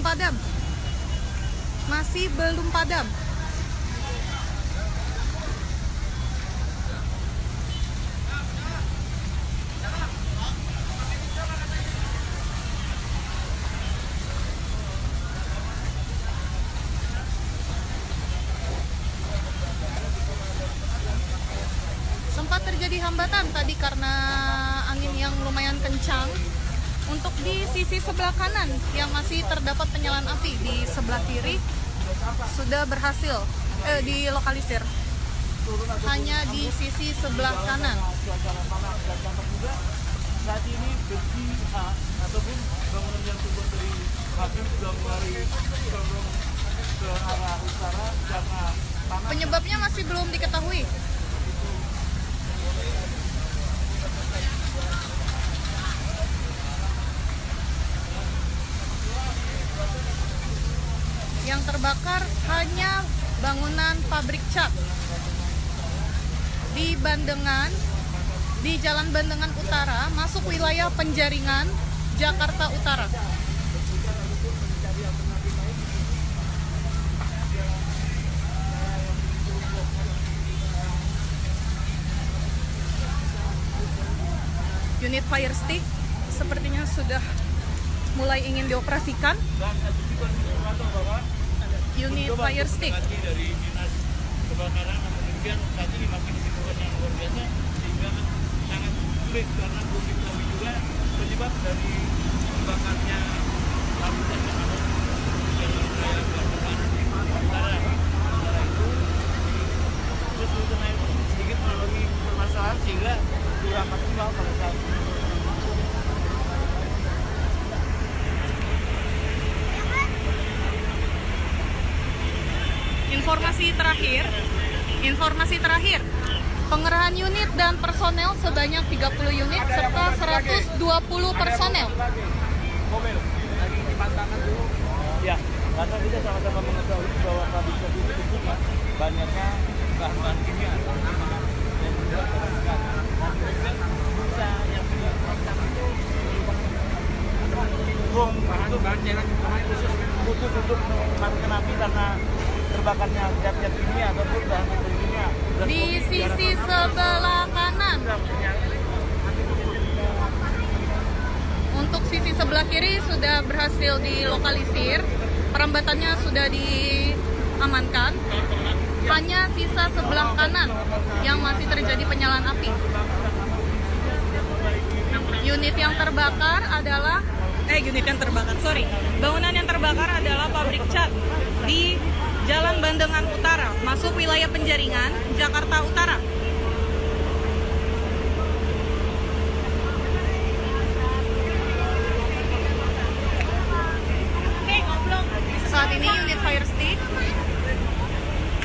padam. Masih belum padam. Sempat terjadi hambatan tadi karena angin yang lumayan kencang. Untuk di sisi sebelah kanan yang masih terdapat penyalaan api, di sebelah kiri sudah berhasil dilokalisir. Hanya di sisi sebelah kanan. Saat ini besi ataupun bangunan yang tumbuh dari api sudah mulai condong ke arah utara karena panas. Penyebabnya masih belum diketahui. Yang terbakar hanya bangunan pabrik cat di Bandengan, di Jalan Bandengan Utara, masuk wilayah Penjaringan, Jakarta Utara. Unit fire stick sepertinya sudah mulai ingin dioperasikan. Unit fire stick Dari dinas kebakaran, namun demikian saat ini masih kesibukan yang luar biasa sehingga sangat sulit karena belum diketahui juga penyebab dari terbakarnya habitat yang ada di wilayah Bandengan Utara. Sementara itu terus Sutenayu sedikit mengalami permasalahan sehingga kurang maksimal pada saat ini. Informasi terakhir, pengerahan unit dan personel sebanyak 30 unit serta 120 personel. Mobil lagi dipantangkan dulu. Ya, karena kita sama-sama mengetahui bahwa pabrik ini tentunya banyaknya bahan-bahan kimia dan juga kerusakan. Nanti bisa yang dilakukan itu untuk bahan jalan khusus untuk memadamkan api karena terbakarnya zat-zat kimia ataupun bahan kimia. Di sisi sebelah kanan. Untuk sisi sebelah kiri sudah berhasil dilokalisir, perambatannya sudah diamankan. Hanya sisa sebelah kanan yang masih terjadi penyalaan api. Bangunan yang terbakar adalah pabrik cat di Jalan Bandengan Utara, masuk wilayah Penjaringan, Jakarta Utara. Saat ini unit fire stick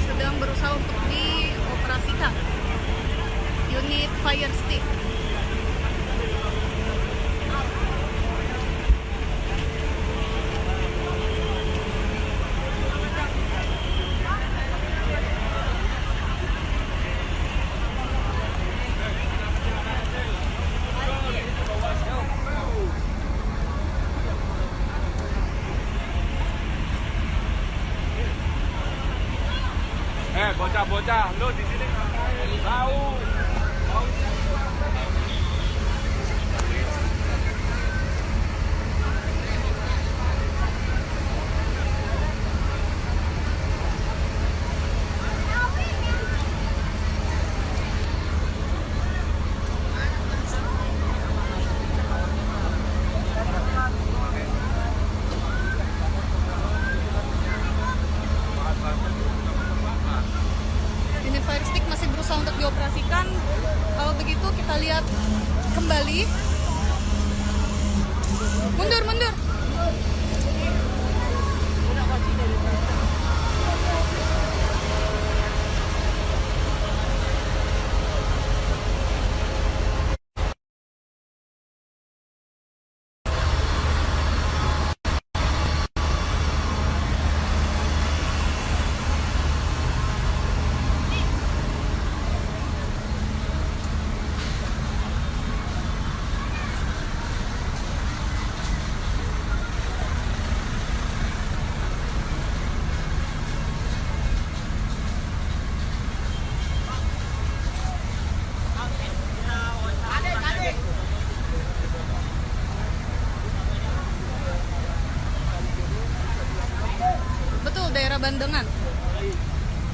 sedang berusaha untuk dioperasikan. Unit fire stick. Bocah-bocah, lu di sini tahu. Unit fire stick masih berusaha untuk dioperasikan. Kalau begitu kita lihat kembali. Mundur. Bandengan.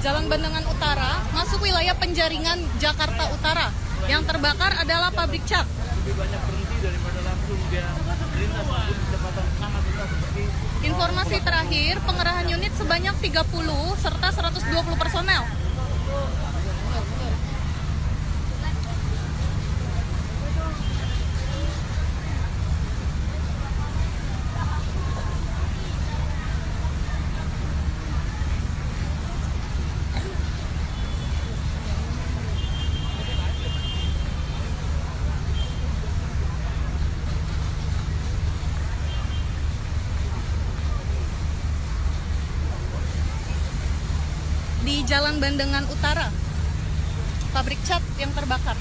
Jalan Bandengan Utara masuk wilayah Penjaringan, Jakarta Utara. Yang terbakar adalah pabrik cat. Lebih banyak berhenti daripada langsung dia melintas di kecepatan sangat rendah seperti Informasi terakhir, pengerahan unit sebanyak 30 serta 120 personel. Di Jalan Bandengan Utara, pabrik cat yang terbakar.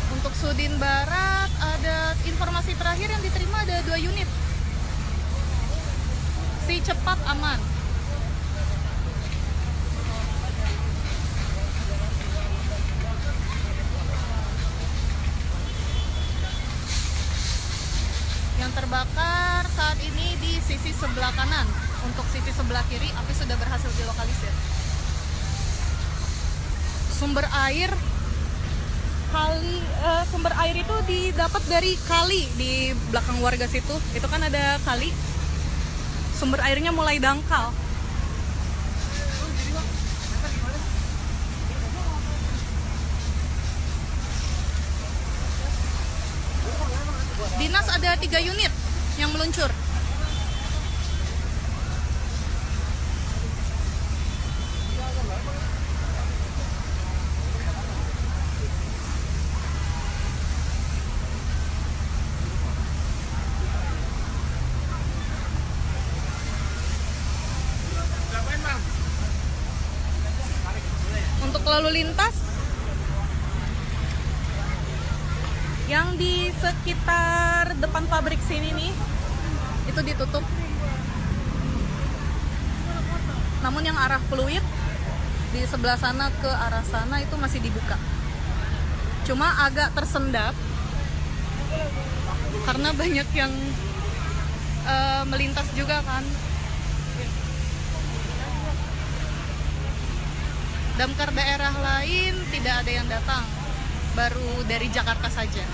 Untuk Sudin Barat, ada informasi terakhir yang diterima ada 2 unit. Si cepat aman. Yang terbakar saat ini di sisi sebelah kanan. Untuk sisi sebelah kiri, api sudah berhasil dilokalisir. Sumber air sumber air itu didapat dari kali di belakang warga situ. Itu kan ada kali. Sumber airnya mulai dangkal. Dinas ada 3 unit yang meluncur. Untuk lalu lintas yang di sekitar depan pabrik sini nih, itu ditutup. Namun yang arah Pluit di sebelah sana ke arah sana itu masih dibuka. Cuma agak tersendat karena banyak yang melintas juga kan. Damkar daerah lain tidak ada yang datang, baru dari Jakarta saja.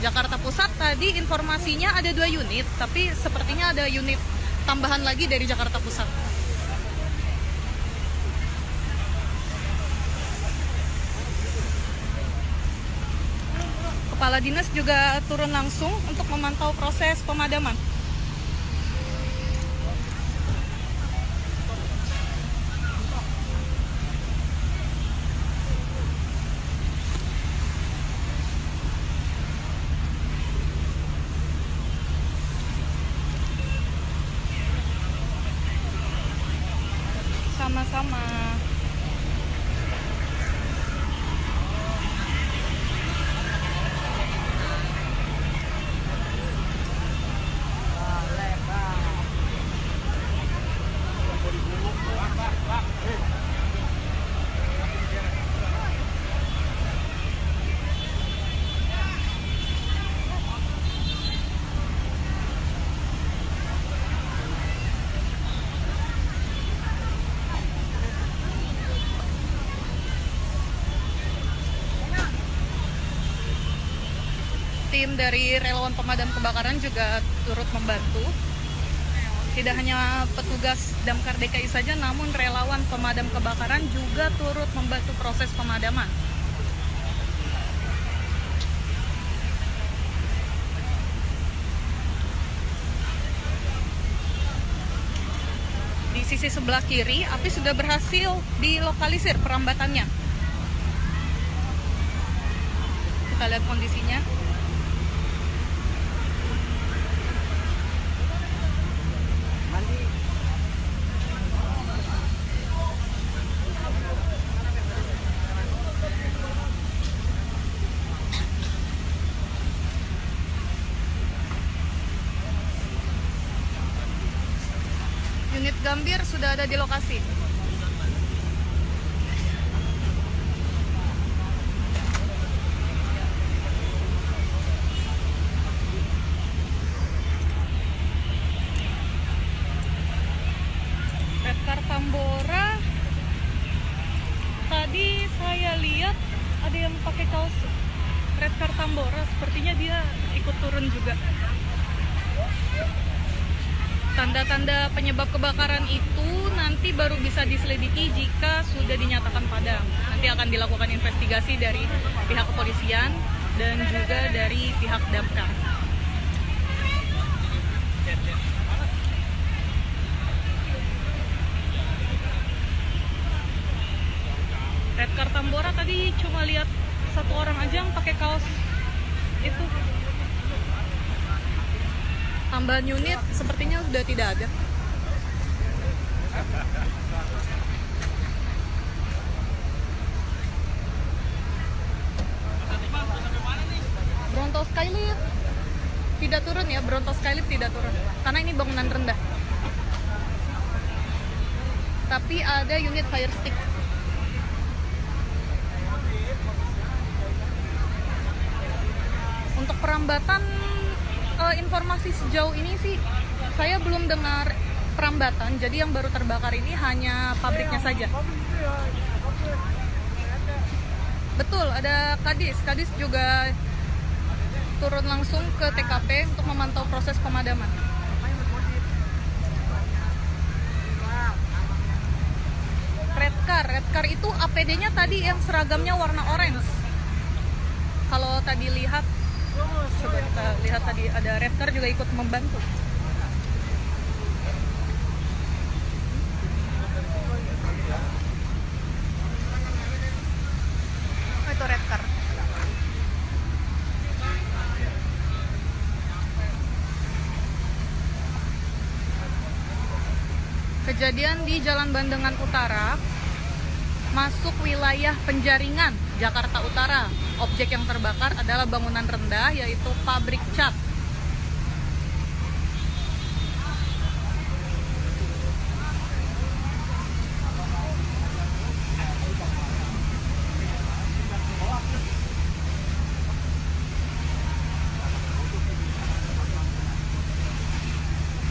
Jakarta Pusat tadi informasinya ada 2 unit, tapi sepertinya ada unit tambahan lagi dari Jakarta Pusat. Kepala dinas juga turun langsung untuk memantau proses pemadaman. Sama-sama. Tim dari relawan pemadam kebakaran juga turut membantu. Tidak hanya petugas Damkar DKI saja, namun relawan pemadam kebakaran juga turut membantu proses pemadaman. Di sisi sebelah kiri, api sudah berhasil dilokalisir perambatannya. Kita lihat kondisinya. Unit Gambir sudah ada di lokasi. Tambora sepertinya dia ikut turun juga. Tanda-tanda penyebab kebakaran itu nanti baru bisa diselidiki jika sudah dinyatakan padam. Nanti akan dilakukan investigasi dari pihak kepolisian dan juga dari pihak damkar. Redcar Tambora tadi cuma lihat satu orang aja yang pakai kaos itu. Tambahan unit sepertinya sudah tidak ada. Bronto Skylift tidak turun ya, Bronto Skylift tidak turun karena ini bangunan rendah. Tapi ada unit fire stick. Untuk perambatan, informasi sejauh ini sih saya belum dengar perambatan. Jadi yang baru terbakar ini hanya pabriknya saja. Betul, ada Kadis. Kadis juga turun langsung ke TKP untuk memantau proses pemadaman. Redcar itu APD-nya tadi yang seragamnya warna orange. Kalau tadi lihat, coba kita lihat tadi ada Redcar juga ikut membantu. Oh, itu Redcar. Kejadian di Jalan Bandengan Utara, masuk wilayah Penjaringan, Jakarta Utara. Objek yang terbakar adalah bangunan rendah, yaitu pabrik cat.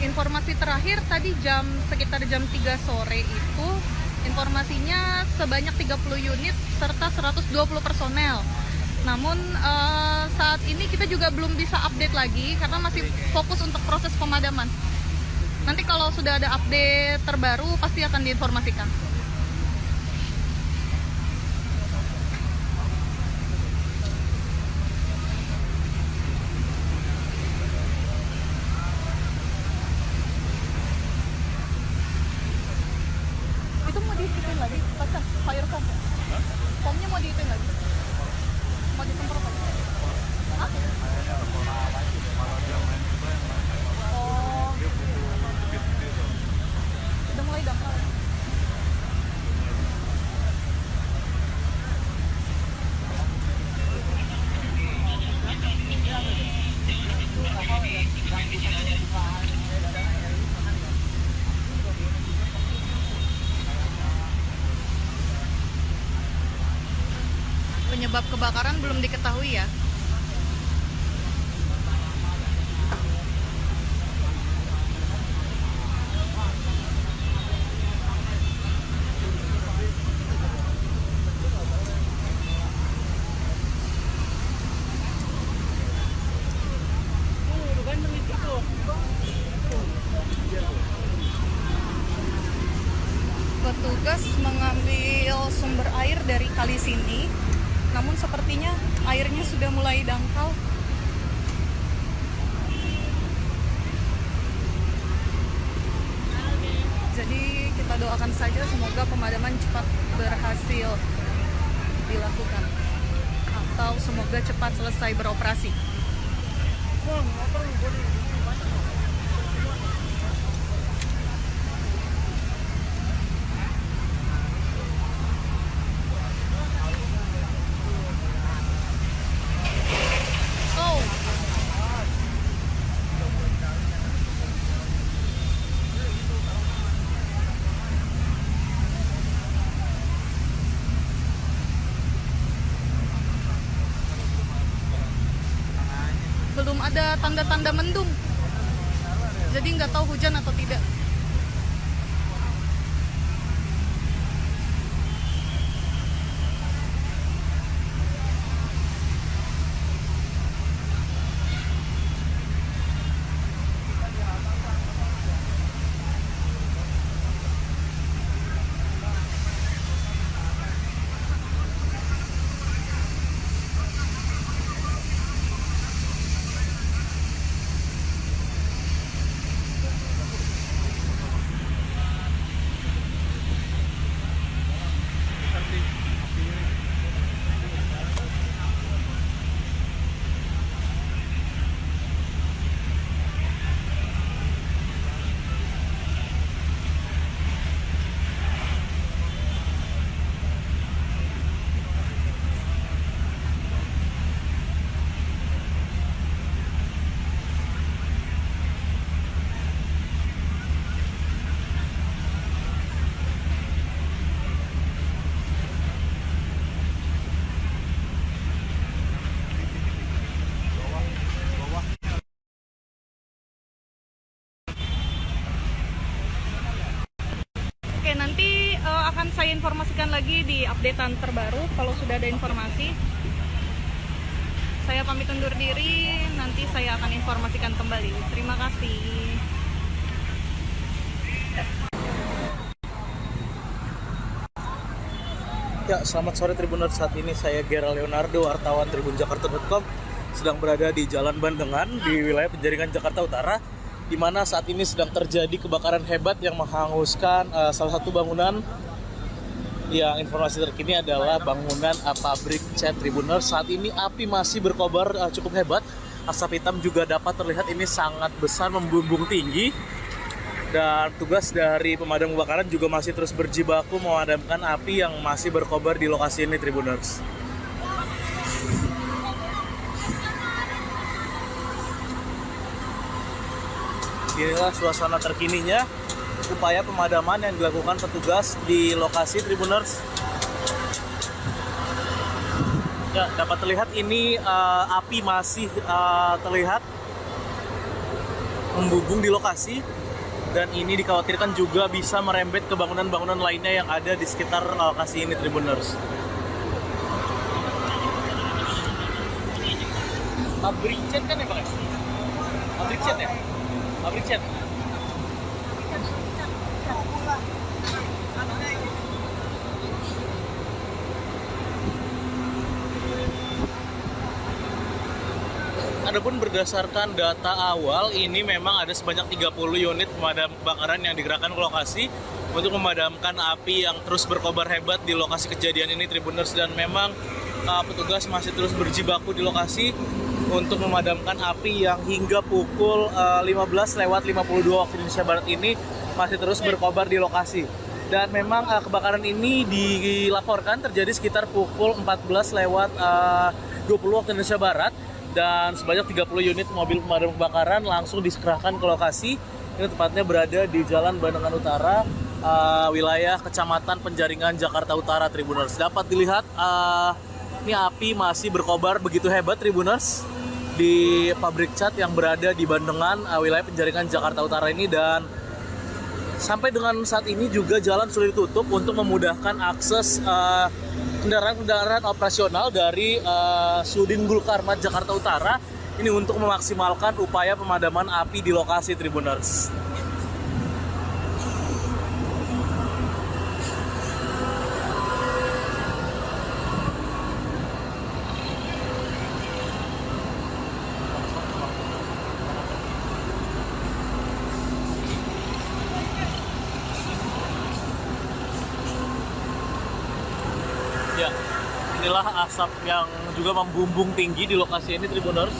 Informasi terakhir tadi sekitar jam 3 sore itu, informasinya sebanyak 30 unit serta 120 personel. Namun saat ini kita juga belum bisa update lagi karena masih fokus untuk proses pemadaman. Nanti kalau sudah ada update terbaru pasti akan diinformasikan. Itu mau diikutin lagi, pacar fire foam. Foamnya mau diikutin lagi. Mau disemprot lagi? Hah? Oh. Udah mulai dangkal. Penyebab kebakaran belum diketahui ya. Petugas mengambil sumber air dari kali sini, namun sepertinya airnya sudah mulai dangkal. Jadi kita doakan saja semoga pemadaman cepat berhasil dilakukan, atau semoga cepat selesai beroperasi. Belum ada tanda-tanda mendung, jadi nggak tahu hujan atau tidak. akan saya informasikan lagi di updatean terbaru kalau sudah ada informasi. Saya pamit undur diri, nanti saya akan informasikan kembali. Terima kasih. Ya, selamat sore Tribuners. Saat ini saya Gera Leonardo, wartawan tribunjakarta.com, sedang berada di Jalan Bandengan di wilayah Penjaringan Jakarta Utara, di mana saat ini sedang terjadi kebakaran hebat yang menghanguskan salah satu bangunan. Yang informasi terkini adalah bangunan pabrik cat Tribuners. Saat ini api masih berkobar cukup hebat. Asap hitam juga dapat terlihat ini sangat besar, membumbung tinggi. Dan tugas dari pemadam kebakaran juga masih terus berjibaku memadamkan api yang masih berkobar di lokasi ini, Tribuners. Inilah suasana terkininya, upaya pemadaman yang dilakukan petugas di lokasi, Tribuners. Ya, dapat terlihat ini api masih terlihat membumbung di lokasi. Dan ini dikhawatirkan juga bisa merembet ke bangunan-bangunan lainnya yang ada di sekitar lokasi ini, Tribuners. Pabrik cat kan ya, Pak? Pabrik cat ya? Pabrik cat. Adapun berdasarkan data awal, ini memang ada sebanyak 30 unit pemadam kebakaran yang digerakkan ke lokasi untuk memadamkan api yang terus berkobar hebat di lokasi kejadian ini, Tribuners. Dan memang petugas masih terus berjibaku di lokasi untuk memadamkan api yang hingga pukul 15:52 waktu Indonesia Barat ini masih terus berkobar di lokasi. Dan memang kebakaran ini dilaporkan terjadi sekitar pukul 14:20 waktu Indonesia Barat. Dan sebanyak 30 unit mobil pemadam kebakaran langsung dikerahkan ke lokasi. Ini tepatnya berada di Jalan Bandengan Utara, wilayah Kecamatan Penjaringan, Jakarta Utara, Tribuners. Dapat dilihat ini api masih berkobar begitu hebat, Tribuners, di pabrik cat yang berada di Bandengan, wilayah Penjaringan, Jakarta Utara ini. Dan sampai dengan saat ini juga jalan sudah ditutup untuk memudahkan akses kendaraan-kendaraan operasional dari Sudin Gulkarmat Jakarta Utara ini untuk memaksimalkan upaya pemadaman api di lokasi, Tribuners. Ya, inilah asap yang juga membumbung tinggi di lokasi ini, Tribuners.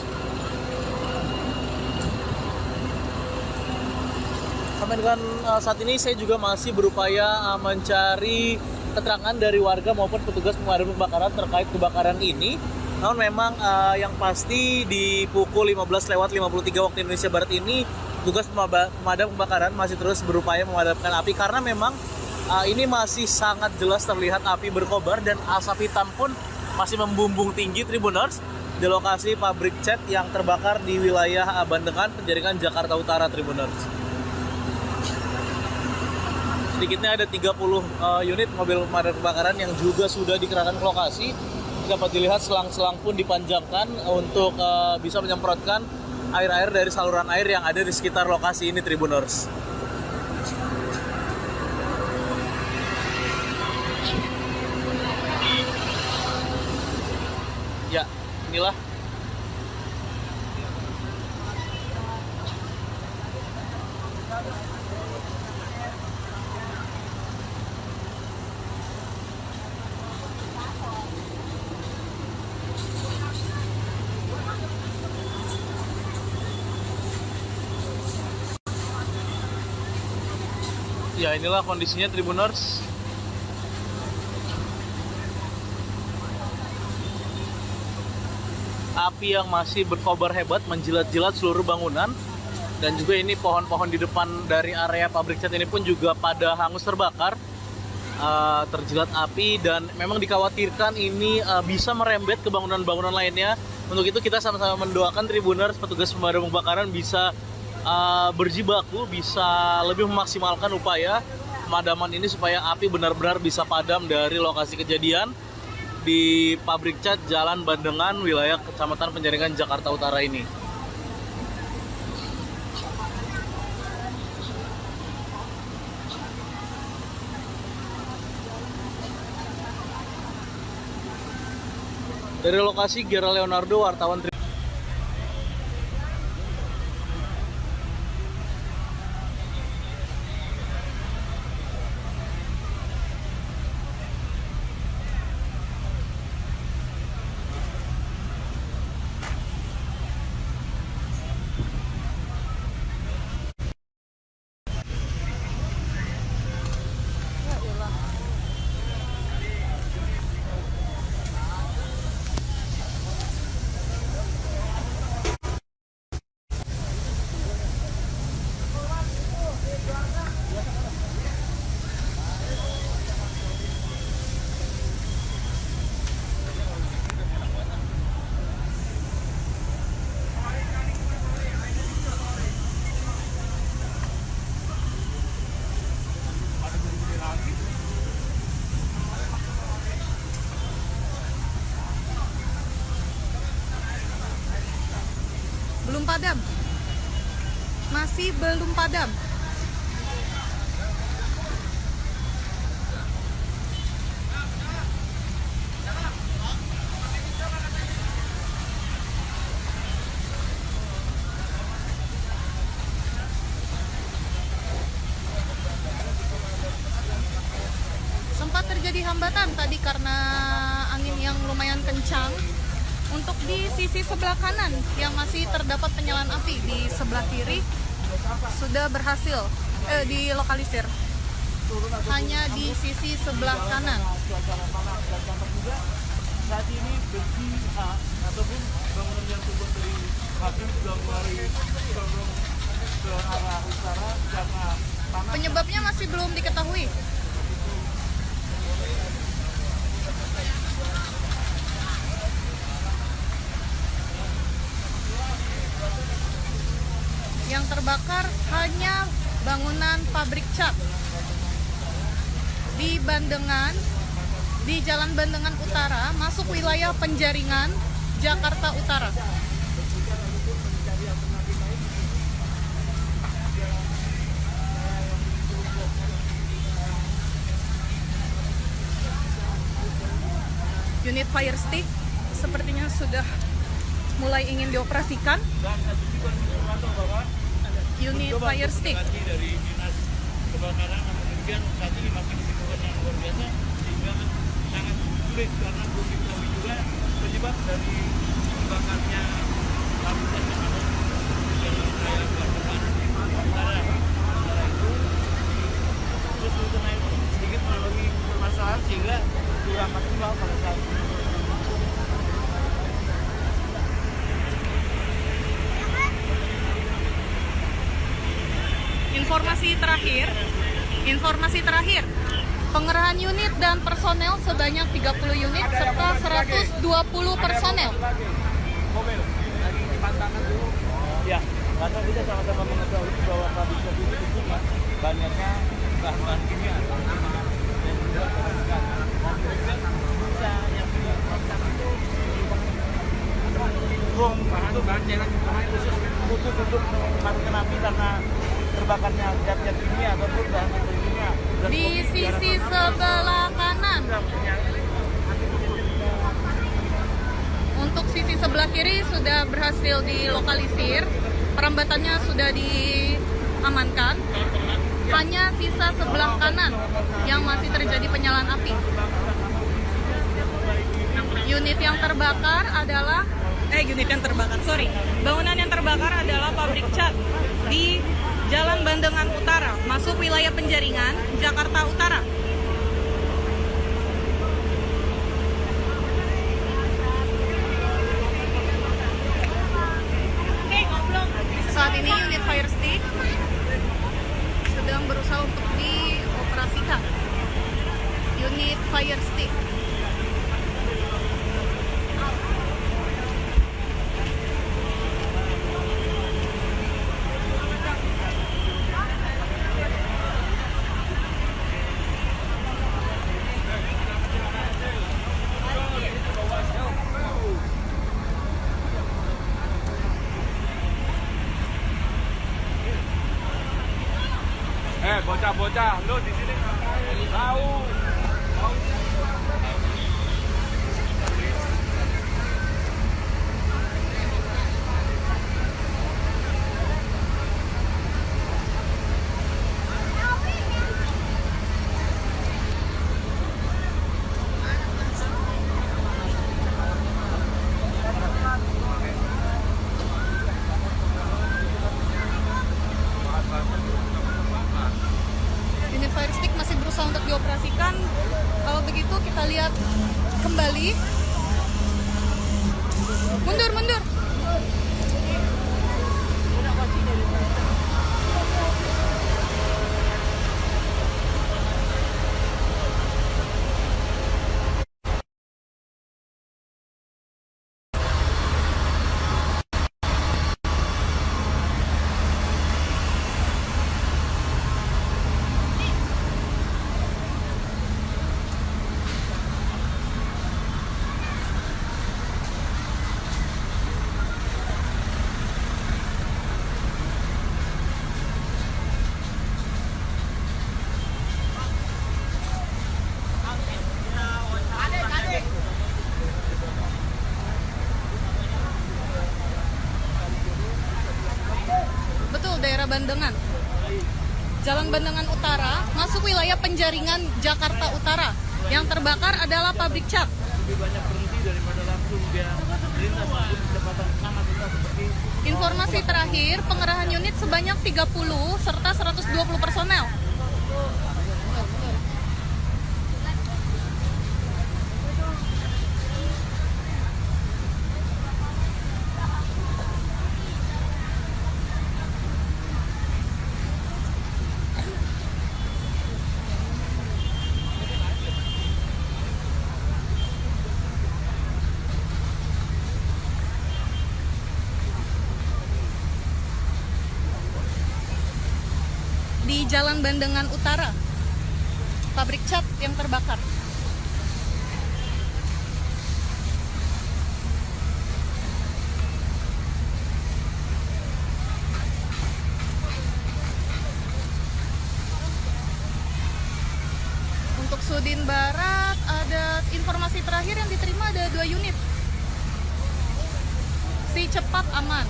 Sampai dengan saat ini saya juga masih berupaya mencari keterangan dari warga maupun petugas pemadam kebakaran terkait kebakaran ini. Namun memang yang pasti di pukul 15:53 waktu Indonesia Barat ini petugas pemadam kebakaran masih terus berupaya memadamkan api karena memang ini masih sangat jelas terlihat api berkobar dan asap hitam pun masih membumbung tinggi, Tribuners, di lokasi pabrik cat yang terbakar di wilayah Bandengan, Penjaringan, Jakarta Utara, Tribuners. Sedikitnya ada 30 unit mobil pemadam kebakaran yang juga sudah dikerahkan ke lokasi. Dapat dilihat selang-selang pun dipanjangkan untuk bisa menyemprotkan air-air dari saluran air yang ada di sekitar lokasi ini, Tribuners. Ya, inilah ya, inilah kondisinya, Tribuners. Api yang masih berkobar hebat menjilat-jilat seluruh bangunan. Dan juga ini pohon-pohon di depan dari area pabrik cat ini pun juga pada hangus terbakar, terjilat api. Dan memang dikhawatirkan ini bisa merembet ke bangunan-bangunan lainnya. Untuk itu kita sama-sama mendoakan, Tribuners, petugas pemadam kebakaran bisa berjibaku, bisa lebih memaksimalkan upaya pemadaman ini supaya api benar-benar bisa padam dari lokasi kejadian di pabrik cat Jalan Bandengan, wilayah Kecamatan Penjaringan, Jakarta Utara ini. Dari lokasi, Gera Leonardo, wartawan belum padam, masih belum padam. Sempat terjadi hambatan tadi karena angin yang lumayan kencang. Untuk di sisi sebelah kanan yang masih terdapat penyalaan api, di sebelah kiri sudah berhasil dilokalisir. Hanya di sisi sebelah kanan. Saat ini besi ataupun bangunan yang terbuat dari pabrik sudah mulai condong ke arah utara karena panas. Penyebabnya masih belum diketahui. Yang terbakar hanya bangunan pabrik cat di Bandengan, di Jalan Bandengan Utara, masuk wilayah Penjaringan, Jakarta Utara. Unit fire stick sepertinya sudah mulai ingin dioperasikan. Dan satu juga informator bahwa Unit fire stick dari dinas kebakaran, namun demikian saat ini masih kesibukan yang luar biasa sehingga sangat sulit karena belum diketahui juga penyebab dari terbakarnya pabrik cat yang ada di wilayah Bandengan Utara. Sementara itu terus naik sedikit mengalami permasalahan sehingga kurang maksimal pada saat ini. Informasi terakhir, pengerahan unit dan personel sebanyak 30 unit serta 120 personel. Mobil lagi pantangan dulu. Ya, karena kita sama-sama mengetahui bahwa pabrik cat ini tentunya banyaknya bahan kimia dan juga pemeriksaan. Dan kemudian bisa yang diperiksa itu bom bahan cairan khusus untuk memadamkan api karena terbakarnya zat-zat kimia ataupun bahan kimia. Di sisi sebelah kanan. Untuk sisi sebelah kiri sudah berhasil dilokalisir, perambatannya sudah diamankan. Hanya sisa sebelah kanan yang masih terjadi penyalaan api. Unit yang terbakar adalah bangunan yang terbakar adalah pabrik cat di Jalan Bandengan Utara, masuk wilayah Penjaringan, Jakarta Utara. Saat ini unit fire stick sedang berusaha untuk dioperasikan. Unit fire stick. bocah-bocah, lu di sini tahu. Unit fire stick masih berusaha untuk dioperasikan. Kalau begitu kita lihat kembali. Mundur, mundur. Betul, daerah Bandengan. Jalan Bandengan Utara, masuk wilayah penjaringan Jakarta Utara. Yang terbakar adalah pabrik cat. Lebih banyak berhenti daripada langsung dia lintas kecepatan sangat rendah seperti Informasi terakhir, pengerahan unit sebanyak 30 serta 120 personel. Di Jalan Bandengan Utara, pabrik cat yang terbakar. Untuk Sudin Barat, ada informasi terakhir yang diterima ada 2 unit. Si cepat aman.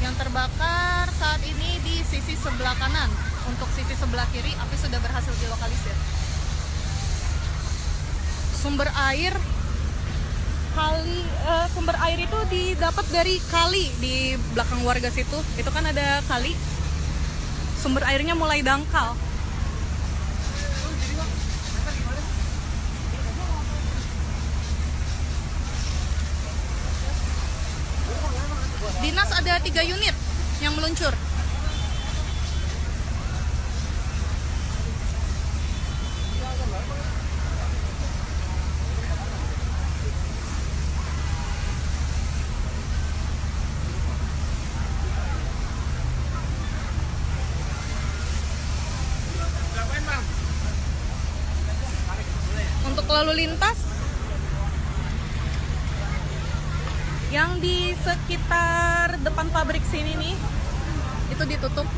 Yang terbakar saat ini di sisi sebelah kanan. Untuk sisi sebelah kiri, api sudah berhasil dilokalisir. Sumber air sumber air itu didapat dari kali di belakang warga situ. Itu kan ada kali. Sumber airnya mulai dangkal. Dinas ada 3 unit yang meluncur. Untuk lalu lintas yang di sekitar depan pabrik sini nih, itu ditutup.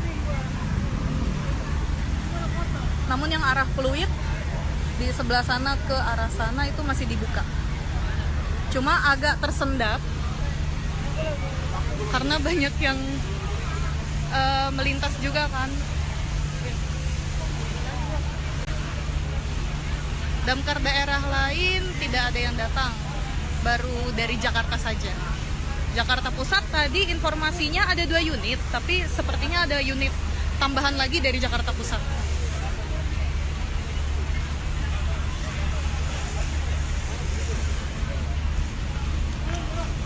Namun yang arah Pluit di sebelah sana ke arah sana itu masih dibuka. Cuma agak tersendat karena banyak yang melintas juga kan. Damkar daerah lain tidak ada yang datang, baru dari Jakarta saja. Jakarta Pusat tadi informasinya ada 2 unit, tapi sepertinya ada unit tambahan lagi dari Jakarta Pusat.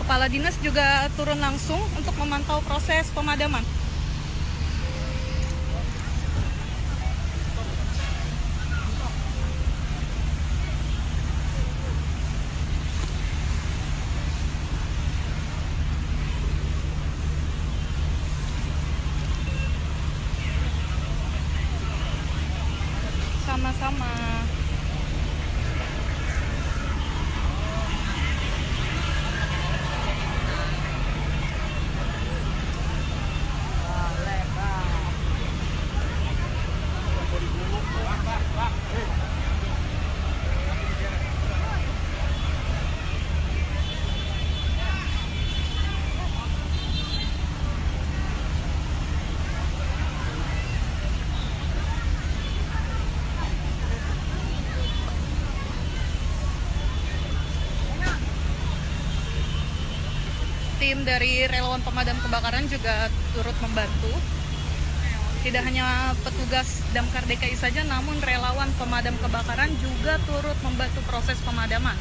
Kepala dinas juga turun langsung untuk memantau proses pemadaman. Sama-sama. tim dari relawan pemadam kebakaran juga turut membantu. Tidak hanya petugas Damkar DKI saja, namun relawan pemadam kebakaran juga turut membantu proses pemadaman.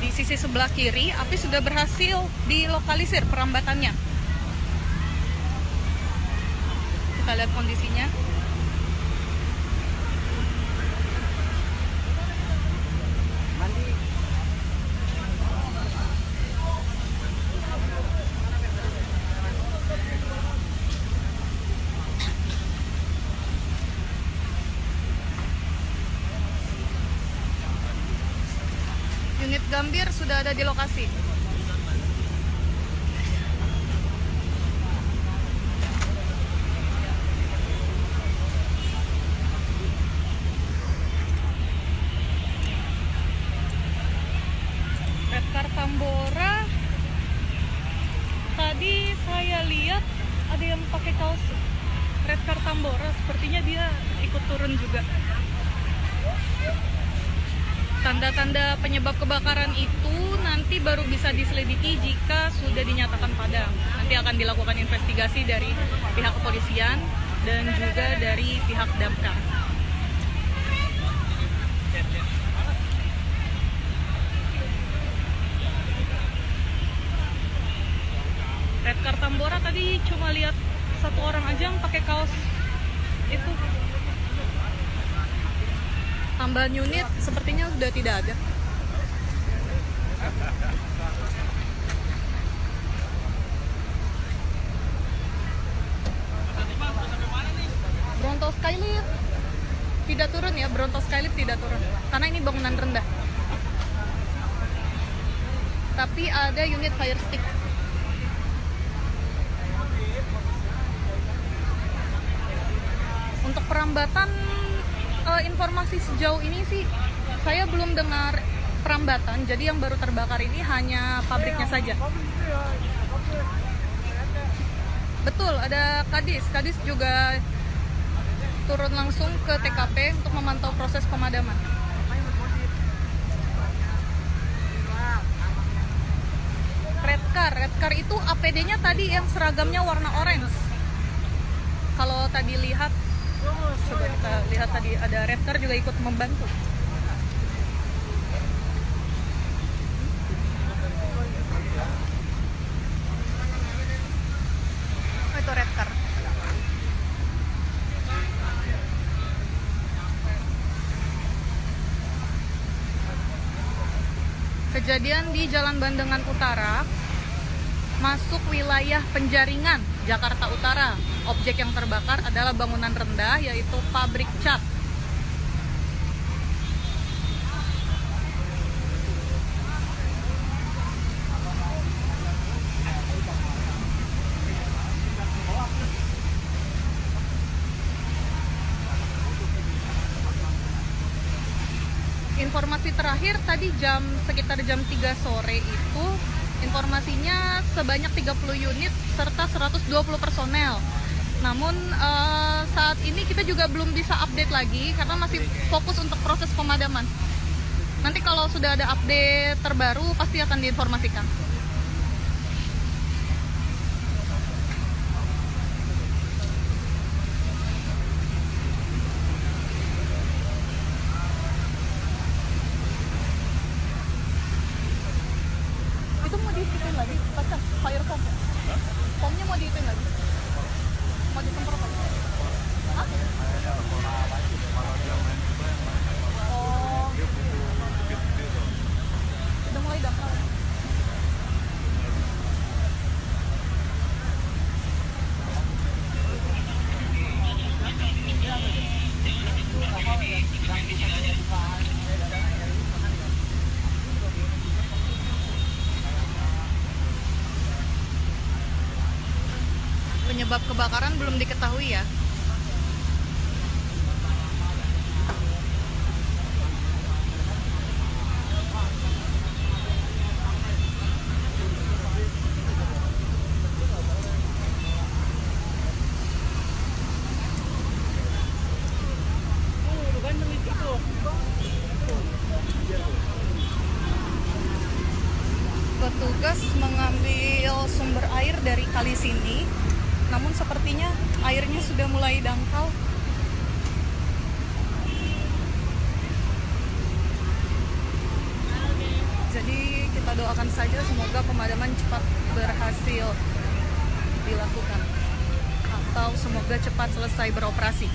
Di sisi sebelah kiri, api sudah berhasil dilokalisir perambatannya. Kita lihat kondisinya. Unit Gambir sudah ada di lokasi. Redcar Tambora, tadi saya lihat ada yang pakai kaos Redcar Tambora, sepertinya dia ikut turun juga. Tanda-tanda penyebab kebakaran itu nanti baru bisa diselidiki jika sudah dinyatakan padam. Nanti akan dilakukan investigasi dari pihak kepolisian dan juga dari pihak damkar. Redcar Tambora tadi cuma lihat satu orang aja yang pakai kaos itu. Tambahan unit sepertinya sudah tidak ada. Bronto Skylift tidak turun ya, Bronto Skylift tidak turun karena ini bangunan rendah. Tapi ada unit fire stick. Untuk perambatan, informasi sejauh ini sih saya belum dengar perambatan. Jadi yang baru terbakar ini hanya pabriknya saja. Betul, ada Kadis. Kadis juga turun langsung ke TKP untuk memantau proses pemadaman. Redcar itu APD-nya tadi yang seragamnya warna orange. Kalau tadi lihat, coba kita lihat tadi ada Redcar juga ikut membantu. Oh, itu Redcar. Kejadian di Jalan Bandengan Utara, masuk wilayah Penjaringan, Jakarta Utara. Objek yang terbakar adalah bangunan rendah, yaitu pabrik cat. Informasi terakhir tadi sekitar jam 3 sore itu, informasinya sebanyak 30 unit serta 120 personel. Namun saat ini kita juga belum bisa update lagi karena masih fokus untuk proses pemadaman. Nanti kalau sudah ada update terbaru pasti akan diinformasikan. Itu mau dihitung lagi, kaca fire foam. Foamnya mau dihitung lagi. Mau disemprot lagi. Hah? Oh. Udah mulai dangkal. Penyebab kebakaran belum diketahui ya. Petugas mengambil sumber air dari kali sini, namun sepertinya airnya sudah mulai dangkal. Jadi kita doakan saja semoga pemadaman cepat berhasil dilakukan atau semoga cepat selesai beroperasi.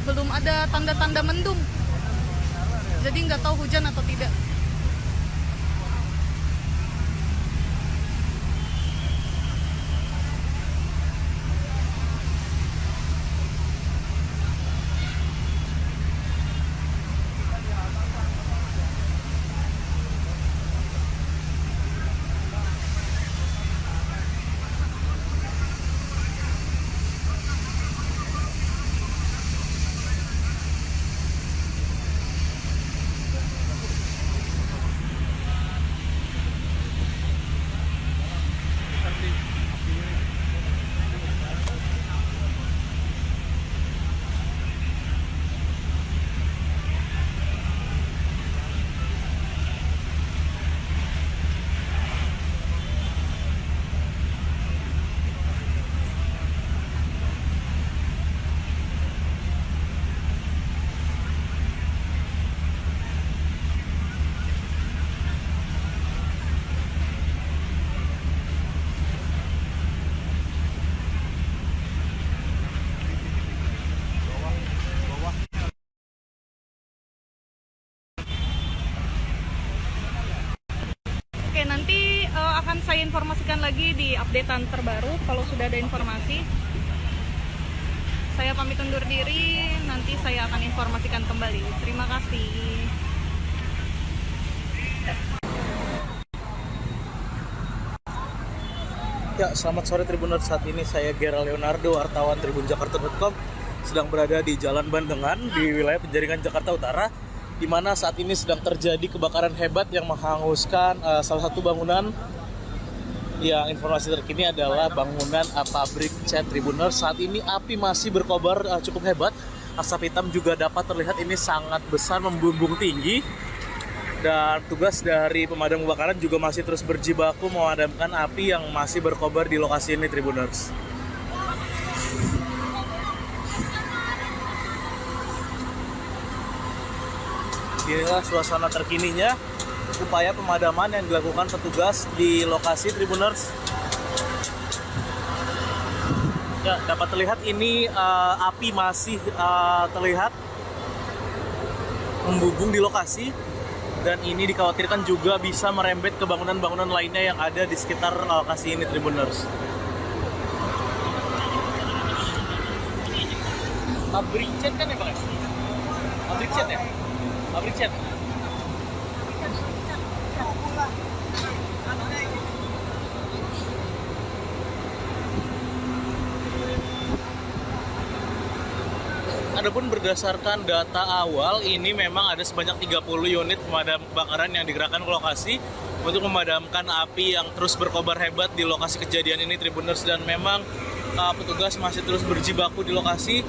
Belum ada tanda-tanda mendung, jadi nggak tahu hujan atau tidak. Oke, nanti akan saya informasikan lagi di updatean terbaru kalau sudah ada informasi. Saya pamit undur diri, nanti saya akan informasikan kembali. Terima kasih. Ya, selamat sore Tribuners. Saat ini saya Gera Leonardo, wartawan tribunjakarta.com, sedang berada di Jalan Bandengan di wilayah Penjaringan Jakarta Utara, di mana saat ini sedang terjadi kebakaran hebat yang menghanguskan salah satu bangunan. Yang informasi terkini adalah bangunan pabrik cat Tribuners. Saat ini api masih berkobar cukup hebat. Asap hitam juga dapat terlihat ini sangat besar, membumbung tinggi. Dan tugas dari pemadam kebakaran juga masih terus berjibaku memadamkan api yang masih berkobar di lokasi ini Tribuners. Inilah suasana terkininya upaya pemadaman yang dilakukan petugas di lokasi Tribuners. Ya, dapat terlihat ini api masih terlihat membumbung di lokasi, dan ini dikhawatirkan juga bisa merembet ke bangunan-bangunan lainnya yang ada di sekitar lokasi ini Tribuners. Pabrik cat kan ya Pak? Pabrik cat ya? Pabrik cat. Adapun berdasarkan data awal, ini memang ada sebanyak 30 unit pemadam kebakaran yang digerakkan ke lokasi untuk memadamkan api yang terus berkobar hebat di lokasi kejadian ini Tribuners, dan memang petugas masih terus berjibaku di lokasi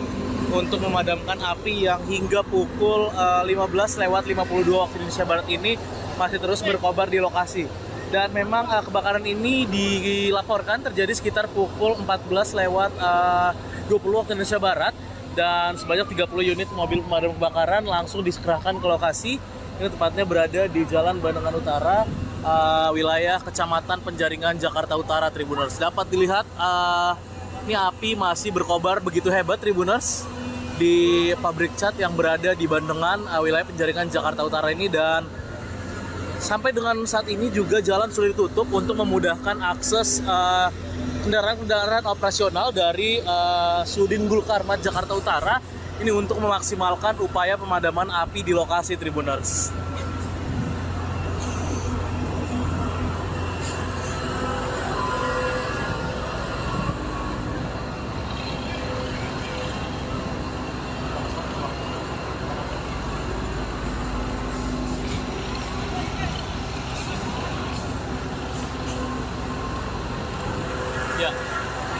untuk memadamkan api yang hingga pukul 15:52 waktu Indonesia Barat ini masih terus berkobar di lokasi. Dan memang kebakaran ini dilaporkan terjadi sekitar pukul 14:20 waktu Indonesia Barat, dan sebanyak 30 unit mobil pemadam kebakaran langsung dikerahkan ke lokasi. Ini tepatnya berada di Jalan Bandengan Utara, wilayah Kecamatan Penjaringan, Jakarta Utara Tribuners. Dapat dilihat ini api masih berkobar begitu hebat Tribuners di pabrik cat yang berada di Bandengan, wilayah Penjaringan, Jakarta Utara ini. Dan sampai dengan saat ini juga jalan sudah ditutup untuk memudahkan akses kendaraan-kendaraan operasional dari Sudin Gul Karmat Jakarta Utara ini untuk memaksimalkan upaya pemadaman api di lokasi Tribuners.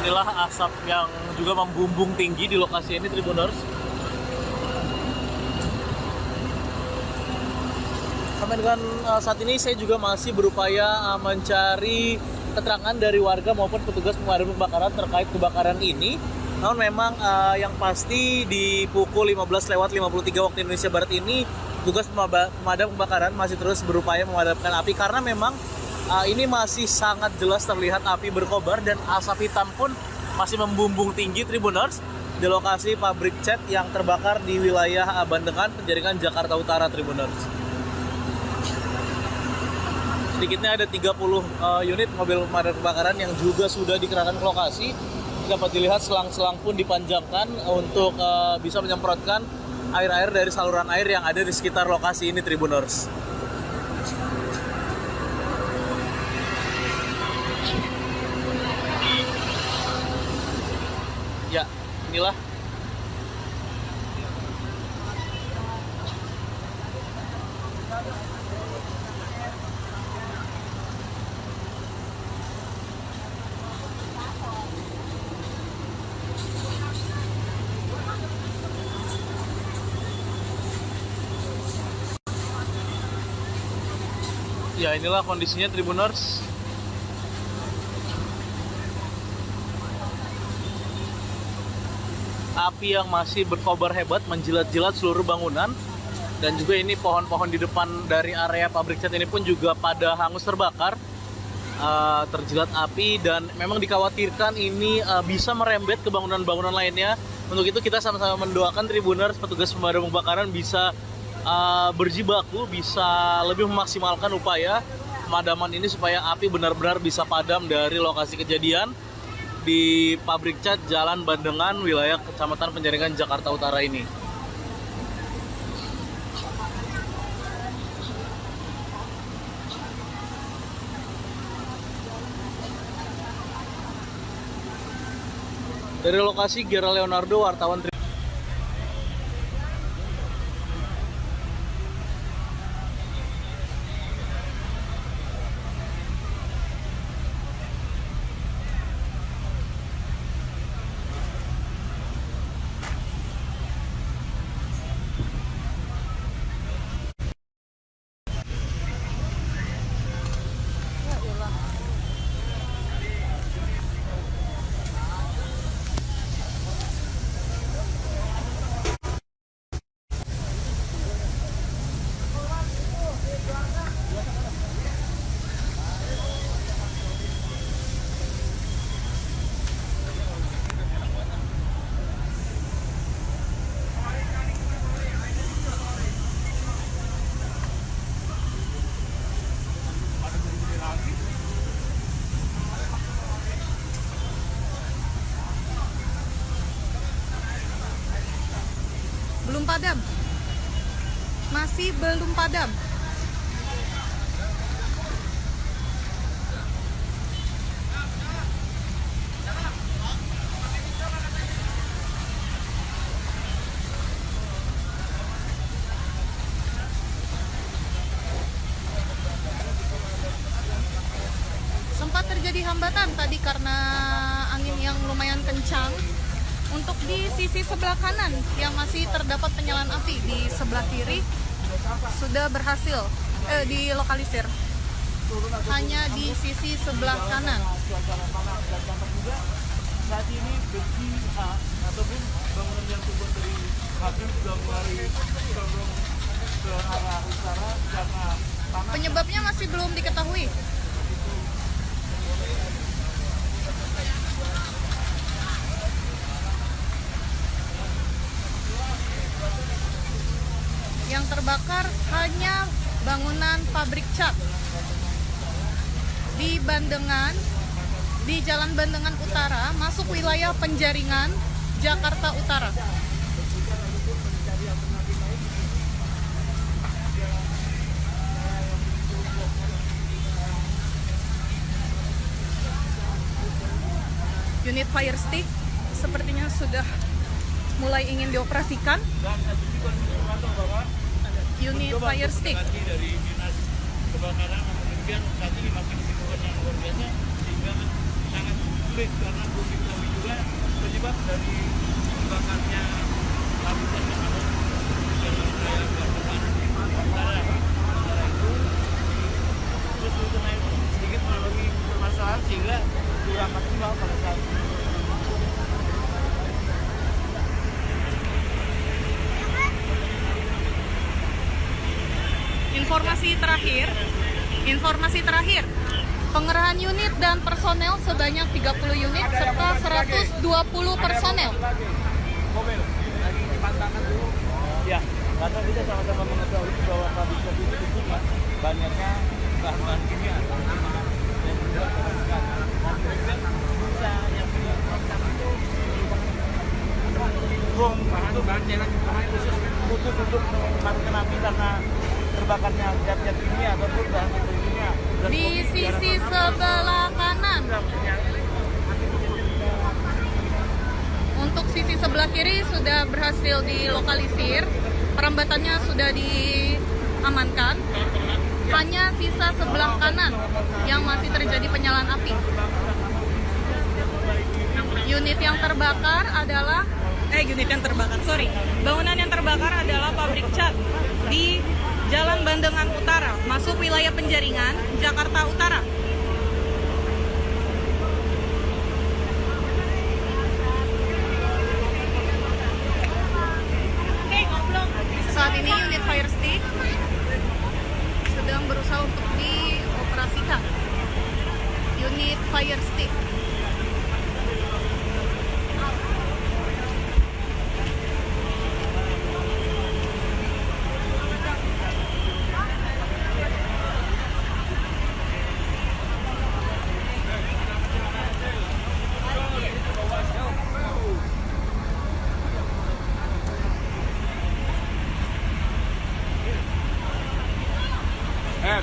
inilah asap yang juga membumbung tinggi di lokasi ini, Tribuners. Sampai dengan saat ini saya juga masih berupaya mencari keterangan dari warga maupun petugas pemadam kebakaran terkait kebakaran ini. Namun memang yang pasti di pukul 15.53 waktu Indonesia Barat ini petugas pemadam kebakaran masih terus berupaya memadamkan api karena memang ini masih sangat jelas terlihat api berkobar dan asap hitam pun masih membumbung tinggi, Tribuners, di lokasi pabrik cat yang terbakar di wilayah Bandengan, Penjaringan, Jakarta Utara, Tribuners. Sedikitnya ada 30 unit mobil pemadam kebakaran yang juga sudah dikerahkan ke lokasi. Dapat dilihat selang-selang pun dipanjangkan untuk bisa menyemprotkan air-air dari saluran air yang ada di sekitar lokasi ini, Tribuners. Ya, inilah inilah kondisinya, Tribuners. Api yang masih berkobar hebat menjilat-jilat seluruh bangunan, dan juga ini pohon-pohon di depan dari area pabrik cat ini pun juga pada hangus terbakar, terjilat api, dan memang dikhawatirkan ini bisa merembet ke bangunan-bangunan lainnya. Untuk itu kita sama-sama mendoakan, Tribuners, petugas pemadam kebakaran bisa berjibaku, bisa lebih memaksimalkan upaya pemadaman ini supaya api benar-benar bisa padam dari lokasi kejadian di pabrik cat Jalan Bandengan, wilayah Kecamatan Penjaringan, Jakarta Utara ini. Dari lokasi, Gera Leonardo, wartawan belum padam, masih belum padam. Sempat terjadi hambatan tadi karena angin yang lumayan kencang. Untuk di sisi sebelah kanan yang masih terdapat penyalaan api, di sebelah kiri sudah berhasil dilokalisir. Hanya di sisi sebelah kanan. Saat ini besi ataupun bangunan yang terbuat dari pabrik sudah mulai condong ke arah utara karena panas. Penyebabnya masih belum diketahui. Yang terbakar hanya bangunan pabrik cat di Bandengan, di Jalan Bandengan Utara, masuk wilayah Penjaringan, Jakarta Utara. Unit fire stick sepertinya sudah mulai ingin dioperasikan. Unit fire stick dari dinas kebakaran, namun demikian saat ini masih kesibukan yang luar biasa sehingga sangat sulit karena belum diketahui juga penyebab dari terbakarnya lapisan yang ada di jalan raya Bandungan Utara. Sementara itu terus naik sedikit mengalami permasalahan sehingga kurang maksimal pada saat ini. Informasi terakhir, pengerahan unit dan personel sebanyak 30 unit serta 120 personel. Mobil lagi dipantangkan dulu. Ya, karena kita sama-sama mengetahui bahwa pabrik kopi itu ditutup banyaknya bahan kimia dan juga kerusakan. Dan kemudian bisa yang menyebabkan itu bom bahan cetak khusus untuk memadamkan api karena terbakarnya zat-zat kimia ataupun bahan kimia. Di sisi sebelah kanan. Untuk sisi sebelah kiri sudah berhasil dilokalisir, perambatannya sudah diamankan. Hanya sisa sebelah kanan yang masih terjadi penyalaan api. Bangunan yang terbakar adalah pabrik cat di Jalan Bandengan Utara, masuk wilayah Penjaringan, Jakarta Utara. Saat ini unit fire stick sedang berusaha untuk dioperasikan. Unit fire stick.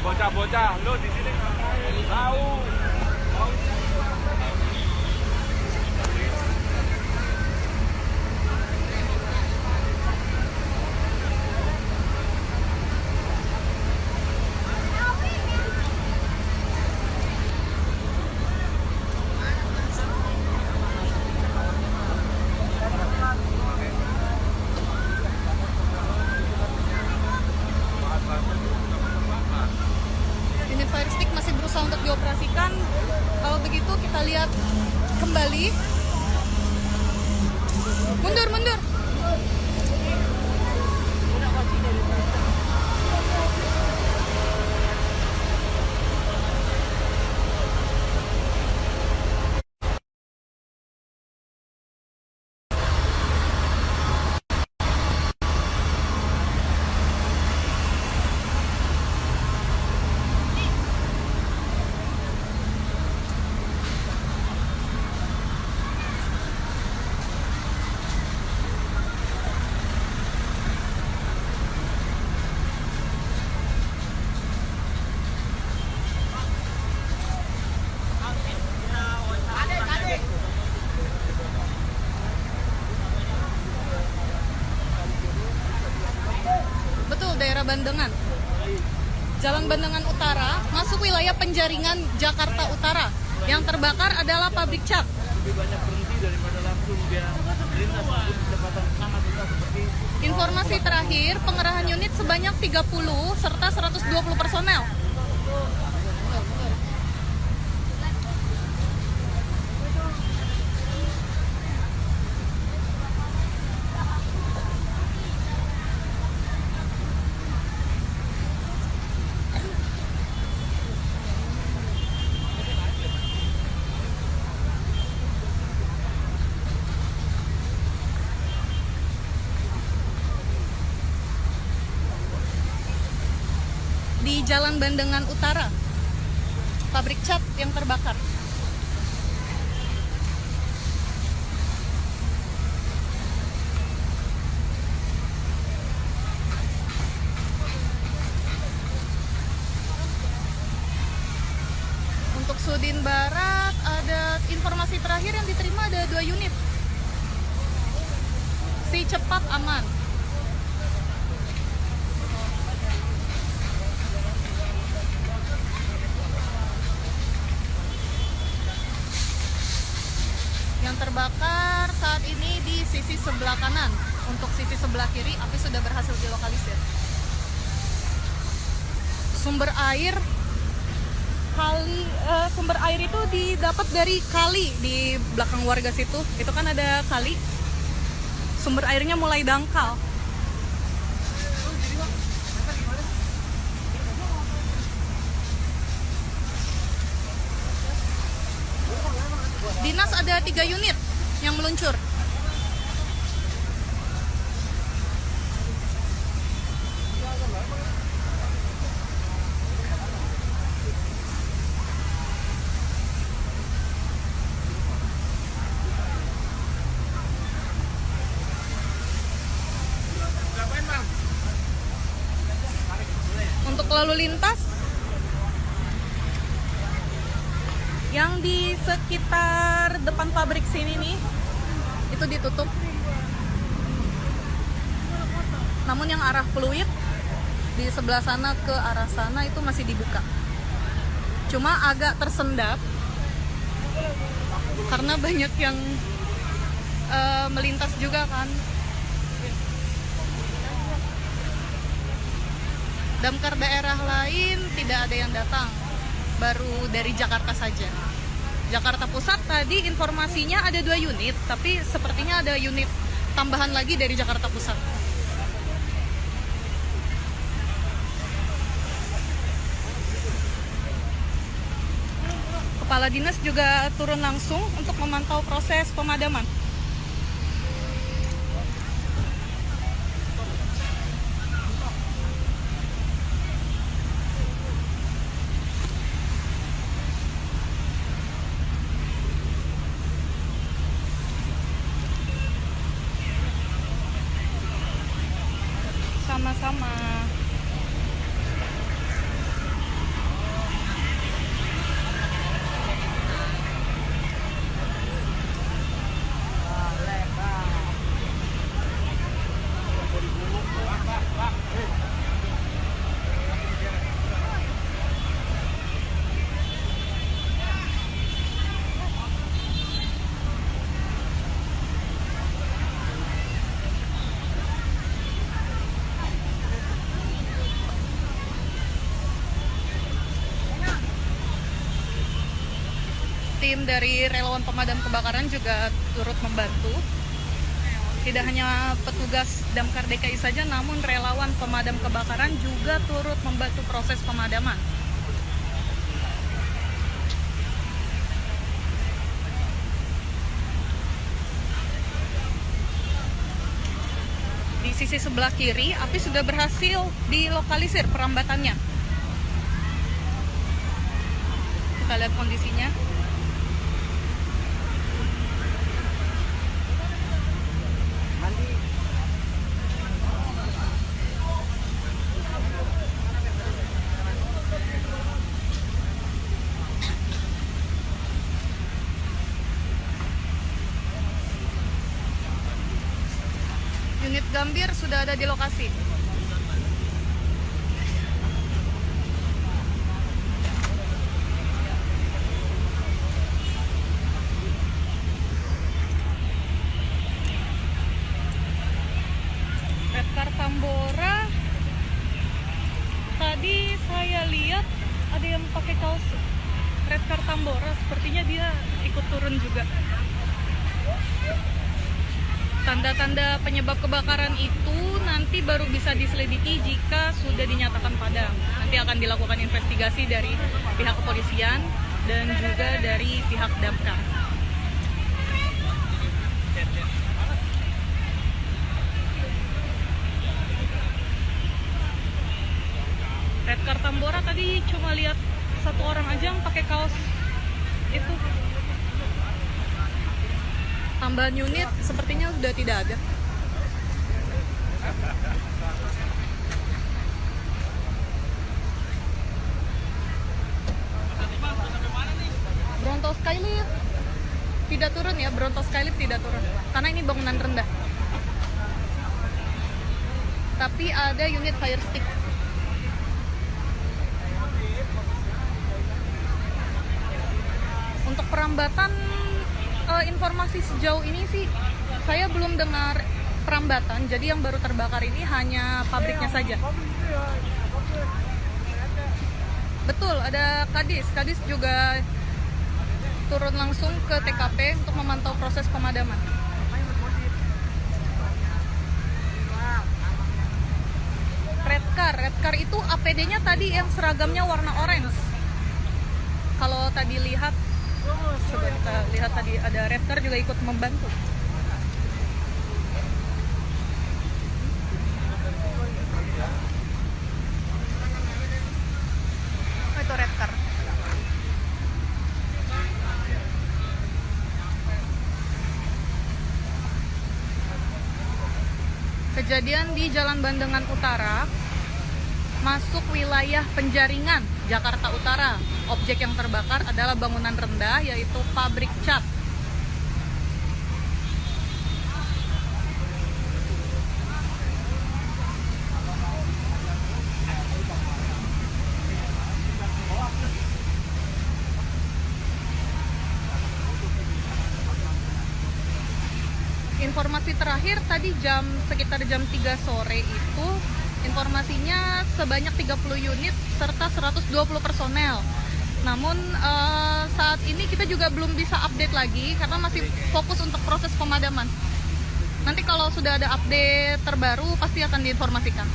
Bocah-bocah, lu di sini ngapain? Tahu. Unit fire stick masih berusaha untuk dioperasikan. Kalau begitu kita lihat kembali. Mundur. Betul, daerah Bandengan. Jalan Bandengan Utara, masuk wilayah Penjaringan, Jakarta Utara. Yang terbakar adalah pabrik cat. Lebih banyak berhenti daripada langsung dia melintas di kecepatan sangat besar seperti Informasi terakhir, pengerahan unit sebanyak 30 serta 120 personel. Di Jalan Bandengan Utara, pabrik cat yang terbakar. Untuk Sudin Barat, ada informasi terakhir yang diterima ada 2 unit. Si cepat aman. yang terbakar saat ini di sisi sebelah kanan. Untuk sisi sebelah kiri, api sudah berhasil dilokalisir. Sumber air itu didapat dari kali di belakang warga situ. Itu kan ada kali. Sumber airnya mulai dangkal. Dinas ada 3 unit yang meluncur. Untuk lalu lintas yang di sekitar depan pabrik sini nih itu ditutup. Namun yang arah Pluit di sebelah sana ke arah sana itu masih dibuka. Cuma agak tersendat karena banyak yang melintas juga kan. Damkar daerah lain tidak ada yang datang, baru dari Jakarta saja. Jakarta Pusat tadi informasinya ada 2 unit, tapi sepertinya ada unit tambahan lagi dari Jakarta Pusat. Kepala dinas juga turun langsung untuk memantau proses pemadaman. Sama-sama. Tim dari relawan pemadam kebakaran juga turut membantu. Tidak hanya petugas Damkar DKI saja, namun relawan pemadam kebakaran juga turut membantu proses pemadaman. Di sisi sebelah kiri, api sudah berhasil dilokalisir perambatannya. Kita lihat kondisinya. Unit Gambir sudah ada di lokasi. Redcar Tambora, tadi saya lihat ada yang pakai kaos Redcar Tambora, sepertinya dia ikut turun juga. Tanda-tanda penyebab kebakaran itu nanti baru bisa diselidiki jika sudah dinyatakan padam. Nanti akan dilakukan investigasi dari pihak kepolisian dan juga dari pihak damkar. Redcar Tambora tadi cuma lihat 1 orang aja yang pakai kaos itu. Tambahan unit sepertinya sudah tidak ada. Bronto Skylift tidak turun ya, Bronto Skylift tidak turun karena ini bangunan rendah. Tapi ada unit fire stick. Untuk perambatan Informasi sejauh ini sih saya belum dengar perambatan. Jadi yang baru terbakar ini hanya pabriknya saja. Betul, ada Kadis. Kadis juga turun langsung ke TKP untuk memantau proses pemadaman. Red car itu APD-nya tadi yang seragamnya warna orange. Kalau tadi lihat, coba kita lihat tadi ada red car juga ikut membantu. Oh, itu red car. Kejadian di Jalan Bandengan Utara, masuk wilayah Penjaringan, Jakarta Utara. Objek yang terbakar adalah bangunan rendah, yaitu pabrik cat. Informasi terakhir tadi sekitar jam 3 sore itu, informasinya sebanyak 30 unit serta 120 personel. Namun saat ini kita juga belum bisa update lagi karena masih fokus untuk proses pemadaman. Nanti kalau sudah ada update terbaru pasti akan diinformasikan.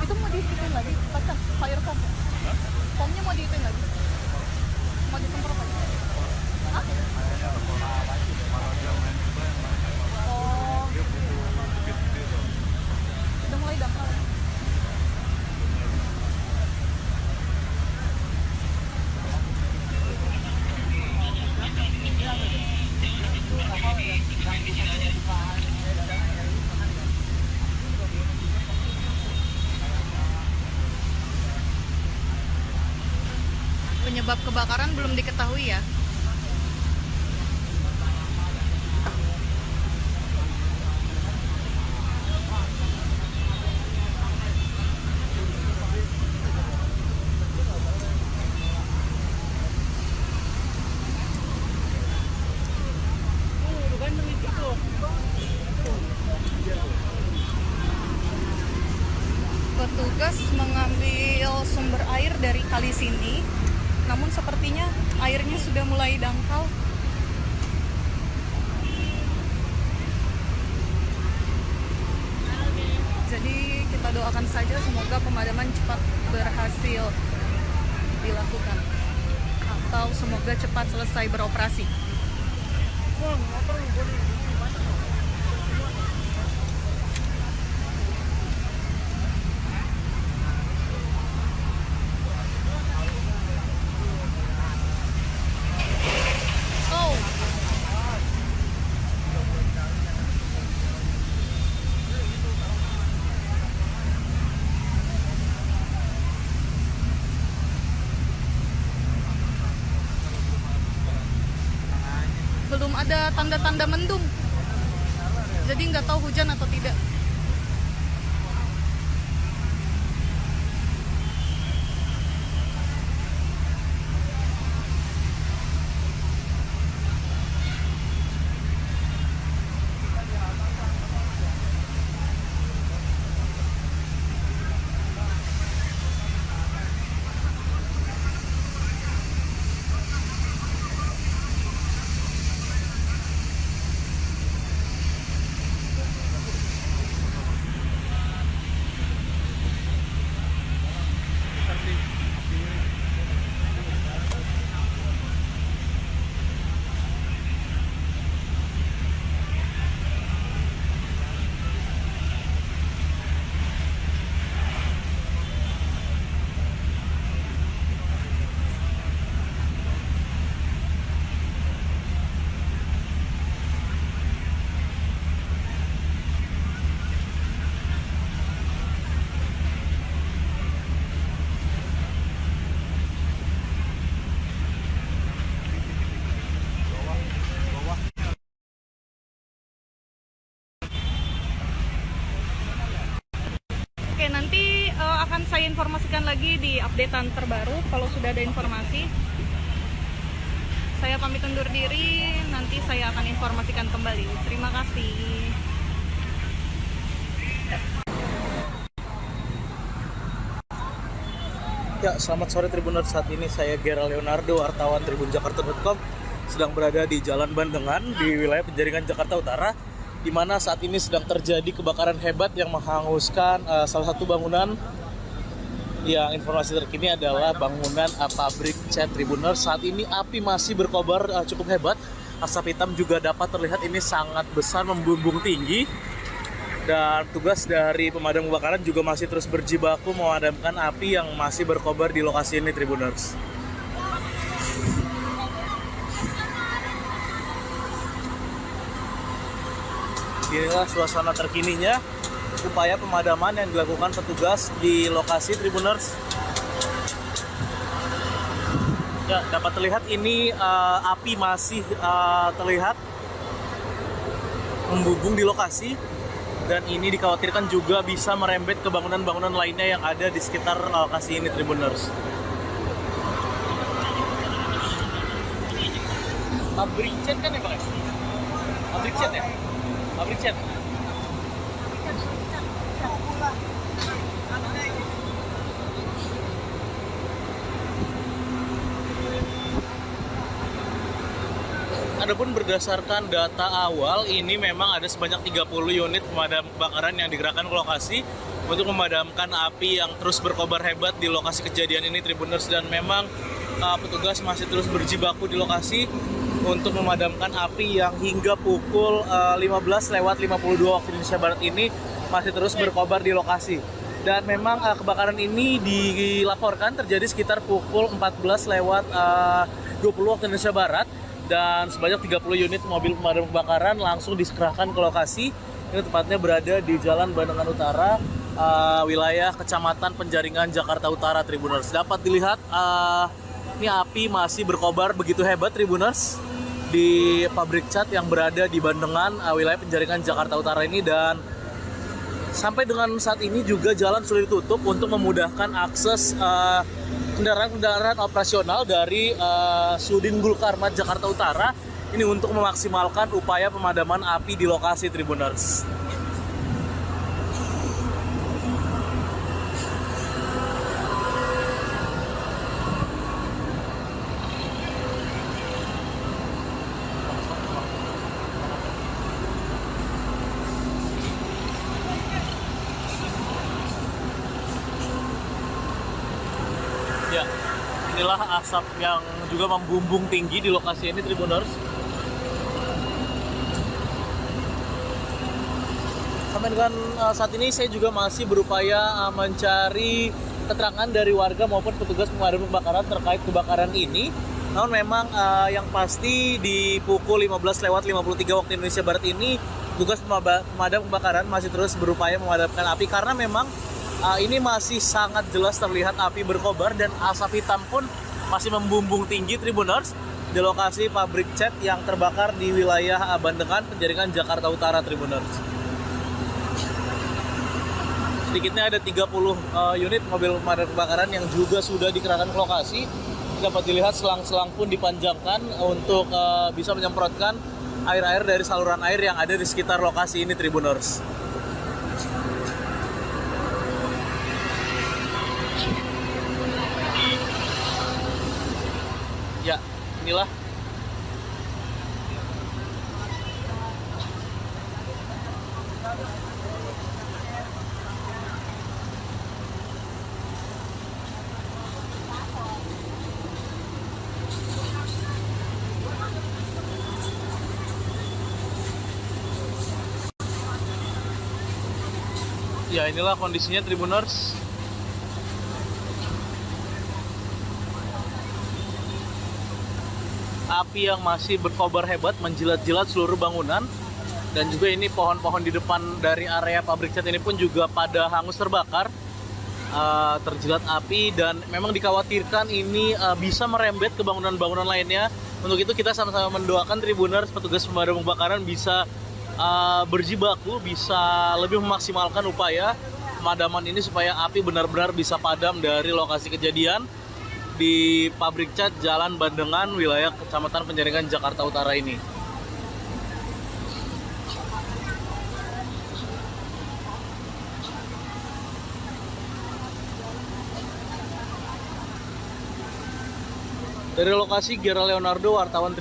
Itu mau dihitung lagi, kaca fire foam. Foamnya mau dihitung lagi. Mau disemprot lagi. Hah? Oh. Udah mulai dangkal. Penyebab kebakaran belum diketahui ya. Petugas mengambil sumber air dari kali sini. Namun sepertinya airnya sudah mulai dangkal. Jadi kita doakan saja semoga pemadaman cepat berhasil dilakukan. Atau semoga cepat selesai beroperasi. Belum ada tanda-tanda mendung, jadi nggak tahu hujan atau tidak. saya informasikan lagi di updatean terbaru kalau sudah ada informasi. Saya pamit undur diri, nanti saya akan informasikan kembali. Terima kasih. Ya, selamat sore Tribuners. Saat ini saya Gera Leonardo, wartawan tribunjakarta.com, sedang berada di Jalan Bandengan di wilayah Penjaringan, Jakarta Utara, di mana saat ini sedang terjadi kebakaran hebat yang menghanguskan salah satu bangunan. Yang informasi terkini adalah bangunan pabrik cat Tribuners. Saat ini api masih berkobar cukup hebat. Asap hitam juga dapat terlihat ini sangat besar, membumbung tinggi. Dan tugas dari pemadam kebakaran juga masih terus berjibaku memadamkan api yang masih berkobar di lokasi ini, Tribuners. Inilah suasana terkininya, upaya pemadaman yang dilakukan petugas di lokasi, Tribuners. Ya, dapat terlihat ini api masih terlihat membumbung di lokasi, dan ini dikhawatirkan juga bisa merembet ke bangunan-bangunan lainnya yang ada di sekitar lokasi ini, Tribuners. Pabrik cat kan ya, Pak? Pabrik cat ya? Pabrik cat. Adapun berdasarkan data awal, ini memang ada sebanyak 30 unit pemadam kebakaran yang digerakkan ke lokasi untuk memadamkan api yang terus berkobar hebat di lokasi kejadian ini, Tribuners. Dan memang petugas masih terus berjibaku di lokasi untuk memadamkan api yang hingga pukul 15:52 waktu Indonesia Barat ini masih terus berkobar di lokasi. Dan memang kebakaran ini dilaporkan terjadi sekitar pukul 14:20 waktu Indonesia Barat. Dan sebanyak 30 unit mobil pemadam kebakaran langsung dikerahkan ke lokasi. Ini tepatnya berada di Jalan Bandengan Utara, wilayah Kecamatan Penjaringan, Jakarta Utara, Tribuners. Dapat dilihat ini api masih berkobar begitu hebat, Tribuners, di pabrik cat yang berada di Bandengan, wilayah Penjaringan, Jakarta Utara ini. Dan sampai dengan saat ini juga jalan sudah ditutup untuk memudahkan akses kendaraan-kendaraan operasional dari Sudin Gul Karmat Jakarta Utara ini untuk memaksimalkan upaya pemadaman api di lokasi, Tribuners. Ya, inilah asap yang juga membumbung tinggi di lokasi ini, Tribuners. Sampai dengan saat ini saya juga masih berupaya mencari keterangan dari warga maupun petugas pemadam kebakaran terkait kebakaran ini. Namun memang yang pasti di pukul 15:53 waktu Indonesia Barat ini petugas pemadam kebakaran masih terus berupaya memadamkan api karena memang ini masih sangat jelas terlihat api berkobar dan asap hitam pun masih membumbung tinggi, Tribuners, di lokasi pabrik cat yang terbakar di wilayah Bandengan, Penjaringan, Jakarta Utara, Tribuners. Sedikitnya ada 30 unit mobil pemadam kebakaran yang juga sudah dikerahkan ke lokasi. Dapat dilihat selang-selang pun dipanjangkan untuk bisa menyemprotkan air-air dari saluran air yang ada di sekitar lokasi ini, Tribuners. Ya, inilah ya, inilah kondisinya, Tribuners. Api yang masih berkobar hebat menjilat-jilat seluruh bangunan, dan juga ini pohon-pohon di depan dari area pabrik cat ini pun juga pada hangus terbakar, terjilat api, dan memang dikhawatirkan ini bisa merembet ke bangunan-bangunan lainnya. Untuk itu kita sama-sama mendoakan, Tribuners, petugas pemadam kebakaran bisa berjibaku, bisa lebih memaksimalkan upaya pemadaman ini supaya api benar-benar bisa padam dari lokasi kejadian di pabrik cat Jalan Bandengan, wilayah Kecamatan Penjaringan, Jakarta Utara ini. Dari lokasi, Gera Leonardo, wartawan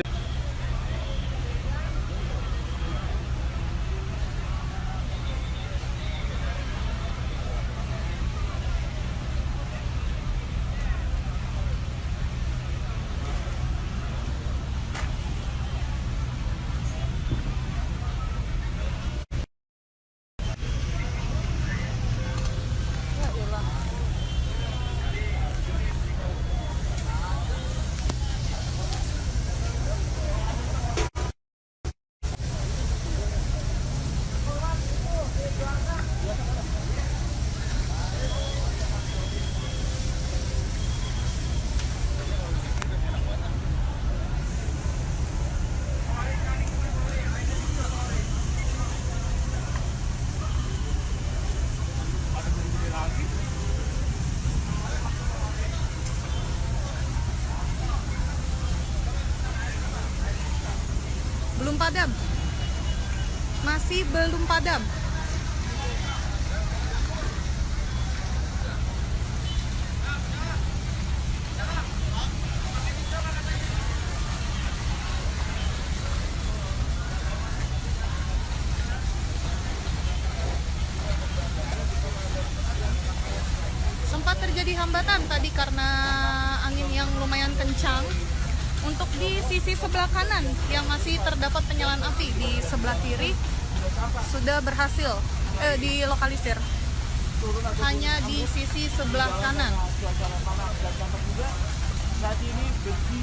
belum padam, masih belum padam. Sempat terjadi hambatan tadi karena angin yang lumayan kencang. Untuk di sisi sebelah kanan yang masih terdapat penyalaan api, di sebelah kiri sudah berhasil dilokalisir. Hanya di sisi sebelah kanan. Saat ini besi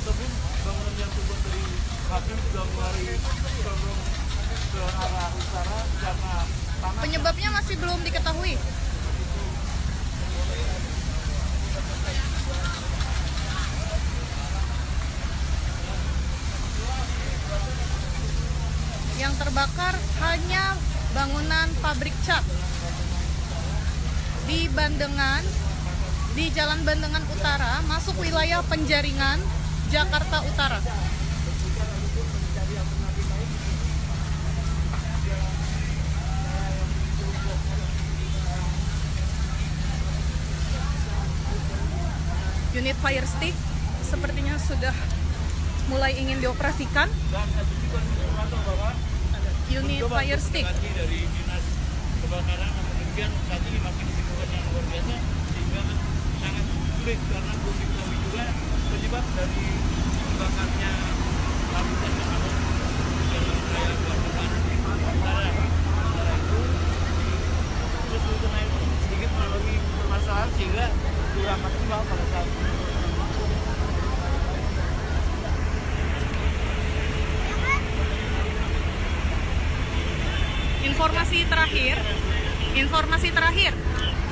ataupun bangunan yang terbuat dari pabrik sudah mulai condong ke arah utara karena panas. Penyebabnya masih belum diketahui. Yang terbakar hanya bangunan pabrik cat di Bandengan, di Jalan Bandengan Utara, masuk wilayah Penjaringan, Jakarta Utara. Unit fire stick sepertinya sudah mulai ingin dioperasikan. Unit fire stick. Dari dinas kebakaran, namun demikian saat ini masih dibutuhkan yang luar biasa sehingga sangat sulit karena belum diketahui juga penyebab dari terbakarnya lapisan yang ada di dalam wilayah Bandengan Utara. Sementara itu terus naik sedikit mengalami permasalahan sehingga kurang maksimal pada saat ini. Informasi terakhir,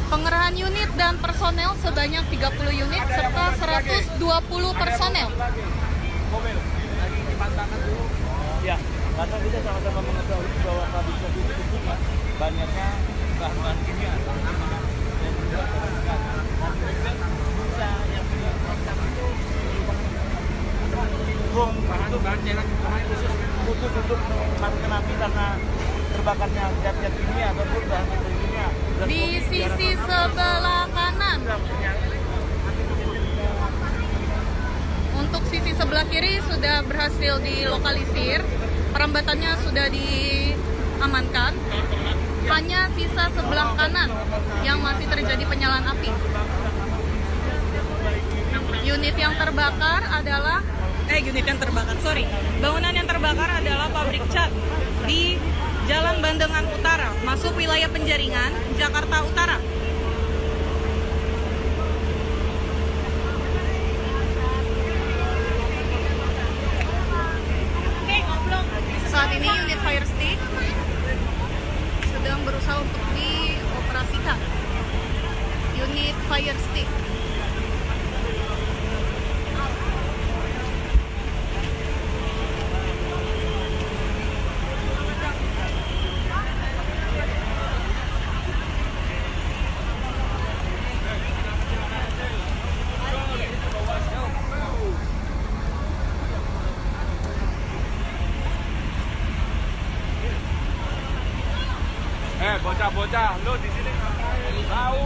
pengerahan unit dan personel sebanyak 30 unit serta 120 personel. Ya, karena kita sama-sama mengetahui bahwa pabrik cat itu tentunya banyaknya bahan kimia dan juga pemeriksaan. Dan mereka bisa yang pemeriksaan itu drum itu bahan cerak khusus untuk mematikan api karena terbakarnya zat-zat kimia ataupun bahan kimia. Di sisi sebelah kanan. Untuk sisi sebelah kiri sudah berhasil dilokalisir, perambatannya sudah diamankan. Hanya sisa sebelah kanan yang masih terjadi penyalaan api. Unit yang terbakar adalah bangunan yang terbakar adalah pabrik cat di Jalan Bandengan Utara, masuk wilayah Penjaringan, Jakarta Utara. Saat ini unit fire stick sedang berusaha untuk dioperasikan. Unit fire stick. bocah-bocah, lo di sini ngapain? Tahu.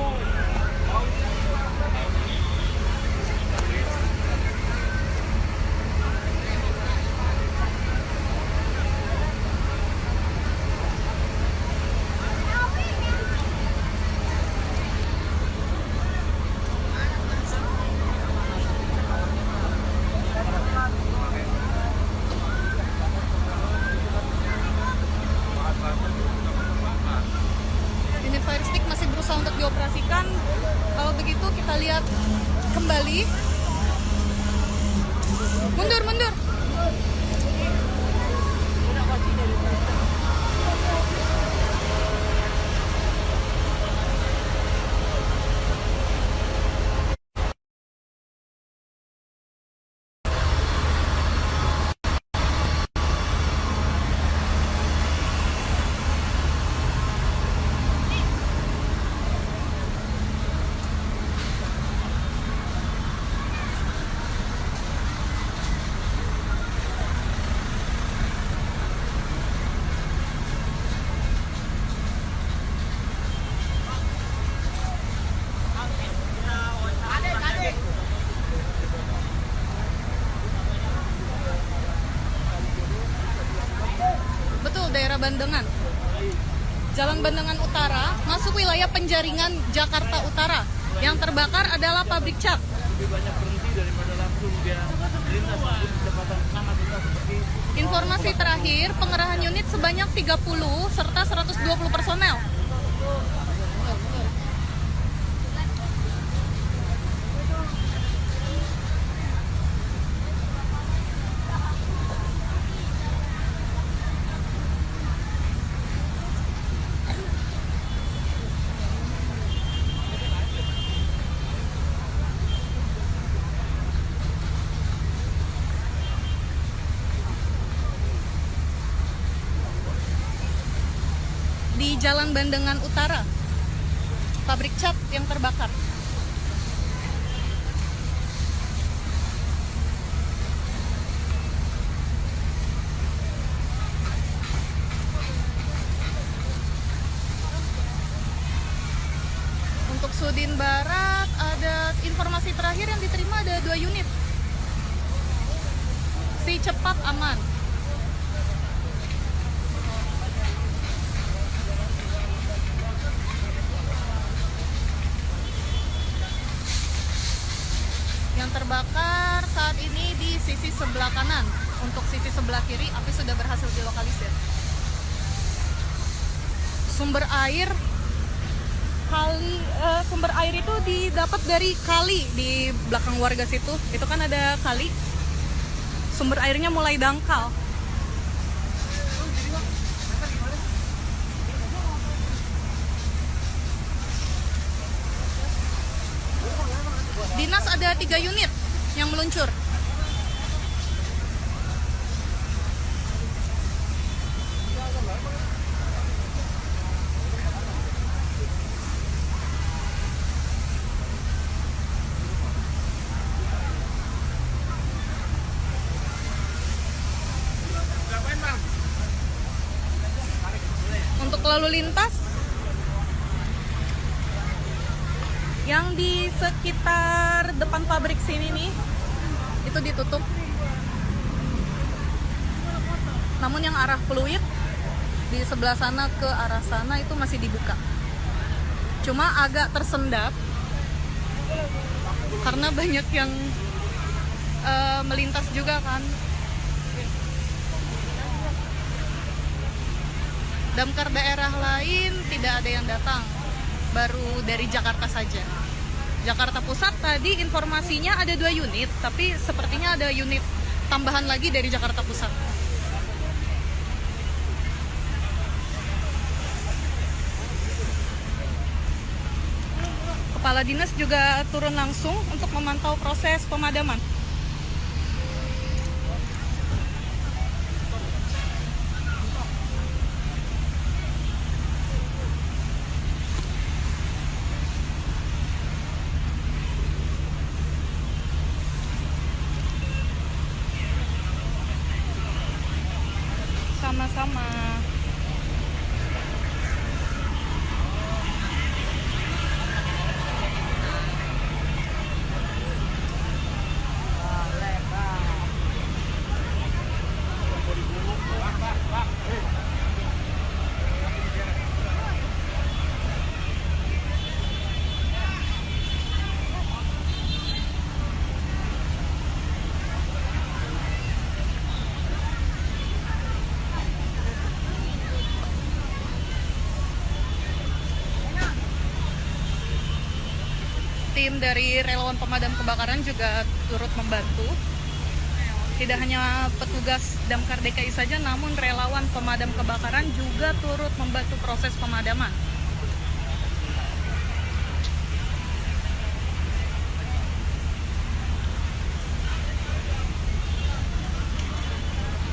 Unit fire stick masih berusaha untuk dioperasikan. Kalau begitu kita lihat kembali. Mundur, mundur. Betul, daerah Bandengan. Jalan Bandengan Utara, masuk wilayah Penjaringan, Jakarta Utara. Yang terbakar adalah pabrik cat. Lebih banyak berhenti daripada langsung dia lintas untuk kecepatan sangat rendah seperti Informasi terakhir, pengerahan unit sebanyak 30 serta 120 personel. Di Jalan Bandengan Utara, pabrik cat yang terbakar. Untuk Sudin Barat, ada informasi terakhir yang diterima ada 2 unit. Si cepat aman. Yang terbakar saat ini di sisi sebelah kanan. Untuk sisi sebelah kiri, api sudah berhasil dilokalisir. Sumber air itu didapat dari kali di belakang warga situ. Itu kan ada kali. Sumber airnya mulai dangkal. Dinas ada 3 unit yang meluncur. Untuk lalu lintas yang di sekitar depan pabrik sini nih, itu ditutup. Namun yang arah Pluit di sebelah sana ke arah sana itu masih dibuka. Cuma agak tersendat karena banyak yang melintas juga kan. Damkar daerah lain tidak ada yang datang, baru dari Jakarta saja. Jakarta Pusat tadi informasinya ada 2 unit, tapi sepertinya ada unit tambahan lagi dari Jakarta Pusat. Kepala dinas juga turun langsung untuk memantau proses pemadaman. Sama-sama. tim dari relawan pemadam kebakaran juga turut membantu. Tidak hanya petugas Damkar DKI saja, namun relawan pemadam kebakaran juga turut membantu proses pemadaman.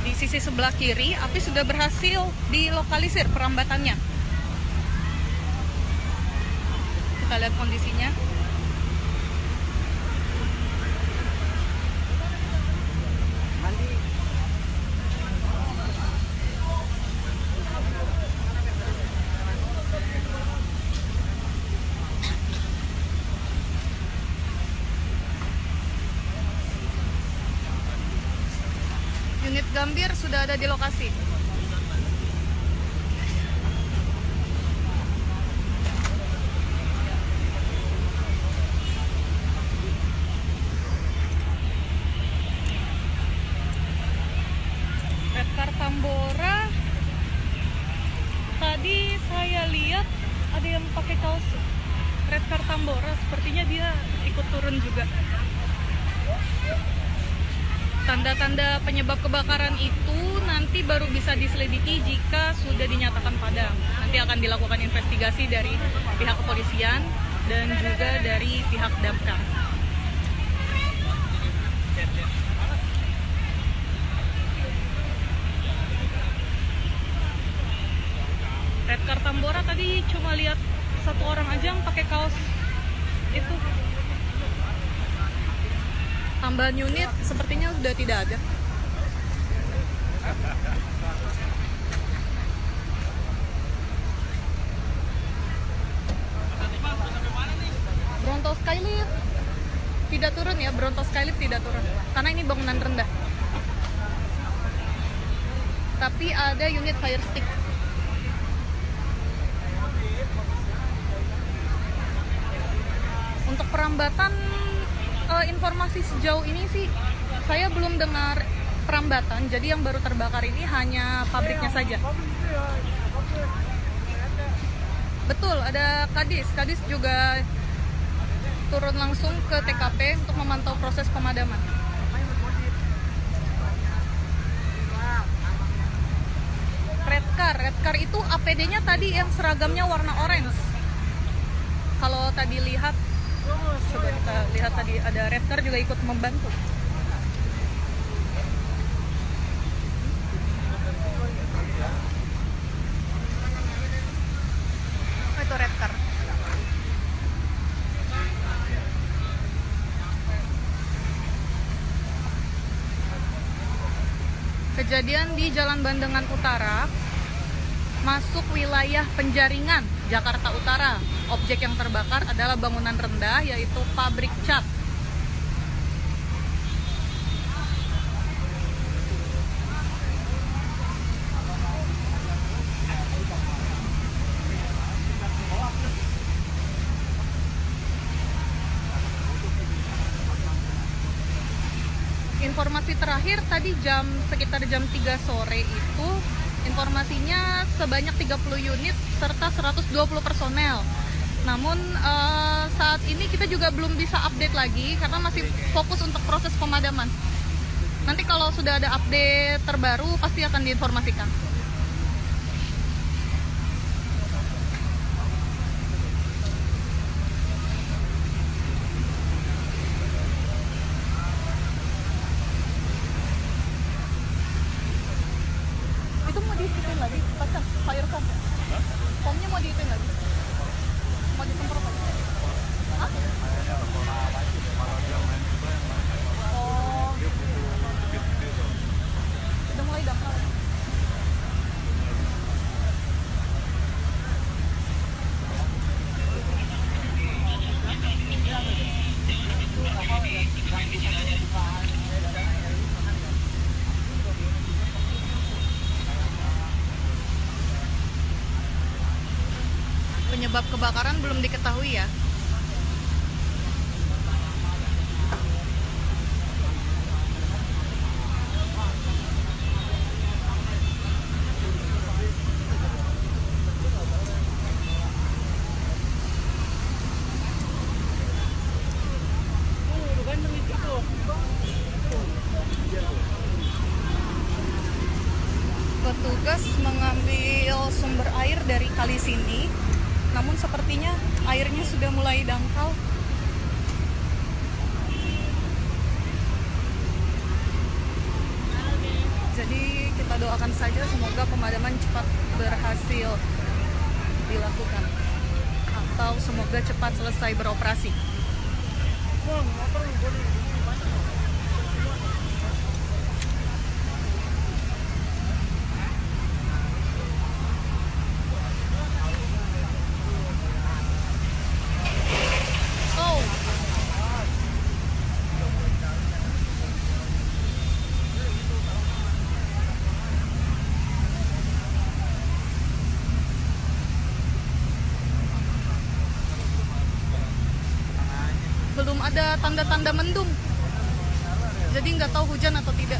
Di sisi sebelah kiri, api sudah berhasil dilokalisir perambatannya. Kita lihat kondisinya. Unit Gambir sudah ada di lokasi. Redcar Tambora, tadi saya lihat ada yang pakai kaos Redcar Tambora, sepertinya dia ikut turun juga. Tanda-tanda penyebab kebakaran itu nanti baru bisa diselidiki jika sudah dinyatakan padam. Nanti akan dilakukan investigasi dari pihak kepolisian dan juga dari pihak damkar. Redcar Tambora tadi cuma lihat satu orang aja yang pakai kaos itu. Tambahan unit sepertinya sudah tidak ada. Bronto Skylift tidak turun ya, Bronto Skylift tidak turun karena ini bangunan rendah. Tapi ada unit fire stick. Untuk perambatan, informasi sejauh ini sih saya belum dengar perambatan. Jadi yang baru terbakar ini hanya pabriknya saja. Betul, ada Kadis. Kadis juga turun langsung ke TKP untuk memantau proses pemadaman. Redcar itu APD-nya tadi yang seragamnya warna orange. Kalau tadi lihat, coba kita lihat tadi ada Redcar juga ikut membantu. Oh, itu Redcar. Kejadian di Jalan Bandengan Utara, masuk wilayah Penjaringan, Jakarta Utara. Objek yang terbakar adalah bangunan rendah, yaitu pabrik cat. Informasi terakhir tadi sekitar jam 3 sore itu, informasinya sebanyak 30 unit serta 120 personel. Namun saat ini kita juga belum bisa update lagi karena masih fokus untuk proses pemadaman. Nanti kalau sudah ada update terbaru pasti akan diinformasikan. Itu mau diikutin lagi, pasang fire foam. Foamnya mau diikutin lagi. Mau disemprot lagi. Hah? Oh. Udah mulai daftar. Penyebab kebakaran belum diketahui ya. petugas mengambil sumber air dari kali sini, namun sepertinya airnya sudah mulai dangkal. Jadi kita doakan saja semoga pemadaman cepat berhasil dilakukan atau semoga cepat selesai beroperasi. Oh. Belum ada tanda-tanda mendung, jadi nggak tahu hujan atau tidak.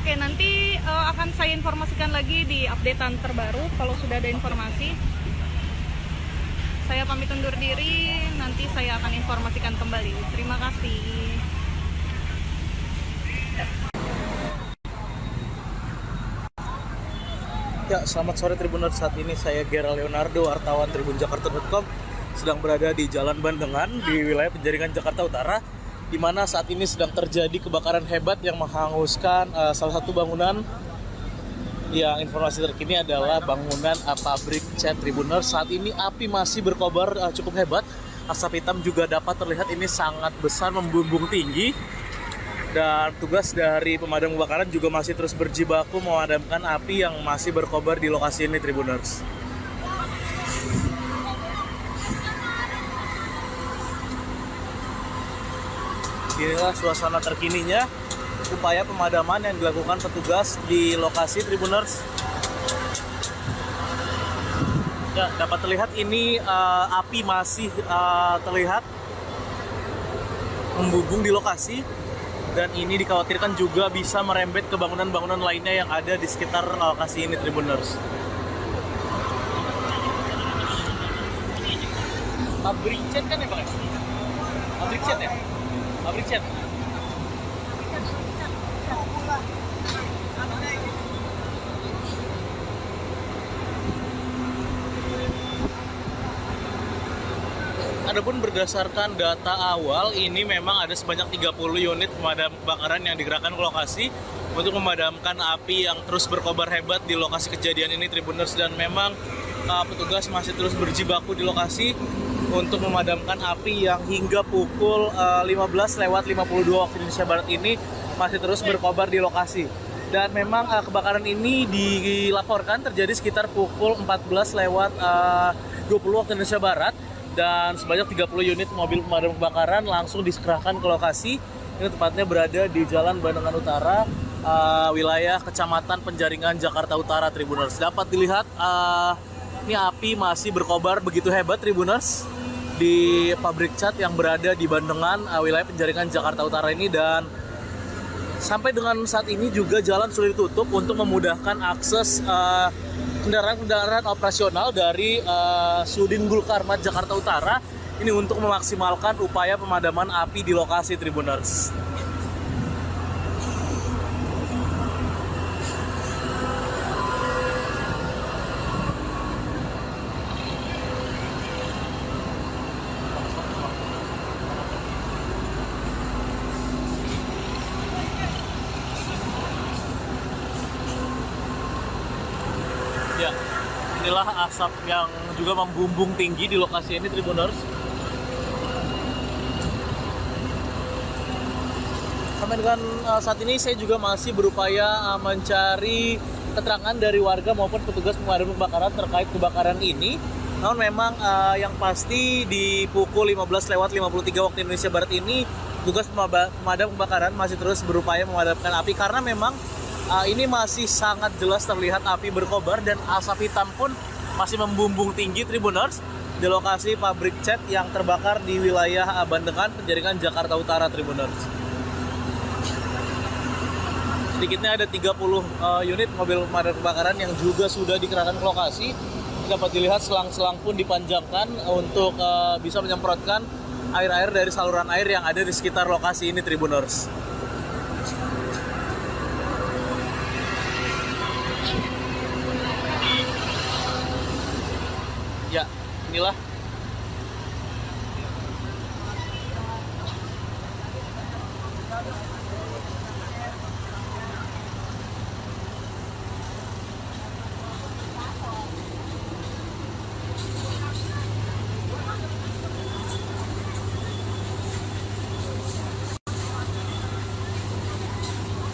Oke, nanti akan saya informasikan lagi di updatean terbaru kalau sudah ada informasi. Saya pamit undur diri, nanti saya akan informasikan kembali. Terima kasih. Ya, selamat sore Tribuners. Saat ini saya Gera Leonardo, wartawan tribunjakarta.com, sedang berada di Jalan Bandengan di wilayah Penjaringan, Jakarta Utara, di mana saat ini sedang terjadi kebakaran hebat yang menghanguskan salah satu bangunan. Yang informasi terkini adalah bangunan pabrik cat Tribuners. Saat ini api masih berkobar cukup hebat. Asap hitam juga dapat terlihat, ini sangat besar, membumbung tinggi. Dan tugas dari pemadam kebakaran juga masih terus berjibaku memadamkan api yang masih berkobar di lokasi ini, Tribuners. Inilah suasana terkininya, upaya pemadaman yang dilakukan petugas di lokasi, Tribuners. Ya, dapat terlihat ini api masih terlihat membumbung di lokasi, dan ini dikhawatirkan juga bisa merembet ke bangunan-bangunan lainnya yang ada di sekitar lokasi ini, Tribuners. Pabrik cat kan ya, Pak? Pabrik cat ya? Pabrik cat. Adapun berdasarkan data awal, ini memang ada sebanyak 30 unit pemadam kebakaran yang digerakkan ke lokasi untuk memadamkan api yang terus berkobar hebat di lokasi kejadian ini, Tribuners. Dan memang petugas masih terus berjibaku di lokasi untuk memadamkan api yang hingga pukul 15:52 waktu Indonesia Barat ini masih terus berkobar di lokasi. Dan memang kebakaran ini dilaporkan terjadi sekitar pukul 14:20 waktu Indonesia Barat. Dan sebanyak 30 unit mobil pemadam kebakaran langsung dikerahkan ke lokasi. Ini tepatnya berada di Jalan Bandengan Utara, wilayah Kecamatan Penjaringan, Jakarta Utara, Tribuners. Dapat dilihat ini api masih berkobar begitu hebat, Tribuners, di pabrik cat yang berada di Bandengan, wilayah Penjaringan, Jakarta Utara ini. Dan sampai dengan saat ini juga jalan sudah ditutup untuk memudahkan akses kendaraan-kendaraan operasional dari Sudin Gulkarmat Jakarta Utara ini untuk memaksimalkan upaya pemadaman api di lokasi, Tribuners. inilah asap yang juga membumbung tinggi di lokasi ini, Tribuners. Sampai dengan saat ini saya juga masih berupaya mencari keterangan dari warga maupun petugas pemadam kebakaran terkait kebakaran ini. Namun memang yang pasti di pukul 15:53 waktu Indonesia Barat ini petugas pemadam kebakaran masih terus berupaya memadamkan api karena memang ini masih sangat jelas terlihat api berkobar dan asap hitam pun masih membumbung tinggi, Tribuners, di lokasi pabrik cat yang terbakar di wilayah Bandengan, Penjaringan, Jakarta Utara, Tribuners. Sedikitnya ada 30 unit mobil pemadam kebakaran yang juga sudah dikerahkan ke lokasi. Dapat dilihat selang-selang pun dipanjangkan untuk bisa menyemprotkan air-air dari saluran air yang ada di sekitar lokasi ini, Tribuners. Ya, inilah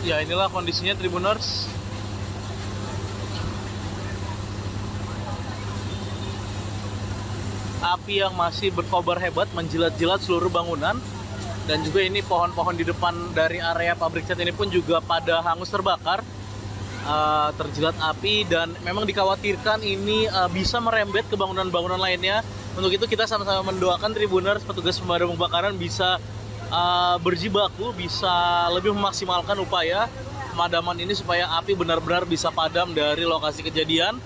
ya, inilah kondisinya, Tribuners. Api yang masih berkobar hebat menjilat-jilat seluruh bangunan, dan juga ini pohon-pohon di depan dari area pabrik cat ini pun juga pada hangus terbakar, terjilat api, dan memang dikhawatirkan ini bisa merembet ke bangunan-bangunan lainnya. Untuk itu kita sama-sama mendoakan, Tribuners, petugas pemadam kebakaran bisa berjibaku, bisa lebih memaksimalkan upaya pemadaman ini supaya api benar-benar bisa padam dari lokasi kejadian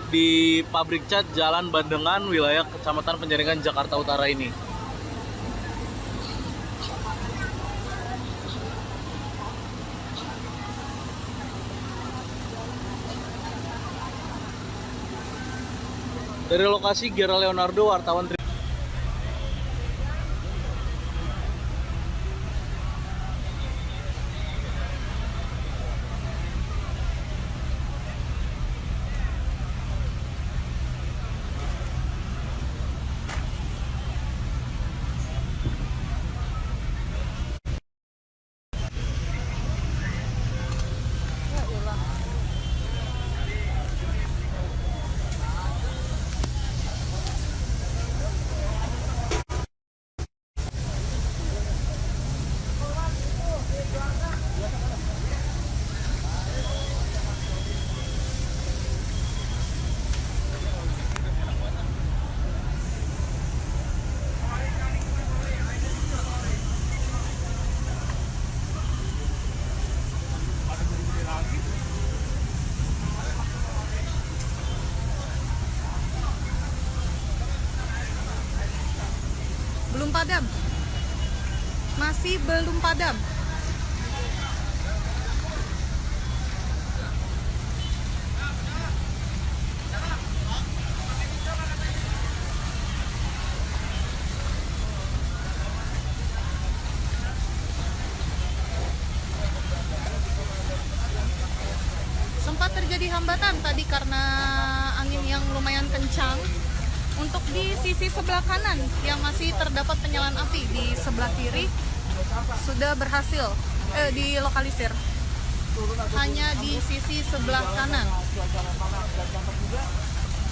di pabrik cat Jalan Bandengan, wilayah Kecamatan Penjaringan, Jakarta Utara ini. Dari lokasi, Gera Leonardo, wartawan belum padam, masih belum padam. Sempat terjadi hambatan tadi karena angin yang lumayan kencang. Untuk di sisi sebelah kanan yang masih terdapat penyalaan api, di sebelah kiri sudah berhasil dilokalisir. Hanya di sisi sebelah kanan.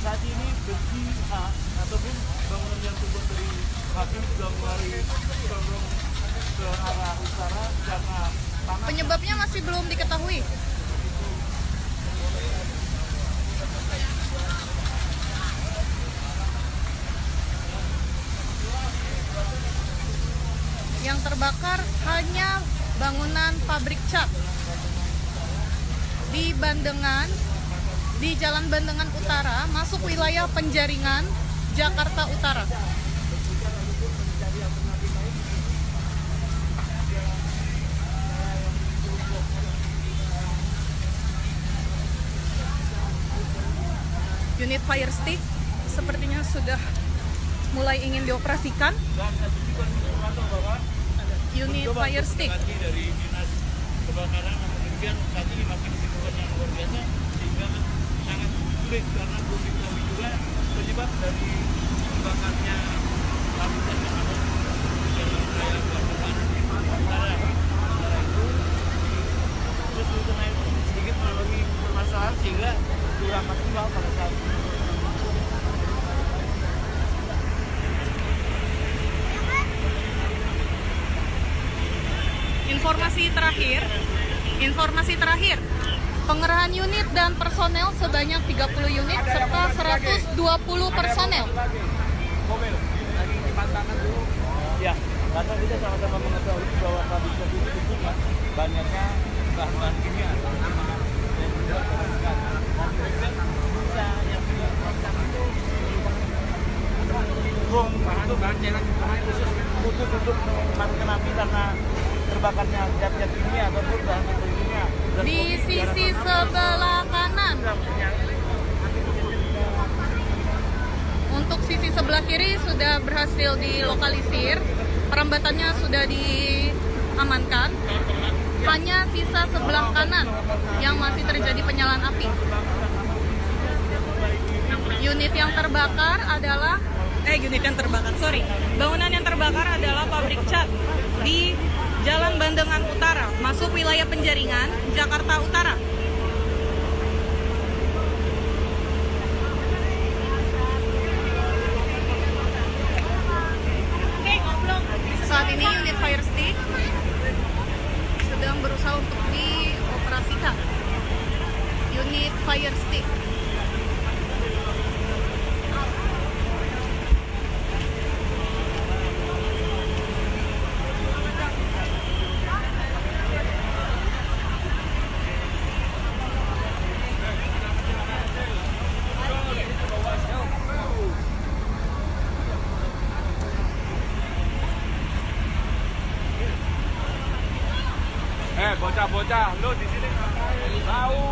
Saat ini besi ataupun bangunan yang terbuat dari kayu sudah mulai condong ke arah utara karena panas. Penyebabnya masih belum diketahui. Yang terbakar hanya bangunan pabrik cat di Bandengan, di Jalan Bandengan Utara, masuk wilayah Penjaringan, Jakarta Utara. Unit fire stick sepertinya sudah mulai ingin dioperasikan. Unit fire stick. Dari dinas kebakaran, namun demikian saat ini masih kesibukan yang luar biasa sehingga sangat sulit karena belum diketahui juga penyebab dari terbakarnya lapisan yang ada di jalan raya Bandungan Utara. Sementara itu terus naik sedikit mengalami permasalahan sehingga kurang maksimal pada saat ini. Informasi terakhir, pengerahan unit dan personel sebanyak 30 unit serta 120 personel. Mobil lagi dipantangkan dulu. Ya, karena kita sama-sama mengetahui bahwa pabrik itu tentunya banyaknya bahan-bahan kimia dan juga pemasukan. Dan mereka bisa yang punya produk itu bom itu bahan cairan khusus untuk mematikan api karena terbakarnya zat-zat kimia ataupun bahan kimia. Di sisi sebelah kanan. Untuk sisi sebelah kiri sudah berhasil dilokalisir, perambatannya sudah diamankan. Hanya sisa sebelah kanan yang masih terjadi penyalaan api. Bangunan yang terbakar adalah pabrik cat di Jalan Bandengan Utara, masuk wilayah Penjaringan, Jakarta Utara. Saat ini unit fire stick sedang berusaha untuk dioperasikan. Unit fire stick. Bocah-bocah, lu di sini ngapain? Tahu.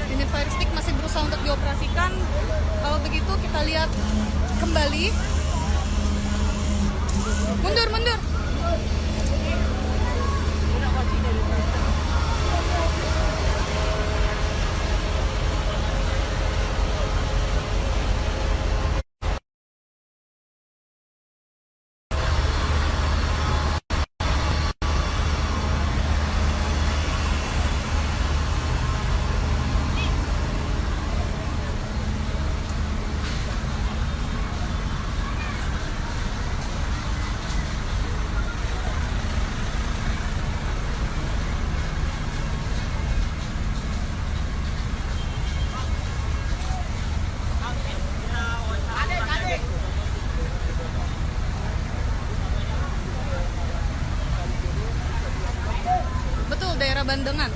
Unit fire stick masih berusaha untuk dioperasikan. Kalau begitu kita lihat kembali. Mundur. Betul, daerah Bandengan.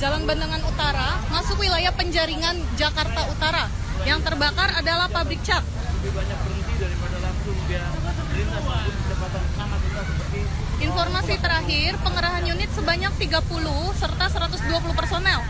Jalan Bandengan Utara, masuk wilayah Penjaringan, Jakarta Utara. Yang terbakar adalah pabrik cat. Lebih banyak berhenti daripada langsung dia melintas untuk kecepatan sangat rendah seperti Informasi terakhir, pengerahan unit sebanyak 30 serta 120 personel.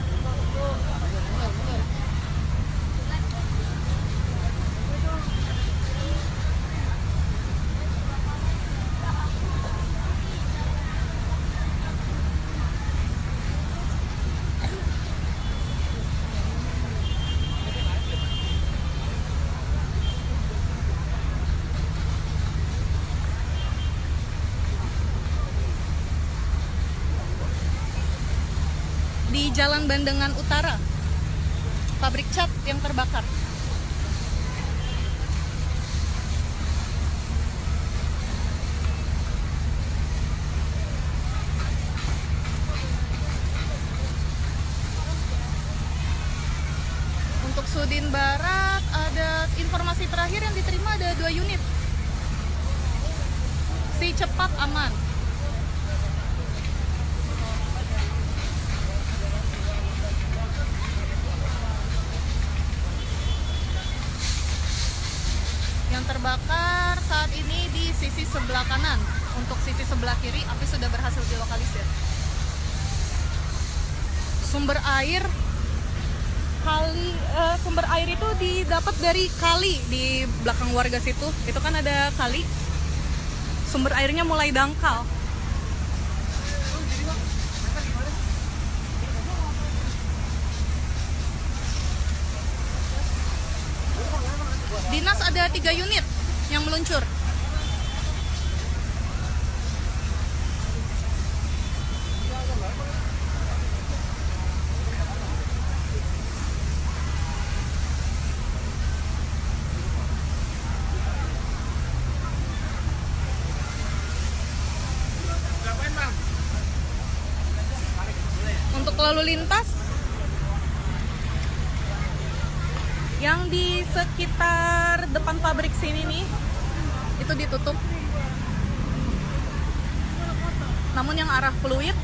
Di Jalan Bandengan Utara, pabrik cat yang terbakar. Untuk Sudin Barat, ada informasi terakhir yang diterima ada 2 unit. Si cepat aman. terbakar saat ini di sisi sebelah kanan. Untuk sisi sebelah kiri, api sudah berhasil dilokalisir. Sumber air itu didapat dari kali di belakang warga situ. Itu kan ada kali. Sumber airnya mulai dangkal. Dinas ada 3 unit yang meluncur. Untuk lalu lintas yang di sekitar depan pabrik sini nih, itu ditutup. Namun yang arah Pluit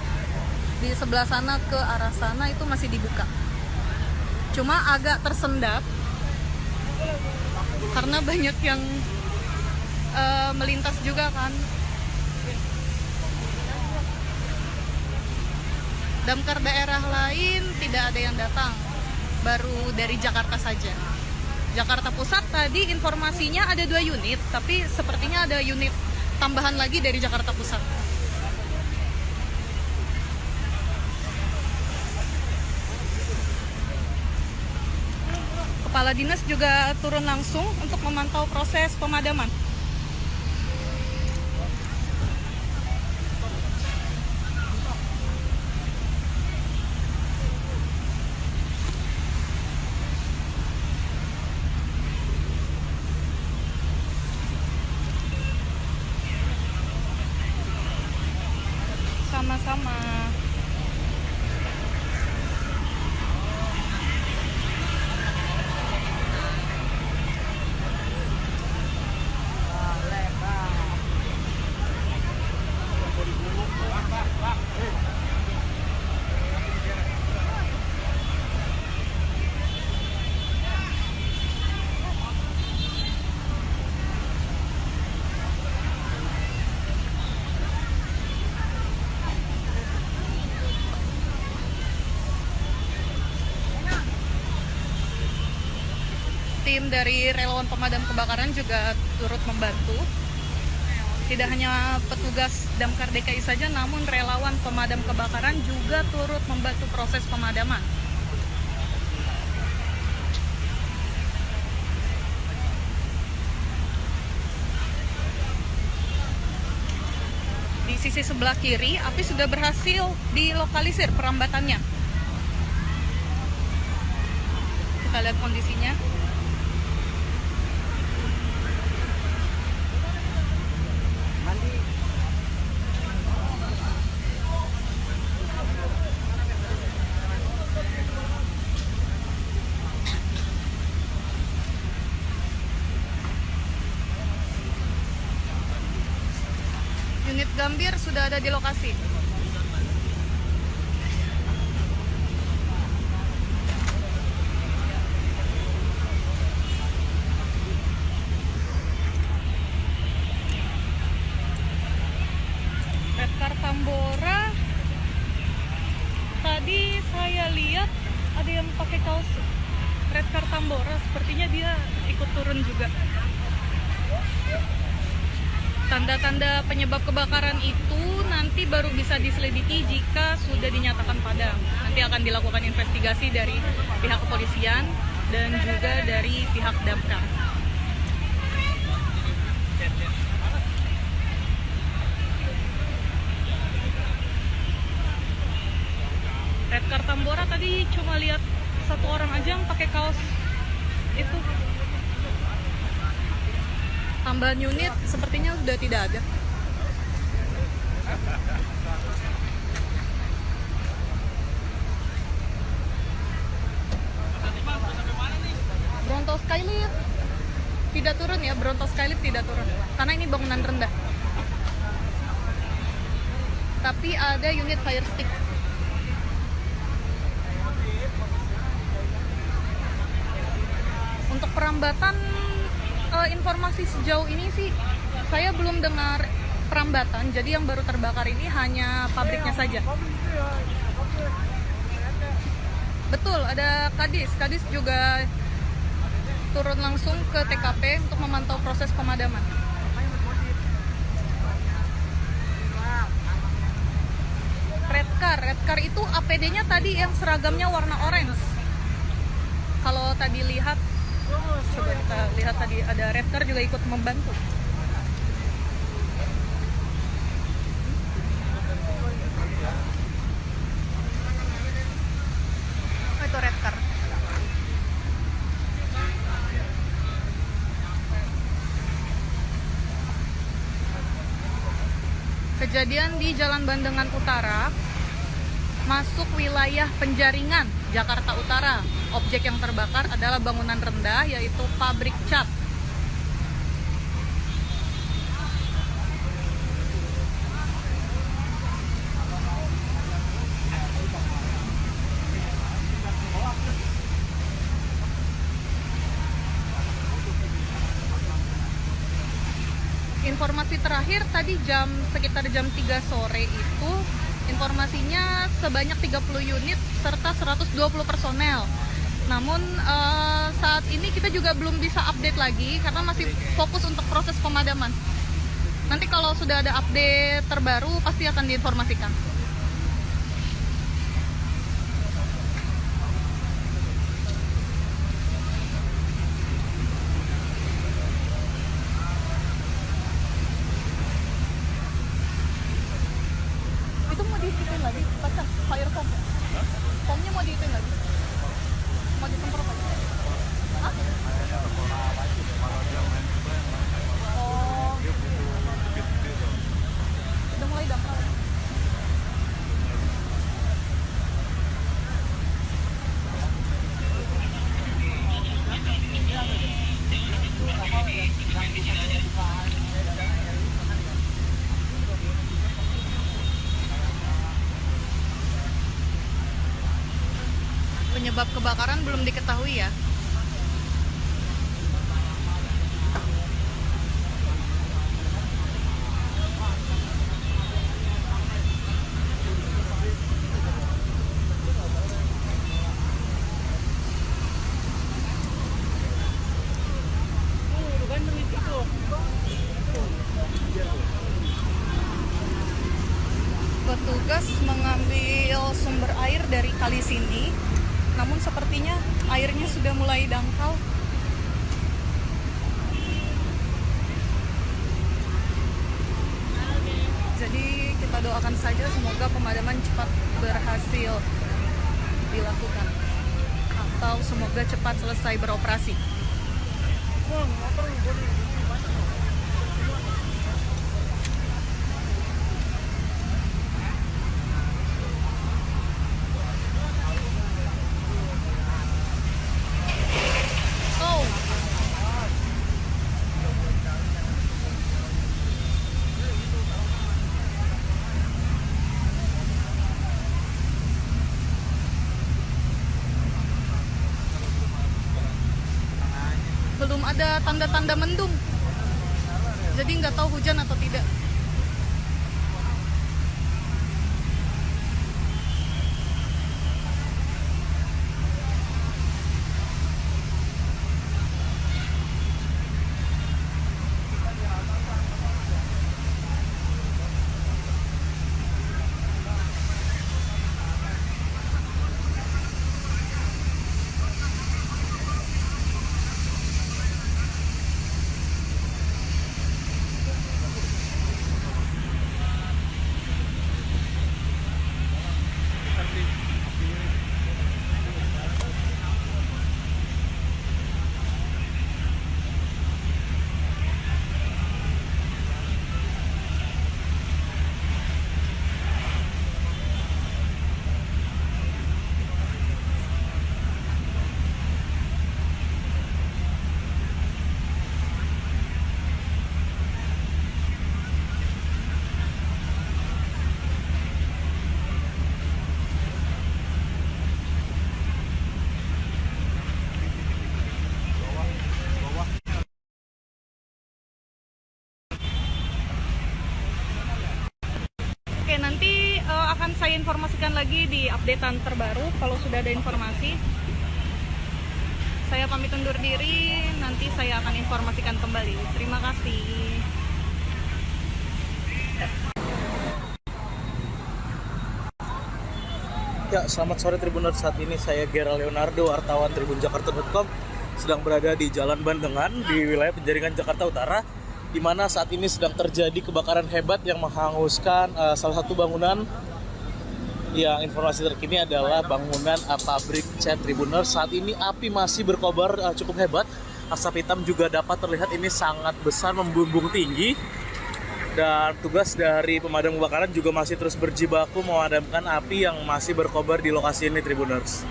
di sebelah sana ke arah sana itu masih dibuka. Cuma agak tersendat karena banyak yang melintas juga kan. Damkar daerah lain tidak ada yang datang, baru dari Jakarta saja. Jakarta Pusat tadi informasinya ada 2 unit, tapi sepertinya ada unit tambahan lagi dari Jakarta Pusat. Kepala dinas juga turun langsung untuk memantau proses pemadaman. Sama-sama. Tim dari relawan pemadam kebakaran juga turut membantu. Tidak hanya petugas Damkar DKI saja, namun relawan pemadam kebakaran juga turut membantu proses pemadaman. Di sisi sebelah kiri, api sudah berhasil dilokalisir perambatannya. Kita lihat kondisinya. Unit Gambir sudah ada di lokasi. Redcar Tambora, tadi saya lihat ada yang pakai kaos Redcar Tambora, sepertinya dia ikut turun juga. Tanda-tanda penyebab kebakaran itu nanti baru bisa diselidiki jika sudah dinyatakan padam. Nanti akan dilakukan investigasi dari pihak kepolisian dan juga dari pihak damkar. Redcar Tambora tadi cuma lihat 1 orang aja yang pakai kaos itu. Tambahan unit sepertinya sudah tidak ada. Bronto Skylift tidak turun ya, Bronto Skylift tidak turun karena ini bangunan rendah. Tapi ada unit fire stick. Untuk perambatan informasi sejauh ini sih saya belum dengar perambatan. Jadi yang baru terbakar ini hanya pabriknya saja. Betul, ada Kadis. Kadis juga turun langsung ke TKP untuk memantau proses pemadaman. Red Car itu APD-nya tadi yang seragamnya warna orange. Kalau tadi lihat, coba kita lihat tadi ada Red Car juga ikut membantu. Oh, itu Red Car. Kejadian di Jalan Bandengan Utara, masuk wilayah Penjaringan, Jakarta Utara. Objek yang terbakar adalah bangunan rendah, yaitu pabrik cat. Informasi terakhir tadi sekitar jam 3 sore itu, informasinya sebanyak 30 unit serta 120 personel. Namun saat ini kita juga belum bisa update lagi karena masih fokus untuk proses pemadaman. Nanti kalau sudah ada update terbaru pasti akan diinformasikan. Itu mau dihitung lagi, pasang fire foam. Foamnya mau dihitung lagi. Mau disemprot lagi. Hah? Oh. Udah mulai dangkal. Penyebab kebakaran belum diketahui ya. Petugas mengambil sumber air dari kali sini, namun sepertinya airnya sudah mulai dangkal. Jadi kita doakan saja semoga pemadaman cepat berhasil dilakukan, atau semoga cepat selesai beroperasi. Belum ada tanda-tanda mendung, jadi nggak tahu hujan atau tidak. saya informasikan lagi di updatean terbaru kalau sudah ada informasi. Saya pamit undur diri, nanti saya akan informasikan kembali. Terima kasih. Ya, selamat sore Tribuners. Saat ini saya Gera Leonardo, wartawan tribunjakarta.com, sedang berada di Jalan Bandengan di wilayah Penjaringan, Jakarta Utara, di mana saat ini sedang terjadi kebakaran hebat yang menghanguskan salah satu bangunan. Yang informasi terkini adalah bangunan pabrik cat Tribuners. Saat ini api masih berkobar cukup hebat. Asap hitam juga dapat terlihat, ini sangat besar, membumbung tinggi. Dan tugas dari pemadam kebakaran juga masih terus berjibaku memadamkan api yang masih berkobar di lokasi ini, Tribuners.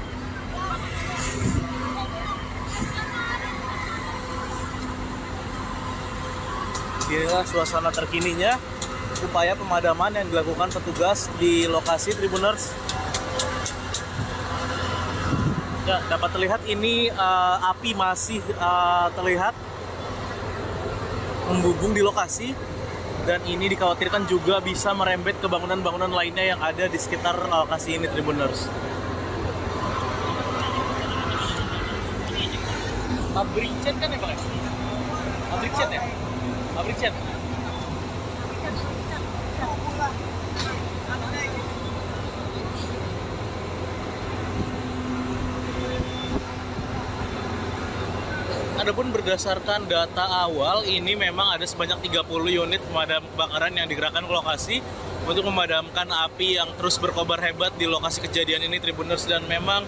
Inilah suasana terkininya, upaya pemadaman yang dilakukan petugas di lokasi, Tribuners. Ya, dapat terlihat ini api masih terlihat membumbung di lokasi. Dan ini dikhawatirkan juga bisa merembet ke bangunan-bangunan lainnya yang ada di sekitar lokasi ini, Tribuners. Pabrik cat kan ya, Pak? Pabrik cat ya? Pabrik cat. Adapun berdasarkan data awal, ini memang ada sebanyak 30 unit pemadam kebakaran yang digerakkan ke lokasi untuk memadamkan api yang terus berkobar hebat di lokasi kejadian ini, Tribuners. Dan memang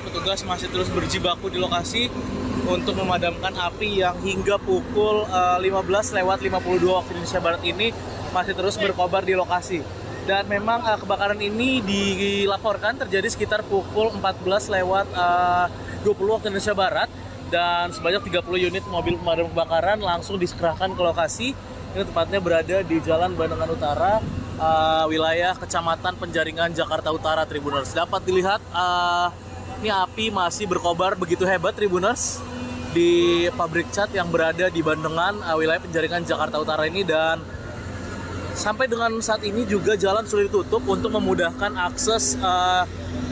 petugas masih terus berjibaku di lokasi untuk memadamkan api yang hingga pukul 15:52 waktu Indonesia Barat ini masih terus berkobar di lokasi. Dan memang kebakaran ini dilaporkan terjadi sekitar pukul 14:20 waktu Indonesia Barat. Dan sebanyak 30 unit mobil pemadam kebakaran langsung dikerahkan ke lokasi. Ini tepatnya berada di Jalan Bandengan Utara, wilayah Kecamatan Penjaringan, Jakarta Utara, Tribuners. Dapat dilihat ini api masih berkobar begitu hebat, Tribuners, di pabrik cat yang berada di Bandengan, wilayah Penjaringan, Jakarta Utara ini. Dan sampai dengan saat ini juga jalan sudah ditutup untuk memudahkan akses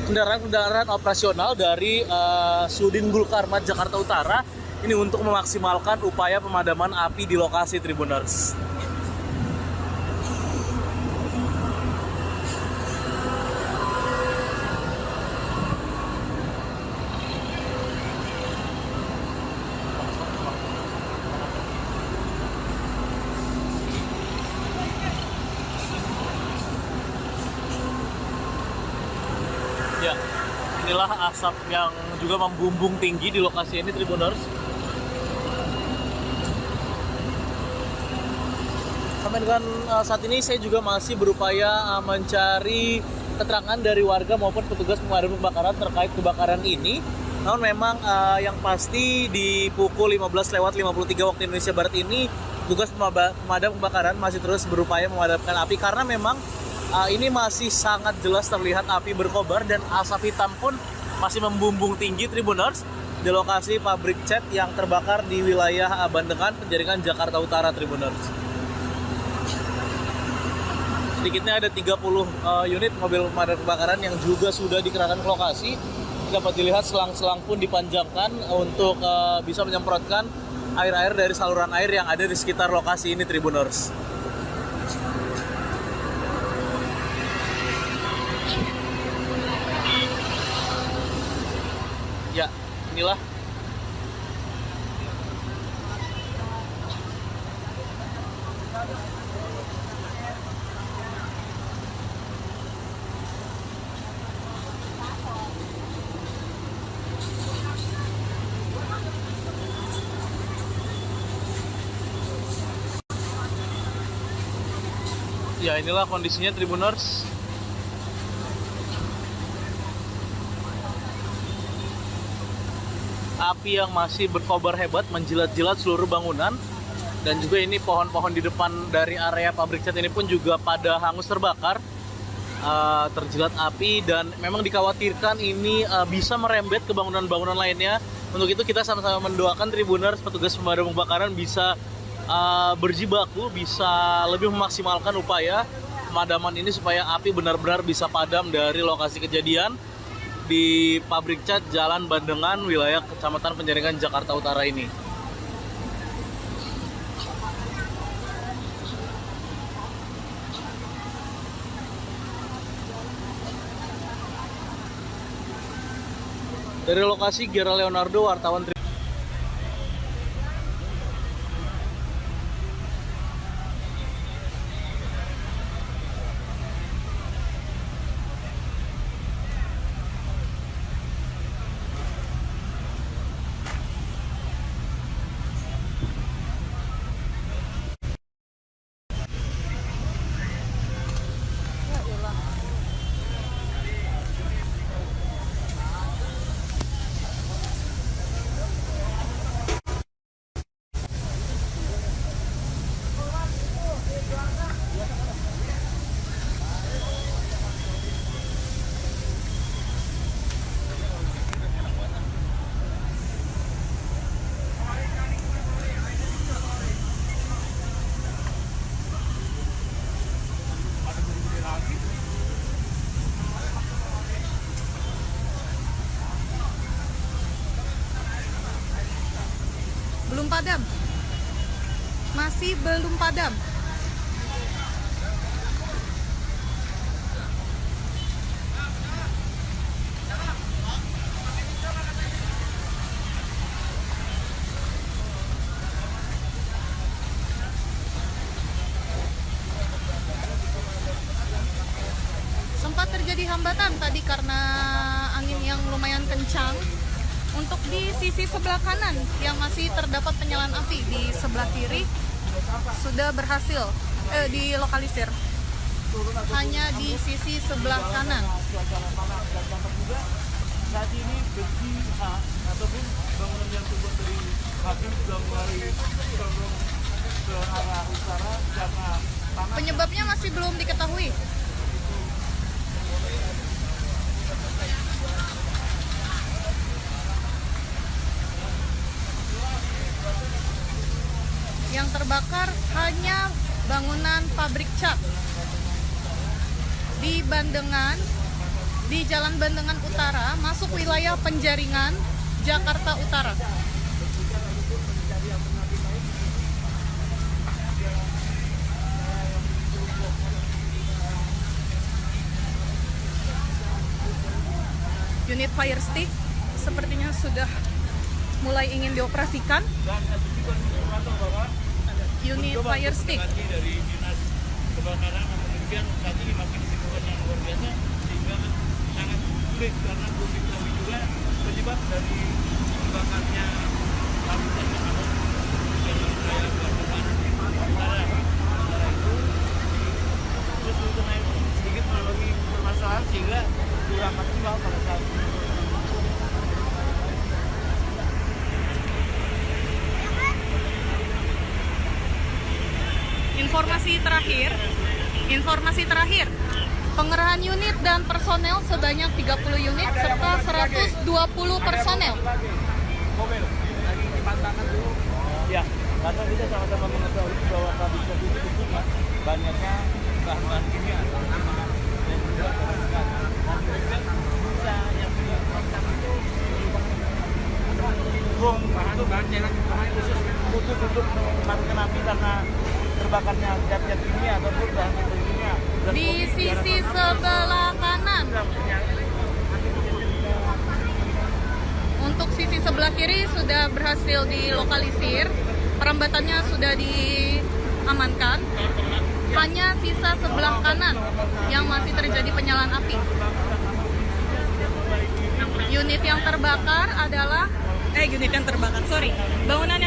kendaraan-kendaraan operasional dari Sudin Gulkarmat Jakarta Utara ini untuk memaksimalkan upaya pemadaman api di lokasi, Tribuners. Ya, inilah asap yang juga membumbung tinggi di lokasi ini, Tribuners. Sampai dengan saat ini saya juga masih berupaya mencari keterangan dari warga maupun petugas pemadam kebakaran terkait kebakaran ini. Namun memang yang pasti di pukul 15:53 waktu Indonesia Barat ini petugas pemadam kebakaran masih terus berupaya memadamkan api karena memang ini masih sangat jelas terlihat api berkobar dan asap hitam pun masih membumbung tinggi, Tribuners, di lokasi pabrik cat yang terbakar di wilayah Bandengan, Penjaringan, Jakarta Utara, Tribuners. Sedikitnya ada 30 unit mobil pemadam kebakaran yang juga sudah dikerahkan ke lokasi. Dapat dilihat selang-selang pun dipanjangkan untuk bisa menyemprotkan air-air dari saluran air yang ada di sekitar lokasi ini, Tribuners. Ya, inilah ya, inilah kondisinya, Tribuners. Api yang masih berkobar hebat menjilat-jilat seluruh bangunan. Dan juga ini pohon-pohon di depan dari area pabrik cat ini pun juga pada hangus terbakar, terjilat api. Dan memang dikhawatirkan ini bisa merembet ke bangunan-bangunan lainnya. Untuk itu kita sama-sama mendoakan, Tribuners, petugas pemadam kebakaran bisa berjibaku, bisa lebih memaksimalkan upaya pemadaman ini supaya api benar-benar bisa padam dari lokasi kejadian di pabrik cat Jalan Bandengan, wilayah Kecamatan Penjaringan, Jakarta Utara ini. Dari lokasi, Gera Leonardo, wartawan belum padam, masih belum padam. Sempat terjadi hambatan tadi karena angin yang lumayan kencang. Untuk di sisi sebelah kanan yang masih terdapat penyalaan api, di sebelah kiri sudah berhasil dilokalisir. Hanya di sisi sebelah kanan. Saat ini besi ataupun bangunan yang terbuat dari kayu sudah mulai condong ke arah utara karena panas. Penyebabnya masih belum diketahui. Yang terbakar hanya bangunan pabrik cat di Bandengan, di Jalan Bandengan Utara, masuk wilayah Penjaringan, Jakarta Utara. Unit fire stick sepertinya sudah mulai ingin dioperasikan. Unit fire stick. Dari dinas kebakaran, namun demikian saat ini masih dibutuhkan yang luar biasa sehingga sangat sulit karena belum diketahui juga penyebab dari terbakarnya pabrik cat yang ada di wilayah Bandengan Utara. Sementara itu terus sedikit mengalami permasalahan sehingga kurang maksimal pada saat ini. Informasi terakhir, pengerahan unit dan personel sebanyak 30 unit serta 120 personel. Mobil lagi dipantangkan dulu. Ya, karena kita sama-sama mengetahui bahwa pabrik cat ini tentunya banyaknya bahan-bahan kimia dan juga kerusakan. Dan juga bisa yang merusak itu bom itu bahan cairan khusus untuk mematikan api karena terbakarnya cat-cat kimia ataupun bahan kimia. Di sisi sebelah kanan. Untuk sisi sebelah kiri sudah berhasil dilokalisir, perambatannya sudah diamankan. Hanya sisa sebelah kanan yang masih terjadi penyalaan api. Bangunan yang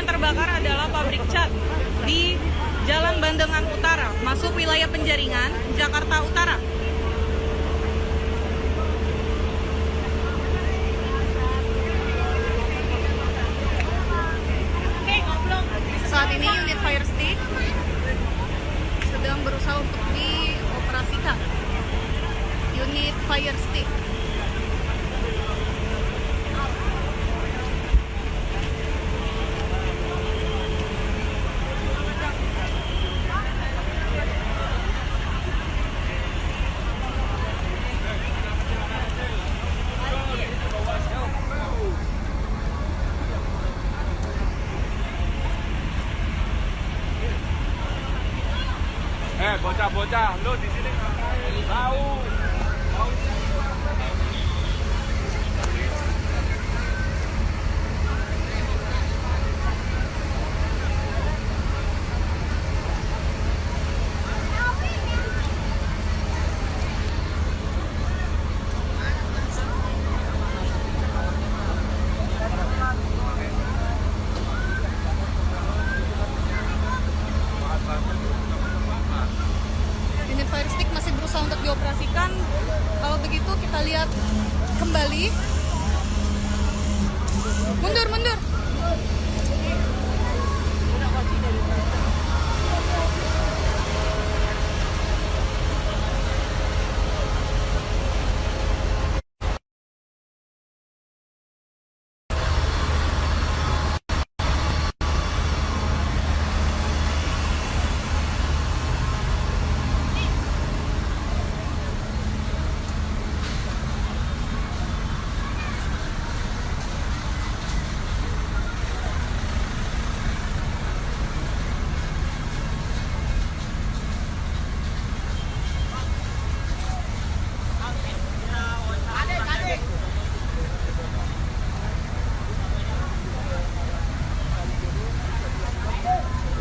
terbakar adalah pabrik cat di Jalan Bandengan Utara, masuk wilayah Penjaringan, Jakarta Utara. Saat ini unit fire stick sedang berusaha untuk dioperasikan. Unit fire stick. bocah-bocah, lo di sini ngapain? Tahu. Unit fire stick masih berusaha untuk dioperasikan. Kalau begitu kita lihat kembali. Mundur, mundur.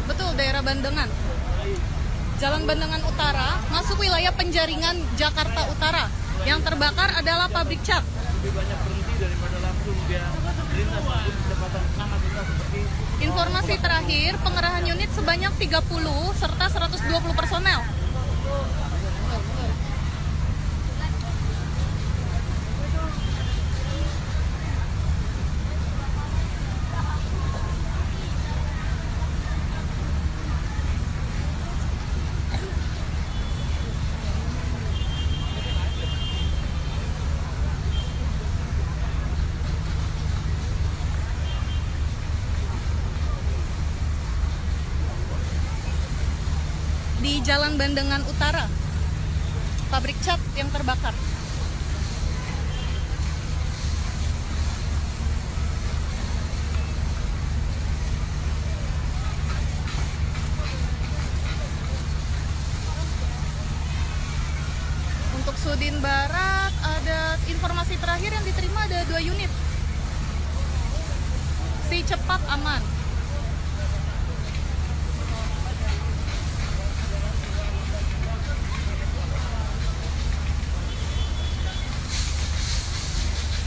Betul, daerah Bandengan. Jalan Bandengan Utara, masuk wilayah penjaringan Jakarta Utara. Yang terbakar adalah pabrik cat. Lebih banyak berhenti daripada langsung dia melintas langsung kecepatan sangat rendah seperti Informasi terakhir, pengerahan unit sebanyak 30 serta 120 personel. Di Jalan Bandengan Utara, pabrik cat yang terbakar. Untuk Sudin Barat, ada informasi terakhir yang diterima ada 2 unit. Si cepat aman.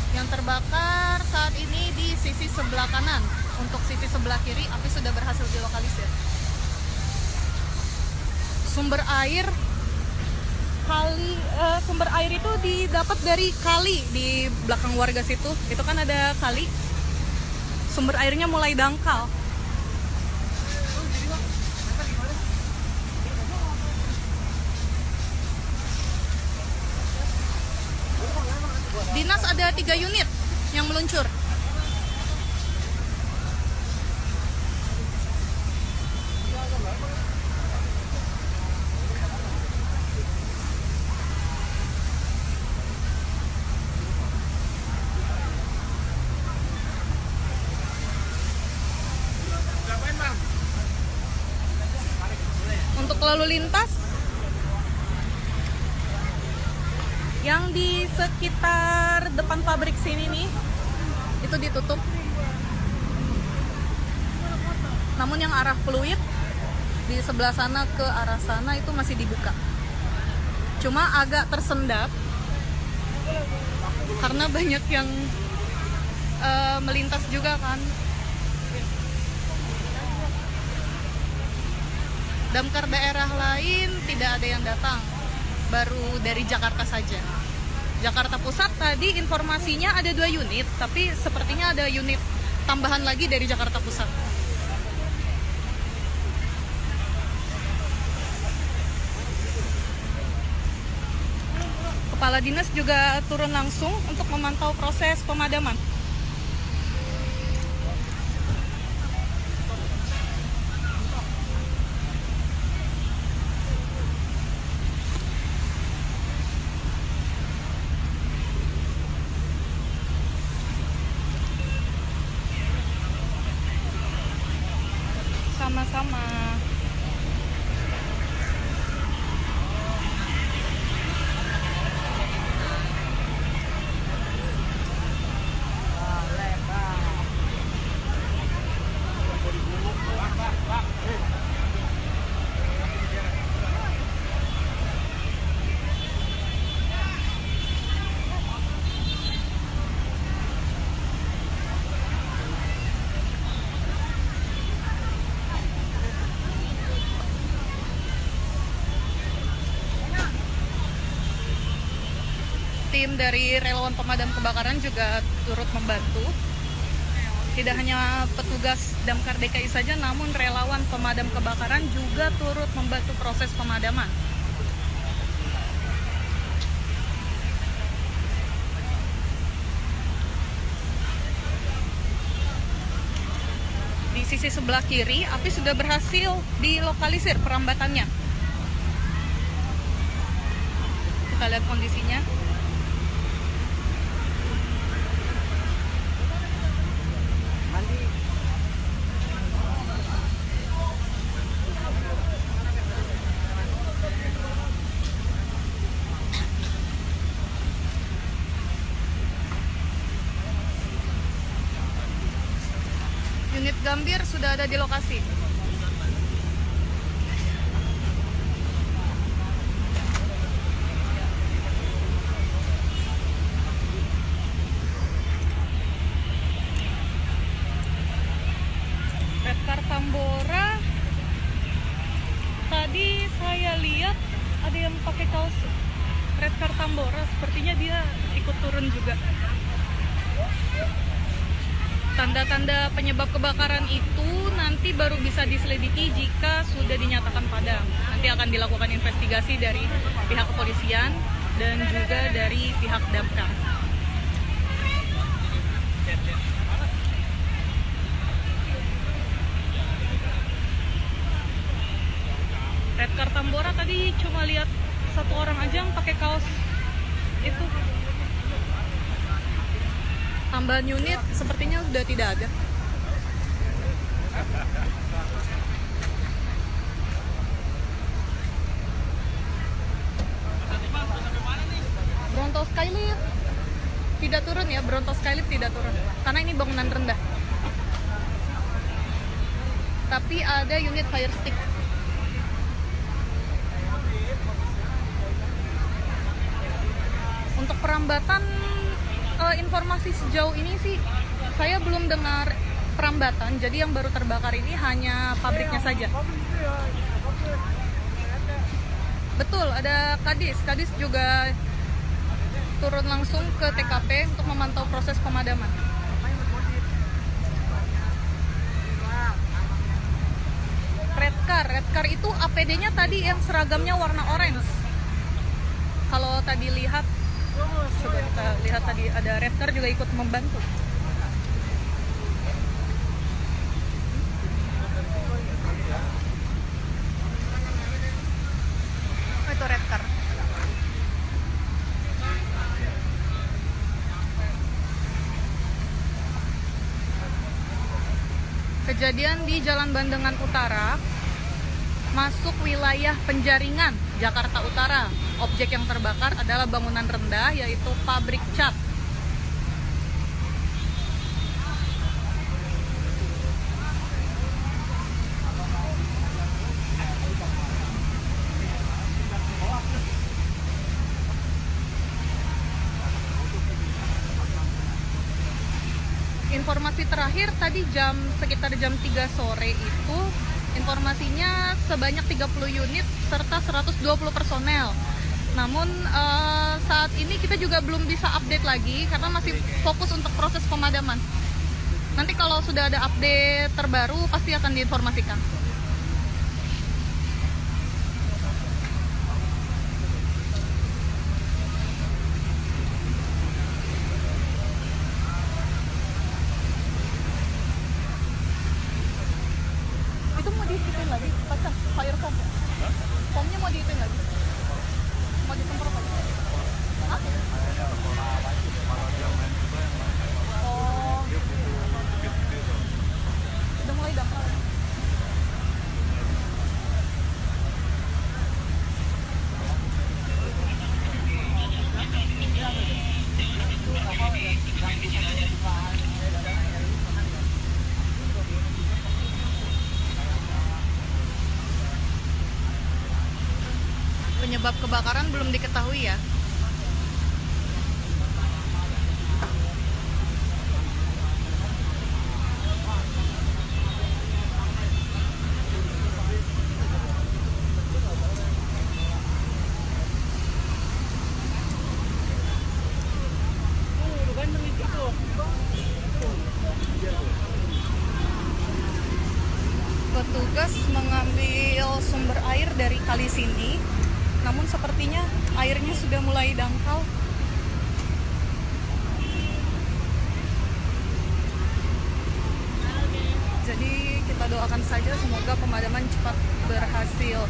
Yang terbakar saat ini di sisi sebelah kanan. Untuk sisi sebelah kiri, api sudah berhasil dilokalisir. Sumber air sumber air itu didapat dari kali di belakang warga situ. Itu kan ada kali. Sumber airnya mulai dangkal. Dinas ada 3 unit yang meluncur. Untuk lalu lintas yang di sekitar depan pabrik sini nih, itu ditutup. Namun yang arah Pluit di sebelah sana ke arah sana itu masih dibuka. Cuma agak tersendat karena banyak yang melintas juga kan. Damkar daerah lain tidak ada yang datang, baru dari Jakarta saja. Jakarta Pusat tadi informasinya ada 2 unit, tapi sepertinya ada unit tambahan lagi dari Jakarta Pusat. Kepala dinas juga turun langsung untuk memantau proses pemadaman. Sama-sama. tim dari relawan pemadam kebakaran juga turut membantu. Tidak hanya petugas Damkar DKI saja, namun relawan pemadam kebakaran juga turut membantu proses pemadaman. Di sisi sebelah kiri, api sudah berhasil dilokalisir perambatannya. Kita lihat kondisinya. Unit Gambir sudah ada di lokasi. Redcar Tambora, tadi saya lihat ada yang pakai kaos Redcar Tambora, sepertinya dia ikut turun juga. Tanda-tanda penyebab kebakaran itu nanti baru bisa diselidiki jika sudah dinyatakan padam. Nanti akan dilakukan investigasi dari pihak kepolisian dan juga dari pihak damkar. Redcar Tambora tadi cuma lihat satu orang aja yang pakai kaos itu. Tambahan unit sepertinya sudah tidak ada. Bronto Skylift tidak turun ya, Bronto Skylift tidak turun karena ini bangunan rendah. Tapi ada unit fire stick. Untuk perambatan, informasi sejauh ini sih saya belum dengar perambatan. Jadi yang baru terbakar ini hanya pabriknya saja. Betul, ada Kadis. Kadis juga turun langsung ke TKP untuk memantau proses pemadaman. Redcar itu APD-nya tadi yang seragamnya warna orange. Kalau tadi lihat, coba kita lihat tadi ada Redcar juga ikut membantu. Oh, itu Redcar. Kejadian di Jalan Bandengan Utara, masuk wilayah Penjaringan, Jakarta Utara. Objek yang terbakar adalah bangunan rendah, yaitu pabrik cat. Informasi terakhir tadi sekitar jam 3 sore itu, informasinya sebanyak 30 unit serta 120 personel. Namun saat ini kita juga belum bisa update lagi karena masih fokus untuk proses pemadaman. Nanti kalau sudah ada update terbaru pasti akan diinformasikan. Itu mau diikutin lagi, pasang fire foam. Foamnya mau diikutin lagi. Mau disemprot lagi. Hah? Oh. Udah mulai dangkal. Penyebab kebakaran belum diketahui ya. petugas mengambil sumber air dari kali sini, namun sepertinya airnya sudah mulai dangkal. Jadi kita doakan saja semoga pemadaman cepat berhasil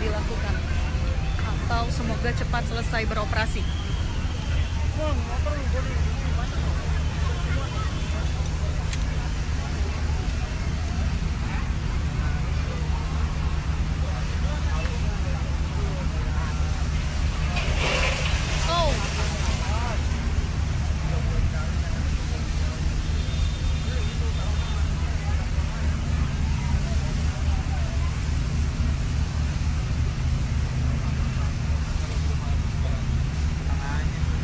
dilakukan atau semoga cepat selesai beroperasi. Oh,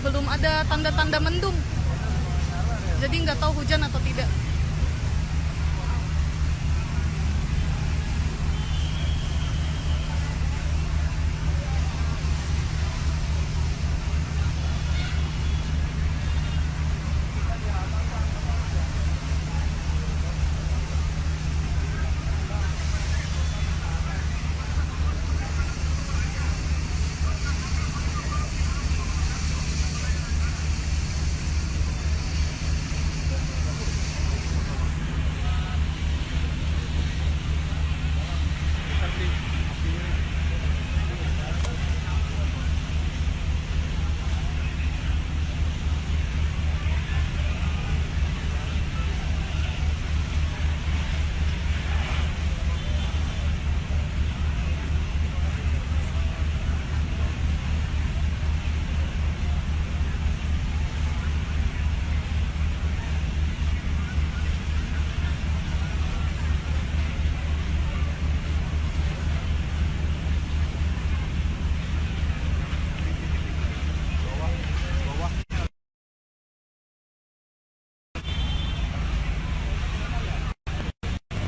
belum ada tanda-tanda mendung, jadi nggak tahu hujan atau tidak.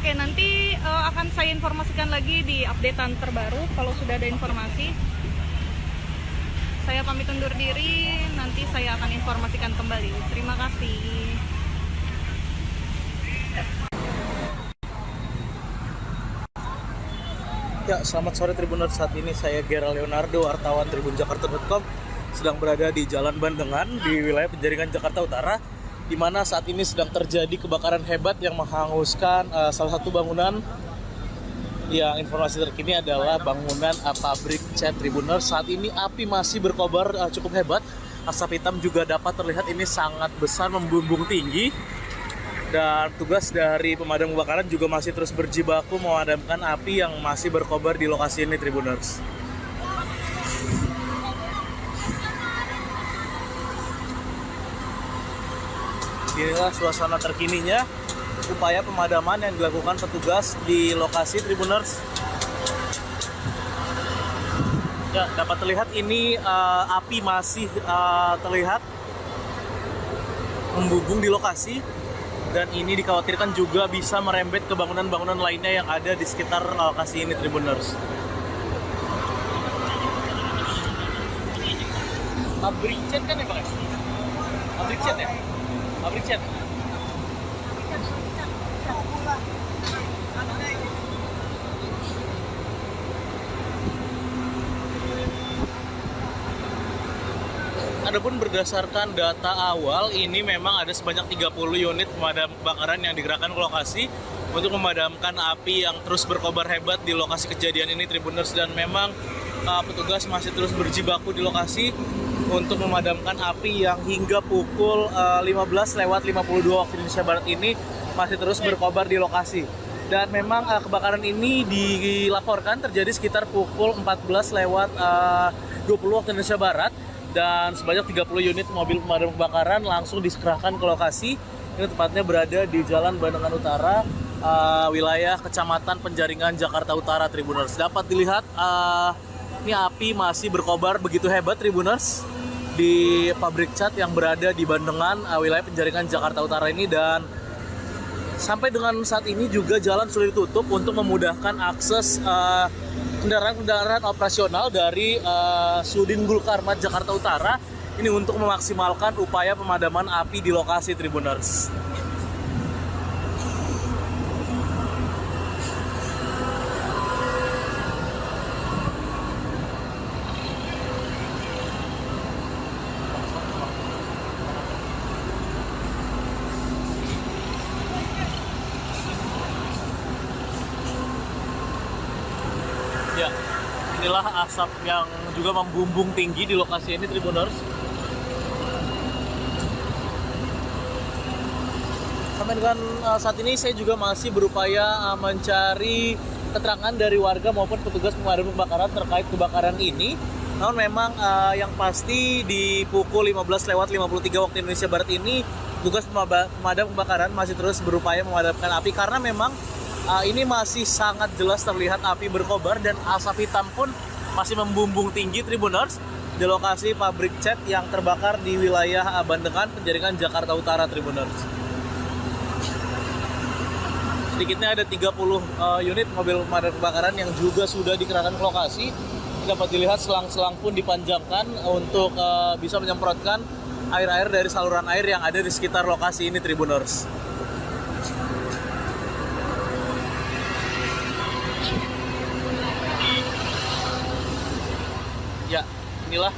Oke, nanti akan saya informasikan lagi di updatean terbaru kalau sudah ada informasi. Saya pamit undur diri, nanti saya akan informasikan kembali. Terima kasih. Ya, selamat sore Tribuners. Saat ini saya Gerald Leonardo, wartawan tribunjakarta.com, sedang berada di Jalan Bandengan di wilayah Penjaringan, Jakarta Utara, di mana saat ini sedang terjadi kebakaran hebat yang menghanguskan salah satu bangunan. Yang informasi terkini adalah bangunan pabrik cat Tribuners. Saat ini api masih berkobar cukup hebat. Asap hitam juga dapat terlihat, ini sangat besar, membumbung tinggi. Dan tugas dari pemadam kebakaran juga masih terus berjibaku memadamkan api yang masih berkobar di lokasi ini, Tribuners. Inilah suasana terkininya, upaya pemadaman yang dilakukan petugas di lokasi, Tribuners. Ya, dapat terlihat ini api masih terlihat membumbung di lokasi. Dan ini dikhawatirkan juga bisa merembet ke bangunan-bangunan lainnya yang ada di sekitar lokasi ini, Tribuners. Pabrik cat kan ya, Pak? Pabrik cat ya? Pabrik cat. Adapun berdasarkan data awal, ini memang ada sebanyak 30 unit pemadam kebakaran yang digerakkan ke lokasi untuk memadamkan api yang terus berkobar hebat di lokasi kejadian ini, Tribuners. Dan memang petugas masih terus berjibaku di lokasi untuk memadamkan api yang hingga pukul 15:52 waktu Indonesia Barat ini masih terus berkobar di lokasi. Dan memang kebakaran ini dilaporkan terjadi sekitar pukul 14:20 waktu Indonesia Barat. Dan sebanyak 30 unit mobil pemadam kebakaran langsung dikerahkan ke lokasi. Ini tepatnya berada di Jalan Bandengan Utara, wilayah Kecamatan Penjaringan, Jakarta Utara, Tribuners. Dapat dilihat ini api masih berkobar begitu hebat, Tribuners, di pabrik cat yang berada di Bandengan, wilayah Penjaringan, Jakarta Utara ini. Dan sampai dengan saat ini juga jalan sudah ditutup untuk memudahkan akses kendaraan-kendaraan operasional dari Sudin Gulkarmat Jakarta Utara ini untuk memaksimalkan upaya pemadaman api di lokasi, Tribuners. Inilah asap yang juga membumbung tinggi di lokasi ini, Tribuners. Sampai dengan saat ini saya juga masih berupaya mencari keterangan dari warga maupun petugas pemadam kebakaran terkait kebakaran ini. Namun memang yang pasti di pukul 15:53 waktu Indonesia Barat ini petugas pemadam kebakaran masih terus berupaya memadamkan api karena memang ini masih sangat jelas terlihat api berkobar dan asap hitam pun masih membumbung tinggi, Tribuners, di lokasi pabrik cat yang terbakar di wilayah Bandengan, Penjaringan, Jakarta Utara, Tribuners. Sedikitnya ada 30 unit mobil pemadam kebakaran yang juga sudah dikerahkan ke lokasi. Dapat dilihat selang-selang pun dipanjangkan untuk bisa menyemprotkan air-air dari saluran air yang ada di sekitar lokasi ini, Tribuners. Ya, inilah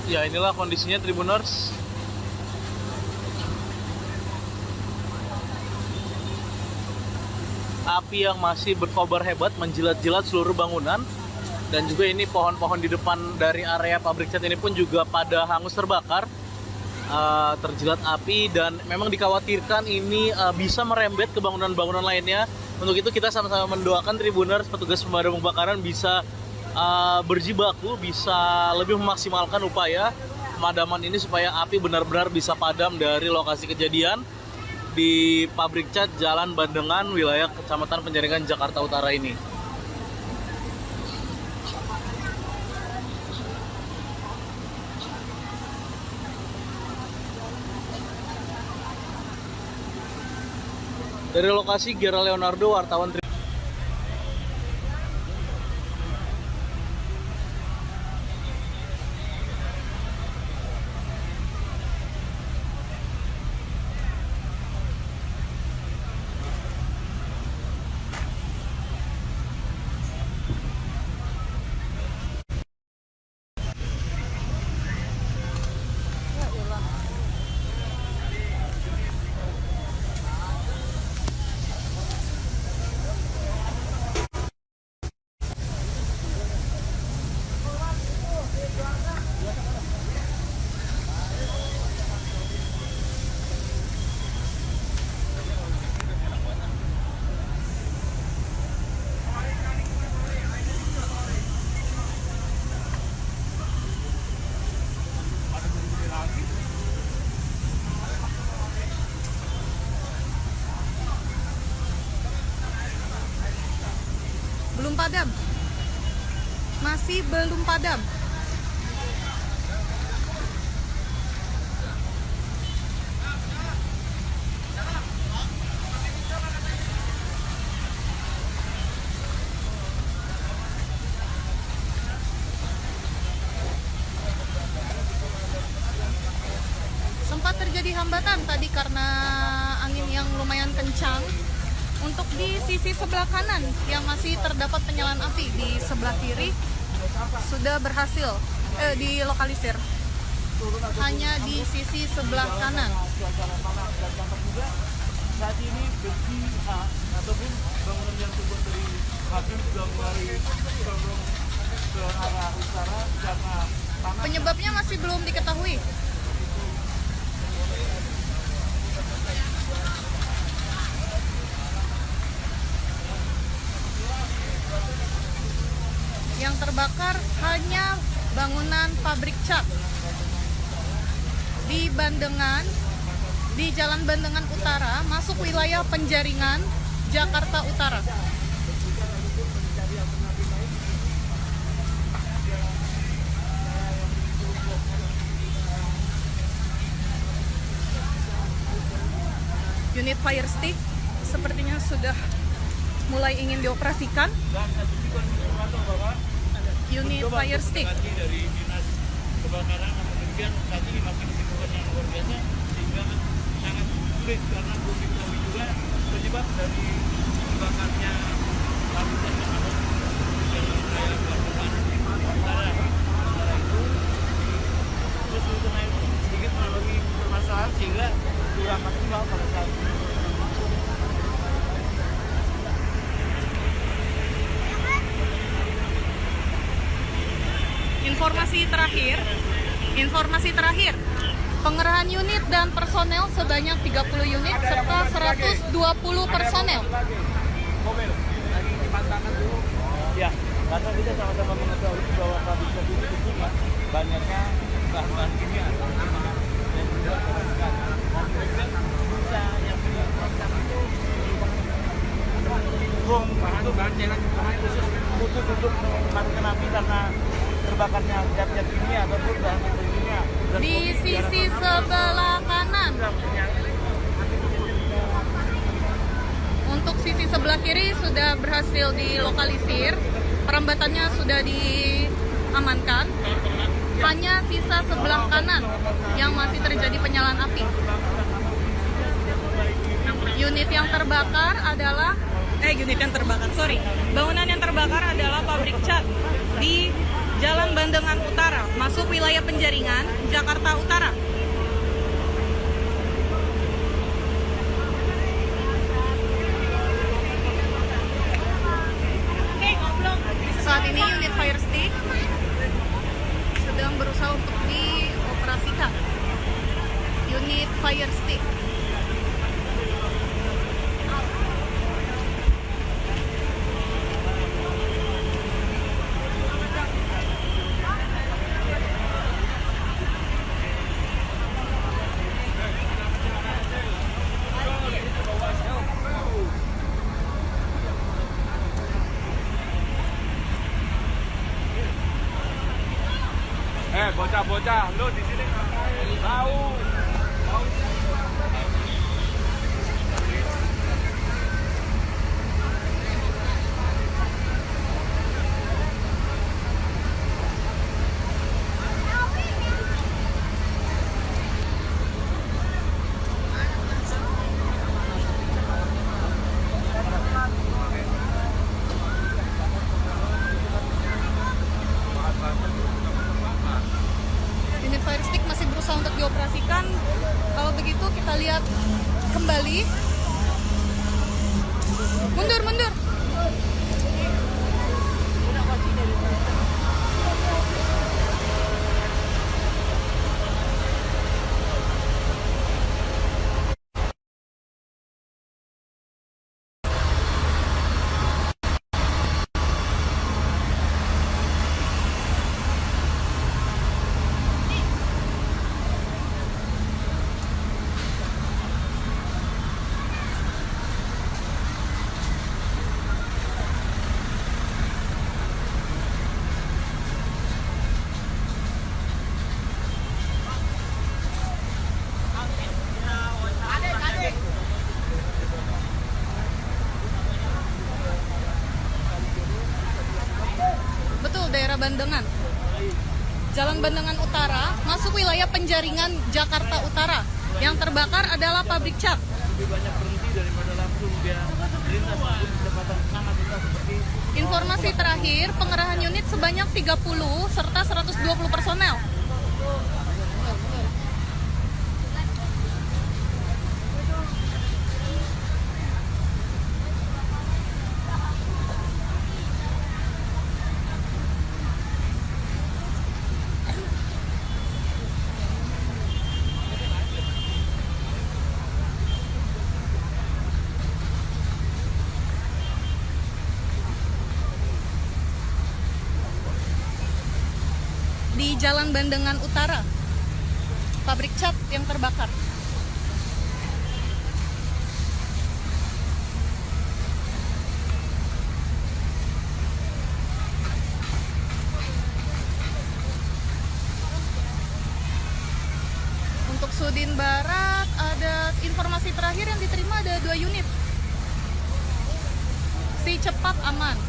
ya, inilah kondisinya, Tribuners. Api yang masih berkobar hebat menjilat-jilat seluruh bangunan, dan juga ini pohon-pohon di depan dari area pabrik cat ini pun juga pada hangus terbakar, terjilat api, dan memang dikhawatirkan ini bisa merembet ke bangunan-bangunan lainnya. Untuk itu kita sama-sama mendoakan, Tribuners, petugas pemadam kebakaran bisa berjibaku, bisa lebih memaksimalkan upaya pemadaman ini supaya api benar-benar bisa padam dari lokasi kejadian di pabrik cat Jalan Bandengan, wilayah Kecamatan Penjaringan, Jakarta Utara ini. Dari lokasi, Gera Leonardo, wartawan belum padam, masih belum padam. Sempat terjadi hambatan tadi karena angin yang lumayan kencang. Untuk di sisi sebelah kanan yang masih terdapat penyalaan api, di sebelah kiri sudah berhasil dilokalisir. Hanya di sisi sebelah kanan. Saat ini besi ataupun bangunan yang terbuat dari kayu sudah mulai condong ke arah utara karena panas. Penyebabnya masih belum diketahui. Yang terbakar hanya bangunan pabrik cat di Bandengan, di Jalan Bandengan Utara, masuk wilayah Penjaringan, Jakarta Utara. Unit fire stick sepertinya sudah mulai ingin dioperasikan. Unit fire stick dari dinas kebakaran, namun demikian saat ini masih kesibukan yang luar biasa sehingga sangat sulit sulit karena belum diketahui juga penyebab dari terbakarnya lapisan yang ada di jalan raya Bandungan Utara. Sementara itu kesulitan sedikit mengalami permasalahan sehingga kurang maksimal pada saat ini. Informasi terakhir, pengerahan unit dan personel sebanyak 30 unit serta 120 personel. Mobil lagi dipantangkan dulu. Ya, karena kita sama-sama mengetahui bahwa pabrik kopi itu tentunya banyaknya bahan-bahan kimia dan juga kerusakan. Dan juga bisa yang punya kerusakan itu bom itu bahan cairan khusus untuk memadamkan api karena terbakarnya zat-zat kimia ataupun bahan kimia. Di sisi sebelah kanan. Untuk sisi sebelah kiri sudah berhasil dilokalisir, perambatannya sudah diamankan. Hanya sisa sebelah kanan yang masih terjadi penyalaan api. Bangunan yang terbakar adalah pabrik cat di Jalan Bandengan Utara, masuk wilayah Penjaringan, Jakarta Utara. Saat ini unit fire stick sedang berusaha untuk dioperasikan. Unit fire stick. Bocah-bocah, lu di sini ngapain? Tahu. Unit fire stick masih berusaha untuk dioperasikan. Kalau begitu kita lihat kembali. Mundur. Betul, daerah Bandengan. Jalan Bandengan Utara, masuk wilayah Penjaringan, Jakarta Utara. Yang terbakar adalah pabrik cat. Lebih banyak berhenti daripada langsung dia lintas maupun kecepatan sangat lintas seperti Informasi terakhir, pengerahan unit sebanyak 30 serta 120 personel. Di Jalan Bandengan Utara, pabrik cat yang terbakar. Untuk Sudin Barat, ada informasi terakhir yang diterima ada 2 unit. Si cepat aman.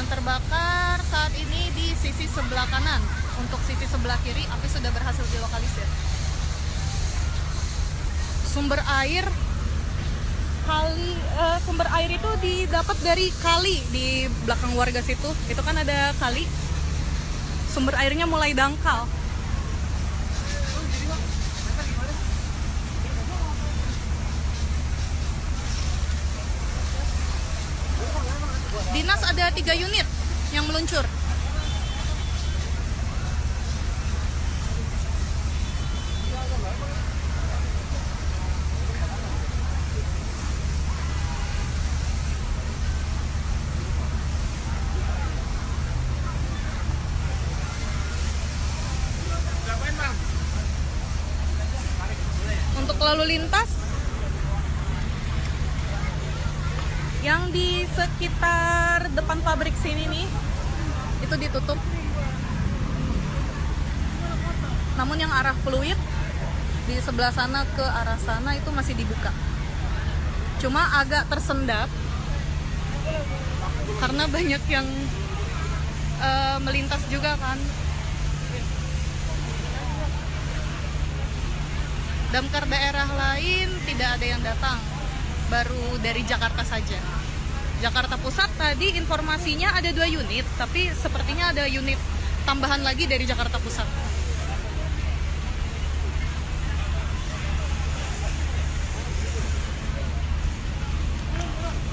yang terbakar saat ini di sisi sebelah kanan. Untuk sisi sebelah kiri, api sudah berhasil dilokalisir. Sumber air itu didapat dari kali di belakang warga situ. Itu kan ada kali. Sumber airnya mulai dangkal. Dinas ada 3 unit yang meluncur. Untuk lalu lintas yang di sekitar depan pabrik sini nih, itu ditutup. Namun yang arah Pluit di sebelah sana ke arah sana itu masih dibuka. Cuma agak tersendat karena banyak yang melintas juga kan. Damkar daerah lain tidak ada yang datang, baru dari Jakarta saja. Jakarta Pusat tadi informasinya ada 2 unit, tapi sepertinya ada unit tambahan lagi dari Jakarta Pusat.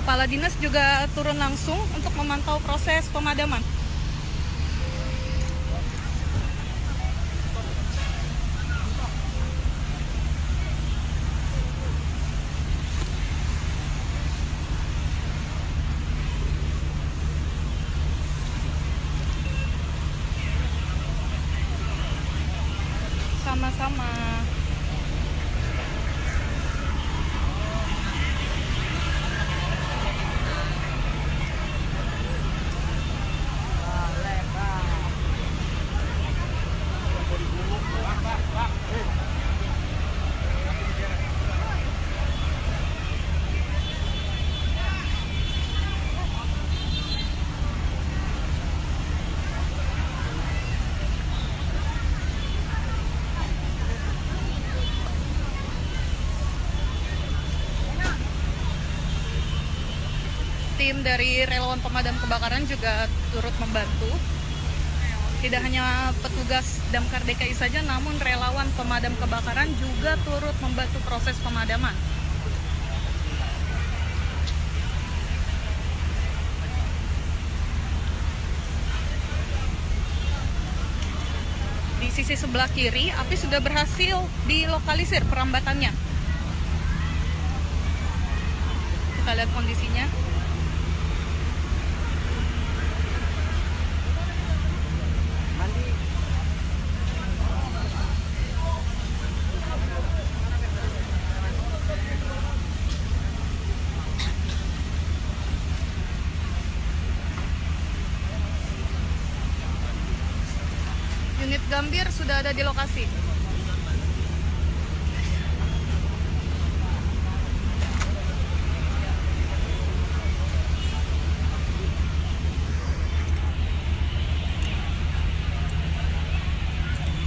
Kepala dinas juga turun langsung untuk memantau proses pemadaman. Sama-sama. Tim dari relawan pemadam kebakaran juga turut membantu. Tidak hanya petugas Damkar DKI saja, namun relawan pemadam kebakaran juga turut membantu proses pemadaman. Di sisi sebelah kiri, api sudah berhasil dilokalisir perambatannya. Kita lihat kondisinya. Unit Gambir sudah ada di lokasi.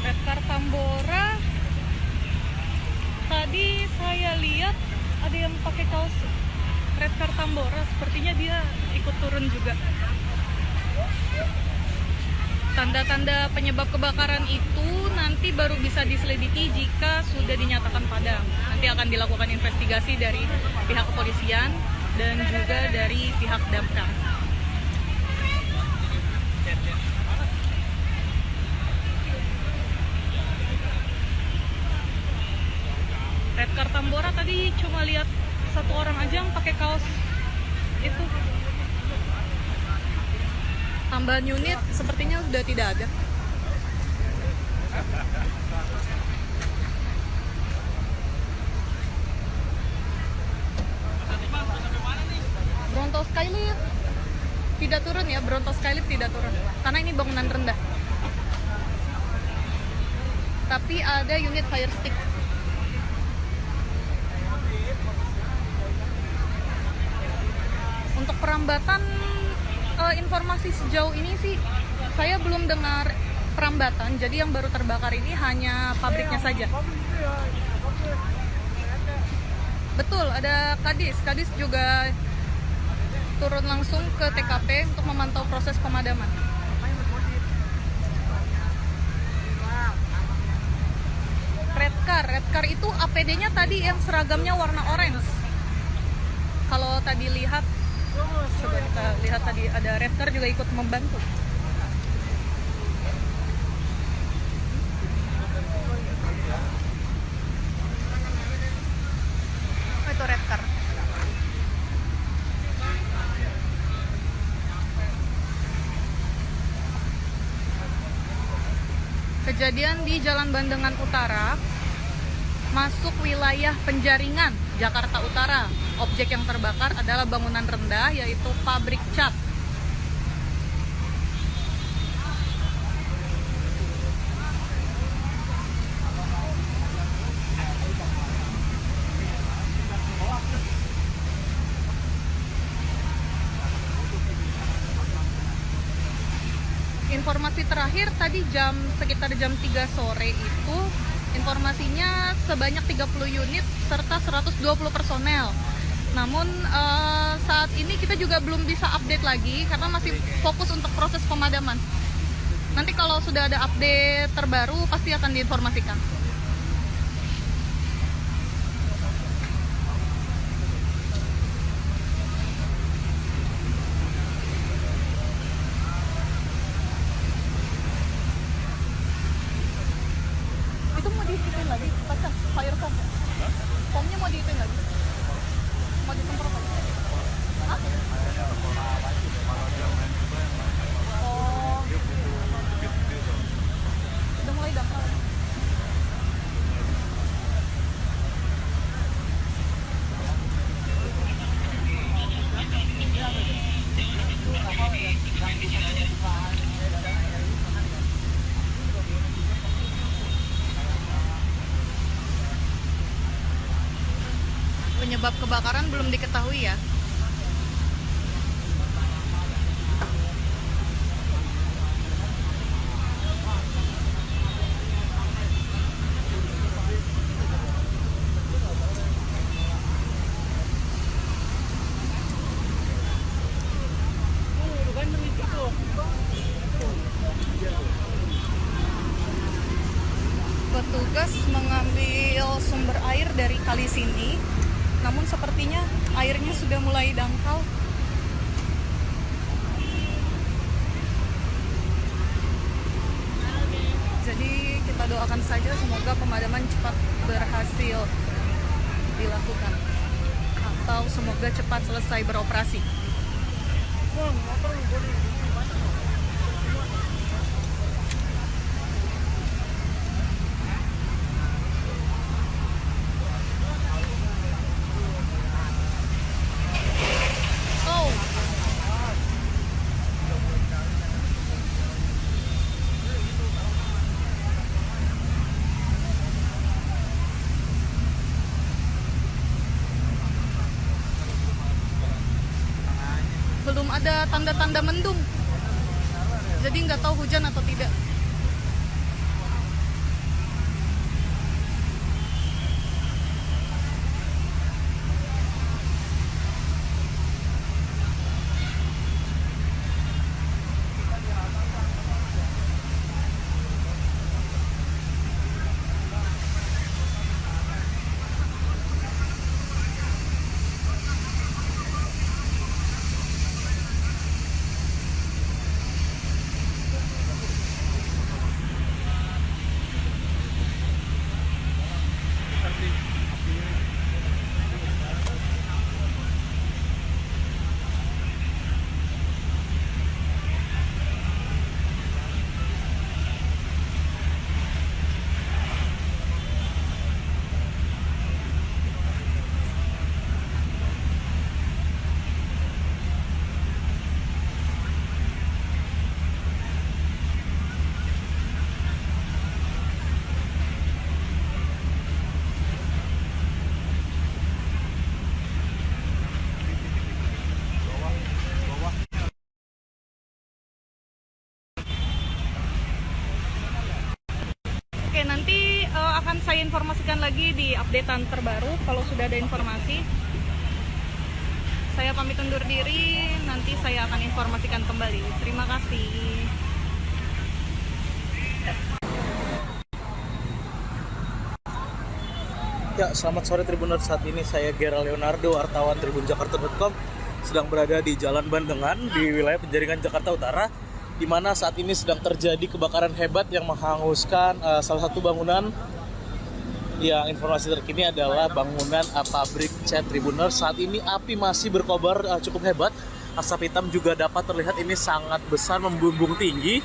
Redcar Tambora, tadi saya lihat ada yang pakai kaos Redcar Tambora, sepertinya dia ikut turun juga. Tanda-tanda penyebab kebakaran itu nanti baru bisa diselidiki jika sudah dinyatakan padam. Nanti akan dilakukan investigasi dari pihak kepolisian dan juga dari pihak damkar. Redcar Tambora tadi cuma lihat 1 orang aja yang pakai kaos itu. Tambahan unit sepertinya sudah tidak ada. Bronto Skylift tidak turun ya, Bronto Skylift tidak turun karena ini bangunan rendah. Tapi ada unit fire stick. Untuk perambatan informasi sejauh ini sih saya belum dengar perambatan. Jadi yang baru terbakar ini hanya pabriknya saja. Betul, ada Kadis. Kadis juga turun langsung ke TKP untuk memantau proses pemadaman. Red car itu APD-nya tadi yang seragamnya warna orange. Kalau tadi lihat, coba kita lihat tadi ada red car juga ikut membantu. Oh, itu red car. Kejadian di Jalan Bandengan Utara, masuk wilayah Penjaringan, Jakarta Utara. Objek yang terbakar adalah bangunan rendah, yaitu pabrik cat. Informasi terakhir tadi sekitar jam 3 sore itu, informasinya sebanyak 30 unit serta 120 personel. Namun saat ini kita juga belum bisa update lagi karena masih fokus untuk proses pemadaman. Nanti kalau sudah ada update terbaru pasti akan diinformasikan. Itu mau diikutin lagi, pasang fire foam. Foamnya mau diikutin lagi. Mau disemprot lagi. Hah? Oh. Udah mulai dangkal. Penyebab kebakaran belum diketahui ya. Petugas mengambil sumber air dari kali sini, namun sepertinya airnya sudah mulai dangkal. Jadi kita doakan saja semoga pemadaman cepat berhasil dilakukan atau semoga cepat selesai beroperasi. Belum ada tanda-tanda mendung, jadi nggak tahu hujan atau tidak. saya informasikan lagi di updatean terbaru kalau sudah ada informasi. Saya pamit undur diri, nanti saya akan informasikan kembali. Terima kasih. Ya, selamat sore Tribuners. Saat ini saya Gera Leonardo, wartawan tribunjakarta.com, sedang berada di Jalan Bandengan di wilayah Penjaringan Jakarta Utara, di mana saat ini sedang terjadi kebakaran hebat yang menghanguskan salah satu bangunan. Yang informasi terkini adalah bangunan pabrik cat Tribuners. Saat ini api masih berkobar cukup hebat. Asap hitam juga dapat terlihat, ini sangat besar, membumbung tinggi.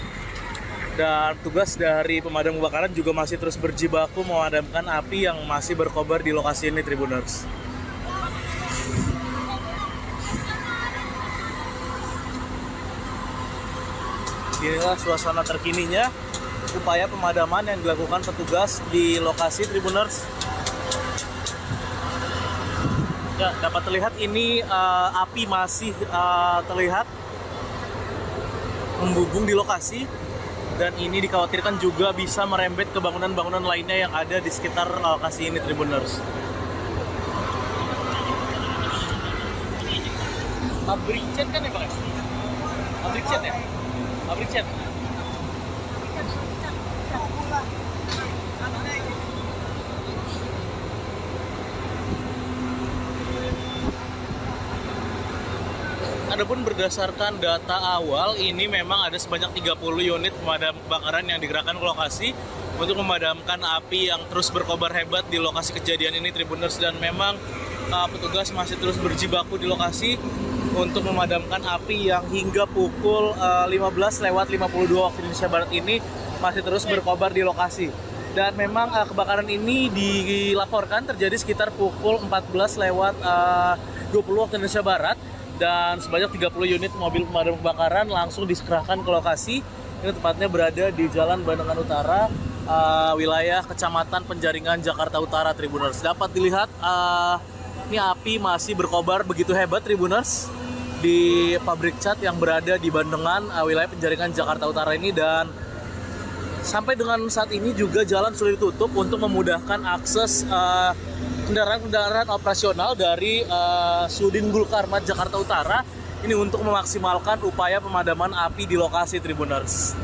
Dan tugas dari pemadam kebakaran juga masih terus berjibaku memadamkan api yang masih berkobar di lokasi ini, Tribuners. Inilah suasana terkininya, upaya pemadaman yang dilakukan petugas di lokasi, Tribuners. Ya, dapat terlihat ini api masih terlihat membumbung di lokasi. Dan ini dikhawatirkan juga bisa merembet ke bangunan-bangunan lainnya yang ada di sekitar lokasi ini, Tribuners. Pabrik cat kan ya, Pak? Pabrik cat ya? Pabrik cat. Adapun berdasarkan data awal, ini memang ada sebanyak 30 unit pemadam kebakaran yang digerakkan ke lokasi untuk memadamkan api yang terus berkobar hebat di lokasi kejadian ini, Tribuners. Dan memang petugas masih terus berjibaku di lokasi untuk memadamkan api yang hingga pukul 15:52 waktu Indonesia Barat ini masih terus berkobar di lokasi. Dan memang kebakaran ini dilaporkan terjadi sekitar pukul 14:20 waktu Indonesia Barat. Dan sebanyak 30 unit mobil pemadam kebakaran langsung dikerahkan ke lokasi. Ini tepatnya berada di Jalan Bandengan Utara, wilayah Kecamatan Penjaringan, Jakarta Utara, Tribuners. Dapat dilihat ini api masih berkobar begitu hebat, Tribuners, di pabrik cat yang berada di Bandengan, wilayah Penjaringan, Jakarta Utara ini. Dan sampai dengan saat ini juga jalan sudah ditutup untuk memudahkan akses kendaraan-kendaraan operasional dari Sudin Gulkarmat Jakarta Utara ini untuk memaksimalkan upaya pemadaman api di lokasi, Tribuners.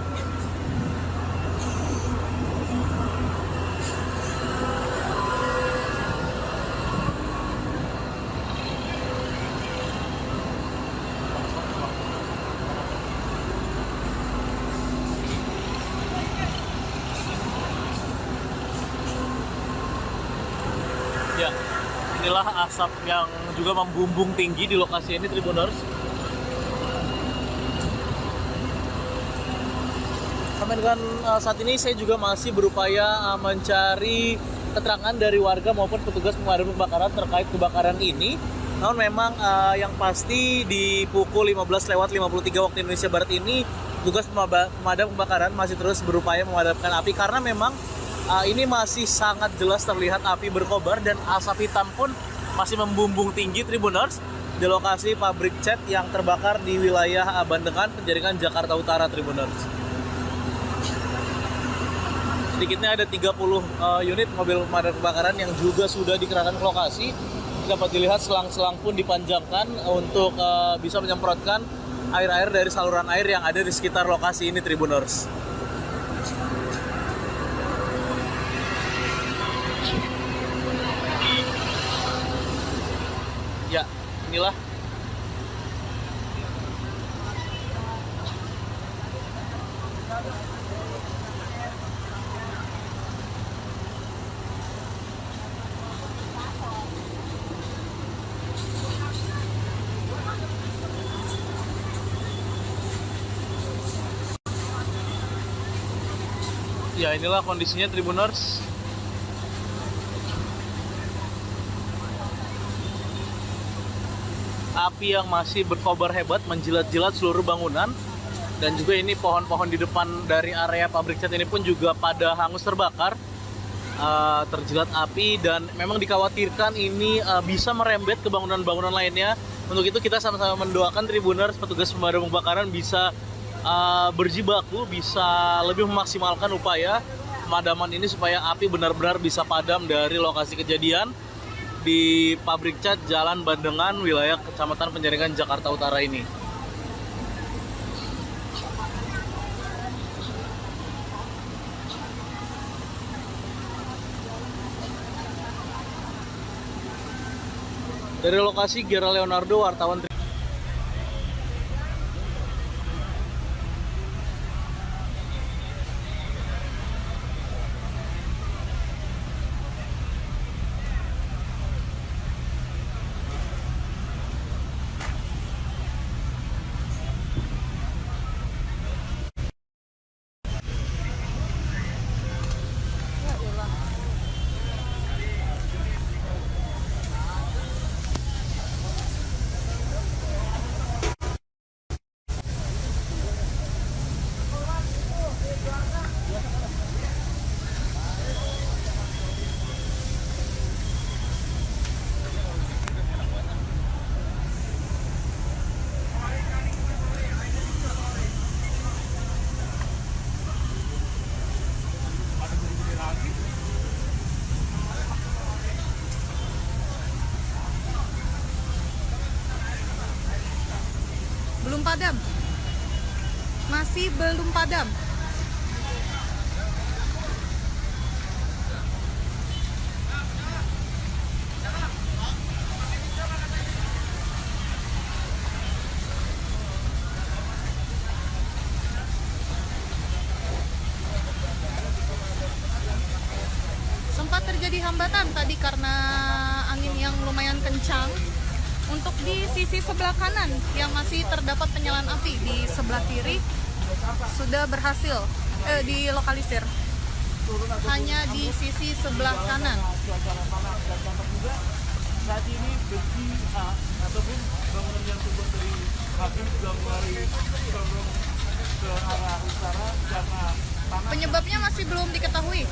Ya, inilah asap yang juga membumbung tinggi di lokasi ini, Tribuners. Sampai dengan saat ini saya juga masih berupaya mencari keterangan dari warga maupun petugas pemadam kebakaran terkait kebakaran ini. Namun memang yang pasti di pukul 15:53 waktu Indonesia Barat ini petugas pemadam kebakaran masih terus berupaya memadamkan api karena memang ini masih sangat jelas terlihat api berkobar dan asap hitam pun masih membumbung tinggi, Tribuners, di lokasi pabrik cat yang terbakar di wilayah Bandengan, Penjaringan, Jakarta Utara, Tribuners. Sedikitnya ada 30 unit mobil pemadam kebakaran yang juga sudah dikerahkan ke lokasi. Dapat dilihat selang-selang pun dipanjangkan untuk bisa menyemprotkan air-air dari saluran air yang ada di sekitar lokasi ini, Tribuners. Ya, inilah ya, inilah kondisinya, Tribuners. Api yang masih berkobar hebat menjilat-jilat seluruh bangunan. Dan juga ini pohon-pohon di depan dari area pabrik cat ini pun juga pada hangus terbakar, terjilat api. Dan memang dikhawatirkan ini bisa merembet ke bangunan-bangunan lainnya. Untuk itu kita sama-sama mendoakan Tribuners, petugas pemadam kebakaran bisa berjibaku, bisa lebih memaksimalkan upaya pemadaman ini supaya api benar-benar bisa padam dari lokasi kejadian di pabrik cat Jalan Bandengan, wilayah Kecamatan Penjaringan, Jakarta Utara ini. Dari lokasi, Gera Leonardo, wartawan. Belum padam. Masih belum padam. Sempat terjadi hambatan tadi karena angin yang lumayan kencang. Untuk di sisi sebelah kanan yang masih terdapat penyalaan api, di sebelah kiri sudah berhasil dilokalisir. Hanya di sisi sebelah kanan. Saat ini besi ataupun bangunan yang terbuat dari api sudah mulai condong ke arah utara karena panas. Penyebabnya masih belum diketahui.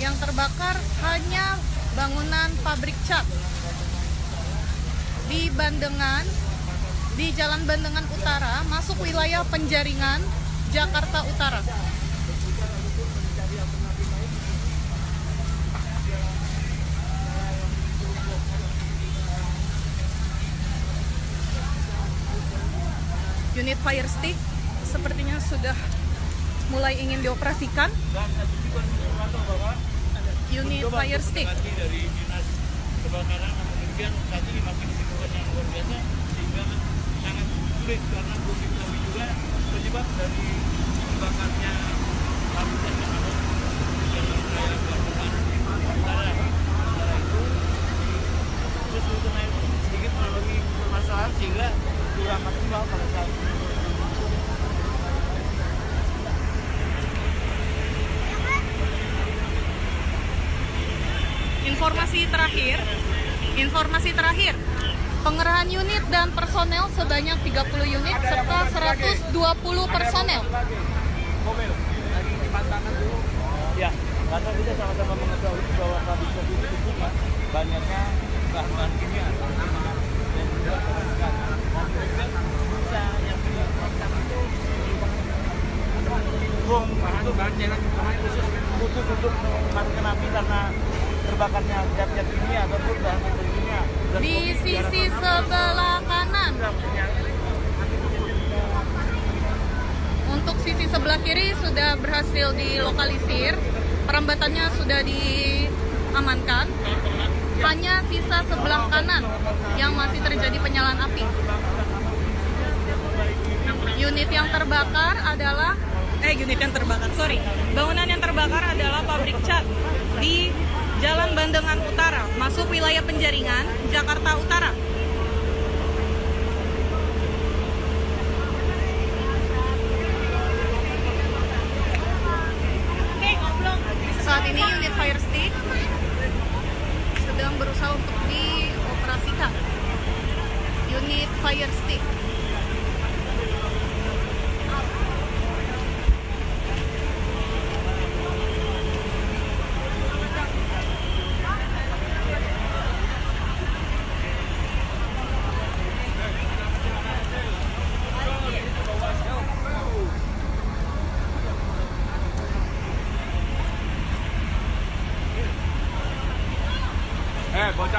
Yang terbakar hanya bangunan pabrik cat di Bandengan, di Jalan Bandengan Utara, masuk wilayah Penjaringan, Jakarta Utara. Unit fire stick sepertinya sudah mulai ingin dioperasikan. Unit fire stick. Dari dinas kebakaran, namun demikian saat ini masih dibutuhkan yang luar biasa sehingga sangat sulit karena belum diketahui juga penyebab dari terbakarnya habitat yang ada di jalan raya Bandengan Utara. Sementara itu terus naik sedikit mengalami permasalahan sehingga kurang maksimal pada saat ini. Informasi terakhir, pengerahan unit dan personel sebanyak 30 unit serta 120 personel. Mobil lagi dipantangkan dulu. Ya, karena kita sama-sama mengetahui bahwa pabrik cat ini tentunya banyaknya bahan-bahan kimia dan juga pemasukan. Dan bisa yang dilakukan itu bom itu bahan cairan khusus untuk memadamkan api karena terbakarnya zat-zat kimia ataupun bahan kimia. Di sisi sebelah kanan. Untuk sisi sebelah kiri sudah berhasil dilokalisir, perambatannya sudah diamankan. Hanya sisa sebelah kanan yang masih terjadi penyalaan api. Bangunan yang terbakar adalah pabrik cat di Jalan Bandengan Utara, masuk wilayah Penjaringan, Jakarta Utara. Saat ini unit fire stick sedang berusaha untuk dioperasikan. Unit fire stick.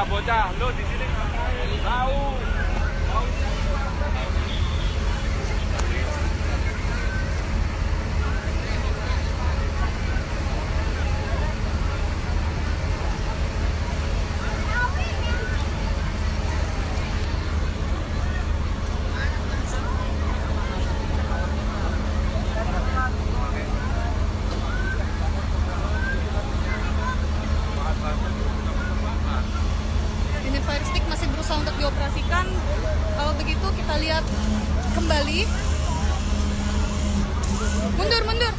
bocah-bocah, lu di sini ngapain? Tahu. Unit fire stick masih berusaha untuk dioperasikan. Kalau begitu kita lihat kembali. Mundur, mundur.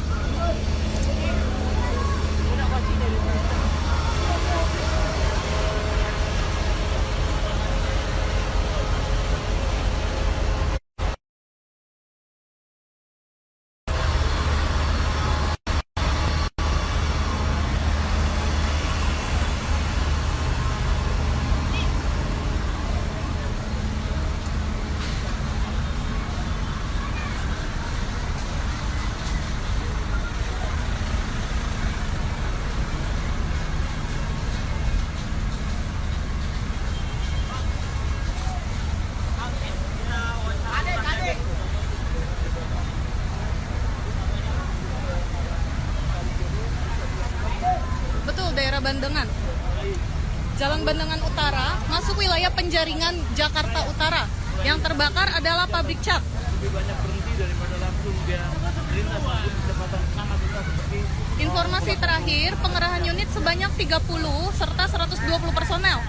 Betul, daerah Bandengan. Jalan Bandengan Utara, masuk wilayah penjaringan Jakarta Utara. Yang terbakar adalah pabrik cat. Lebih banyak berhenti daripada langsung dia melintas walaupun kecepatan sangat besar seperti Informasi terakhir, pengerahan unit sebanyak 30 serta 120 personel.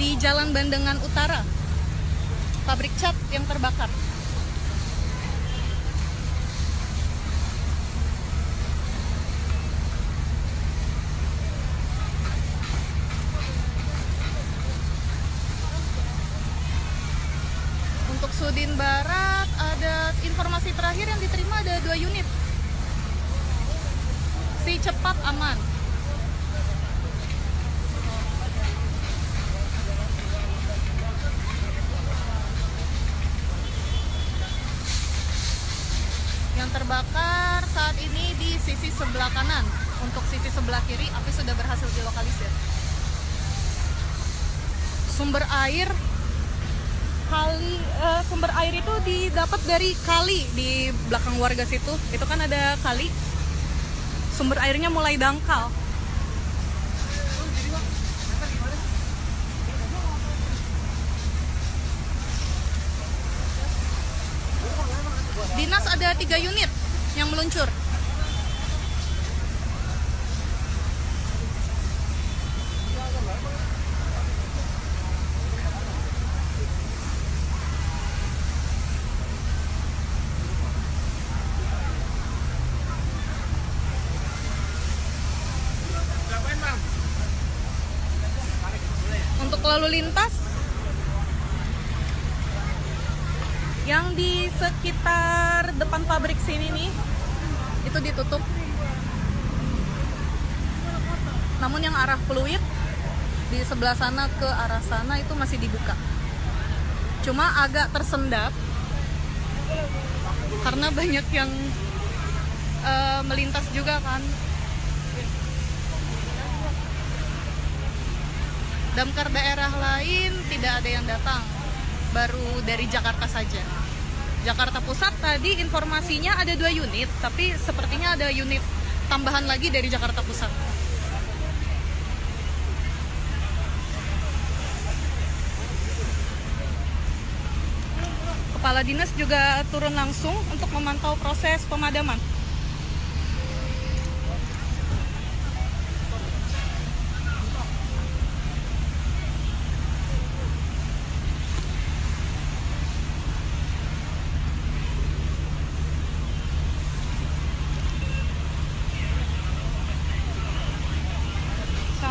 Di Jalan Bandengan Utara, pabrik cat yang terbakar. Untuk Sudin Barat, ada informasi terakhir yang diterima ada 2 unit. Si cepat aman. Yang terbakar saat ini di sisi sebelah kanan. Untuk sisi sebelah kiri, api sudah berhasil dilokalisir. Sumber air sumber air itu didapat dari kali di belakang warga situ. Itu kan ada kali. Sumber airnya mulai dangkal. Dinas ada 3 unit yang meluncur. Untuk lalu lintas yang di sekitar depan pabrik sini nih, itu ditutup. Namun yang arah Pluit di sebelah sana ke arah sana itu masih dibuka. Cuma agak tersendat karena banyak yang melintas juga kan. Damkar daerah lain tidak ada yang datang, baru dari Jakarta saja. Jakarta Pusat tadi informasinya ada 2 unit, tapi sepertinya ada unit tambahan lagi dari Jakarta Pusat. Kepala dinas juga turun langsung untuk memantau proses pemadaman.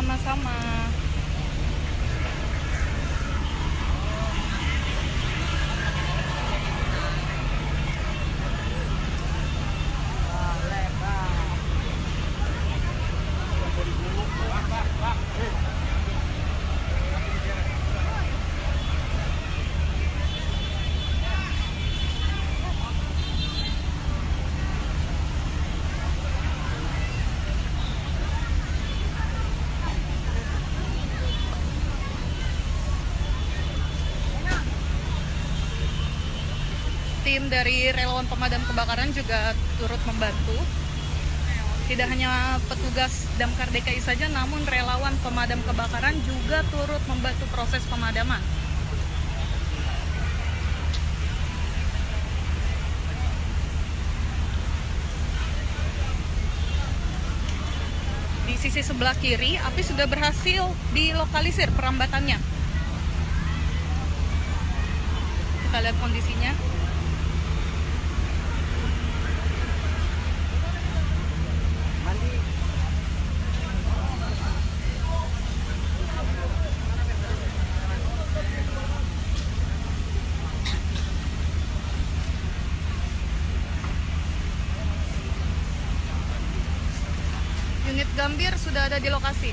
Sama-sama. tim dari relawan pemadam kebakaran juga turut membantu. Tidak hanya petugas Damkar DKI saja, namun relawan pemadam kebakaran juga turut membantu proses pemadaman. Di sisi sebelah kiri, api sudah berhasil dilokalisir perambatannya. Kita lihat kondisinya. Unit Gambir sudah ada di lokasi.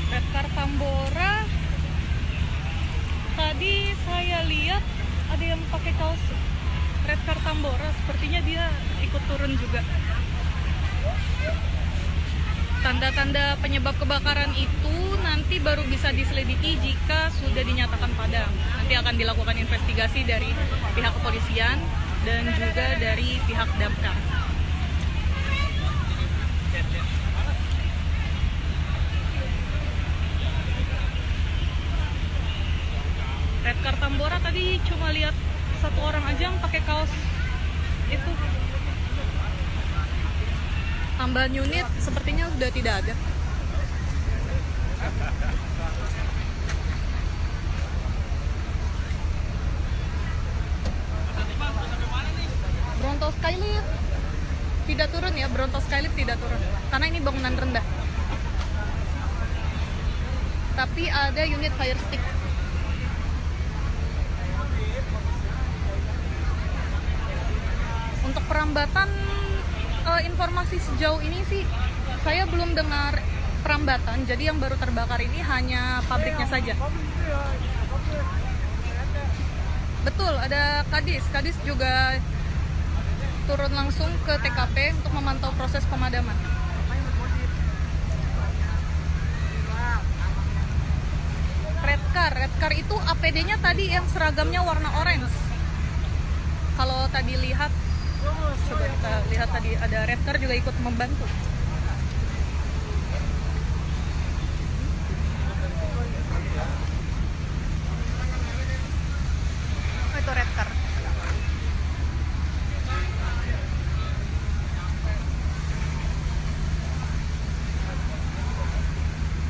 Redcar Tambora, tadi saya lihat ada yang pakai kaos Redcar Tambora, sepertinya dia ikut turun juga. Tanda-tanda penyebab kebakaran itu nanti baru bisa diselidiki jika sudah dinyatakan padam. Nanti akan dilakukan investigasi dari pihak kepolisian dan juga dari pihak damkar. Redcar Tambora tadi cuma lihat satu orang aja yang pakai kaos itu. Tambahan unit sepertinya sudah tidak ada. Bronto Skylift tidak turun ya, Bronto Skylift tidak turun karena ini bangunan rendah. Tapi ada unit fire stick. Untuk perambatan, informasi sejauh ini sih saya belum dengar perambatan. Jadi yang baru terbakar ini hanya pabriknya saja. Betul, ada Kadis. Kadis juga turun langsung ke TKP untuk memantau proses pemadaman. Redcar itu APD-nya tadi yang seragamnya warna orange. Kalau tadi lihat, coba kita lihat tadi ada Redcar juga ikut membantu. Oh, itu Redcar.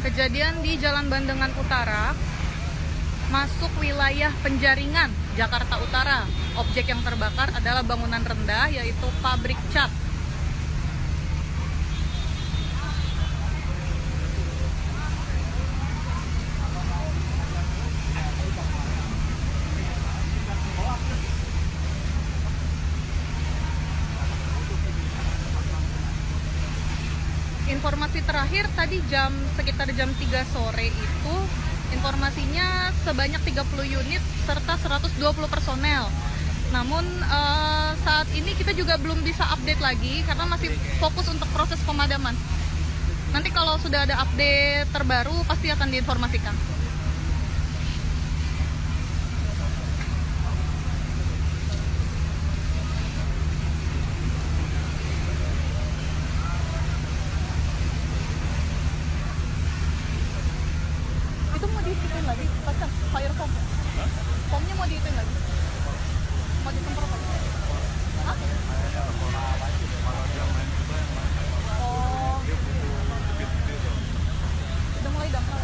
Kejadian di Jalan Bandengan Utara, masuk wilayah Penjaringan, Jakarta Utara. Objek yang terbakar adalah bangunan rendah, yaitu pabrik cat. Informasi terakhir tadi sekitar jam 3 sore itu, informasinya sebanyak 30 unit serta 120 personel. Namun saat ini kita juga belum bisa update lagi karena masih fokus untuk proses pemadaman. Nanti kalau sudah ada update terbaru pasti akan diinformasikan. Itu mau diikutin lagi, pasang fire foam. Foamnya mau diikutin lagi. Mau disemprot lagi. Hah? Oh. Udah mulai dangkal.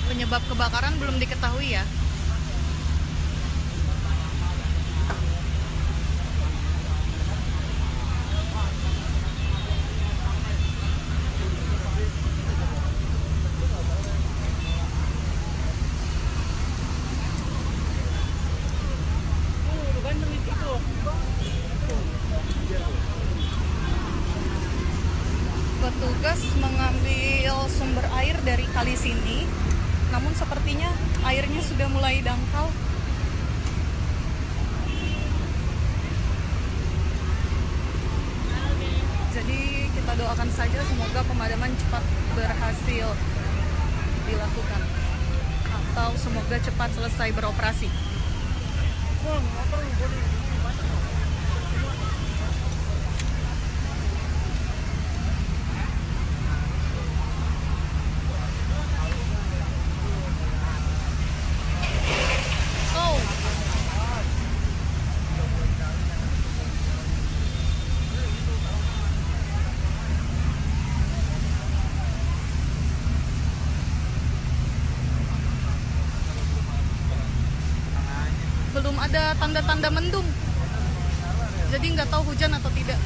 Penyebab kebakaran belum diketahui ya. petugas mengambil sumber air dari kali sini, namun sepertinya airnya sudah mulai dangkal. Jadi kita doakan saja semoga pemadaman cepat berhasil dilakukan atau semoga cepat selesai beroperasi. Oh, belum ada tanda-tanda mendung, jadi nggak tahu hujan atau tidak.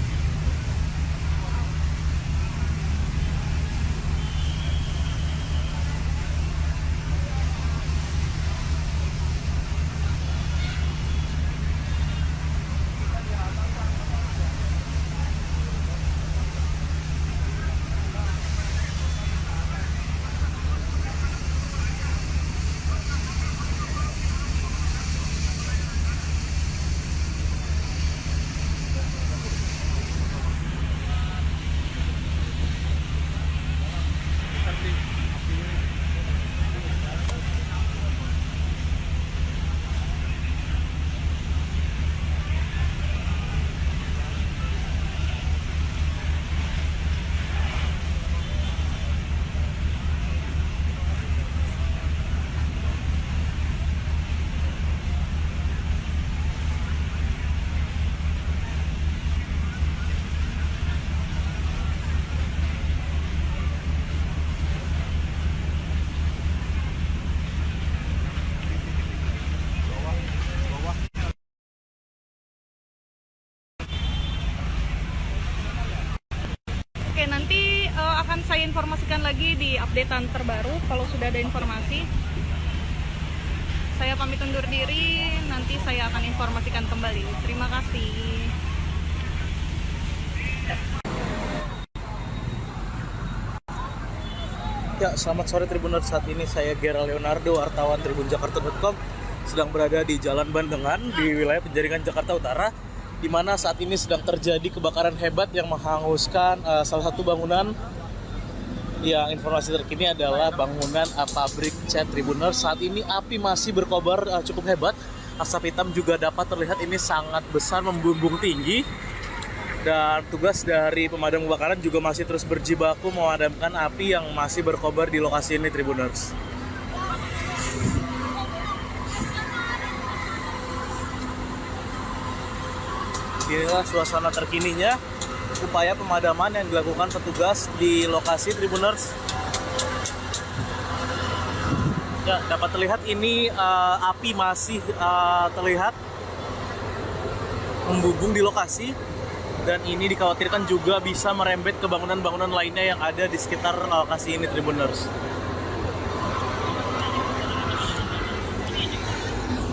Oke, nanti akan saya informasikan lagi di updatean terbaru kalau sudah ada informasi. Saya pamit undur diri, nanti saya akan informasikan kembali. Terima kasih. Ya, selamat sore Tribuners. Saat ini saya Gera Leonardo, wartawan tribunjakarta.com, sedang berada di Jalan Bandengan di wilayah Penjaringan Jakarta Utara, di mana saat ini sedang terjadi kebakaran hebat yang menghanguskan salah satu bangunan. Yang informasi terkini adalah bangunan pabrik cat Tribuners. Saat ini api masih berkobar cukup hebat. Asap hitam juga dapat terlihat, ini sangat besar, membumbung tinggi. Dan tugas dari pemadam kebakaran juga masih terus berjibaku memadamkan api yang masih berkobar di lokasi ini, Tribuners. Inilah suasana terkininya upaya pemadaman yang dilakukan petugas di lokasi, Tribuners. Ya, dapat terlihat ini api masih terlihat membumbung di lokasi, dan ini dikhawatirkan juga bisa merembet ke bangunan-bangunan lainnya yang ada di sekitar lokasi ini, Tribuners.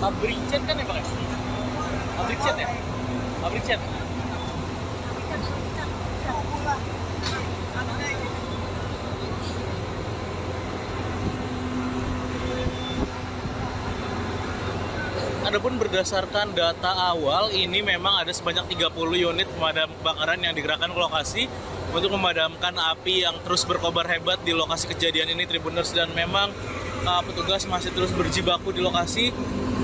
Pabrik cat kan ya, Pak? Pabrik cat ya? Pabrik cat. Adapun berdasarkan data awal, ini memang ada sebanyak 30 unit pemadam kebakaran yang digerakkan ke lokasi untuk memadamkan api yang terus berkobar hebat di lokasi kejadian ini, Tribuners. Dan memang petugas masih terus berjibaku di lokasi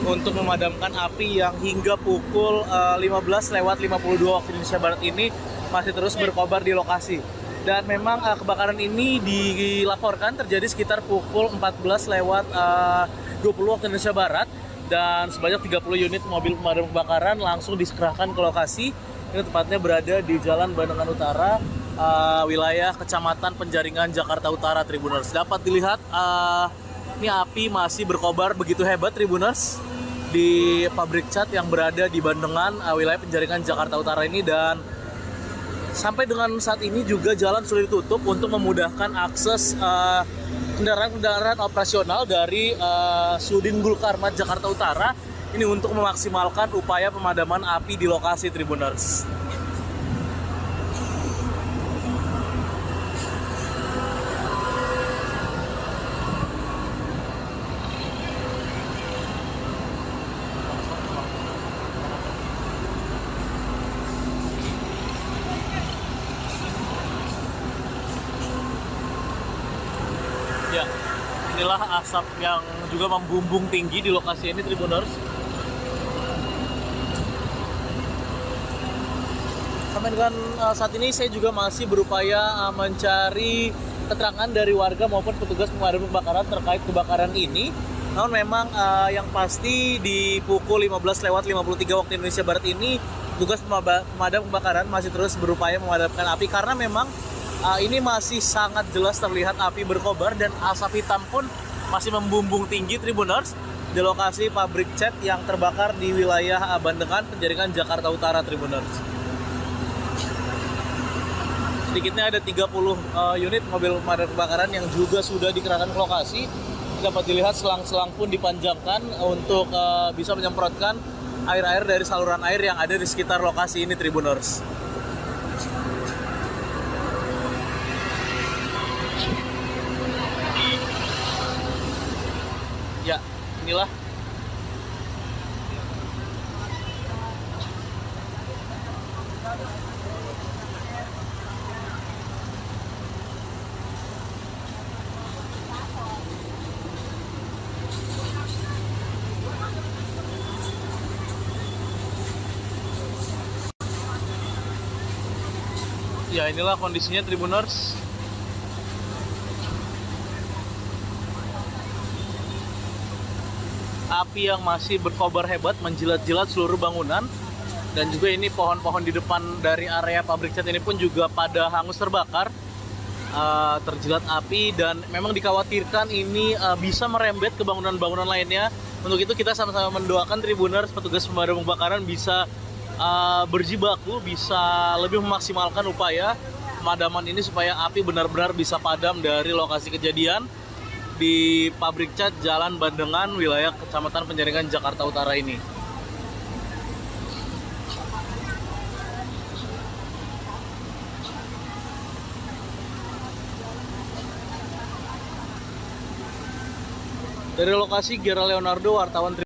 untuk memadamkan api yang hingga pukul 15:52 waktu Indonesia Barat ini masih terus berkobar di lokasi. Dan memang kebakaran ini dilaporkan terjadi sekitar pukul 14:20 waktu Indonesia Barat. Dan sebanyak 30 unit mobil pemadam kebakaran langsung dikerahkan ke lokasi. Ini tepatnya berada di Jalan Bandengan Utara, wilayah Kecamatan Penjaringan, Jakarta Utara, Tribuners. Dapat dilihat ini api masih berkobar begitu hebat, Tribuners, di pabrik cat yang berada di Bandengan, wilayah Penjaringan, Jakarta Utara ini. Dan sampai dengan saat ini juga jalan sudah ditutup untuk memudahkan akses kendaraan-kendaraan operasional dari Sudin Gulkarmat Jakarta Utara ini untuk memaksimalkan upaya pemadaman api di lokasi, Tribuners. Inilah asap yang juga membumbung tinggi di lokasi ini, Tribuners. Sampai dengan saat ini saya juga masih berupaya mencari keterangan dari warga maupun petugas pemadam kebakaran terkait kebakaran ini. Namun memang yang pasti di pukul 15:53 waktu Indonesia Barat ini petugas pemadam kebakaran masih terus berupaya memadamkan api karena memang ini masih sangat jelas terlihat api berkobar dan asap hitam pun masih membumbung tinggi, Tribuners, di lokasi pabrik cat yang terbakar di wilayah Bandengan, Penjaringan, Jakarta Utara, Tribuners. Sedikitnya ada 30 unit mobil pemadam kebakaran yang juga sudah dikerahkan ke lokasi. Dapat dilihat selang-selang pun dipanjangkan untuk bisa menyemprotkan air-air dari saluran air yang ada di sekitar lokasi ini, Tribuners. Ya, inilah ya, inilah kondisinya, Tribuners. Api yang masih berkobar hebat menjilat-jilat seluruh bangunan, dan juga ini pohon-pohon di depan dari area pabrik cat ini pun juga pada hangus terbakar, terjilat api, dan memang dikhawatirkan ini bisa merembet ke bangunan-bangunan lainnya. Untuk itu kita sama-sama mendoakan, Tribuners, petugas pemadam kebakaran bisa berjibaku, bisa lebih memaksimalkan upaya pemadaman ini supaya api benar-benar bisa padam dari lokasi kejadian di pabrik cat Jalan Bandengan, wilayah Kecamatan Penjaringan, Jakarta Utara ini. Dari lokasi, Gera Leonardo, wartawan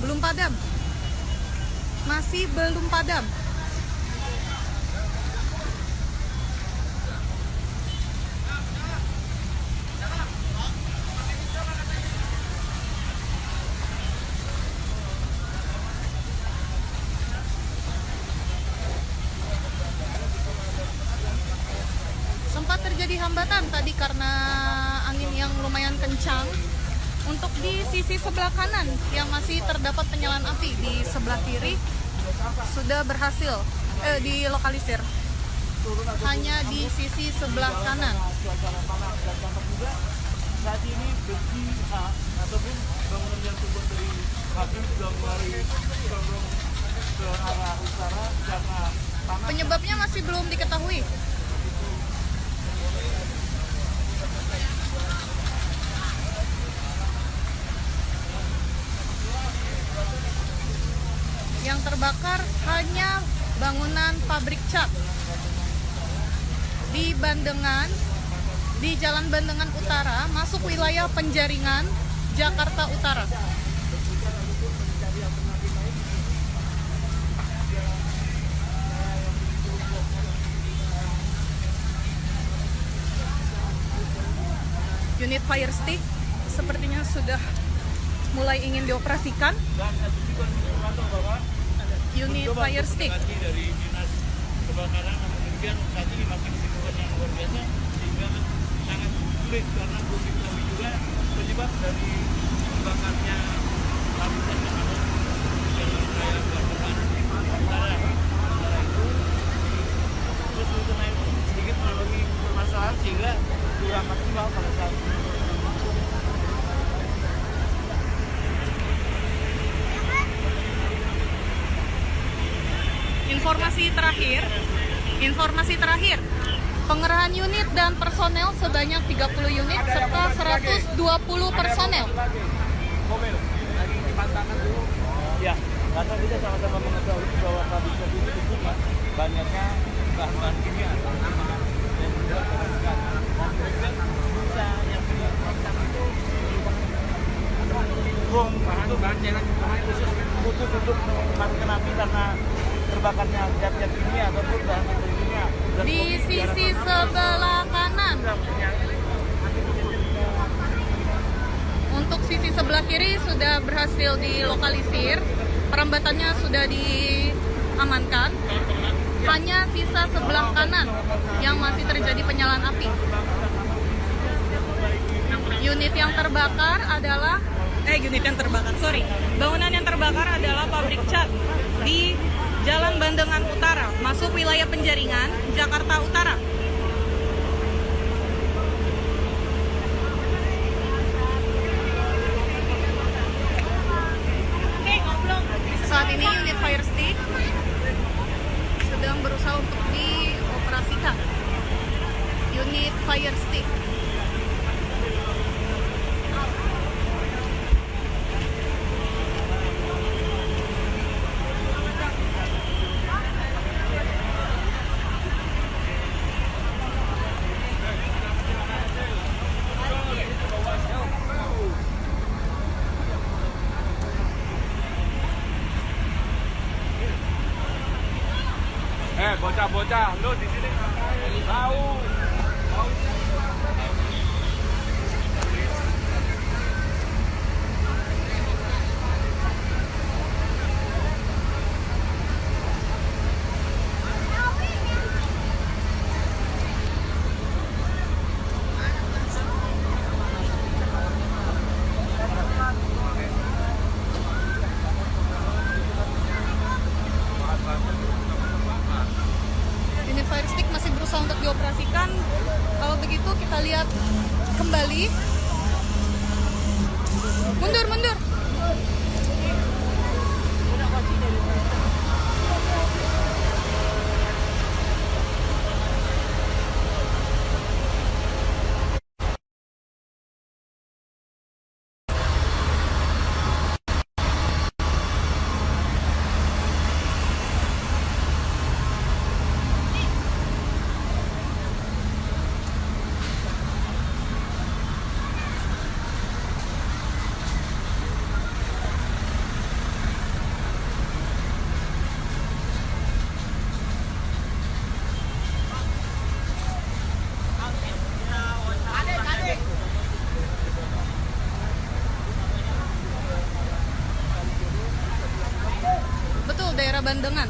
belum padam, masih belum padam. Sempat terjadi hambatan tadi karena angin yang lumayan kencang. Untuk di sisi sebelah kanan yang masih terdapat penyalaan api, di sebelah kiri sudah berhasil dilokalisir. Hanya di sisi sebelah kanan. Saat ini besi ataupun bangunan yang terbuat dari pabrik sudah mulai condong ke arah utara karena panas. Penyebabnya masih belum diketahui. Yang terbakar hanya bangunan pabrik cat di Bandengan, di Jalan Bandengan Utara, masuk wilayah Penjaringan, Jakarta Utara. Unit fire stick sepertinya sudah mulai ingin dioperasikan. Unit fire stick dari dinas kebakaran, namun demikian saat ini masih kesibukan yang luar biasa sehingga sangat sulit sulit karena belum diketahui juga penyebab dari terbakarnya lapisan yang ada di jalan raya Bandengan Utara. Sementara itu terus Sultan sedikit mengalami permasalahan sehingga kurang maksimal pada saat ini. Informasi terakhir, pengerahan unit dan personel sebanyak 30 unit serta 120 personel. Mobil lagi dipantangkan dulu. Ya, karena kita sama-sama mengetahui bahwa pabrik kopi ini tentunya banyaknya bahan-bahan kimia dan juga kerusakan. Dan mereka bisa yang tidak pantang itu bom itu bahan cetak khusus untuk mematikan api karena terbakarnya zat-zat kimia ataupun bahan kimia. Di sisi sebelah kanan. Untuk sisi sebelah kiri sudah berhasil dilokalisir, perambatannya sudah diamankan. Hanya sisa sebelah kanan yang masih terjadi penyalaan api. Bangunan yang terbakar adalah pabrik cat di Jalan Bandengan Utara, masuk wilayah Penjaringan, Jakarta Utara. Saat ini unit fire stick sedang berusaha untuk dioperasikan. Unit fire stick. Bocah-bocah, lu di sini ngapain? Tahu. Unit fire stick masih berusaha untuk dioperasikan. Kalau begitu kita lihat kembali. Mundur. Betul, daerah Bandengan.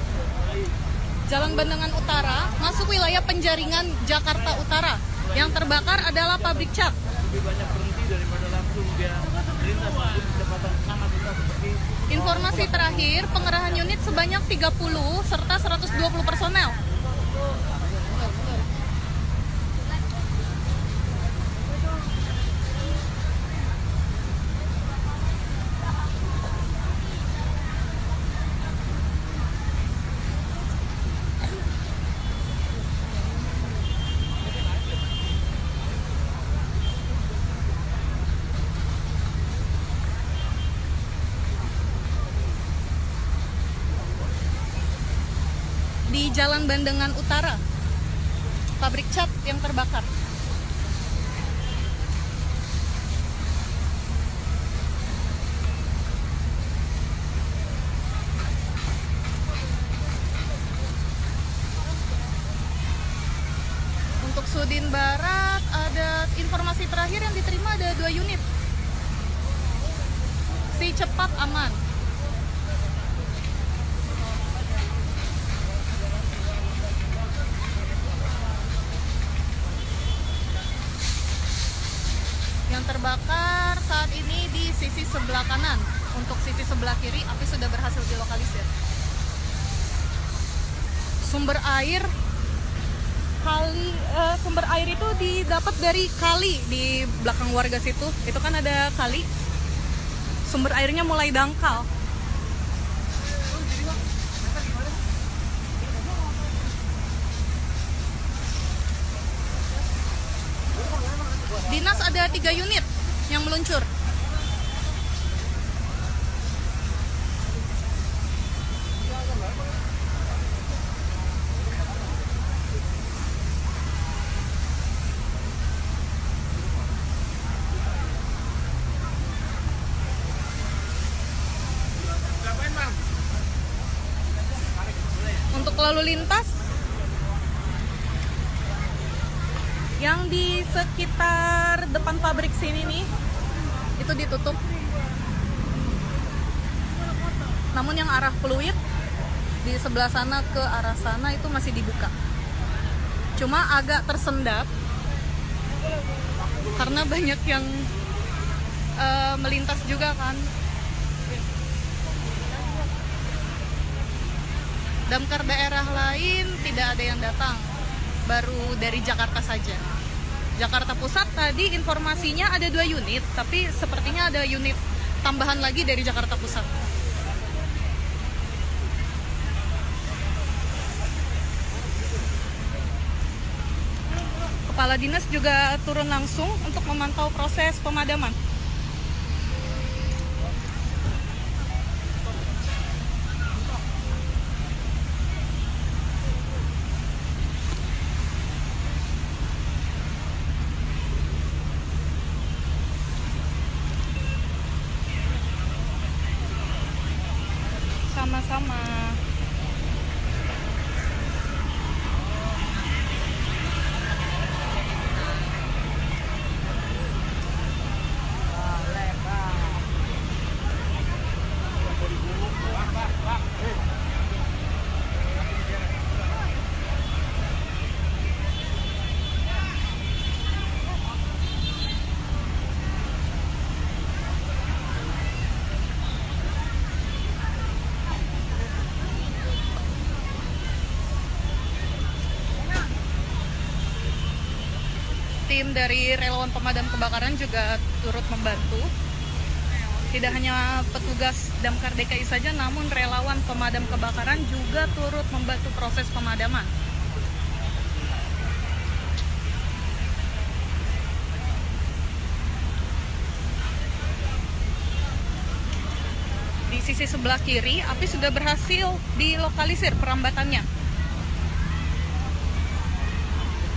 Jalan Bandengan Utara, masuk wilayah Penjaringan, Jakarta Utara. Yang terbakar adalah pabrik cat. Lebih banyak berhenti daripada langsung dia melintas walaupun kecepatan sangat besar seperti Informasi terakhir, pengerahan unit sebanyak 30 serta 120 personel. Di Jalan Bandengan Utara, pabrik cat yang terbakar. Untuk Sudin Barat, ada informasi terakhir yang diterima ada 2 unit. Si cepat aman. yang terbakar saat ini di sisi sebelah kanan. Untuk sisi sebelah kiri, api sudah berhasil dilokalisir. Sumber air itu didapat dari kali di belakang warga situ. Itu kan ada kali. Sumber airnya mulai dangkal. Dinas ada 3 unit yang meluncur. Untuk lalu lintas yang di sekitar depan pabrik sini nih, itu ditutup. Namun yang arah Pluit di sebelah sana ke arah sana itu masih dibuka. Cuma agak tersendat karena banyak yang melintas juga kan. Damkar daerah lain tidak ada yang datang, baru dari Jakarta saja. Jakarta Pusat tadi informasinya ada 2 unit, tapi sepertinya ada unit tambahan lagi dari Jakarta Pusat. Kepala dinas juga turun langsung untuk memantau proses pemadaman. Sama-sama. Tim dari relawan pemadam kebakaran juga turut membantu. Tidak hanya petugas Damkar DKI saja, namun relawan pemadam kebakaran juga turut membantu proses pemadaman. Di sisi sebelah kiri, api sudah berhasil dilokalisir perambatannya.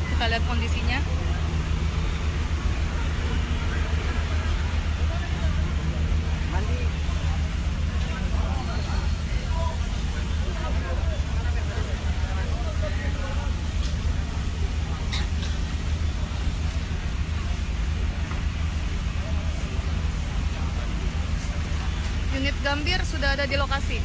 Kita lihat kondisinya. Unit Gambir sudah ada di lokasi.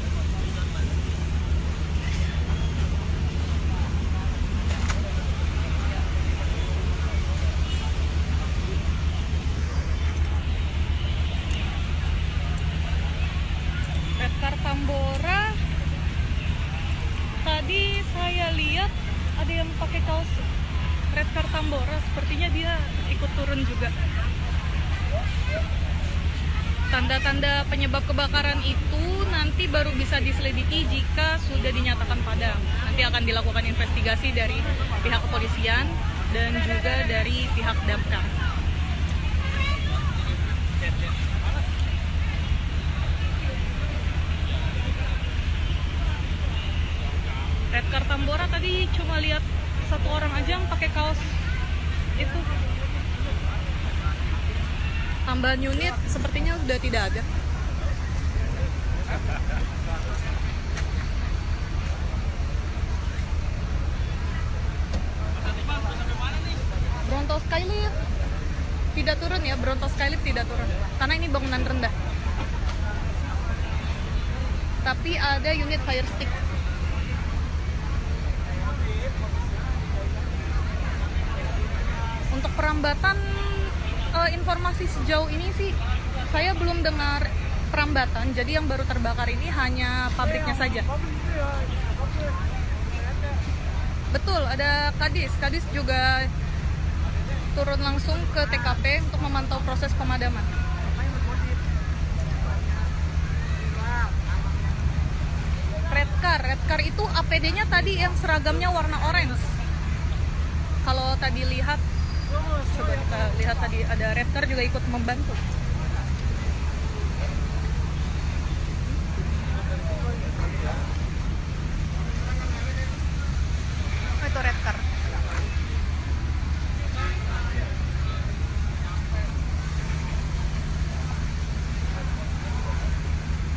Redcar Tambora, tadi saya lihat ada yang pakai kaos Redcar Tambora, sepertinya dia ikut turun juga. Tanda-tanda penyebab kebakaran itu nanti baru bisa diselidiki jika sudah dinyatakan padam. Nanti akan dilakukan investigasi dari pihak kepolisian dan juga dari pihak damkar. Redcar Tambora tadi cuma lihat 1 orang aja yang pakai kaos itu. Tambahan unit sepertinya sudah tidak ada. Bronto Skylift tidak turun ya, Bronto Skylift tidak turun karena ini bangunan rendah. Tapi ada unit fire stick. Untuk perambatan Informasi sejauh ini sih saya belum dengar perambatan. Jadi yang baru terbakar ini hanya pabriknya saja. Betul, ada Kadis. Kadis juga turun langsung ke TKP untuk memantau proses pemadaman. Red car itu APD-nya tadi yang seragamnya warna orange. Kalau tadi lihat, coba kita lihat tadi ada red car juga ikut membantu. Oh, itu red car.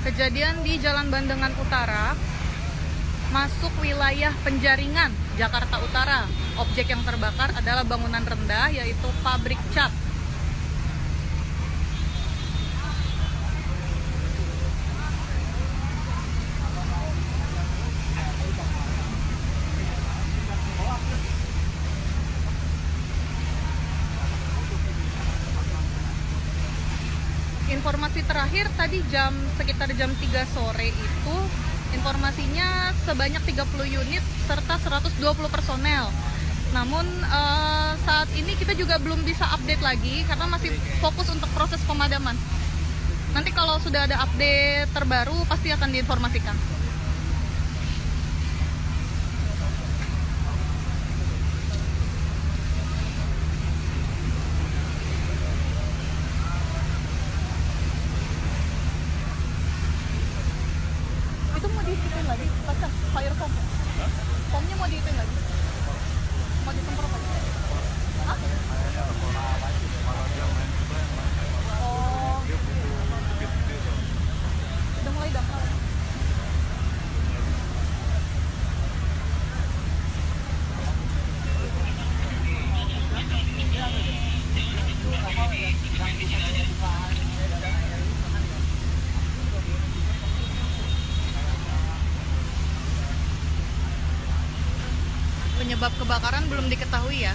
Kejadian di Jalan Bandengan Utara, masuk wilayah Penjaringan, Jakarta Utara. Objek yang terbakar adalah bangunan rendah, yaitu pabrik cat. Informasi terakhir tadi sekitar jam 3 sore itu, informasinya sebanyak 30 unit serta 120 personel. Namun saat ini kita juga belum bisa update lagi karena masih fokus untuk proses pemadaman. Nanti kalau sudah ada update terbaru pasti akan diinformasikan. Itu mau diikutin lagi, fire foam. Foamnya mau diikutin lagi. Mau disemprot lagi. Hah? Oh. Udah mulai dangkal. Penyebab kebakaran belum diketahui ya.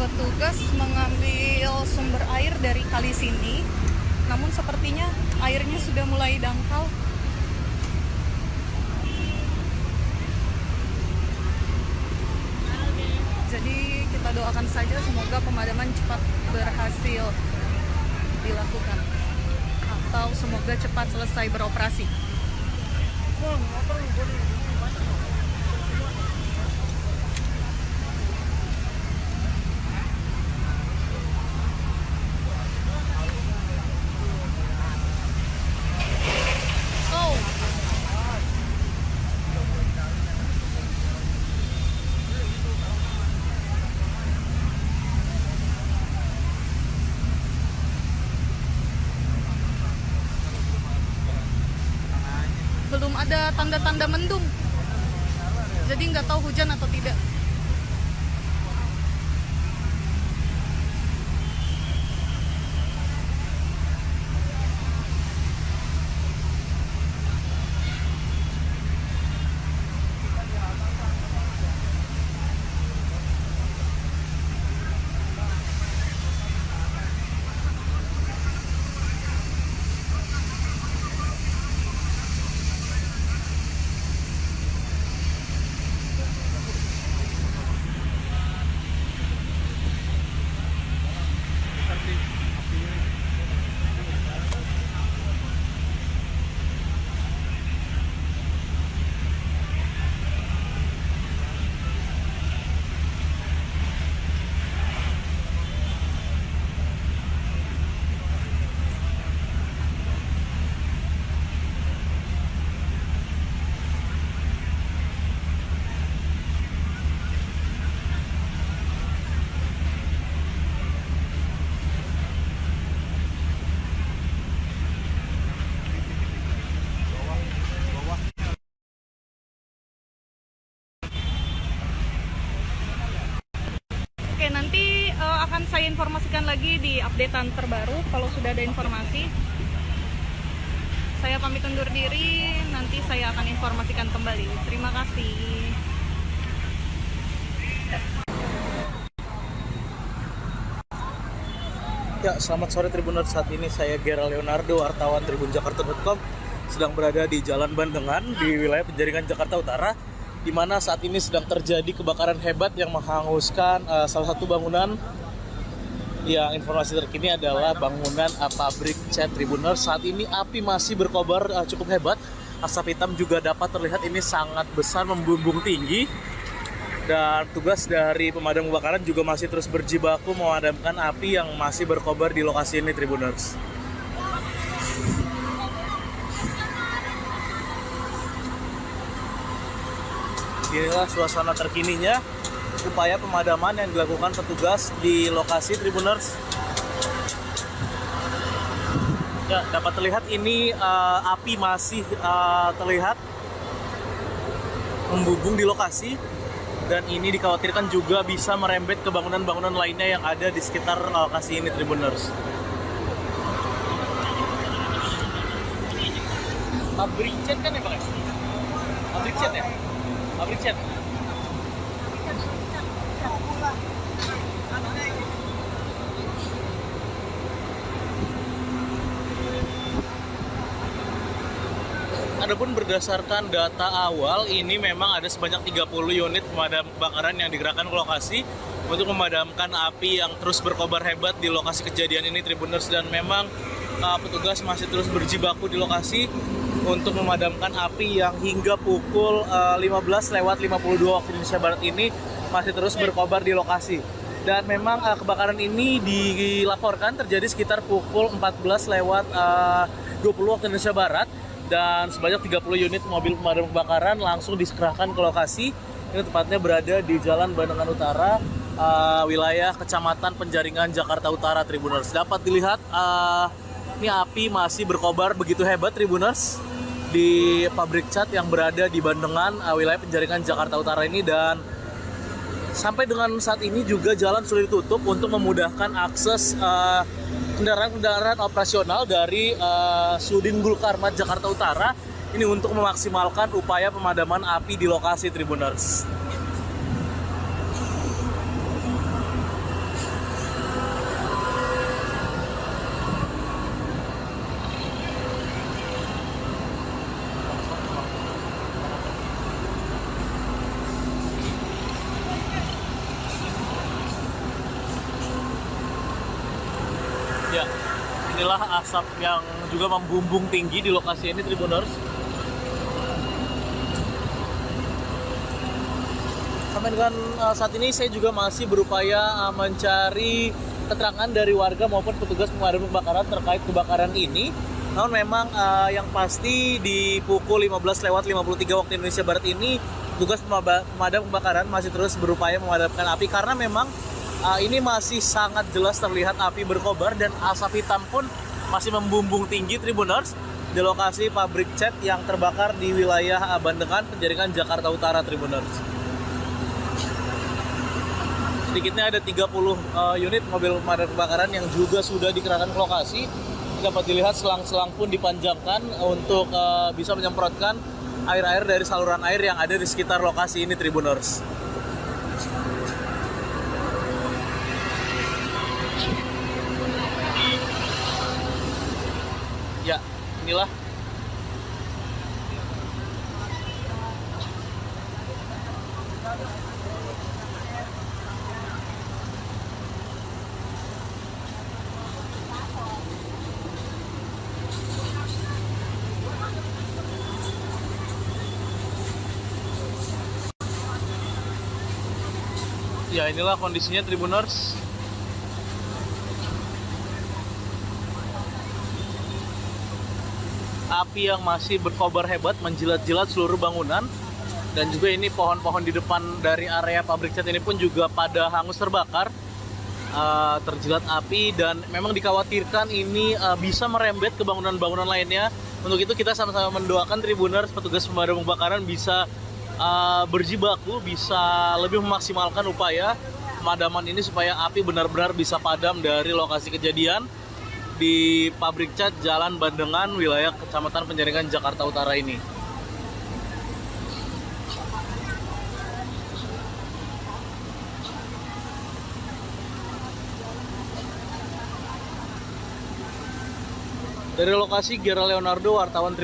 Petugas mengambil sumber air dari kali sini, namun sepertinya airnya sudah mulai dangkal. Jadi kita doakan saja semoga pemadaman cepat berhasil dilakukan atau semoga cepat selesai beroperasi. Belum ada tanda-tanda mendung, jadi nggak tahu hujan atau tidak. akan saya informasikan lagi di updatean terbaru kalau sudah ada informasi. Saya pamit undur diri, nanti saya akan informasikan kembali. Terima kasih. Ya, selamat sore Tribuners. Saat ini saya Gera Leonardo, wartawan tribunjakarta.com, sedang berada di Jalan Bandengan di wilayah Penjaringan Jakarta Utara, di mana saat ini sedang terjadi kebakaran hebat yang menghanguskan salah satu bangunan. Yang informasi terkini adalah bangunan pabrik cat Tribuners. Saat ini api masih berkobar cukup hebat. Asap hitam juga dapat terlihat ini sangat besar, membumbung tinggi. Dan tugas dari pemadam kebakaran juga masih terus berjibaku memadamkan api yang masih berkobar di lokasi ini, Tribuners. Inilah suasana terkininya, upaya pemadaman yang dilakukan petugas di lokasi, Tribuners. Ya, dapat terlihat ini api masih terlihat membumbung di lokasi. Dan ini dikhawatirkan juga bisa merembet ke bangunan-bangunan lainnya yang ada di sekitar lokasi ini, Tribuners. Pabrik cat kan ya, Pak? Pabrik cat ya? Pabrik cat. Adapun berdasarkan data awal, ini memang ada sebanyak 30 unit pemadam kebakaran yang digerakkan ke lokasi untuk memadamkan api yang terus berkobar hebat di lokasi kejadian ini, Tribuners. Dan memang petugas masih terus berjibaku di lokasi untuk memadamkan api yang hingga pukul 15:52 waktu Indonesia Barat ini masih terus berkobar di lokasi. Dan memang kebakaran ini dilaporkan terjadi sekitar pukul 14:20 waktu Indonesia Barat. Dan sebanyak 30 unit mobil pemadam kebakaran langsung dikerahkan ke lokasi. Ini tepatnya berada di Jalan Bandengan Utara, wilayah Kecamatan Penjaringan, Jakarta Utara, Tribuners. Dapat dilihat ini api masih berkobar begitu hebat, Tribuners, di pabrik cat yang berada di Bandengan, wilayah Penjaringan, Jakarta Utara ini. Dan sampai dengan saat ini juga jalan sudah ditutup untuk memudahkan akses kendaraan-kendaraan operasional dari Sudin Gulkarmat Jakarta Utara ini untuk memaksimalkan upaya pemadaman api di lokasi, Tribuners. Ya, inilah asap yang juga membumbung tinggi di lokasi ini, Tribuners. Sampai dengan saat ini saya juga masih berupaya mencari keterangan dari warga maupun petugas pemadam kebakaran terkait kebakaran ini. Namun memang yang pasti di pukul 15:53 waktu Indonesia Barat ini petugas pemadam kebakaran masih terus berupaya memadamkan api karena memang ini masih sangat jelas terlihat api berkobar dan asap hitam pun masih membumbung tinggi, Tribuners, di lokasi pabrik cat yang terbakar di wilayah Bandengan, Penjaringan, Jakarta Utara, Tribuners. Sedikitnya ada 30 unit mobil pemadam kebakaran yang juga sudah dikerahkan ke lokasi. Dapat dilihat selang-selang pun dipanjangkan untuk bisa menyemprotkan air-air dari saluran air yang ada di sekitar lokasi ini, Tribuners. Ya, inilah ya, inilah kondisinya, Tribuners. Api yang masih berkobar hebat menjilat-jilat seluruh bangunan. Dan juga ini pohon-pohon di depan dari area pabrik cat ini pun juga pada hangus terbakar, terjilat api. Dan memang dikhawatirkan ini bisa merembet ke bangunan-bangunan lainnya. Untuk itu kita sama-sama mendoakan, Tribuners, petugas pemadam kebakaran bisa berjibaku, bisa lebih memaksimalkan upaya pemadaman ini supaya api benar-benar bisa padam dari lokasi kejadian di pabrik cat Jalan Bandengan, wilayah Kecamatan Penjaringan, Jakarta Utara ini. Dari lokasi, Gera Leonardo, wartawan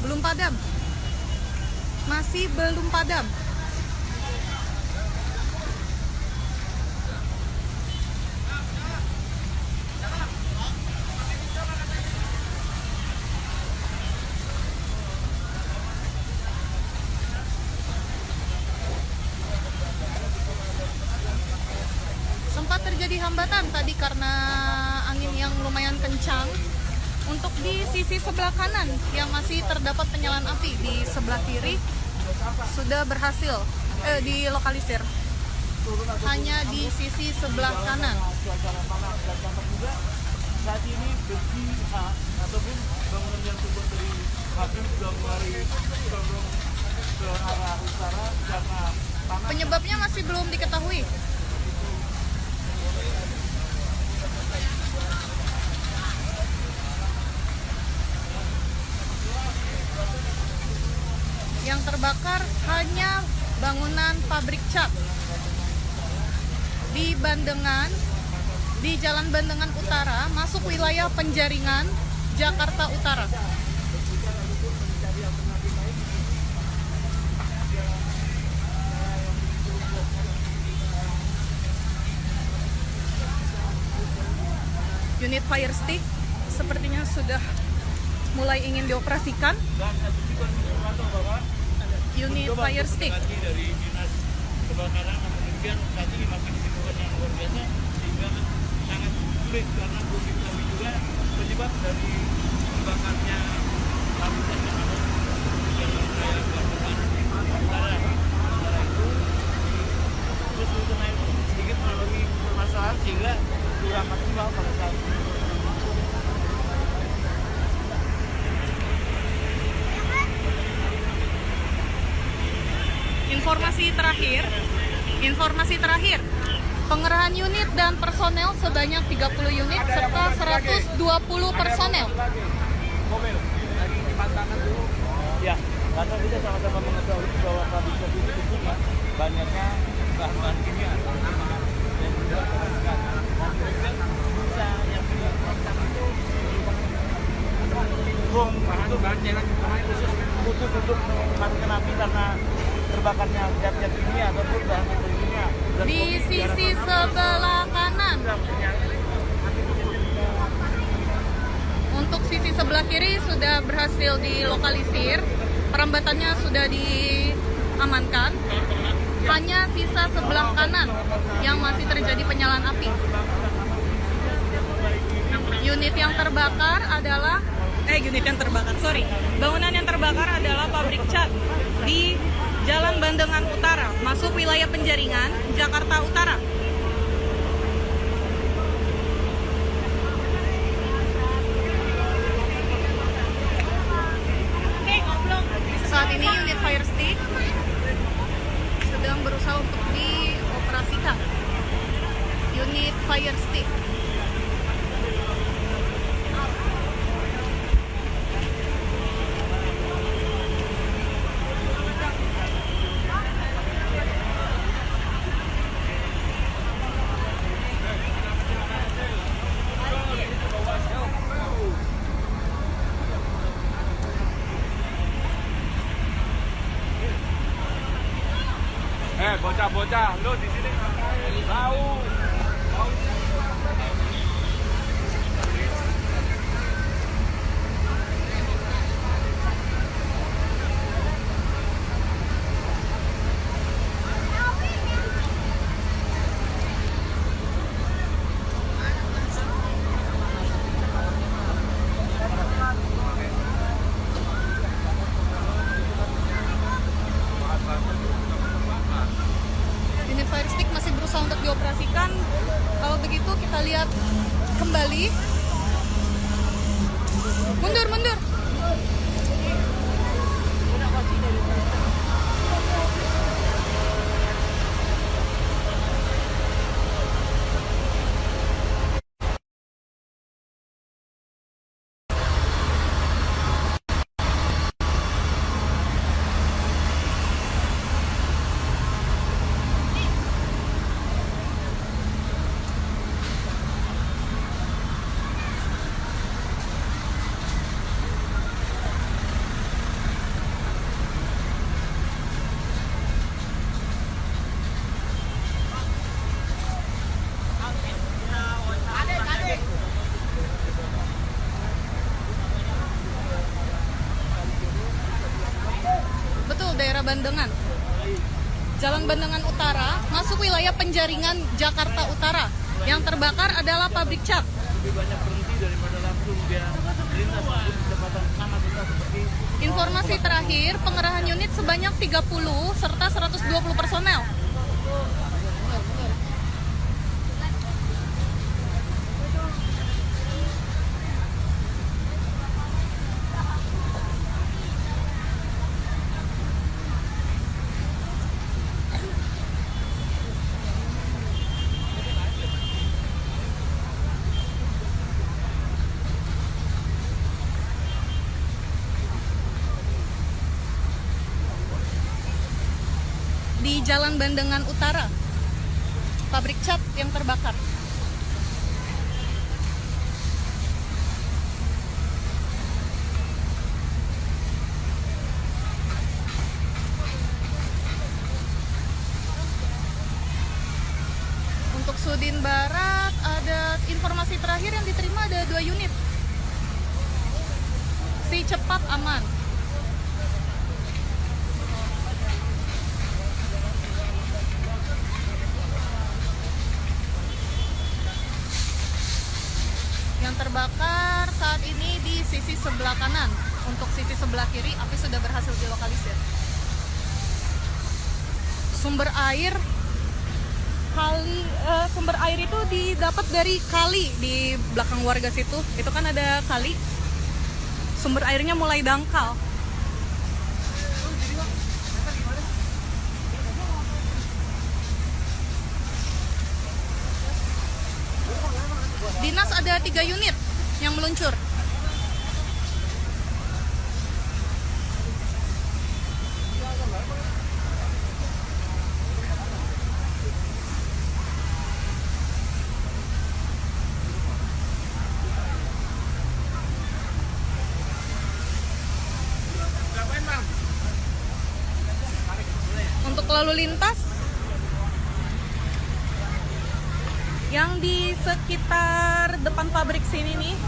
belum padam, masih belum padam. Sempat terjadi hambatan tadi karena angin yang lumayan kencang. Untuk di sisi sebelah kanan yang masih terdapat penyalaan api, di sebelah kiri sudah berhasil dilokalisir. Hanya di sisi sebelah kanan. Saat ini besi ataupun bangunan yang tumbuh dari pabrik sudah mulai condong ke arah utara karena panas. Penyebabnya masih belum diketahui. Yang terbakar hanya bangunan pabrik cat di Bandengan, di Jalan Bandengan Utara, masuk wilayah Penjaringan, Jakarta Utara. Unit fire stick sepertinya sudah mulai ingin dioperasikan. Unit fire stick. Dari dinas kebakaran, namun demikian saat ini masih kesibukan yang luar biasa sehingga sangat sulit karena belum diketahui juga penyebab dari terbakarnya pabrik cat yang ada di wilayah Bandengan Utara. Sementara itu terus naik sedikit mengalami permasalahan sehingga kurang maksimal pada saat ini. Informasi terakhir, pengerahan unit dan personel sebanyak 30 unit serta 120 personel. Mobil dari pantangan dulu. Ya, karena kita sama-sama mengetahui bahwa pabrik cat ini tentunya banyaknya bahan-bahan kimia dan juga kebersihan. Dan kemudian bisa yang dilakukan itu bahan cairan khusus untuk memadamkan api karena terbakarnya zat-zat kimia ataupun bahan kimia. Di sisi sebelah kanan. Untuk sisi sebelah kiri sudah berhasil dilokalisir, perambatannya sudah diamankan. Hanya sisa sebelah kanan yang masih terjadi penyalaan api. Bangunan yang terbakar adalah pabrik cat di Jalan Bandengan Utara, masuk wilayah Penjaringan, Jakarta Utara. Saat ini unit fire stick sedang berusaha untuk dioperasikan. Unit fire stick. bocah-bocah. Lo di sini tahu. Unit fire stick masih berusaha untuk dioperasikan. Kalau begitu kita lihat kembali. Mundur, mundur. Betul, daerah Bandengan. Jalan Bandengan Utara, masuk wilayah Penjaringan, Jakarta Utara. Yang terbakar adalah pabrik cat. Lebih banyak berhenti daripada langsung dia lintas di kecepatan sangat rendah seperti Informasi terakhir, pengerahan unit sebanyak 30 serta 120 personel. Di Jalan Bandengan Utara, pabrik cat yang terbakar. Untuk Sudin Barat, ada informasi terakhir yang diterima ada 2 unit. Si cepat aman. Yang terbakar saat ini di sisi sebelah kanan. Untuk sisi sebelah kiri, api sudah berhasil dilokalisir. Sumber air sumber air itu didapat dari kali di belakang warga situ. Itu kan ada kali. Sumber airnya mulai dangkal. Dinas ada 3 unit yang meluncur. Untuk lalu lintas yang di sekitar depan pabrik sini nih,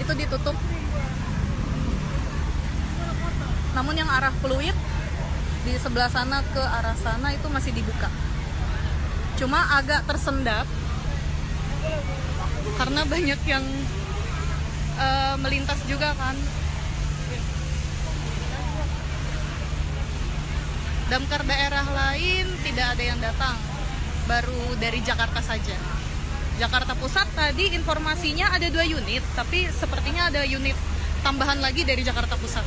itu ditutup. Namun yang arah Pluit di sebelah sana ke arah sana itu masih dibuka. Cuma agak tersendat karena banyak yang melintas juga kan. Damkar daerah lain tidak ada yang datang, baru dari Jakarta saja. Jakarta Pusat tadi informasinya ada 2 unit, tapi sepertinya ada unit tambahan lagi dari Jakarta Pusat.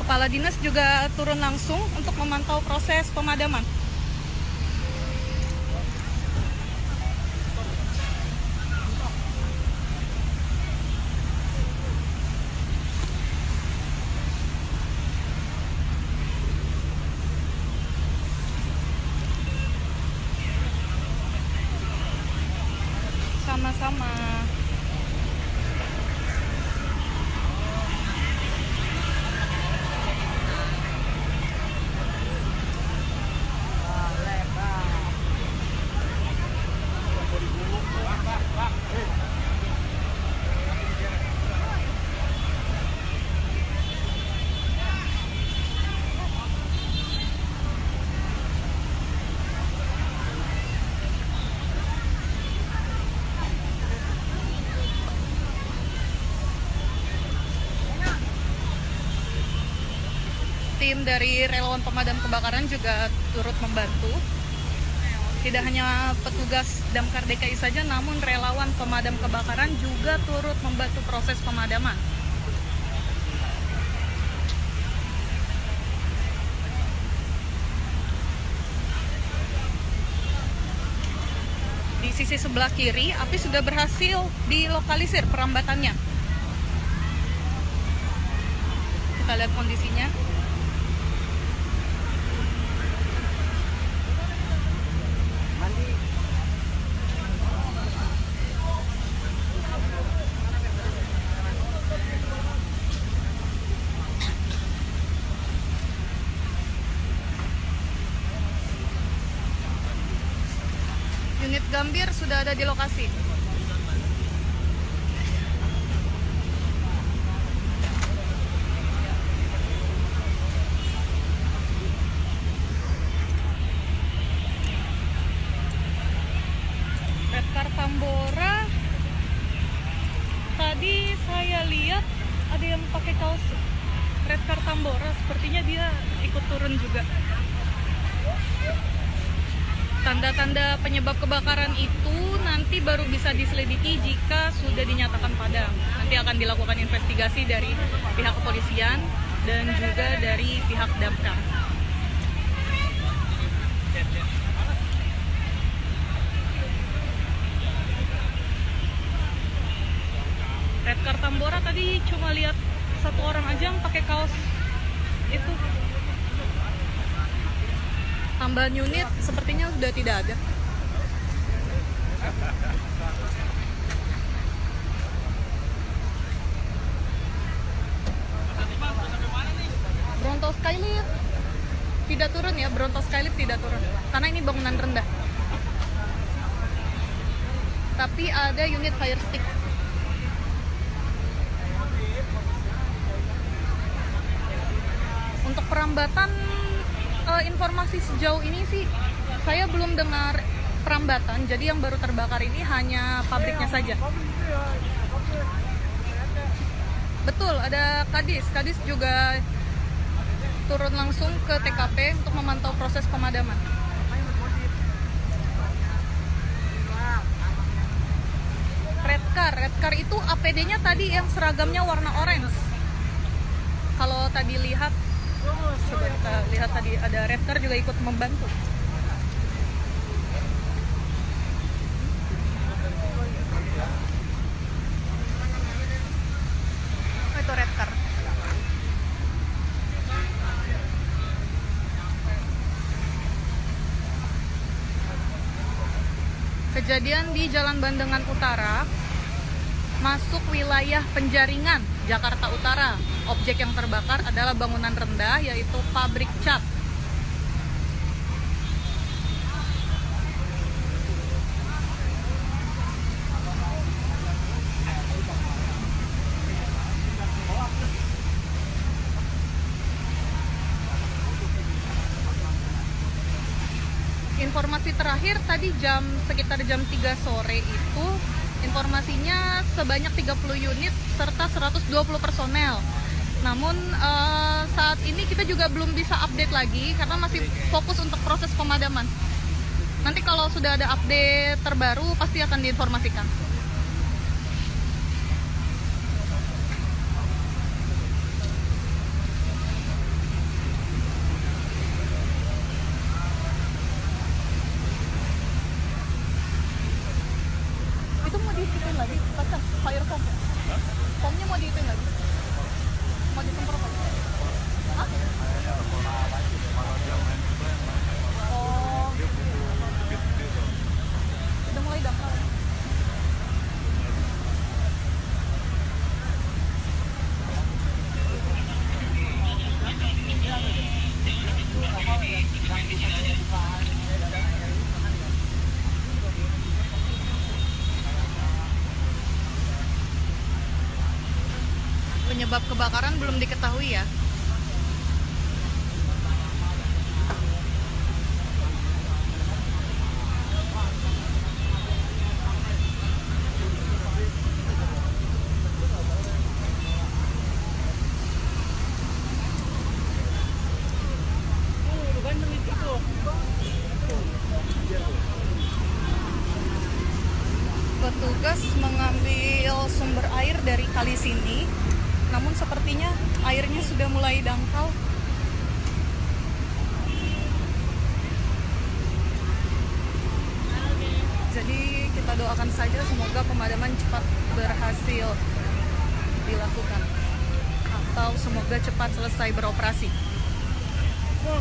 Kepala dinas juga turun langsung untuk memantau proses pemadaman. Sama-sama. tim dari relawan pemadam kebakaran juga turut membantu. Tidak hanya petugas Damkar DKI saja, namun relawan pemadam kebakaran juga turut membantu proses pemadaman. Di sisi sebelah kiri, api sudah berhasil dilokalisir perambatannya. Kita lihat kondisinya. Unit Gambir sudah ada di lokasi. Redcar Tambora, tadi saya lihat ada yang pakai kaos Redcar Tambora, sepertinya dia ikut turun juga. Tanda-tanda penyebab kebakaran itu nanti baru bisa diselidiki jika sudah dinyatakan padam. Nanti akan dilakukan investigasi dari pihak kepolisian dan juga dari pihak damkar. Redcar Tambora tadi cuma lihat satu orang aja yang pakai kaos itu. Tambahan unit sepertinya sudah tidak ada. Bronto Skylift tidak turun ya, Bronto Skylift tidak turun karena ini bangunan rendah. Tapi ada unit fire stick. Untuk perambatan, informasi sejauh ini sih saya belum dengar perambatan. Jadi yang baru terbakar ini hanya pabriknya saja. Betul, ada Kadis. Kadis juga turun langsung ke TKP untuk memantau proses pemadaman. Redcar itu APD-nya tadi yang seragamnya warna orange. Kalau tadi lihat, coba kita lihat tadi ada Redcar juga ikut membantu. Oh, itu Redcar. Kejadian di Jalan Bandengan Utara, masuk wilayah Penjaringan, Jakarta Utara. Objek yang terbakar adalah bangunan rendah, yaitu pabrik cat. Informasi terakhir tadi sekitar jam 3 sore itu, informasinya sebanyak 30 unit serta 120 personel. Namun saat ini kita juga belum bisa update lagi karena masih fokus untuk proses pemadaman. Nanti kalau sudah ada update terbaru pasti akan diinformasikan. Itu mau diikutin lagi, kaca fire foam. Foamnya mau diikutin lagi. Mau disemprot lagi? Hah? Oh, udah mulai dangkal. Penyebab kebakaran belum diketahui ya. petugas mengambil sumber air dari kali sini, namun sepertinya airnya sudah mulai dangkal. Jadi kita doakan saja semoga pemadaman cepat berhasil dilakukan atau semoga cepat selesai beroperasi. Oh,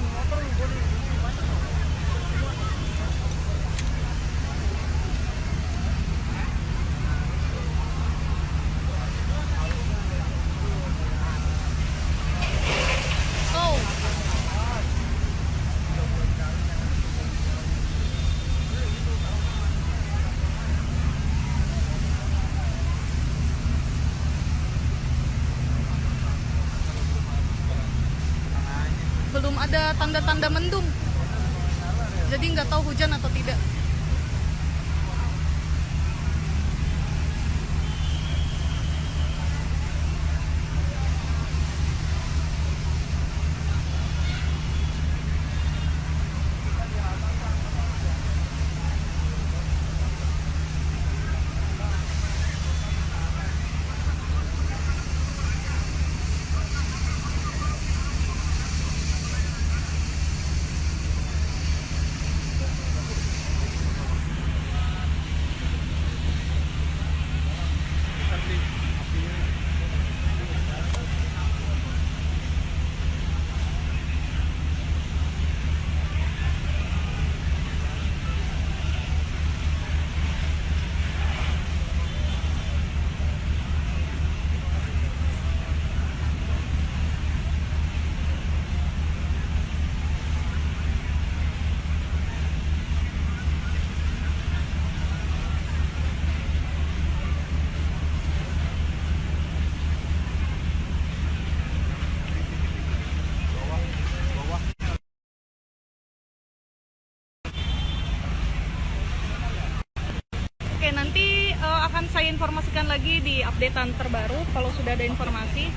belum ada tanda-tanda mendung, jadi nggak tahu hujan atau tidak. Oke, nanti akan saya informasikan lagi di updatean terbaru kalau sudah ada informasi.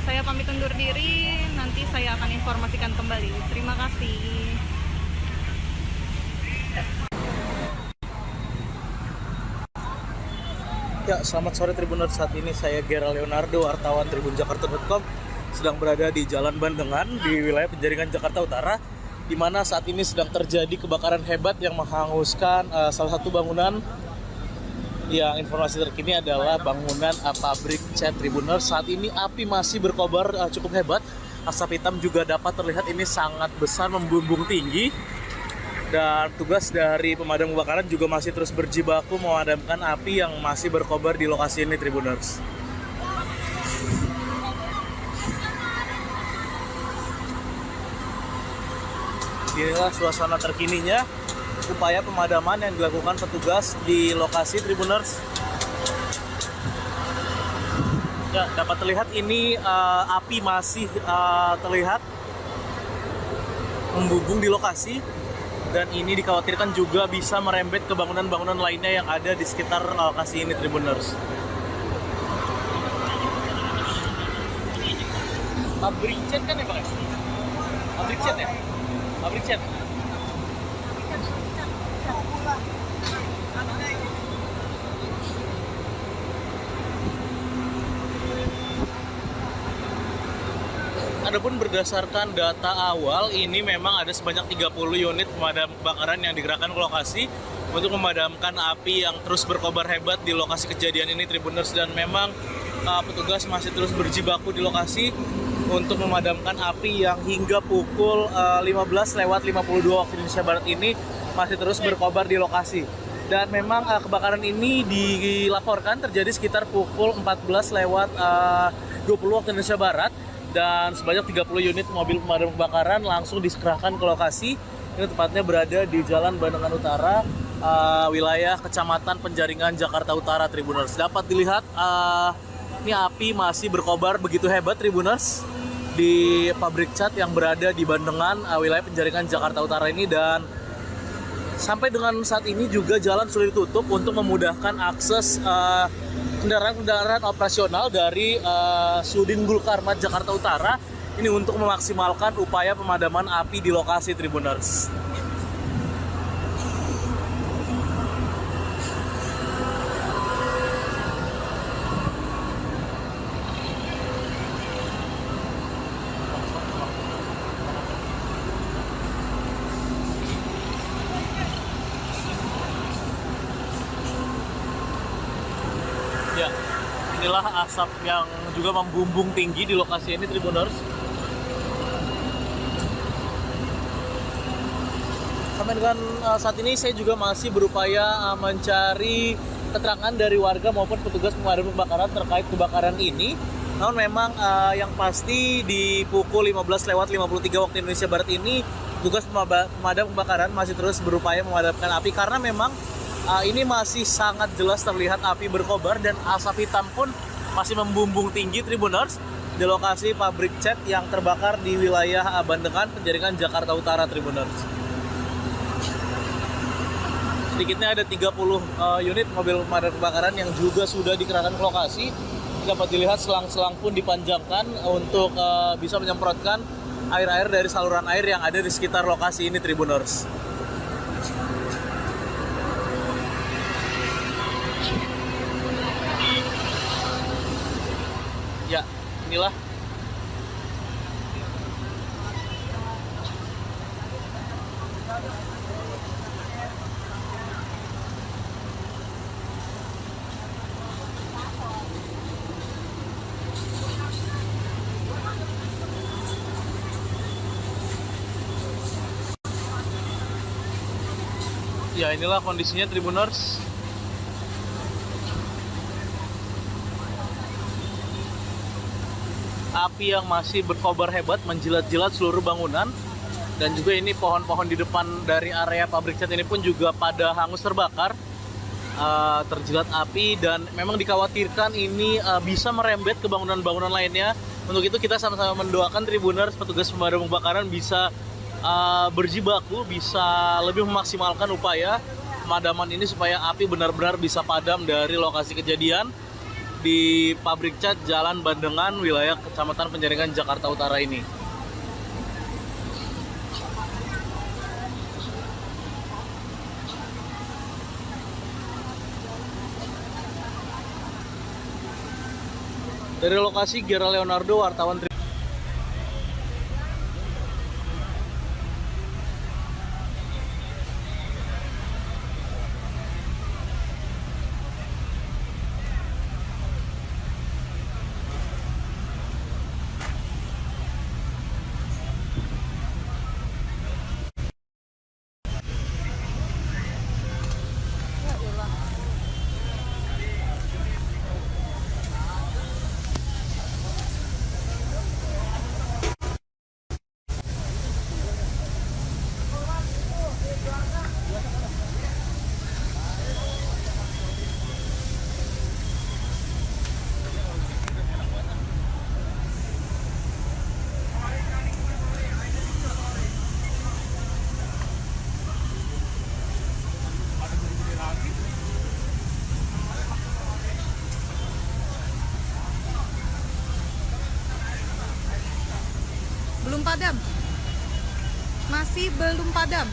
Saya pamit undur diri, nanti saya akan informasikan kembali. Terima kasih. Ya, selamat sore Tribuners. Saat ini saya Gera Leonardo, wartawan tribunjakarta.com, sedang berada di Jalan Bandengan di wilayah Penjaringan Jakarta Utara, di mana saat ini sedang terjadi kebakaran hebat yang menghanguskan salah satu bangunan. Yang informasi terkini adalah bangunan pabrik cat Tribuners. Saat ini api masih berkobar cukup hebat. Asap hitam juga dapat terlihat ini sangat besar, membumbung tinggi. Dan tugas dari pemadam kebakaran juga masih terus berjibaku memadamkan api yang masih berkobar di lokasi ini Tribuners. Inilah suasana terkininya, upaya pemadaman yang dilakukan petugas di lokasi Tribuners. Ya, dapat terlihat ini api masih terlihat membumbung di lokasi, dan ini dikhawatirkan juga bisa merembet ke bangunan-bangunan lainnya yang ada di sekitar lokasi ini Tribuners. Pabrik cat kan ya Pak? Pabrik cat ya? Pabrik cat. Adapun berdasarkan data awal, ini memang ada sebanyak 30 unit pemadam kebakaran yang digerakkan ke lokasi untuk memadamkan api yang terus berkobar hebat di lokasi kejadian ini Tribuners, dan memang petugas masih terus berjibaku di lokasi untuk memadamkan api yang hingga pukul 15:52 waktu Indonesia Barat ini masih terus berkobar di lokasi. Dan memang kebakaran ini dilaporkan terjadi sekitar pukul 14:20 waktu Indonesia Barat, dan sebanyak 30 unit mobil pemadam kebakaran langsung dikerahkan ke lokasi. Ini tepatnya berada di Jalan Bandengan Utara, wilayah Kecamatan Penjaringan Jakarta Utara Tribuners. Dapat dilihat ini api masih berkobar begitu hebat Tribuners di pabrik cat yang berada di Bandengan, wilayah Penjaringan Jakarta Utara ini. Dan sampai dengan saat ini juga jalan sudah ditutup untuk memudahkan akses kendaraan-kendaraan operasional dari Sudin Gulkarmat Jakarta Utara ini untuk memaksimalkan upaya pemadaman api di lokasi Tribuners. inilah asap yang juga membumbung tinggi di lokasi ini, Tribuners. Sampai dengan saat ini saya juga masih berupaya mencari keterangan dari warga maupun petugas pemadam kebakaran terkait kebakaran ini. Namun memang yang pasti di pukul 15:53 waktu Indonesia Barat ini petugas pemadam kebakaran masih terus berupaya memadamkan api karena memang ini masih sangat jelas terlihat api berkobar dan asap hitam pun masih membumbung tinggi, Tribuners, di lokasi pabrik cat yang terbakar di wilayah Bandengan, Penjaringan, Jakarta Utara, Tribuners. Sedikitnya ada 30 unit mobil pemadam kebakaran yang juga sudah dikerahkan ke lokasi. Dapat dilihat selang-selang pun dipanjangkan untuk bisa menyemprotkan air-air dari saluran air yang ada di sekitar lokasi ini, Tribuners. Ya, inilah inilah kondisinya, Tribuners. Api yang masih berkobar hebat menjilat-jilat seluruh bangunan, dan juga ini pohon-pohon di depan dari area pabrik cat ini pun juga pada hangus terbakar, terjilat api, dan memang dikhawatirkan ini bisa merembet ke bangunan-bangunan lainnya. Untuk itu kita sama-sama mendoakan, Tribuners, petugas pemadam kebakaran bisa berjibaku, bisa lebih memaksimalkan upaya pemadaman ini supaya api benar-benar bisa padam dari lokasi kejadian di pabrik cat Jalan Bandengan, wilayah Kecamatan Penjaringan, Jakarta Utara ini. Dari lokasi, Gera Leonardo, wartawan belum padam, masih belum padam.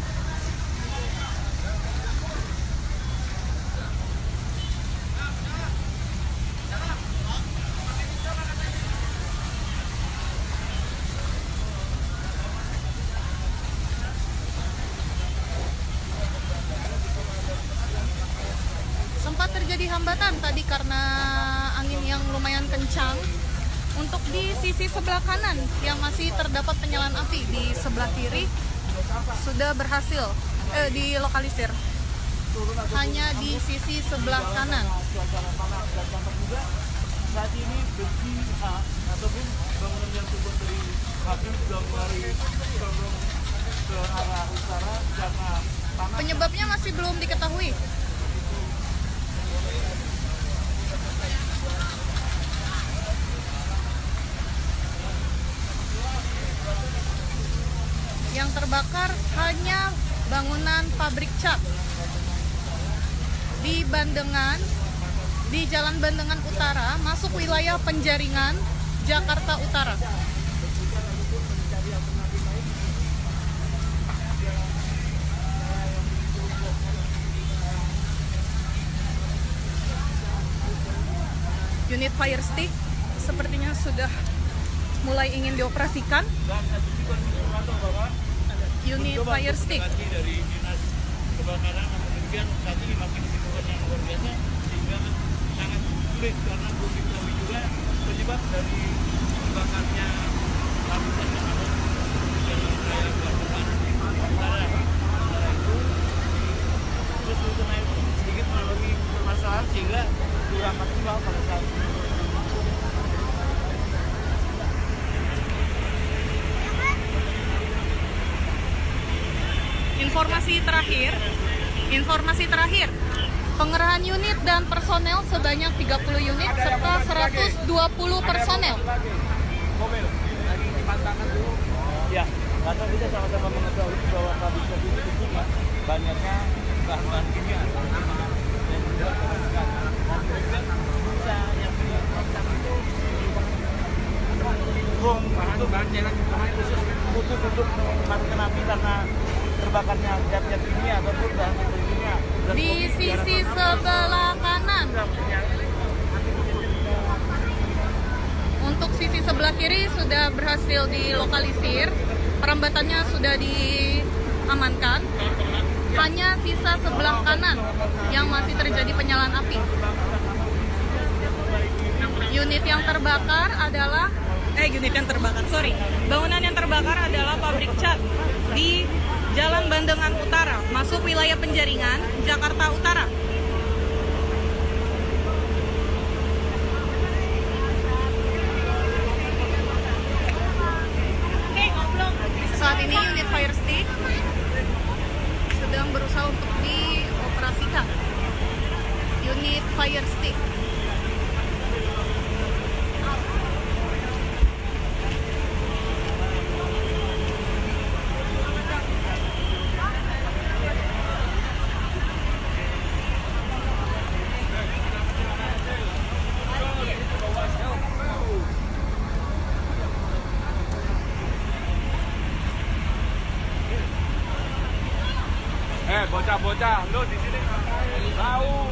Sempat terjadi hambatan tadi karena angin yang lumayan kencang. Untuk di sisi sebelah kanan yang masih terdapat penyalaan api, di sebelah kiri sudah berhasil dilokalisir. Hanya di sisi sebelah kanan. Saat ini besi ataupun bangunan yang terbuat dari kayu sudah mulai condong ke arah utara karena panas. Penyebabnya masih belum diketahui. Yang terbakar hanya bangunan pabrik cat di Bandengan, di Jalan Bandengan Utara, masuk wilayah Penjaringan, Jakarta Utara. Unit fire stick sepertinya sudah mulai ingin dioperasikan. Unit fire stick Dari dinas kebakaran, namun demikian saat ini makin situasi yang luar biasa sehingga sangat sulit karena belum diketahui juga penyebab dari terbakarnya lapisan yang ada di jalan raya Bandungan Utara. Sementara itu terus untuk naik sedikit mengalami permasalahan sehingga kurang maksimal pada saat ini. Informasi terakhir, pengerahan unit dan personel sebanyak 30 unit serta 120 personel. Mobil lagi dipantangkan dulu. Ya, karena kita sama-sama mengetahui bahwa pabrik kopi itu di sini banyaknya bahan kimia dan juga kebersihan. Dan juga bisa yang diperiksa itu bahan jalan khusus untuk memadamkan api karena terbakarnya zat-zat kimia ataupun bahan kimia. Di sisi sebelah kanan. Untuk sisi sebelah kiri sudah berhasil dilokalisir, perambatannya sudah diamankan. Hanya sisa sebelah kanan yang masih terjadi penyalaan api. Bangunan yang terbakar adalah pabrik cat di Jalan Bandengan Utara, masuk wilayah Penjaringan, Jakarta Utara. Saat ini unit fire stick sedang berusaha untuk dioperasikan. Unit fire stick. Bocah-bocah, lu di sini tahu.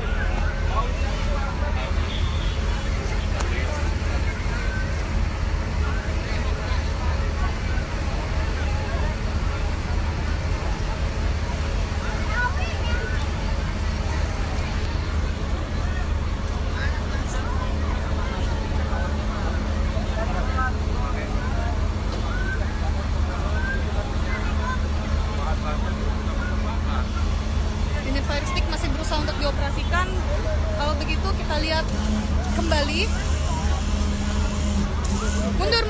Unit fire stick masih berusaha untuk dioperasikan. Kalau begitu kita lihat kembali. Mundur.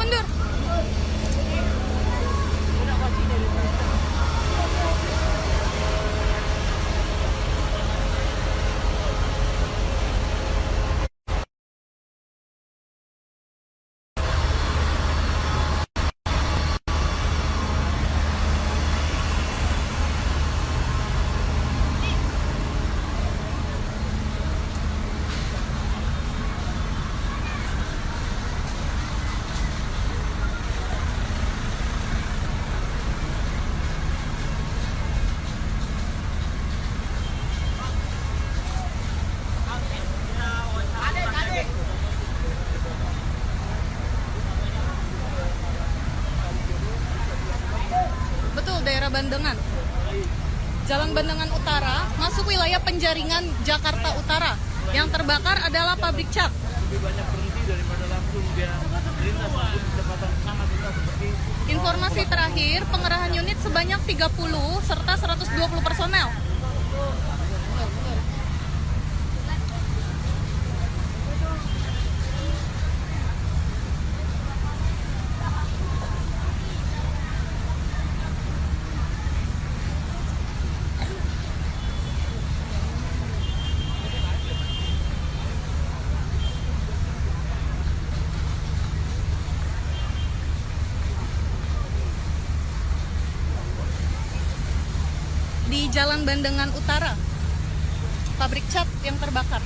Betul, daerah Bandengan. Jalan Bandengan Utara, masuk wilayah Penjaringan, Jakarta Utara. Yang terbakar adalah pabrik cat. Lebih banyak berhenti daripada langsung dia lintas di kecepatan sangat lintas seperti Informasi terakhir, pengerahan unit sebanyak 30 serta 120 personel. Di Jalan Bandengan Utara, pabrik cat yang terbakar.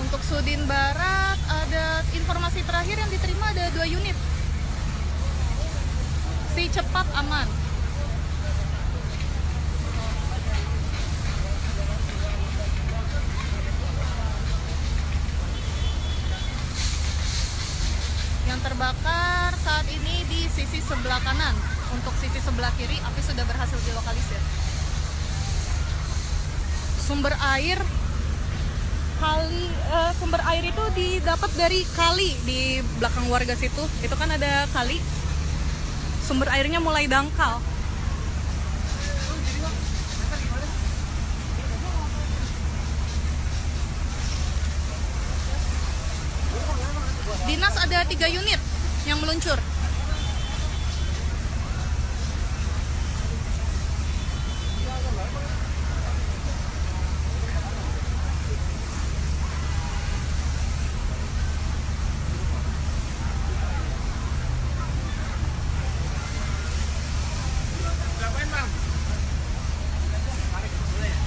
Untuk Sudin Barat, ada informasi terakhir yang diterima ada 2 unit. Si cepat aman. terbakar saat ini di sisi sebelah kanan. Untuk sisi sebelah kiri, api sudah berhasil dilokalisir. Sumber air itu didapat dari kali di belakang warga situ. Itu kan ada kali. Sumber airnya mulai dangkal. Dinas ada 3 unit yang meluncur.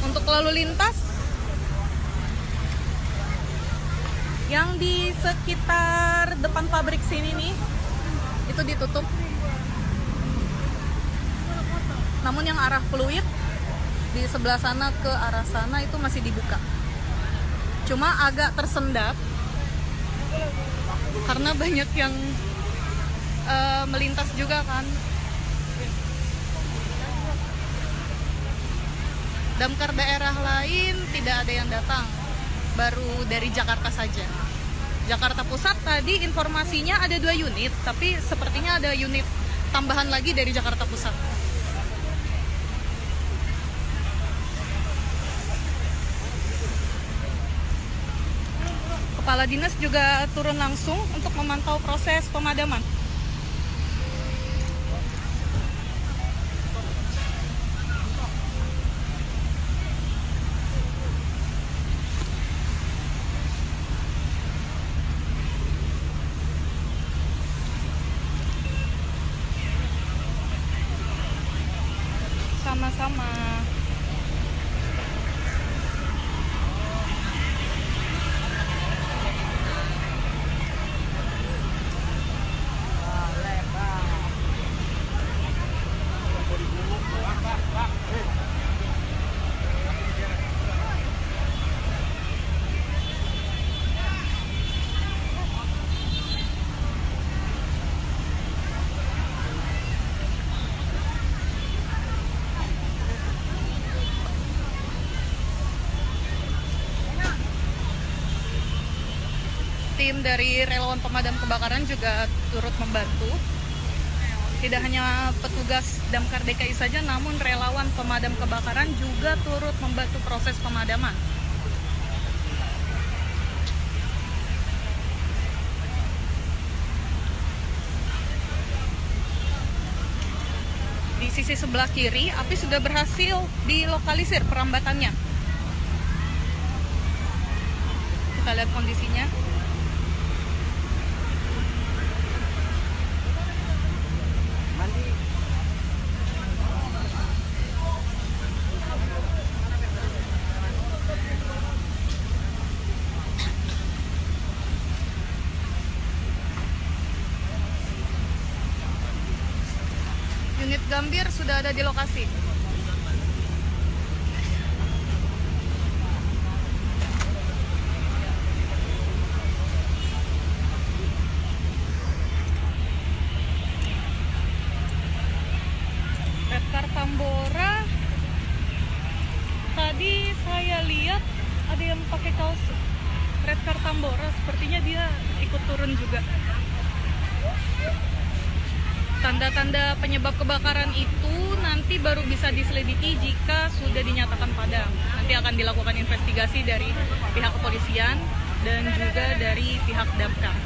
Untuk lalu lintas yang di sekitar depan pabrik sini nih, itu ditutup. Namun yang arah Pluit di sebelah sana ke arah sana itu masih dibuka. Cuma agak tersendat karena banyak yang melintas juga kan. Damkar daerah lain tidak ada yang datang, baru dari Jakarta saja. Jakarta Pusat tadi informasinya ada 2 unit, tapi sepertinya ada unit tambahan lagi dari Jakarta Pusat. Kepala dinas juga turun langsung untuk memantau proses pemadaman. Sama-sama. Tim dari relawan pemadam kebakaran juga turut membantu. Tidak hanya petugas Damkar DKI saja, namun relawan pemadam kebakaran juga turut membantu proses pemadaman. Di sisi sebelah kiri, api sudah berhasil dilokalisir perambatannya. Kita lihat kondisinya. Unit Gambir sudah ada di lokasi. Redcar Tambora, tadi saya lihat ada yang pakai kaos Redcar Tambora, sepertinya dia ikut turun juga. Tanda-tanda penyebab kebakaran itu nanti baru bisa diselidiki jika sudah dinyatakan padam. Nanti akan dilakukan investigasi dari pihak kepolisian dan juga dari pihak damkar.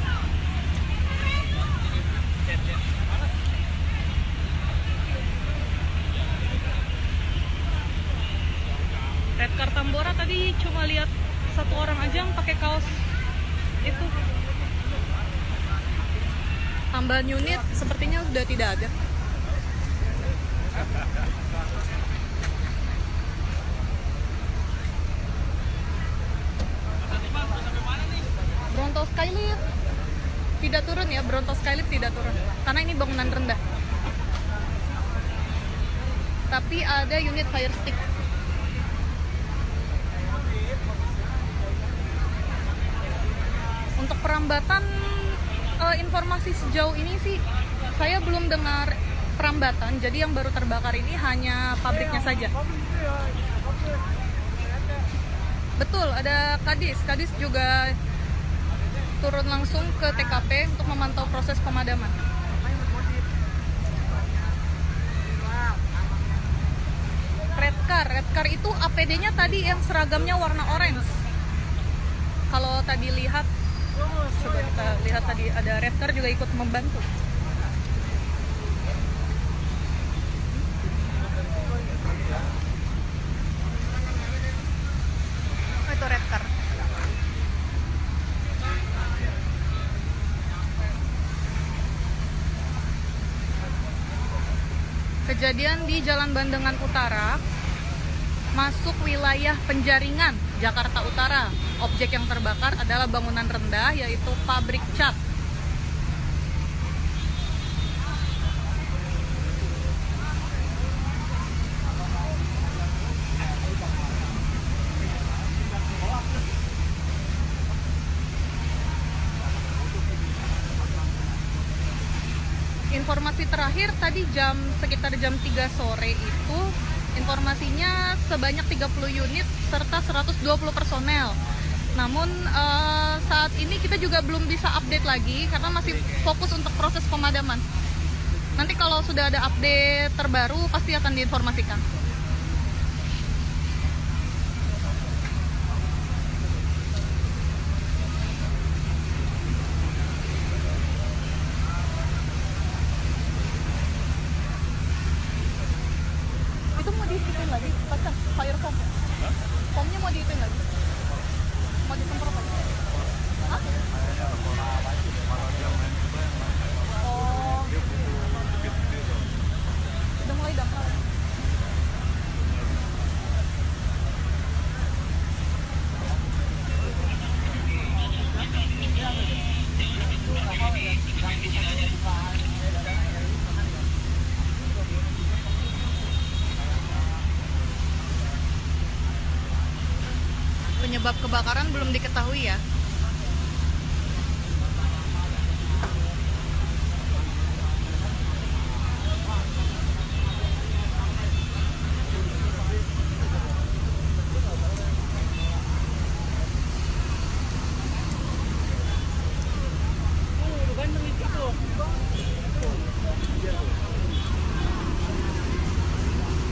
Redcar Tambora tadi cuma lihat 1 orang aja yang pakai kaos itu. Tambahan unit sepertinya sudah tidak ada. Bronto Skylift tidak turun ya, Bronto Skylift tidak turun karena ini bangunan rendah. Tapi ada unit fire stick. Untuk perambatan Informasi sejauh ini sih saya belum dengar perambatan. Jadi yang baru terbakar ini hanya pabriknya saja. Betul, ada Kadis. Kadis juga turun langsung ke TKP untuk memantau proses pemadaman. Red car itu APD-nya tadi yang seragamnya warna orange. Kalau tadi lihat, coba kita lihat tadi ada red car juga ikut membantu. Oh, itu red car. Kejadian di Jalan Bandengan Utara, masuk wilayah Penjaringan, Jakarta Utara. Objek yang terbakar adalah bangunan rendah, yaitu pabrik cat. Informasi terakhir tadi sekitar jam 3 sore itu, informasinya sebanyak 30 unit serta 120 personel. Namun saat ini kita juga belum bisa update lagi karena masih fokus untuk proses pemadaman. Nanti kalau sudah ada update terbaru pasti akan diinformasikan. Itu mau diikutin lagi, pacar fire foam. Foamnya mau diikutin lagi. Mau disemprot lagi. Hah? Oh. Udah mulai dangkal. Penyebab kebakaran belum diketahui ya.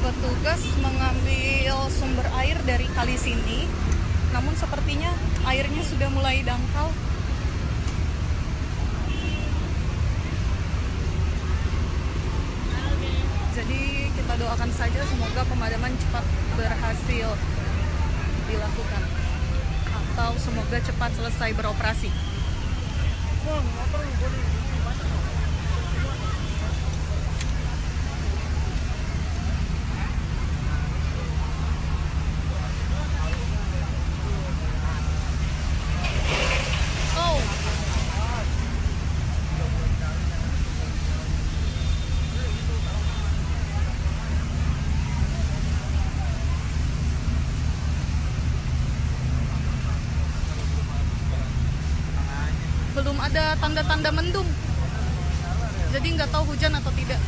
Petugas mengambil sumber air dari kali sini. Namun sepertinya airnya sudah mulai dangkal. Jadi kita doakan saja semoga pemadaman cepat berhasil dilakukan. Atau semoga cepat selesai beroperasi. Belum ada tanda-tanda mendung, jadi nggak tahu hujan atau tidak.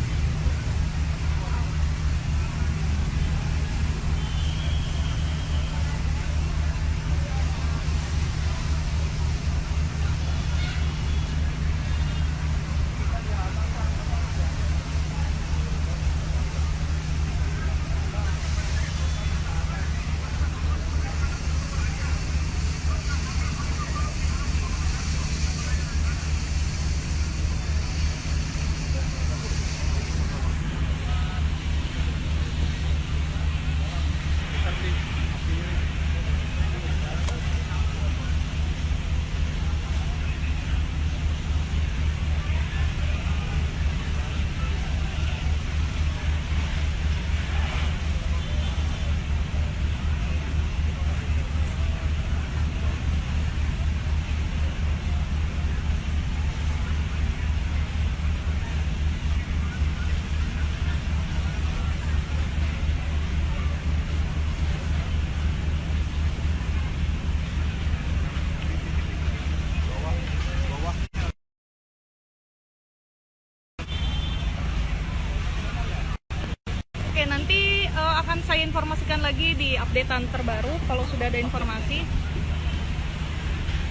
informasikan lagi di updatean terbaru kalau sudah ada informasi.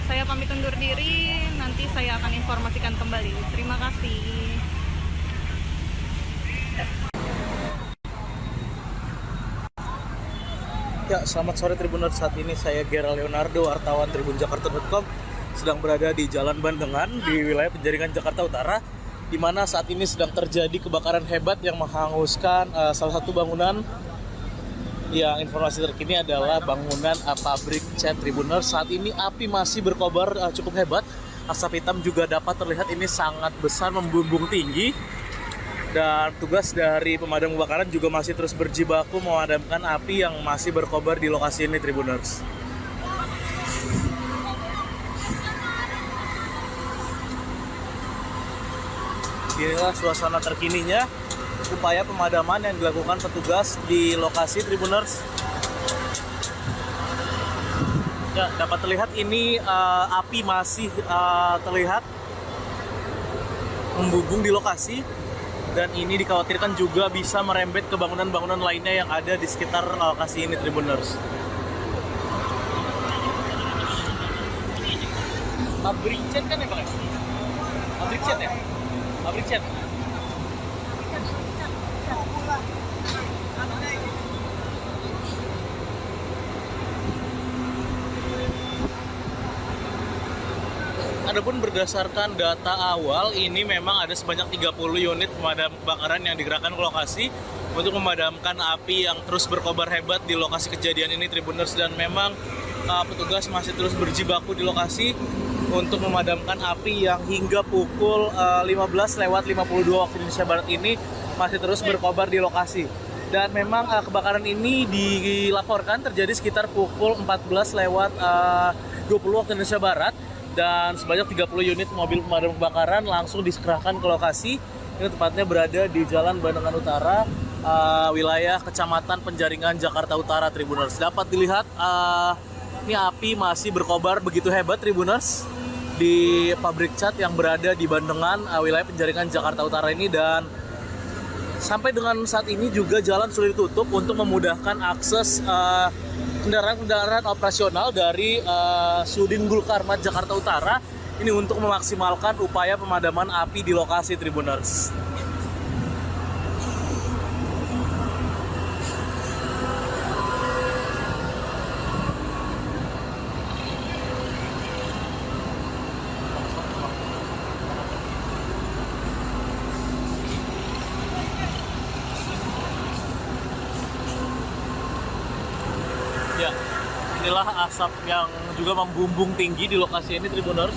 Saya pamit undur diri, nanti saya akan informasikan kembali. Terima kasih. Ya, selamat sore Tribuners. Saat ini saya Gera Leonardo, wartawan tribunjakarta.com, sedang berada di Jalan Bandengan di wilayah Penjaringan Jakarta Utara, di mana saat ini sedang terjadi kebakaran hebat yang menghanguskan salah satu bangunan. Yang informasi terkini adalah bangunan pabrik cat Tribuners. Saat ini api masih berkobar cukup hebat. Asap hitam juga dapat terlihat ini sangat besar, membumbung tinggi. Dan tugas dari pemadam kebakaran juga masih terus berjibaku memadamkan api yang masih berkobar di lokasi ini, Tribuners. Inilah suasana terkininya, upaya pemadaman yang dilakukan petugas di lokasi, Tribuners. Ya, dapat terlihat ini api masih terlihat membumbung di lokasi. Dan ini dikhawatirkan juga bisa merembet ke bangunan-bangunan lainnya yang ada di sekitar lokasi ini, Tribuners. Pabrik cat kan ya, Pak? Pabrik cat ya? Pabrik cat. Adapun berdasarkan data awal, ini memang ada sebanyak 30 unit pemadam kebakaran yang digerakkan ke lokasi untuk memadamkan api yang terus berkobar hebat di lokasi kejadian ini, Tribuners. Dan memang petugas masih terus berjibaku di lokasi untuk memadamkan api yang hingga pukul 15:52 waktu Indonesia Barat ini masih terus berkobar di lokasi. Dan memang kebakaran ini dilaporkan terjadi sekitar pukul 14:20 waktu Indonesia Barat. Dan sebanyak 30 unit mobil pemadam kebakaran langsung dikerahkan ke lokasi. Ini tepatnya berada di Jalan Bandengan Utara, wilayah Kecamatan Penjaringan, Jakarta Utara, Tribuners. Dapat dilihat ini api masih berkobar begitu hebat, Tribuners, di pabrik cat yang berada di Bandengan, wilayah Penjaringan, Jakarta Utara ini. Dan sampai dengan saat ini juga jalan sudah ditutup untuk memudahkan akses kendaraan-kendaraan operasional dari Sudin Gul Karmat Jakarta Utara ini untuk memaksimalkan upaya pemadaman api di lokasi, Tribuners. Ya, inilah asap yang juga membumbung tinggi di lokasi ini, Tribuners.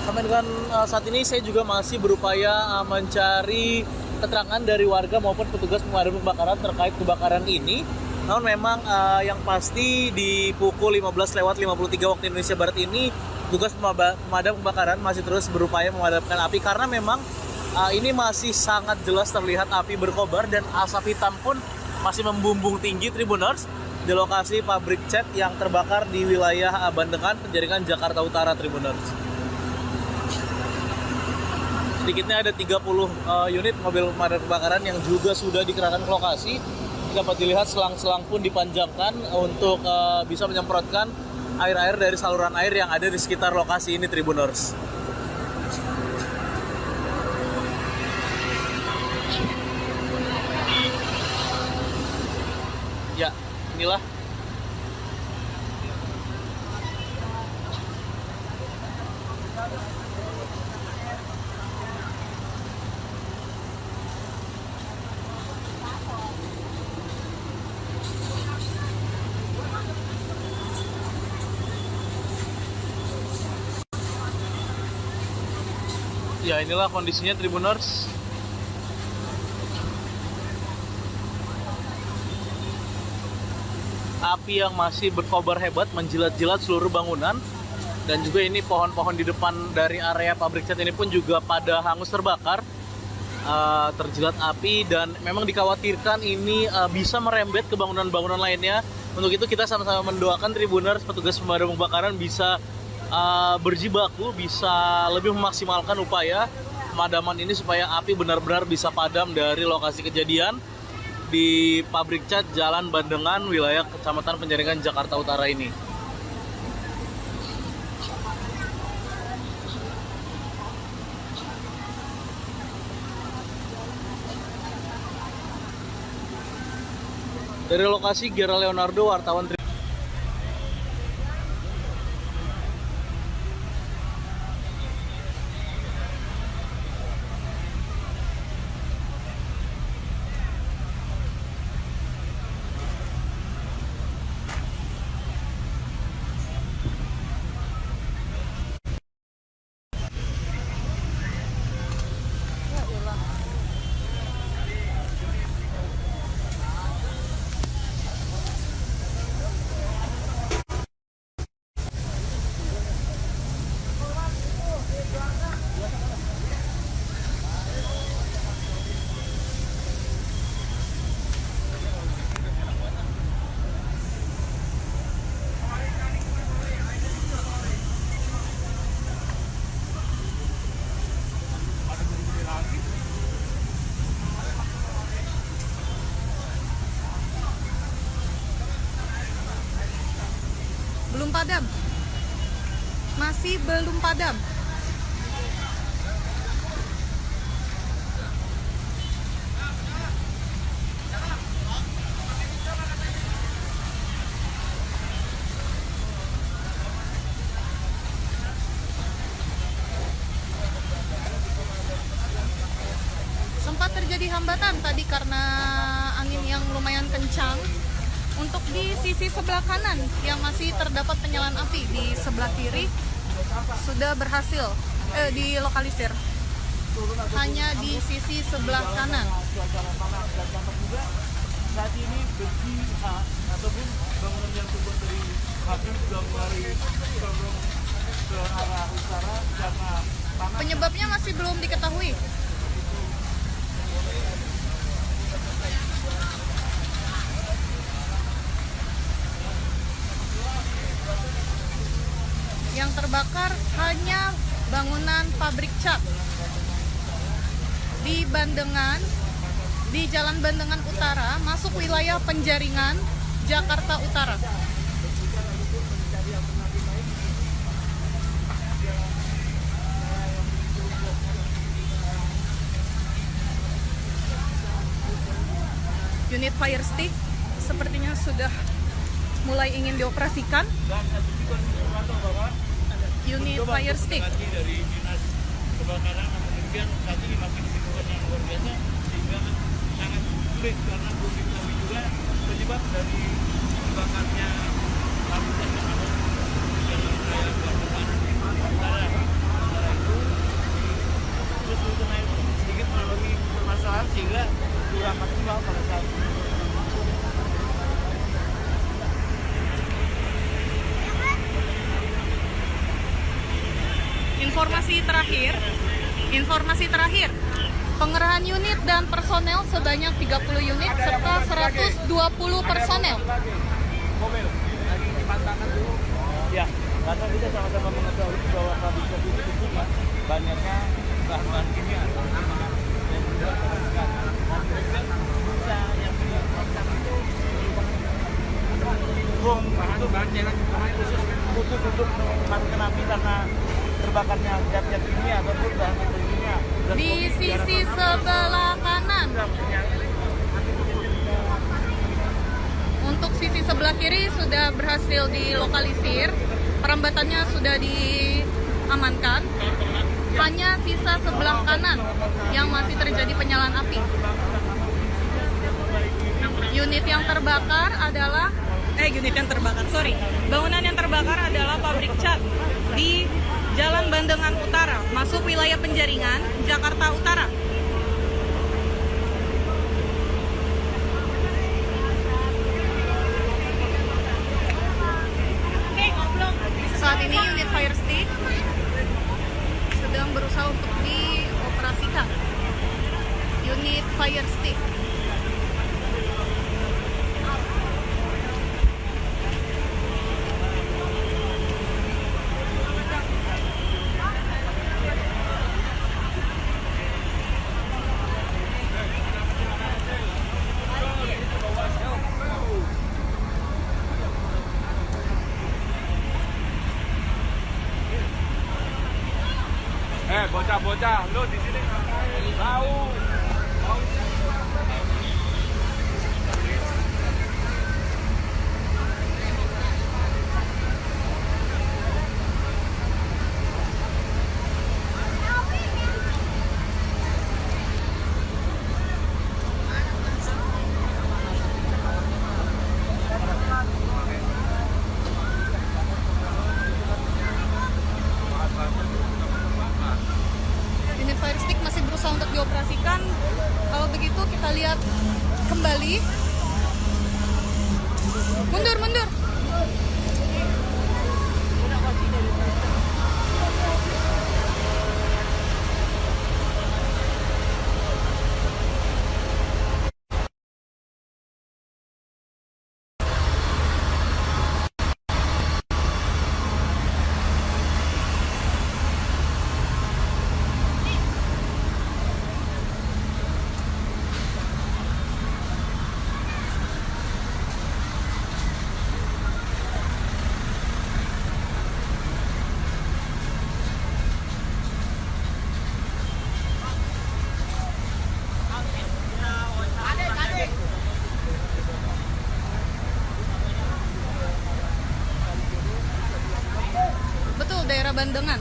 Sampai dengan saat ini saya juga masih berupaya mencari keterangan dari warga maupun petugas pemadam kebakaran terkait kebakaran ini. Namun memang yang pasti di pukul 15:53 waktu Indonesia Barat ini petugas pemadam kebakaran masih terus berupaya memadamkan api karena memang ini masih sangat jelas terlihat api berkobar dan asap hitam pun masih membumbung tinggi, Tribuners, di lokasi pabrik cat yang terbakar di wilayah Bandengan, Penjaringan, Jakarta Utara, Tribuners. Sedikitnya ada 30 unit mobil pemadam kebakaran yang juga sudah dikerahkan ke lokasi. Dapat dilihat selang-selang pun dipanjangkan untuk bisa menyemprotkan air-air dari saluran air yang ada di sekitar lokasi ini, Tribuners. Ya, inilah ya, inilah kondisinya, Tribuners. Api yang masih berkobar hebat menjilat-jilat seluruh bangunan. Dan juga ini pohon-pohon di depan dari area pabrik cat ini pun juga pada hangus terbakar, terjilat api. Dan memang dikhawatirkan ini bisa merembet ke bangunan-bangunan lainnya. Untuk itu kita sama-sama mendoakan, Tribuners, petugas pemadam kebakaran bisa berjibaku, bisa lebih memaksimalkan upaya pemadaman ini supaya api benar-benar bisa padam dari lokasi kejadian di pabrik cat Jalan Bandengan, wilayah Kecamatan Penjaringan, Jakarta Utara ini. Dari lokasi, Gera Leonardo, wartawan belum padam, masih belum padam. Sempat terjadi hambatan tadi karena angin yang lumayan kencang. Untuk di sisi sebelah kanan yang masih terdapat penyalaan api, di sebelah kiri sudah berhasil dilokalisir. Hanya di sisi sebelah kanan. Saat ini besi ataupun bangunan yang terbuat dari pabrik sudah mulai condong ke arah utara karena panas. Penyebabnya masih belum diketahui. Yang terbakar hanya bangunan pabrik cat di Bandengan, di Jalan Bandengan Utara, masuk wilayah Penjaringan, Jakarta Utara. Unit fire stick sepertinya sudah mulai ingin dioperasikan. Unit fire stick. Dari dinas kebakaran, namun demikian saat ini masih kesibukan yang luar biasa sehingga sangat sulit karena belum diketahui juga penyebab dari terbakarnya pabrik yang ada di jalan raya Bandengan Utara. Sementara itu terus naik sedikit mengalami permasalahan sehingga kurang maksimal pada saat ini. Informasi terakhir, pengerahan unit dan personel sebanyak 30 unit serta 120 personel. Mobil lagi dipantangkan dulu. Ya, karena kita sama-sama mengetahui bahwa pabrik cat ini tentunya banyaknya bahan kimia dan juga kerusakan. Dan kemudian bisa yang menyebabkan itu bom bahan jalan khusus untuk memadamkan api karena terbakarnya zat-zat kimia ataupun bahan kimia. Di sisi sebelah kanan. Untuk sisi sebelah kiri sudah berhasil dilokalisir, perambatannya sudah diamankan. Hanya sisa sebelah kanan yang masih terjadi penyalaan api. Unit yang terbakar adalah bangunan yang terbakar adalah pabrik cat di Jalan Bandengan Utara, masuk wilayah Penjaringan, Jakarta Utara. Saat ini unit fire stick sedang berusaha untuk dioperasikan. Unit fire stick. bocah-bocah, lo di sini tahu. Unit fire stick masih berusaha untuk dioperasikan. Kalau begitu kita lihat kembali. Mundur, mundur. Betul, daerah Bandengan.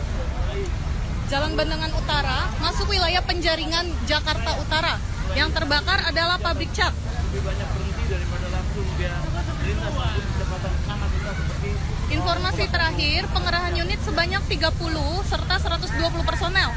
Jalan Bandengan Utara, masuk wilayah penjaringan Jakarta Utara. Yang terbakar adalah pabrik cat. Lebih banyak berhenti daripada langsung dia melintas untuk kecepatan sangat rendah seperti Informasi terakhir, pengerahan unit sebanyak 30 serta 120 personel.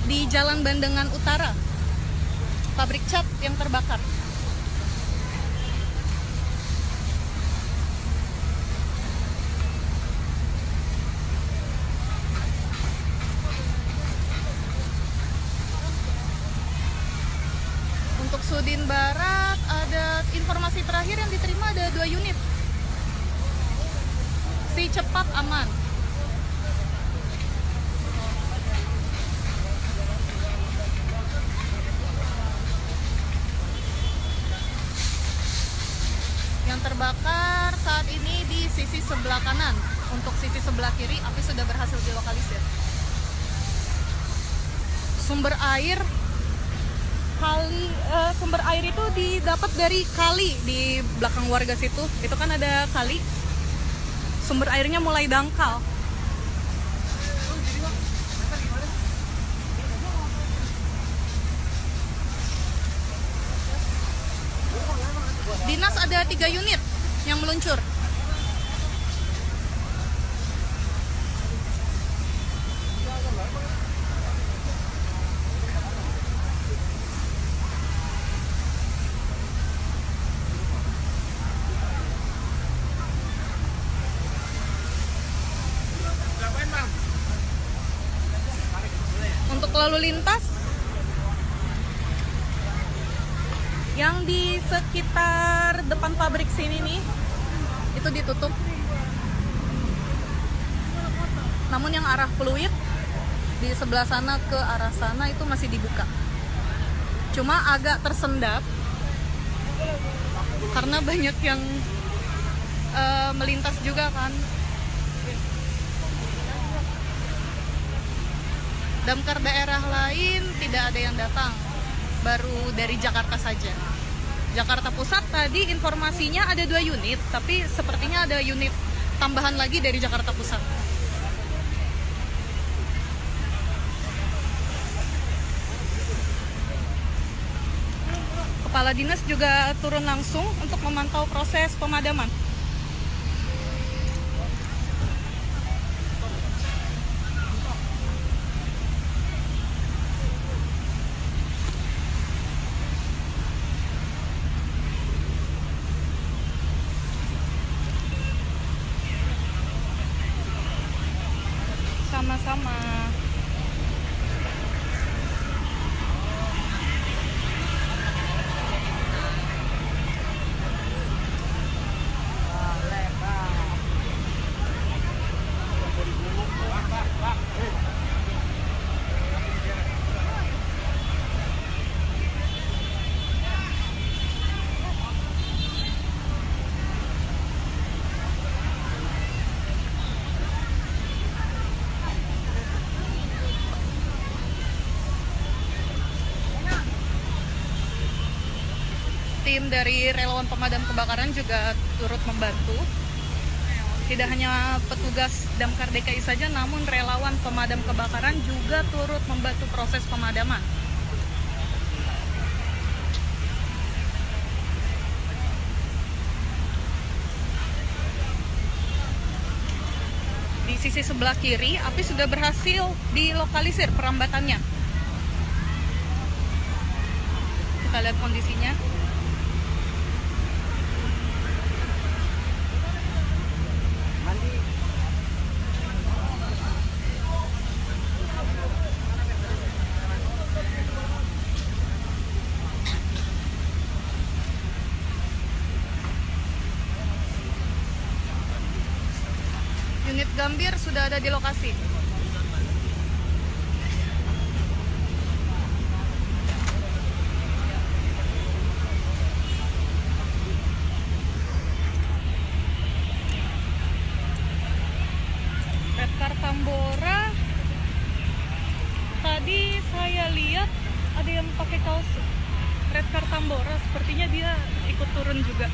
Di Jalan Bandengan Utara, pabrik cat yang terbakar. Untuk Sudin Barat, ada informasi terakhir yang diterima ada 2 unit. Si cepat aman. Yang terbakar saat ini di sisi sebelah kanan. Untuk sisi sebelah kiri, api sudah berhasil dilokalisir. Sumber air sumber air itu didapat dari kali di belakang warga situ. Itu kan ada kali. Sumber airnya mulai dangkal. Dinas ada 3 unit yang meluncur. Untuk lalu lintas yang di sekitar depan pabrik sini nih, itu ditutup. Namun yang arah Pluit di sebelah sana ke arah sana itu masih dibuka. Cuma agak tersendat karena banyak yang melintas juga kan. Damkar daerah lain tidak ada yang datang, baru dari Jakarta saja. Jakarta Pusat tadi informasinya ada 2 unit, tapi sepertinya ada unit tambahan lagi dari Jakarta Pusat. Kepala dinas juga turun langsung untuk memantau proses pemadaman. Sama-sama. tim dari relawan pemadam kebakaran juga turut membantu. Tidak hanya petugas Damkar DKI saja, namun relawan pemadam kebakaran juga turut membantu proses pemadaman. Di sisi sebelah kiri, api sudah berhasil dilokalisir perambatannya. Kita lihat kondisinya. Unit Gambir sudah ada di lokasi. Redcar Tambora, tadi saya lihat ada yang pakai kaos Redcar Tambora, sepertinya dia ikut turun juga.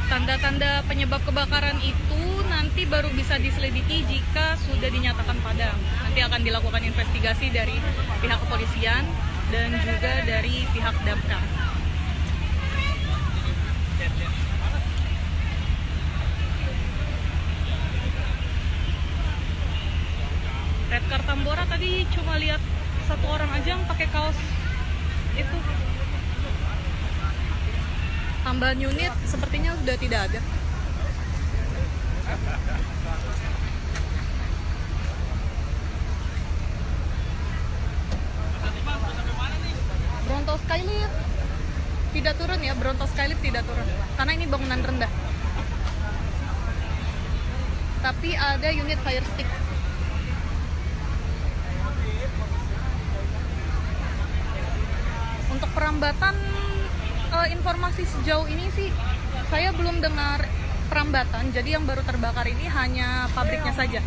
Tanda-tanda penyebab kebakaran itu nanti baru bisa diselidiki jika sudah dinyatakan padam. Nanti akan dilakukan investigasi dari pihak kepolisian dan juga dari pihak damkar. Redcar Tambora tadi cuma lihat satu orang aja yang pakai kaos itu. Tambahan unit sepertinya sudah tidak ada. Bronto Skylift tidak turun ya, Bronto Skylift tidak turun karena ini bangunan rendah. Tapi ada unit fire stick. Untuk perambatan, informasi sejauh ini sih saya belum dengar perambatan. Jadi yang baru terbakar ini hanya pabriknya saja.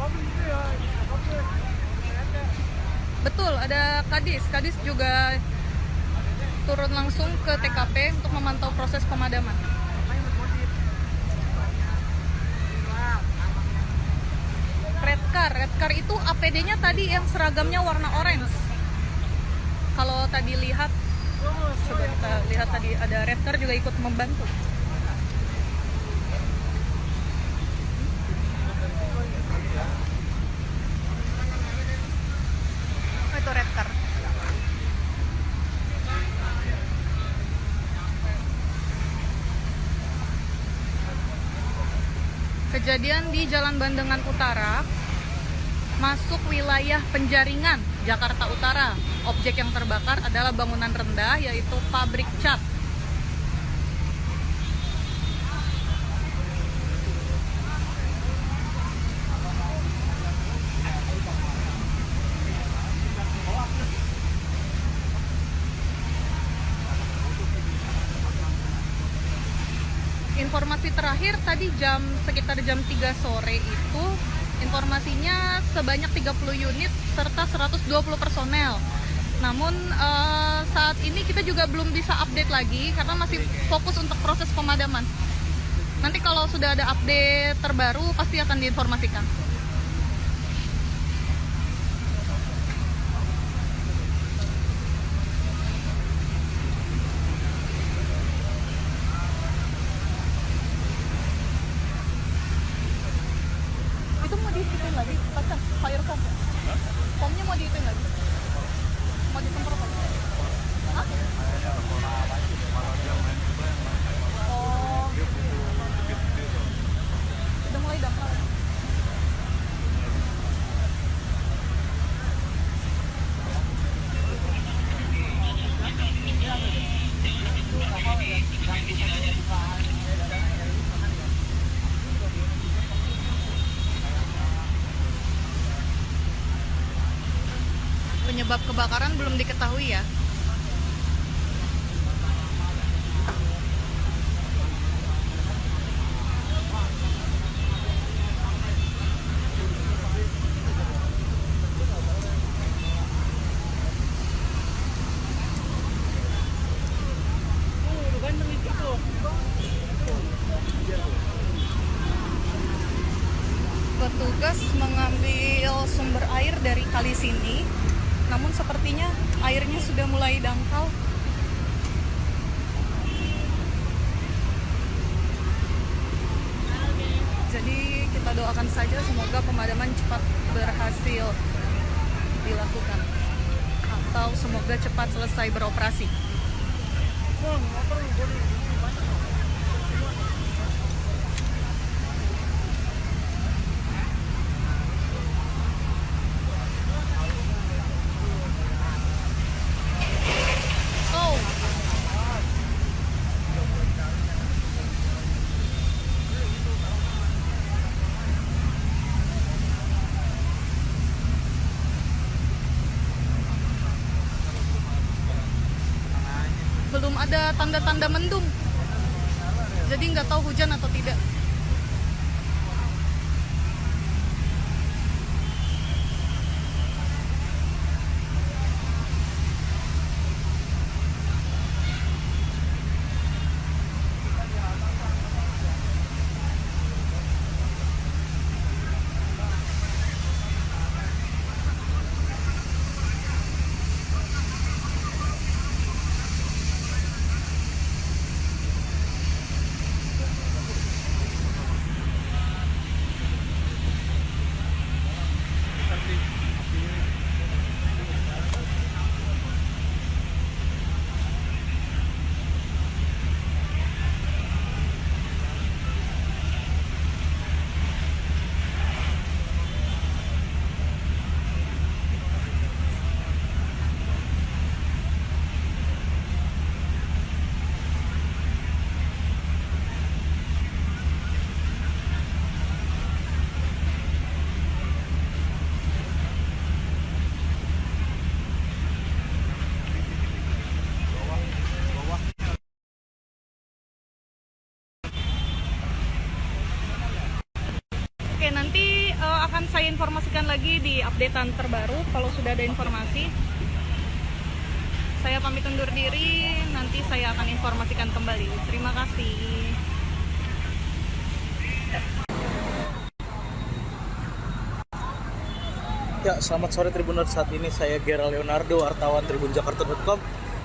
Betul, ada Kadis. Kadis juga turun langsung ke TKP untuk memantau proses pemadaman. Redcar itu APD-nya tadi yang seragamnya warna orange. Kalau tadi lihat, coba kita lihat tadi ada Redcar juga ikut membantu. Oh, itu Redcar. Kejadian di Jalan Bandengan Utara, masuk wilayah Penjaringan, Jakarta Utara. Objek yang terbakar adalah bangunan rendah, yaitu pabrik cat. Informasi terakhir tadi sekitar jam 3 sore itu, informasinya sebanyak 30 unit serta 120 personel. Namun saat ini kita juga belum bisa update lagi karena masih fokus untuk proses pemadaman. Nanti kalau sudah ada update terbaru pasti akan diinformasikan. Itu mau dihitung lagi, pacar fire foam. Foamnya mau dihitung lagi. Mau disemprot lagi? Hah? Oh, udah mulai dangkal. Penyebab kebakaran belum diketahui ya. petugas mengambil sumber air dari kali sini, namun sepertinya airnya sudah mulai dangkal. Jadi kita doakan saja semoga pemadaman cepat berhasil dilakukan atau semoga cepat selesai beroperasi. Belum ada tanda-tanda mendung, jadi nggak tahu hujan atau tidak. Oke, nanti akan saya informasikan lagi di updatean terbaru kalau sudah ada informasi. Saya pamit undur diri, nanti saya akan informasikan kembali. Terima kasih. Ya, selamat sore Tribuners. Saat ini saya Gera Leonardo, wartawan tribunjakarta.com,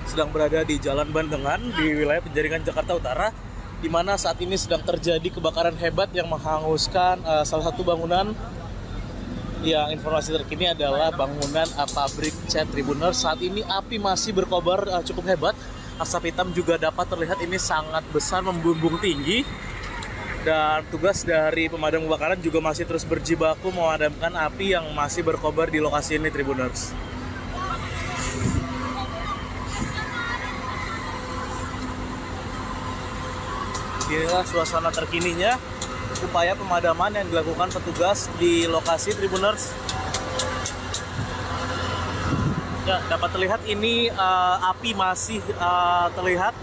sedang berada di Jalan Bandengan di wilayah Penjaringan Jakarta Utara, di mana saat ini sedang terjadi kebakaran hebat yang menghanguskan salah satu bangunan. Yang informasi terkini adalah bangunan pabrik cat Tribuners. Saat ini api masih berkobar cukup hebat. Asap hitam juga dapat terlihat ini sangat besar, membumbung tinggi. Dan tugas dari pemadam kebakaran juga masih terus berjibaku memadamkan api yang masih berkobar di lokasi ini Tribuners. Inilah suasana terkininya, upaya pemadaman yang dilakukan petugas di lokasi Tribuners. Ya, dapat terlihat ini api masih terlihat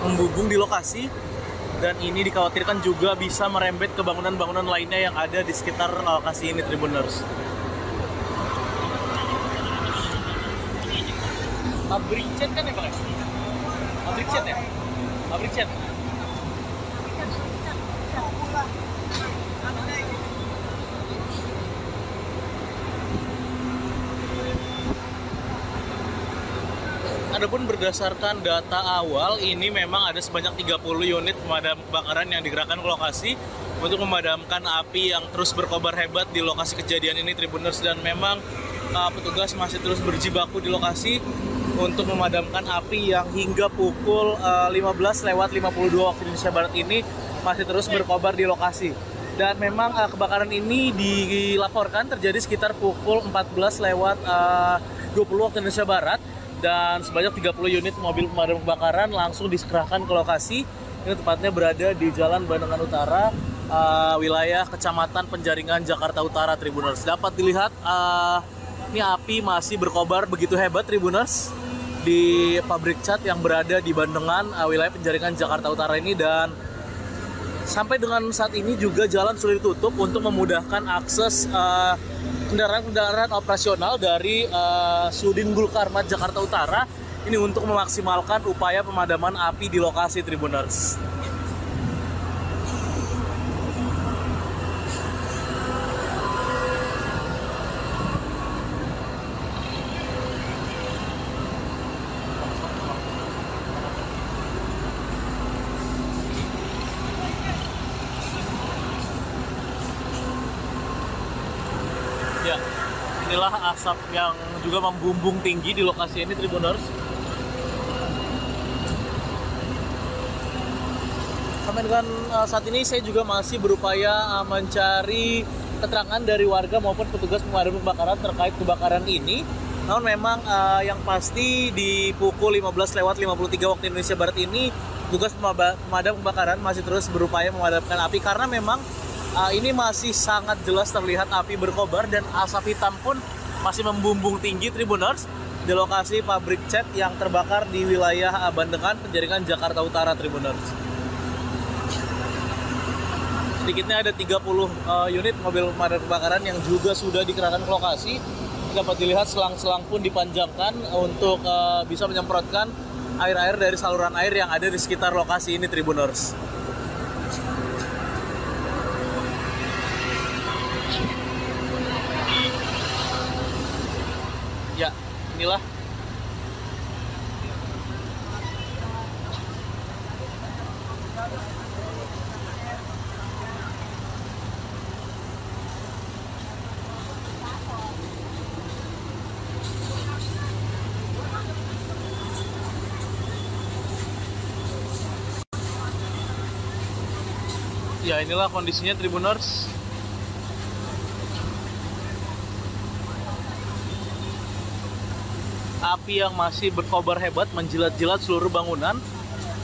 membumbung di lokasi, dan ini dikhawatirkan juga bisa merembet ke bangunan-bangunan lainnya yang ada di sekitar lokasi ini Tribuners. Pabrik cat kan ya Pak? Pabrik cat ya? Pabrik cat. Adapun berdasarkan data awal, ini memang ada sebanyak 30 unit pemadam kebakaran yang digerakkan ke lokasi untuk memadamkan api yang terus berkobar hebat di lokasi kejadian ini Tribuners, dan memang petugas masih terus berjibaku di lokasi untuk memadamkan api yang hingga pukul 15:52 waktu Indonesia Barat ini masih terus berkobar di lokasi. Dan memang kebakaran ini dilaporkan terjadi sekitar pukul 14:20 waktu Indonesia Barat, dan sebanyak 30 unit mobil pemadam kebakaran langsung dikerahkan ke lokasi. Ini tepatnya berada di Jalan Bandengan Utara, wilayah Kecamatan Penjaringan Jakarta Utara Tribuners. Dapat dilihat ini api masih berkobar begitu hebat Tribuners di pabrik cat yang berada di Bandengan, wilayah Penjaringan Jakarta Utara ini. Dan sampai dengan saat ini juga jalan sudah ditutup untuk memudahkan akses kendaraan-kendaraan operasional dari Sudin Gulkarmat Jakarta Utara ini untuk memaksimalkan upaya pemadaman api di lokasi Tribuners. inilah asap yang juga membumbung tinggi di lokasi ini, Tribuners. Sampai dengan saat ini saya juga masih berupaya mencari keterangan dari warga maupun petugas pemadam kebakaran terkait kebakaran ini. Namun memang yang pasti di pukul 15:53 waktu Indonesia Barat ini petugas pemadam kebakaran masih terus berupaya memadamkan api karena memang ini masih sangat jelas terlihat api berkobar dan asap hitam pun masih membumbung tinggi, Tribuners, di lokasi pabrik cat yang terbakar di wilayah Bandengan, Penjaringan, Jakarta Utara, Tribuners. Sedikitnya ada 30 unit mobil pemadam kebakaran yang juga sudah dikerahkan ke lokasi. Dapat dilihat selang-selang pun dipanjangkan untuk bisa menyemprotkan air-air dari saluran air yang ada di sekitar lokasi ini, Tribuners. Ya, inilah inilah kondisinya, Tribuners. Api yang masih berkobar hebat menjilat-jilat seluruh bangunan,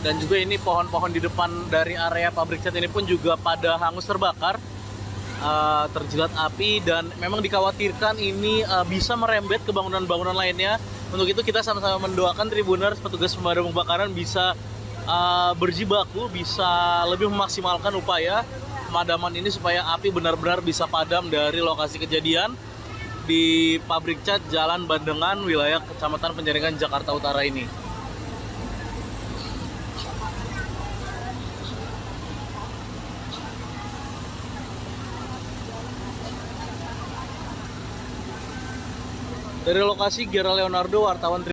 dan juga ini pohon-pohon di depan dari area pabrik cat ini pun juga pada hangus terbakar, terjilat api, dan memang dikhawatirkan ini bisa merembet ke bangunan-bangunan lainnya. Untuk itu kita sama-sama mendoakan, Tribuners, petugas pemadam kebakaran bisa berjibaku, bisa lebih memaksimalkan upaya pemadaman ini supaya api benar-benar bisa padam dari lokasi kejadian di pabrik cat Jalan Bandengan, wilayah Kecamatan Penjaringan, Jakarta Utara ini. Dari lokasi, Gera Leonardo, wartawan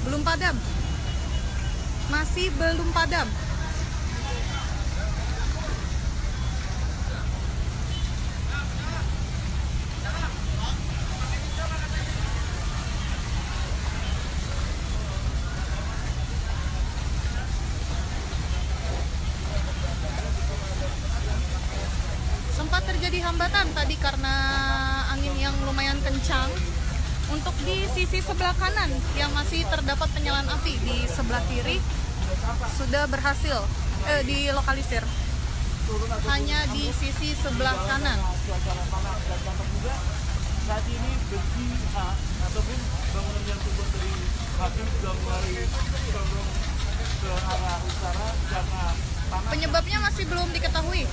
belum padam, masih belum padam. Sempat terjadi hambatan tadi karena angin yang lumayan kencang. Untuk di sisi sebelah kanan yang masih terdapat penyalaan api, di sebelah kiri sudah berhasil dilokalisir. Hanya di sisi sebelah kanan. Saat ini besi ataupun bangunan yang terbuat dari kayu sudah mulai condong ke arah utara karena panas. Penyebabnya masih belum diketahui.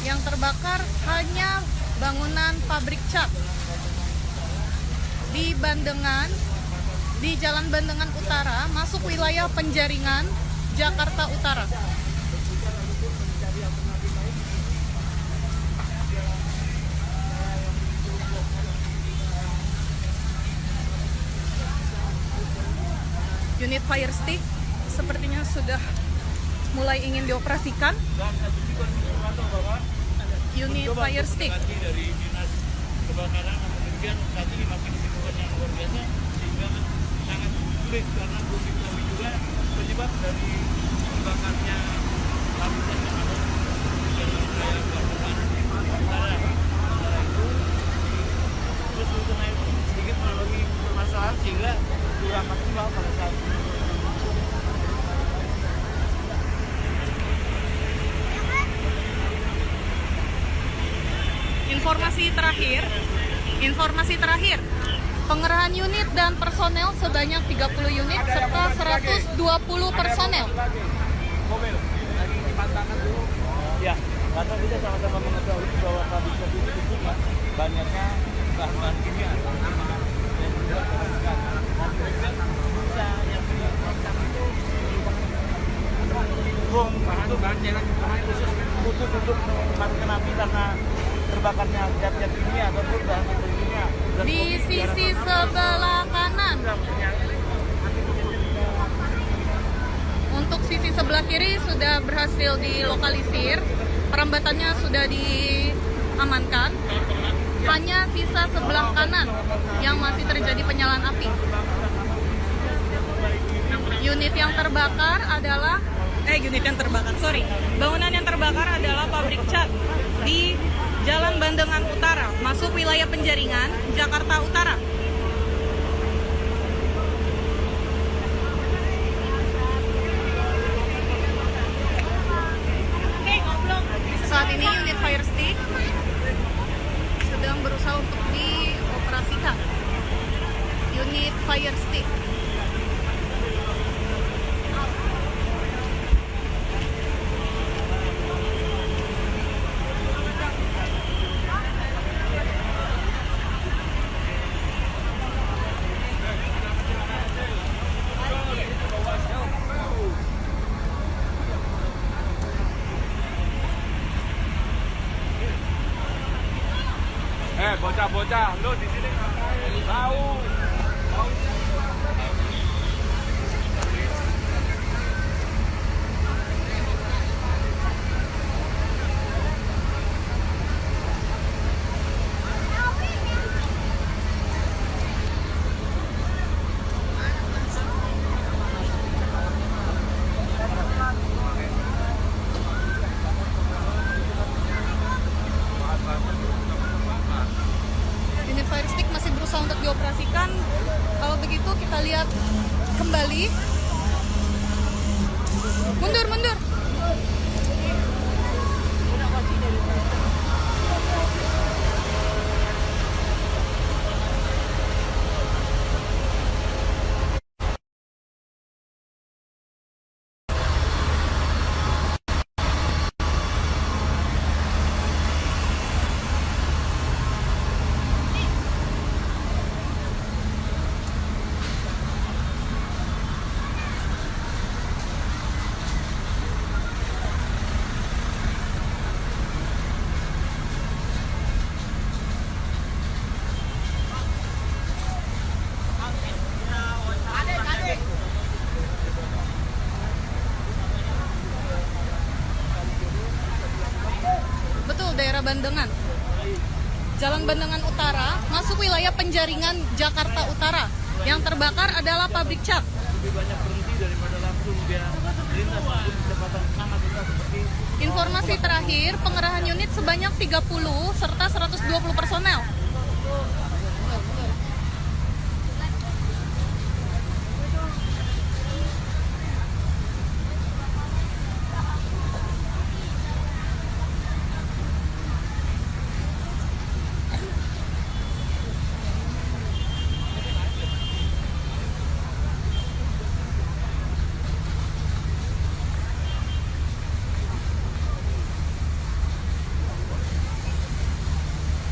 Yang terbakar hanya bangunan pabrik cat di Bandengan, di Jalan Bandengan Utara, masuk wilayah Penjaringan, Jakarta Utara. Unit fire stick sepertinya sudah mulai ingin dioperasikan. Dan juga informator bahwa Unit fire stick dari dinas kebakaran, namun demikian saat ini masih kesibukan yang luar biasa sehingga sangat sulit karena belum diketahui juga penyebab dari terbakarnya lapisan yang ada di jalan raya Bandungan Utara. Sementara itu terus mengenai sedikit mengalami permasalahan sehingga kurang maksimal pada saat ini. Informasi terakhir, pengerahan unit dan personel sebanyak 30 unit serta 120 personel. Mobil lagi dipantangkan dulu. Ya, karena kita sama-sama mengetahui bahwa pabrik kopi itu disini banyaknya bahan kimia dan juga pemasukan. Dan mereka bisa yang dirancang itu bahan jalan khusus untuk memadamkan api karena terbakarnya zat-zat kimia ataupun bahan kimia. Di sisi sebelah kanan. Untuk sisi sebelah kiri sudah berhasil dilokalisir, perambatannya sudah diamankan. Hanya sisa sebelah kanan yang masih terjadi penyalaan api. Bangunan yang terbakar adalah pabrik cat di Jalan Bandengan Utara, masuk wilayah Penjaringan, Jakarta Utara. Saat ini unit fire stick sedang berusaha untuk dioperasikan. Unit fire stick. Bocah-bocah, lo di sini ngapain? Tahu. Unit fire stick masih berusaha untuk dioperasikan. Kalau begitu kita lihat kembali. Mundur. Betul, daerah Bandengan. Jalan Bandengan Utara, masuk wilayah Penjaringan, Jakarta Utara. Yang terbakar adalah pabrik cat. Lebih banyak berhenti daripada langsung dia lintas di kecepatan sangat rendah seperti Informasi terakhir, pengerahan unit sebanyak 30 serta 120 personel.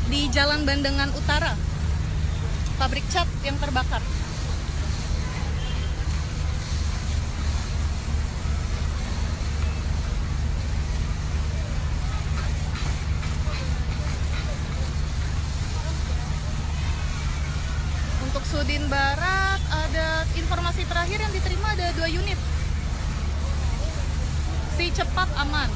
Di Jalan Bandengan Utara, pabrik cat yang terbakar. Untuk Sudin Barat, ada informasi terakhir yang diterima ada 2 unit. Si cepat aman.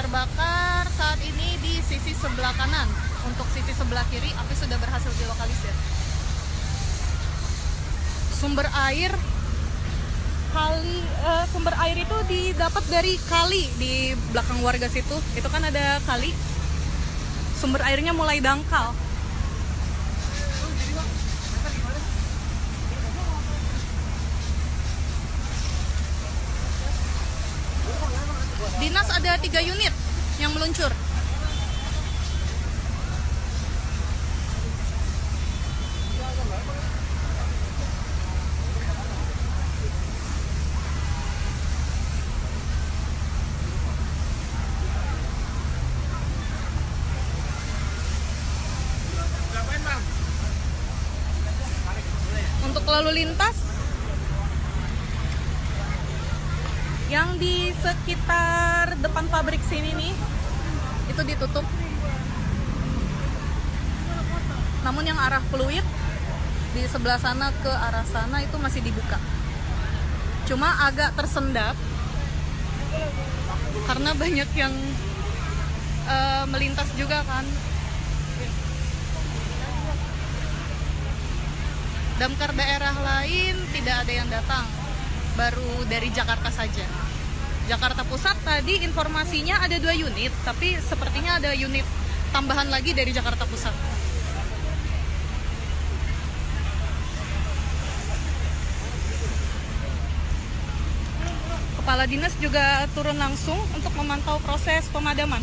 terbakar saat ini di sisi sebelah kanan. Untuk sisi sebelah kiri, api sudah berhasil dilokalisir. Sumber air sumber air itu didapat dari kali di belakang warga situ. Itu kan ada kali. Sumber airnya mulai dangkal. Dinas ada 3 unit yang meluncur. Untuk lalu lintas yang di sekitar depan pabrik sini nih itu ditutup. Namun yang arah Pluit di sebelah sana ke arah sana itu masih dibuka. Cuma agak tersendat karena banyak yang melintas juga kan. Damkar daerah lain tidak ada yang datang, baru dari Jakarta saja. Jakarta Pusat tadi informasinya ada 2 unit, tapi sepertinya ada unit tambahan lagi dari Jakarta Pusat. Kepala dinas juga turun langsung untuk memantau proses pemadaman.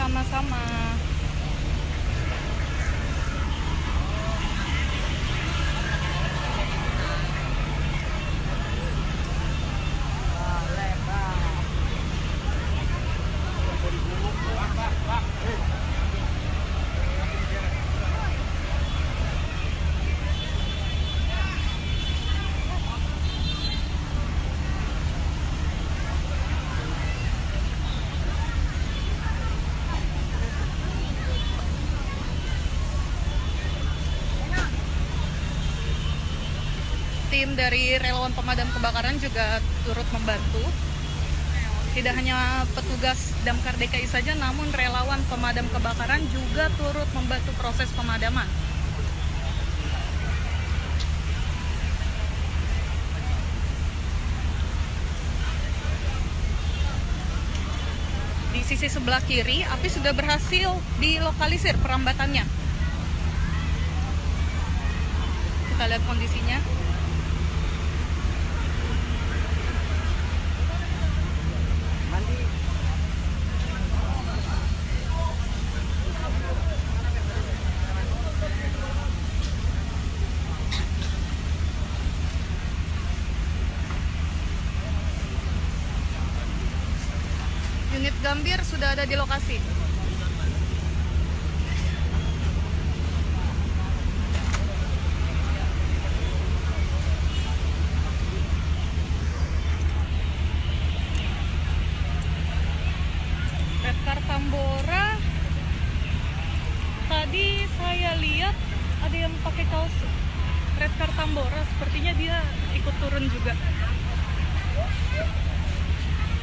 Sama-sama. Tim dari relawan pemadam kebakaran juga turut membantu. Tidak hanya petugas Damkar DKI saja, namun relawan pemadam kebakaran juga turut membantu proses pemadaman. Di sisi sebelah kiri, api sudah berhasil dilokalisir perambatannya. Kita lihat kondisinya. Unit Gambir sudah ada di lokasi. Redcar Tambora, tadi saya lihat ada yang pakai kaos Redcar Tambora, sepertinya dia ikut turun juga.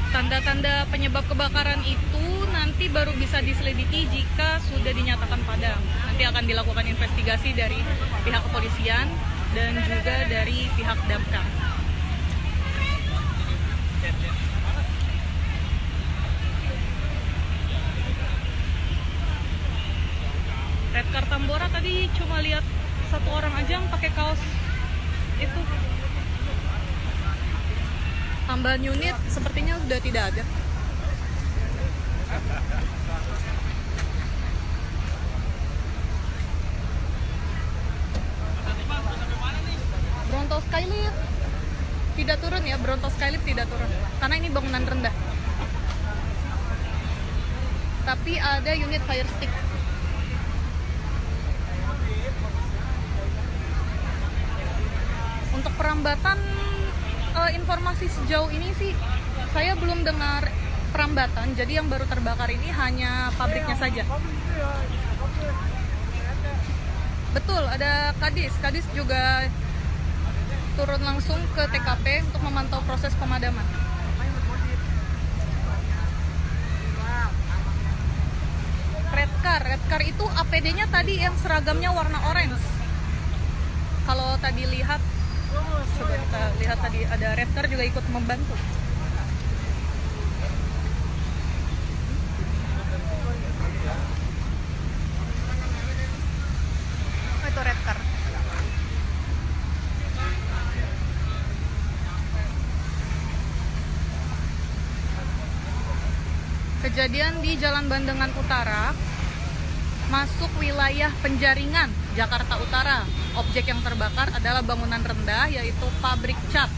Tanda-tanda penyebab kebakaran itu nanti baru bisa diselidiki jika sudah dinyatakan padam. Nanti akan dilakukan investigasi dari pihak kepolisian dan juga dari pihak damkar. Redcar Tambora tadi cuma lihat 1 orang aja yang pakai kaos itu. Tambahan unit sepertinya sudah tidak ada. Bronto Skylift tidak turun ya, Bronto Skylift tidak turun karena ini bangunan rendah. Tapi ada unit fire stick. Untuk perambatan informasi sejauh ini sih saya belum dengar perambatan. Jadi yang baru terbakar ini hanya pabriknya saja. Betul, ada Kadis. Kadis juga turun langsung ke TKP untuk memantau proses pemadaman. Red Car itu APD-nya tadi yang seragamnya warna orange. Kalau tadi lihat, coba kita lihat tadi ada Red Car juga ikut membantu. Oh, itu Red Car. Kejadian di Jalan Bandengan Utara, masuk wilayah Penjaringan, Jakarta Utara. Objek yang terbakar adalah bangunan rendah, yaitu pabrik cat.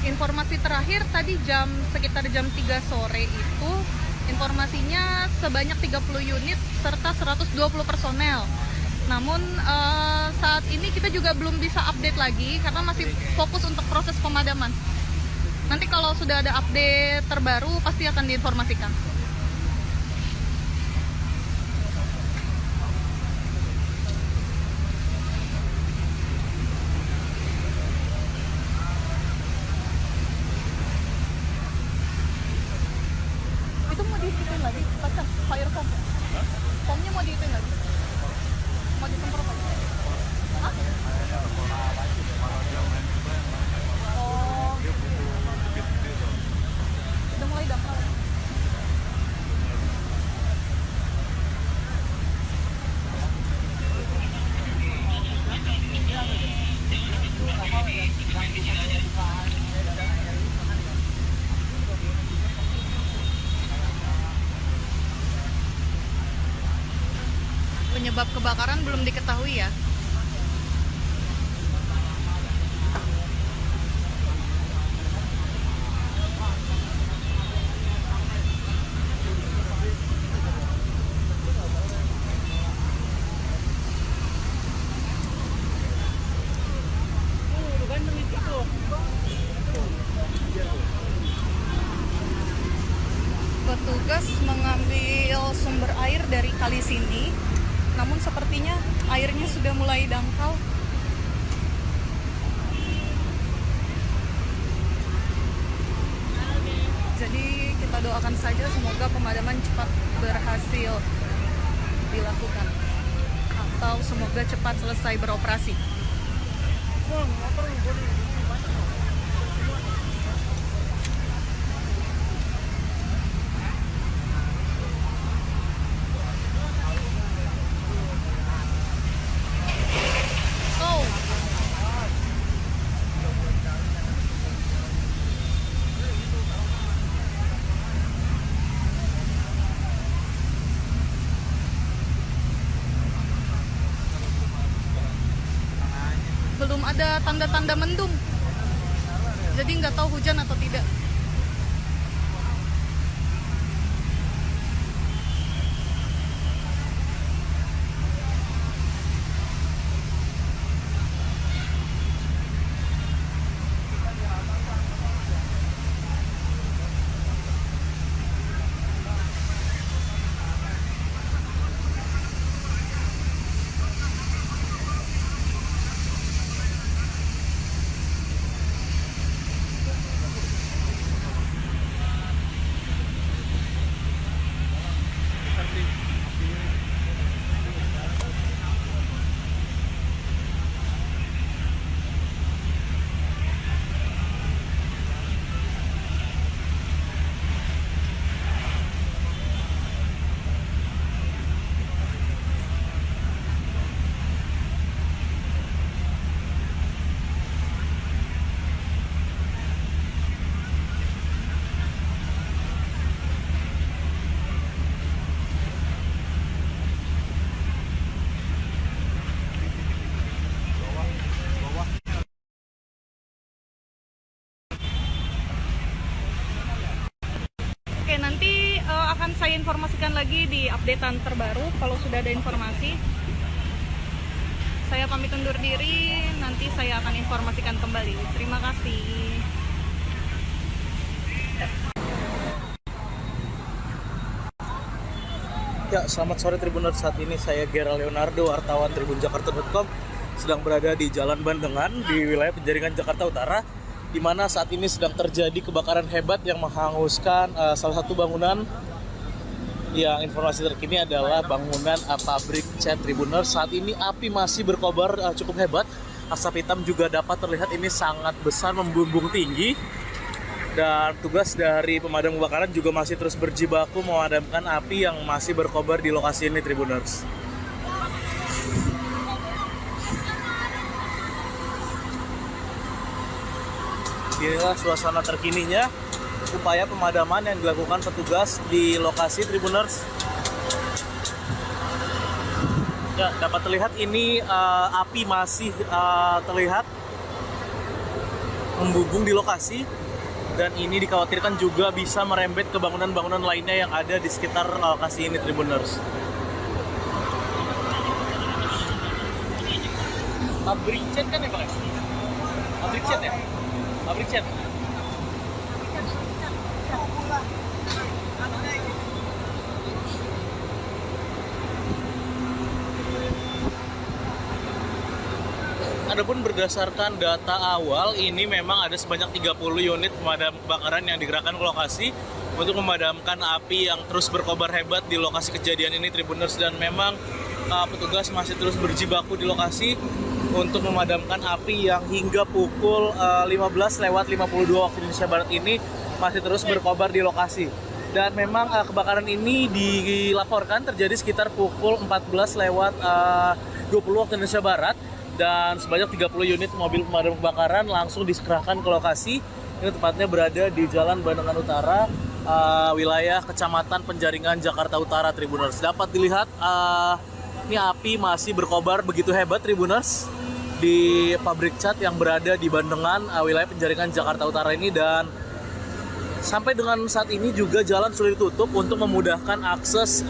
Informasi terakhir tadi sekitar jam 3 sore itu, informasinya sebanyak 30 unit serta 120 personel. Namun saat ini kita juga belum bisa update lagi karena masih fokus untuk proses pemadaman. Nanti kalau sudah ada update terbaru pasti akan diinformasikan. Itu mau dihitung lagi, pacar fire foam. Foamnya mau dihitung lagi. Mau disemprot lagi. Hah? Oh, udah mulai dangkal. Penyebab kebakaran belum diketahui ya. Petugas mengambil sumber air dari kali sini, namun sepertinya airnya sudah mulai dangkal. Jadi kita doakan saja semoga pemadaman cepat berhasil dilakukan, atau semoga cepat selesai beroperasi. Belum ada tanda-tanda mendung, jadi nggak tahu hujan atau tidak. Oke, nanti akan saya informasikan lagi di updatean terbaru kalau sudah ada informasi. Saya pamit undur diri, nanti saya akan informasikan kembali. Terima kasih. Ya, selamat sore Tribuners. Saat ini saya Gera Leonardo, wartawan tribunjakarta.com, sedang berada di Jalan Bandengan di wilayah Penjaringan Jakarta Utara, di mana saat ini sedang terjadi kebakaran hebat yang menghanguskan salah satu bangunan. Yang informasi terkini adalah bangunan pabrik cat Tribuners. Saat ini api masih berkobar cukup hebat. Asap hitam juga dapat terlihat, ini sangat besar, membumbung tinggi. Dan tugas dari pemadam kebakaran juga masih terus berjibaku memadamkan api yang masih berkobar di lokasi ini, Tribuners. Inilah suasana terkininya, upaya pemadaman yang dilakukan petugas di lokasi, Tribuners. Ya, dapat terlihat ini api masih terlihat membumbung di lokasi. Dan ini dikhawatirkan juga bisa merembet ke bangunan-bangunan lainnya yang ada di sekitar lokasi ini, Tribuners. Pabrik cat kan ya, Pak? Pabrik cat ya? Pabrik cat. Adapun berdasarkan data awal, ini memang ada sebanyak 30 unit pemadam kebakaran yang digerakkan ke lokasi untuk memadamkan api yang terus berkobar hebat di lokasi kejadian ini, Tribuners. Dan memang petugas masih terus berjibaku di lokasi untuk memadamkan api yang hingga pukul 15:52 waktu Indonesia Barat ini masih terus berkobar di lokasi. Dan memang kebakaran ini dilaporkan terjadi sekitar pukul 14:20 waktu Indonesia Barat. Dan sebanyak 30 unit mobil pemadam kebakaran langsung dikerahkan ke lokasi. Ini tepatnya berada di Jalan Bandengan Utara, wilayah Kecamatan Penjaringan, Jakarta Utara, Tribuners. Dapat dilihat ini api masih berkobar begitu hebat, Tribuners, di pabrik cat yang berada di Bandengan, wilayah Penjaringan, Jakarta Utara ini. Dan sampai dengan saat ini juga jalan sudah ditutup untuk memudahkan akses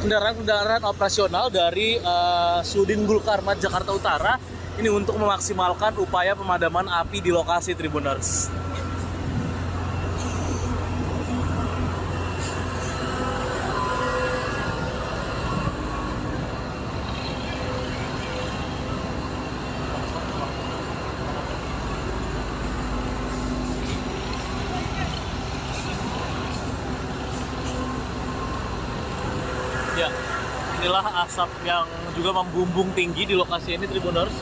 kendaraan-kendaraan operasional dari Sudin Gul Karmat Jakarta Utara ini untuk memaksimalkan upaya pemadaman api di lokasi, Tribuners. Ya, inilah asap yang juga membumbung tinggi di lokasi ini, Tribuners.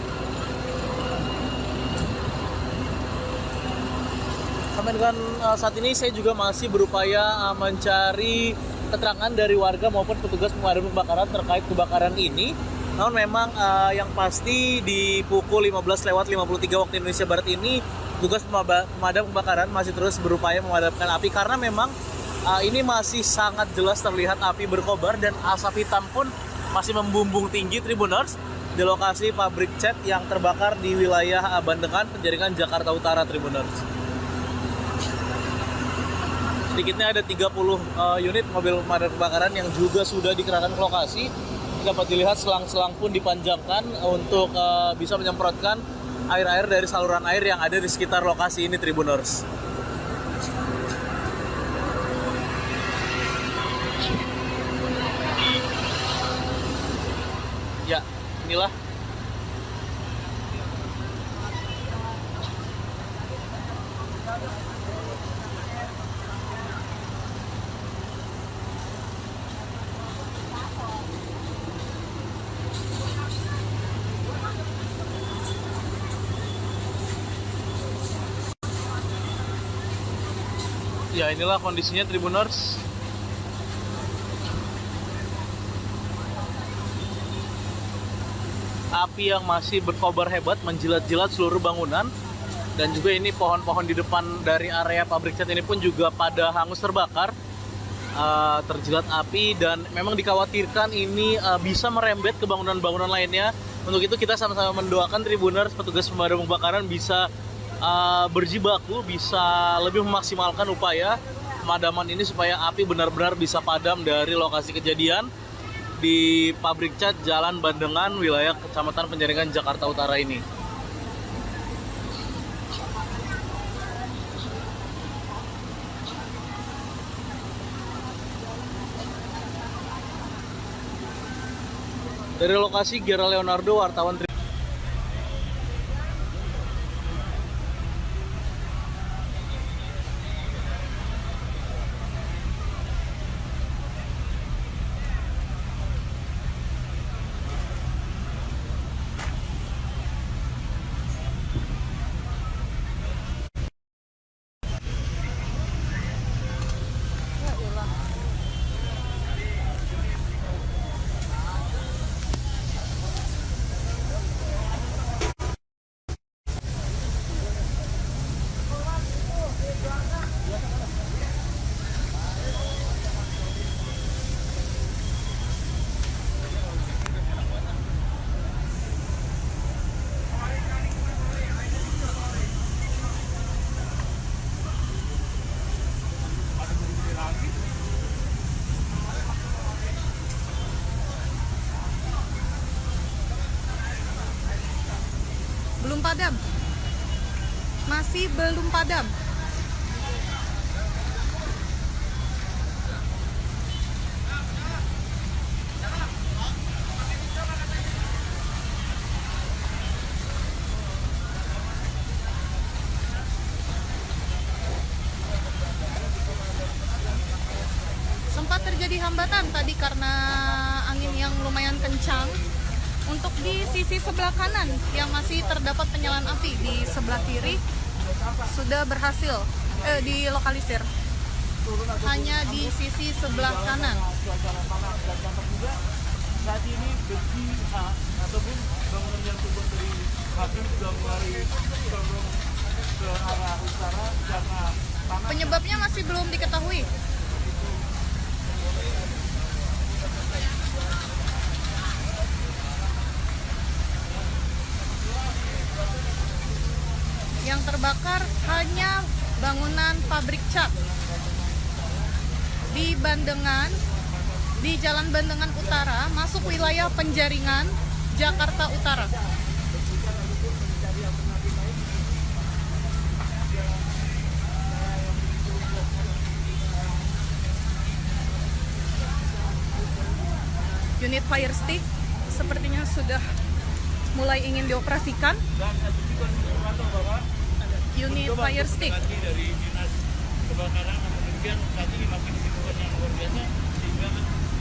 Sampai dengan saat ini saya juga masih berupaya mencari keterangan dari warga maupun petugas pemadam kebakaran terkait kebakaran ini. Namun memang yang pasti di pukul 15:53 waktu Indonesia Barat ini petugas pemadam kebakaran masih terus berupaya memadamkan api karena memang ini masih sangat jelas terlihat api berkobar dan asap hitam pun masih membumbung tinggi, Tribuners, di lokasi pabrik cat yang terbakar di wilayah Bandengan, Penjaringan, Jakarta Utara, Tribuners. Sedikitnya ada 30 unit mobil pemadam kebakaran yang juga sudah dikerahkan ke lokasi. Dapat dilihat selang-selang pun dipanjangkan untuk bisa menyemprotkan air-air dari saluran air yang ada di sekitar lokasi ini, Tribuners. Ya, inilah kondisinya, Tribuners. Api yang masih berkobar hebat menjilat-jilat seluruh bangunan. Dan juga ini pohon-pohon di depan dari area pabrik cat ini pun juga pada hangus terbakar, terjilat api. Dan memang dikhawatirkan ini bisa merembet ke bangunan-bangunan lainnya. Untuk itu kita sama-sama mendoakan, Tribuners, petugas pemadam kebakaran bisa berjibaku, bisa lebih memaksimalkan upaya pemadaman ini supaya api benar-benar bisa padam dari lokasi kejadian di pabrik cat Jalan Bandengan, wilayah Kecamatan Penjaringan, Jakarta Utara ini. Dari lokasi, Gera Leonardo, wartawan belum padam, masih belum padam. Sempat terjadi hambatan tadi karena angin yang lumayan kencang. Untuk di sisi sebelah kanan yang masih terdapat penyalaan api, di sebelah kiri sudah berhasil dilokalisir. Hanya di sisi sebelah kanan. Saat ini besi ataupun bangunan yang terbuat dari pabrik sudah mulai condong ke arah utara karena panas. Penyebabnya masih belum diketahui. Yang terbakar hanya bangunan pabrik cat di Bandengan, di Jalan Bandengan Utara, masuk wilayah Penjaringan, Jakarta Utara. Unit fire stick sepertinya sudah mulai ingin dioperasikan. Unit fire stick. Dari dinas kebakaran, namun demikian saat ini masih kesibukan yang luar biasa sehingga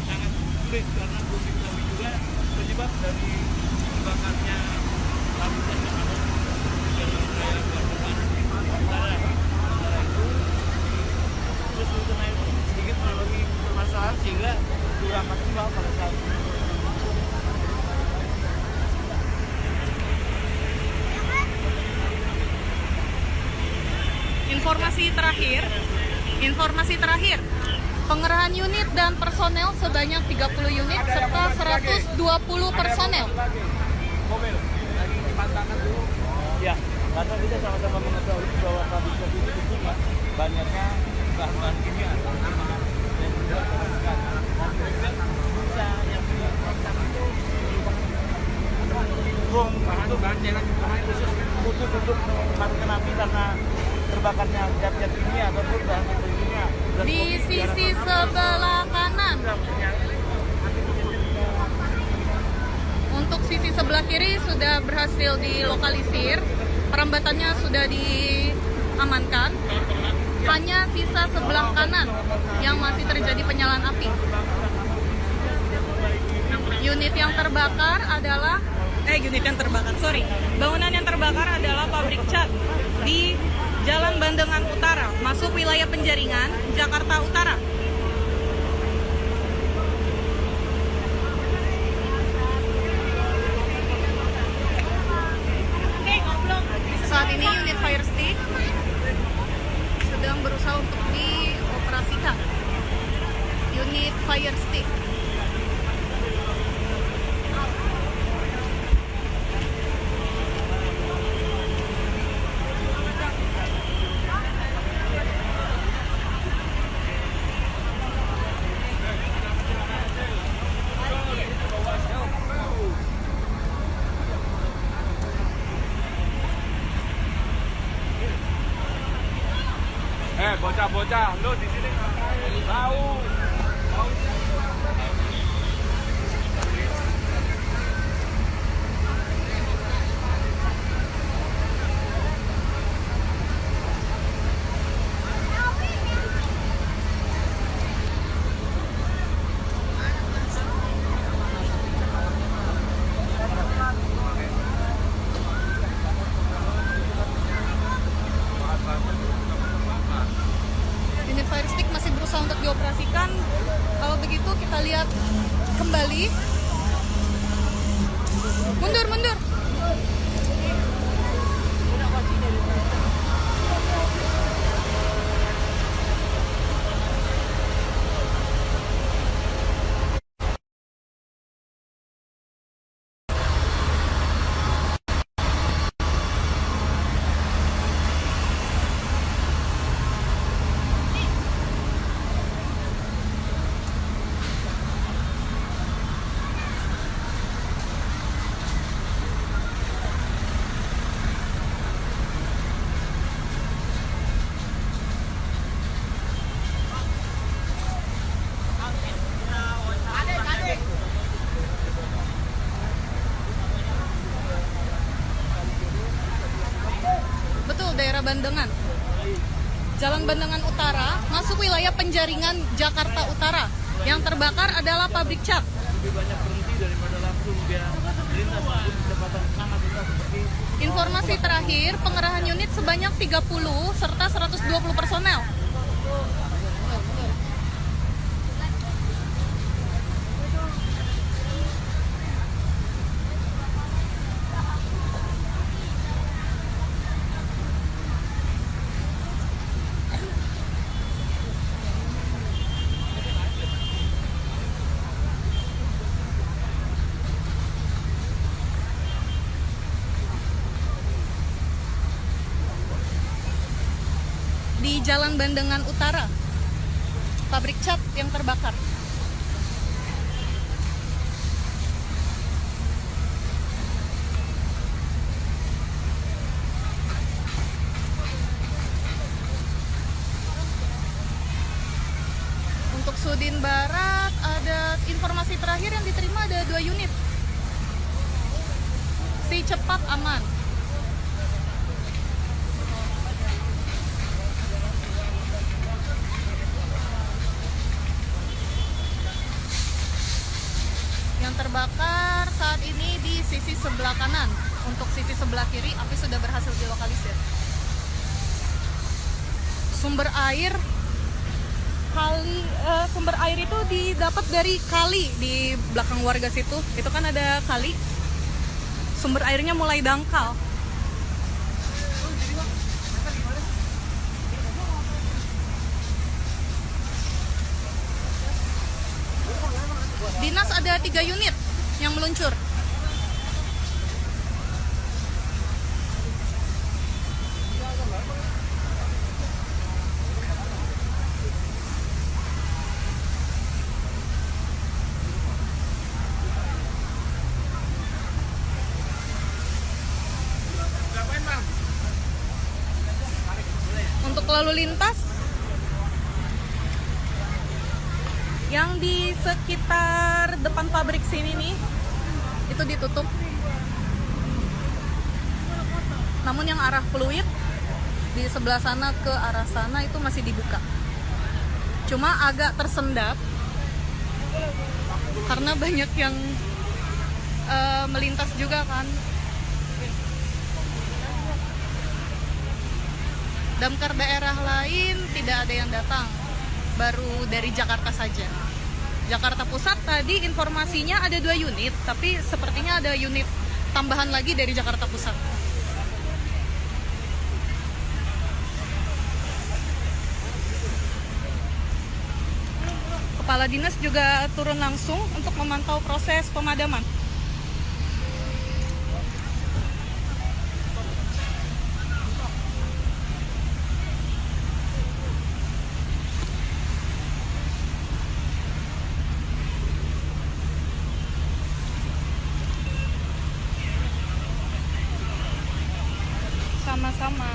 sangat sulit karena belum diketahui juga penyebab dari terbakarnya lapisan yang ada di dalam wilayah Bandengan Utara. Sementara itu terus naik sedikit mengalami permasalahan sehingga kurang maksimal pada saat ini. Informasi terakhir, pengerahan unit dan personel sebanyak 30 unit serta 120 personel. Mobil lagi dipantangkan dulu. Ya, karena kita sama-sama mengetahui bahwa pabrik cat itu tentunya banyaknya bahan kimia dan juga kerusakan. Dan juga bisa yang menyebabkan itu bom itu bahan jalan khusus untuk memadamkan api karena terbakarnya zat-zat kimia ataupun bahan kimia. Di sisi sebelah kanan. Untuk sisi sebelah kiri sudah berhasil dilokalisir, perambatannya sudah diamankan. Hanya sisa sebelah kanan yang masih terjadi penyalaan api. Unit yang terbakar adalah bangunan yang terbakar adalah pabrik cat di Jalan Bandengan Utara, masuk wilayah Penjaringan, Jakarta Utara. Saat ini unit fire stick sedang berusaha untuk dioperasikan. Unit fire stick. bocah, lo di sini ngapain? Tahu. Unit fire stick masih berusaha untuk dioperasikan. Kalau begitu kita lihat kembali. Mundur, mundur. Betul, daerah Bandengan. Jalan Bandengan Utara, masuk wilayah penjaringan Jakarta Utara. Yang terbakar adalah pabrik cat. Lebih banyak berhenti daripada langsung dia melintas untuk kecepatan sangat besar seperti Informasi terakhir, pengerahan unit sebanyak 30 serta 120 personel. Di Jalan Bandengan Utara, pabrik cat yang terbakar. Untuk Sudin Barat, ada informasi terakhir yang diterima ada 2 unit. Si cepat aman. Yang terbakar saat ini di sisi sebelah kanan. Untuk sisi sebelah kiri, api sudah berhasil dilokalisir. Sumber air itu didapat dari kali di belakang warga situ. Itu kan ada kali. Sumber airnya mulai dangkal. Dinas ada 3 unit yang meluncur. Untuk lalu lintas yang di sekitar depan pabrik sini nih, itu ditutup. Namun yang arah Pluit di sebelah sana ke arah sana itu masih dibuka. Cuma agak tersendat karena banyak yang melintas juga kan. Damkar daerah lain tidak ada yang datang, baru dari Jakarta saja. Jakarta Pusat tadi informasinya ada 2 unit, tapi sepertinya ada unit tambahan lagi dari Jakarta Pusat. Kepala dinas juga turun langsung untuk memantau proses pemadaman. Sama-sama.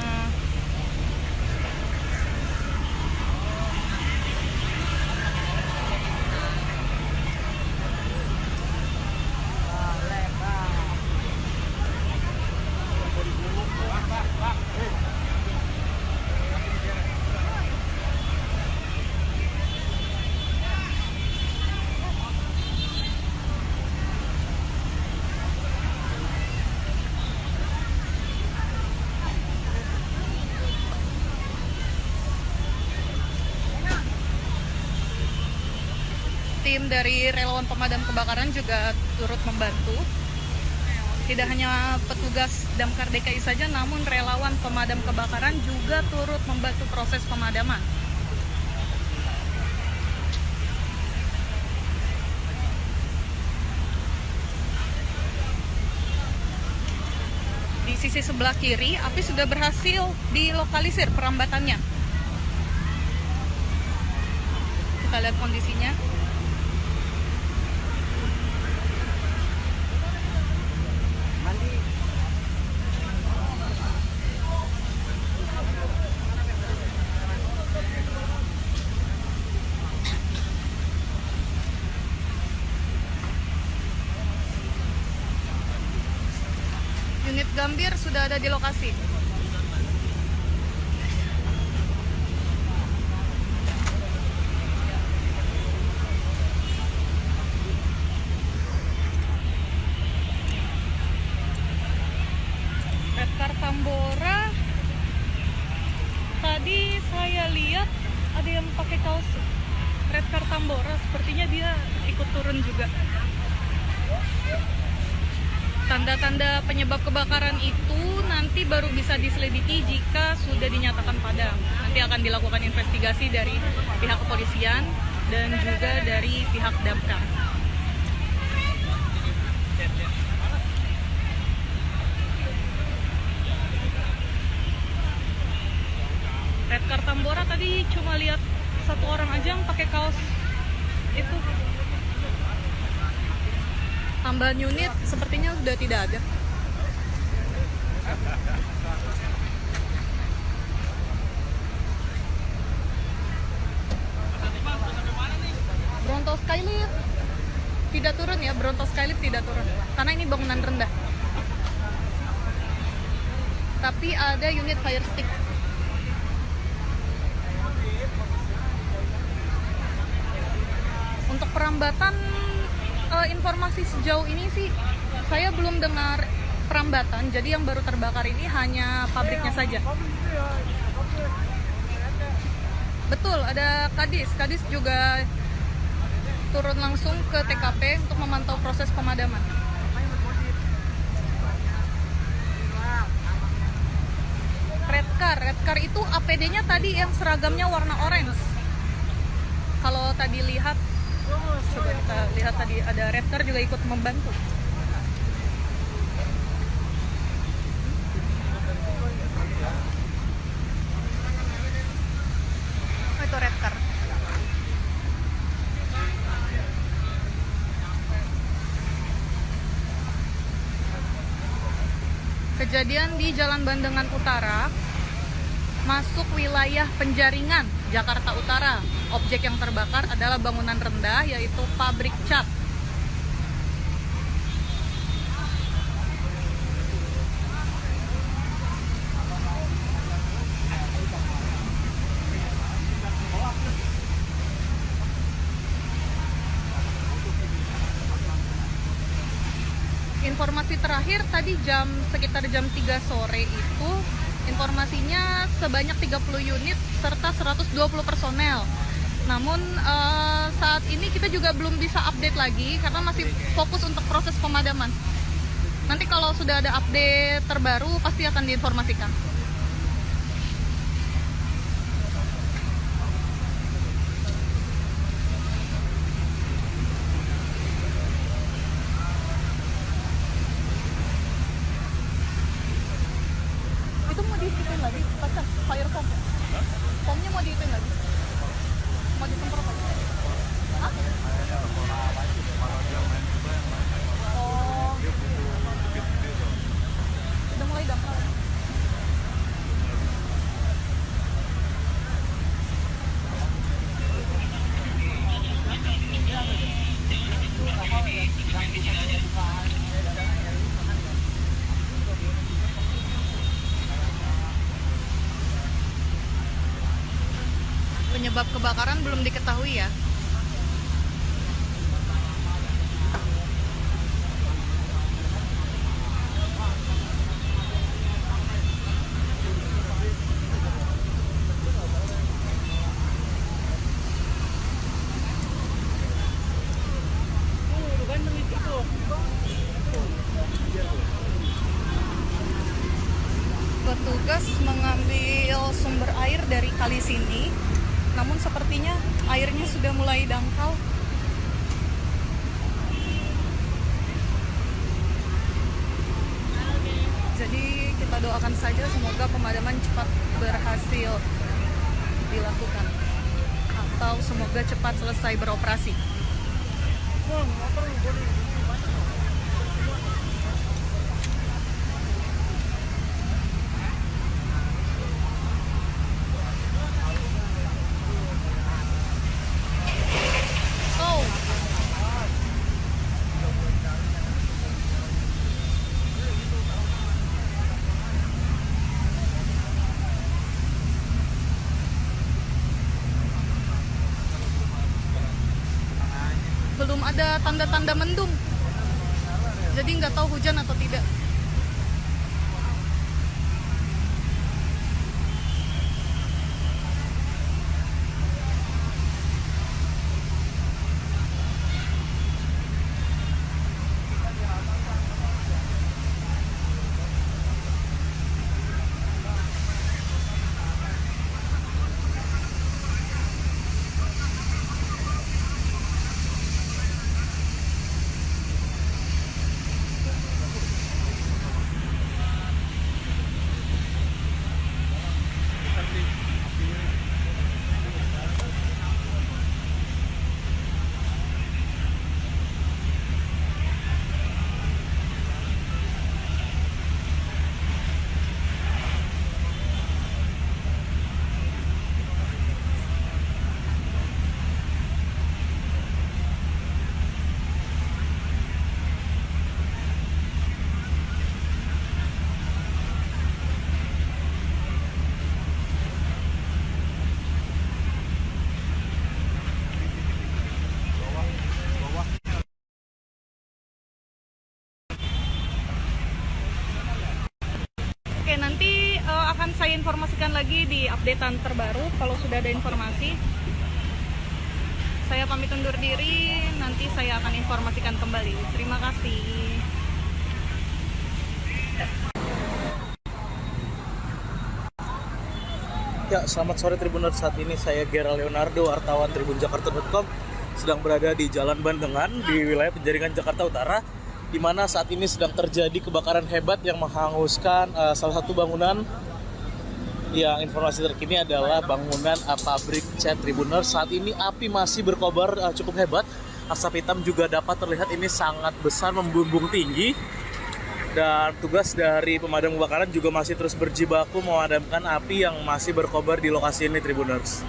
tim dari relawan pemadam kebakaran juga turut membantu. Tidak hanya petugas Damkar DKI saja, namun relawan pemadam kebakaran juga turut membantu proses pemadaman. Di sisi sebelah kiri, api sudah berhasil dilokalisir perambatannya. Kita lihat kondisinya. Unit Gambir sudah ada di lokasi. Redcar Tambora, tadi saya lihat ada yang pakai kaos Redcar Tambora, sepertinya dia ikut turun juga. Tanda-tanda penyebab kebakaran itu nanti baru bisa diselidiki jika sudah dinyatakan padam. Nanti akan dilakukan investigasi dari pihak kepolisian dan juga dari pihak damkar. Redcar Tambora tadi cuma lihat satu orang aja yang pakai kaos itu. Tambahan unit sepertinya sudah tidak ada. Bronto Skylift tidak turun ya, Bronto Skylift tidak turun karena ini bangunan rendah. Tapi ada unit fire stick. Untuk perambatan, informasi sejauh ini sih saya belum dengar perambatan, jadi yang baru terbakar ini hanya pabriknya saja. Betul, ada Kadis juga turun langsung ke TKP untuk memantau proses pemadaman. Redcar itu APD-nya tadi yang seragamnya warna orange. Kalau tadi lihat, coba kita lihat tadi ada Redcar juga ikut membantu. Oh, itu Redcar. Kejadian di Jalan Bandengan Utara, masuk wilayah Penjaringan, Jakarta Utara. Objek yang terbakar adalah bangunan rendah, yaitu pabrik cat. Informasi terakhir tadi sekitar jam 3 sore itu, informasinya sebanyak 30 unit serta 120 personel. Namun saat ini kita juga belum bisa update lagi karena masih fokus untuk proses pemadaman. Nanti kalau sudah ada update terbaru pasti akan diinformasikan. Itu mau dihitung lagi, pacar fire foam. Foamnya mau dihitung lagi. Mau disemprot lagi? Hah? Oh, udah mulai daftar. Penyebab kebakaran belum diketahui ya. petugas mengambil sumber air dari kali sini, namun sepertinya airnya sudah mulai dangkal. Jadi kita doakan saja semoga pemadaman cepat berhasil dilakukan atau semoga cepat selesai beroperasi. Oh, belum ada tanda-tanda mendung, jadi nggak tahu hujan atau tidak. Oke, nanti akan saya informasikan lagi di updatean terbaru kalau sudah ada informasi. Saya pamit undur diri, nanti saya akan informasikan kembali. Terima kasih. Ya, selamat sore Tribuners. Saat ini saya Gera Leonardo, wartawan tribunjakarta.com, sedang berada di Jalan Bandengan di wilayah Penjaringan, Jakarta Utara, di mana saat ini sedang terjadi kebakaran hebat yang menghanguskan salah satu bangunan. Yang informasi terkini adalah bangunan pabrik cat Tribuners. Saat ini api masih berkobar cukup hebat. Asap hitam juga dapat terlihat ini sangat besar, membumbung tinggi. Dan tugas dari pemadam kebakaran juga masih terus berjibaku memadamkan api yang masih berkobar di lokasi ini Tribuners.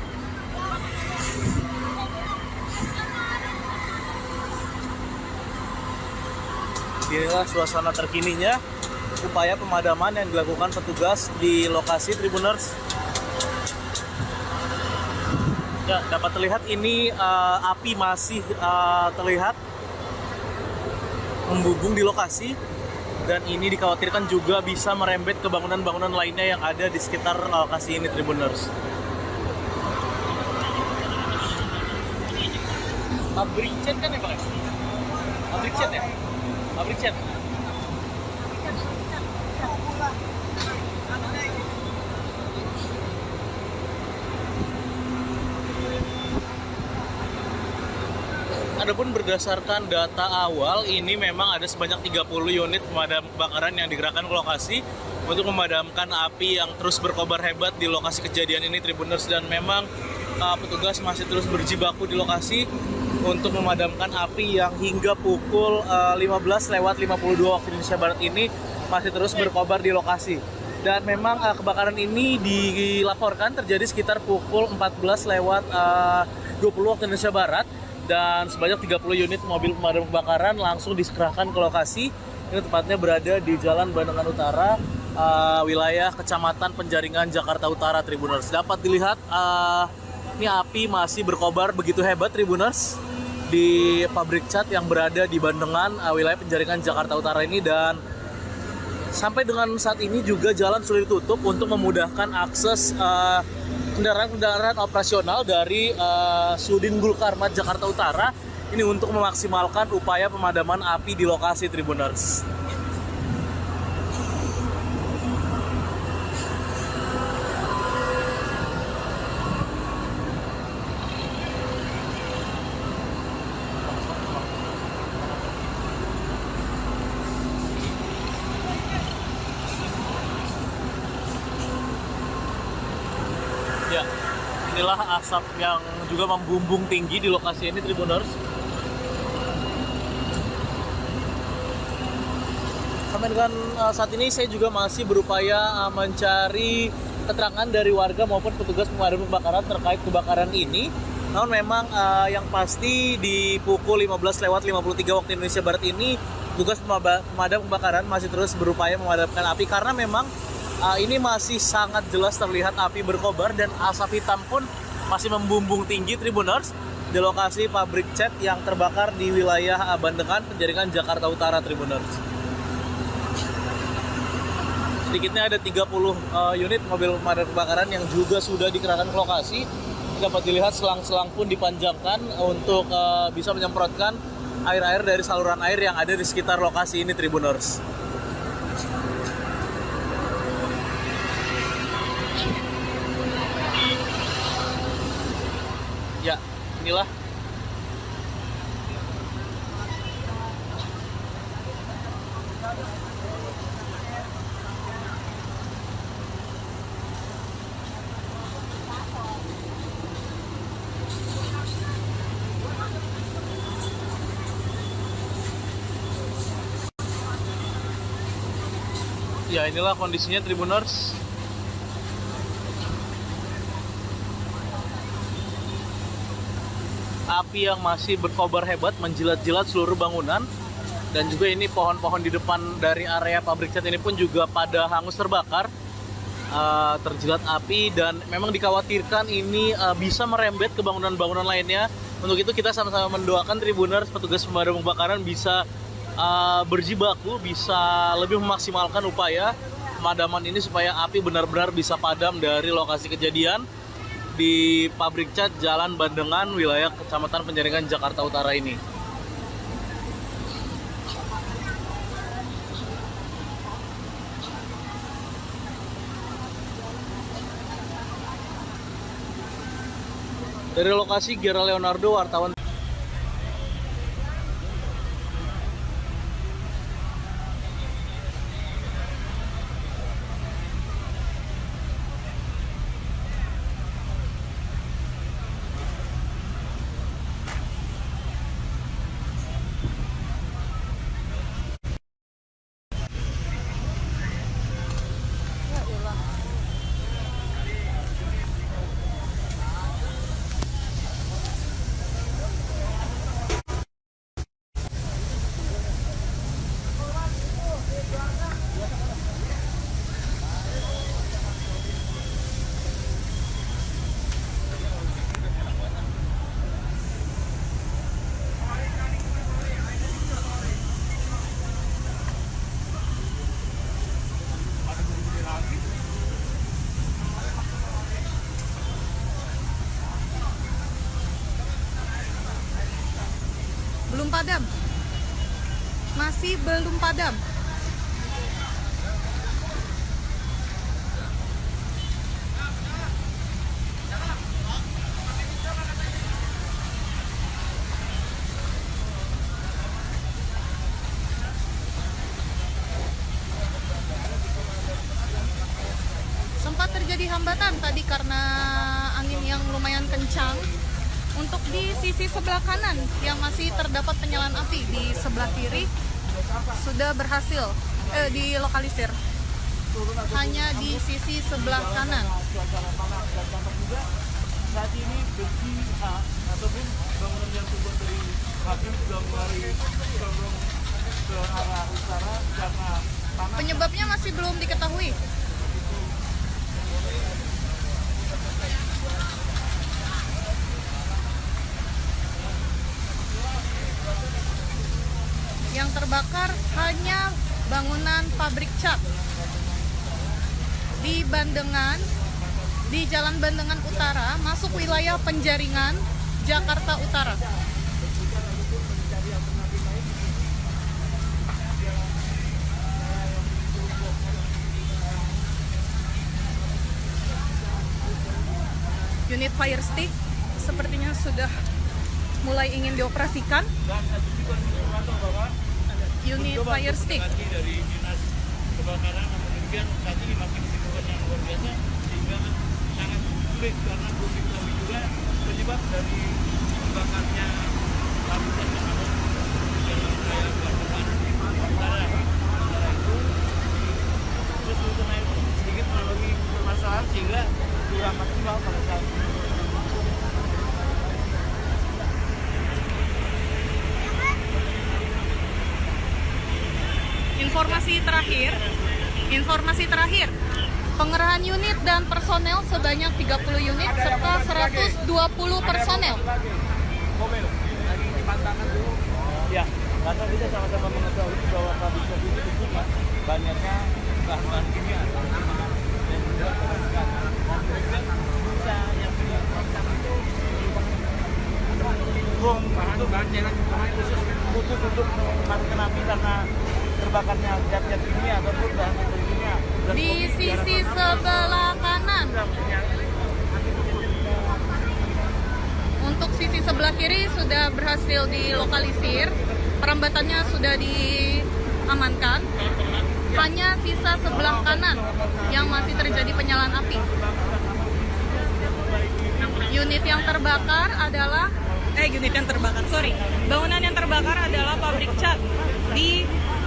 Inilah suasana terkininya upaya pemadaman yang dilakukan petugas di lokasi Tribuners. Ya, dapat terlihat ini api masih terlihat membumbung di lokasi, dan ini dikhawatirkan juga bisa merembet ke bangunan-bangunan lainnya yang ada di sekitar lokasi ini Tribuners. Pabrik cat kan ya Pak? Pabrik cat ya? Pabrik cat. Adapun berdasarkan data awal, ini memang ada sebanyak 30 unit pemadam kebakaran yang digerakkan ke lokasi untuk memadamkan api yang terus berkobar hebat di lokasi kejadian ini Tribuners, dan memang petugas masih terus berjibaku di lokasi untuk memadamkan api yang hingga pukul 15:52 waktu Indonesia Barat ini masih terus berkobar di lokasi. Dan memang kebakaran ini dilaporkan terjadi sekitar pukul 14:20 waktu Indonesia Barat, dan sebanyak 30 unit mobil pemadam kebakaran langsung dikerahkan ke lokasi. Ini tepatnya berada di Jalan Bandengan Utara, wilayah Kecamatan Penjaringan, Jakarta Utara Tribuners. Dapat dilihat ini api masih berkobar begitu hebat Tribuners di pabrik cat yang berada di Bandengan, wilayah Penjaringan, Jakarta Utara ini. Dan sampai dengan saat ini juga jalan sudah ditutup untuk memudahkan akses kendaraan-kendaraan operasional dari Sudin Gul Karmat Jakarta Utara ini untuk memaksimalkan upaya pemadaman api di lokasi Tribuners. adalah asap yang juga membumbung tinggi di lokasi ini, Tribuners. Sampai dengan saat ini saya juga masih berupaya mencari keterangan dari warga maupun petugas pemadam kebakaran terkait kebakaran ini. Namun memang yang pasti di pukul 15.53 waktu Indonesia Barat ini petugas pemadam kebakaran masih terus berupaya memadamkan api karena memang ini masih sangat jelas terlihat api berkobar dan asap hitam pun masih membumbung tinggi, Tribuners, di lokasi pabrik cat yang terbakar di wilayah Bandengan, Penjaringan, Jakarta Utara, Tribuners. Sedikitnya ada 30 unit mobil pemadam kebakaran yang juga sudah dikerahkan ke lokasi. Dapat dilihat selang-selang pun dipanjangkan untuk bisa menyemprotkan air-air dari saluran air yang ada di sekitar lokasi ini, Tribuners. Ya, inilah inilah kondisinya, Tribuners. Api yang masih berkobar hebat menjilat-jilat seluruh bangunan, dan juga ini pohon-pohon di depan dari area pabrik cat ini pun juga pada hangus terbakar, terjilat api, dan memang dikhawatirkan ini bisa merembet ke bangunan-bangunan lainnya. Untuk itu kita sama-sama mendoakan, Tribuners, petugas pemadam kebakaran bisa berjibaku, bisa lebih memaksimalkan upaya pemadaman ini supaya api benar-benar bisa padam dari lokasi kejadian di pabrik cat Jalan Bandengan, wilayah Kecamatan Penjaringan, Jakarta Utara ini. Dari lokasi, Gera Leonardo, wartawan. Belum padam. Masih belum padam. Sempat terjadi hambatan tadi karena angin yang lumayan kencang. Untuk di sisi sebelah kanan yang masih terdapat penyalaan api, di sebelah kiri sudah berhasil dilokalisir. Hanya di sisi sebelah kanan. Saat ini besi ataupun bangunan yang terbuat dari pabrik sudah mulai condong ke arah utara karena panas. Penyebabnya masih belum diketahui. Yang terbakar hanya bangunan pabrik cat di Bandengan, di Jalan Bandengan Utara, masuk wilayah Penjaringan, Jakarta Utara. Unit fire stick sepertinya sudah mulai ingin dioperasikan. Unit fire stick dari dinas kebakaran, namun demikian saat ini masih kesibukan yang luar biasa sehingga sangat sulit sulit karena belum diketahui juga penyebab dari terbakarnya lapisan yang ada di jalan raya Bandungan Utara. Sementara itu, terus karena itu sedikit mengalami permasalahan sehingga kurang maksimal pada saat ini. Informasi terakhir, pengerahan unit dan personel sebanyak 30 unit serta 120 personel. Mobil lagi dipantangkan dulu. Ya, karena kita sama-sama mengetahui bahwa pabrik kopi ini tentunya banyaknya bahan-bahan kimia dan juga kebersihan. Dan mereka bisa yang punya program itu bom itu bahan cairan khusus untuk memadamkan api karena terbakarnya zat-zat kimia ataupun bahan kimia. Di sisi sebelah kanan. Untuk sisi sebelah kiri sudah berhasil dilokalisir, perambatannya sudah diamankan. Hanya sisa sebelah kanan yang masih terjadi penyalaan api. Bangunan yang terbakar adalah pabrik cat di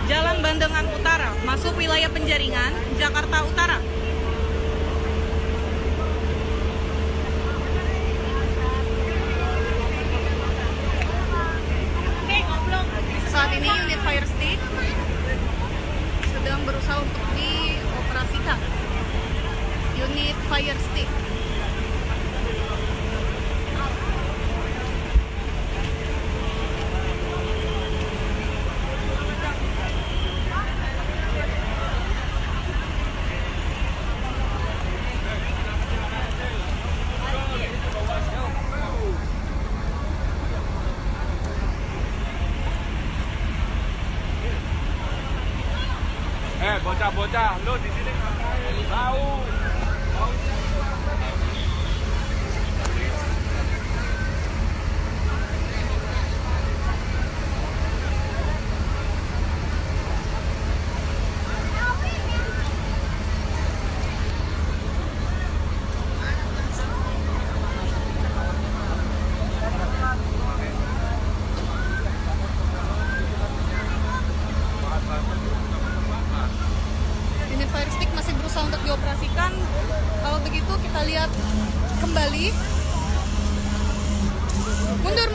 Jalan Bandengan Utara, masuk wilayah Penjaringan, Jakarta Utara. Saat ini unit fire stick sedang berusaha untuk dioperasikan. Unit fire stick. Bocah-bocah, lu di sini ngapain? Tahu. Unit fire stick masih berusaha untuk dioperasikan. Kalau begitu kita lihat kembali. Mundur.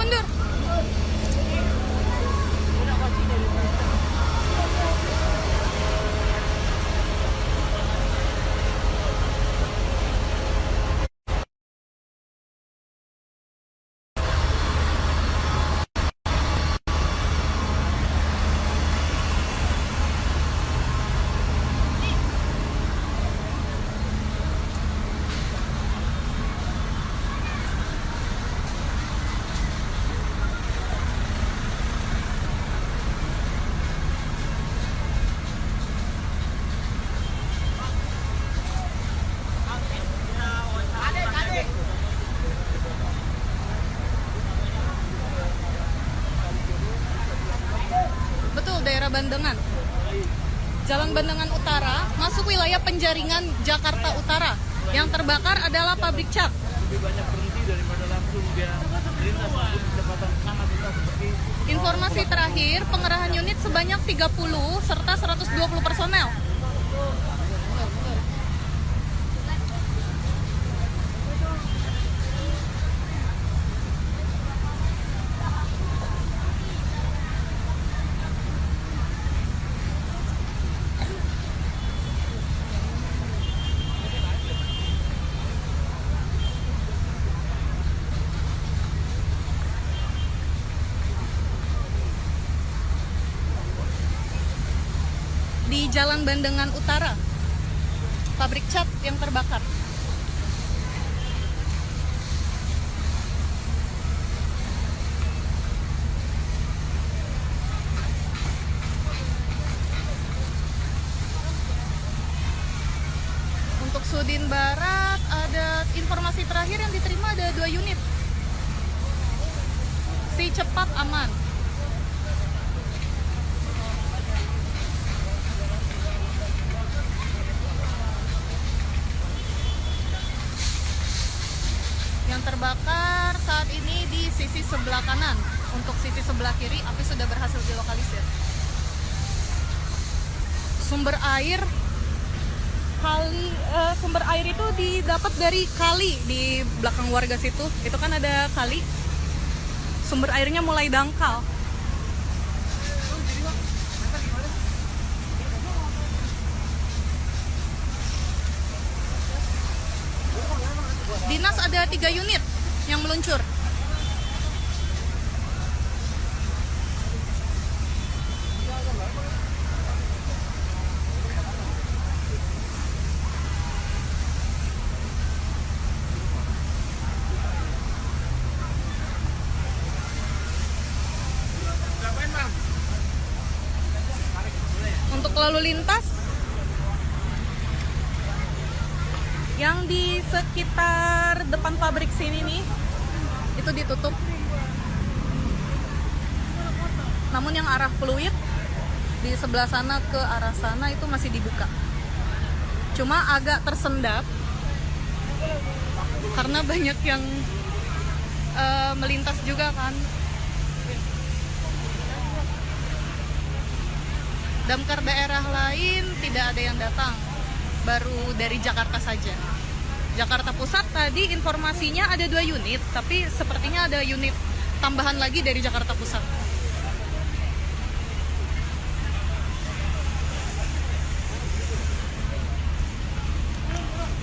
Betul, daerah Bandengan. Jalan Bandengan Utara, masuk wilayah Penjaringan, Jakarta Utara. Yang terbakar adalah pabrik cat. Lebih banyak berhenti daripada langsung dia melintas untuk kecepatan sangat rendah seperti Informasi terakhir, pengerahan unit sebanyak 30 serta 120 personel. Di Jalan Bandengan Utara, pabrik cat yang terbakar. Untuk Sudin Barat, ada informasi terakhir yang diterima ada 2 unit. Si cepat aman. terbakar saat ini di sisi sebelah kanan. Untuk sisi sebelah kiri, api sudah berhasil dilokalisir. Sumber air itu didapat dari kali di belakang warga situ. Itu kan ada kali. Sumber airnya mulai dangkal. Dinas ada 3 unit yang meluncur. Untuk lalu lintas yang di sekitar depan pabrik sini nih, itu ditutup. Namun yang arah Pluit di sebelah sana ke arah sana itu masih dibuka. Cuma agak tersendat karena banyak yang melintas juga kan. Damkar daerah lain tidak ada yang datang, baru dari Jakarta saja. Jakarta Pusat tadi informasinya ada 2 unit, tapi sepertinya ada unit tambahan lagi dari Jakarta Pusat.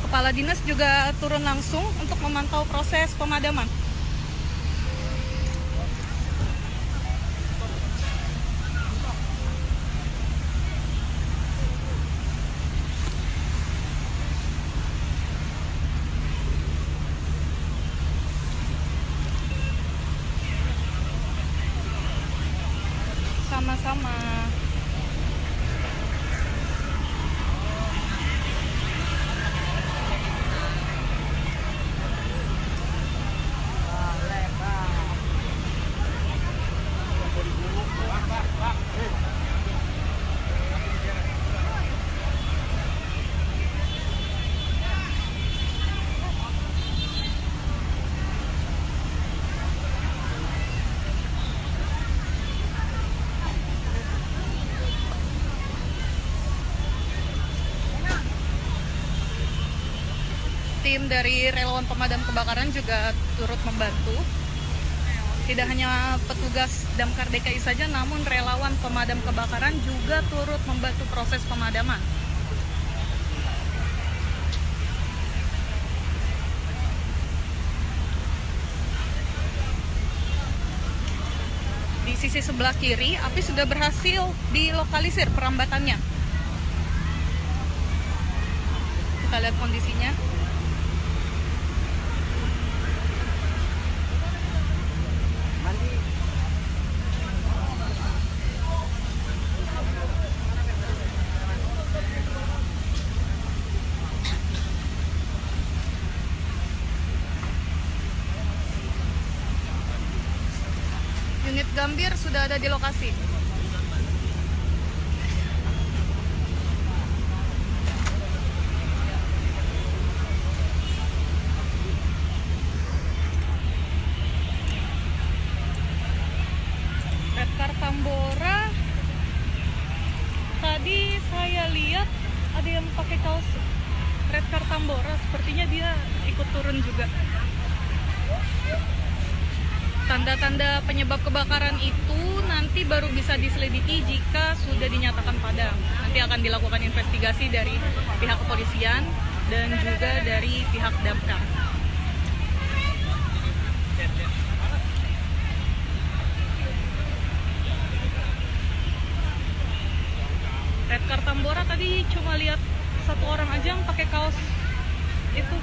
Kepala dinas juga turun langsung untuk memantau proses pemadaman. Sama-sama. Tim dari relawan pemadam kebakaran juga turut membantu. Tidak hanya petugas Damkar DKI saja, namun relawan pemadam kebakaran juga turut membantu proses pemadaman. Di sisi sebelah kiri, api sudah berhasil dilokalisir perambatannya. Kita lihat kondisinya. Unit Gambir sudah ada di lokasi. Redcar Tambora, tadi saya lihat ada yang pakai kaos Redcar Tambora, sepertinya dia ikut turun juga. Tanda-tanda penyebab kebakaran itu nanti baru bisa diselidiki jika sudah dinyatakan padam. Nanti akan dilakukan investigasi dari pihak kepolisian dan juga dari pihak damkar. Redcar Tambora tadi cuma lihat 1 orang aja yang pakai kaos itu.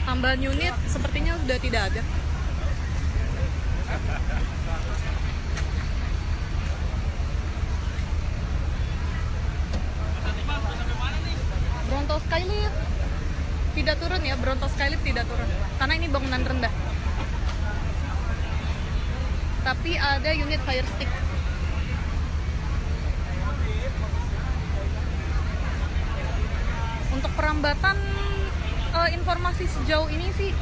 Tambahan unit sepertinya sudah tidak ada. Bronto Skylift tidak turun ya, Bronto Skylift tidak turun karena ini bangunan rendah. Tapi ada unit fire stick. Untuk perambatan informasi sejauh ini sih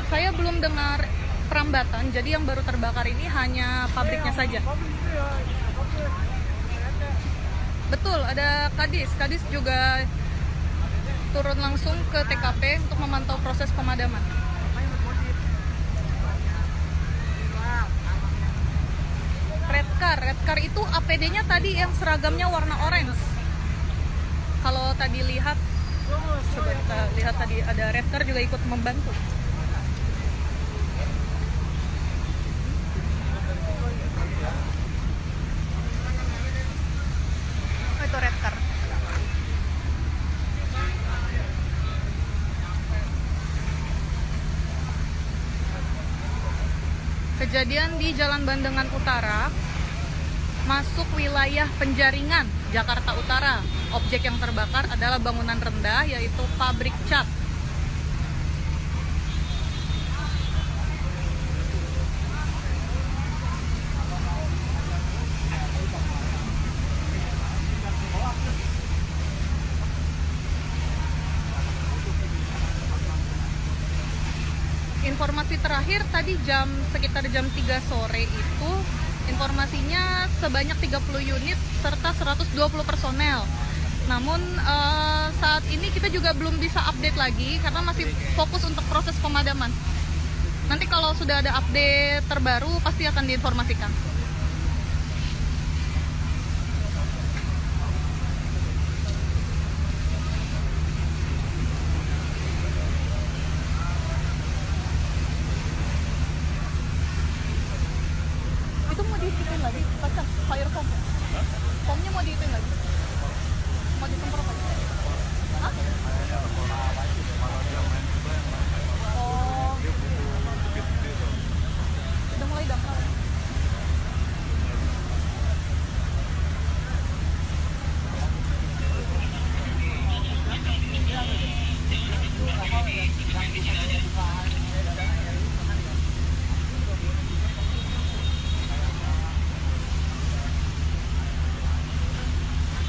saya belum dengar perambatan. Jadi yang baru terbakar ini hanya pabriknya saja. Betul, ada Kadis. Kadis juga turun langsung ke TKP untuk memantau proses pemadaman. Red car itu APD-nya tadi yang seragamnya warna orange. Kalau tadi lihat, coba kita lihat tadi ada red car juga ikut membantu. Oh, itu red car. Kejadian di Jalan Bandengan Utara, masuk wilayah Penjaringan, Jakarta Utara. Objek yang terbakar adalah bangunan rendah, yaitu pabrik cat. Informasi terakhir tadi sekitar jam 3 sore itu, informasinya sebanyak 30 unit serta 120 personel. Namun saat ini kita juga belum bisa update lagi karena masih fokus untuk proses pemadaman. Nanti kalau sudah ada update terbaru pasti akan diinformasikan. Itu mau diikutin lagi, pasang fire foam. Foamnya mau diikutin lagi. Mau disemprot lagi. Hah? Oh. Udah mulai dangkal.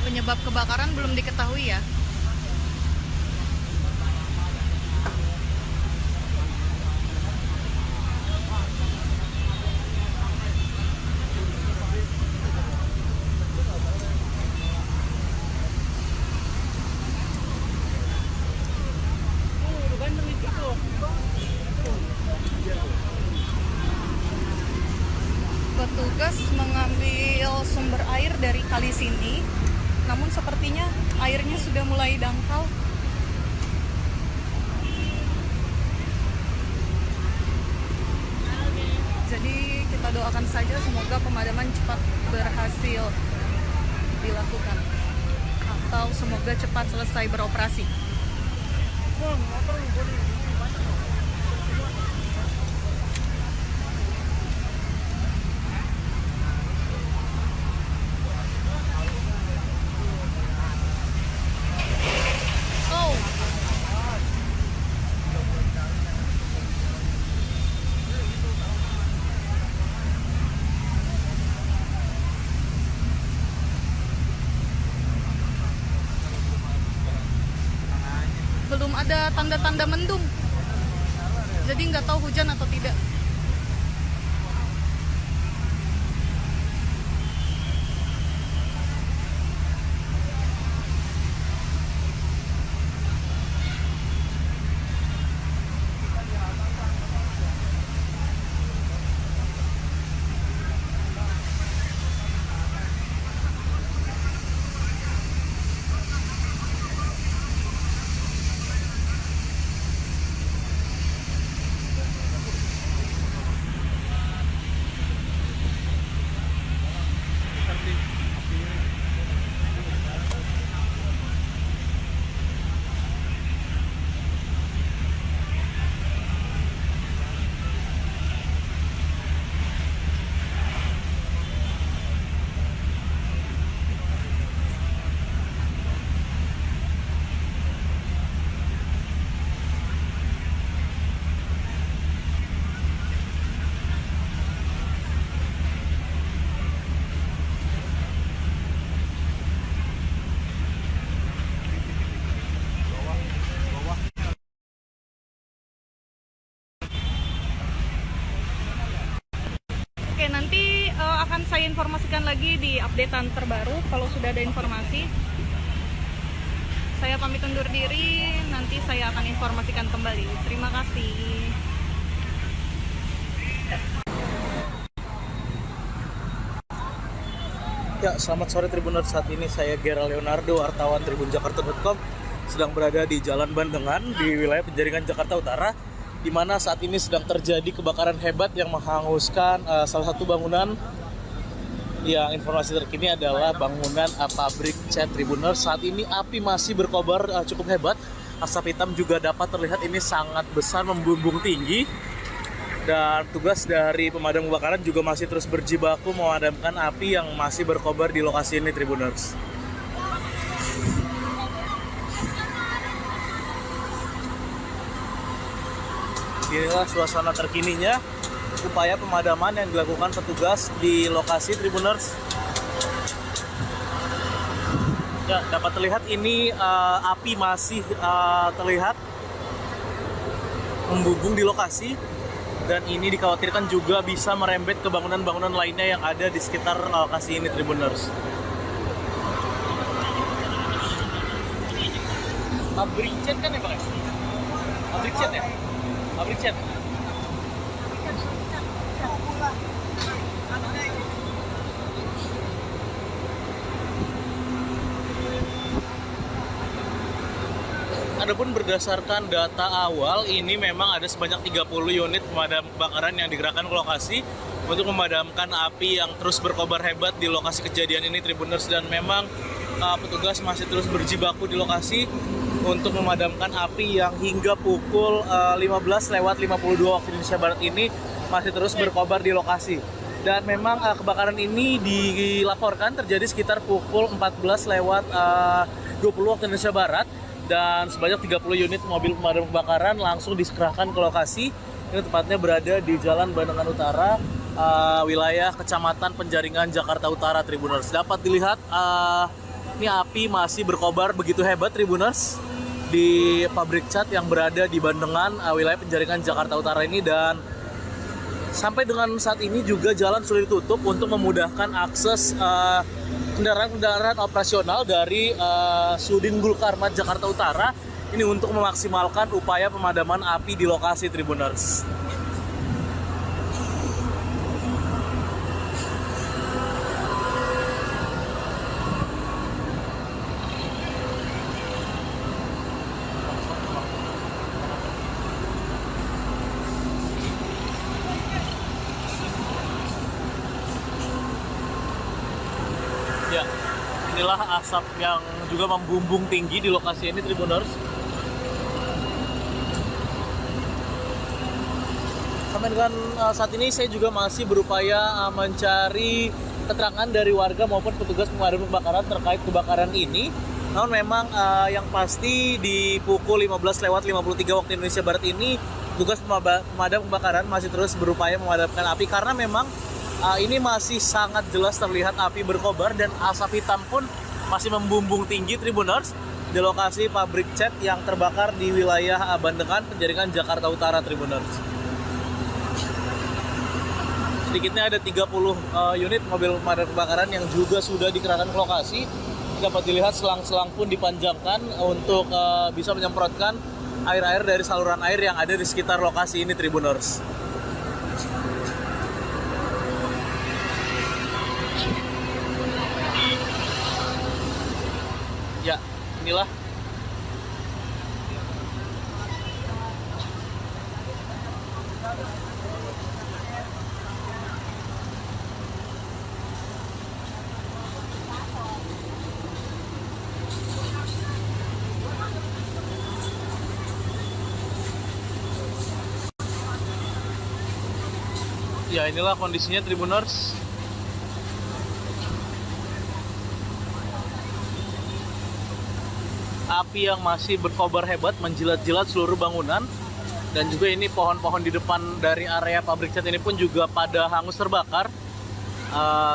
Penyebab kebakaran belum diketahui ya. Petugas mengambil sumber air dari kali sini, namun sepertinya airnya sudah mulai dangkal. Jadi kita doakan saja semoga pemadaman cepat berhasil dilakukan, atau semoga cepat selesai beroperasi. Belum ada tanda-tanda mendung, jadi nggak tahu hujan atau tidak. saya informasikan lagi di updatean terbaru kalau sudah ada informasi. Saya pamit undur diri, nanti saya akan informasikan kembali. Terima kasih. Ya, selamat sore Tribuners. Saat ini saya Gera Leonardo, wartawan tribunjakarta.com, sedang berada di Jalan Bandengan di wilayah Penjaringan Jakarta Utara, di mana saat ini sedang terjadi kebakaran hebat yang menghanguskan salah satu bangunan. Yang informasi terkini adalah bangunan pabrik cat Tribuners. Saat ini api masih berkobar cukup hebat. Asap hitam juga dapat terlihat, ini sangat besar, membumbung tinggi. Dan tugas dari pemadam kebakaran juga masih terus berjibaku memadamkan api yang masih berkobar di lokasi ini, Tribuners. Inilah suasana terkininya, upaya pemadaman yang dilakukan petugas di lokasi, Tribuners. Ya, dapat terlihat ini api masih terlihat membumbung di lokasi. Dan ini dikhawatirkan juga bisa merembet ke bangunan-bangunan lainnya yang ada di sekitar lokasi ini, Tribuners. Pabrik cat kan ya, Pak? Pabrik cat ya? Pabrik cat. Adapun berdasarkan data awal, ini memang ada sebanyak 30 unit pemadam kebakaran yang digerakkan ke lokasi untuk memadamkan api yang terus berkobar hebat di lokasi kejadian ini, Tribuners. Dan memang petugas masih terus berjibaku di lokasi untuk memadamkan api yang hingga pukul 15:52 waktu Indonesia Barat ini masih terus berkobar di lokasi. Dan memang kebakaran ini dilaporkan terjadi sekitar pukul 14:20 waktu Indonesia Barat. Dan sebanyak 30 unit mobil pemadam kebakaran langsung dikerahkan ke lokasi. Ini tepatnya berada di Jalan Bandengan Utara, wilayah Kecamatan Penjaringan, Jakarta Utara, Tribuners. Dapat dilihat ini api masih berkobar begitu hebat, Tribuners, di pabrik cat yang berada di Bandengan, wilayah Penjaringan, Jakarta Utara ini. Dan sampai dengan saat ini juga jalan sudah ditutup untuk memudahkan akses kendaraan-kendaraan operasional dari Sudin Gulkarmat Jakarta Utara ini untuk memaksimalkan upaya pemadaman api di lokasi, Tribuners. Ya, inilah asap yang juga membumbung tinggi di lokasi ini, Tribuners. Sampai dengan saat ini saya juga masih berupaya mencari keterangan dari warga maupun petugas pemadam kebakaran terkait kebakaran ini. Namun memang yang pasti di pukul 15:53 waktu Indonesia Barat ini petugas pemadam kebakaran masih terus berupaya memadamkan api karena memang ini masih sangat jelas terlihat api berkobar dan asap hitam pun masih membumbung tinggi, Tribuners, di lokasi pabrik cat yang terbakar di wilayah Bandengan, Penjaringan, Jakarta Utara, Tribuners. Sedikitnya ada 30 unit mobil pemadam kebakaran yang juga sudah dikerahkan ke lokasi. Dapat dilihat selang-selang pun dipanjangkan untuk bisa menyemprotkan air-air dari saluran air yang ada di sekitar lokasi ini, Tribuners. Ya, inilah ya, inilah kondisinya, Tribuners. Api yang masih berkobar hebat menjilat-jilat seluruh bangunan. Dan juga ini pohon-pohon di depan dari area pabrik cat ini pun juga pada hangus terbakar,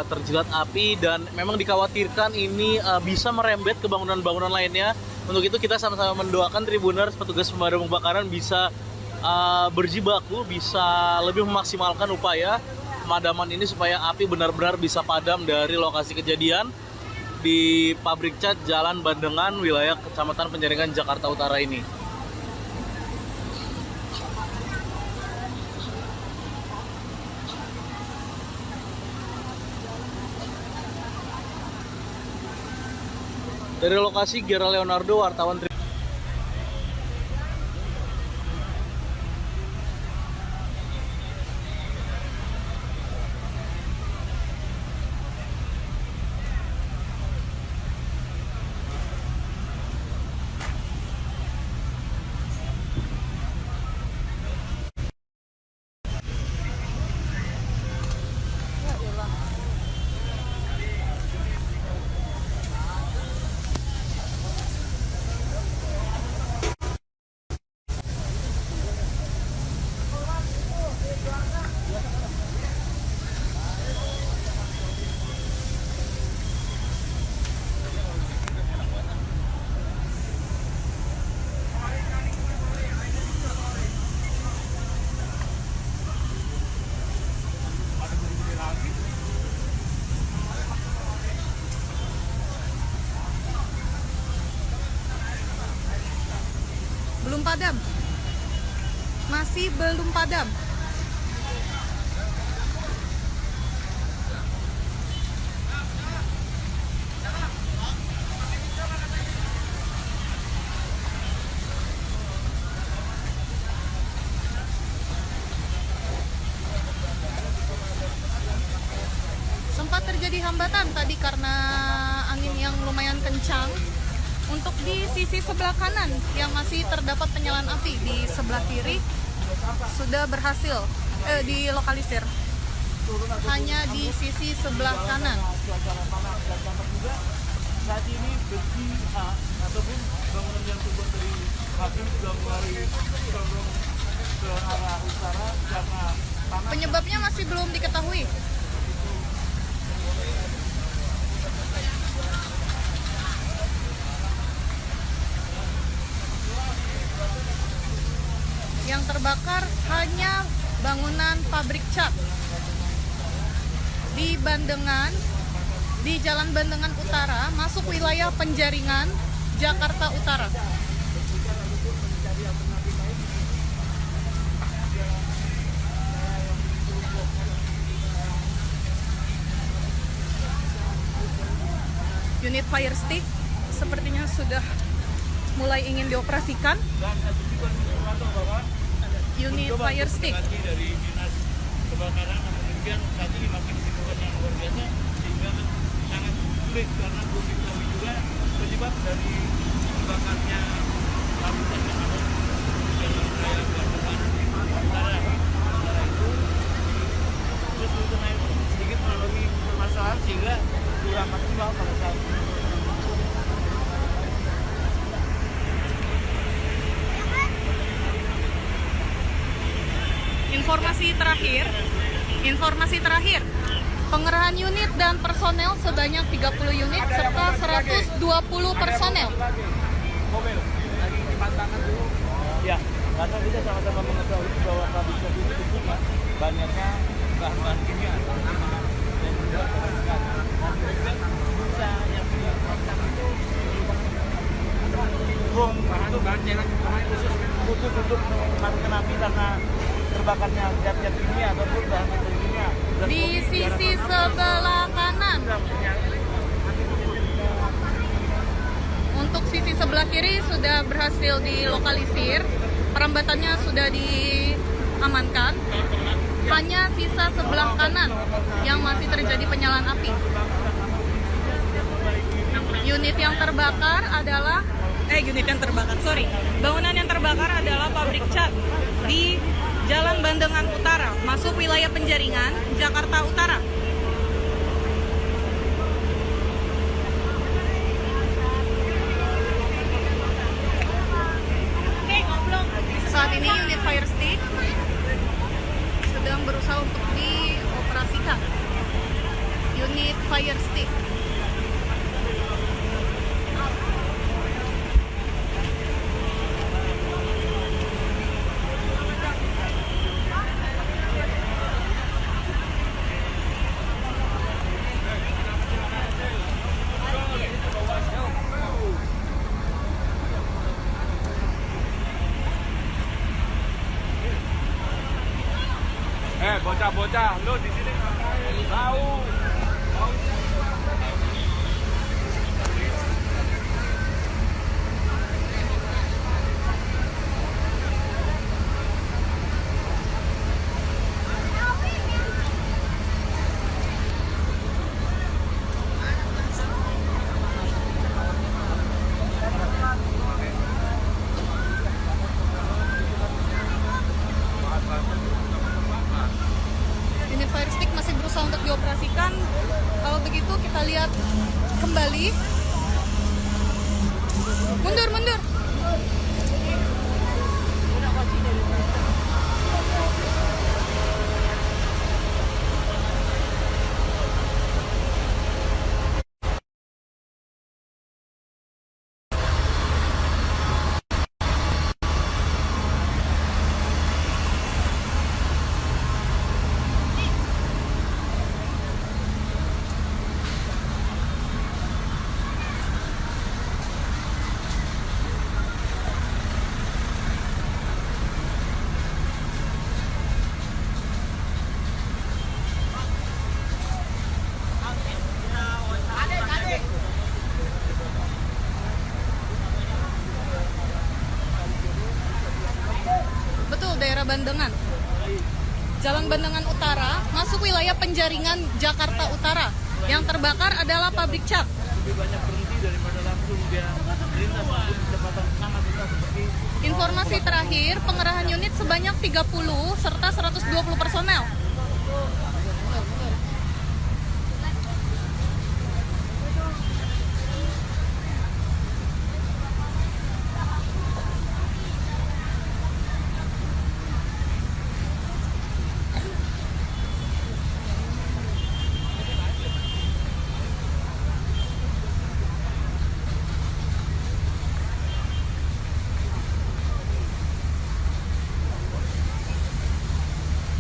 terjilat api. Dan memang dikhawatirkan ini bisa merembet ke bangunan-bangunan lainnya. Untuk itu kita sama-sama mendoakan, Tribuners, petugas pemadam kebakaran bisa berjibaku, bisa lebih memaksimalkan upaya pemadaman ini supaya api benar-benar bisa padam dari lokasi kejadian di pabrik cat Jalan Bandengan, wilayah Kecamatan Penjaringan, Jakarta Utara ini. Dari lokasi, Gera Leonardo, wartawan belum padam, masih belum padam. Sempat terjadi hambatan tadi karena angin yang lumayan kencang. Untuk di sisi sebelah kanan yang masih terdapat penyalaan api, di sebelah kiri sudah berhasil dilokalisir. Hanya di sisi sebelah kanan. Saat ini besi ataupun bangunan yang terbuat dari pabrik sudah mulai condong ke arah utara karena panas. Penyebabnya masih belum diketahui. Yang terbakar hanya bangunan pabrik cat di Bandengan, di Jalan Bandengan Utara, masuk wilayah Penjaringan, Jakarta Utara. Unit fire stick sepertinya sudah mulai ingin dioperasikan. Unit fire stick dari dinas kebakaran, namun demikian saat ini masih kesibukan yang luar biasa sehingga sangat sulit karena belum diketahui juga penyebab dari terbakarnya pabrik cat yang ada di jalan raya Bandengan Utara. Sementara itu terus sedikit mengalami permasalahan sehingga kurang maksimal pada saat ini. Informasi terakhir, pengerahan unit dan personel sebanyak 30 unit serta 120 personel. Mobil lagi dipantangkan dulu. Ya, karena kita sama-sama mengetahui bahwa pabrik cat ini tentunya banyaknya bahan-bahan kimia dan juga kerusakan. Dan bisa yang dilakukan itu bahan cairan khusus untuk memadamkan api karena terbakarnya zat-zat kimia ataupun bahan-bahan kimia. Di sisi sebelah kanan. Untuk sisi sebelah kiri sudah berhasil dilokalisir, perambatannya sudah diamankan. Hanya sisa sebelah kanan yang masih terjadi penyalaan api. Bangunan yang terbakar adalah pabrik cat di Jalan Bandengan Utara, masuk wilayah Penjaringan, Jakarta Utara. Saat ini unit fire stick sedang berusaha untuk dioperasikan. Unit fire stick. bocah, lo di sini ngapain? Tahu. Unit fire stick masih berusaha untuk dioperasikan. Kalau begitu kita lihat kembali. Mundur, mundur. Betul, daerah Bandengan. Jalan Bandengan Utara, masuk wilayah Penjaringan, Jakarta Utara. Yang terbakar adalah pabrik cat. Lebih banyak berhenti daripada langsung dia melintas langsung kecepatan sangat rendah seperti Informasi terakhir, pengerahan unit sebanyak 30 serta 120 personel.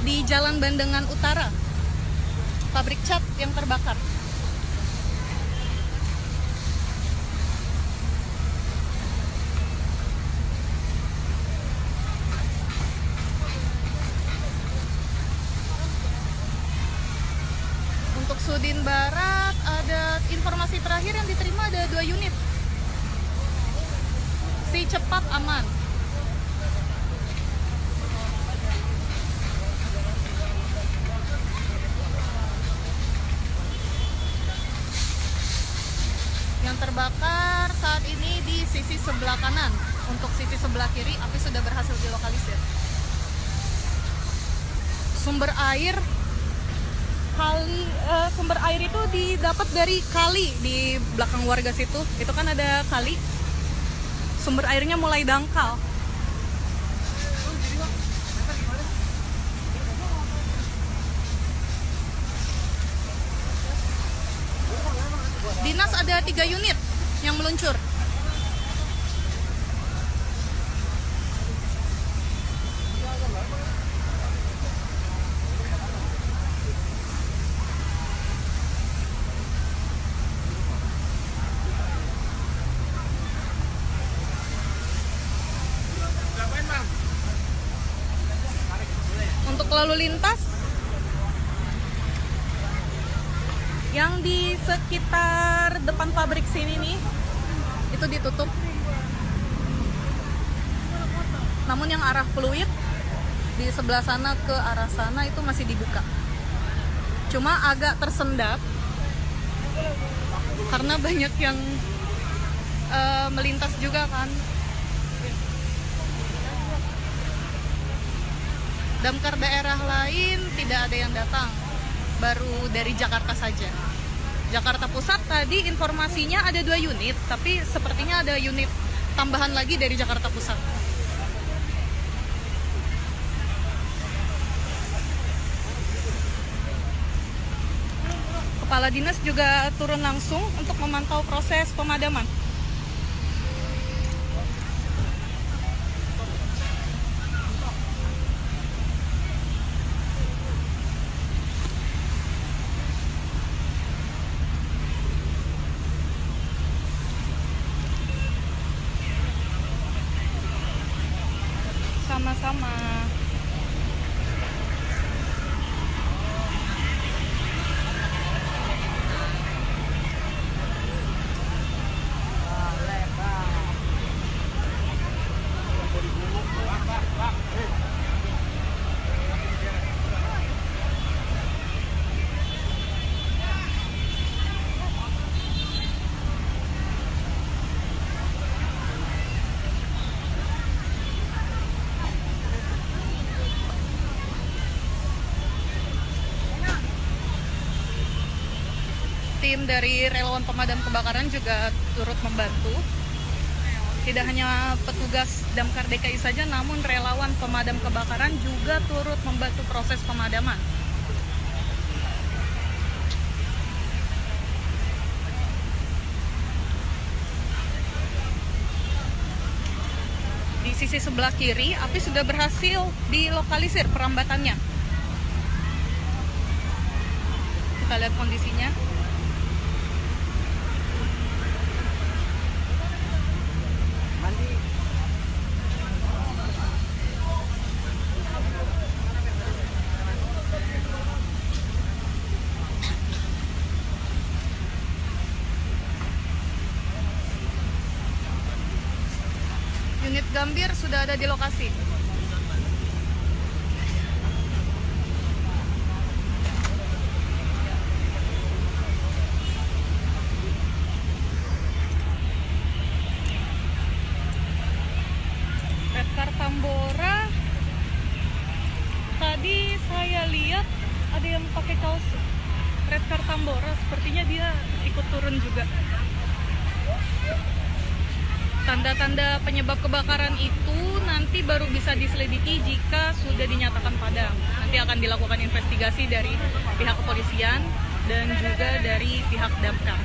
Di Jalan Bandengan Utara, pabrik cat yang terbakar. Untuk Sudin Barat, ada informasi terakhir yang diterima ada 2 unit. Si cepat aman. Yang terbakar saat ini di sisi sebelah kanan. Untuk sisi sebelah kiri, api sudah berhasil dilokalisir. Sumber air sumber air itu didapat dari kali di belakang warga situ. Itu kan ada kali. Sumber airnya mulai dangkal. Dinas ada 3 unit yang meluncur. Untuk lalu lintas yang di sekitar depan pabrik sini nih itu ditutup. Namun yang arah Pluit di sebelah sana ke arah sana itu masih dibuka. Cuma agak tersendat karena banyak yang melintas juga kan. Damkar daerah lain tidak ada yang datang, baru dari Jakarta saja. Jakarta Pusat tadi informasinya ada 2 unit, tapi sepertinya ada unit tambahan lagi dari Jakarta Pusat. Kepala dinas juga turun langsung untuk memantau proses pemadaman. Sama-sama. tim dari relawan pemadam kebakaran juga turut membantu. Tidak hanya petugas Damkar DKI saja, namun relawan pemadam kebakaran juga turut membantu proses pemadaman. Di sisi sebelah kiri, api sudah berhasil dilokalisir perambatannya. Kita lihat kondisinya. Unit Gambir sudah ada di lokasi. Redcar Tambora, tadi saya lihat ada yang pakai kaos Redcar Tambora, sepertinya dia ikut turun juga. Tanda-tanda penyebab kebakaran itu nanti baru bisa diselidiki jika sudah dinyatakan padam. Nanti akan dilakukan investigasi dari pihak kepolisian dan juga dari pihak damkar.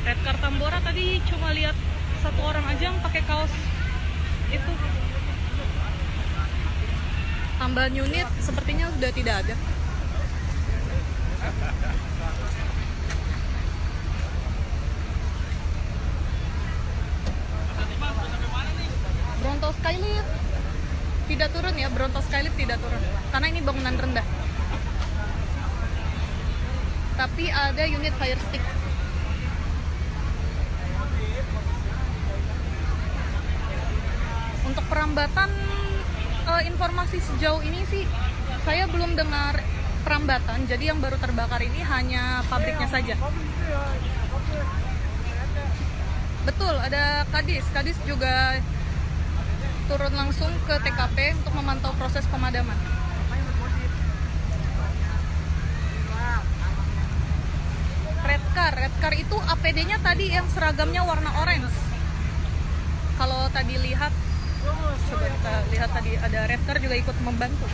Redcar Tambora tadi cuma lihat satu orang aja yang pakai kaos itu. Tambahan unit sepertinya sudah tidak ada. Bronto Skylift tidak turun ya, Bronto Skylift tidak turun karena ini bangunan rendah. Tapi ada unit fire stick. Untuk perambatan, informasi sejauh ini sih saya belum dengar perambatan. Jadi yang baru terbakar ini hanya pabriknya saja. Betul, ada Kadis. Kadis juga turun langsung ke TKP untuk memantau proses pemadaman. Redcar itu APD-nya tadi yang seragamnya warna orange. Kalau tadi lihat, coba kita lihat tadi ada Redcar juga ikut membantu.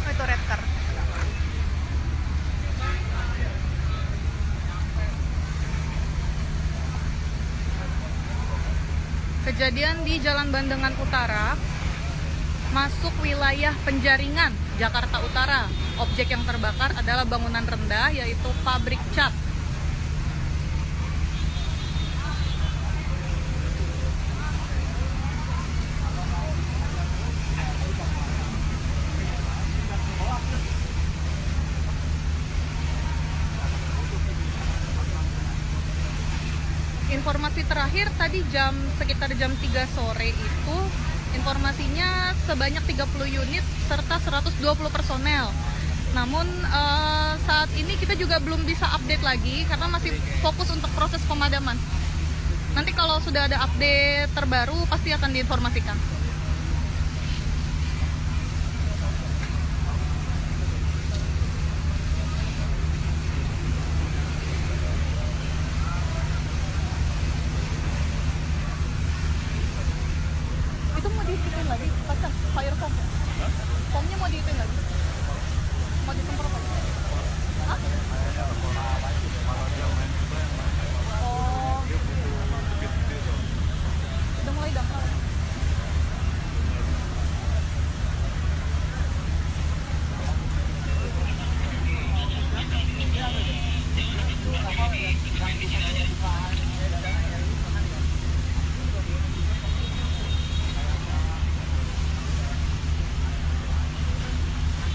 Oh, itu Redcar. Kejadian di Jalan Bandengan Utara, masuk wilayah Penjaringan, Jakarta Utara. Objek yang terbakar adalah bangunan rendah, yaitu pabrik cat. Informasi terakhir tadi sekitar jam 3 sore itu, informasinya sebanyak 30 unit serta 120 personel. Namun saat ini kita juga belum bisa update lagi karena masih fokus untuk proses pemadaman. Nanti kalau sudah ada update terbaru pasti akan diinformasikan. Itu mau diikutin lagi, pasang fire foam. Foamnya mau diikutin lagi. Mau disemprot lagi? Hah? Oh. Udah mulai dangkal.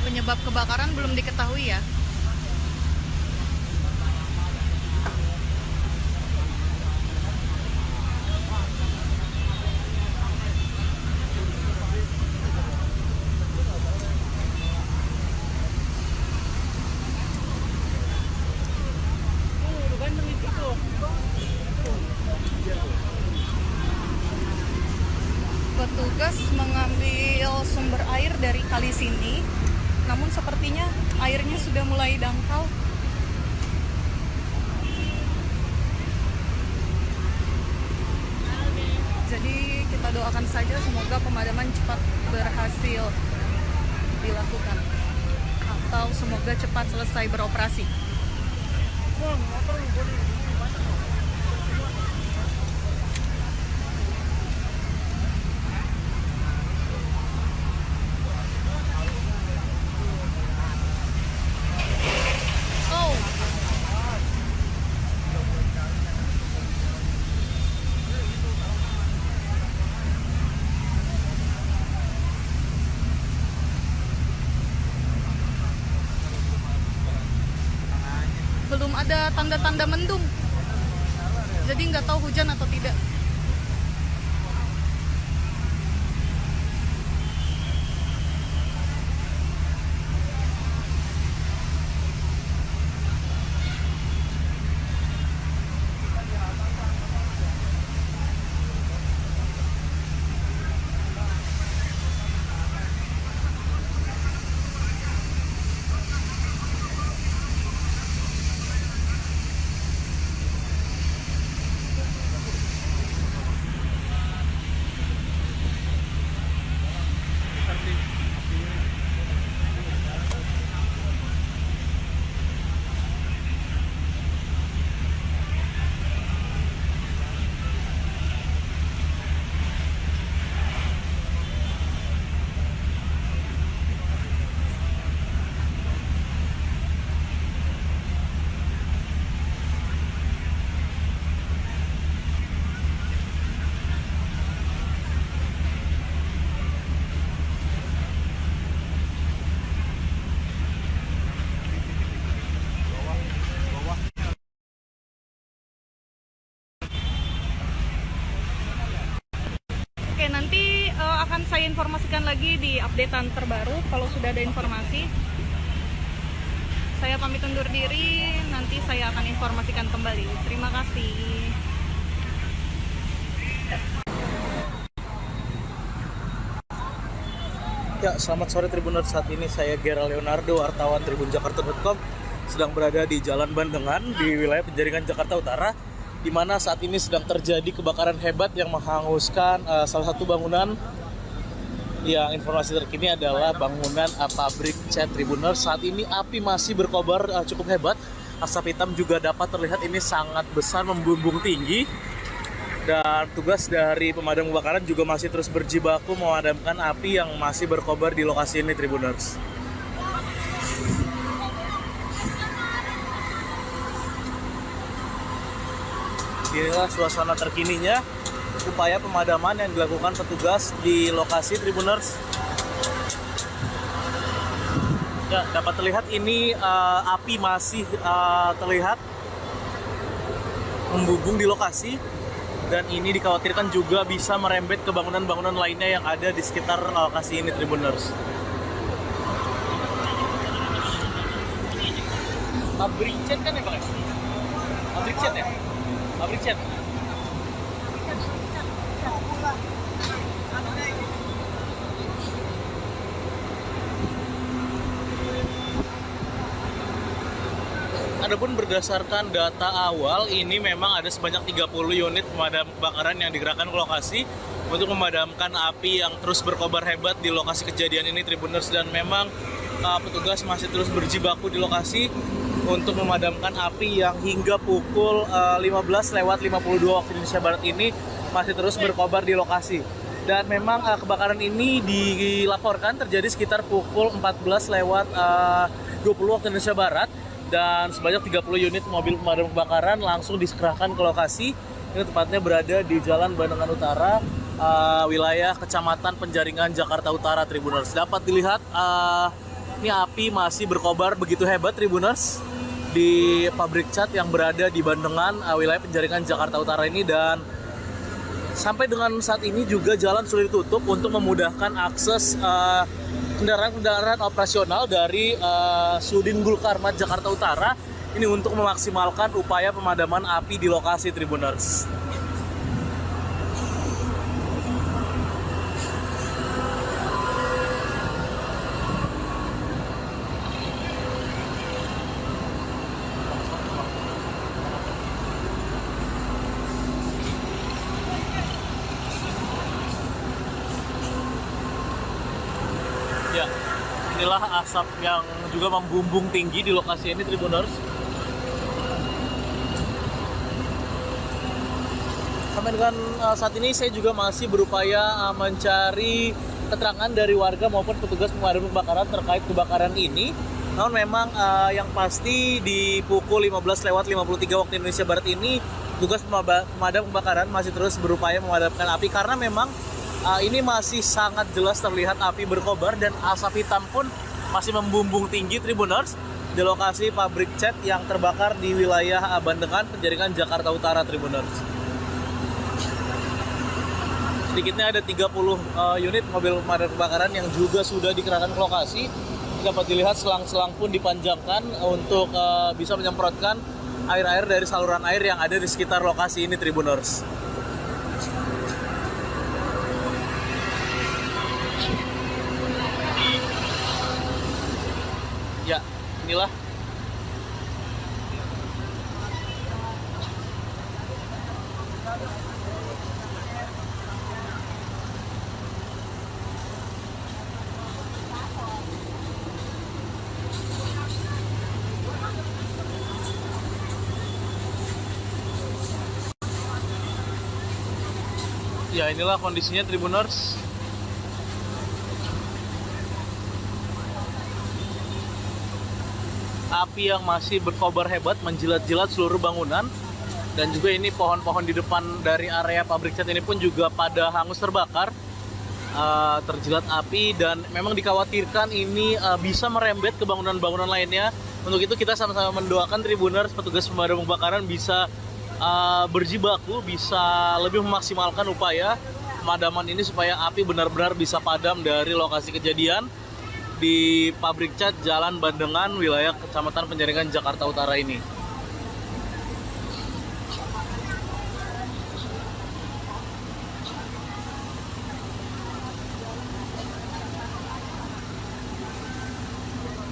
Penyebab kebakaran belum diketahui ya. air dari kali sini, namun sepertinya airnya sudah mulai dangkal. Jadi kita doakan saja semoga pemadaman cepat berhasil dilakukan atau semoga cepat selesai beroperasi. Oh, belum ada tanda-tanda mendung, jadi nggak tahu hujan atau tidak. Oke, nanti akan saya informasikan lagi di updatean terbaru kalau sudah ada informasi. Saya pamit undur diri, nanti saya akan informasikan kembali. Terima kasih. Ya, selamat sore Tribuners. Saat ini saya Gera Leonardo, wartawan tribunjakarta.com, sedang berada di Jalan Bandengan di wilayah Penjaringan Jakarta Utara, di mana saat ini sedang terjadi kebakaran hebat yang menghanguskan salah satu bangunan. Yang informasi terkini adalah bangunan pabrik cat Tribuners. Saat ini api masih berkobar cukup hebat. Asap hitam juga dapat terlihat ini sangat besar, membumbung tinggi. Dan tugas dari pemadam kebakaran juga masih terus berjibaku memadamkan api yang masih berkobar di lokasi ini, Tribuners. Inilah suasana terkininya, upaya pemadaman yang dilakukan petugas di lokasi, Tribuners. Ya, dapat terlihat ini api masih terlihat membumbung di lokasi. Dan ini dikhawatirkan juga bisa merembet ke bangunan-bangunan lainnya yang ada di sekitar lokasi ini, Tribuners. Pabrik cat kan ya, Pak? Pabrik cat ya? Pabrik cat. Adapun berdasarkan data awal, ini memang ada sebanyak 30 unit pemadam kebakaran yang digerakkan ke lokasi untuk memadamkan api yang terus berkobar hebat di lokasi kejadian ini, Tribuners. Dan memang petugas masih terus berjibaku di lokasi untuk memadamkan api yang hingga pukul 15:52 waktu Indonesia Barat ini masih terus berkobar di lokasi. Dan memang kebakaran ini dilaporkan terjadi sekitar pukul 14:20 waktu Indonesia Barat. Dan sebanyak 30 unit mobil pemadam kebakaran langsung dikerahkan ke lokasi. Ini tepatnya berada di Jalan Bandengan Utara, wilayah Kecamatan Penjaringan, Jakarta Utara, Tribuners. Dapat dilihat ini api masih berkobar begitu hebat, Tribuners, di pabrik cat yang berada di Bandengan, wilayah Penjaringan, Jakarta Utara ini. Dan sampai dengan saat ini juga jalan sudah ditutup untuk memudahkan akses kendaraan-kendaraan operasional dari Sudin Gulkarmat Jakarta Utara ini untuk memaksimalkan upaya pemadaman api di lokasi, Tribuners. inilah asap yang juga membumbung tinggi di lokasi ini, Tribuners. Sampai dengan saat ini saya juga masih berupaya mencari keterangan dari warga maupun petugas pemadam kebakaran terkait kebakaran ini. Namun memang yang pasti di pukul 15:53 waktu Indonesia Barat ini petugas pemadam kebakaran masih terus berupaya memadamkan api karena memang ini masih sangat jelas terlihat api berkobar dan asap hitam pun masih membumbung tinggi, Tribuners, di lokasi pabrik cat yang terbakar di wilayah Bandengan, Penjaringan, Jakarta Utara, Tribuners. Sedikitnya ada 30 unit mobil pemadam kebakaran yang juga sudah dikerahkan ke lokasi. Dapat dilihat selang-selang pun dipanjangkan untuk bisa menyemprotkan air-air dari saluran air yang ada di sekitar lokasi ini, Tribuners. Ya, inilah inilah kondisinya, Tribuners. Api yang masih berkobar hebat menjilat-jilat seluruh bangunan, dan juga ini pohon-pohon di depan dari area pabrik cat ini pun juga pada hangus terbakar, terjilat api, dan memang dikhawatirkan ini bisa merembet ke bangunan-bangunan lainnya. Untuk itu kita sama-sama mendoakan, Tribuners, petugas pemadam kebakaran bisa berjibaku, bisa lebih memaksimalkan upaya pemadaman ini supaya api benar-benar bisa padam dari lokasi kejadian di pabrik cat Jalan Bandengan, wilayah Kecamatan Penjaringan, Jakarta Utara ini.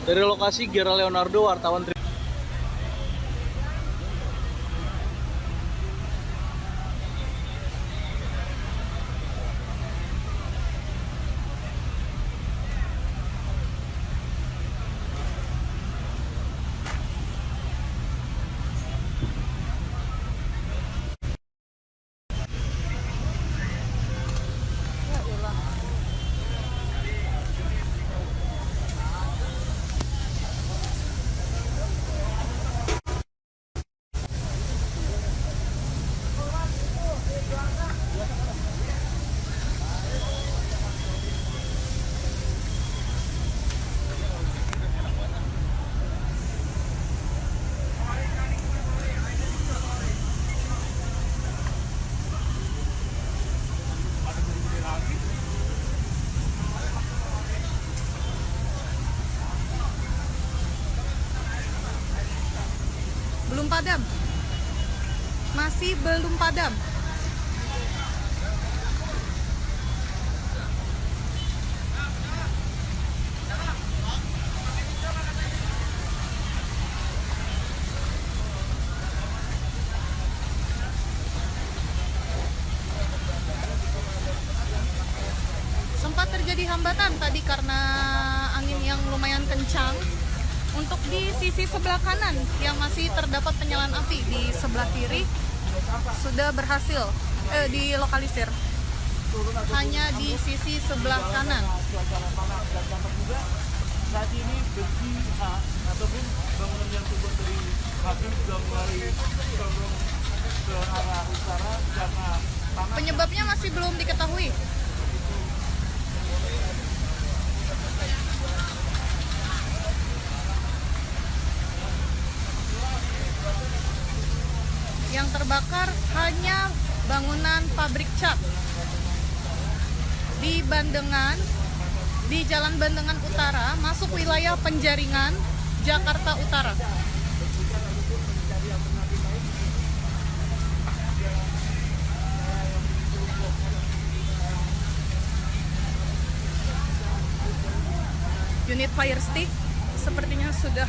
Dari lokasi, Gera Leonardo, wartawan belum padam, masih belum padam. Sempat terjadi hambatan tadi karena angin yang lumayan kencang. Untuk di sisi sebelah kanan yang masih terdapat penyalaan api, di sebelah kiri sudah berhasil dilokalisir. Hanya di sisi sebelah kanan. Saat ini besi ataupun bangunan yang terbuat dari pabrik sudah mulai condong ke arah utara karena panas. Penyebabnya masih belum diketahui. Yang terbakar hanya bangunan pabrik cat di Bandengan, di Jalan Bandengan Utara, masuk wilayah Penjaringan, Jakarta Utara. Unit fire stick sepertinya sudah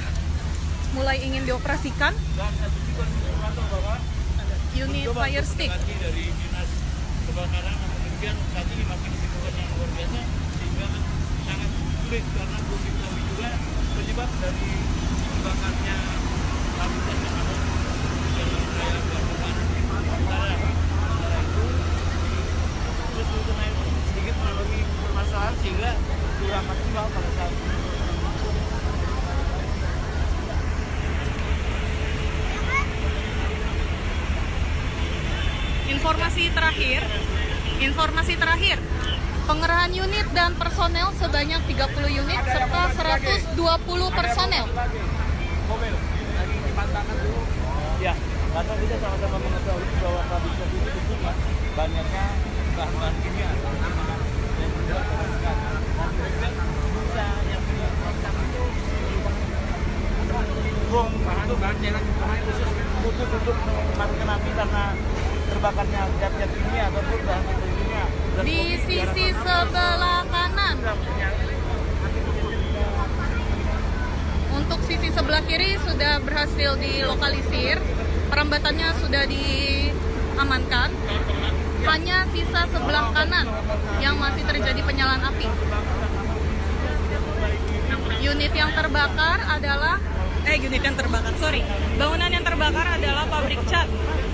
mulai ingin dioperasikan. Unit fire stick Dari dinas kebakaran, namun demikian saat ini masih kesibukan yang luar biasa sehingga sangat sulit karena belum diketahui juga penyebab dari tembakannya pabrik yang ada di jalan raya Bandungan Utara. Sementara itu terus untuk naik sedikit mengalami permasalahan sehingga kurang maksimal pada saat ini. Informasi terakhir, pengerahan unit dan personel sebanyak 30 unit serta 120 personel. Mobil lagi dipantangkan dulu. Ya, karena kita sama-sama mengetahui bahwa pabrik kopi itu tentunya banyaknya bahan-bahan kimia yang membuat kerusakan. Dan mereka bisa yang merusak itu bahan jalan khusus untuk memadamkan api karena terbakarnya zat-zat kimia ataupun bahan kimia. Di sisi sebelah kanan. Untuk sisi sebelah kiri sudah berhasil dilokalisir, perambatannya sudah diamankan. Hanya sisa sebelah kanan yang masih terjadi penyalaan api. Bangunan yang terbakar adalah pabrik cat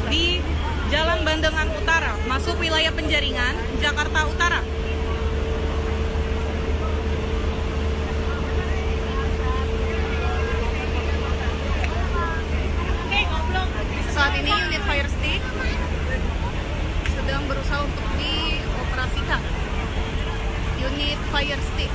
di Jalan Bandengan Utara, masuk wilayah Penjaringan, Jakarta Utara. Saat ini unit fire stick sedang berusaha untuk dioperasikan. Unit fire stick.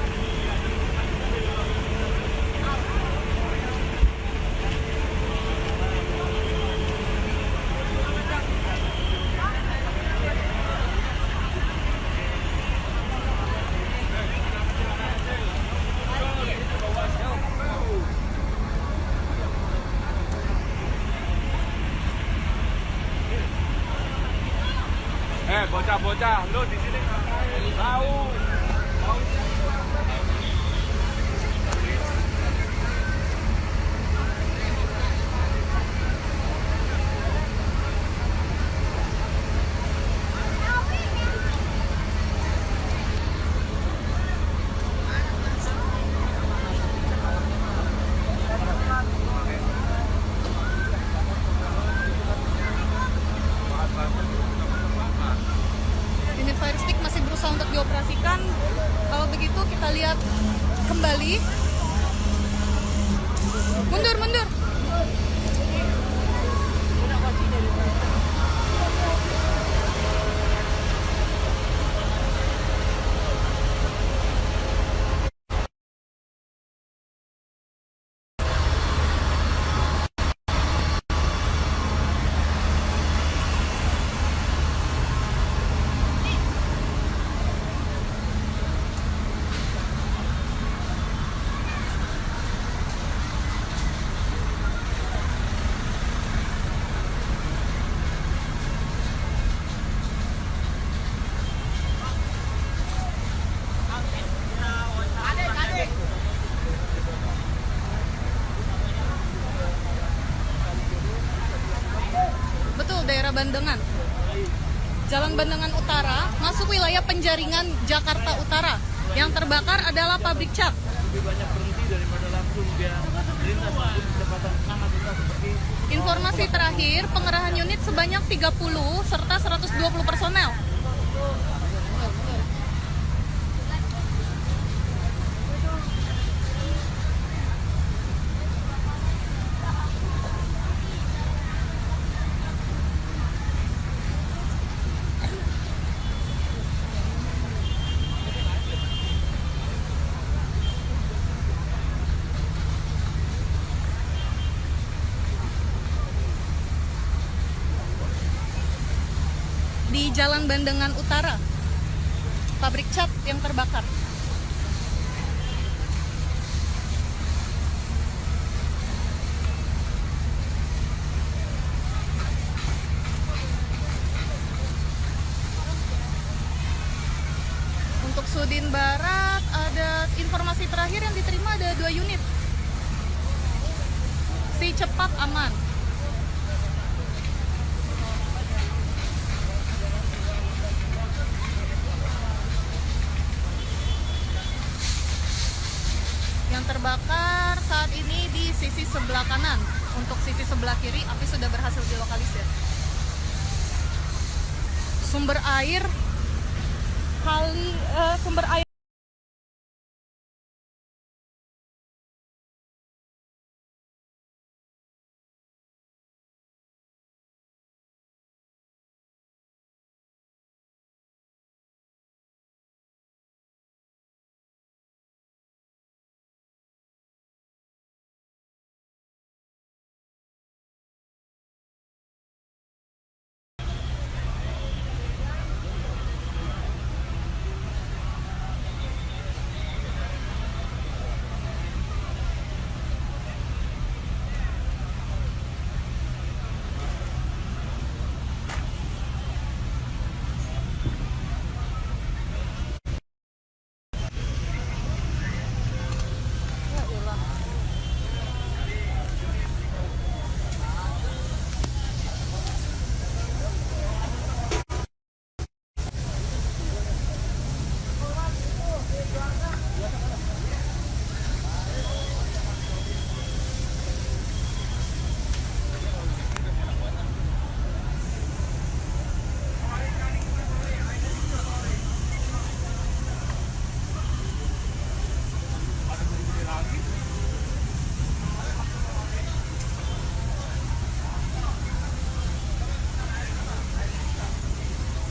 Bocah-bocah, lu di sini ngapain? Tahu. Unit fire stick masih berusaha untuk dioperasikan. Kalau begitu kita lihat kembali. Mundur. Betul, daerah Bandengan. Jalan Bandengan Utara, masuk wilayah Penjaringan, Jakarta Utara. Yang terbakar adalah pabrik cat. Lebih banyak berhenti daripada langsung dia melintas di kecepatan sangat rendah seperti Informasi terakhir, pengerahan unit sebanyak 30 serta 120 personel. Di Jalan Bandengan Utara, pabrik cat yang terbakar. Untuk Sudin Barat, ada informasi terakhir yang diterima ada 2 unit. Si cepat aman. Yang Yang terbakar saat ini di sisi sebelah kanan. Untuk sisi sebelah kiri, api sudah berhasil dilokalisir. Sumber air sumber air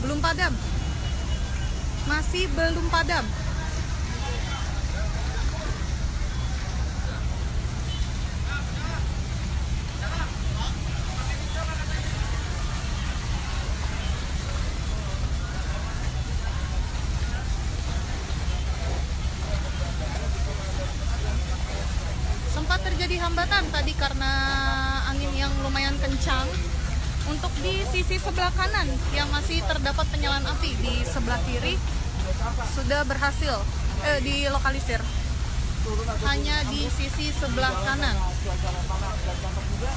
belum padam. Masih belum padam. Sempat terjadi hambatan tadi karena angin yang lumayan kencang. Untuk di sisi sebelah kanan yang masih terdapat penyalaan api, di sebelah kiri sudah berhasil dilokalisir. Hanya di sisi sebelah kanan. Suasana panas dan dampak juga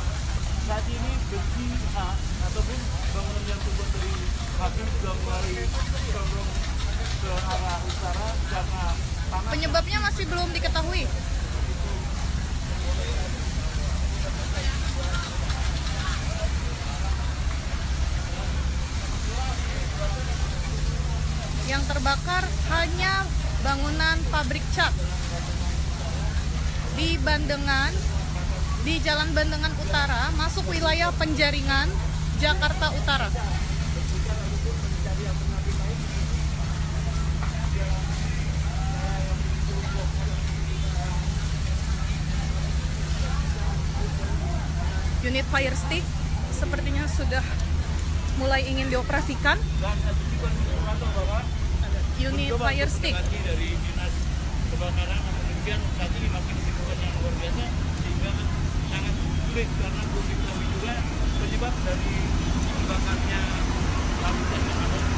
saat ini besi ataupun bangunan yang terbuat dari kayu sudah mulai condong ke arah utara karena panas. Penyebabnya masih belum diketahui. Yang terbakar hanya bangunan pabrik cat di Bandengan, di Jalan Bandengan Utara, masuk wilayah Penjaringan, Jakarta Utara. Unit fire stick sepertinya sudah mulai ingin dioperasikan. Dan satu informasi bahwa Unit fire stick dari dinas kebakaran, namun demikian tadi makin situasi yang luar biasa sehingga sangat sulit karena belum diketahui juga penyebab dari terbakarnya lapisan yang ada di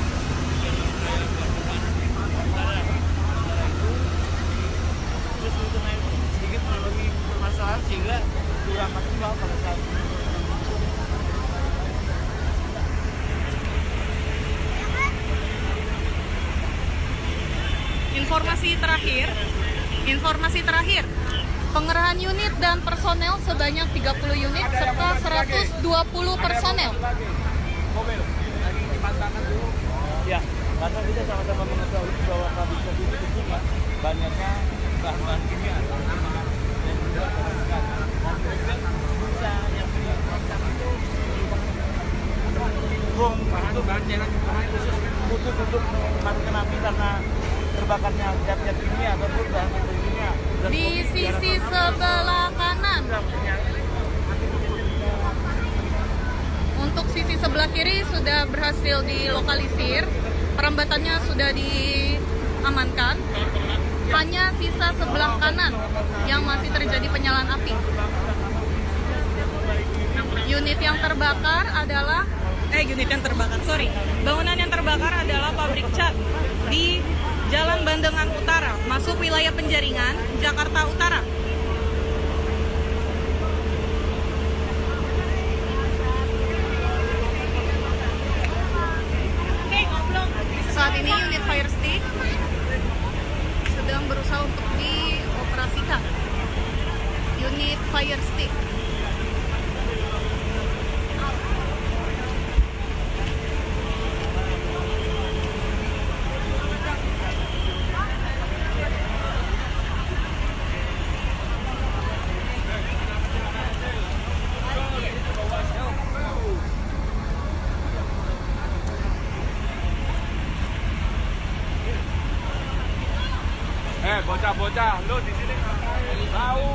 jalan raya Bandengan Utara. Sementara itu terus sedikit mengalami permasalahan sehingga kurang maksimal pada saat ini. Informasi terakhir, pengerahan unit dan personel sebanyak 30 unit serta 120 personel. Mobil lagi dipantangkan dulu. Ya, karena kita sama-sama mengetahui bahwa pabrik kopi itu tentunya banyaknya bahan-bahan kimia dan juga kerusakan. Dan kemudian bisa yang dirancang itu bom itu bahan cairan khusus untuk memadamkan api karena terbakarnya zat-zat kimia ataupun bahan kimia. Di sisi sebelah kanan. Untuk sisi sebelah kiri sudah berhasil dilokalisir, perambatannya sudah diamankan. Hanya sisa sebelah kanan yang masih terjadi penyalaan api. Bangunan yang terbakar adalah pabrik cat di Jalan Bandengan Utara, masuk wilayah Penjaringan, Jakarta Utara. Saat ini unit fire stick sedang berusaha untuk dioperasikan. Bocah-bocah, lo di sini ngapain? Tahu.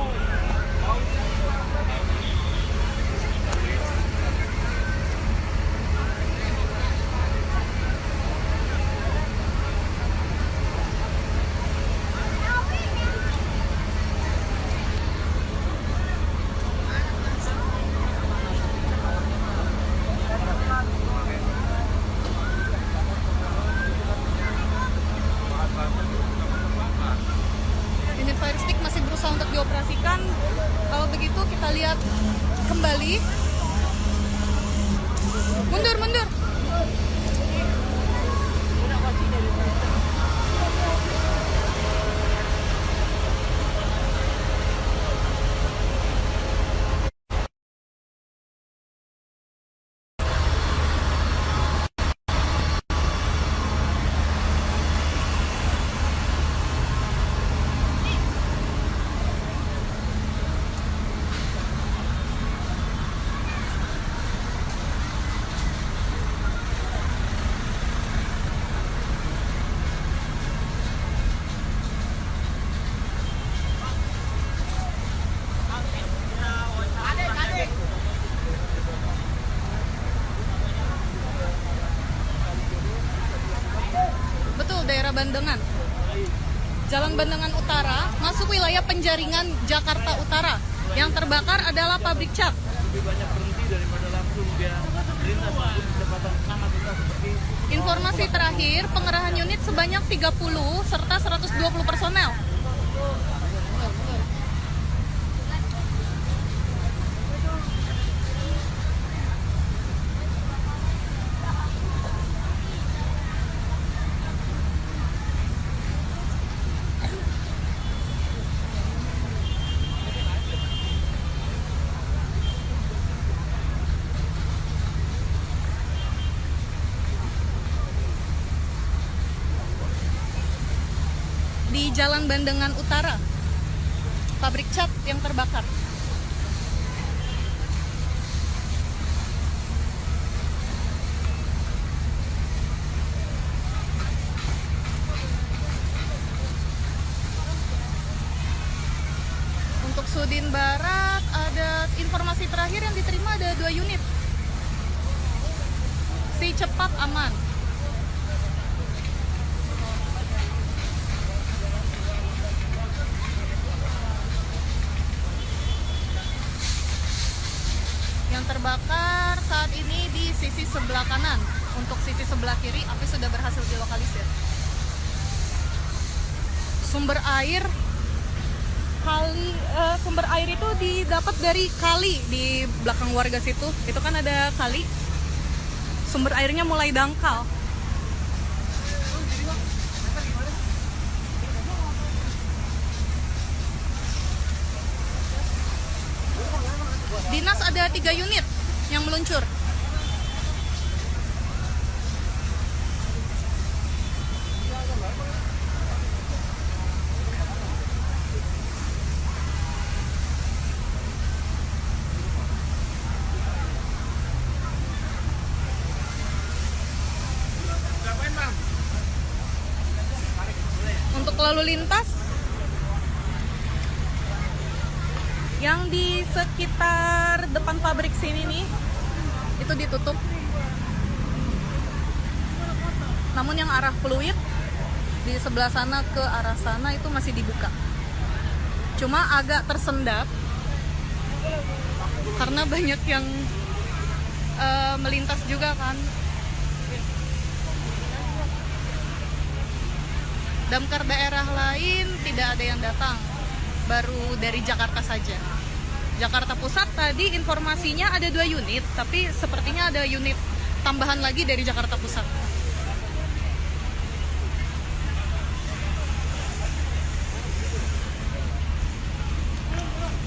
Unit fire stick masih berusaha untuk dioperasikan. Kalau begitu kita lihat kembali. Mundur, mundur. Betul, daerah Bandengan. Jalan Bandengan Utara, masuk wilayah penjaringan Jakarta Utara. Yang terbakar adalah pabrik cat. Lebih banyak berhenti daripada langsung dia melintas untuk kecepatan sangat besar seperti Informasi terakhir, pengerahan unit sebanyak 30 serta 120 personel. Di Jalan Bandengan Utara, pabrik cat yang terbakar. Untuk Sudin Barat, ada informasi terakhir yang diterima ada 2 unit. Si cepat aman. Yang terbakar saat ini di sisi sebelah kanan. Untuk sisi sebelah kiri, api sudah berhasil dilokalisir. Sumber air itu didapat dari kali di belakang warga situ. Itu kan ada kali. Sumber airnya mulai dangkal. Dinas ada 3 unit yang meluncur. Untuk lalu lintas yang di sekitar depan pabrik sini nih, itu ditutup. Namun yang arah Pluit di sebelah sana ke arah sana itu masih dibuka. Cuma agak tersendat karena banyak yang melintas juga kan. Damkar daerah lain tidak ada yang datang, baru dari Jakarta saja. Jakarta Pusat tadi informasinya ada 2 unit, tapi sepertinya ada unit tambahan lagi dari Jakarta Pusat.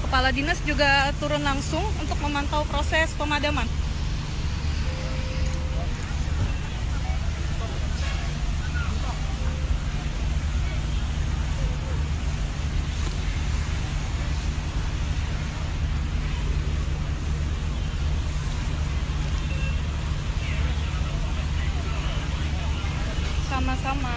Kepala dinas juga turun langsung untuk memantau proses pemadaman. Sama-sama.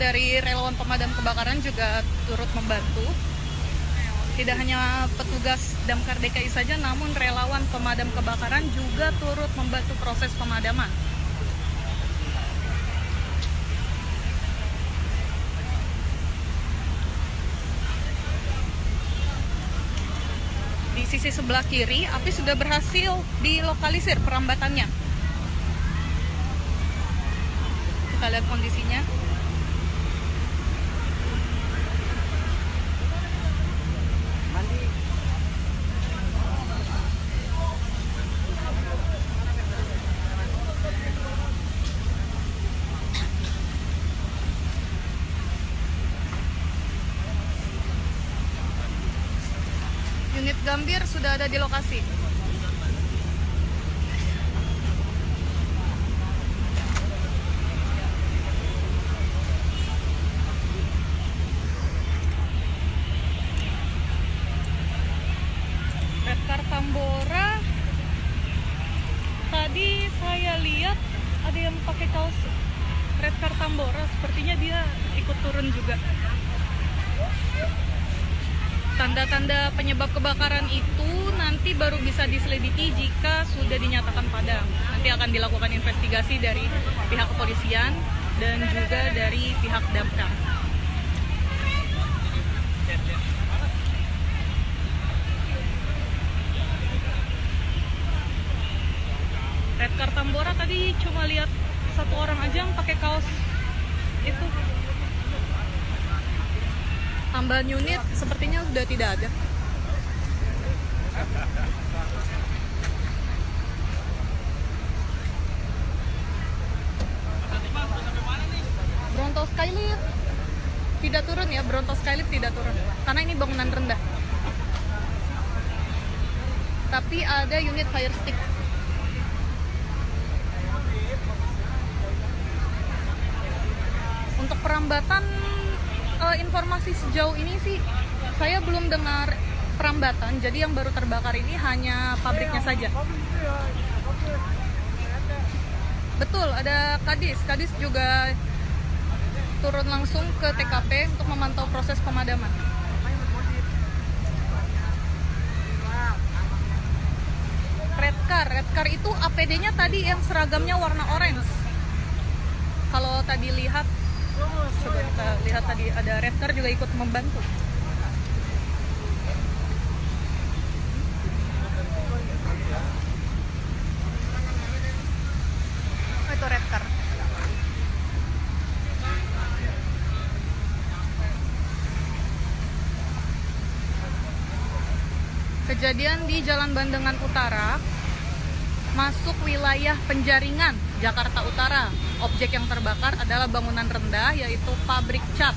dari relawan pemadam kebakaran juga turut membantu. Tidak hanya petugas Damkar DKI saja, namun relawan pemadam kebakaran juga turut membantu proses pemadaman. Di sisi sebelah kiri, api sudah berhasil dilokalisir perambatannya. Kita lihat kondisinya. Unit Gambir sudah ada di lokasi. Redcar Tambora, tadi saya lihat ada yang pakai kaos Redcar Tambora, sepertinya dia ikut turun juga. Tanda-tanda penyebab kebakaran itu nanti baru bisa diselidiki jika sudah dinyatakan padam. Nanti akan dilakukan investigasi dari pihak kepolisian dan juga dari pihak damkar. Redcar Tambora tadi cuma lihat satu orang aja yang pakai kaos itu. Tambahan unit sepertinya sudah tidak ada. Bronto Skylift tidak turun ya, Bronto Skylift tidak turun karena ini bangunan rendah. Tapi ada unit fire stick. Untuk perambatan, informasi sejauh ini sih saya belum dengar perambatan. Jadi yang baru terbakar ini hanya pabriknya saja. Betul, ada Kadis. Kadis juga turun langsung ke TKP untuk memantau proses pemadaman. Redcar itu APD-nya tadi yang seragamnya warna orange. Kalau tadi lihat, coba kita lihat tadi ada Redcar juga ikut membantu. Oh, itu Redcar. Kejadian di Jalan Bandengan Utara, masuk wilayah Penjaringan, Jakarta Utara. Objek yang terbakar adalah bangunan rendah, yaitu pabrik cat.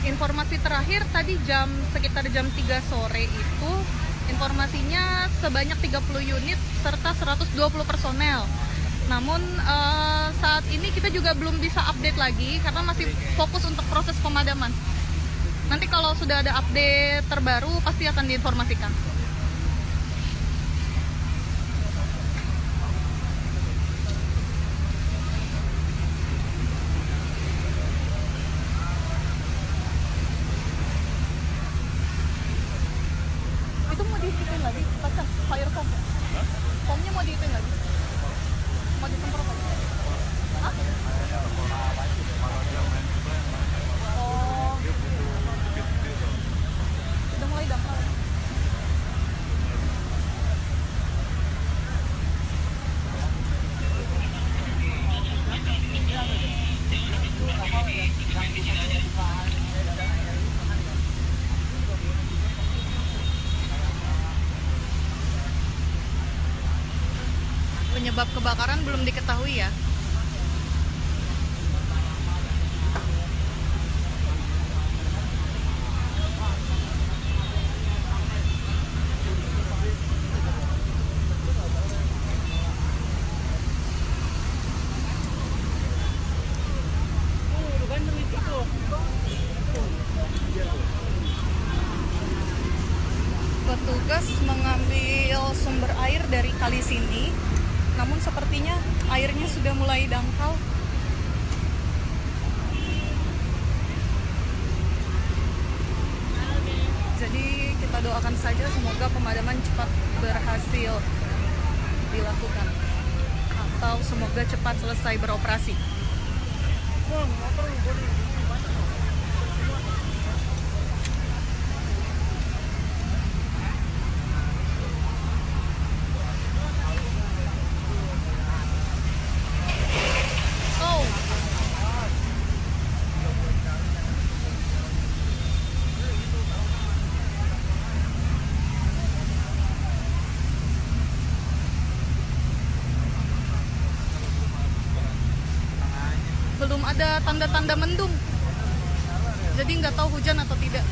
Informasi terakhir tadi sekitar jam 3 sore itu, informasinya sebanyak 30 unit serta 120 personel. Namun saat ini kita juga belum bisa update lagi karena masih fokus untuk proses pemadaman. Nanti kalau sudah ada update terbaru pasti akan diinformasikan. Itu mau dihitung lagi, pasang fire foam. Foamnya mau dihitung lagi. Mau disemprot lagi. Hah? Oh. Udah mulai dangkal. Penyebab kebakaran belum diketahui ya. petugas mengambil sumber air dari kali sini, namun sepertinya airnya sudah mulai dangkal. Jadi kita doakan saja semoga pemadaman cepat berhasil dilakukan atau semoga cepat selesai beroperasi. Belum ada tanda-tanda mendung, jadi nggak tahu hujan atau tidak.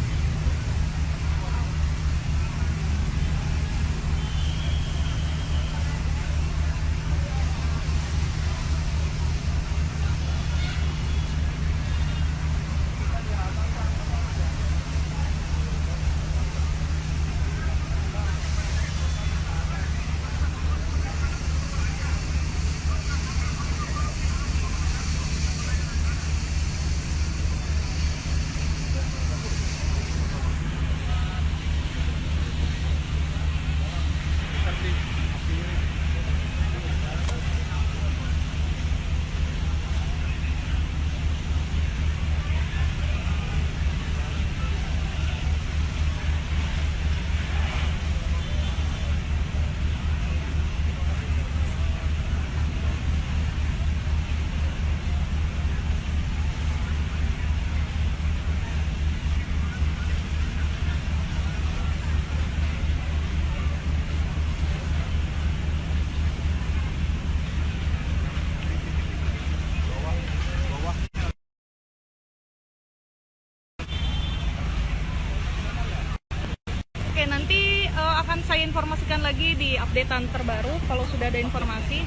Oke, nanti akan saya informasikan lagi di updatean terbaru kalau sudah ada informasi.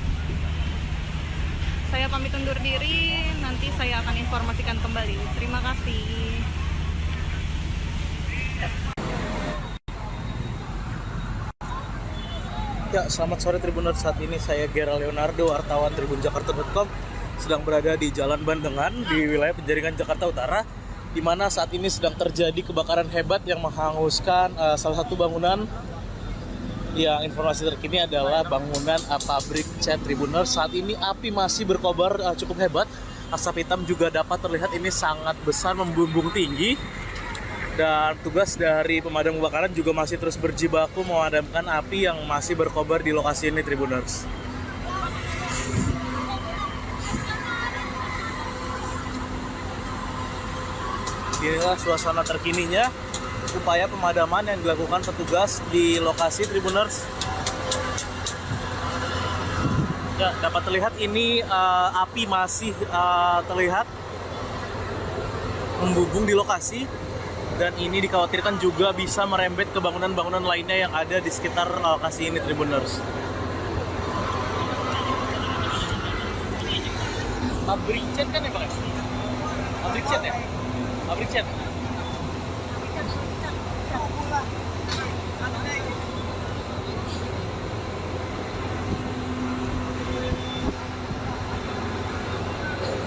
Saya pamit undur diri, nanti saya akan informasikan kembali. Terima kasih. Ya, selamat sore Tribuners. Saat ini saya Gera Leonardo, wartawan tribunjakarta.com, sedang berada di Jalan Bandengan di wilayah Penjaringan, Jakarta Utara, di mana saat ini sedang terjadi kebakaran hebat yang menghanguskan salah satu bangunan. Yang informasi terkini adalah bangunan pabrik cat Tribuners. Saat ini api masih berkobar cukup hebat. Asap hitam juga dapat terlihat ini sangat besar, membumbung tinggi. Dan tugas dari pemadam kebakaran juga masih terus berjibaku memadamkan api yang masih berkobar di lokasi ini Tribuners. Inilah suasana terkininya upaya pemadaman yang dilakukan petugas di lokasi Tribuners. Ya, dapat terlihat ini api masih terlihat membumbung di lokasi, dan ini dikhawatirkan juga bisa merembet ke bangunan-bangunan lainnya yang ada di sekitar lokasi ini Tribuners. Pabrik cat kan ya Pak? Pabrik cat ya? Pabrik cat.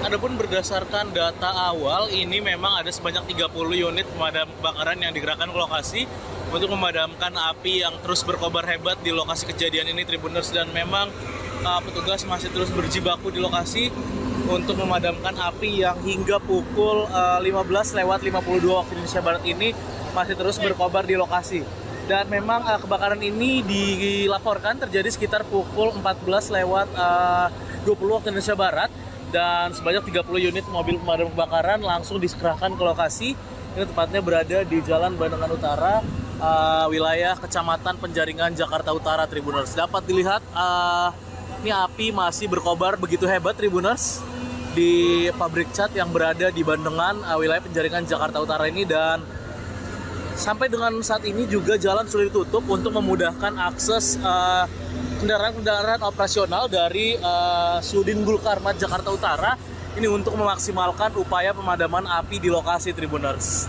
Adapun berdasarkan data awal, ini memang ada sebanyak 30 unit pemadam kebakaran yang digerakkan ke lokasi untuk memadamkan api yang terus berkobar hebat di lokasi kejadian ini Tribuners, dan memang petugas masih terus berjibaku di lokasi untuk memadamkan api yang hingga pukul 15:52 waktu Indonesia Barat ini masih terus berkobar di lokasi. Dan memang kebakaran ini dilaporkan terjadi sekitar pukul 14:20 waktu Indonesia Barat, dan sebanyak 30 unit mobil pemadam kebakaran langsung dikerahkan ke lokasi. Ini tepatnya berada di Jalan Bandengan Utara, wilayah Kecamatan Penjaringan, Jakarta Utara Tribuners. Dapat dilihat ini api masih berkobar begitu hebat Tribuners di pabrik cat yang berada di Bandengan, wilayah Penjaringan, Jakarta Utara ini. Dan sampai dengan saat ini juga jalan sudah ditutup untuk memudahkan akses kendaraan-kendaraan operasional dari Sudin Gul Karmat Jakarta Utara ini untuk memaksimalkan upaya pemadaman api di lokasi Tribuners.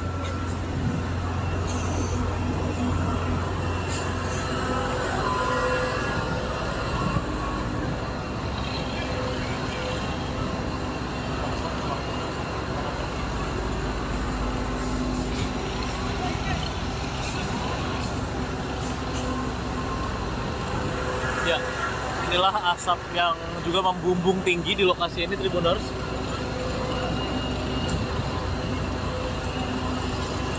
inilah asap yang juga membumbung tinggi di lokasi ini, Tribuners.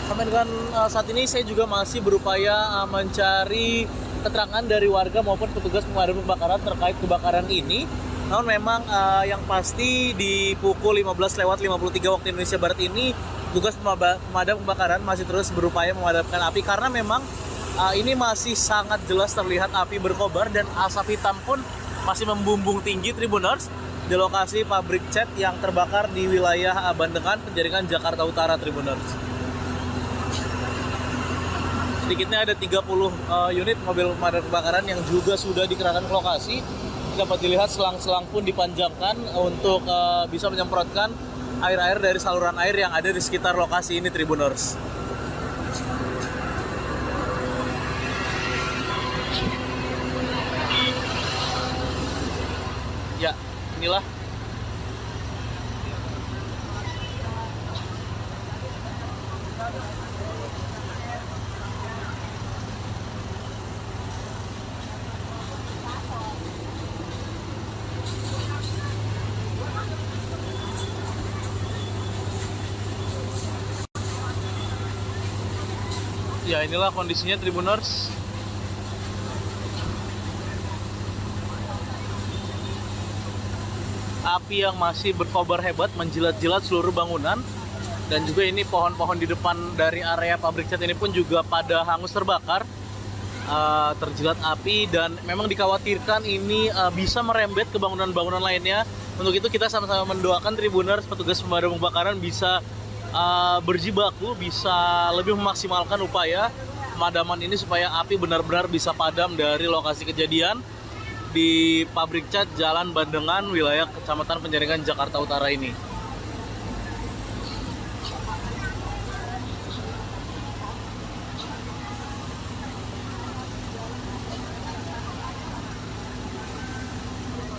Sampai dengan saat ini saya juga masih berupaya mencari keterangan dari warga maupun petugas pemadam kebakaran terkait kebakaran ini. Namun memang yang pasti di pukul 15:53 waktu Indonesia Barat ini petugas pemadam kebakaran masih terus berupaya memadamkan api karena memang ini masih sangat jelas terlihat api berkobar dan asap hitam pun masih membumbung tinggi, Tribuners, di lokasi pabrik cat yang terbakar di wilayah Bandengan, Penjaringan, Jakarta Utara, Tribuners. Sedikitnya ada 30 unit mobil pemadam kebakaran yang juga sudah dikerahkan ke lokasi. Dapat dilihat selang-selang pun dipanjangkan untuk bisa menyemprotkan air-air dari saluran air yang ada di sekitar lokasi ini, Tribuners. Ya, inilah inilah kondisinya, Tribuners. Api yang masih berkobar hebat menjilat-jilat seluruh bangunan, dan juga ini pohon-pohon di depan dari area pabrik cat ini pun juga pada hangus terbakar, terjilat api, dan memang dikhawatirkan ini bisa merembet ke bangunan-bangunan lainnya. Untuk itu kita sama-sama mendoakan, Tribuners, petugas pemadam kebakaran bisa berjibaku, bisa lebih memaksimalkan upaya pemadaman ini supaya api benar-benar bisa padam dari lokasi kejadian di pabrik cat Jalan Bandengan, wilayah Kecamatan Penjaringan, Jakarta Utara ini.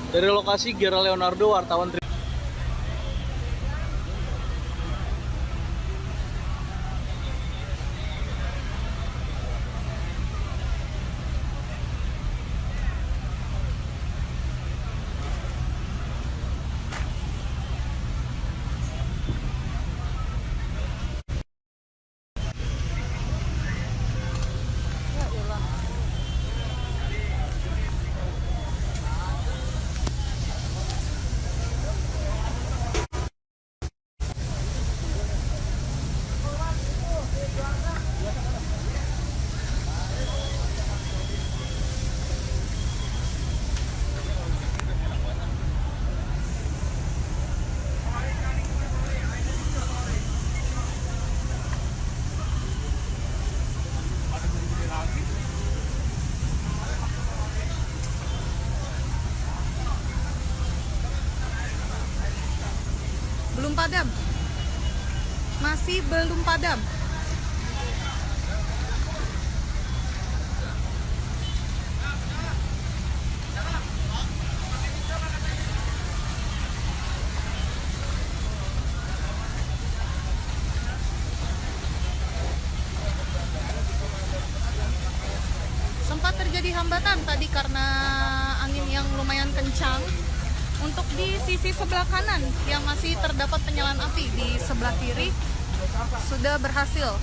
Dari lokasi, Gera Leonardo, wartawan belum padam, masih belum padam. Sempat terjadi hambatan tadi karena angin yang lumayan kencang. Untuk di sisi sebelah kanan yang masih terdapat penyalaan api, di sebelah kiri sudah berhasil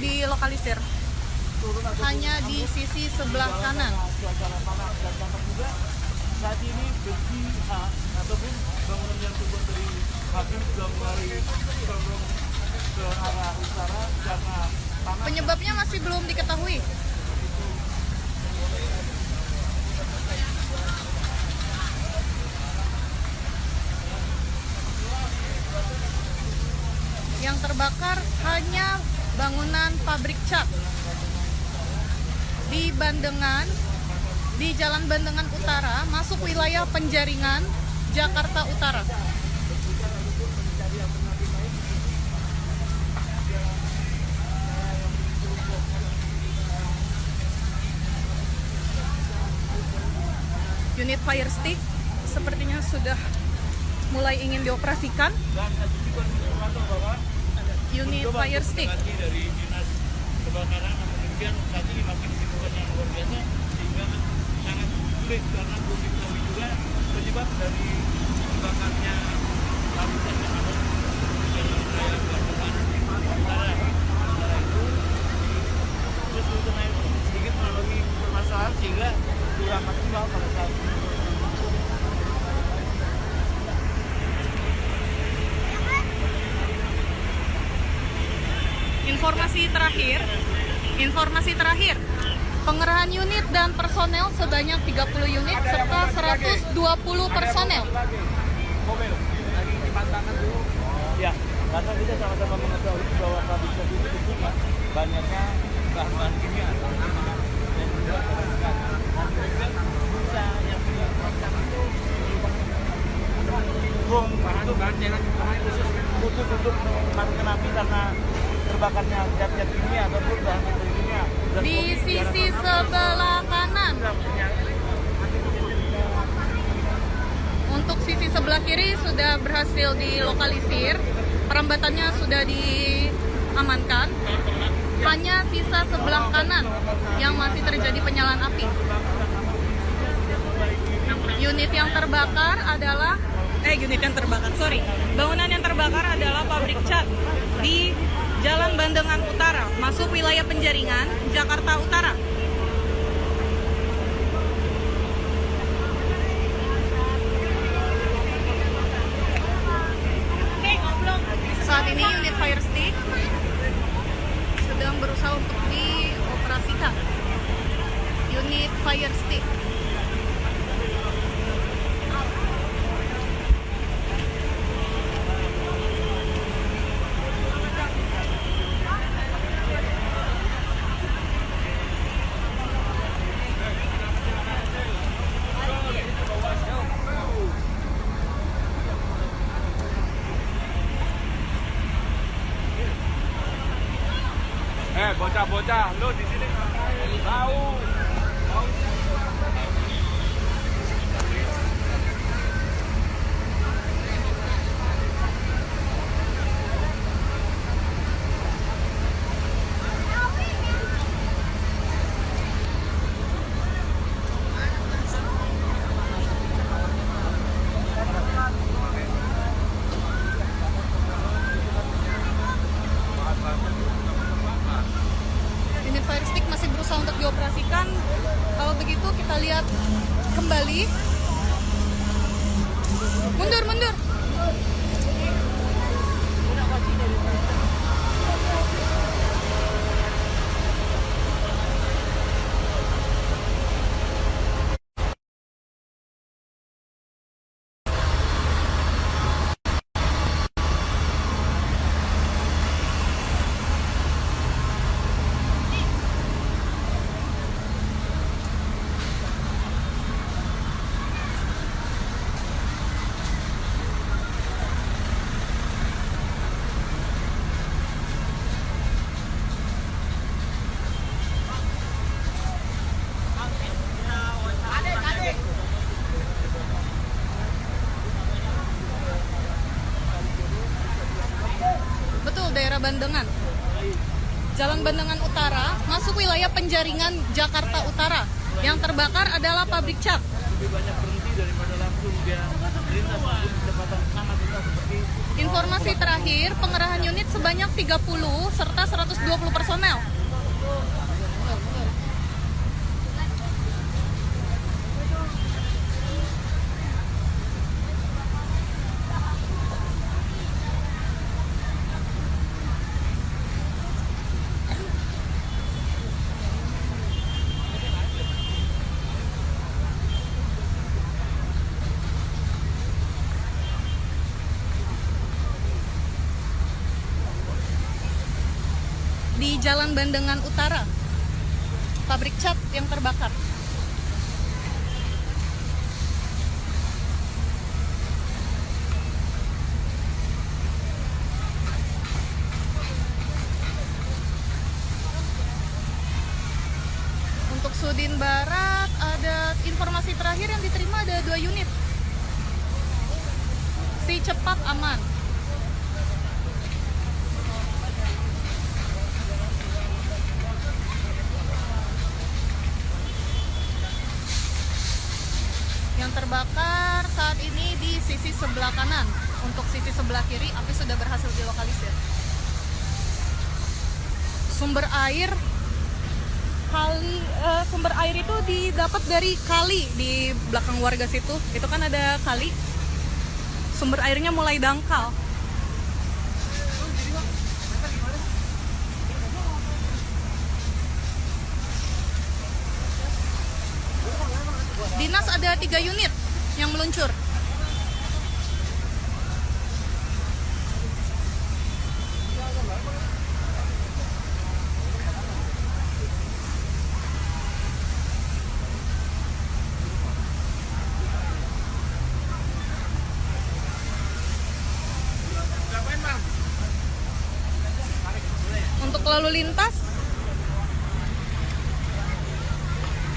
dilokalisir. Hanya di sisi sebelah kanan. Saat ini besi ataupun bangunan yang terbuat dari pabrik sudah mulai condong ke arah utara karena panas. Penyebabnya masih belum diketahui. Yang terbakar hanya bangunan pabrik cat di Bandengan, di Jalan Bandengan Utara, masuk wilayah Penjaringan, Jakarta Utara. Unit fire stick sepertinya sudah mulai ingin dioperasikan. Unit fire stick dari dinas kebakaran, namun demikian saat ini masih kesibukan yang luar biasa sehingga sangat sulit karena belum diketahui juga penyebab dari terbakarnya lapisan yang ada di jalan raya Bandungan Utara. Sementara itu terus rutenya sedikit mengalami permasalahan sehingga kurang maksimal pada saat ini. Informasi terakhir, pengerahan unit dan personel sebanyak 30 unit serta 120 personel. Mobil lagi dipantangkan dulu. Ya, karena kita sama-sama mengetahui bahwa pabrik itu tentunya banyaknya bahan-bahan kimia dan juga bisa yang punya produk itu bom itu bahan cairan khusus untuk mematikan api karena terbakarnya zat-zat kimia ataupun bahan kimia. Di sisi sebelah kanan. Untuk sisi sebelah kiri sudah berhasil dilokalisir, perambatannya sudah diamankan. Hanya sisa sebelah kanan yang masih terjadi penyalaan api. Bangunan yang terbakar adalah pabrik cat di Jalan Bandengan Utara, masuk wilayah Penjaringan, Jakarta Utara. Saat ini unit fire stick sedang berusaha untuk dioperasikan. Unit fire stick. Bocah-bocah, lu di sini tahu. Unit fire stick masih berusaha untuk dioperasikan. Kalau begitu kita lihat kembali. Mundur. Betul, daerah Bandengan. Jalan Bandengan Utara, masuk wilayah Penjaringan, Jakarta Utara. Yang terbakar adalah pabrik cat. Lebih banyak berhenti daripada langsung dia melintas untuk kecepatan sangat lintas seperti Informasi terakhir, pengerahan unit sebanyak 30 serta 120 personel. Di Jalan Bandengan Utara, pabrik cat yang terbakar. Untuk Sudin Barat, ada informasi terakhir yang diterima ada 2 unit. Si cepat aman. terbakar saat ini di sisi sebelah kanan. Untuk sisi sebelah kiri, api sudah berhasil dilokalisir. Sumber air itu didapat dari kali di belakang warga situ. Itu kan ada kali. Sumber airnya mulai dangkal. Dinas ada 3 unit yang meluncur. Untuk lalu lintas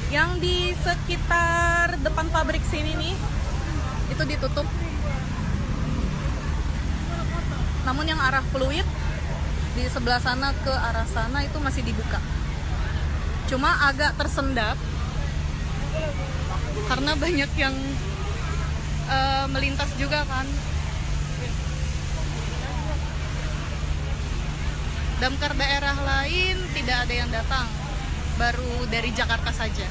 yang di sekitar depan pabrik sini nih itu ditutup. Namun yang arah Pluit di sebelah sana ke arah sana itu masih dibuka. Cuma agak tersendat karena banyak yang melintas juga kan. Damkar daerah lain tidak ada yang datang, baru dari Jakarta saja.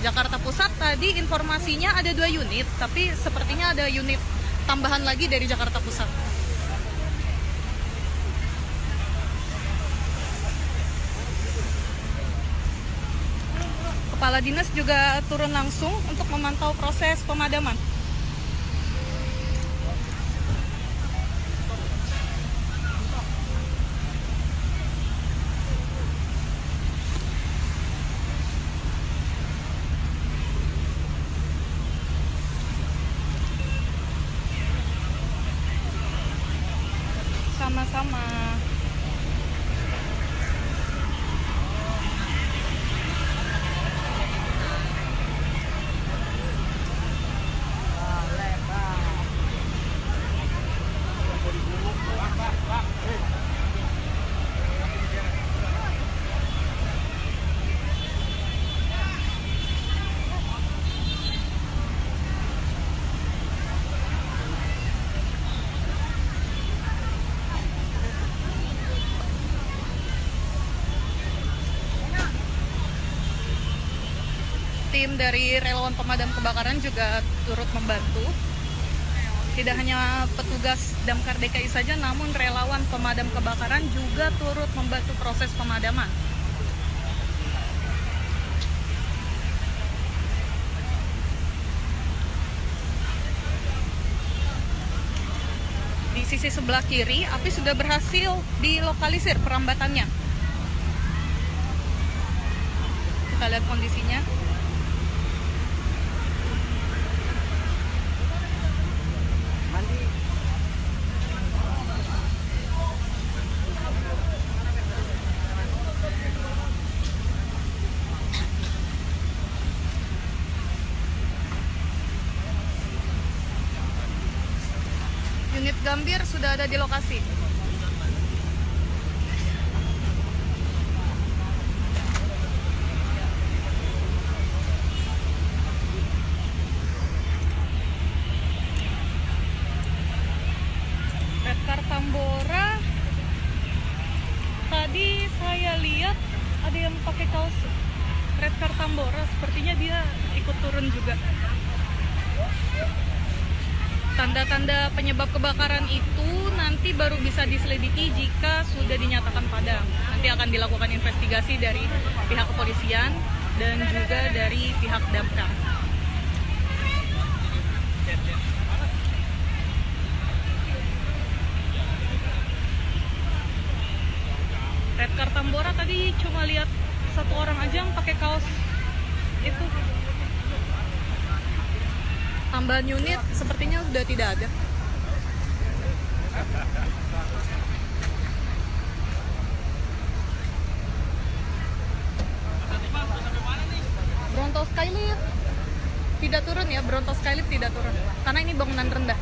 Jakarta Pusat tadi informasinya ada 2 unit, tapi sepertinya ada unit tambahan lagi dari Jakarta Pusat. Kepala dinas juga turun langsung untuk memantau proses pemadaman. Sama-sama. Tim dari relawan pemadam kebakaran juga turut membantu. Tidak hanya petugas Damkar DKI saja, namun relawan pemadam kebakaran juga turut membantu proses pemadaman. Di sisi sebelah kiri, api sudah berhasil dilokalisir perambatannya. Kita lihat kondisinya. Unit Gambir sudah ada di lokasi. Redcar Tambora, tadi saya lihat ada yang pakai kaos Redcar Tambora, sepertinya dia ikut turun juga. Tanda-tanda penyebab kebakaran itu nanti baru bisa diselidiki jika sudah dinyatakan padam. Nanti akan dilakukan investigasi dari pihak kepolisian dan juga dari pihak damkar. Redcar Tambora tadi cuma lihat 1 orang aja yang pakai kaos itu. Tambahan unit sepertinya sudah tidak ada. Bronto Skylift tidak turun ya, Bronto Skylift tidak turun karena ini bangunan rendah.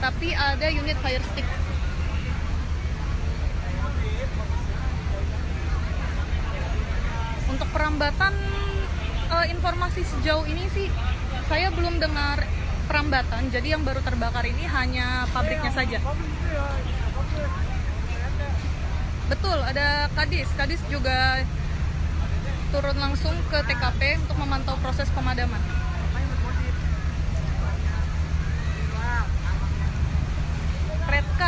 Tapi ada unit fire stick. Untuk perambatan Informasi sejauh ini sih saya belum dengar perambatan. Jadi yang baru terbakar ini hanya pabriknya saja. Betul, ada Kadis. Kadis juga turun langsung ke TKP untuk memantau proses pemadaman.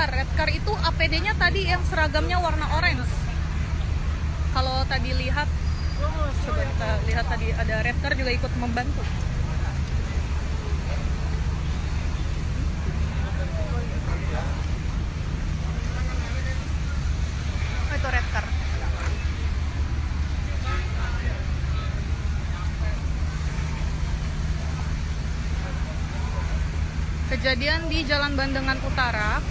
Red Car itu APD-nya tadi yang seragamnya warna orange. Kalau tadi lihat, coba kita lihat tadi ada Red Car juga ikut membantu. Oh, itu Red Car. Kejadian di Jalan Bandengan Utara,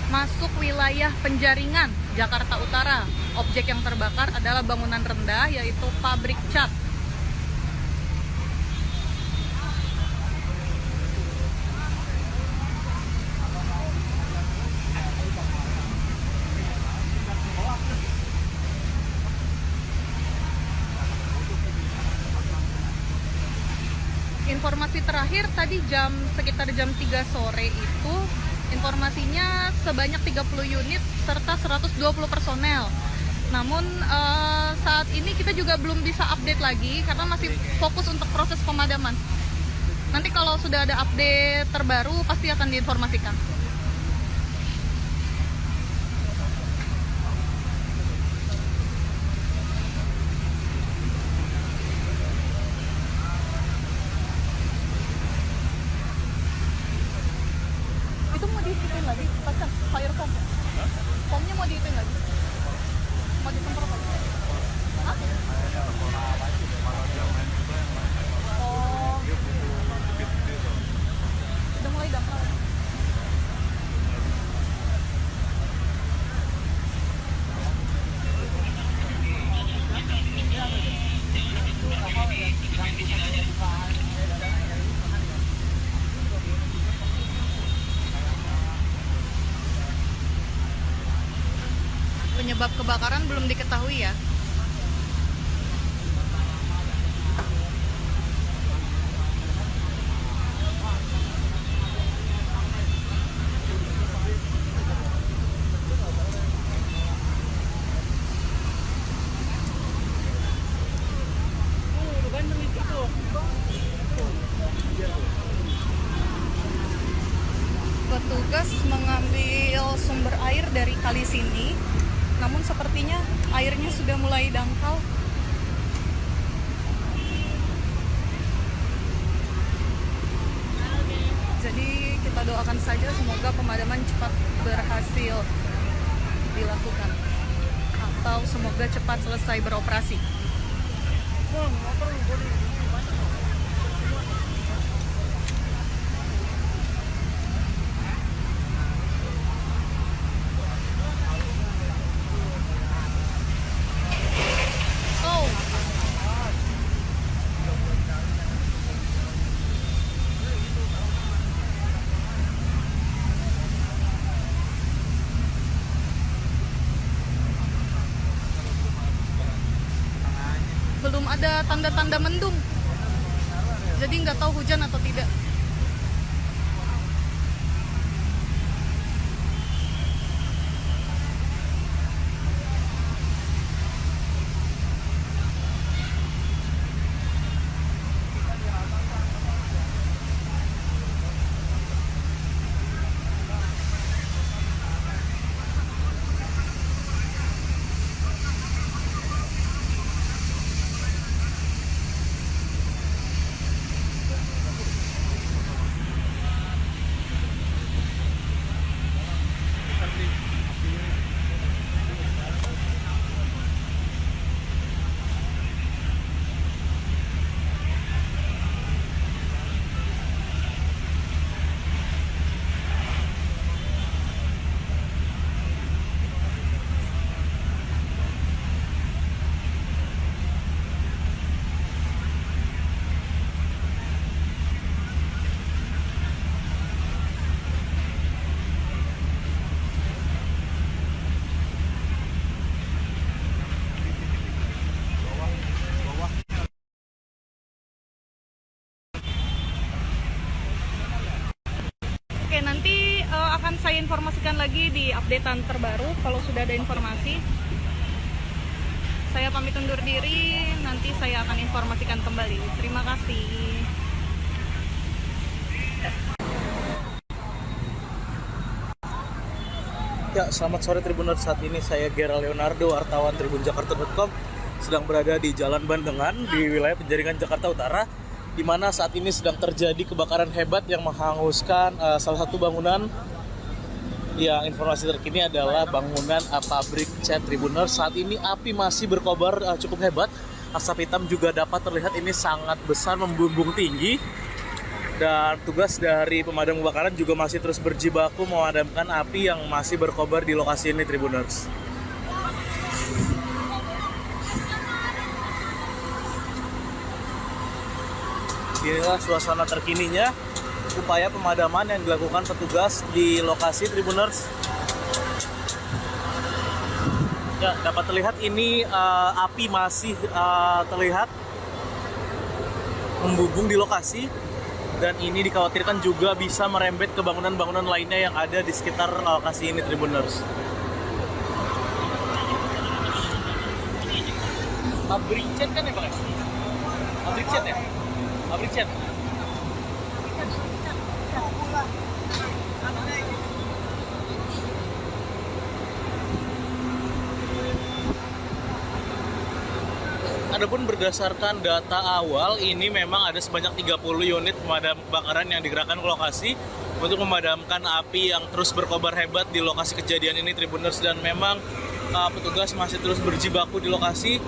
masuk wilayah Penjaringan, Jakarta Utara. Objek yang terbakar adalah bangunan rendah, yaitu pabrik cat. Informasi terakhir tadi sekitar jam 3 sore itu, informasinya sebanyak 30 unit serta 120 personel. Namun saat ini kita juga belum bisa update lagi karena masih fokus untuk proses pemadaman. Nanti kalau sudah ada update terbaru pasti akan diinformasikan. Itu mau dihitung lagi, pasang fire foam. Foamnya mau dihitung lagi. Mau disemprot lagi. Hah? Oh. Udah mulai dangkal. Penyebab kebakaran belum diketahui ya. Petugas mengambil sumber air dari kali sini, namun sepertinya airnya sudah mulai dangkal. Jadi kita doakan saja semoga pemadaman cepat berhasil dilakukan, atau semoga cepat selesai beroperasi. Belum ada tanda-tanda mendung, jadi nggak tahu hujan atau tidak. saya informasikan lagi di updatean terbaru kalau sudah ada informasi. Saya pamit undur diri, nanti saya akan informasikan kembali. Terima kasih. Ya, selamat sore Tribuners. Saat ini saya Gera Leonardo, wartawan tribunjakarta.com, sedang berada di Jalan Bandengan di wilayah Penjaringan, Jakarta Utara, di mana saat ini sedang terjadi kebakaran hebat yang menghanguskan salah satu bangunan. Yang informasi terkini adalah bangunan pabrik cat Tribuners. Saat ini api masih berkobar cukup hebat. Asap hitam juga dapat terlihat, ini sangat besar, membumbung tinggi. Dan tugas dari pemadam kebakaran juga masih terus berjibaku memadamkan api yang masih berkobar di lokasi ini, Tribuners. Inilah suasana terkininya, upaya pemadaman yang dilakukan petugas di lokasi, Tribuners. Ya, dapat terlihat ini api masih terlihat membumbung di lokasi. Dan ini dikhawatirkan juga bisa merembet ke bangunan-bangunan lainnya yang ada di sekitar lokasi ini, Tribuners. Pabrik cat kan ya, Pak? Pabrik cat ya? Pabrik cat. Adapun berdasarkan data awal, ini memang ada sebanyak 30 unit pemadam kebakaran yang digerakkan ke lokasi untuk memadamkan api yang terus berkobar hebat di lokasi kejadian ini, Tribuners. Dan memang petugas masih terus berjibaku di lokasi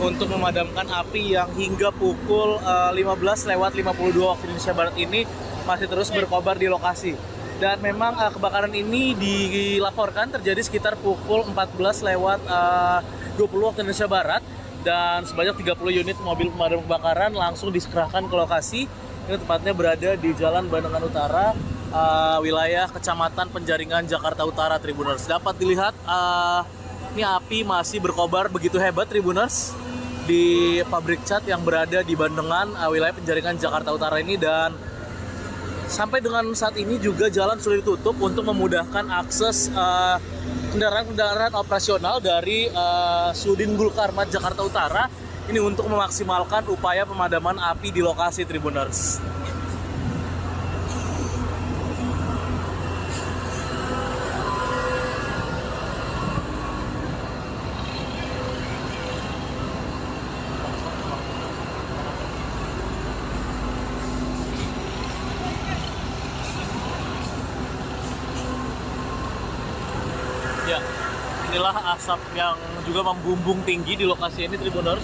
untuk memadamkan api yang hingga pukul 15:52 waktu Indonesia Barat ini masih terus berkobar di lokasi. Dan memang kebakaran ini dilaporkan terjadi sekitar pukul 14:20 waktu Indonesia Barat. Dan sebanyak 30 unit mobil pemadam kebakaran langsung dikerahkan ke lokasi. Ini tepatnya berada di Jalan Bandengan Utara, wilayah Kecamatan Penjaringan, Jakarta Utara, Tribuners. Dapat dilihat ini api masih berkobar begitu hebat, Tribuners, di pabrik cat yang berada di Bandengan, wilayah Penjaringan, Jakarta Utara ini. Dan sampai dengan saat ini juga jalan sudah ditutup untuk memudahkan akses kendaraan-kendaraan operasional dari Sudin Gul Karmat Jakarta Utara ini untuk memaksimalkan upaya pemadaman api di lokasi, Tribuners. Ya, inilah asap yang juga membumbung tinggi di lokasi ini, Tribuners.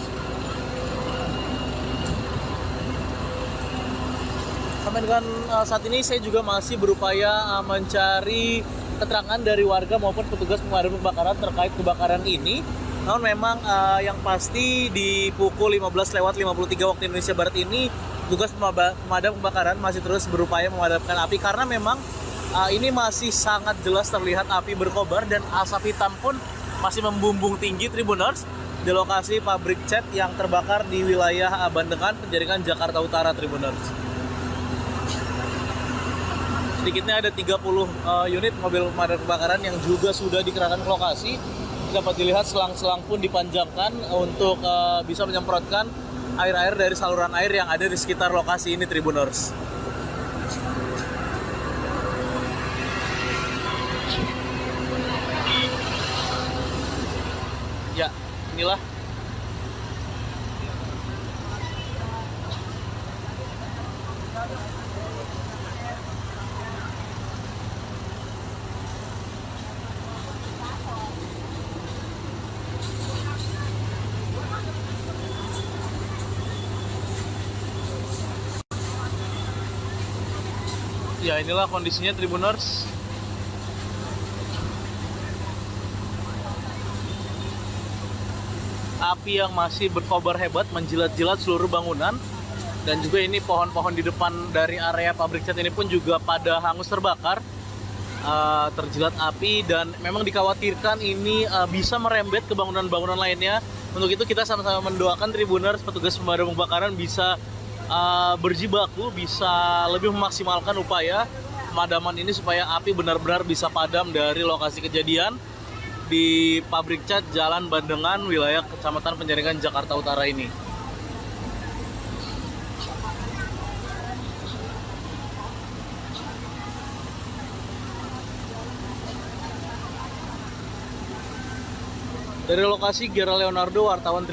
Sampai dengan saat ini saya juga masih berupaya mencari keterangan dari warga maupun petugas pemadam kebakaran terkait kebakaran ini. Namun memang yang pasti di pukul 15:53 waktu Indonesia Barat ini petugas pemadam kebakaran masih terus berupaya memadamkan api karena memang ini masih sangat jelas terlihat api berkobar dan asap hitam pun masih membumbung tinggi, Tribuners, di lokasi pabrik cat yang terbakar di wilayah Bandengan, Penjaringan, Jakarta Utara, Tribuners. Sedikitnya ada 30 unit mobil pemadam kebakaran yang juga sudah dikerahkan ke lokasi. Dapat dilihat selang-selang pun dipanjangkan untuk bisa menyemprotkan air-air dari saluran air yang ada di sekitar lokasi ini, Tribuners. Ya, inilah ya, inilah kondisinya, Tribuners. Api yang masih berkobar hebat menjilat-jilat seluruh bangunan. Dan juga ini pohon-pohon di depan dari area pabrik cat ini pun juga pada hangus terbakar, terjilat api. Dan memang dikhawatirkan ini bisa merembet ke bangunan-bangunan lainnya. Untuk itu kita sama-sama mendoakan, Tribuners, petugas pemadam kebakaran bisa berjibaku, bisa lebih memaksimalkan upaya pemadaman ini supaya api benar-benar bisa padam dari lokasi kejadian di pabrik cat Jalan Bandengan, wilayah Kecamatan Penjaringan, Jakarta Utara ini. Dari lokasi, Gera Leonardo, wartawan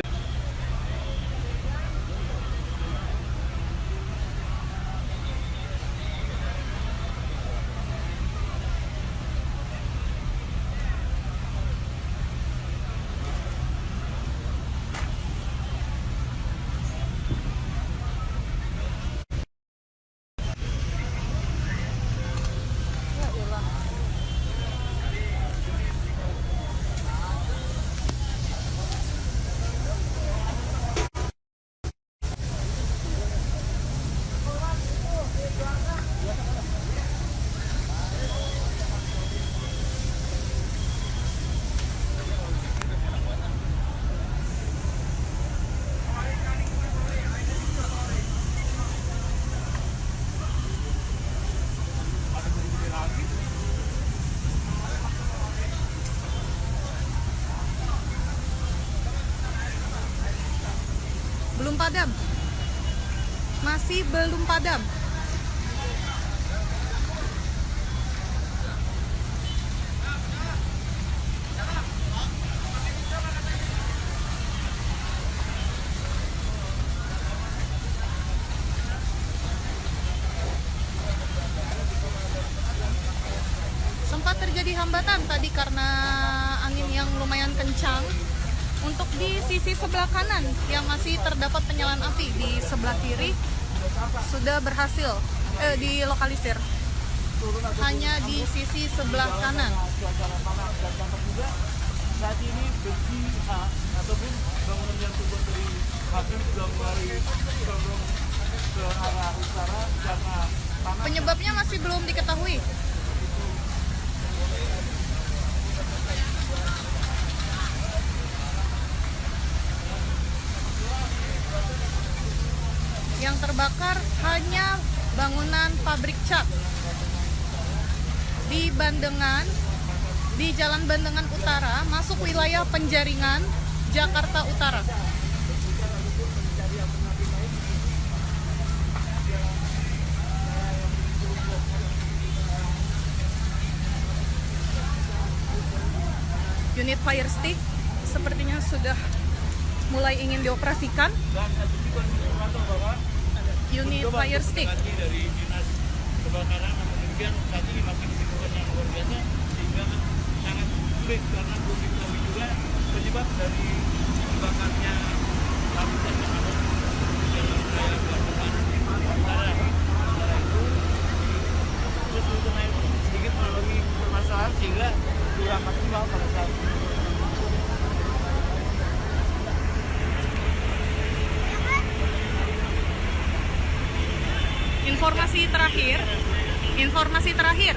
belum padam, masih belum padam. Sempat terjadi hambatan tadi karena angin yang lumayan kencang. Untuk di sisi sebelah kanan yang masih terdapat penyalaan api, di sebelah kiri sudah berhasil dilokalisir. Hanya di sisi sebelah kanan. Saat ini besi ataupun bangunan yang terbuat dari pabrik sudah mulai condong ke arah utara karena panas. Penyebabnya masih belum diketahui. Yang terbakar hanya bangunan pabrik cat di Bandengan, di Jalan Bandengan Utara, masuk wilayah Penjaringan, Jakarta Utara. Unit fire stick sepertinya sudah mulai ingin dioperasikan. Unit fire stick. Dari dinas kebakaran, namun demikian saat ini masih dibutuhkan yang luar biasa sehingga sangat sulit karena belum diketahui juga penyebab dari terbakarnya lapisan yang ada di dalam wilayah Bandengan Utara. Sementara itu terus naik sedikit mengalami permasalahan sehingga kurang maksimal pada saat ini. Informasi terakhir,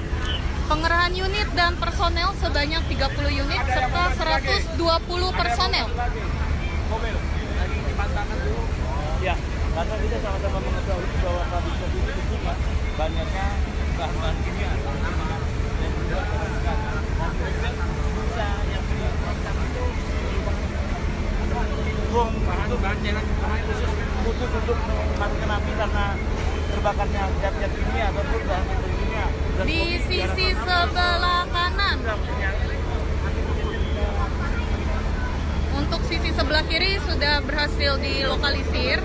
pengerahan unit dan personel sebanyak 30 unit serta 120 personel. Ya, karena kita sama-sama mengetahui bahwa pabrik cat ini tentunya banyaknya bahan-bahan kimia dan juga perasaan. Dan bisa yang dilakukan itu bom itu bahan cairan khusus untuk mematikan api karena terbakarnya zat-zat kimia ataupun bahan kimia. Di sisi sebelah kanan. Untuk sisi sebelah kiri sudah berhasil dilokalisir,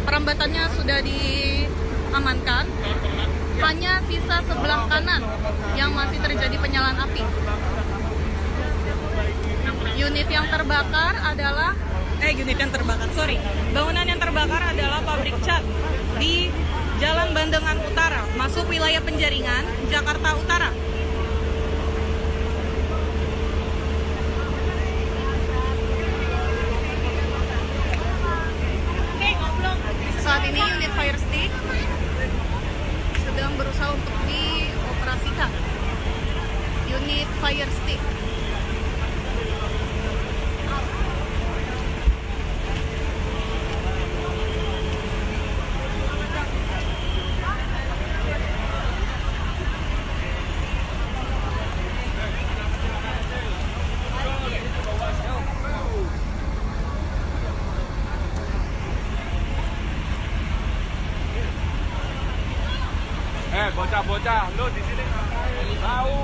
perambatannya sudah diamankan. Hanya sisa sebelah kanan yang masih terjadi penyalaan api. Unit yang terbakar adalah bangunan yang terbakar adalah pabrik cat di Jalan Bandengan Utara, masuk wilayah Penjaringan, Jakarta Utara. Saat ini unit fire stick sedang berusaha untuk dioperasikan. Unit fire stick. bocah-bocah, lo di sini ngapain? Tahu.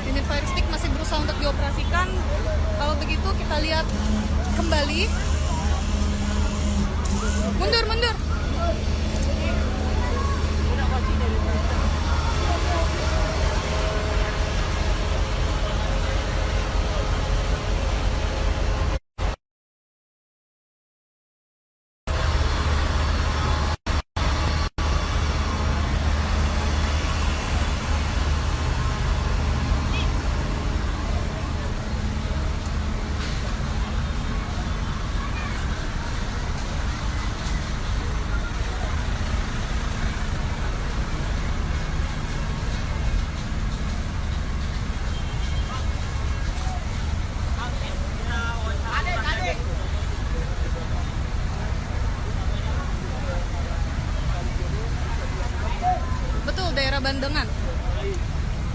Unit fire stick masih berusaha untuk dioperasikan. Kalau begitu kita lihat kembali. Mundur, mundur. Betul, daerah Bandengan.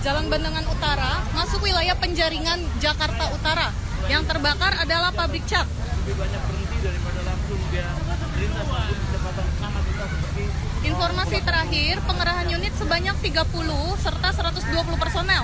Jalan Bandengan Utara, masuk wilayah penjaringan Jakarta Utara. Yang terbakar adalah pabrik cat. Lebih banyak berhenti daripada langsung dia melintas untuk kecepatan sangat kita seperti Informasi terakhir, pengerahan unit sebanyak 30 serta 120 personel.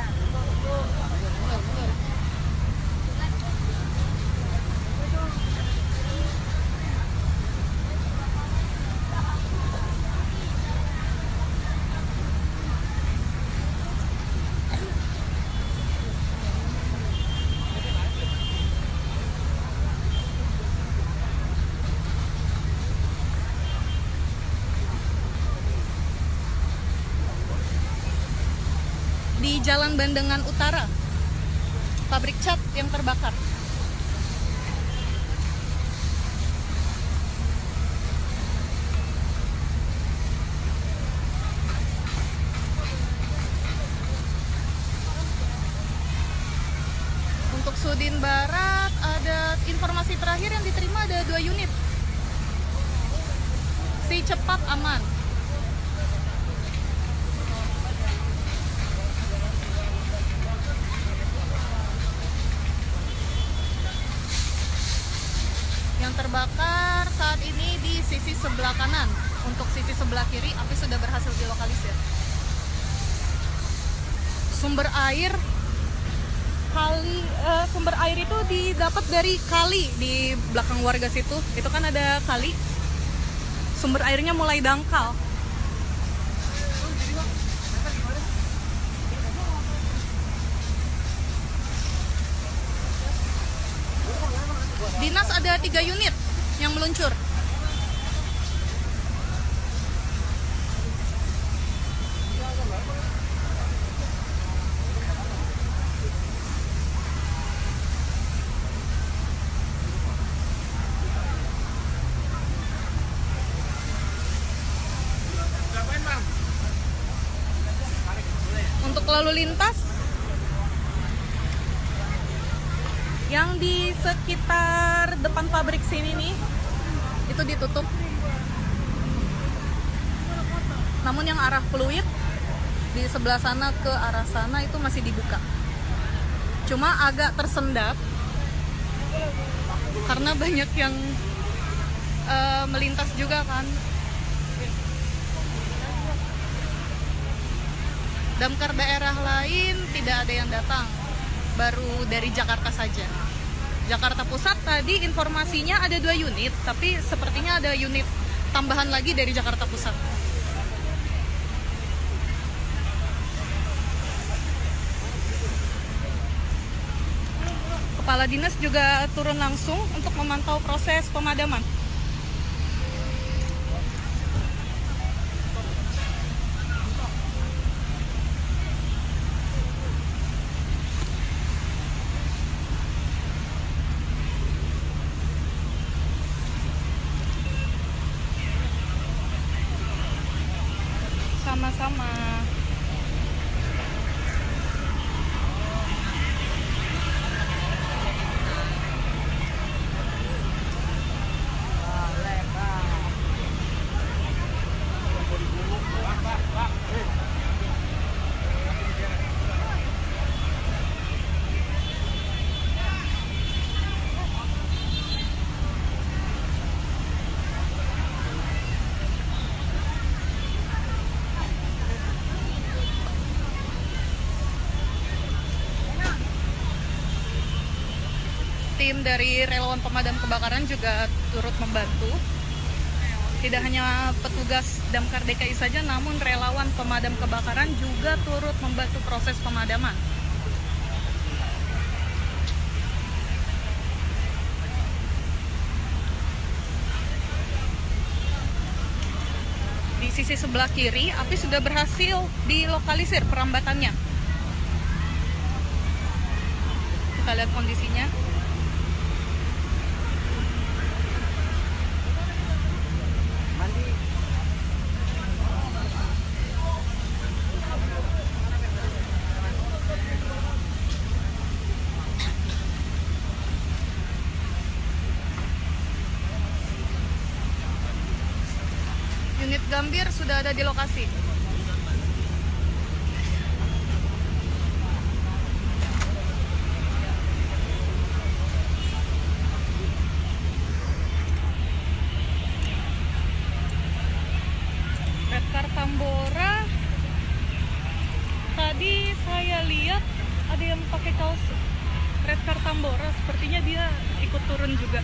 Di Jalan Bandengan Utara, pabrik cat yang terbakar. Untuk Sudin Barat, ada informasi terakhir yang diterima ada 2 unit. Si cepat aman. Yang terbakar saat ini di sisi sebelah kanan. Untuk sisi sebelah kiri, api sudah berhasil dilokalisir. Sumber air itu didapat dari kali di belakang warga situ. Itu kan ada kali. Sumber airnya mulai dangkal. Dinas ada 3 unit yang meluncur. Untuk lalu lintas yang di sekitar depan pabrik sini nih, itu ditutup. Namun yang arah Pluit di sebelah sana ke arah sana itu masih dibuka. Cuma agak tersendat karena banyak yang melintas juga kan. Damkar daerah lain tidak ada yang datang, baru dari Jakarta saja. Jakarta Pusat tadi informasinya ada 2 unit, tapi sepertinya ada unit tambahan lagi dari Jakarta Pusat. Kepala dinas juga turun langsung untuk memantau proses pemadaman. Sama-sama. tim dari relawan pemadam kebakaran juga turut membantu. Tidak hanya petugas Damkar DKI saja, namun relawan pemadam kebakaran juga turut membantu proses pemadaman. Di sisi sebelah kiri, api sudah berhasil dilokalisir perambatannya. Kita lihat kondisinya. Unit Gambir sudah ada di lokasi. Redcar Tambora, tadi saya lihat ada yang pakai kaos Redcar Tambora, sepertinya dia ikut turun juga.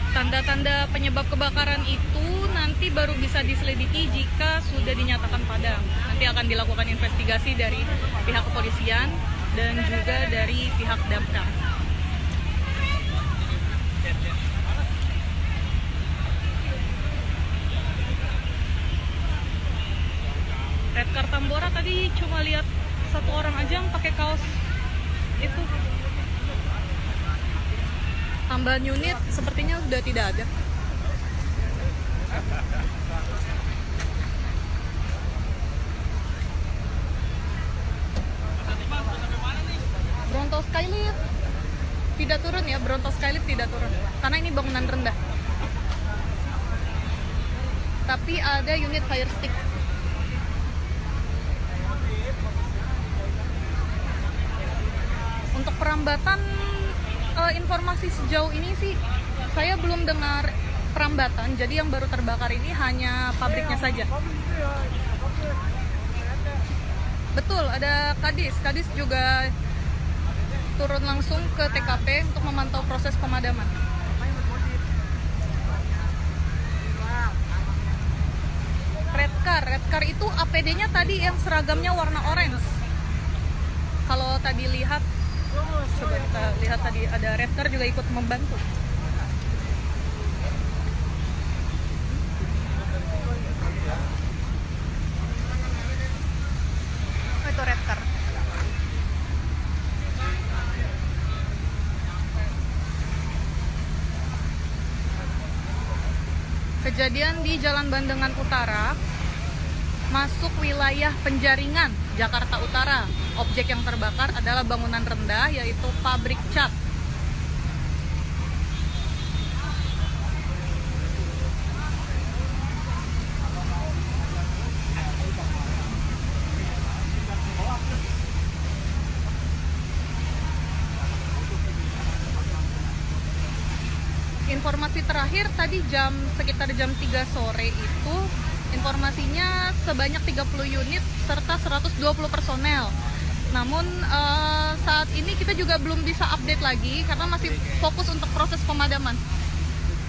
Tanda-tanda penyebab kebakaran itu nanti baru bisa diselidiki jika sudah dinyatakan padam. Nanti akan dilakukan investigasi dari pihak kepolisian dan juga dari pihak damkar. Redcar Tambora tadi cuma lihat satu orang aja yang pakai kaos itu. Tambahan unit sepertinya sudah tidak ada. Bronto Skylift tidak turun ya, Bronto Skylift tidak turun karena ini bangunan rendah. Tapi ada unit fire stick. Untuk perambatan, informasi sejauh ini sih saya belum dengar perambatan. Jadi yang baru terbakar ini hanya pabriknya saja. Betul, ada Kadis. Kadis juga turun langsung ke TKP untuk memantau proses pemadaman. Redcar itu APD-nya tadi yang seragamnya warna orange. Kalau tadi lihat, coba kita lihat tadi ada Redcar juga ikut membantu. Oh, itu Redcar. Kejadian di Jalan Bandengan Utara, masuk wilayah Penjaringan, Jakarta Utara. Objek yang terbakar adalah bangunan rendah, yaitu pabrik cat. Informasi terakhir tadi sekitar jam 3 sore itu, informasinya sebanyak 30 unit serta 120 personel. Namun saat ini kita juga belum bisa update lagi karena masih fokus untuk proses pemadaman.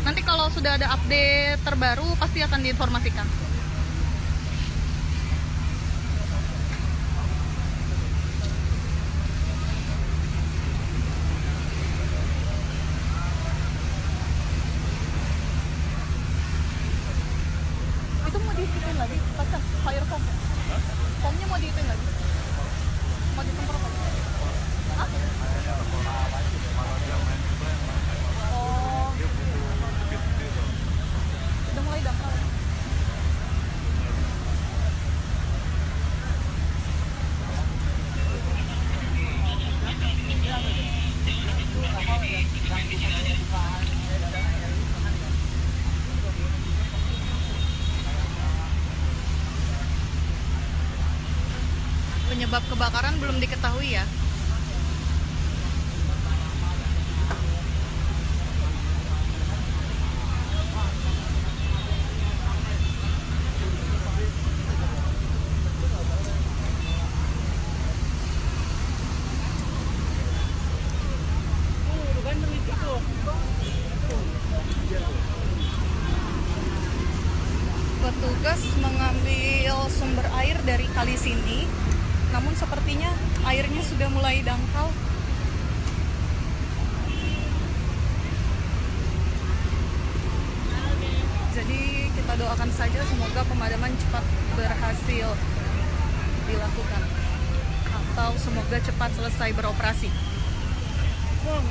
Nanti kalau sudah ada update terbaru pasti akan diinformasikan. Itu mau dihitung lagi, pasang fire foam. Foamnya mau dihitung lagi. Mau disemprot lagi. Hah? Oh. Udah mulai daftar. Penyebab kebakaran belum diketahui ya. petugas mengambil sumber air dari kali sini, namun sepertinya airnya sudah mulai dangkal. Jadi kita doakan saja semoga pemadaman cepat berhasil dilakukan atau semoga cepat selesai beroperasi. Oh,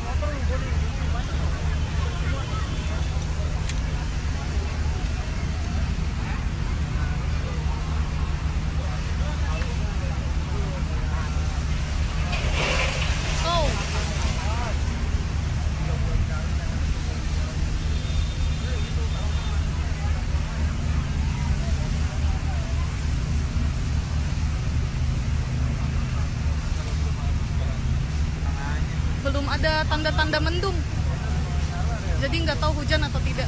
belum ada tanda-tanda mendung, jadi nggak tahu hujan atau tidak.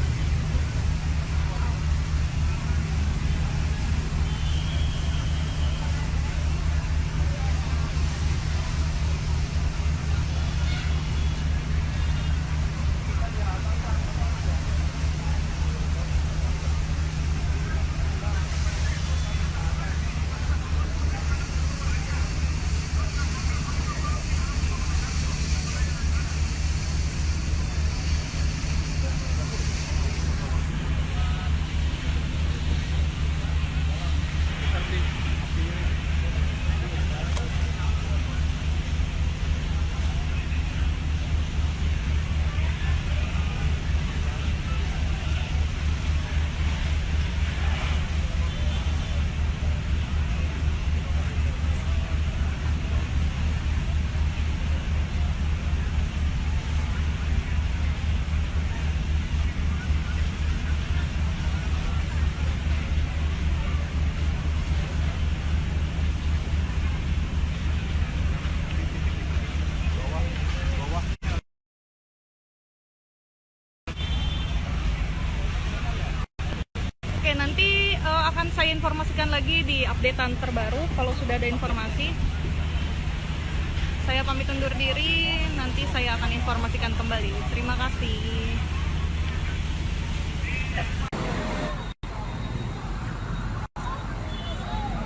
Oke, nanti akan saya informasikan lagi di updatean terbaru kalau sudah ada informasi. Saya pamit undur diri, nanti saya akan informasikan kembali. Terima kasih.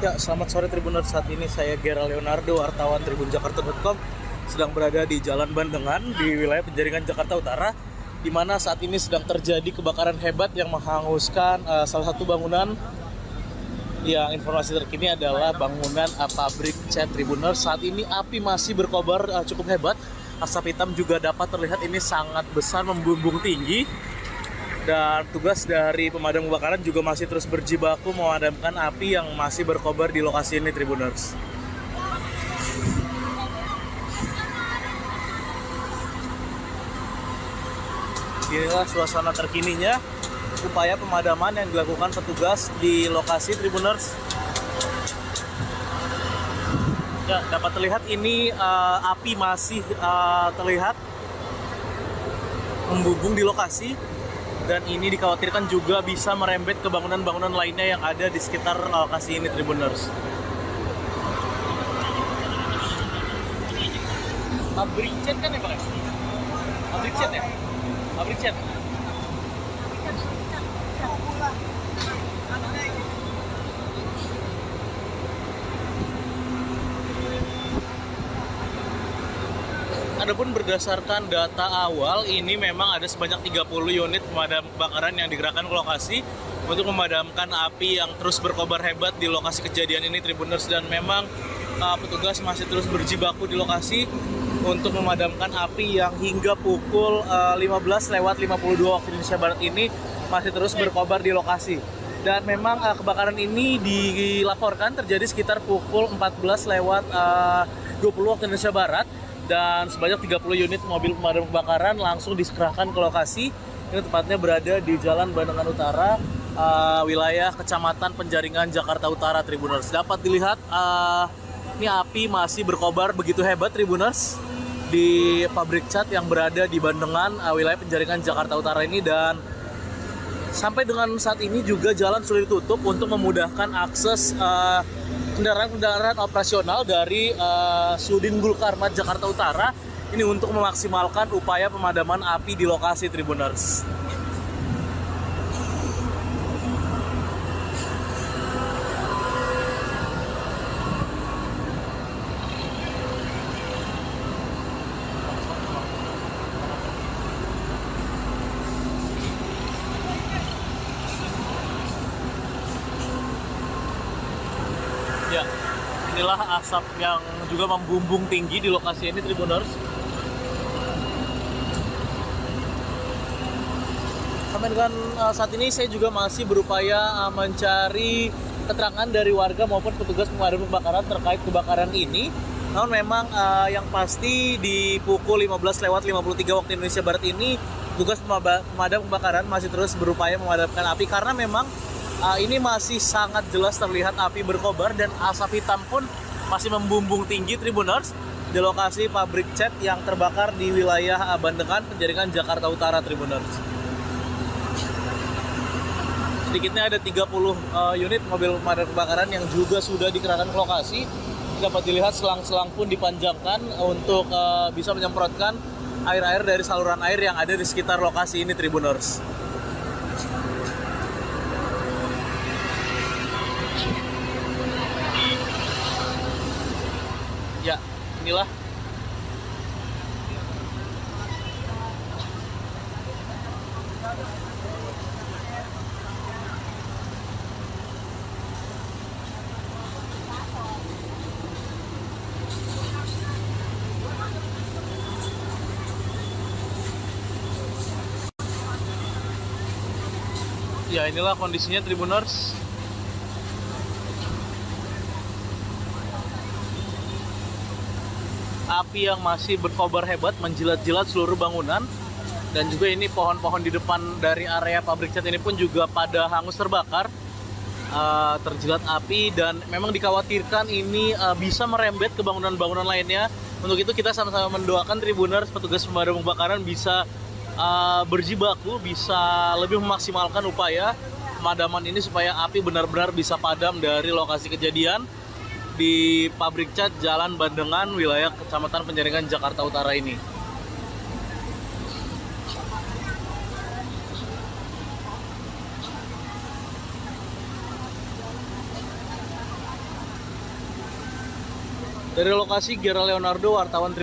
Ya, selamat sore Tribuners. Saat ini saya Gera Leonardo, wartawan tribunjakarta.com, sedang berada di Jalan Bandengan di wilayah Penjaringan, Jakarta Utara, di mana saat ini sedang terjadi kebakaran hebat yang menghanguskan salah satu bangunan. Yang informasi terkini adalah bangunan pabrik cat Tribuners. Saat ini api masih berkobar cukup hebat. Asap hitam juga dapat terlihat, ini sangat besar, membumbung tinggi. Dan tugas dari pemadam kebakaran juga masih terus berjibaku memadamkan api yang masih berkobar di lokasi ini, Tribuners. Inilah suasana terkininya, upaya pemadaman yang dilakukan petugas di lokasi, Tribuners. Ya, dapat terlihat ini api masih terlihat membumbung di lokasi. Dan ini dikhawatirkan juga bisa merembet ke bangunan-bangunan lainnya yang ada di sekitar lokasi ini, Tribuners. Pabrik cat kan ya, Pak? Pabrik cat ya? Pabrik cat. Adapun berdasarkan data awal, ini memang ada sebanyak 30 unit pemadam kebakaran yang digerakkan ke lokasi untuk memadamkan api yang terus berkobar hebat di lokasi kejadian ini, Tribuners. Dan memang petugas masih terus berjibaku di lokasi untuk memadamkan api yang hingga pukul 15:52 waktu Indonesia Barat ini masih terus berkobar di lokasi. Dan memang kebakaran ini dilaporkan terjadi sekitar pukul 14:20 waktu Indonesia Barat. Dan sebanyak 30 unit mobil pemadam kebakaran langsung dikerahkan ke lokasi. Ini tepatnya berada di Jalan Bandengan Utara, wilayah Kecamatan Penjaringan, Jakarta Utara, Tribuners. Dapat dilihat ini api masih berkobar begitu hebat, Tribuners, di pabrik cat yang berada di Bandengan, wilayah Penjaringan, Jakarta Utara ini. Dan sampai dengan saat ini juga jalan sudah ditutup untuk memudahkan akses kendaraan-kendaraan operasional dari Sudin Gulkarmat Jakarta Utara ini untuk memaksimalkan upaya pemadaman api di lokasi, Tribuners. inilah asap yang juga membumbung tinggi di lokasi ini, Tribuners. Sampai dengan saat ini saya juga masih berupaya mencari keterangan dari warga maupun petugas pemadam kebakaran terkait kebakaran ini. Namun memang yang pasti di pukul 15:53 waktu Indonesia Barat ini petugas pemadam kebakaran masih terus berupaya memadamkan api karena memang ini masih sangat jelas terlihat api berkobar dan asap hitam pun masih membumbung tinggi, Tribuners, di lokasi pabrik cat yang terbakar di wilayah Bandengan, Penjaringan, Jakarta Utara, Tribuners. Sedikitnya ada 30 unit mobil pemadam kebakaran yang juga sudah dikerahkan ke lokasi. Dapat dilihat selang-selang pun dipanjangkan untuk bisa menyemprotkan air-air dari saluran air yang ada di sekitar lokasi ini, Tribuners. Ya, inilah ya, inilah kondisinya, Tribuners. Api yang masih berkobar hebat menjilat-jilat seluruh bangunan, dan juga ini pohon-pohon di depan dari area pabrik cat ini pun juga pada hangus terbakar, terjilat api, dan memang dikhawatirkan ini bisa merembet ke bangunan-bangunan lainnya. Untuk itu kita sama-sama mendoakan, Tribuners, petugas pemadam kebakaran bisa berjibaku, bisa lebih memaksimalkan upaya pemadaman ini supaya api benar-benar bisa padam dari lokasi kejadian di pabrik cat Jalan Bandengan, wilayah Kecamatan Penjaringan, Jakarta Utara ini. Dari lokasi, Gera Leonardo, wartawan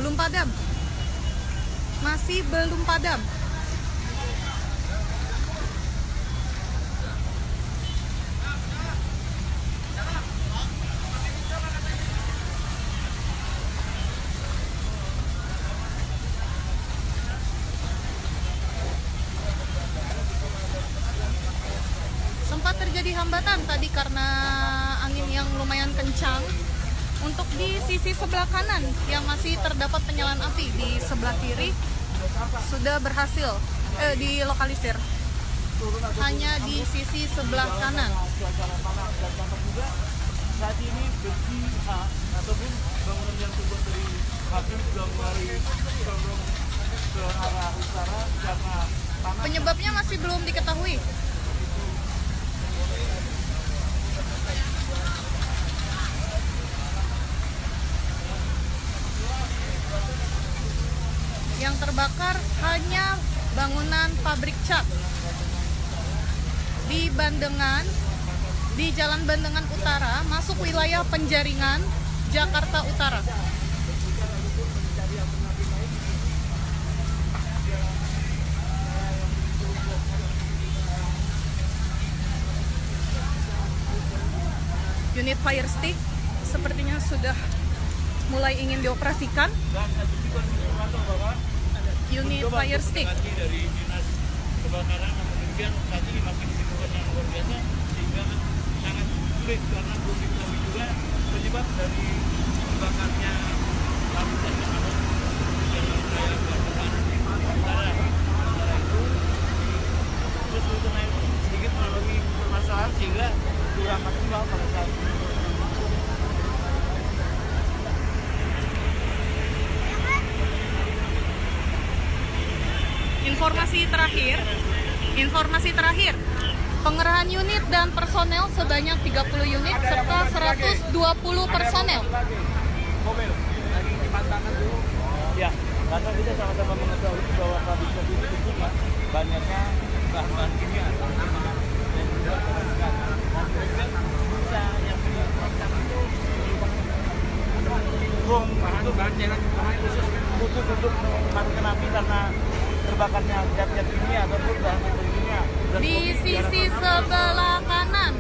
belum padam, masih belum padam. Sempat terjadi hambatan tadi karena angin yang lumayan kencang. Untuk di sisi sebelah kanan yang masih terdapat penyalaan api, di sebelah kiri sudah berhasil dilokalisir. Hanya di sisi sebelah kanan. Saat ini besi ataupun bangunan yang terbuat dari kayu sudah mulai condong ke arah utara karena panas. Penyebabnya masih belum diketahui. Yang terbakar hanya bangunan pabrik cat di Bandengan, di Jalan Bandengan Utara, masuk wilayah Penjaringan, Jakarta Utara. Unit fire stick sepertinya sudah mulai ingin dioperasikan. Unit fire stick. Dari dinas kebakaran, namun demikian saat ini masih kesibukan yang luar biasa sehingga sangat sulit karena belum diketahui juga penyebab dari terbakarnya lapisan yang ada di jalan raya Bandungan Utara. Sementara itu terus Sultan sedikit mengalami permasalahan sehingga kurang maksimal pada saat ini. Informasi terakhir, pengerahan unit dan personel sebanyak 30 unit serta 120 personel. Mobil lagi dipantangkan dulu. Ya, karena kita sama-sama mengetahui bahwa pabrik kopi ini tentunya banyaknya bahan-bahan kimia dan juga pemasukan. Dan mereka bisa yang punya produk itu bom itu bahan cairan khusus untuk memadamkan api karena terbakarnya zat-zat kimia ataupun bahan kimia. Di sisi sebelah kanan.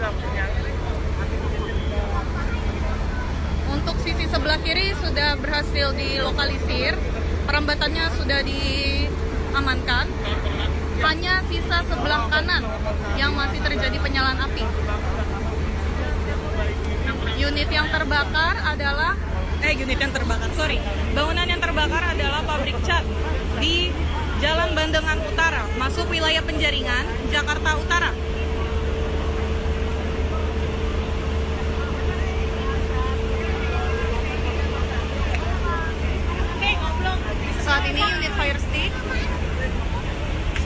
Untuk sisi sebelah kiri sudah berhasil dilokalisir, perambatannya sudah diamankan. Hanya sisa sebelah kanan yang masih terjadi penyalaan api. Bangunan yang terbakar adalah pabrik cat di Jalan Bandengan Utara, masuk wilayah Penjaringan, Jakarta Utara. Saat ini unit fire stick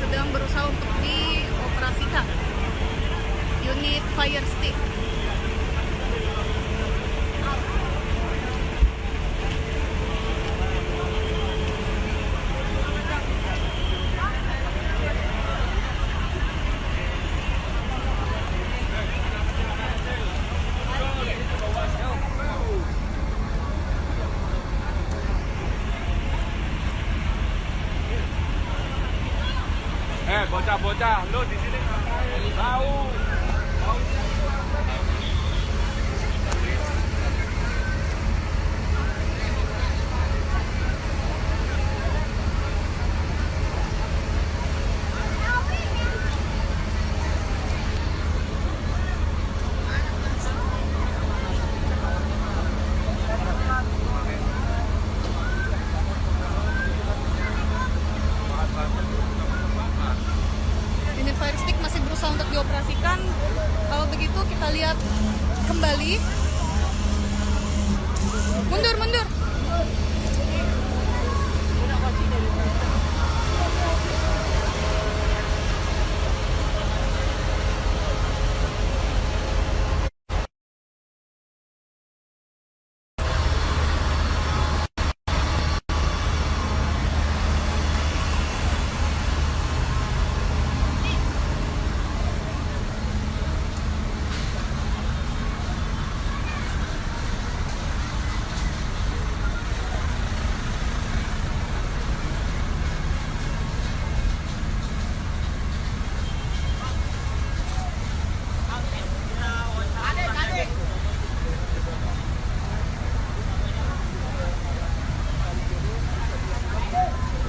sedang berusaha untuk dioperasikan. Unit fire stick. Bocah-bocah, lu di sini ngapain? Tahu. Unit fire stick masih berusaha untuk dioperasikan. Kalau begitu kita lihat kembali. Mundur.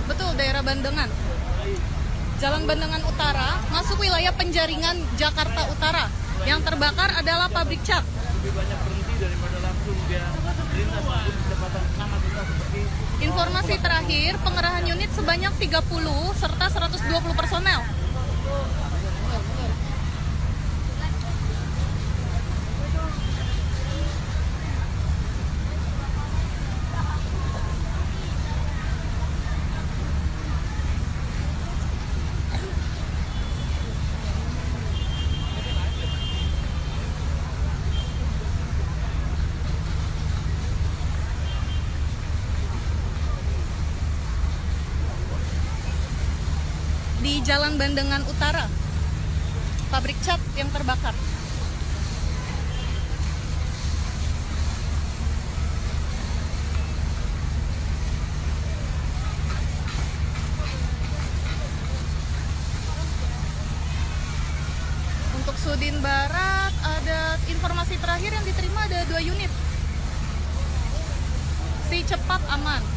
Betul, daerah Bandengan. Jalan Bandengan Utara, masuk wilayah Penjaringan, Jakarta Utara. Yang terbakar adalah pabrik cat. Lebih banyak berhenti daripada langsung dia melintas langsung kecepatan sangat besar seperti Informasi terakhir, pengerahan unit sebanyak 30 serta 120 personel. Di Jalan Bandengan Utara, pabrik cat yang terbakar. Untuk Sudin Barat, ada informasi terakhir yang diterima ada 2 unit. Si cepat aman.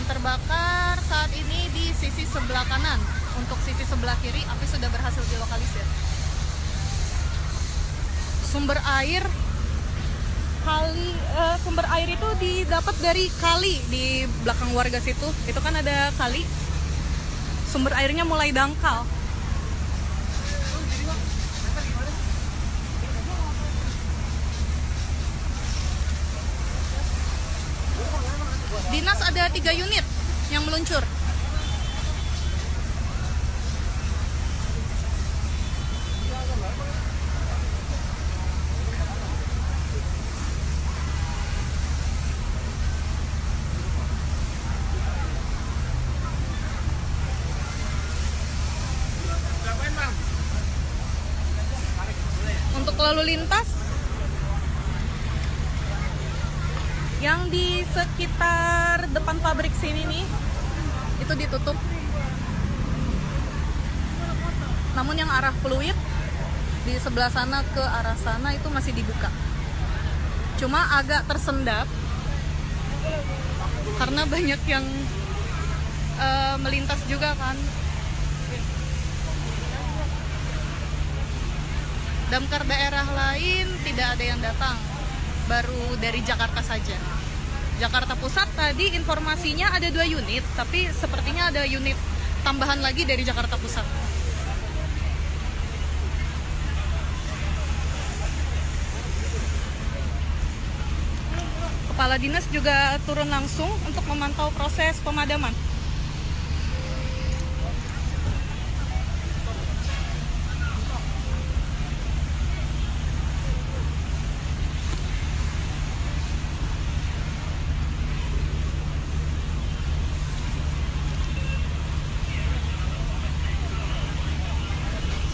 terbakar saat ini di sisi sebelah kanan. Untuk sisi sebelah kiri, api sudah berhasil dilokalisir. Sumber air itu didapat dari kali di belakang warga situ. Itu kan ada kali. Sumber airnya mulai dangkal. Dinas ada 3 unit yang meluncur. Untuk lalu lintas yang di sekitar depan pabrik sini nih, itu ditutup. Namun yang arah Pluit di sebelah sana ke arah sana itu masih dibuka. Cuma agak tersendat karena banyak yang melintas juga kan. Damkar daerah lain tidak ada yang datang, baru dari Jakarta saja. Jakarta Pusat tadi informasinya ada 2 unit, tapi sepertinya ada unit tambahan lagi dari Jakarta Pusat. Kepala dinas juga turun langsung untuk memantau proses pemadaman.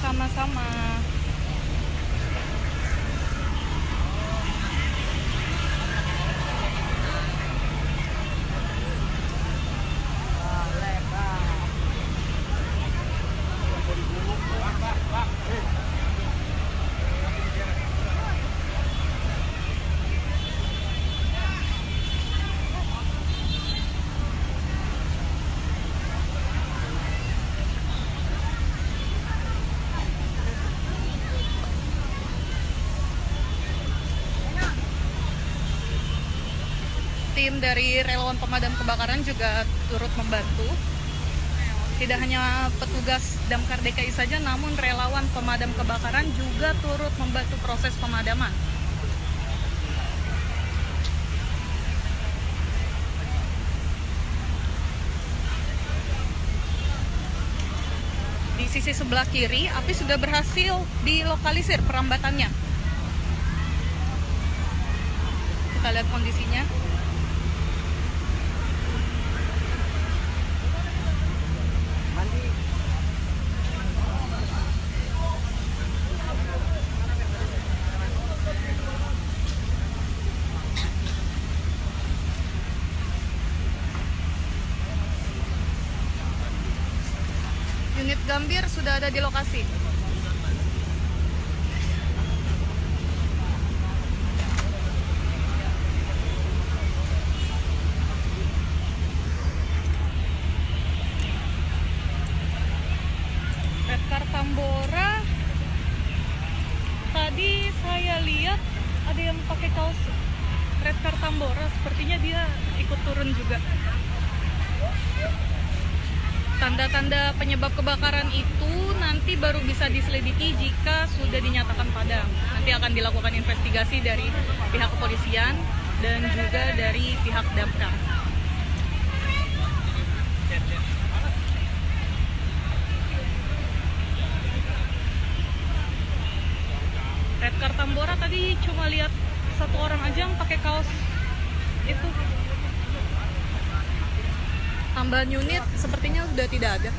Sama-sama. Tim dari relawan pemadam kebakaran juga turut membantu. Tidak hanya petugas Damkar DKI saja, namun relawan pemadam kebakaran juga turut membantu proses pemadaman. Di sisi sebelah kiri, api sudah berhasil dilokalisir perambatannya. Kita lihat kondisinya. Unit Gambir sudah ada di lokasi. Redcar Tambora, tadi saya lihat ada yang pakai kaos Redcar Tambora, sepertinya dia ikut turun juga. Tanda-tanda penyebab kebakaran itu nanti baru bisa diselidiki jika sudah dinyatakan padam. Nanti akan dilakukan investigasi dari pihak kepolisian dan juga dari pihak damkar. Redcar Tambora tadi cuma lihat 1 orang aja yang pakai kaos itu. Tambahan unit sepertinya sudah tidak ada.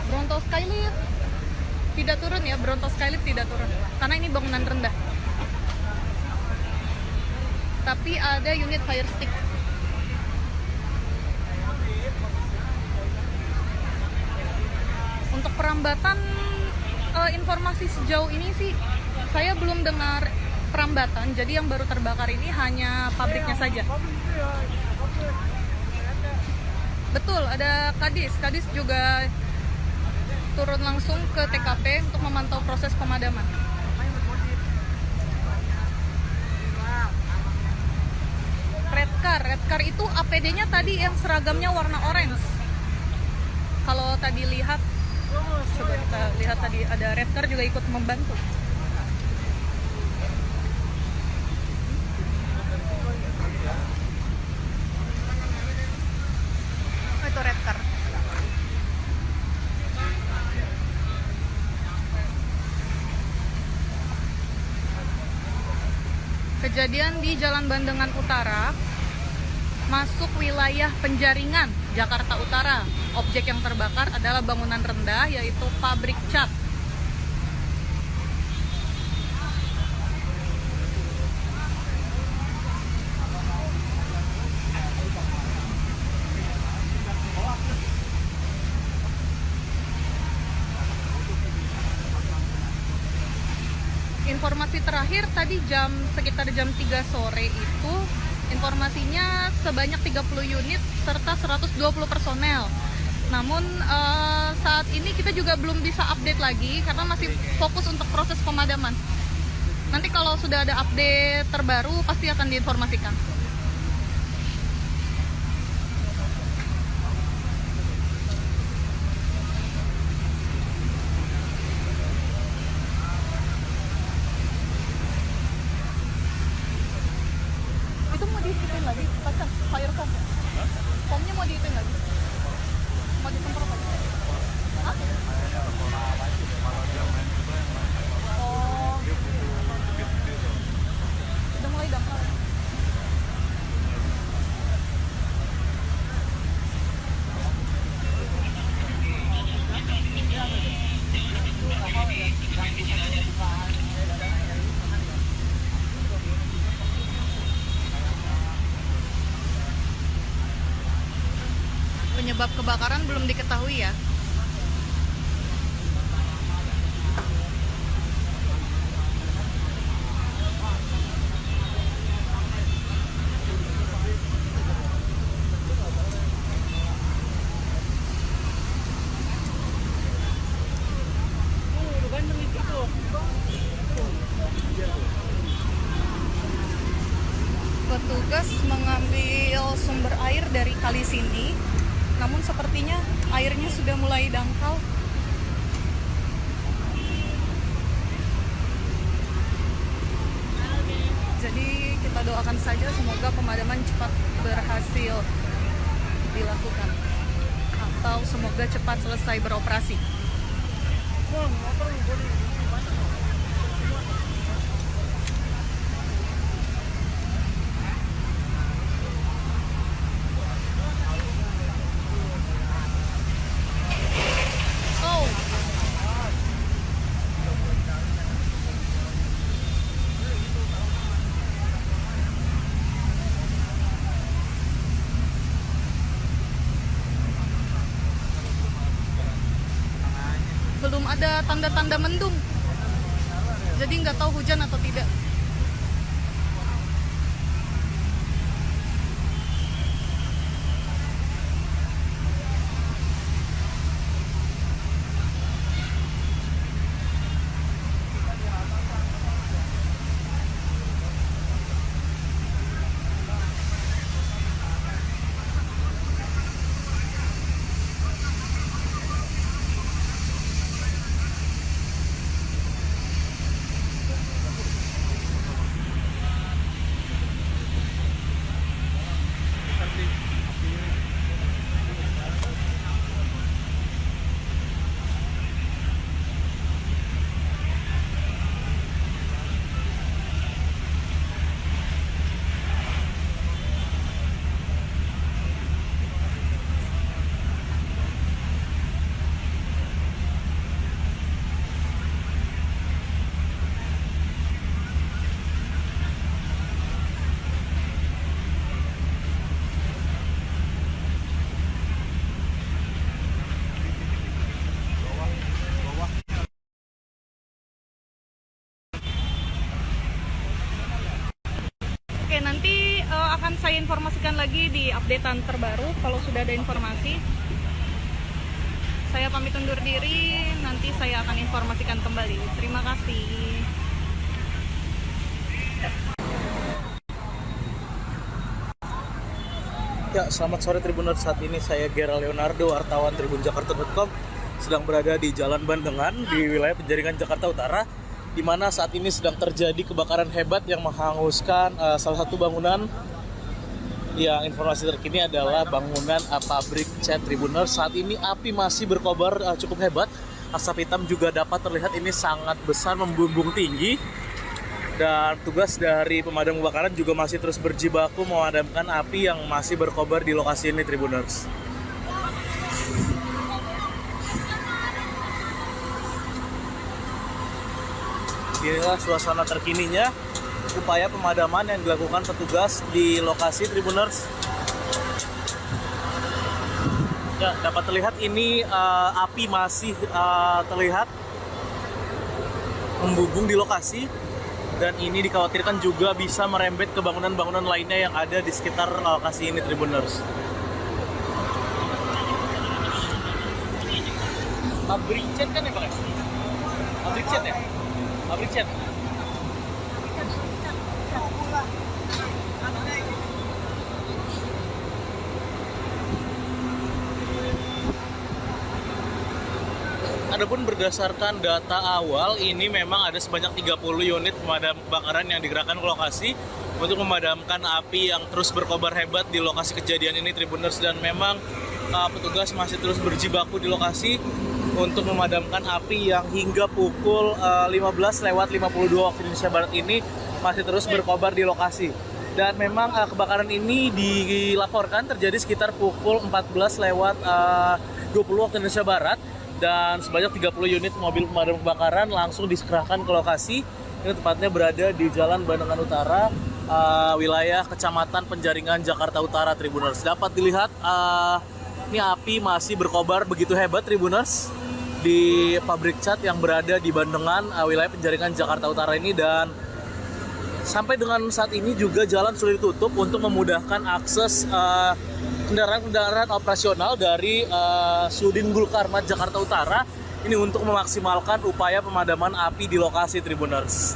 Bronto Skylift tidak turun ya, Bronto Skylift tidak turun karena ini bangunan rendah. Tapi ada unit fire stick. Untuk perambatan informasi sejauh ini sih saya belum dengar perambatan. Jadi yang baru terbakar ini hanya pabriknya saja. Betul, ada Kadis. Kadis juga turun langsung ke TKP untuk memantau proses pemadaman. Red car itu APD-nya tadi yang seragamnya warna orange. Kalau tadi lihat, coba kita lihat tadi ada red car juga ikut membantu. Oh, itu red car. Kejadian di Jalan Bandengan Utara, masuk wilayah Penjaringan, Jakarta Utara. Objek yang terbakar adalah bangunan rendah, yaitu pabrik cat. Informasi terakhir tadi sekitar jam 3 sore itu, informasinya sebanyak 30 unit serta 120 personel. Namun saat ini kita juga belum bisa update lagi karena masih fokus untuk proses pemadaman. Nanti kalau sudah ada update terbaru pasti akan diinformasikan. Itu mau dihitin lagi, pasang fire foam. Foamnya mau dihitin lagi. Mau disemprot lagi. Hah? Oh. Udah mulai dangkal. Penyebab kebakaran belum diketahui ya. Petugas mengambil sumber air dari kali sini, namun sepertinya airnya sudah mulai dangkal. Jadi kita doakan saja semoga pemadaman cepat berhasil dilakukan, atau semoga cepat selesai beroperasi. Belum ada tanda-tanda mendung, jadi nggak tahu hujan atau tidak. saya informasikan lagi di updatean terbaru kalau sudah ada informasi. Saya pamit undur diri, nanti saya akan informasikan kembali. Terima kasih. Ya, selamat sore Tribuners. Saat ini saya Gera Leonardo, wartawan tribunjakarta.com, sedang berada di Jalan Bandengan di wilayah Penjaringan, Jakarta Utara, di mana saat ini sedang terjadi kebakaran hebat yang menghanguskan salah satu bangunan. Yang informasi terkini adalah bangunan pabrik cat Tribuners. Saat ini api masih berkobar cukup hebat. Asap hitam juga dapat terlihat, ini sangat besar, membumbung tinggi. Dan tugas dari pemadam kebakaran juga masih terus berjibaku memadamkan api yang masih berkobar di lokasi ini, Tribuners. Inilah suasana terkininya, upaya pemadaman yang dilakukan petugas di lokasi, Tribuners. Ya, dapat terlihat ini api masih terlihat membumbung di lokasi. Dan ini dikhawatirkan juga bisa merembet ke bangunan-bangunan lainnya yang ada di sekitar lokasi ini, Tribuners. Pabrik cat kan ya Pak? Pabrik cat ya? Pabrik cat. Adapun berdasarkan data awal, ini memang ada sebanyak 30 unit pemadam kebakaran yang digerakkan ke lokasi untuk memadamkan api yang terus berkobar hebat di lokasi kejadian ini, Tribuners. Dan memang petugas masih terus berjibaku di lokasi untuk memadamkan api yang hingga pukul 15:52 waktu Indonesia Barat ini masih terus berkobar di lokasi. Dan memang kebakaran ini dilaporkan terjadi sekitar pukul 14:20 waktu Indonesia Barat. Dan sebanyak 30 unit mobil pemadam kebakaran langsung dikerahkan ke lokasi. Ini tepatnya berada di Jalan Bandengan Utara, wilayah Kecamatan Penjaringan, Jakarta Utara, Tribuners. Dapat dilihat ini api masih berkobar begitu hebat, Tribuners, di pabrik cat yang berada di Bandengan, wilayah Penjaringan, Jakarta Utara ini. Dan sampai dengan saat ini juga jalan sudah ditutup untuk memudahkan akses kendaraan-kendaraan operasional dari Sudin Gul Karmat, Jakarta Utara, ini untuk memaksimalkan upaya pemadaman api di lokasi, Tribuners.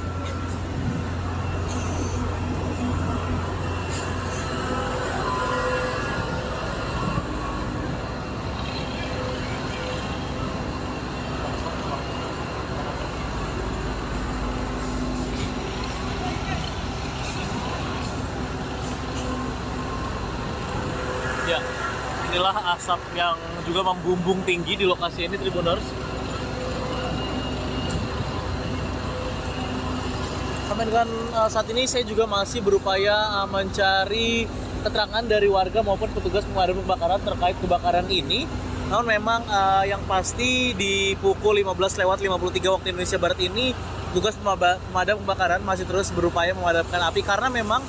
Ya, inilah asap yang juga membumbung tinggi di lokasi ini, Tribuners. Sampai dengan saat ini saya juga masih berupaya mencari keterangan dari warga maupun petugas pemadam kebakaran terkait kebakaran ini. Namun memang yang pasti di pukul 15:53 waktu Indonesia Barat ini, petugas pemadam kebakaran masih terus berupaya memadamkan api karena memang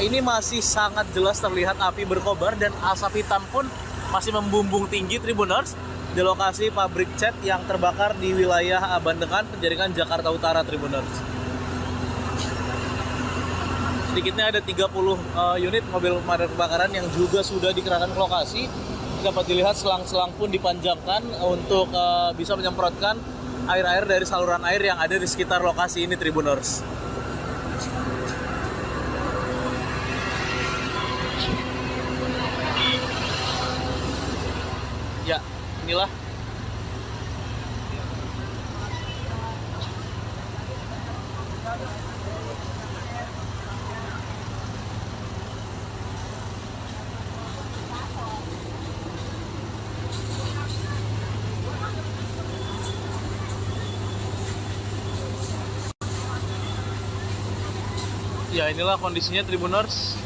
ini masih sangat jelas terlihat api berkobar dan asap hitam pun masih membumbung tinggi, Tribuners, di lokasi pabrik cat yang terbakar di wilayah Bandengan, Penjaringan, Jakarta Utara, Tribuners. Sedikitnya ada 30 unit mobil pemadam kebakaran yang juga sudah dikerahkan ke lokasi. Dapat dilihat selang-selang pun dipanjangkan untuk bisa menyemprotkan air-air dari saluran air yang ada di sekitar lokasi ini, Tribuners. Ya, inilah ya, inilah kondisinya, Tribuners.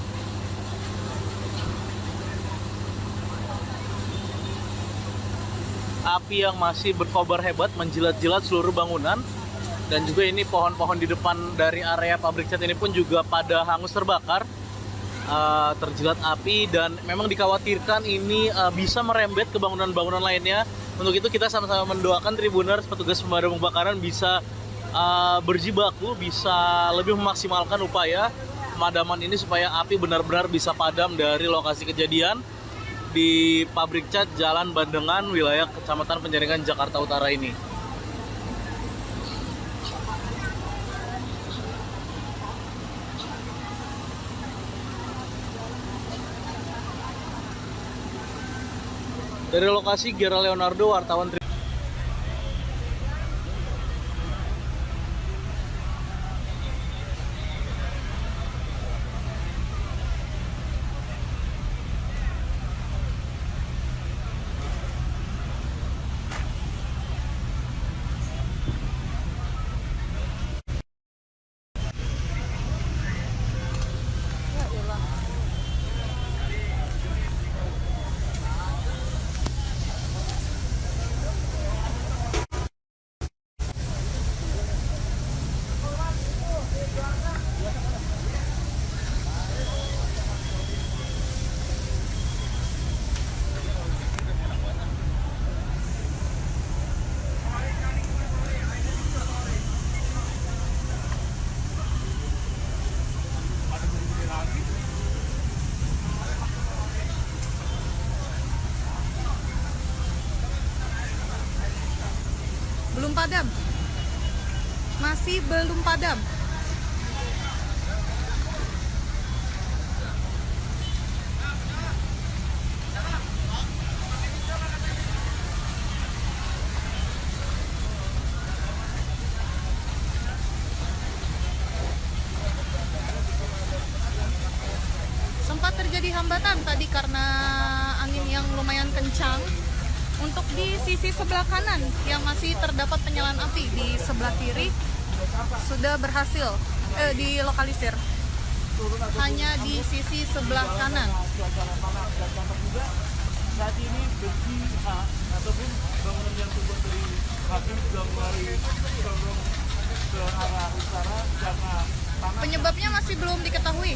Api yang masih berkobar hebat menjilat-jilat seluruh bangunan. Dan juga ini pohon-pohon di depan dari area pabrik cat ini pun juga pada hangus terbakar, terjilat api. Dan memang dikhawatirkan ini bisa merembet ke bangunan-bangunan lainnya. Untuk itu kita sama-sama mendoakan, Tribuners, petugas pemadam kebakaran bisa berjibaku, bisa lebih memaksimalkan upaya pemadaman ini supaya api benar-benar bisa padam dari lokasi kejadian di pabrik cat Jalan Bandengan, wilayah Kecamatan Penjaringan, Jakarta Utara ini. Dari lokasi, Gera Leonardo, wartawan belum padam, masih belum padam. Sempat terjadi hambatan tadi karena angin yang lumayan kencang. Untuk di sisi sebelah kanan yang masih terdapat penyalaan api, di sebelah kiri sudah berhasil dilokalisir. Hanya di sisi sebelah kanan. Saat ini besi ataupun bangunan yang terbuat dari api sudah mulai condong ke arah utara karena panas. Penyebabnya masih belum diketahui.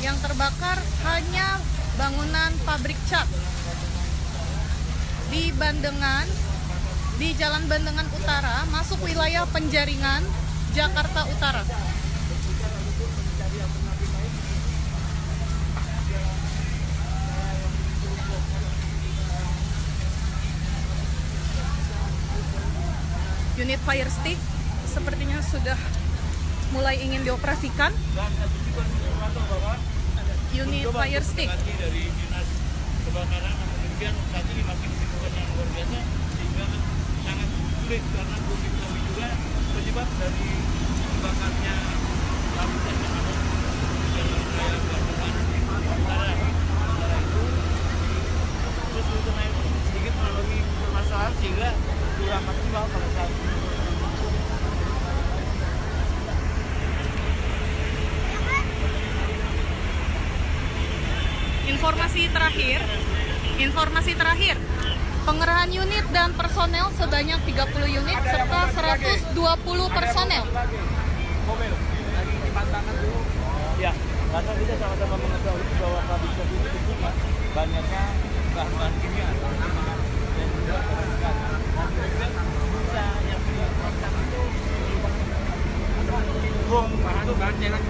Yang terbakar hanya bangunan pabrik cat di Bandengan, di Jalan Bandengan Utara, masuk wilayah Penjaringan, Jakarta Utara. Unit fire stick sepertinya sudah mulai ingin dioperasikan. Unit fire stick. Dari dinas kebakaran, namun demikian saat ini masih dibutuhkan yang luar biasa sehingga sangat sulit karena belum diketahui juga penyebab dari terbakarnya lapisan yang ada di wilayah Bandengan Utara. Sementara itu terus Sultan sedikit mengalami permasalahan sehingga kurang maksimal pada saat ini. Informasi terakhir, pengerahan unit dan personel sebanyak 30 unit serta 120 personel. Mobil lagi dipantangkan dulu. Ya, karena kita sama-sama mengetahui bahwa pabrik cat ini tentunya banyaknya bahan-bahan kimia dan juga kerusakan. Dan juga bisa yang dilakukan itu bom itu bahan cairan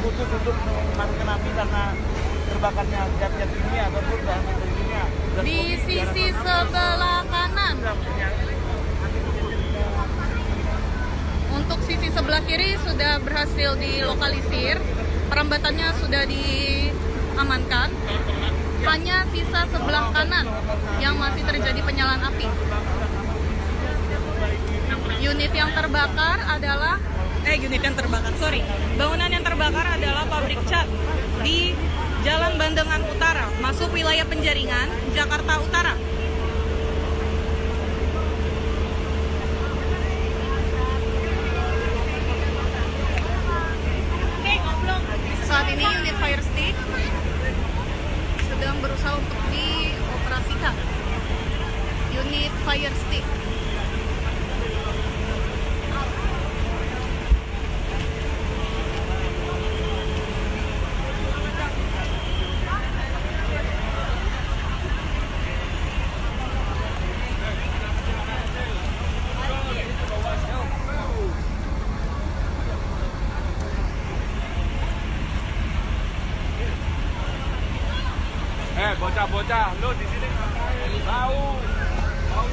khusus untuk mematikan api karena terbakarnya zat-zat kimia ataupun bahan kimia. Di sisi sebelah kanan. Untuk sisi sebelah kiri sudah berhasil dilokalisir, perambatannya sudah diamankan. Hanya sisa sebelah kanan yang masih terjadi penyalaan api. Bangunan yang terbakar adalah pabrik cat di Jalan Bandengan Utara, masuk wilayah Penjaringan, Jakarta Utara. Saat ini unit fire stick sedang berusaha untuk dioperasikan. Unit fire stick. Bocah-bocah, lo di sini ngapain? Tahu. Tahu.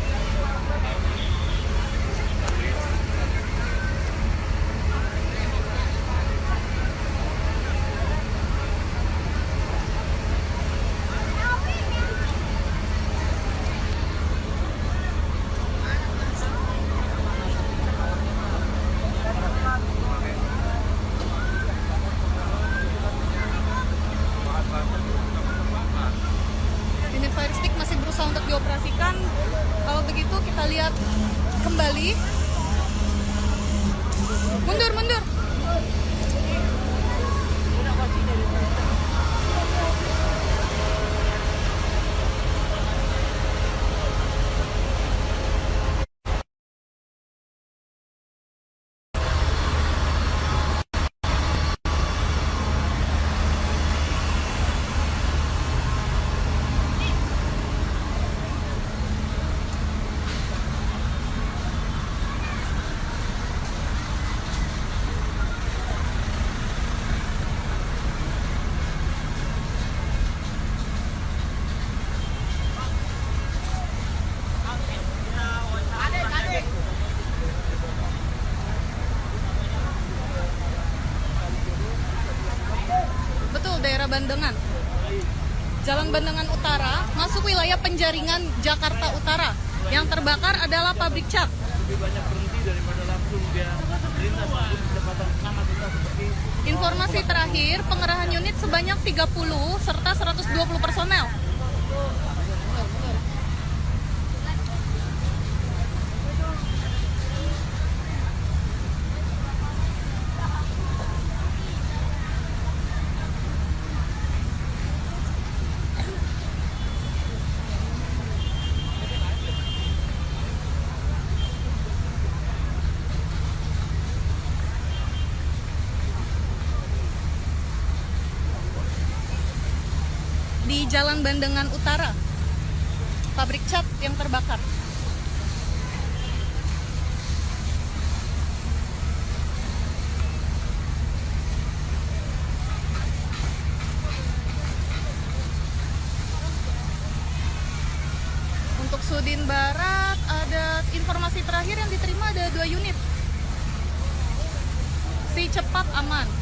Unit fire stick masih berusaha untuk dioperasikan. Kalau begitu kita lihat kembali. Mundur, mundur. Betul, daerah Bandengan. Jalan Bandengan Utara, masuk wilayah penjaringan Jakarta Utara. Yang terbakar adalah pabrik cat. Lebih banyak berhenti daripada langsung dia melintas langsung kecepatan sangat rendah seperti Informasi terakhir, pengerahan unit sebanyak 30 serta 120 personel. Di Jalan Bandengan Utara, pabrik cat yang terbakar. Untuk Sudin Barat, ada informasi terakhir yang diterima ada 2 unit. Si cepat aman.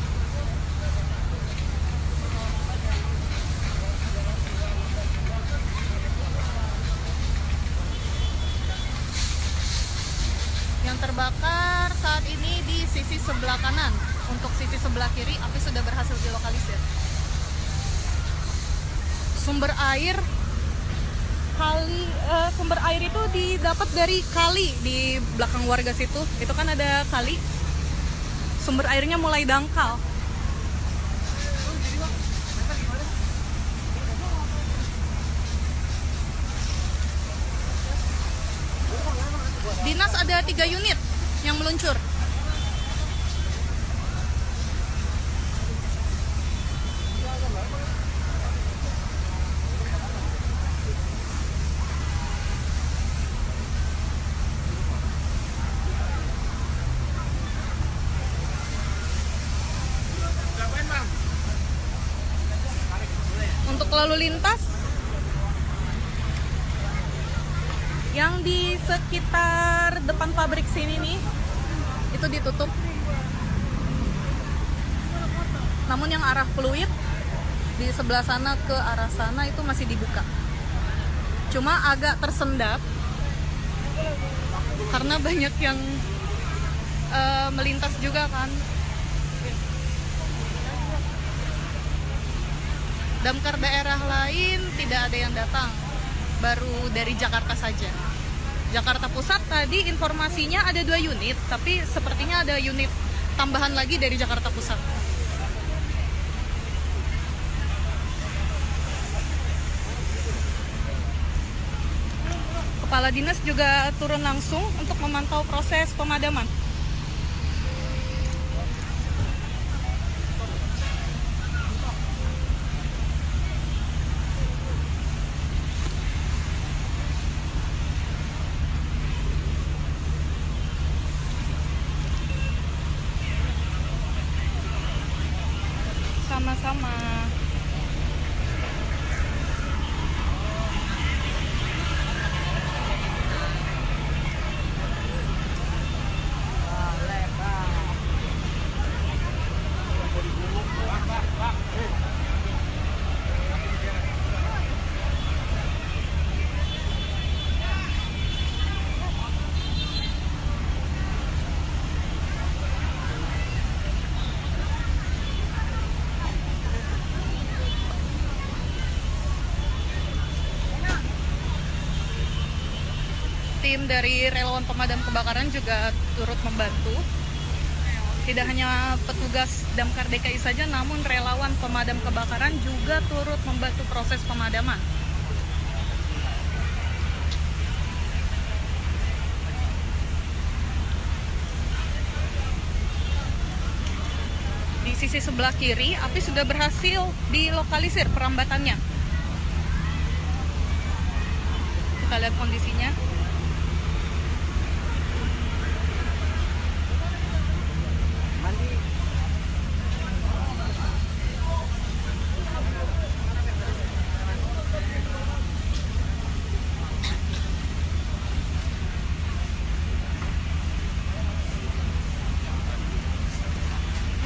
Yang terbakar saat ini di sisi sebelah kanan. Untuk sisi sebelah kiri, api sudah berhasil dilokalisir. Sumber air sumber air itu didapat dari kali di belakang warga situ. Itu kan ada kali. Sumber airnya mulai dangkal. Dinas ada 3 unit yang meluncur. Untuk lalu lintas yang di sekitar depan pabrik sini nih, itu ditutup. Namun yang arah Pluit di sebelah sana ke arah sana itu masih dibuka. Cuma agak tersendat karena banyak yang melintas juga kan. Damkar daerah lain tidak ada yang datang, baru dari Jakarta saja. Jakarta Pusat tadi informasinya ada 2 unit, tapi sepertinya ada unit tambahan lagi dari Jakarta Pusat. Kepala dinas juga turun langsung untuk memantau proses pemadaman. Sama-sama. tim dari relawan pemadam kebakaran juga turut membantu. Tidak hanya petugas Damkar DKI saja, namun relawan pemadam kebakaran juga turut membantu proses pemadaman. Di sisi sebelah kiri, api sudah berhasil dilokalisir perambatannya. Kita lihat kondisinya.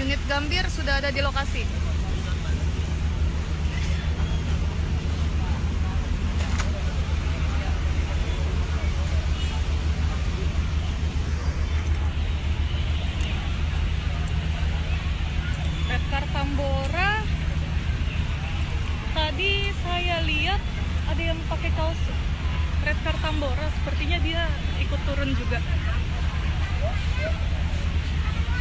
Unit Gambir sudah ada di lokasi. Redcar Tambora, tadi saya lihat ada yang pakai kaos Redcar Tambora, sepertinya dia ikut turun juga.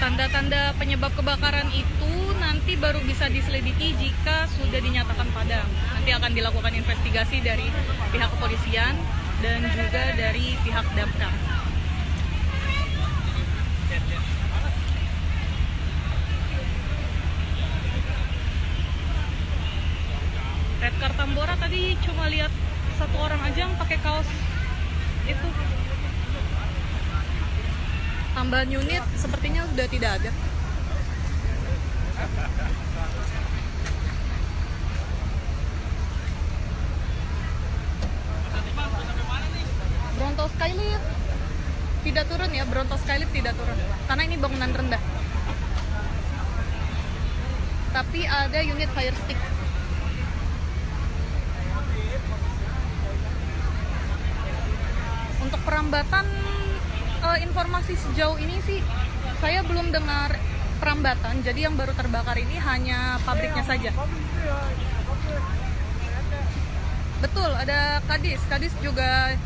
Tanda-tanda penyebab kebakaran itu nanti baru bisa diselidiki jika sudah dinyatakan padam. Nanti akan dilakukan investigasi dari pihak kepolisian dan juga dari pihak damkar. Redcar Tambora tadi cuma lihat satu orang aja yang pakai kaos itu. Tambahan unit sepertinya sudah tidak ada. Bronto Skylift tidak turun ya, Bronto Skylift tidak turun karena ini bangunan rendah. Tapi ada unit fire stick. Untuk perambatan, informasi sejauh ini sih saya belum dengar perambatan. Jadi yang baru terbakar ini hanya pabriknya saja. Betul, ada Kadis. Kadis juga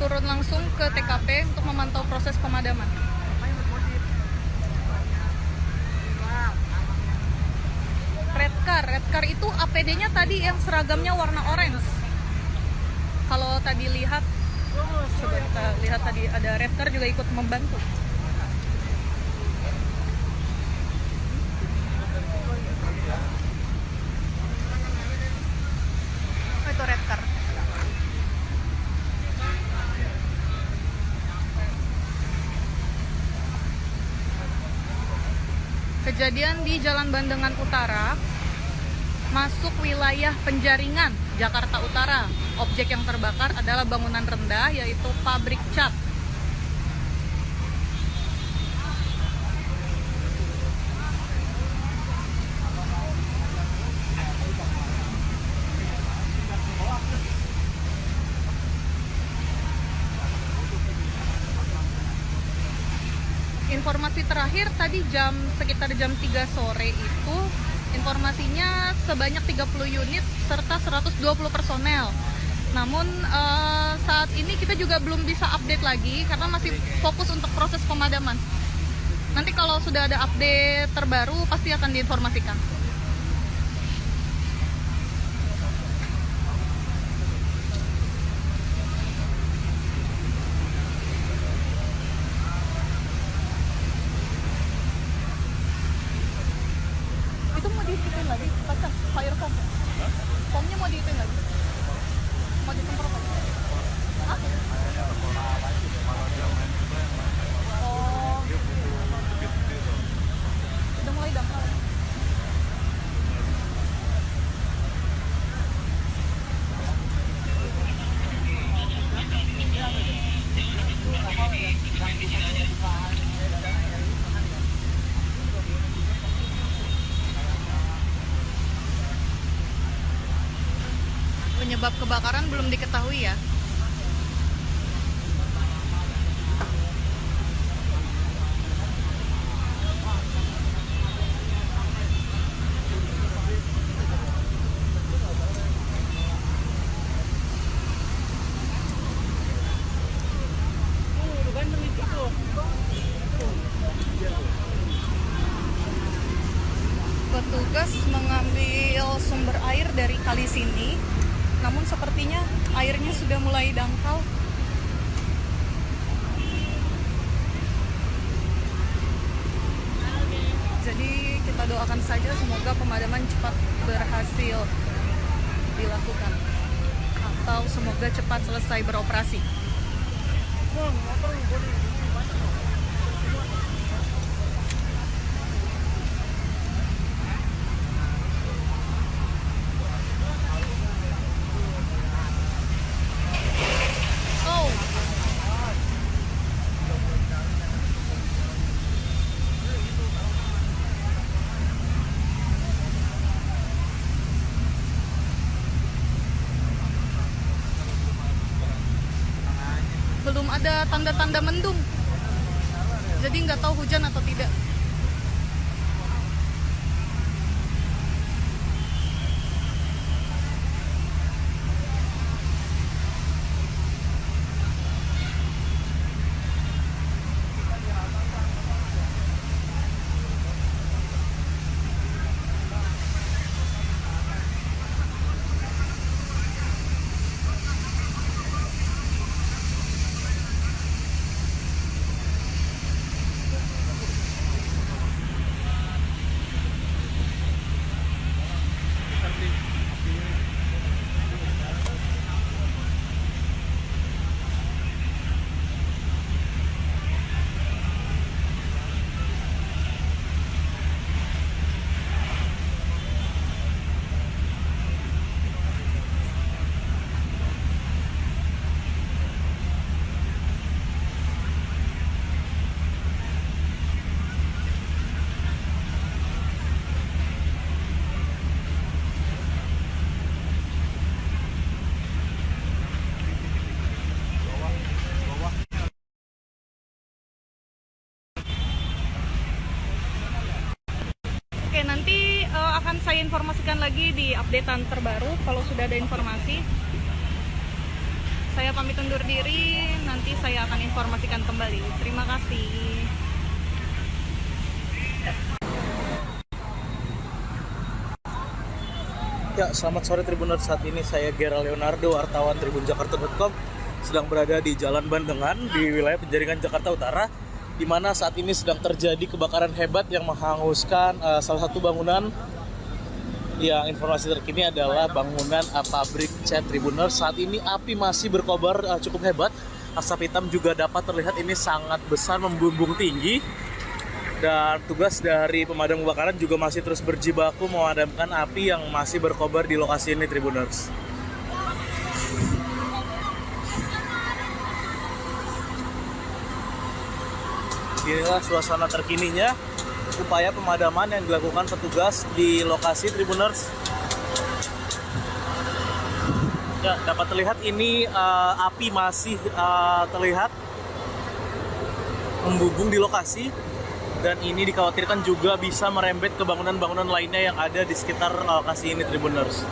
turun langsung ke TKP untuk memantau proses pemadaman. Redcar itu APD-nya tadi yang seragamnya warna orange. Kalau tadi lihat, coba kita lihat tadi ada Redcar juga ikut membantu. Oh, itu Redcar. Kejadian di Jalan Bandengan Utara, masuk wilayah Penjaringan, Jakarta Utara. Objek yang terbakar adalah bangunan rendah, yaitu pabrik cat. Informasi terakhir tadi sekitar jam 3 sore itu, informasinya sebanyak 30 unit serta 120 personel. Namun saat ini kita juga belum bisa update lagi karena masih fokus untuk proses pemadaman. Nanti kalau sudah ada update terbaru pasti akan diinformasikan. Itu mau diikutin lagi, pasang fire foam. Foamnya mau diikutin lagi. Mau disemprot lagi. Hah? Oh. Udah mulai dangkal. Penyebab kebakaran belum diketahui ya. sumber air dari kali sini, namun sepertinya airnya sudah mulai dangkal. Jadi kita doakan saja semoga pemadaman cepat berhasil dilakukan atau semoga cepat selesai beroperasi. Oh, belum ada tanda-tanda mendung, jadi nggak tahu hujan atau tidak. Oke, nanti akan saya informasikan lagi di updatean terbaru kalau sudah ada informasi. Saya pamit undur diri, nanti saya akan informasikan kembali. Terima kasih. Ya, selamat sore Tribuners. Saat ini saya Gera Leonardo, wartawan tribunjakarta.com, sedang berada di Jalan Bandengan di wilayah Penjaringan Jakarta Utara, di mana saat ini sedang terjadi kebakaran hebat yang menghanguskan salah satu bangunan. Yang informasi terkini adalah bangunan pabrik cat Tribuners. Saat ini api masih berkobar cukup hebat. Asap hitam juga dapat terlihat, ini sangat besar, membumbung tinggi. Dan tugas dari pemadam kebakaran juga masih terus berjibaku memadamkan api yang masih berkobar di lokasi ini, Tribuners. Inilah suasana terkininya upaya pemadaman yang dilakukan petugas di lokasi, Tribuners. Ya, dapat terlihat ini api masih terlihat membumbung di lokasi, dan ini dikhawatirkan juga bisa merembet ke bangunan-bangunan lainnya yang ada di sekitar lokasi ini, Tribuners.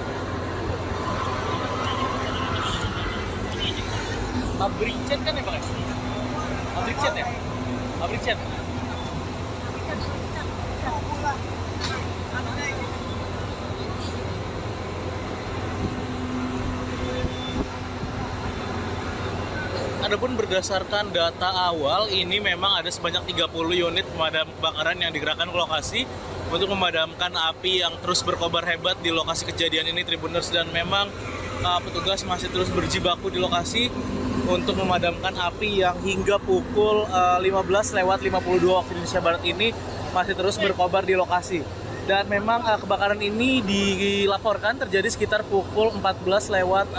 Pabrik cat kan ya, Pak? Pabrik cat ya? Pabrik cat. Adapun berdasarkan data awal, ini memang ada sebanyak 30 unit pemadam kebakaran yang digerakkan ke lokasi untuk memadamkan api yang terus berkobar hebat di lokasi kejadian ini, Tribuners. Dan memang petugas masih terus berjibaku di lokasi untuk memadamkan api yang hingga pukul 15:52 waktu Indonesia Barat ini masih terus berkobar di lokasi. Dan memang kebakaran ini dilaporkan terjadi sekitar pukul 14:20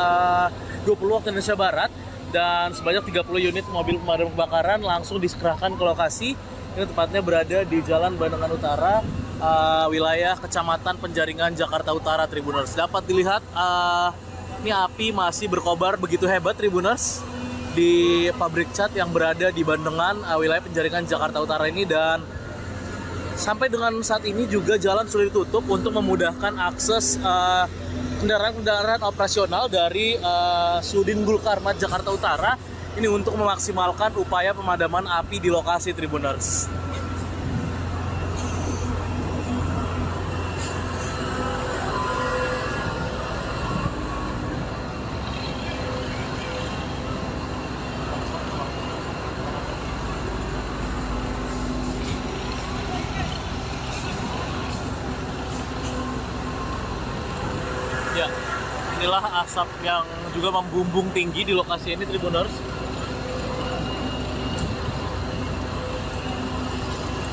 waktu Indonesia Barat. Dan sebanyak 30 unit mobil pemadam kebakaran langsung dikerahkan ke lokasi. Ini tepatnya berada di Jalan Bandengan Utara, wilayah Kecamatan Penjaringan, Jakarta Utara, Tribuners. Dapat dilihat ini api masih berkobar begitu hebat, Tribuners, di pabrik cat yang berada di Bandengan, wilayah Penjaringan, Jakarta Utara ini. Dan sampai dengan saat ini juga jalan sudah ditutup untuk memudahkan akses kendaraan-kendaraan operasional dari Sudin Gulkarmat Jakarta Utara ini untuk memaksimalkan upaya pemadaman api di lokasi, Tribuners. inilah asap yang juga membumbung tinggi di lokasi ini, Tribuners.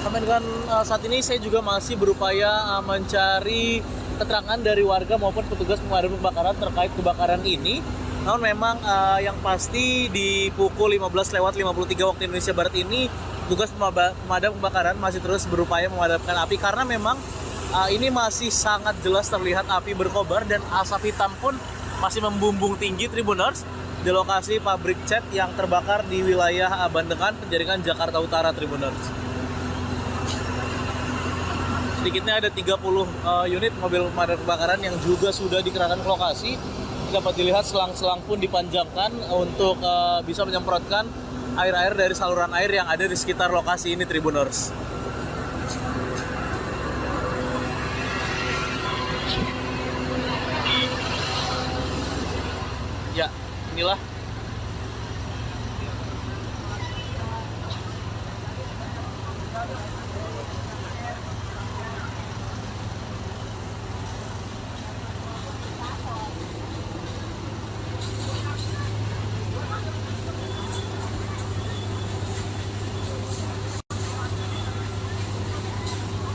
Sampai dengan saat ini saya juga masih berupaya mencari keterangan dari warga maupun petugas pemadam kebakaran terkait kebakaran ini. Namun memang yang pasti di pukul 15:53 waktu Indonesia Barat ini petugas pemadam kebakaran masih terus berupaya memadamkan api karena memang ini masih sangat jelas terlihat api berkobar dan asap hitam pun masih membumbung tinggi, Tribuners, di lokasi pabrik cat yang terbakar di wilayah Bandengan, Penjaringan, Jakarta Utara, Tribuners. Sedikitnya ada 30 unit mobil pemadam kebakaran yang juga sudah dikerahkan ke lokasi. Dapat dilihat selang-selang pun dipanjangkan untuk bisa menyemprotkan air-air dari saluran air yang ada di sekitar lokasi ini, Tribuners. Ya, inilah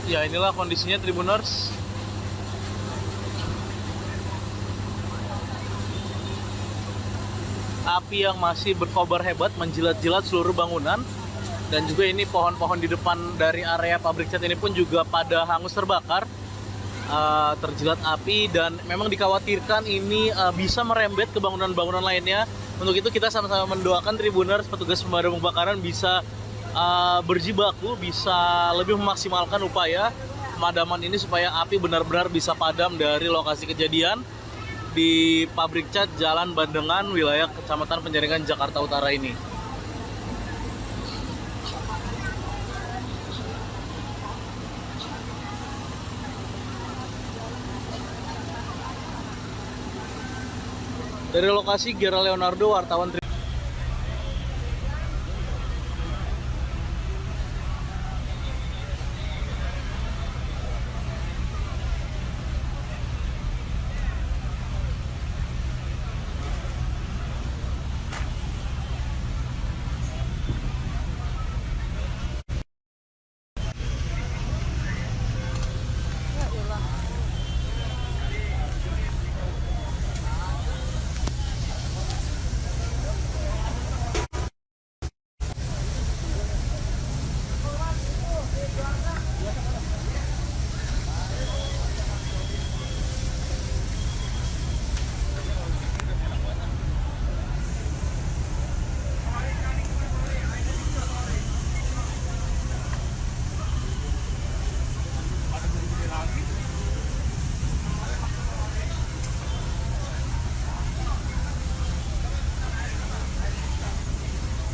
ya, inilah kondisinya, Tribuners. Api yang masih berkobar hebat menjilat-jilat seluruh bangunan, dan juga ini pohon-pohon di depan dari area pabrik cat ini pun juga pada hangus terbakar, terjilat api, dan memang dikhawatirkan ini bisa merembet ke bangunan-bangunan lainnya. Untuk itu kita sama-sama mendoakan, Tribuners, petugas pemadam kebakaran bisa berjibaku, bisa lebih memaksimalkan upaya pemadaman ini supaya api benar-benar bisa padam dari lokasi kejadian di pabrik cat Jalan Bandengan, wilayah Kecamatan Penjaringan, Jakarta Utara ini. Dari lokasi, Gera Leonardo, wartawan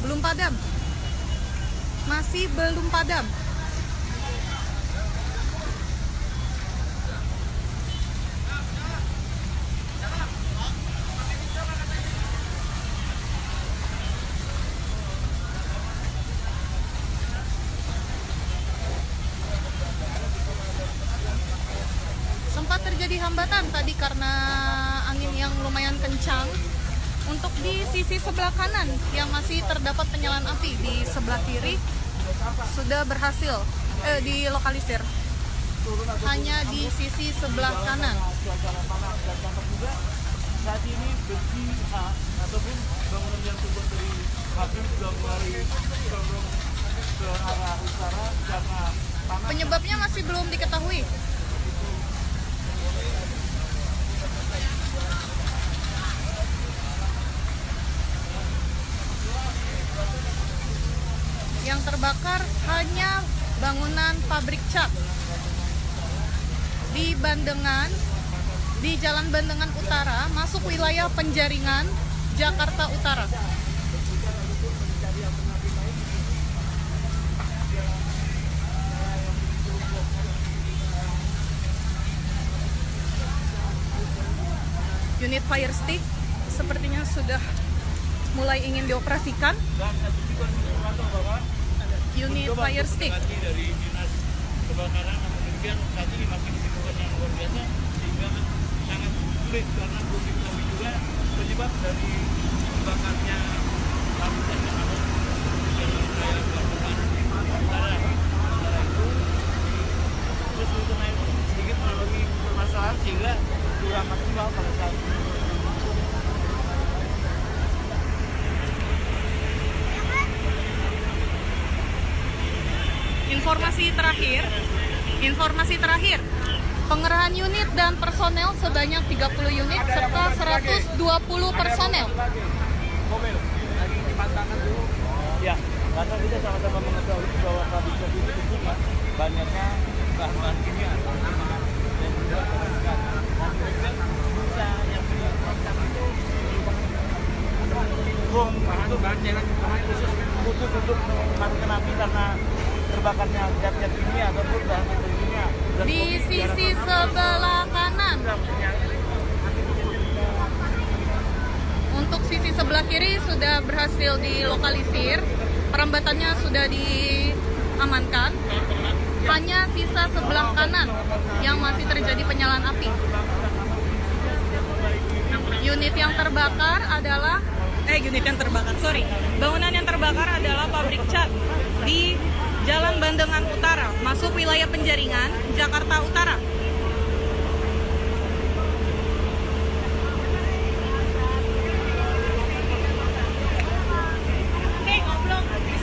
belum padam, masih belum padam. Sempat terjadi hambatan tadi karena angin yang lumayan kencang. Untuk di sisi sebelah kanan yang masih terdapat penyalaan api, di sebelah kiri sudah berhasil dilokalisir. Hanya di sisi sebelah kanan. Saat ini besi ataupun bangunan yang terbuat dari pabrik sudah mulai condong ke arah utara karena panas. Penyebabnya masih belum diketahui. Yang terbakar hanya bangunan pabrik cat di Bandengan, di Jalan Bandengan Utara, masuk wilayah Penjaringan, Jakarta Utara. Unit fire stick sepertinya sudah mulai ingin dioperasikan. Unit fire stick dari dinas kebakaran, namun demikian saat ini masih dibutuhkan yang luar biasa sehingga sangat sulit karena belum diketahui juga penyebab dari terbakarnya lapisan yang ada di wilayah Bandungan Utara. Sementara itu, terus Sultan itu sedikit mengalami permasalahan sehingga kurang maksimal pada saat ini. Informasi terakhir, pengerahan unit dan personel sebanyak 30 unit serta 120 personel. Mobil lagi dipantangkan dulu. Ya, karena kita sama-sama mengetahui bahwa pabrik kopi ini tentunya banyaknya bahan-bahan kimia dan juga kerusakan. Dan juga bisa yang menyebabkan itu bom itu bahan cairan khusus untuk mematikan api karena terbakarnya zat-zat kimia ataupun bahan kimia. Di sisi sebelah kanan. Untuk sisi sebelah kiri sudah berhasil dilokalisir, perambatannya sudah diamankan. Hanya sisa sebelah kanan yang masih terjadi penyalaan api. Bangunan yang terbakar adalah pabrik cat di Jalan Bandengan Utara, masuk wilayah Penjaringan, Jakarta Utara.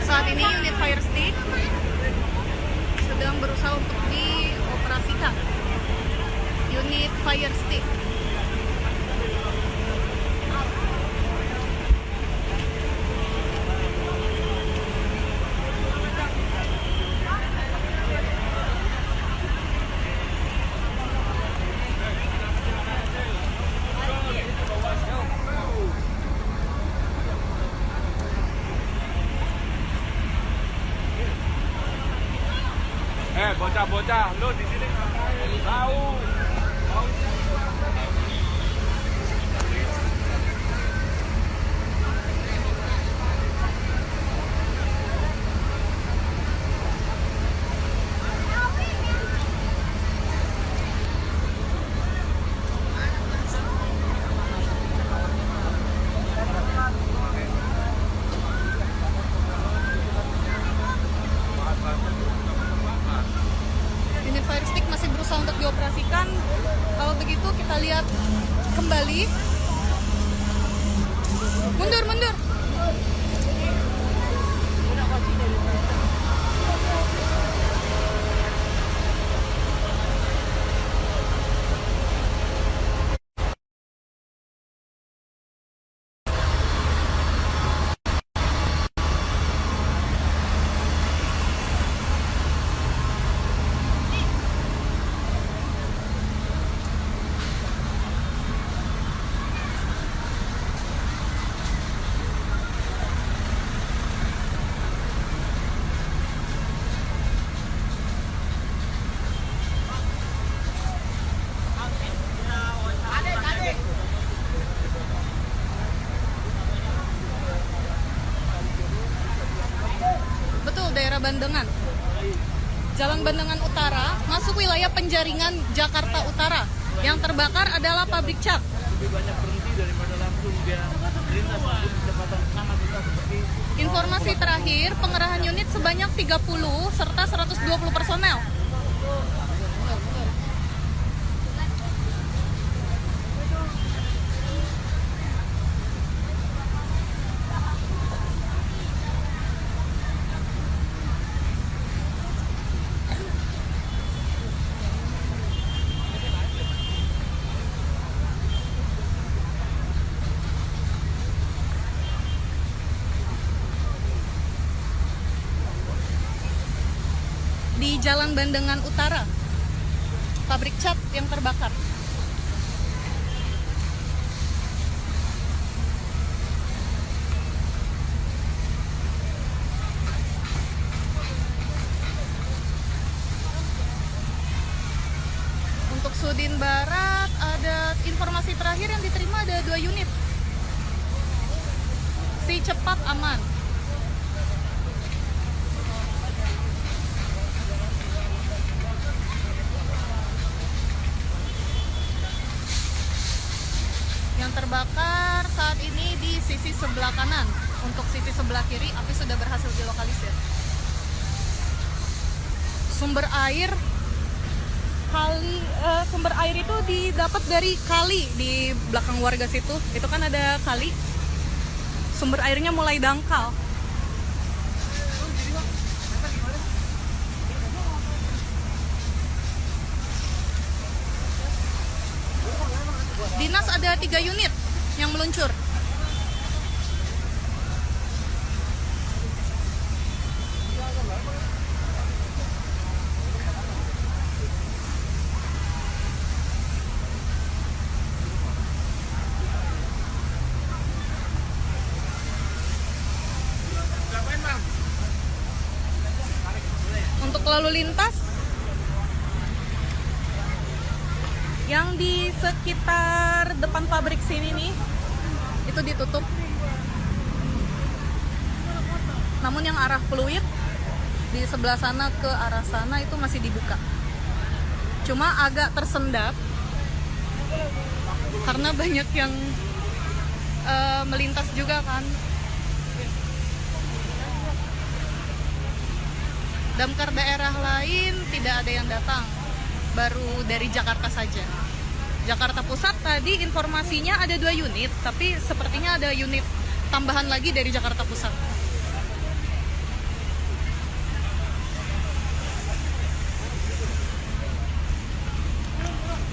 Saat ini unit fire stick sedang berusaha untuk dioperasikan. Unit fire stick. Bocah-bocah, lu di sini ngapain? Tahu. Unit fire stick masih berusaha untuk dioperasikan. Kalau begitu kita lihat kembali. Mundur. Betul, daerah Bandengan. Jalan Bandengan Utara, masuk wilayah Penjaringan, Jakarta Utara. Yang terbakar adalah pabrik cat. Lebih banyak berhenti daripada langsung dia melintas langsung kecepatan sangat besar seperti Informasi terakhir, pengerahan unit sebanyak 30 serta 120 personel. Di Jalan Bandengan Utara, pabrik cat yang terbakar. Untuk Sudin Barat, ada informasi terakhir yang diterima ada 2 unit. Si cepat aman. Yang yang terbakar saat ini di sisi sebelah kanan. Untuk sisi sebelah kiri, api sudah berhasil dilokalisir. Sumber air itu didapat dari kali di belakang warga situ. Itu kan ada kali. Sumber airnya mulai dangkal. Dinas ada 3 unit yang meluncur. Untuk lalu lintas yang di sekitar depan pabrik sini nih itu ditutup. Namun yang arah Pluit di sebelah sana ke arah sana itu masih dibuka. Cuma agak tersendat karena banyak yang melintas juga kan. Damkar daerah lain tidak ada yang datang, baru dari Jakarta saja. Jakarta Pusat tadi informasinya ada 2 unit, tapi sepertinya ada unit tambahan lagi dari Jakarta Pusat.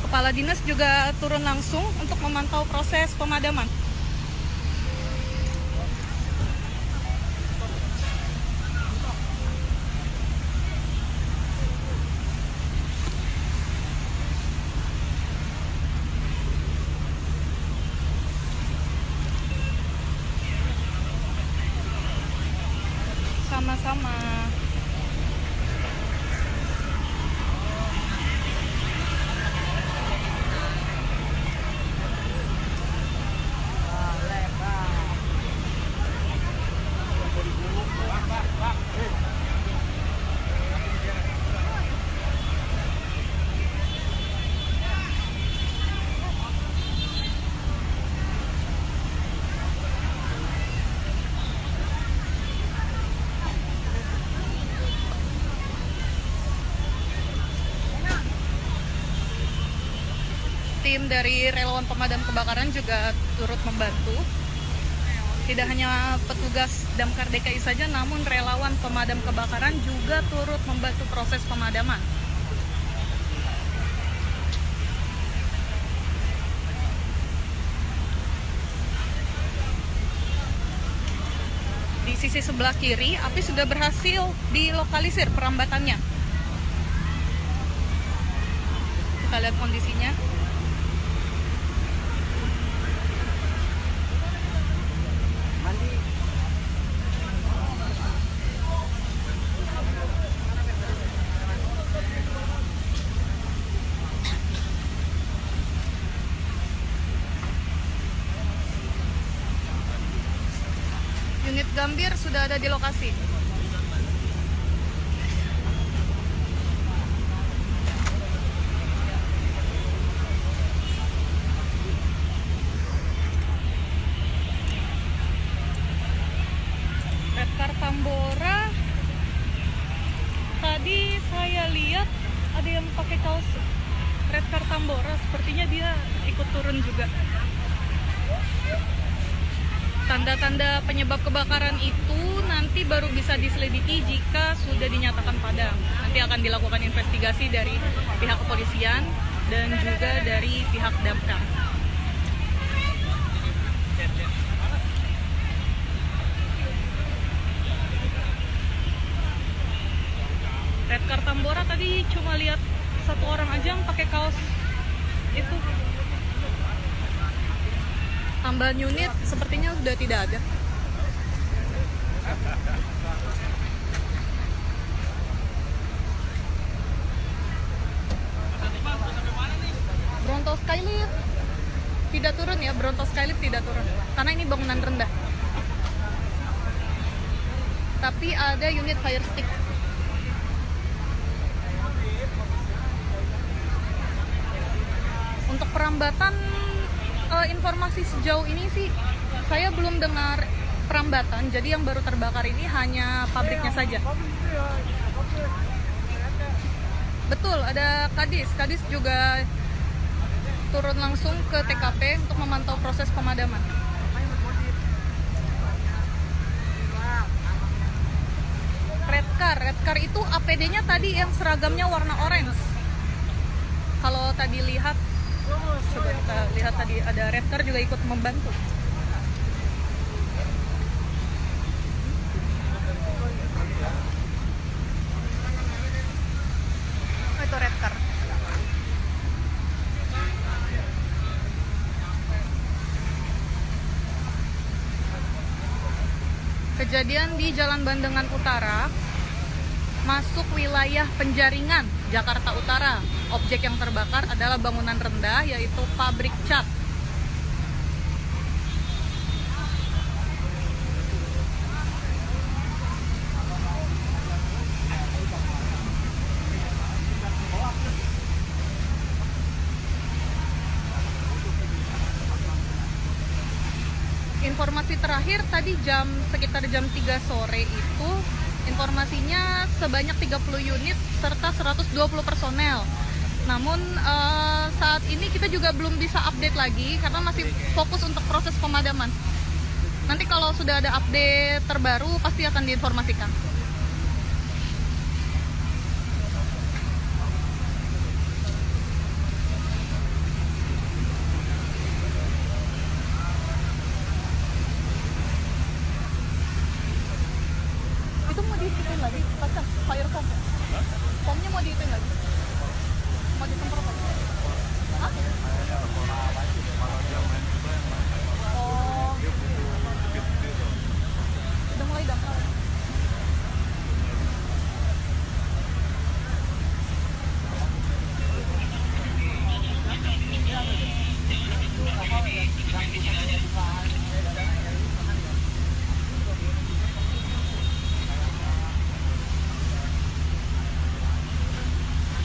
Kepala dinas juga turun langsung untuk memantau proses pemadaman. Sama-sama. Tim dari relawan pemadam kebakaran juga turut membantu. Tidak hanya petugas Damkar DKI saja, namun relawan pemadam kebakaran juga turut membantu proses pemadaman. Di sisi sebelah kiri, api sudah berhasil dilokalisir perambatannya. Kita lihat kondisinya. Unit Gambir sudah ada di lokasi. Redcar Tambora, tadi saya lihat ada yang pakai kaos Redcar Tambora, sepertinya dia ikut turun juga. Tanda-tanda penyebab kebakaran itu nanti baru bisa diselidiki jika sudah dinyatakan padam. Nanti akan dilakukan investigasi dari pihak kepolisian dan juga dari pihak damkar. Redcar Tambora tadi cuma lihat 1 orang aja yang pakai kaos itu. Tambahan unit sepertinya sudah tidak ada. Bronto Skylift tidak turun ya, Bronto Skylift tidak turun karena ini bangunan rendah. Tapi ada unit fire stick. Untuk perambatan Informasi sejauh ini sih saya belum dengar perambatan, jadi yang baru terbakar ini hanya pabriknya saja. Betul, ada Kadis. Kadis juga turun langsung ke TKP untuk memantau proses pemadaman. Red car itu APD-nya tadi yang seragamnya warna orange. Kalau tadi lihat, coba kita lihat tadi ada red car juga ikut membantu. Oh, itu red car. Kejadian di Jalan Bandengan Utara, masuk wilayah Penjaringan, Jakarta Utara. Objek yang terbakar adalah bangunan rendah, yaitu pabrik cat. Informasi terakhir tadi sekitar jam 3 sore itu, informasinya sebanyak 30 unit serta 120 personel. Namun saat ini kita juga belum bisa update lagi karena masih fokus untuk proses pemadaman. Nanti kalau sudah ada update terbaru pasti akan diinformasikan. Itu mau diikutin lagi, kaca, fire foam. Foamnya mau diikutin lagi? Mau disemprot lagi? Hah? Oh, udah mulai dangkal.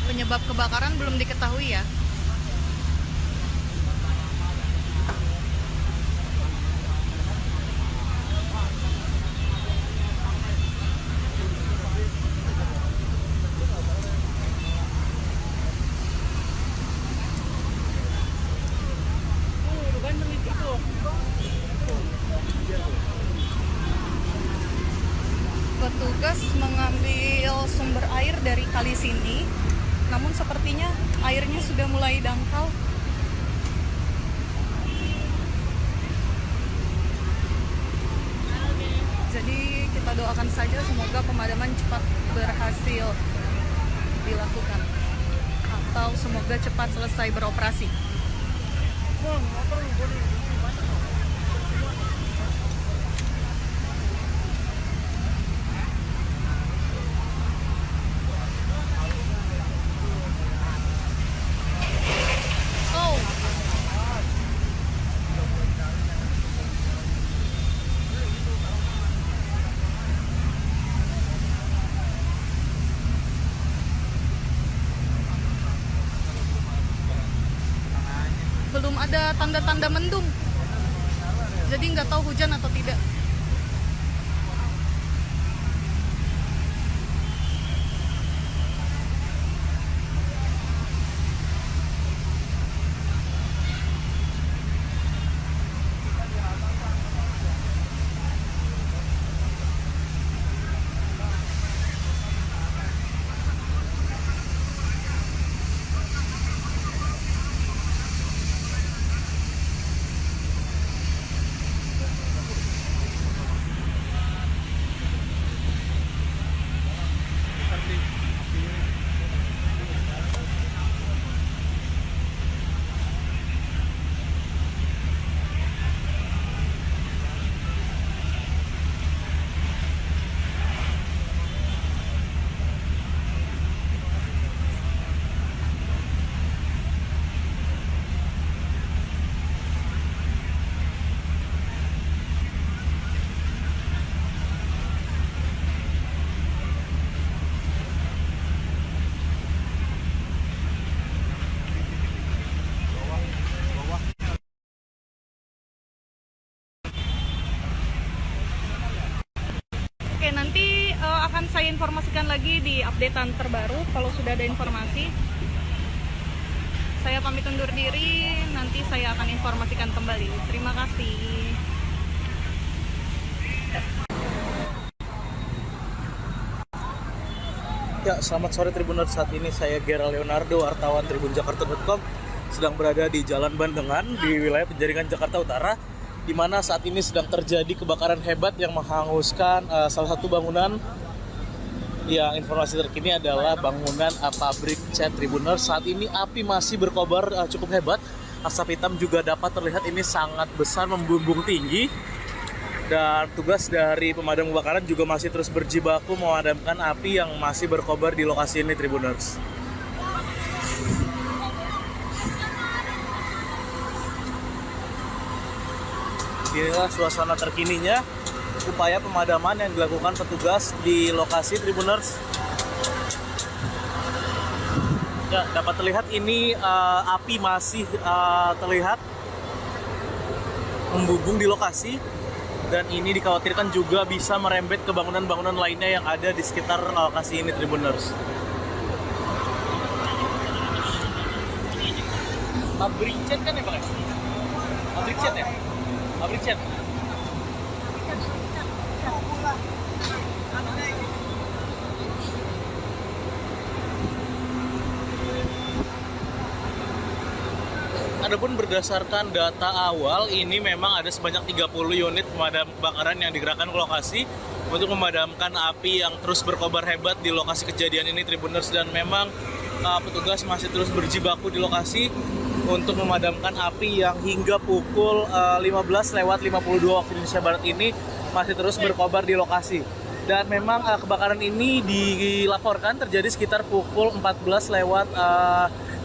Penyebab kebakaran belum diketahui ya. Petugas mengambil sumber air dari kali sini, namun sepertinya airnya sudah mulai dangkal. Jadi kita doakan saja semoga pemadaman cepat berhasil dilakukan atau semoga cepat selesai beroperasi. Belum ada tanda-tanda mendung, jadi nggak tahu hujan atau tidak. saya informasikan lagi di updatean terbaru kalau sudah ada informasi. Saya pamit undur diri, nanti saya akan informasikan kembali. Terima kasih. Ya, selamat sore Tribuners. Saat ini saya Gera Leonardo, wartawan tribunjakarta.com, sedang berada di Jalan Bandengan di wilayah Penjaringan Jakarta Utara, di mana saat ini sedang terjadi kebakaran hebat yang menghanguskan salah satu bangunan. Yang informasi terkini adalah bangunan pabrik cat Tribuners. Saat ini api masih berkobar cukup hebat. Asap hitam juga dapat terlihat ini sangat besar, membumbung tinggi. Dan tugas dari pemadam kebakaran juga masih terus berjibaku memadamkan api yang masih berkobar di lokasi ini, Tribuners. Inilah suasana terkininya, upaya pemadaman yang dilakukan petugas di lokasi, Tribuners. Ya, dapat terlihat ini api masih terlihat membumbung di lokasi. Dan ini dikhawatirkan juga bisa merembet ke bangunan-bangunan lainnya yang ada di sekitar lokasi ini, Tribuners. Pabrik cat kan ya, Pak? Pabrik cat ya? Pabrik cat. Adapun berdasarkan data awal, ini memang ada sebanyak 30 unit pemadam kebakaran yang digerakkan ke lokasi untuk memadamkan api yang terus berkobar hebat di lokasi kejadian ini, Tribuners. Dan memang petugas masih terus berjibaku di lokasi untuk memadamkan api yang hingga pukul 15:52 waktu Indonesia Barat ini masih terus berkobar di lokasi. Dan memang kebakaran ini dilaporkan terjadi sekitar pukul 14:20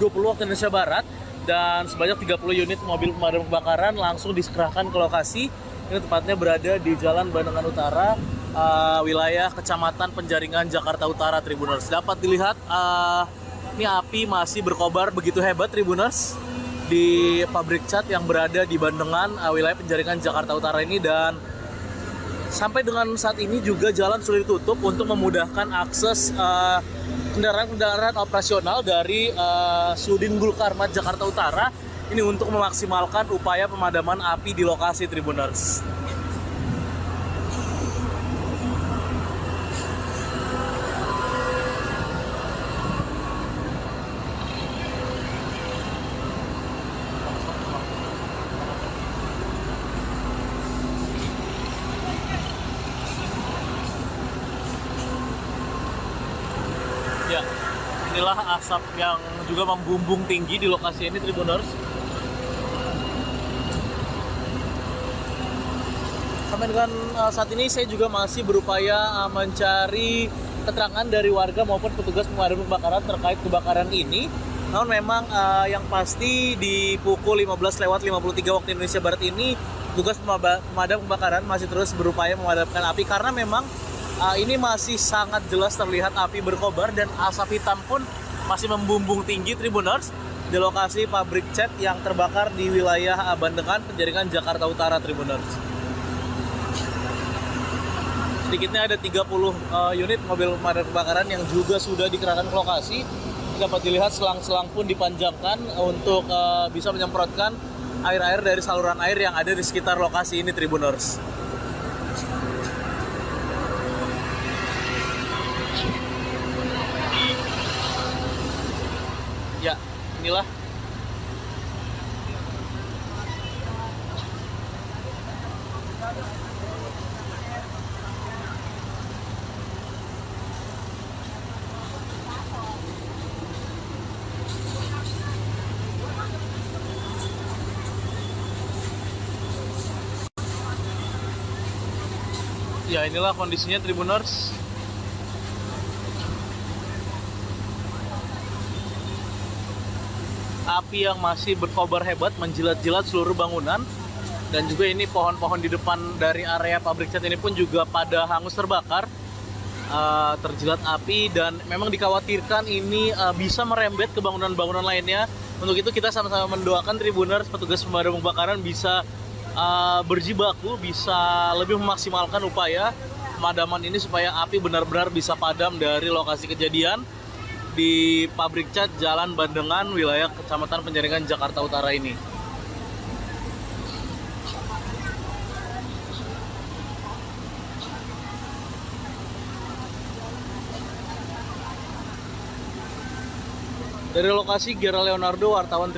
waktu Indonesia Barat. Dan sebanyak 30 unit mobil pemadam kebakaran langsung dikerahkan ke lokasi. Ini tepatnya berada di Jalan Bandengan Utara, wilayah Kecamatan Penjaringan, Jakarta Utara, Tribuners. Dapat dilihat ini api masih berkobar begitu hebat, Tribuners, di pabrik cat yang berada di Bandengan, wilayah Penjaringan, Jakarta Utara ini. Dan sampai dengan saat ini juga jalan sudah ditutup untuk memudahkan akses kendaraan-kendaraan operasional dari Sudin Gulkarmat Jakarta Utara ini untuk memaksimalkan upaya pemadaman api di lokasi, Tribuners. Ya, inilah asap yang juga membumbung tinggi di lokasi ini, Tribuners. Sampai dengan saat ini saya juga masih berupaya mencari keterangan dari warga maupun petugas pemadam kebakaran terkait kebakaran ini. Namun memang yang pasti di pukul 15:53 waktu Indonesia Barat ini petugas pemadam kebakaran masih terus berupaya memadamkan api karena memang ini masih sangat jelas terlihat api berkobar dan asap hitam pun masih membumbung tinggi, Tribuners, di lokasi pabrik cat yang terbakar di wilayah Bandengan, Penjaringan, Jakarta Utara, Tribuners. Sedikitnya ada 30 unit mobil pemadam kebakaran yang juga sudah dikerahkan ke lokasi. Dapat dilihat selang-selang pun dipanjangkan untuk bisa menyemprotkan air-air dari saluran air yang ada di sekitar lokasi ini, Tribuners. Ya, inilah ya, inilah kondisinya, Tribuners. Api yang masih berkobar hebat menjilat-jilat seluruh bangunan. Dan juga ini pohon-pohon di depan dari area pabrik cat ini pun juga pada hangus terbakar, terjilat api. Dan memang dikhawatirkan ini bisa merembet ke bangunan-bangunan lainnya. Untuk itu kita sama-sama mendoakan, Tribuners, petugas pemadam kebakaran bisa berjibaku, bisa lebih memaksimalkan upaya pemadaman ini supaya api benar-benar bisa padam dari lokasi kejadian di pabrik cat Jalan Bandengan, wilayah Kecamatan Penjaringan, Jakarta Utara ini. Dari lokasi, Gera Leonardo, wartawan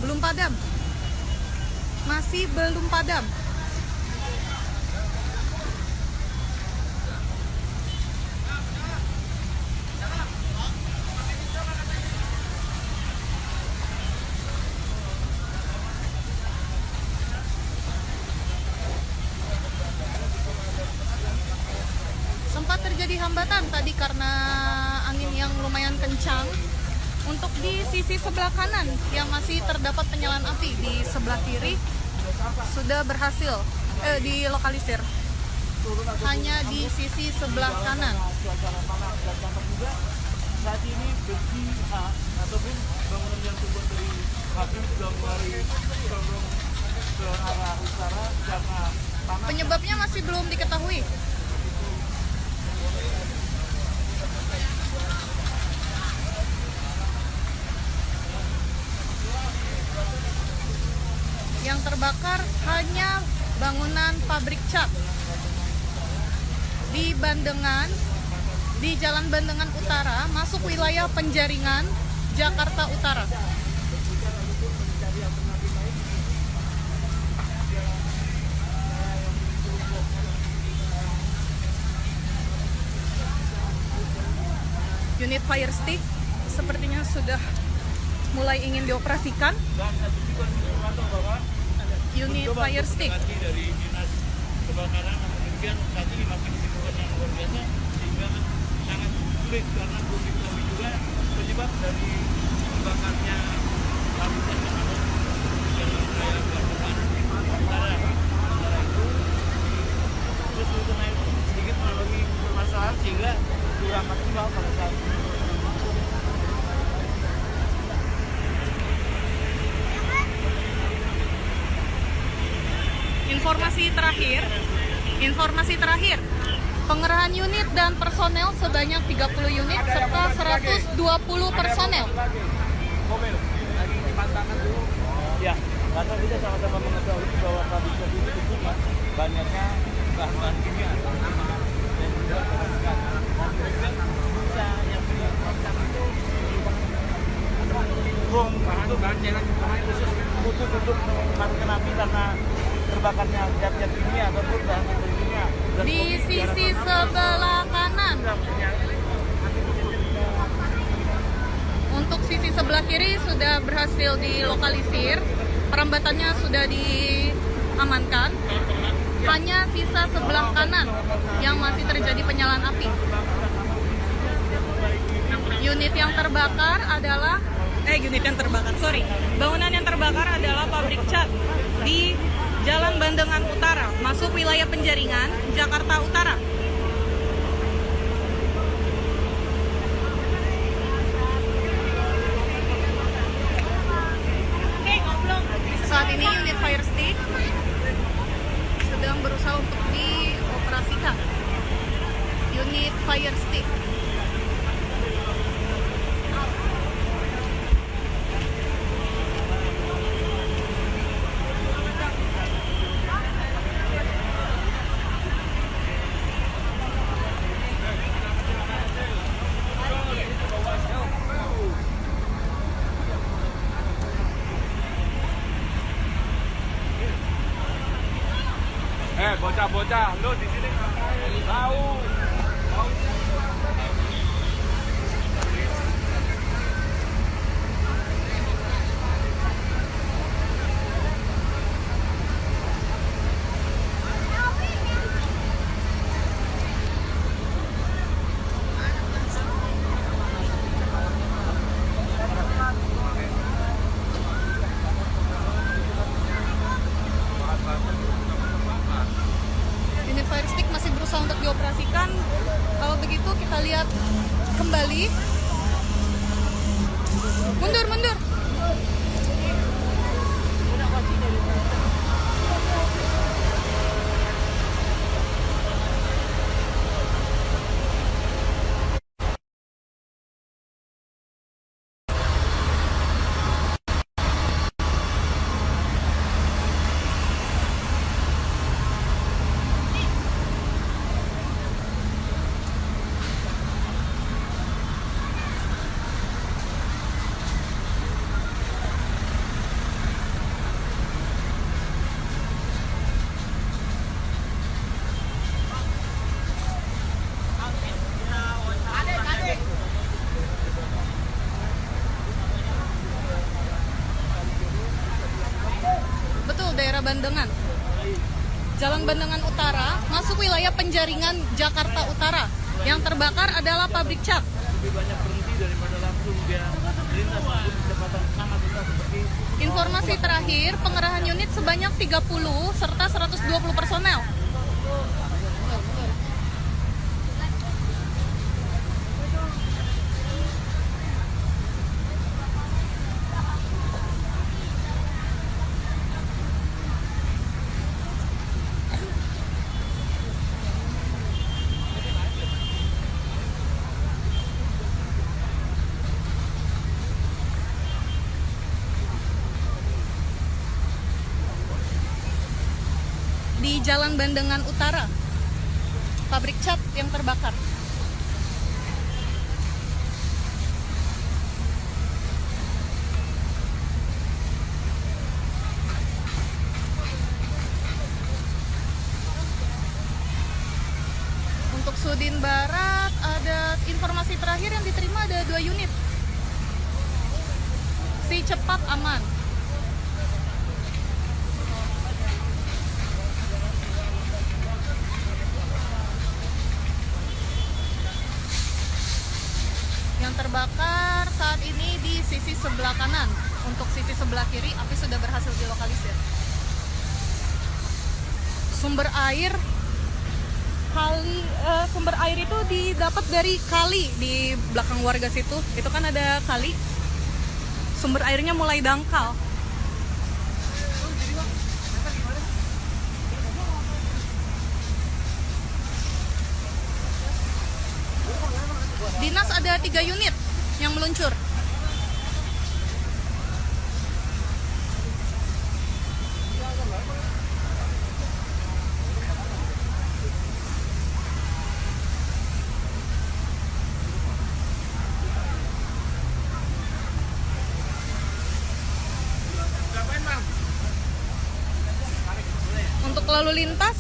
belum padam, masih belum padam. Sempat terjadi hambatan tadi karena angin yang lumayan kencang. Untuk di sisi sebelah kanan yang masih terdapat penyalaan api, di sebelah kiri sudah berhasil dilokalisir. Hanya di sisi sebelah kanan. Saat ini besi ataupun bangunan yang terbuat dari habis sudah mulai condong ke arah utara karena panas. Penyebabnya masih belum diketahui. Yang terbakar hanya bangunan pabrik cat di Bandengan, di Jalan Bandengan Utara, masuk wilayah Penjaringan, Jakarta Utara. Unit fire stick sepertinya sudah mulai ingin dioperasikan. Unit fire stick. Dari dinas kebakaran, namun demikian saat ini masih kesibukan yang luar biasa sehingga sangat sulit karena belum diketahui juga penyebab dari terbakarnya pabrik cat yang ada di wilayah Bandengan Utara. Sementara itu terus naik sedikit mengalami permasalahan sehingga kurang maksimal pada saat ini. Informasi terakhir, pengerahan unit dan personel sebanyak 30 unit serta 120 personel. Mobil lagi dipantangkan dulu. Ya, karena kita sama-sama mengetahui bahwa pabrik cat ini tentunya banyaknya bahan-bahan kimia dan juga kebersihan. Dan juga bisa yang dilakukan itu bahan cairan khusus untuk memadamkan api karena terbakarnya zat-zat kimia ataupun bahan kimia. Di sisi sebelah kanan. Untuk sisi sebelah kiri sudah berhasil dilokalisir, perambatannya sudah diamankan. Hanya sisa sebelah kanan yang masih terjadi penyalaan api. Bangunan yang terbakar adalah pabrik cat di Jalan Bandengan Utara, masuk wilayah Penjaringan, Jakarta Utara. Saat ini unit fire stick sedang berusaha untuk dioperasikan. Unit fire stick. bocah, lu di sini ngapain? Tahu. Unit fire stick masih berusaha untuk dioperasikan. Kalau begitu kita lihat kembali. Mundur, mundur. Betul, daerah Bandengan. Jalan Bandengan Utara, masuk wilayah Penjaringan, Jakarta Utara. Yang terbakar adalah pabrik cat. Lebih banyak berhenti daripada langsung dia melintas dengan kecepatan sangat rendah seperti Informasi terakhir, pengerahan unit sebanyak 30 serta 120 personel. Di Jalan Bandengan Utara, pabrik cat yang terbakar. Untuk Sudin Barat, ada informasi terakhir yang diterima ada 2 unit. Si cepat aman. Yang terbakar saat ini di sisi sebelah kanan. Untuk sisi sebelah kiri, api sudah berhasil dilokalisir. Sumber air sumber air itu didapat dari kali di belakang warga situ. Itu kan ada kali. Sumber airnya mulai dangkal. Dinas ada 3 unit yang meluncur. Untuk lalu lintas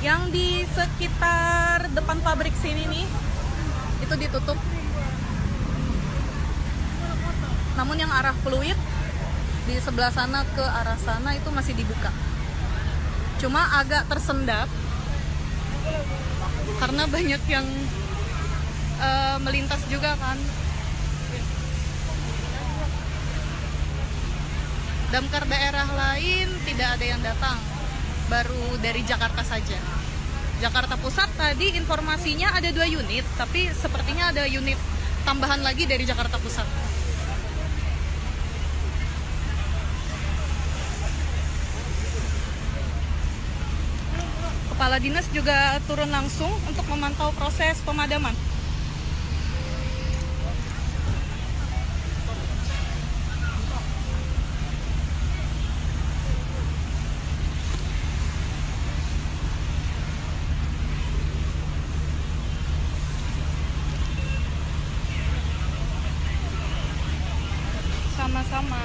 yang di sekitar depan pabrik sini nih itu ditutup. Namun yang arah Pluit di sebelah sana ke arah sana itu masih dibuka. Cuma agak tersendat karena banyak yang melintas juga kan. Damkar daerah lain tidak ada yang datang, baru dari Jakarta saja. Jakarta Pusat tadi informasinya ada 2 unit, tapi sepertinya ada unit tambahan lagi dari Jakarta Pusat. Kepala dinas juga turun langsung untuk memantau proses pemadaman. Sama-sama.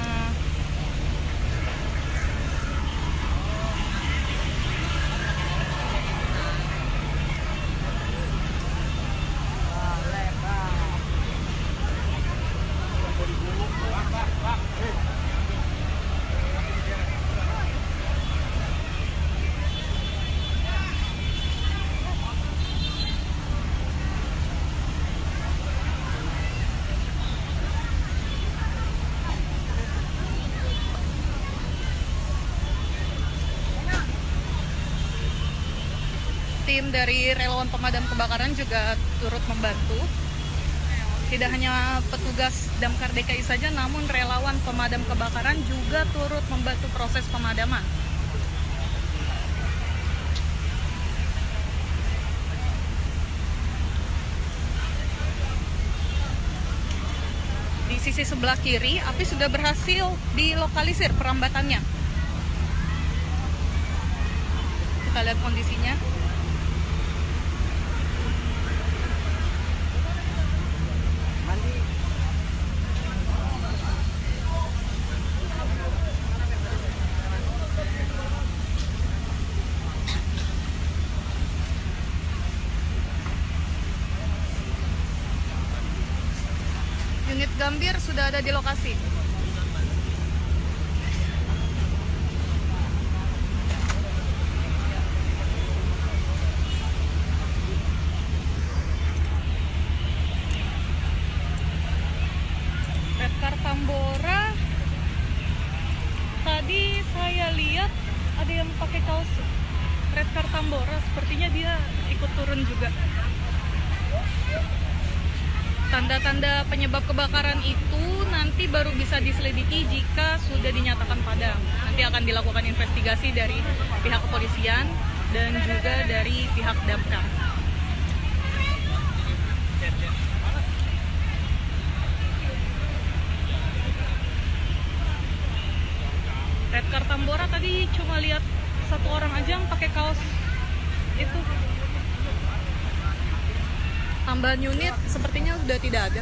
tim dari relawan pemadam kebakaran juga turut membantu. Tidak hanya petugas Damkar DKI saja, namun relawan pemadam kebakaran juga turut membantu proses pemadaman. Di sisi sebelah kiri, api sudah berhasil dilokalisir perambatannya. Kita lihat kondisinya. Unit Gambir sudah ada di lokasi. Redcar Tambora, tadi saya lihat ada yang pakai kaos Redcar Tambora, sepertinya dia ikut turun juga. Tanda-tanda penyebab kebakaran itu nanti baru bisa diselidiki jika sudah dinyatakan padam. Nanti akan dilakukan investigasi dari pihak kepolisian dan juga dari pihak damkar. Redcar Tambora tadi cuma lihat satu orang aja yang pakai kaos itu. Tambahan unit sepertinya sudah tidak ada.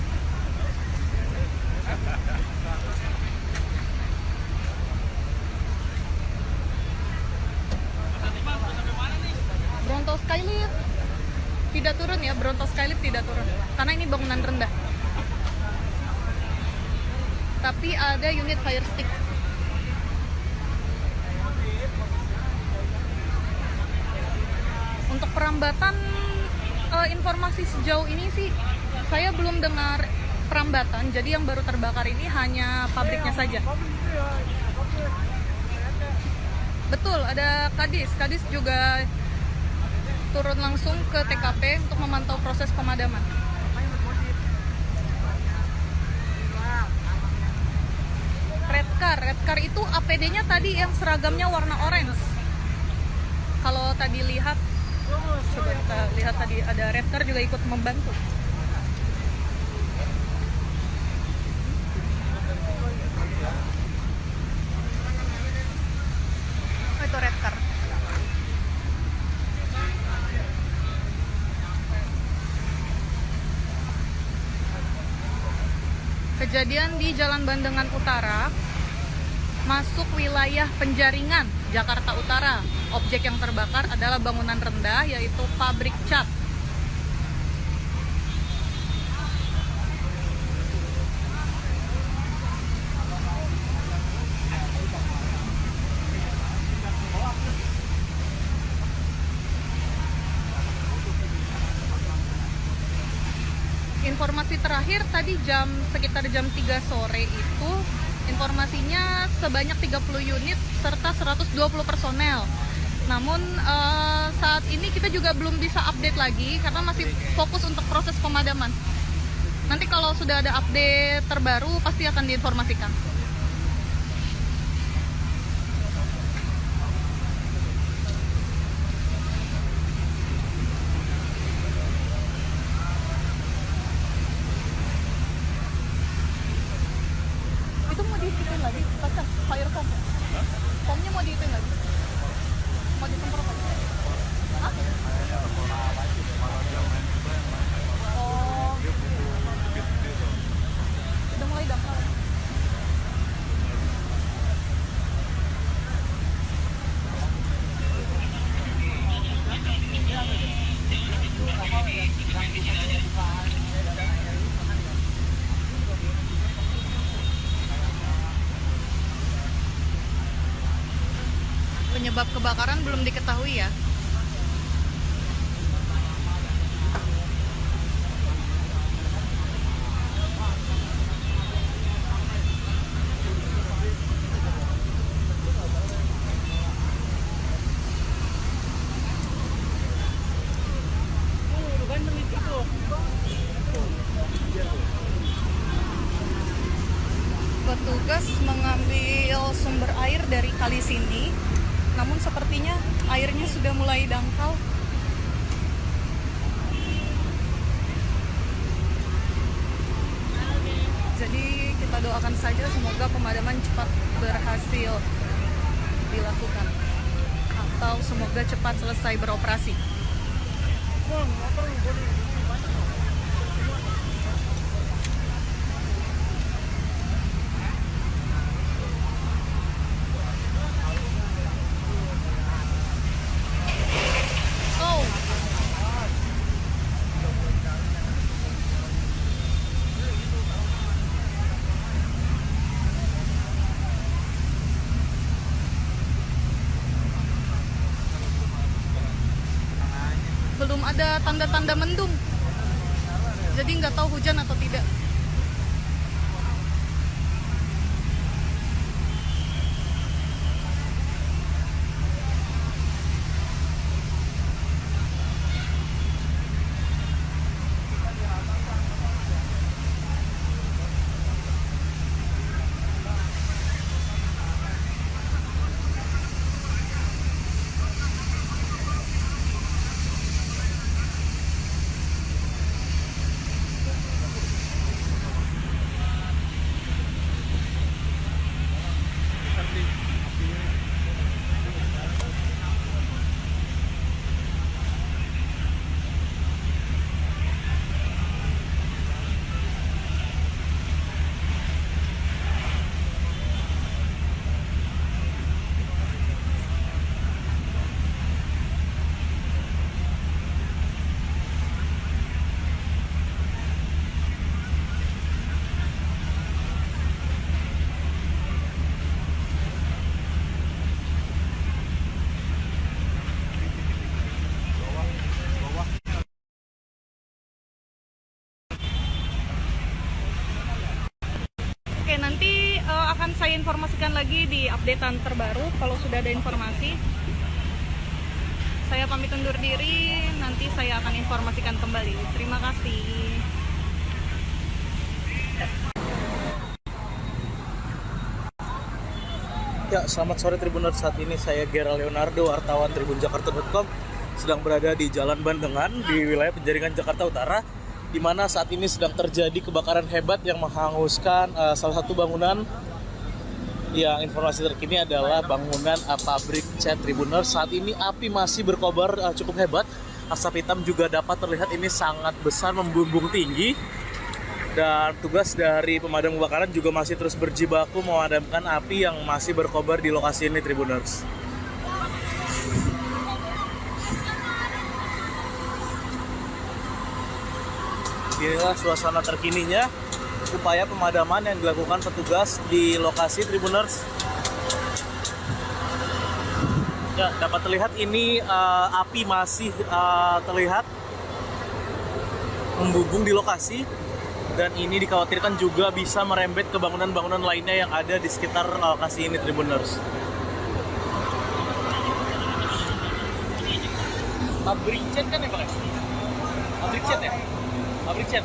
Bronto Skylift tidak turun ya, Bronto Skylift tidak turun karena ini bangunan rendah. Tapi ada unit fire stick. Untuk perambatan, informasi sejauh ini sih saya belum dengar perambatan. Jadi yang baru terbakar ini hanya pabriknya saja. Betul, ada Kadis. Kadis juga turun langsung ke TKP untuk memantau proses pemadaman. Redcar itu APD-nya tadi yang seragamnya warna orange. Kalau tadi lihat, coba kita lihat tadi ada Redcar juga ikut membantu. Oh, itu Redcar. Kejadian di Jalan Bandengan Utara, masuk wilayah Penjaringan, Jakarta Utara. Objek yang terbakar adalah bangunan rendah, yaitu pabrik cat. Informasi terakhir tadi sekitar jam 3 sore itu, informasinya sebanyak 30 unit serta 120 personel. Namun saat ini kita juga belum bisa update lagi karena masih fokus untuk proses pemadaman. Nanti kalau sudah ada update terbaru pasti akan diinformasikan. Itu mau dihitung lagi, kaca fire foam. Foamnya mau dihitung lagi. Mau disemprot lagi? Hah? Oh. Udah mulai dangkal. Penyebab kebakaran belum diketahui ya. sumber air dari kali sini. Namun sepertinya airnya sudah mulai dangkal. Jadi kita doakan saja semoga pemadaman cepat berhasil dilakukan atau semoga cepat selesai beroperasi. Oh, belum ada tanda-tanda mendung. Jadi nggak tahu hujan atau tidak. Oke, nanti akan saya informasikan lagi di updatean terbaru kalau sudah ada informasi. Saya pamit undur diri, nanti saya akan informasikan kembali. Terima kasih. Ya, selamat sore Tribuners. Saat ini saya Gera Leonardo, wartawan tribunjakarta.com, sedang berada di Jalan Bandengan di wilayah Penjaringan Jakarta Utara, di mana saat ini sedang terjadi kebakaran hebat yang menghanguskan salah satu bangunan. Yang informasi terkini adalah bangunan pabrik cat Tribuners. Saat ini api masih berkobar cukup hebat. Asap hitam juga dapat terlihat ini sangat besar, membumbung tinggi. Dan tugas dari pemadam kebakaran juga masih terus berjibaku memadamkan api yang masih berkobar di lokasi ini Tribuners. Inilah suasana terkininya, upaya pemadaman yang dilakukan petugas di lokasi Tribuners. Ya, dapat terlihat ini api masih terlihat membumbung di lokasi, dan ini dikhawatirkan juga bisa merembet ke bangunan-bangunan lainnya yang ada di sekitar lokasi ini Tribuners. Pabrik cat kan ya Pak? Pabrik cat ya? Pabrik cat.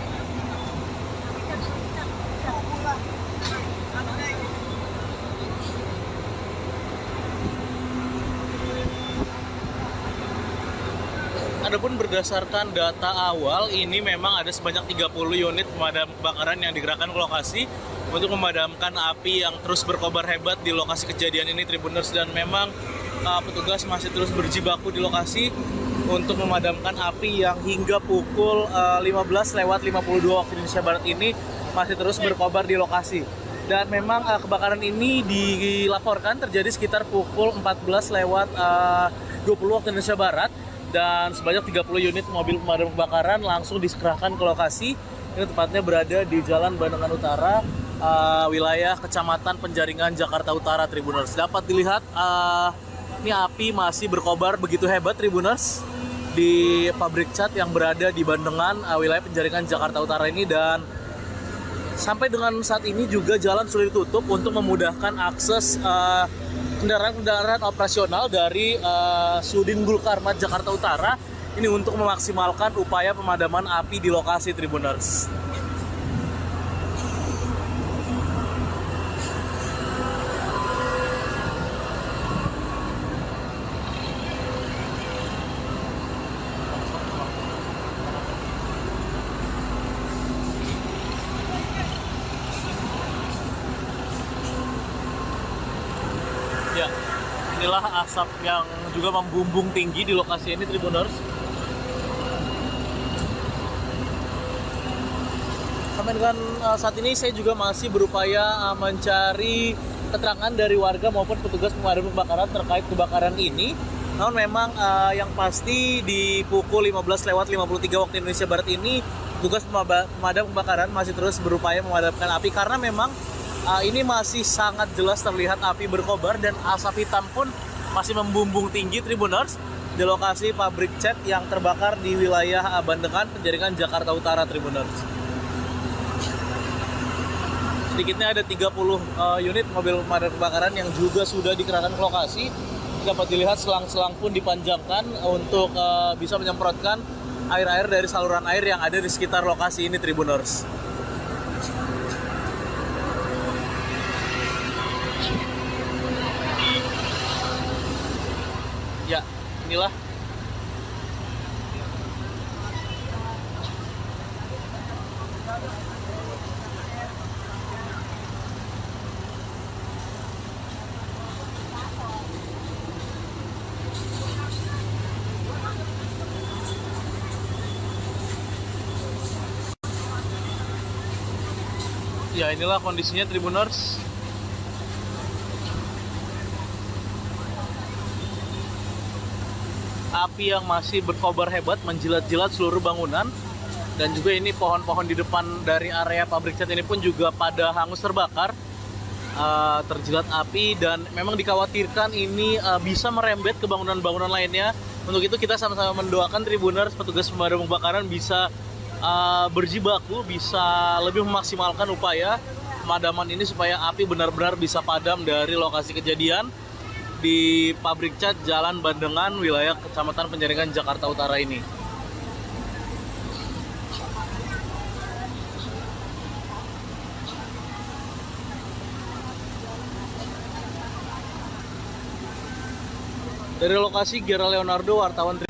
Adapun berdasarkan data awal, ini memang ada sebanyak 30 unit pemadam kebakaran yang digerakkan ke lokasi untuk memadamkan api yang terus berkobar hebat di lokasi kejadian ini Tribuners, dan memang petugas masih terus berjibaku di lokasi untuk memadamkan api yang hingga pukul 15:52 waktu Indonesia Barat ini masih terus berkobar di lokasi. Dan memang kebakaran ini dilaporkan terjadi sekitar pukul 14:20 waktu Indonesia Barat, dan sebanyak 30 unit mobil pemadam kebakaran langsung dikerahkan ke lokasi. Ini tepatnya berada di Jalan Bandengan Utara, wilayah Kecamatan Penjaringan Jakarta Utara Tribuners. Dapat dilihat ini api masih berkobar begitu hebat Tribuners di pabrik cat yang berada di Bandengan, wilayah Penjaringan Jakarta Utara ini. Dan sampai dengan saat ini juga jalan sudah ditutup untuk memudahkan akses kendaraan-kendaraan operasional dari Sudin Gulkarmat Jakarta Utara ini untuk memaksimalkan upaya pemadaman api di lokasi Tribuners. inilah asap yang juga membumbung tinggi di lokasi ini, Tribuners. Sampai dengan saat ini saya juga masih berupaya mencari keterangan dari warga maupun petugas pemadam kebakaran terkait kebakaran ini. Namun memang yang pasti di pukul 15:53 waktu Indonesia Barat ini petugas pemadam kebakaran masih terus berupaya memadamkan api karena memang ini masih sangat jelas terlihat api berkobar dan asap hitam pun masih membumbung tinggi, Tribuners, di lokasi pabrik cat yang terbakar di wilayah Bandengan, Penjaringan, Jakarta Utara, Tribuners. Sedikitnya ada 30 unit mobil pemadam kebakaran yang juga sudah dikerahkan ke lokasi. Dapat dilihat selang-selang pun dipanjangkan untuk bisa menyemprotkan air-air dari saluran air yang ada di sekitar lokasi ini, Tribuners. Ya, inilah inilah kondisinya, Tribuners. Api yang masih berkobar hebat menjilat-jilat seluruh bangunan, dan juga ini pohon-pohon di depan dari area pabrik cat ini pun juga pada hangus terbakar, terjilat api, dan memang dikhawatirkan ini bisa merembet ke bangunan-bangunan lainnya. Untuk itu kita sama-sama mendoakan, Tribuners, petugas pemadam kebakaran bisa berjibaku, bisa lebih memaksimalkan upaya pemadaman ini supaya api benar-benar bisa padam dari lokasi kejadian di pabrik cat Jalan Bandengan, wilayah Kecamatan Penjaringan, Jakarta Utara ini. Dari lokasi, Gera Leonardo, wartawan.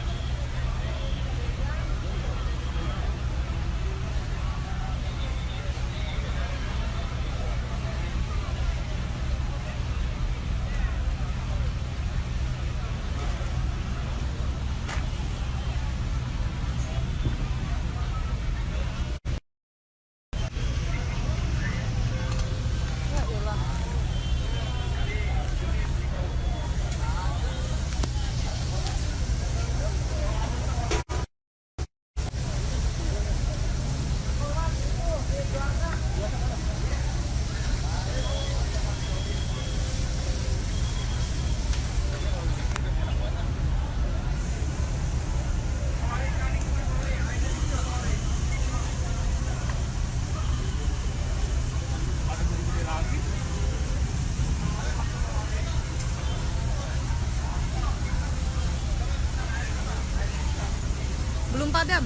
Belum padam.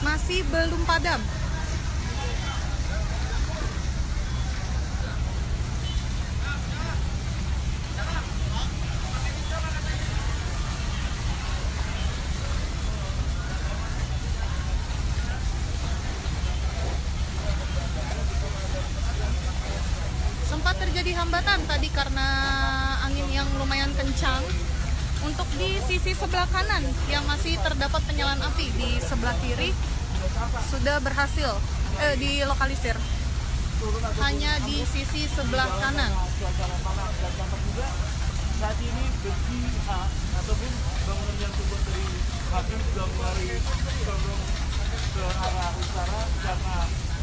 Masih belum padam. Sempat terjadi hambatan tadi karena angin yang lumayan kencang. Untuk di sisi sebelah kanan yang masih terdapat penyalaan api, di sebelah kiri sudah berhasil dilokalisir. Hanya di sisi sebelah kanan. Saat ini besi ataupun bangunan yang terbuat dari pabrik sudah mulai condong ke arah utara karena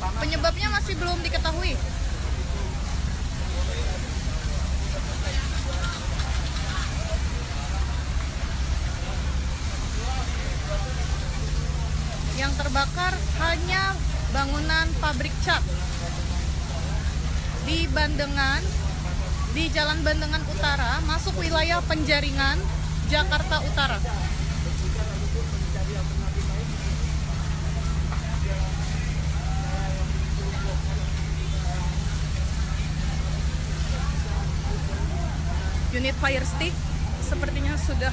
panas. Penyebabnya masih belum diketahui. Yang terbakar hanya bangunan pabrik cat di Bandengan, di Jalan Bandengan Utara, masuk wilayah Penjaringan, Jakarta Utara. Unit fire stick sepertinya sudah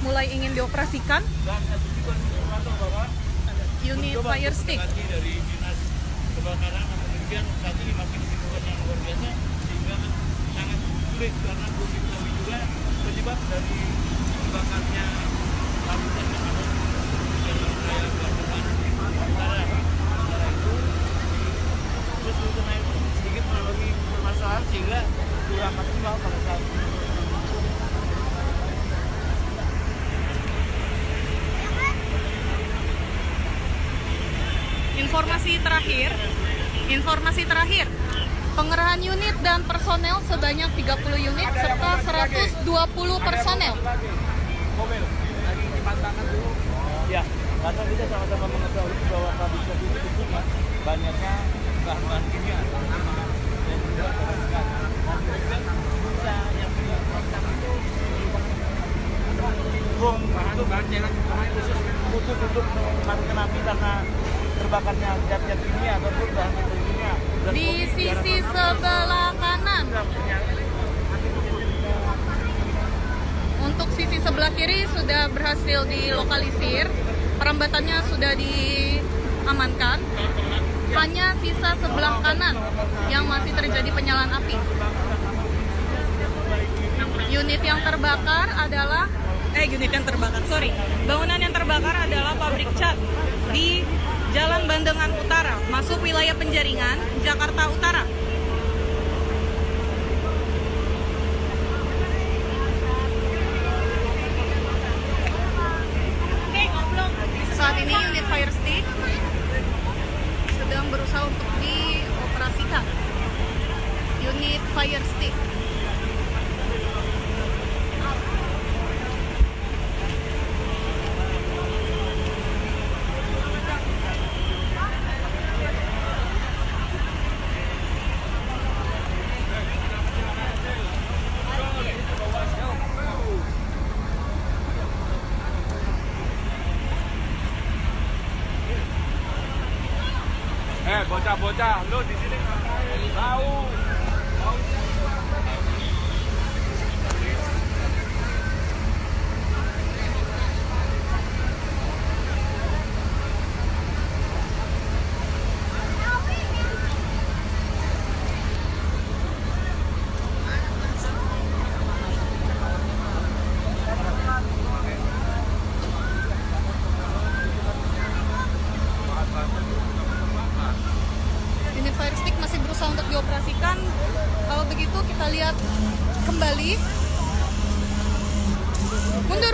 mulai ingin dioperasikan. Unit fire stick Dari dinas kebakaran, namun demikian saat ini masih kesibukan yang luar biasa sehingga sangat sulit sulit karena belum diketahui juga penyebab dari terbakarnya habitat yang ada di jalan raya Bandengan Utara. Sementara itu terus naik sedikit mengalami permasalahan sehingga kurang maksimal pada saat ini. Informasi terakhir, pengerahan unit dan personel sebanyak 30 unit serta 120 personel. Mobil lagi dipantangkan dulu. Ya, karena kita sama-sama mengetahui bahwa habitat ini tentunya banyaknya bahan-bahan kimia dan juga teruskan. Dan juga bisa yang dilakukan itu bahan jalan khusus untuk mematikan api karena terbakarnya zat-zat kimia ataupun bahan kimia. Di sisi sebelah kanan. Untuk sisi sebelah kiri sudah berhasil dilokalisir, perambatannya sudah diamankan. Hanya sisa sebelah kanan yang masih terjadi penyalaan api. Bangunan yang terbakar adalah pabrik cat di Jalan Bandengan Utara, masuk wilayah Penjaringan, Jakarta Utara. Saat ini unit fire stick sedang berusaha untuk dioperasikan. Unit fire stick. Bocah-bocah, lu di sini ngapain? Tahu. Unit fire stick masih berusaha untuk dioperasikan. Kalau begitu kita lihat kembali. Mundur.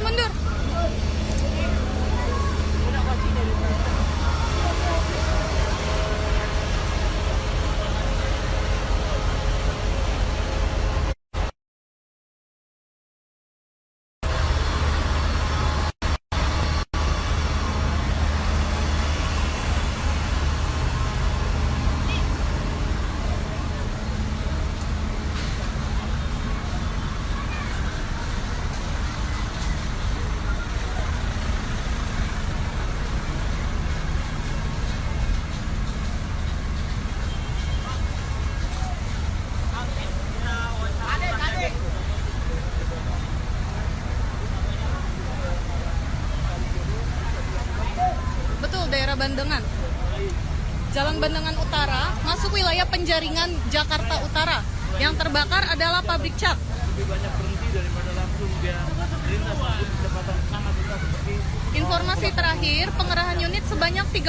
Betul, daerah Bandengan. Jalan Bandengan Utara, masuk wilayah Penjaringan, Jakarta Utara. Yang terbakar adalah pabrik cat. Lebih banyak berhenti daripada langsung dia lintas di kecepatan sangat rendah seperti Informasi terakhir, pengerahan unit sebanyak 30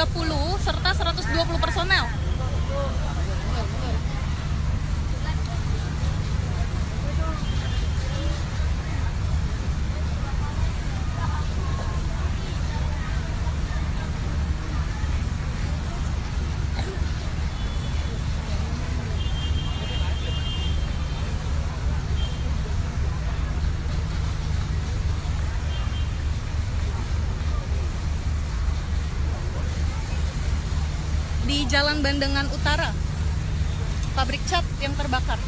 serta 120 personel. Di Jalan Bandengan Utara, pabrik cat yang terbakar.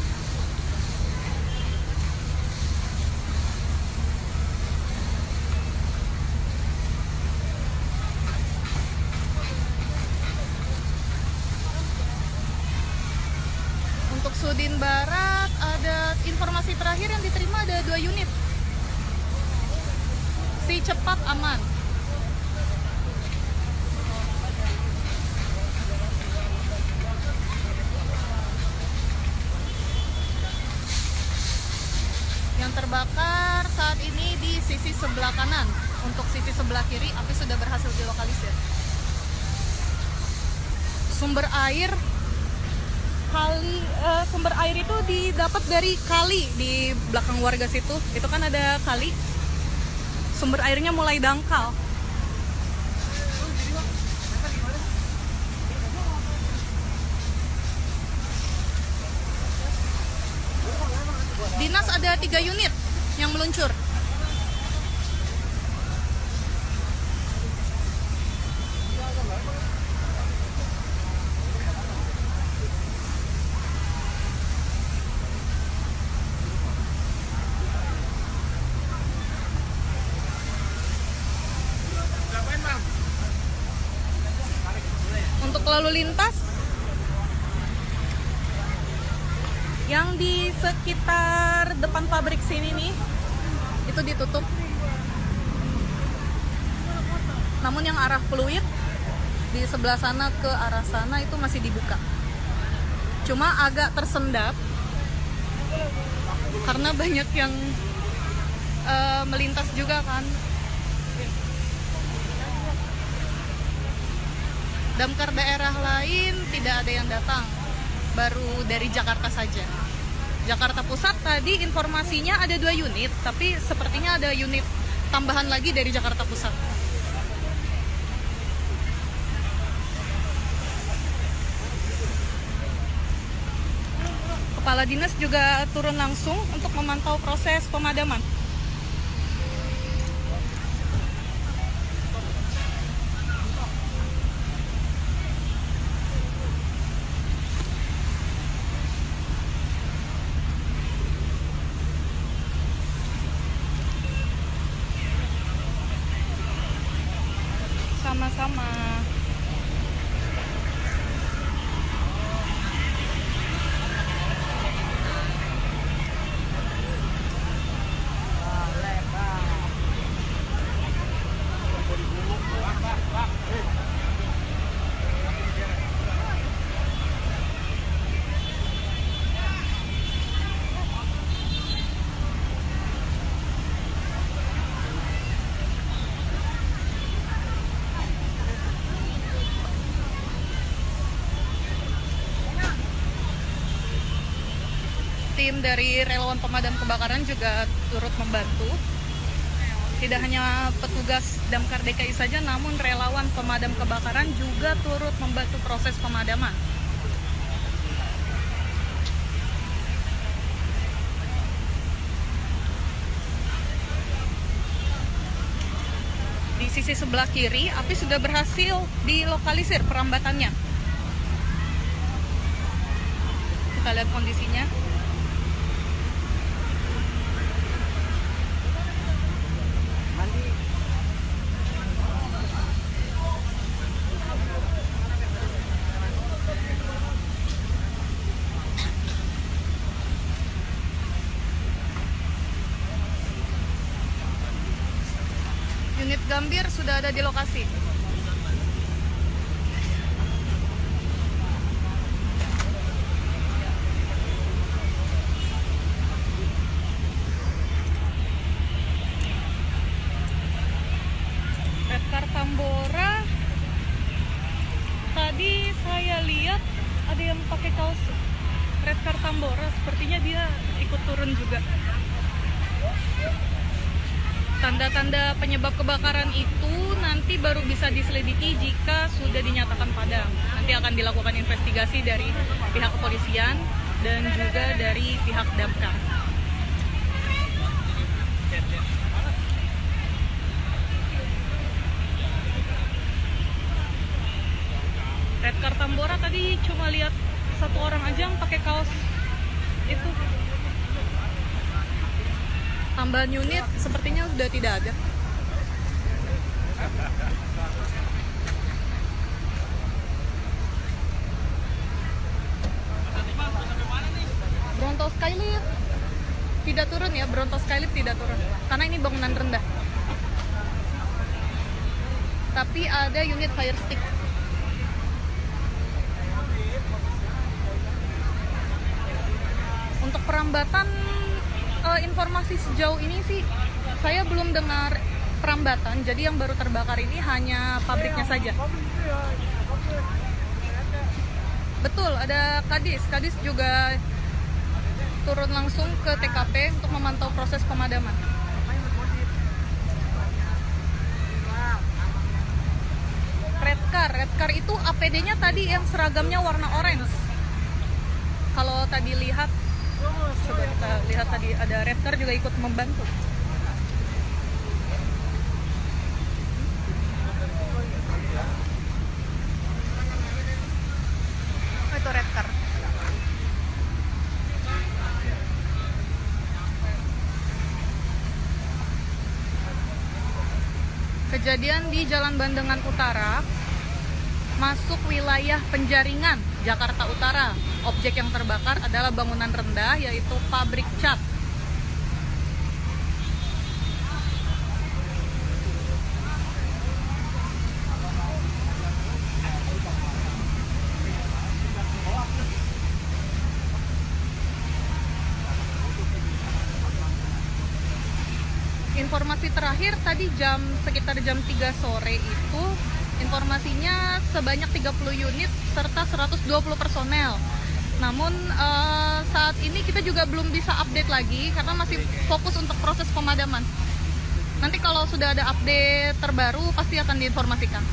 Untuk Sudin Barat, ada informasi terakhir yang diterima ada 2 unit. Si cepat aman. Yang terbakar saat ini di sisi sebelah kanan. Untuk sisi sebelah kiri, api sudah berhasil dilokalisir. Sumber air sumber air itu didapat dari kali di belakang warga situ. Itu kan ada kali. Sumber airnya mulai dangkal. Dinas ada 3 unit yang meluncur. Untuk lalu lintas yang di sekitar depan pabrik sini nih itu ditutup. Namun yang arah Pluit di sebelah sana ke arah sana itu masih dibuka. Cuma agak tersendat karena banyak yang melintas juga kan. Damkar daerah lain tidak ada yang datang, baru dari Jakarta saja. Jakarta Pusat tadi informasinya ada 2 unit, tapi sepertinya ada unit tambahan lagi dari Jakarta Pusat. Kepala dinas juga turun langsung untuk memantau proses pemadaman. Sama-sama. Tim dari relawan pemadam kebakaran juga turut membantu. Tidak hanya petugas Damkar DKI saja, namun relawan pemadam kebakaran juga turut membantu proses pemadaman. Di sisi sebelah kiri, api sudah berhasil dilokalisir perambatannya. Kita lihat kondisinya. Unit Gambir sudah ada di lokasi. Redcar Tambora, tadi saya lihat ada yang pakai kaos Redcar Tambora, sepertinya dia ikut turun juga. Tanda-tanda penyebab kebakaran itu nanti baru bisa diselidiki jika sudah dinyatakan padam. Nanti akan dilakukan investigasi dari pihak kepolisian dan juga dari pihak damkar. Redcar Tambora tadi cuma lihat 1 orang aja yang pakai kaos itu. Tambahan unit sepertinya sudah tidak ada. Bronto Skylift tidak turun ya, Bronto Skylift tidak turun karena ini bangunan rendah. Tapi ada unit fire stick. Untuk perambatan informasi sejauh ini sih saya belum dengar perambatan. Jadi yang baru terbakar ini hanya pabriknya saja. Betul, ada Kadis. Kadis juga turun langsung ke TKP untuk memantau proses pemadaman. Red car itu APD-nya tadi yang seragamnya warna orange. Kalau tadi lihat, coba kita lihat tadi ada red car juga ikut membantu. Oh, itu red car. Kejadian di Jalan Bandengan Utara, masuk wilayah Penjaringan, Jakarta Utara. Objek yang terbakar adalah bangunan rendah, yaitu pabrik cat. Informasi terakhir tadi sekitar jam 3 sore itu, informasinya sebanyak 30 unit serta 120 personel. Namun saat ini kita juga belum bisa update lagi karena masih fokus untuk proses pemadaman. Nanti kalau sudah ada update terbaru pasti akan diinformasikan.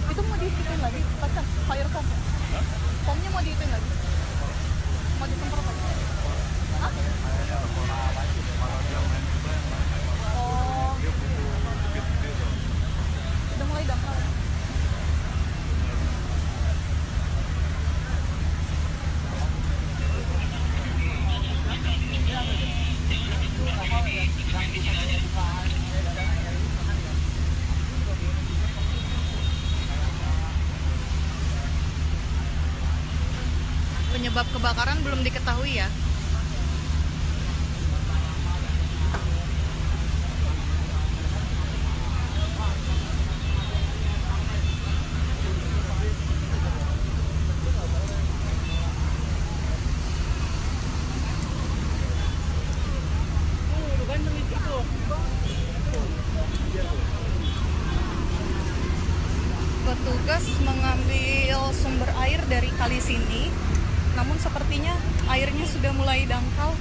Itu mau diikutin lagi, pacar, fire foam. Foamnya mau diikutin lagi. Mau disemprot lagi. Hah? Oh. Udah mulai dangkal. Penyebab kebakaran belum diketahui ya. Petugas mengambil sumber air dari kali sini, namun sepertinya airnya sudah mulai dangkal.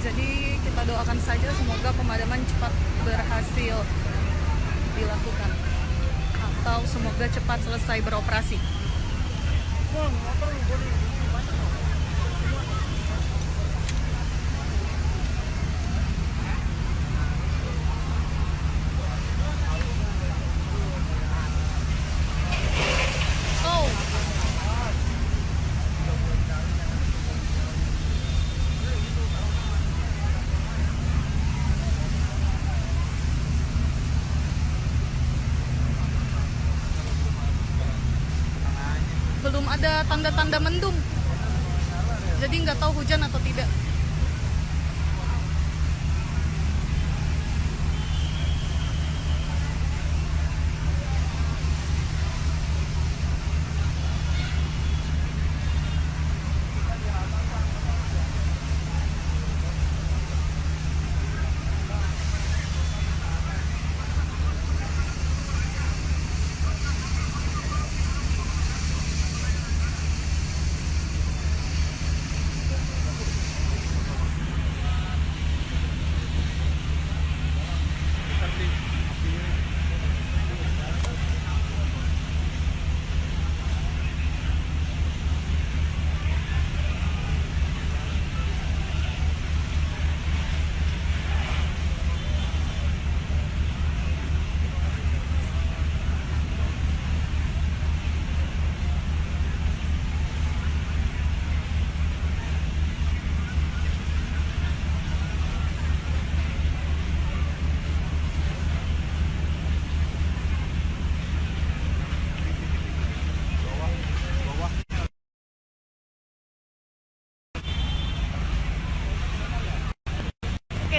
Jadi kita doakan saja semoga pemadaman cepat berhasil dilakukan, atau semoga cepat selesai beroperasi. Belum ada tanda-tanda mendung, jadi nggak tahu hujan atau tidak.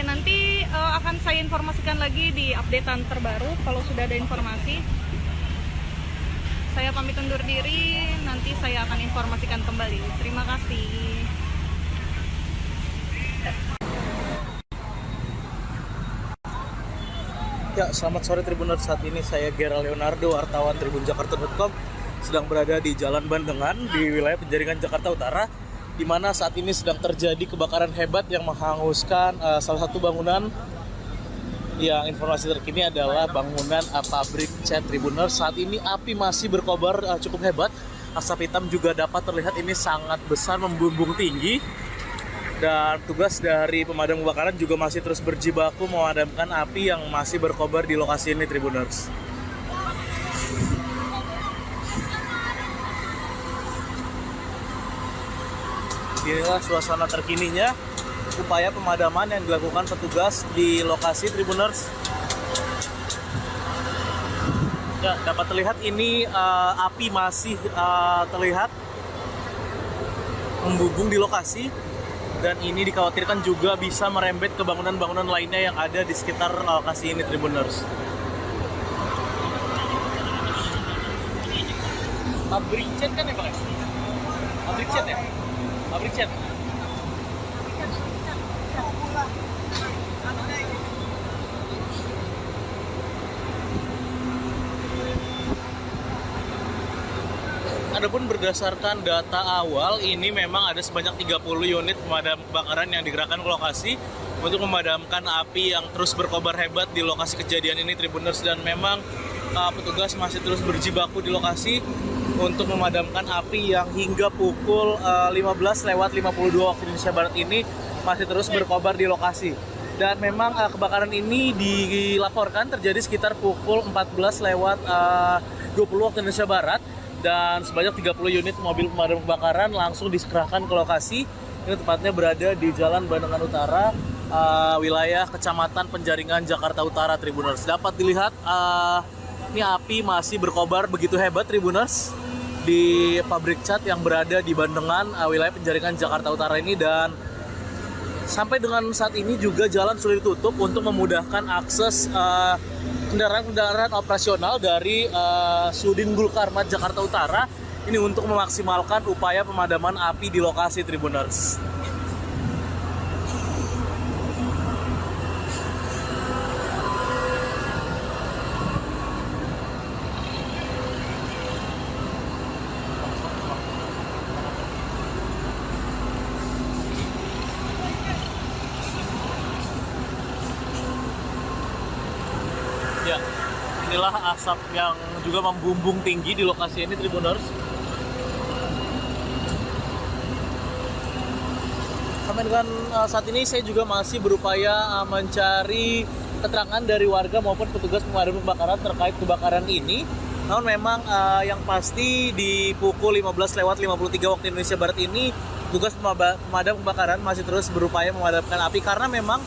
nanti akan saya informasikan lagi di updatean terbaru kalau sudah ada informasi. Saya pamit undur diri, nanti saya akan informasikan kembali. Terima kasih. Ya, selamat sore Tribuners. Saat ini saya Gera Leonardo, wartawan tribunjakarta.com, sedang berada di Jalan Bandengan di wilayah Penjaringan Jakarta Utara, di mana saat ini sedang terjadi kebakaran hebat yang menghanguskan salah satu bangunan. Yang informasi terkini adalah bangunan pabrik cat Tribuners. Saat ini api masih berkobar cukup hebat. Asap hitam juga dapat terlihat ini sangat besar, membumbung tinggi. Dan tugas dari pemadam kebakaran juga masih terus berjibaku memadamkan api yang masih berkobar di lokasi ini, Tribuners. Inilah suasana terkininya, upaya pemadaman yang dilakukan petugas di lokasi, Tribuners. Ya, dapat terlihat ini api masih terlihat membumbung di lokasi. Dan ini dikhawatirkan juga bisa merembet ke bangunan-bangunan lainnya yang ada di sekitar lokasi ini, Tribuners. Pabrik cat kan ya, Pak? Pabrik cat ya? Pabrik cat. Adapun berdasarkan data awal, ini memang ada sebanyak 30 unit pemadam kebakaran yang digerakkan ke lokasi untuk memadamkan api yang terus berkobar hebat di lokasi kejadian ini, Tribuners. Dan memang petugas masih terus berjibaku di lokasi untuk memadamkan api yang hingga pukul 15:52 waktu Indonesia Barat ini masih terus berkobar di lokasi. Dan memang kebakaran ini dilaporkan terjadi sekitar pukul 14:20 waktu Indonesia Barat. Dan sebanyak 30 unit mobil pemadam kebakaran langsung dikerahkan ke lokasi. Ini tepatnya berada di Jalan Bandengan Utara, wilayah Kecamatan Penjaringan, Jakarta Utara, Tribuners. Dapat dilihat ini api masih berkobar begitu hebat, Tribuners, di pabrik cat yang berada di Bandengan, wilayah Penjaringan, Jakarta Utara ini. Dan sampai dengan saat ini juga jalan sudah ditutup untuk memudahkan akses kendaraan-kendaraan operasional dari Sudin Gulkarmat Jakarta Utara ini untuk memaksimalkan upaya pemadaman api di lokasi, Tribuners. Ya, inilah asap yang juga membumbung tinggi di lokasi ini, Tribuners. Sampai dengan saat ini saya juga masih berupaya mencari keterangan dari warga maupun petugas pemadam kebakaran terkait kebakaran ini. Namun memang yang pasti di pukul 15:53 waktu Indonesia Barat ini petugas pemadam kebakaran masih terus berupaya memadamkan api karena memang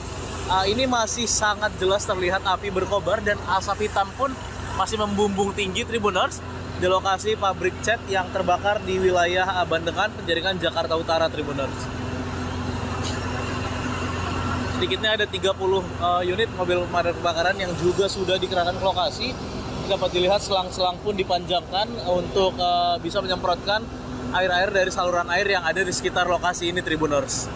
ini masih sangat jelas terlihat api berkobar dan asap hitam pun masih membumbung tinggi, Tribuners, di lokasi pabrik cat yang terbakar di wilayah Bandengan, Penjaringan, Jakarta Utara, Tribuners. Sedikitnya ada 30 unit mobil pemadam kebakaran yang juga sudah dikerahkan ke lokasi. Dapat dilihat selang-selang pun dipanjangkan untuk bisa menyemprotkan air-air dari saluran air yang ada di sekitar lokasi ini, Tribuners.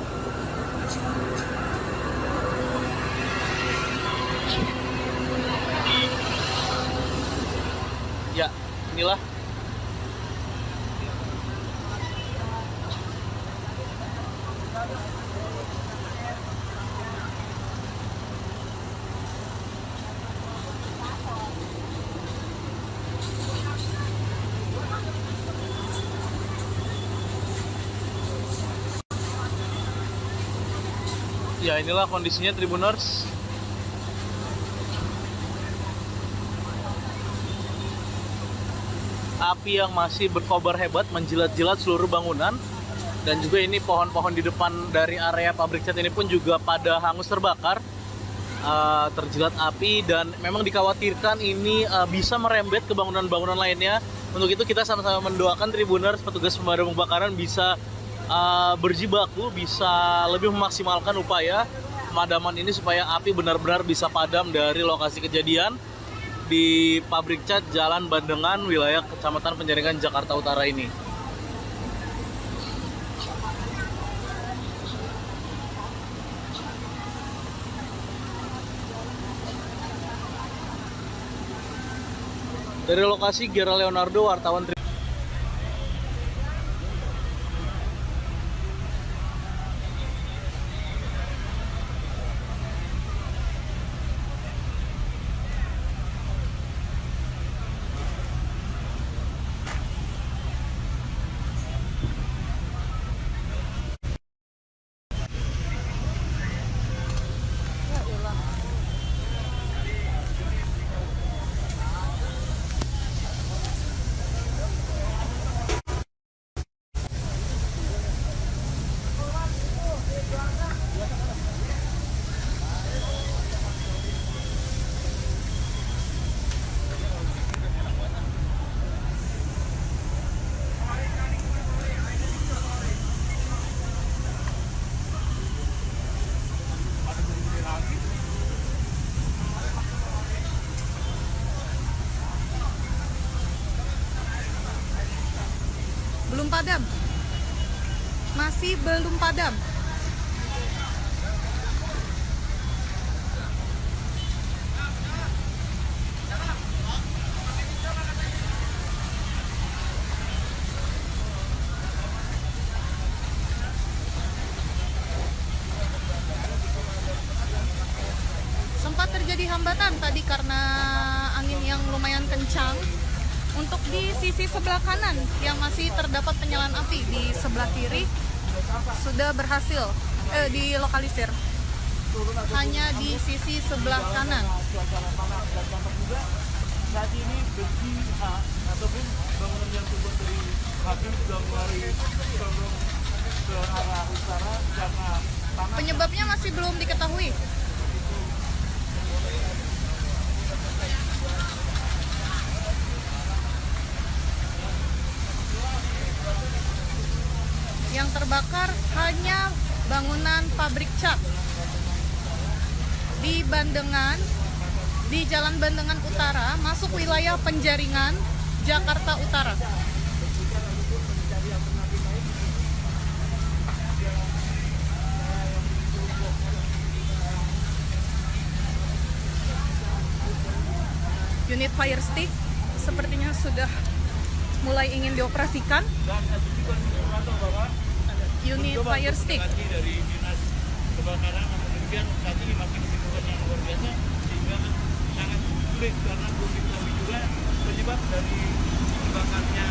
Ya, inilah kondisinya, Tribuners. Api yang masih berkobar hebat menjilat-jilat seluruh bangunan. Dan juga ini pohon-pohon di depan dari area pabrik cat ini pun juga pada hangus terbakar, terjilat api. Dan memang dikhawatirkan ini bisa merembet ke bangunan-bangunan lainnya. Untuk itu kita sama-sama mendoakan, Tribuners, petugas pemadam kebakaran bisa berjibaku, bisa lebih memaksimalkan upaya pemadaman ini supaya api benar-benar bisa padam dari lokasi kejadian di pabrik cat Jalan Bandengan, wilayah Kecamatan Penjaringan, Jakarta Utara ini. Dari lokasi, Gera Leonardo, wartawan belum padam, masih belum padam. Sempat terjadi hambatan tadi karena angin yang lumayan kencang. Untuk di sisi sebelah kanan yang masih terdapat penyalaan api, di sebelah kiri sudah berhasil dilokalisir. Hanya di sisi sebelah kanan. Saat ini besi ataupun bangunan yang terbuat dari habis sudah mulai condong ke arah utara karena panas. Penyebabnya masih belum diketahui. Yang terbakar hanya bangunan pabrik cat di Bandengan, di Jalan Bandengan Utara, masuk wilayah Penjaringan, Jakarta Utara. Unit fire stick sepertinya sudah mulai ingin dioperasikan. Unit fire stick. Dari dinas kebakaran, namun demikian saat ini masih kesibukan yang luar biasa sehingga sangat sulit karena belum diketahui juga penyebab dari terbakarnya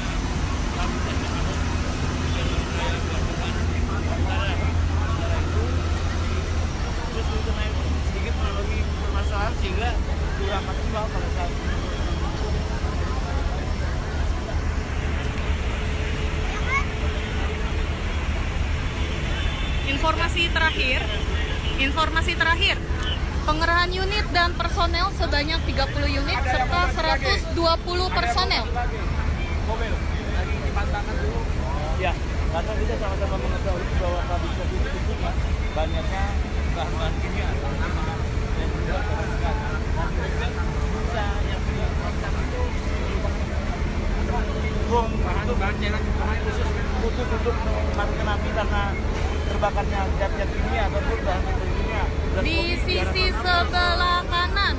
pabrik cat yang ada di jalan raya Bandengan Utara. Sementara itu terus naik sedikit mengalami permasalahan sehingga kurang maksimal pada saat ini. Informasi terakhir, pengerahan unit dan personel sebanyak 30 unit serta 120 personel. Mobil lagi dipantangkan dulu. Ya, karena kita sama-sama mengetahui bahwa pabrik cat itu tentunya banyaknya bahan kimia dan juga kerusakan. Dan kemudian bisa yang dilakukan itu bahan cairan khusus untuk memadamkan api karena terbakarnya zat-zat kimia ataupun bahan kimia. Di sisi sebelah kanan.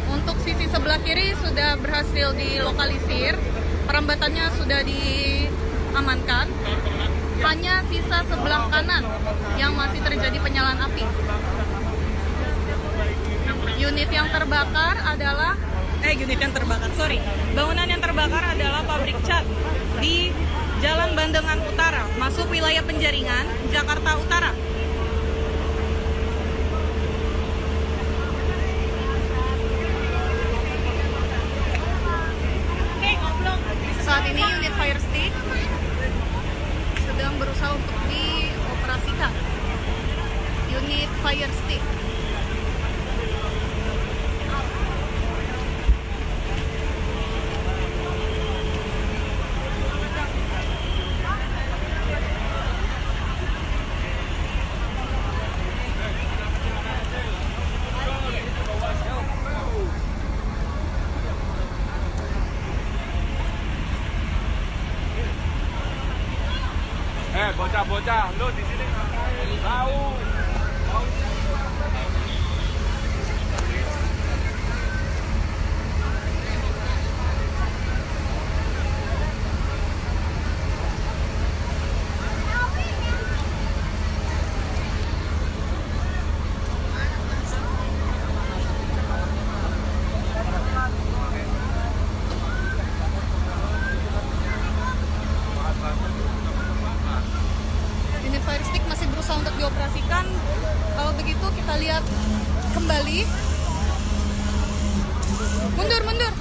Untuk sisi sebelah kiri sudah berhasil dilokalisir, perambatannya sudah diamankan. Hanya sisa sebelah kanan yang masih terjadi penyalaan api. Bangunan yang terbakar adalah pabrik cat di Jalan Bandengan Utara, masuk wilayah Penjaringan, Jakarta Utara. Saat ini unit fire stick sedang berusaha untuk dioperasikan. Unit fire stick. Bocah, lo di sini tahu. Unit fire stick masih berusaha untuk dioperasikan. Kalau begitu kita lihat kembali. Mundur, mundur.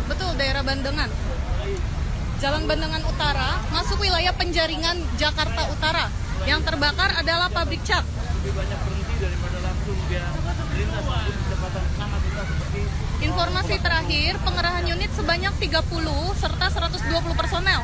Betul, daerah Bandengan. Jalan Bandengan Utara, masuk wilayah penjaringan Jakarta Utara. Yang terbakar adalah pabrik cat. Lebih banyak berhenti daripada langsung dia lintas di kecepatan sangat lintas seperti Informasi terakhir, pengerahan unit sebanyak 30 serta 120 personel.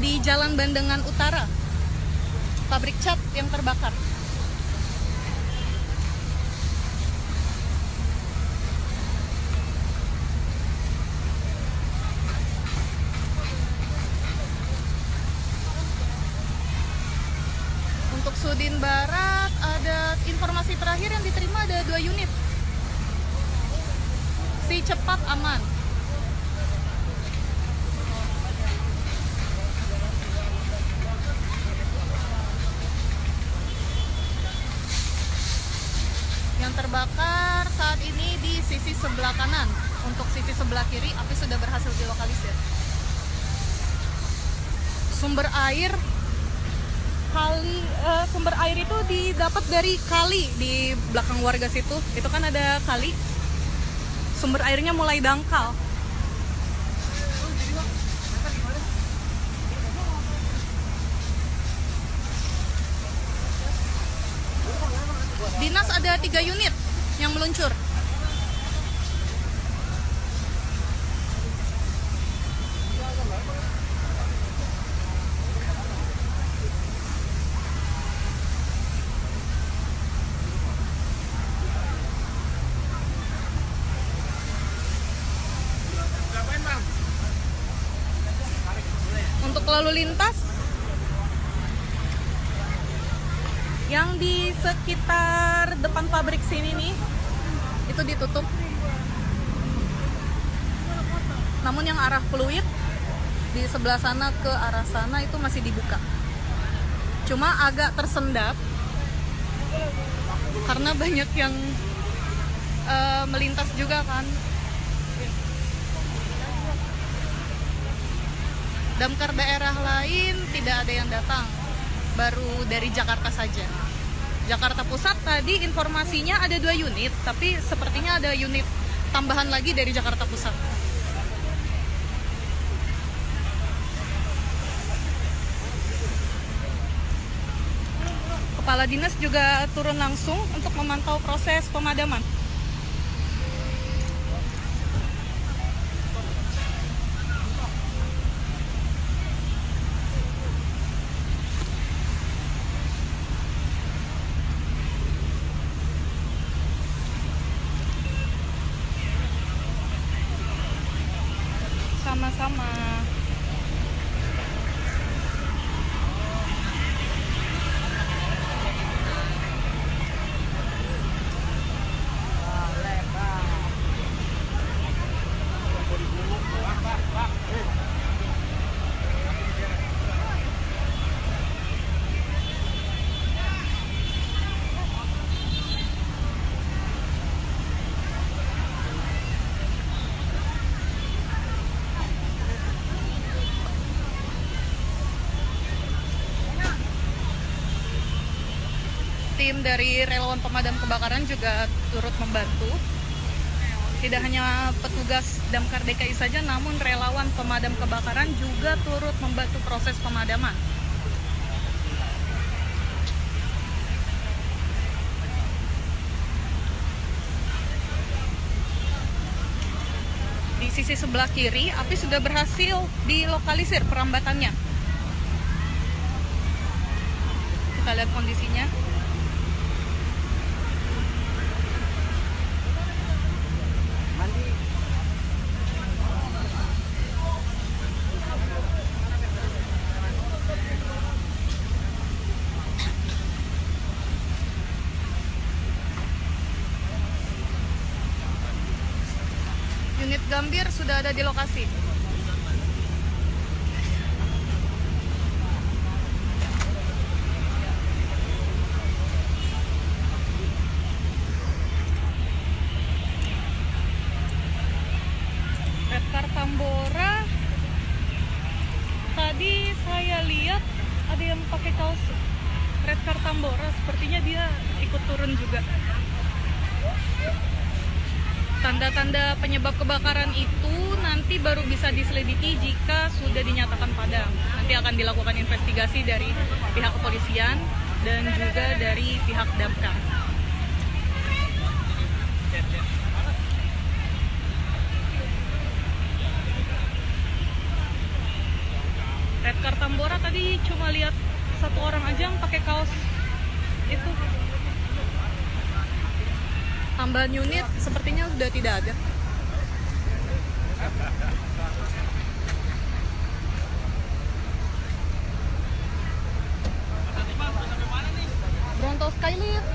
Di Jalan Bandengan Utara, pabrik cat yang terbakar. Untuk Sudin Barat, ada informasi terakhir yang diterima ada 2 unit. Si cepat aman. Yang terbakar saat ini di sisi sebelah kanan. Untuk sisi sebelah kiri, api sudah berhasil dilokalisir. Sumber air sumber air itu didapat dari kali di belakang warga situ. Itu kan ada kali. Sumber airnya mulai dangkal. Dinas ada 3 unit yang meluncur. Untuk lalu lintas yang di sekitar depan pabrik sini nih, itu ditutup. Namun yang arah Pluit di sebelah sana ke arah sana itu masih dibuka. Cuma agak tersendat karena banyak yang melintas juga kan. Damkar daerah lain tidak ada yang datang, baru dari Jakarta saja. Jakarta Pusat tadi informasinya ada 2 unit, tapi sepertinya ada unit tambahan lagi dari Jakarta Pusat. Kepala dinas juga turun langsung untuk memantau proses pemadaman. Sama-sama. tim dari relawan pemadam kebakaran juga turut membantu. Tidak hanya petugas Damkar DKI saja, namun relawan pemadam kebakaran juga turut membantu proses pemadaman. Di sisi sebelah kiri, api sudah berhasil dilokalisir perambatannya. Kita lihat kondisinya. Unit Gambir sudah ada di lokasi. Redcar Tambora, tadi saya lihat ada yang pakai kaos Redcar Tambora, sepertinya dia ikut turun juga. Tanda-tanda penyebab kebakaran itu nanti baru bisa diselidiki jika sudah dinyatakan padam. Nanti akan dilakukan investigasi dari pihak kepolisian dan juga dari pihak damkar. Redcar Tambora tadi cuma lihat satu orang aja yang pakai kaos itu. Tambahan unit sepertinya sudah tidak ada. Bronto Skylift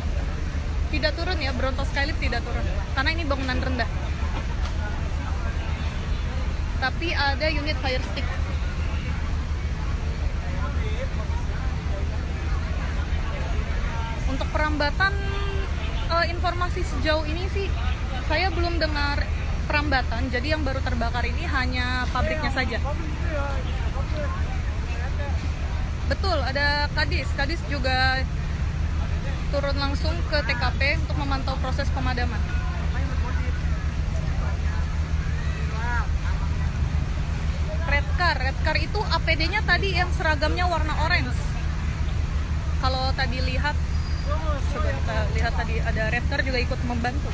tidak turun ya, Bronto Skylift tidak turun karena ini bangunan rendah. Tapi ada unit fire stick. Untuk perambatan, informasi sejauh ini sih saya belum dengar perambatan. Jadi yang baru terbakar ini hanya pabriknya saja. Betul, ada Kadis. Kadis juga turun langsung ke TKP untuk memantau proses pemadaman. Redcar itu APD-nya tadi yang seragamnya warna orange. Kalau tadi lihat, coba kita lihat tadi ada Redcar juga ikut membantu.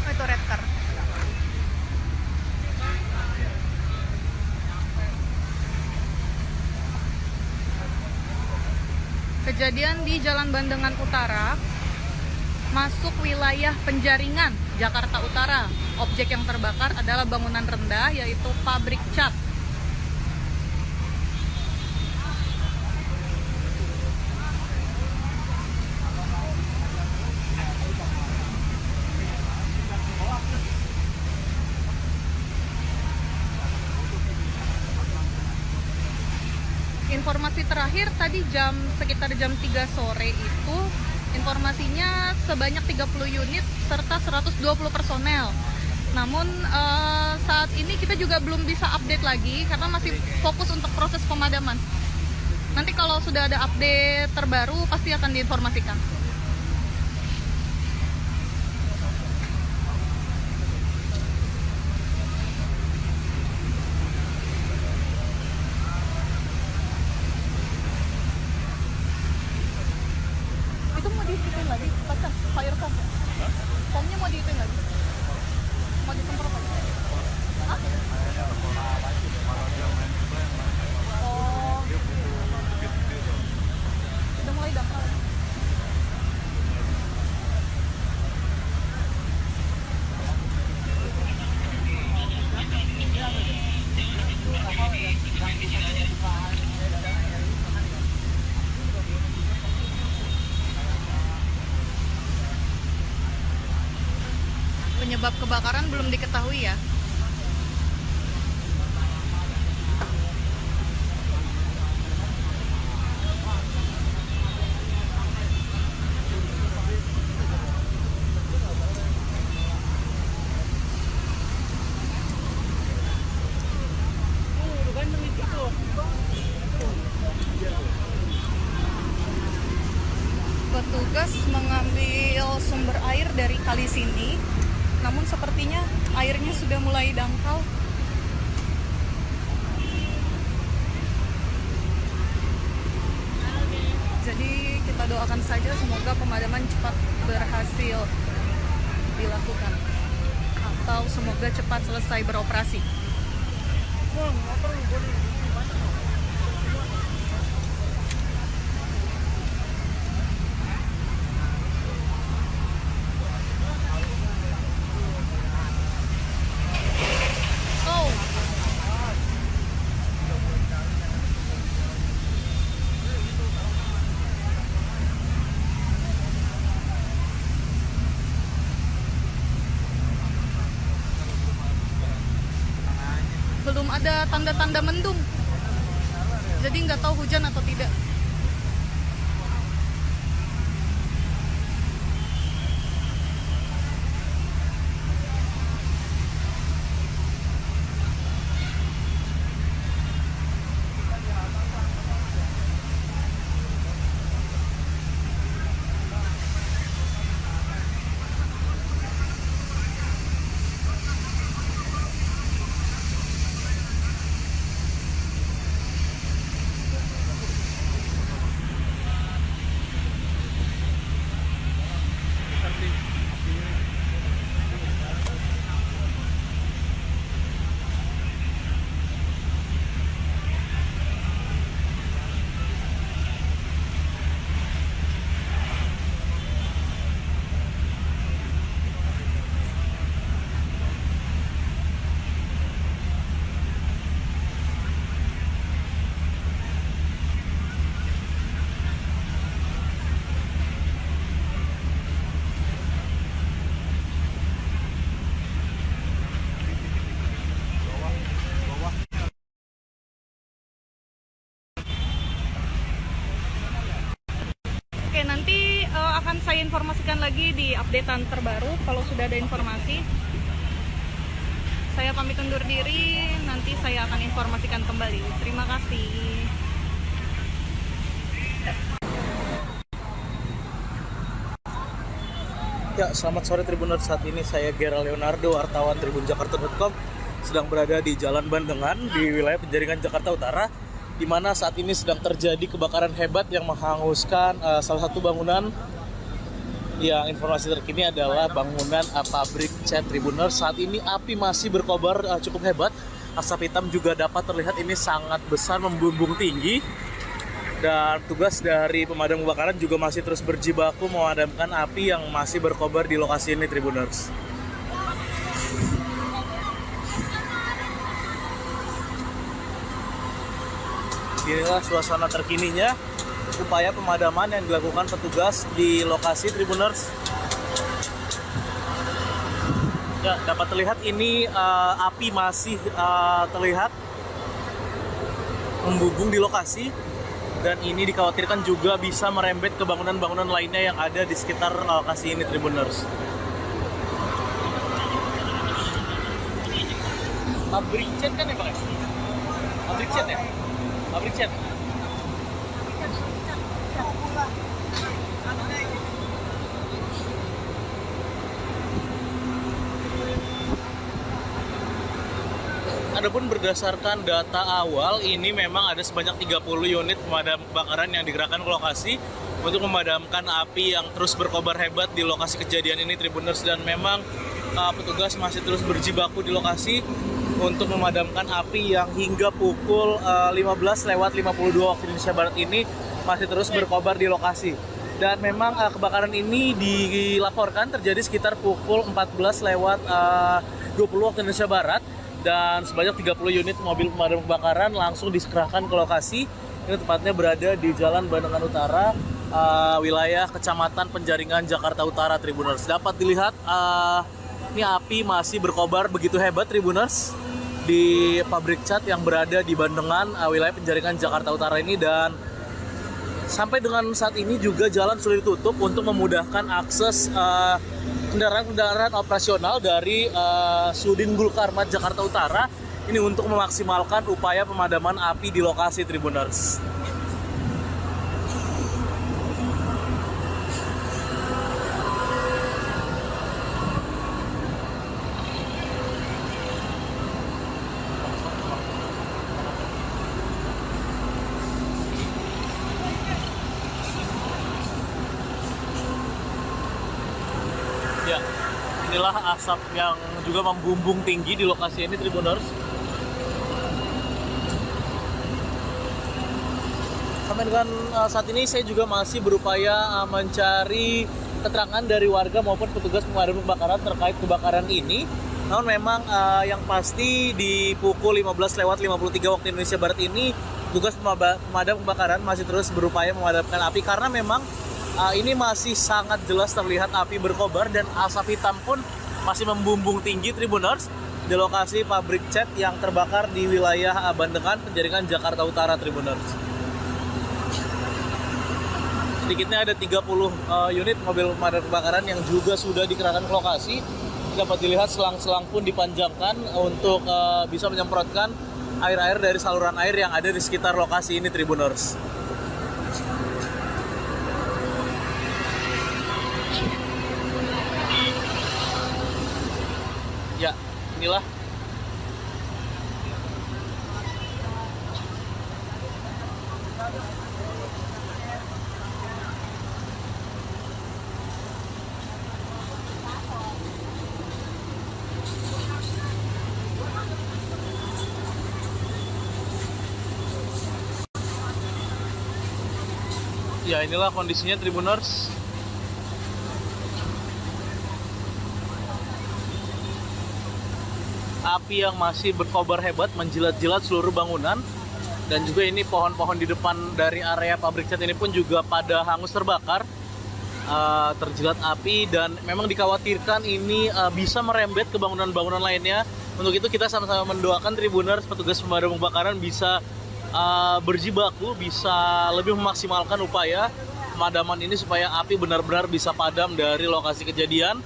Oh, itu Redcar. Kejadian di Jalan Bandengan Utara, masuk wilayah Penjaringan, Jakarta Utara. Objek yang terbakar adalah bangunan rendah, yaitu pabrik cat. Informasi terakhir tadi sekitar jam 3 sore itu, informasinya sebanyak 30 unit serta 120 personel. Namun saat ini kita juga belum bisa update lagi karena masih fokus untuk proses pemadaman. Nanti kalau sudah ada update terbaru pasti akan diinformasikan. Itu mau diikutin lagi, pacar fire foam. Foamnya mau diikutin lagi. Mau disemprot lagi? Hah? Oh, udah mulai daftar. Penyebab kebakaran belum diketahui ya. sini. Namun sepertinya airnya sudah mulai dangkal. Jadi kita doakan saja semoga pemadaman cepat berhasil dilakukan atau semoga cepat selesai beroperasi. Oh, belum ada tanda-tanda mendung. Jadi nggak tahu hujan atau tidak. Oke, nanti akan saya informasikan lagi di updatean terbaru kalau sudah ada informasi. Saya pamit undur diri, nanti saya akan informasikan kembali. Terima kasih. Ya, selamat sore Tribuners. Saat ini saya Gera Leonardo, wartawan tribunjakarta.com, sedang berada di Jalan Bandengan di wilayah Penjaringan Jakarta Utara, di mana saat ini sedang terjadi kebakaran hebat yang menghanguskan salah satu bangunan. Yang informasi terkini adalah bangunan pabrik cat Tribuners. Saat ini api masih berkobar cukup hebat. Asap hitam juga dapat terlihat ini sangat besar, membumbung tinggi. Dan tugas dari pemadam kebakaran juga masih terus berjibaku memadamkan api yang masih berkobar di lokasi ini Tribuners. Inilah suasana terkininya, upaya pemadaman yang dilakukan petugas di lokasi Tribuners. Ya, dapat terlihat ini api masih terlihat membumbung di lokasi, dan ini dikhawatirkan juga bisa merembet ke bangunan-bangunan lainnya yang ada di sekitar lokasi ini Tribuners. Pabrik cat kan ya Pak? Pabrik cat ya? Pabrik cat. Adapun berdasarkan data awal, ini memang ada sebanyak 30 unit pemadam kebakaran yang digerakkan ke lokasi untuk memadamkan api yang terus berkobar hebat di lokasi kejadian ini Tribuners, dan memang petugas masih terus berjibaku di lokasi untuk memadamkan api yang hingga pukul 15:52 waktu Indonesia Barat ini masih terus berkobar di lokasi. Dan memang kebakaran ini dilaporkan terjadi sekitar pukul 14:20 waktu Indonesia Barat, dan sebanyak 30 unit mobil pemadam kebakaran langsung dikerahkan ke lokasi. Ini tepatnya berada di Jalan Bandengan Utara, wilayah Kecamatan Penjaringan Jakarta Utara Tribuners. Dapat dilihat ini api masih berkobar begitu hebat Tribuners di pabrik cat yang berada di Bandengan, wilayah Penjaringan Jakarta Utara ini. Dan sampai dengan saat ini juga jalan sudah ditutup untuk memudahkan akses kendaraan-kendaraan operasional dari Sudin Gulkarmat Jakarta Utara ini untuk memaksimalkan upaya pemadaman api di lokasi Tribuners. inilah asap yang juga membumbung tinggi di lokasi ini, Tribuners. Sampai dengan saat ini saya juga masih berupaya mencari keterangan dari warga maupun petugas pemadam kebakaran terkait kebakaran ini. Namun memang yang pasti di pukul 15:53 waktu Indonesia Barat ini petugas pemadam kebakaran masih terus berupaya memadamkan api karena memang ini masih sangat jelas terlihat api berkobar dan asap hitam pun masih membumbung tinggi, Tribuners, di lokasi pabrik cat yang terbakar di wilayah Bandengan, Penjaringan, Jakarta Utara, Tribuners. Sedikitnya ada 30 unit mobil pemadam kebakaran yang juga sudah dikerahkan ke lokasi. Dapat dilihat selang-selang pun dipanjangkan untuk bisa menyemprotkan air-air dari saluran air yang ada di sekitar lokasi ini, Tribuners. Ya, inilah inilah kondisinya, Tribuners. Api yang masih berkobar hebat menjilat-jilat seluruh bangunan, dan juga ini pohon-pohon di depan dari area pabrik cat ini pun juga pada hangus terbakar, terjilat api, dan memang dikhawatirkan ini bisa merembet ke bangunan-bangunan lainnya. Untuk itu kita sama-sama mendoakan, Tribuners, petugas pemadam kebakaran bisa berjibaku, bisa lebih memaksimalkan upaya pemadaman ini supaya api benar-benar bisa padam dari lokasi kejadian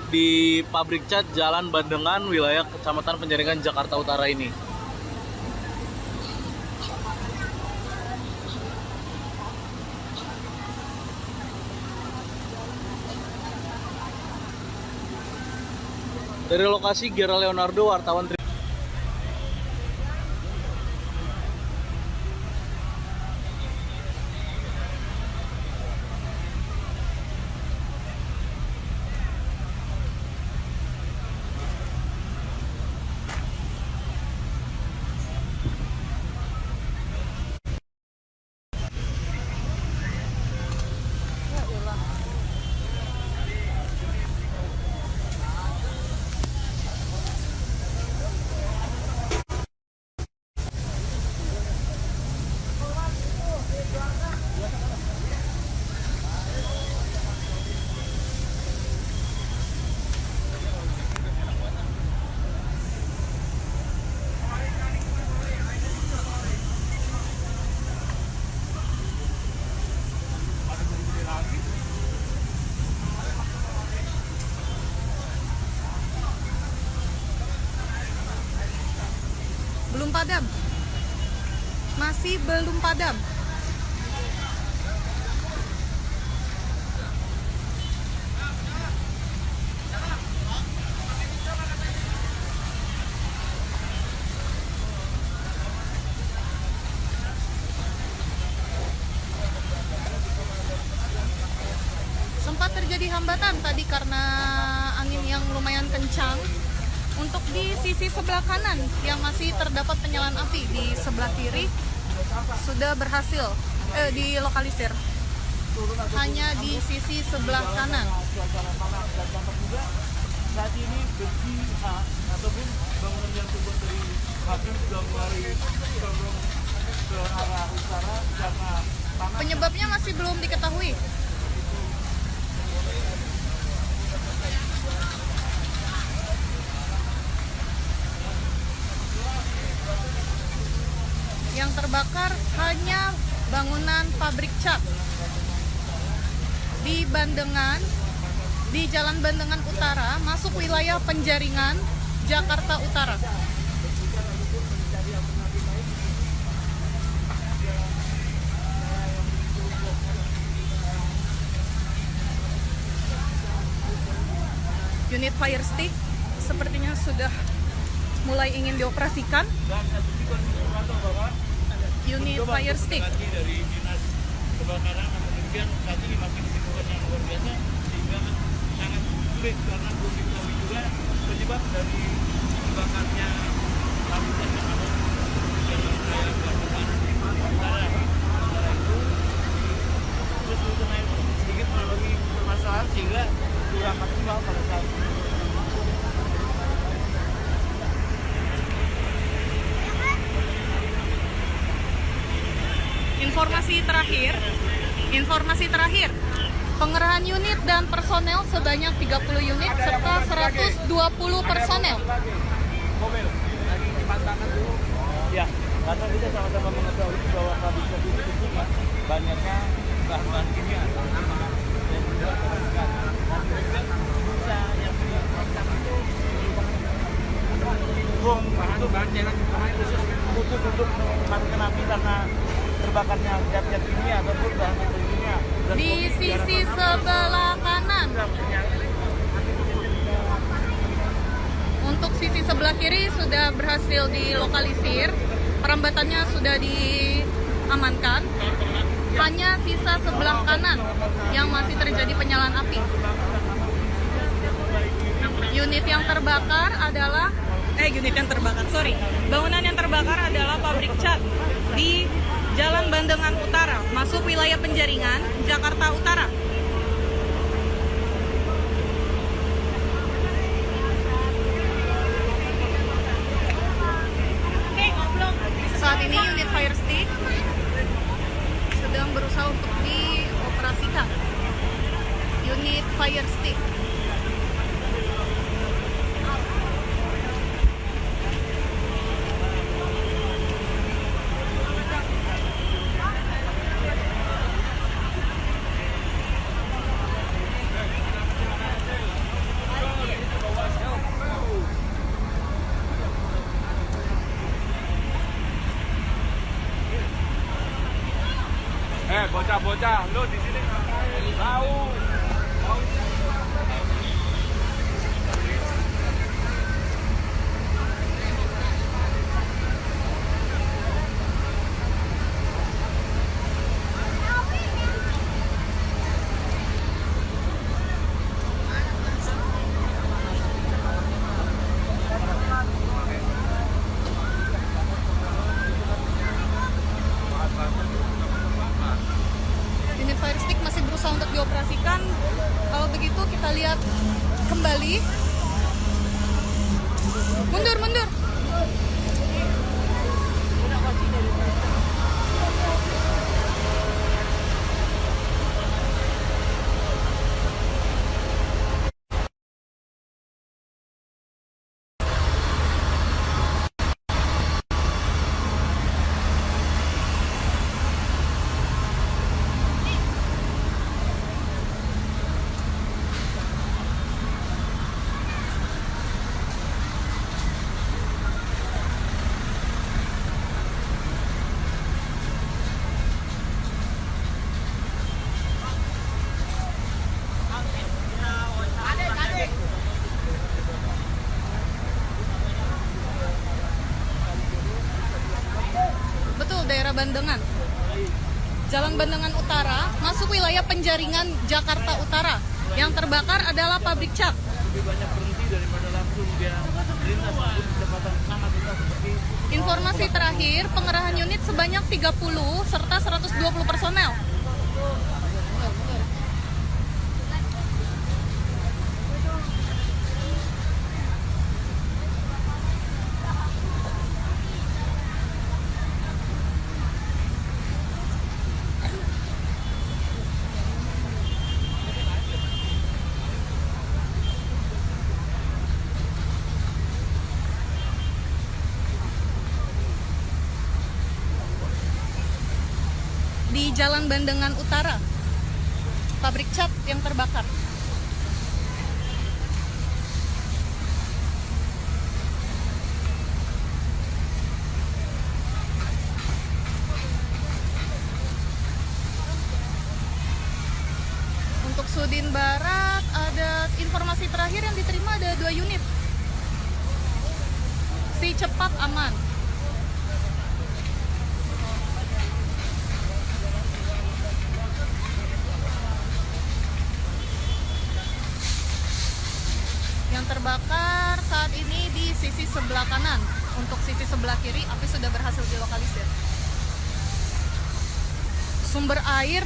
di pabrik cat Jalan Bandengan, wilayah Kecamatan Penjaringan, Jakarta Utara ini. Dari lokasi, Gera Leonardo, wartawan belum padam, masih belum padam. Sempat terjadi hambatan tadi karena angin yang lumayan kencang. Untuk di sisi sebelah kanan yang masih terdapat penyalaan api, di sebelah kiri sudah berhasil dilokalisir. Hanya di sisi sebelah kanan. Saat ini besi ataupun bangunan yang terbuat dari pabrik sudah mulai condong ke arah utara karena panas. Penyebabnya masih belum diketahui. Yang terbakar hanya bangunan pabrik cat di Bandengan, di Jalan Bandengan Utara, masuk wilayah Penjaringan, Jakarta Utara. Unit fire stick sepertinya sudah mulai ingin dioperasikan. Unit fire stick Dari dinas kebakaran, namun demikian saat ini masih kesibukan yang luar biasa sehingga sangat sulit karena belum diketahui juga penyebab dari terbakarnya lapisan yang ada di jalan raya Bandungan Utara. Sementara itu terus mengenai sedikit mengalami permasalahan sehingga kurang maksimal pada saat ini. Informasi terakhir, pengerahan unit dan personel sebanyak 30 unit serta 120 personel. Mobil lagi dipantangkan dulu. Ya, karena kita sama-sama mengetahui bahwa pabrik kopi itu cuma banyaknya bahan-bahan kimia dan juga teruskan. Dan juga bisa yang dipantang itu bahan jalan khusus untuk memadamkan api karena terbakarnya zat-zat kimia ataupun bahan-bahan kimia. Di sisi sebelah kanan. Untuk sisi sebelah kiri sudah berhasil dilokalisir, perambatannya sudah diamankan. Hanya sisa sebelah kanan yang masih terjadi penyalaan api. Bangunan yang terbakar adalah pabrik cat di Jalan Bandengan Utara, masuk wilayah Penjaringan, Jakarta Utara. Saat ini unit fire stick sedang berusaha untuk dioperasikan. Unit fire stick. Bocah-bocah, lo di sini tahu. Unit fire stick masih berusaha untuk dioperasikan. Kalau begitu kita lihat kembali. Mundur. Betul, daerah Bandengan. Jalan Bandengan Utara, masuk wilayah Penjaringan, Jakarta Utara. Yang terbakar adalah pabrik cat. Lebih banyak berhenti daripada langsung dia lintas di kecepatan sangat lintas seperti Informasi terakhir, pengerahan unit sebanyak 30 serta 120 personel. Di Jalan Bandengan Utara, pabrik cat yang terbakar. Untuk Sudin Barat, ada informasi terakhir yang diterima ada 2 unit. Si cepat aman. yang terbakar saat ini di sisi sebelah kanan. Untuk sisi sebelah kiri, api sudah berhasil dilokalisir. Sumber air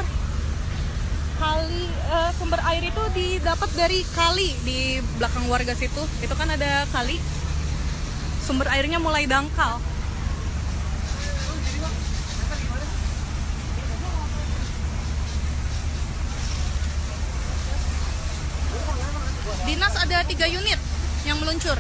itu didapat dari kali di belakang warga situ. Itu kan ada kali. Sumber airnya mulai dangkal. Dinas ada 3 unit yang meluncur.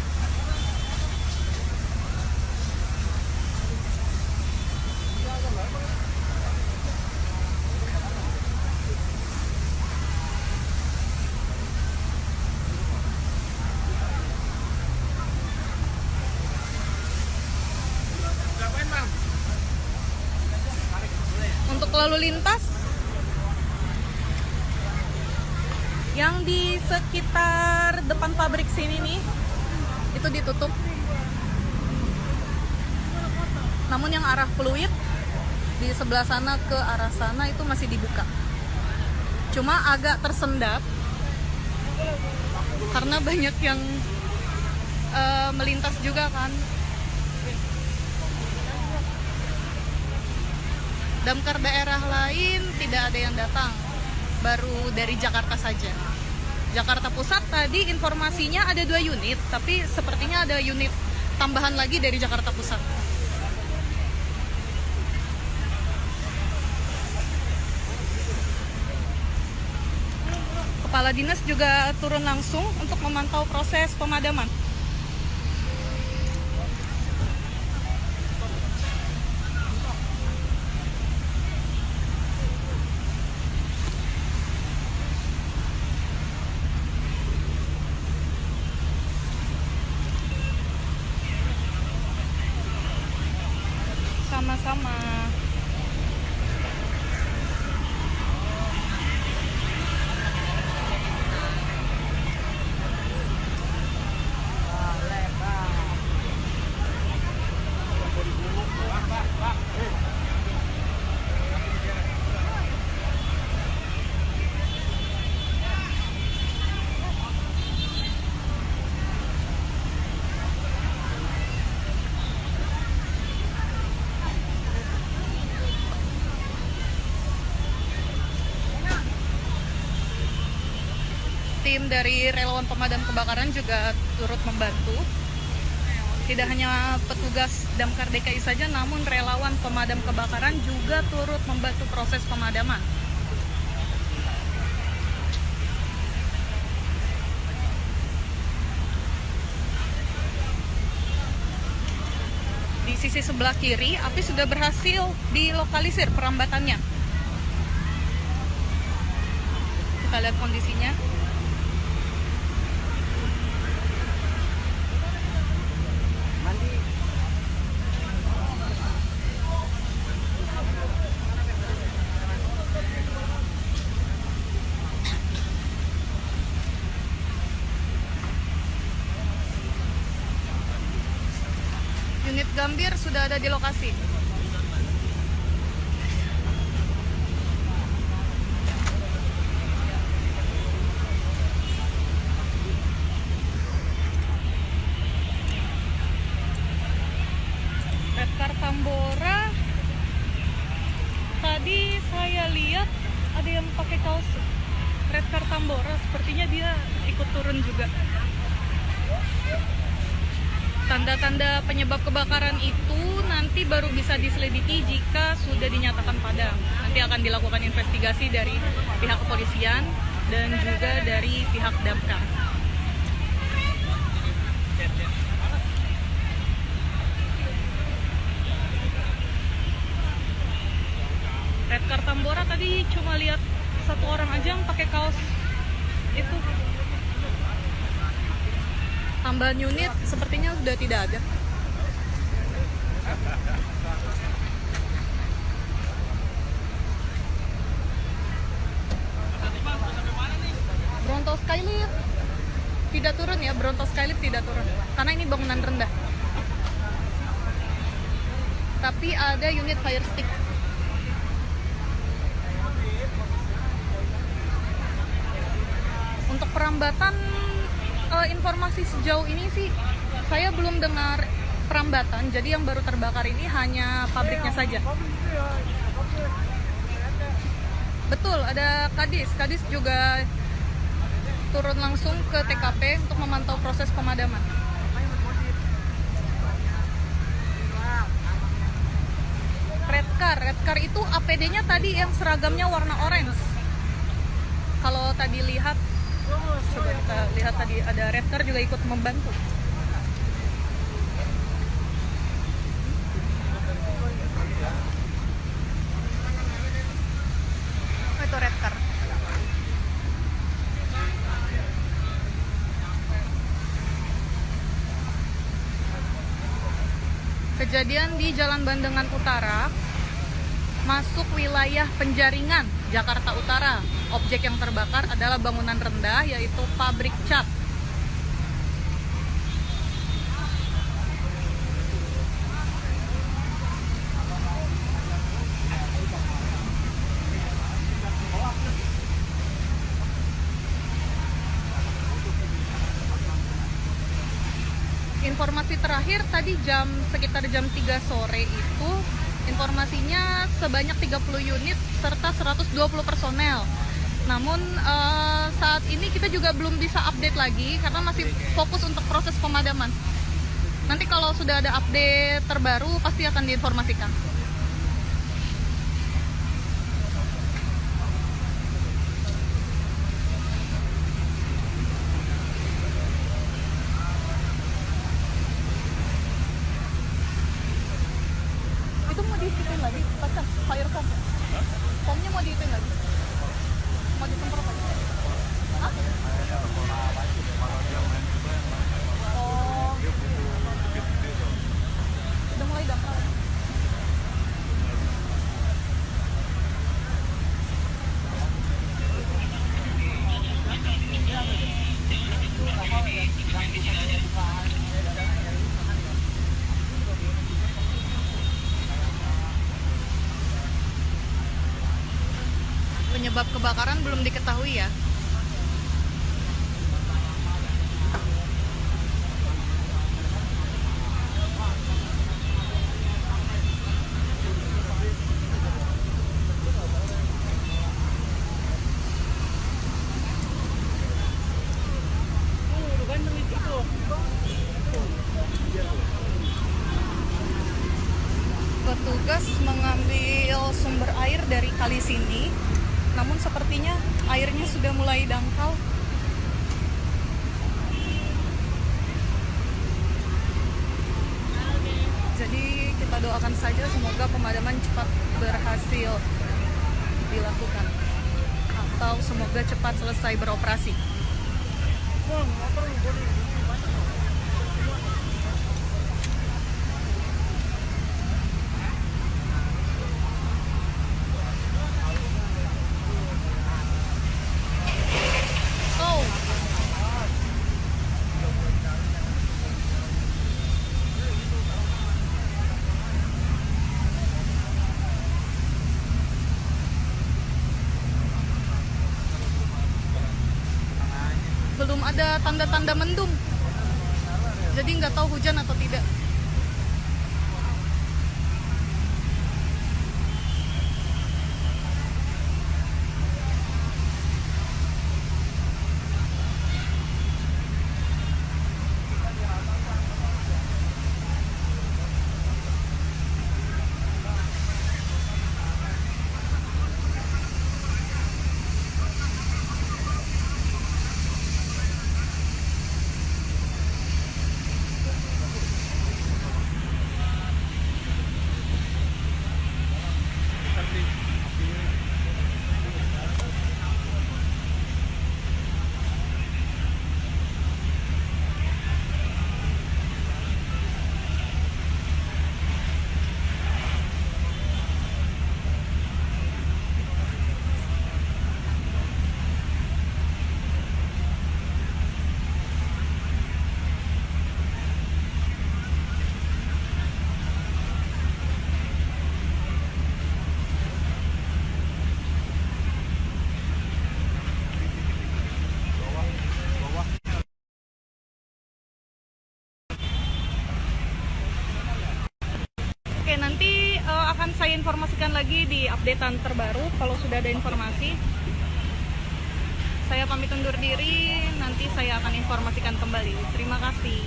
Untuk lalu lintas yang di sekitar depan pabrik sini nih, itu ditutup. Namun yang arah Pluit di sebelah sana ke arah sana itu masih dibuka. Cuma agak tersendat karena banyak yang melintas juga kan. Damkar daerah lain tidak ada yang datang, baru dari Jakarta saja. Jakarta Pusat tadi informasinya ada 2 unit, tapi sepertinya ada unit tambahan lagi dari Jakarta Pusat. Kepala dinas juga turun langsung untuk memantau proses pemadaman. Sama-sama. Tim dari relawan pemadam kebakaran juga turut membantu. Tidak hanya petugas Damkar DKI saja, namun relawan pemadam kebakaran juga turut membantu proses pemadaman. Di sisi sebelah kiri, api sudah berhasil dilokalisir perambatannya. Kita lihat kondisinya. Unit Gambir sudah ada di lokasi. Redcar Tambora, tadi saya lihat ada yang pakai kaos Redcar Tambora, sepertinya dia ikut turun juga. Tanda-tanda penyebab kebakaran itu nanti baru bisa diselidiki jika sudah dinyatakan padam. Nanti akan dilakukan investigasi dari pihak kepolisian dan juga dari pihak damkar. Redcar Tambora tadi cuma lihat 1 orang aja yang pakai kaos itu. Tambahan unit sepertinya sudah tidak ada. Bronto Skylift tidak turun ya, Bronto Skylift tidak turun karena ini bangunan rendah. Tapi ada unit fire stick. Untuk perambatan informasi sejauh ini sih saya belum dengar perambatan. Jadi yang baru terbakar ini hanya pabriknya saja. Betul, ada Kadis. Kadis juga turun langsung ke TKP untuk memantau proses pemadaman. Red car itu APD-nya tadi yang seragamnya warna orange. Kalau tadi lihat, coba kita lihat tadi ada red car juga ikut membantu. Oh, itu red car. Kejadian di Jalan Bandengan Utara, masuk wilayah Penjaringan, Jakarta Utara. Objek yang terbakar adalah bangunan rendah, yaitu pabrik cat. Informasi terakhir tadi sekitar jam 3 sore itu, informasinya sebanyak 30 unit serta 120 personel. Namun saat ini kita juga belum bisa update lagi karena masih fokus untuk proses pemadaman. Nanti kalau sudah ada update terbaru pasti akan diinformasikan. Itu mau dihitung lagi, pacar, fire foam. Foamnya mau dihitung lagi? Mau disemprot lagi? Hah? Oh. Udah mulai dangkal. Penyebab kebakaran belum diketahui ya. Petugas mengambil sumber air dari kali sini, namun sepertinya airnya sudah mulai dangkal. Jadi kita doakan saja semoga pemadaman cepat berhasil dilakukan atau semoga cepat selesai beroperasi. Belum ada tanda-tanda mendung, jadi nggak tahu hujan atau tidak. informasikan lagi di updatean terbaru kalau sudah ada informasi. Saya pamit undur diri, nanti saya akan informasikan kembali. Terima kasih.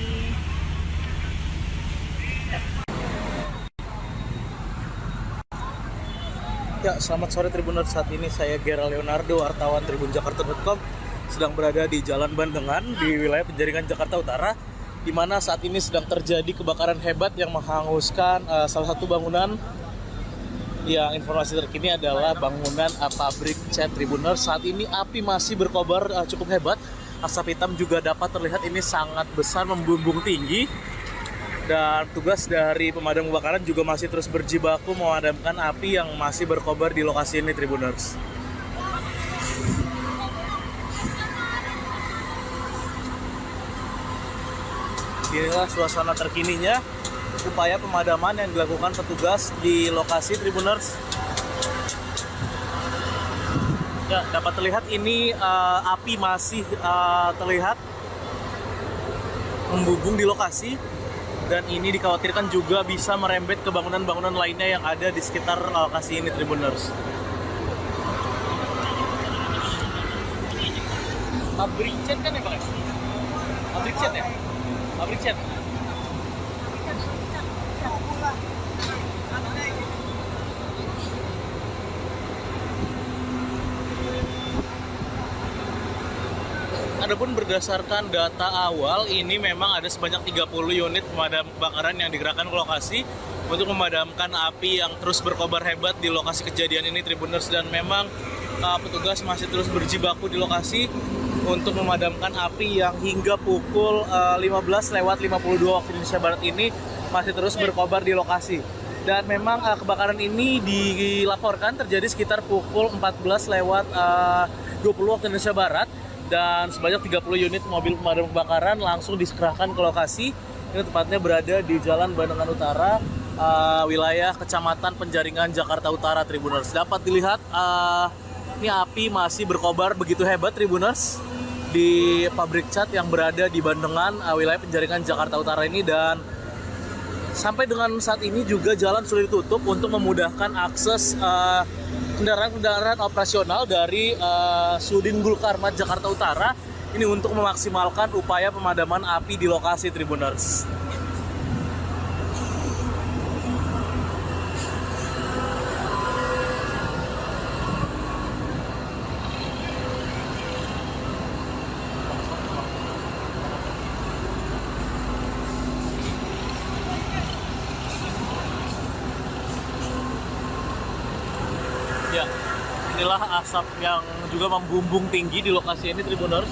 Ya, selamat sore Tribuners. Saat ini saya Gera Leonardo, wartawan tribunjakarta.com, sedang berada di Jalan Bandengan di wilayah Penjaringan Jakarta Utara, di mana saat ini sedang terjadi kebakaran hebat yang menghanguskan salah satu bangunan. Yang informasi terkini adalah bangunan pabrik cat Tribuners. Saat ini api masih berkobar cukup hebat. Asap hitam juga dapat terlihat ini sangat besar, membumbung tinggi. Dan tugas dari pemadam kebakaran juga masih terus berjibaku memadamkan api yang masih berkobar di lokasi ini, Tribuners. Inilah suasana terkininya, upaya pemadaman yang dilakukan petugas di lokasi, Tribuners. Ya, dapat terlihat ini api masih terlihat membumbung di lokasi. Dan ini dikhawatirkan juga bisa merembet ke bangunan-bangunan lainnya yang ada di sekitar lokasi ini, Tribuners. Pabrik cat kan ya, Pak? Pabrik cat ya? Pabrik cat. Adapun berdasarkan data awal, ini memang ada sebanyak 30 unit pemadam kebakaran yang digerakkan ke lokasi untuk memadamkan api yang terus berkobar hebat di lokasi kejadian ini, Tribuners. Dan memang petugas masih terus berjibaku di lokasi untuk memadamkan api yang hingga pukul 15:52 waktu Indonesia Barat ini masih terus berkobar di lokasi. Dan memang kebakaran ini dilaporkan terjadi sekitar pukul 14:20 waktu Indonesia Barat. Dan sebanyak 30 unit mobil pemadam kebakaran langsung dikerahkan ke lokasi. Ini tepatnya berada di Jalan Bandengan Utara, wilayah Kecamatan Penjaringan, Jakarta Utara, Tribuners. Dapat dilihat ini api masih berkobar begitu hebat, Tribuners, di pabrik cat yang berada di Bandengan, wilayah Penjaringan, Jakarta Utara ini. Dan sampai dengan saat ini juga jalan sudah ditutup untuk memudahkan akses kendaraan-kendaraan operasional dari Sudin Gul Karmat Jakarta Utara ini untuk memaksimalkan upaya pemadaman api di lokasi, Tribuners. Ya, inilah asap yang juga membumbung tinggi di lokasi ini, Tribuners.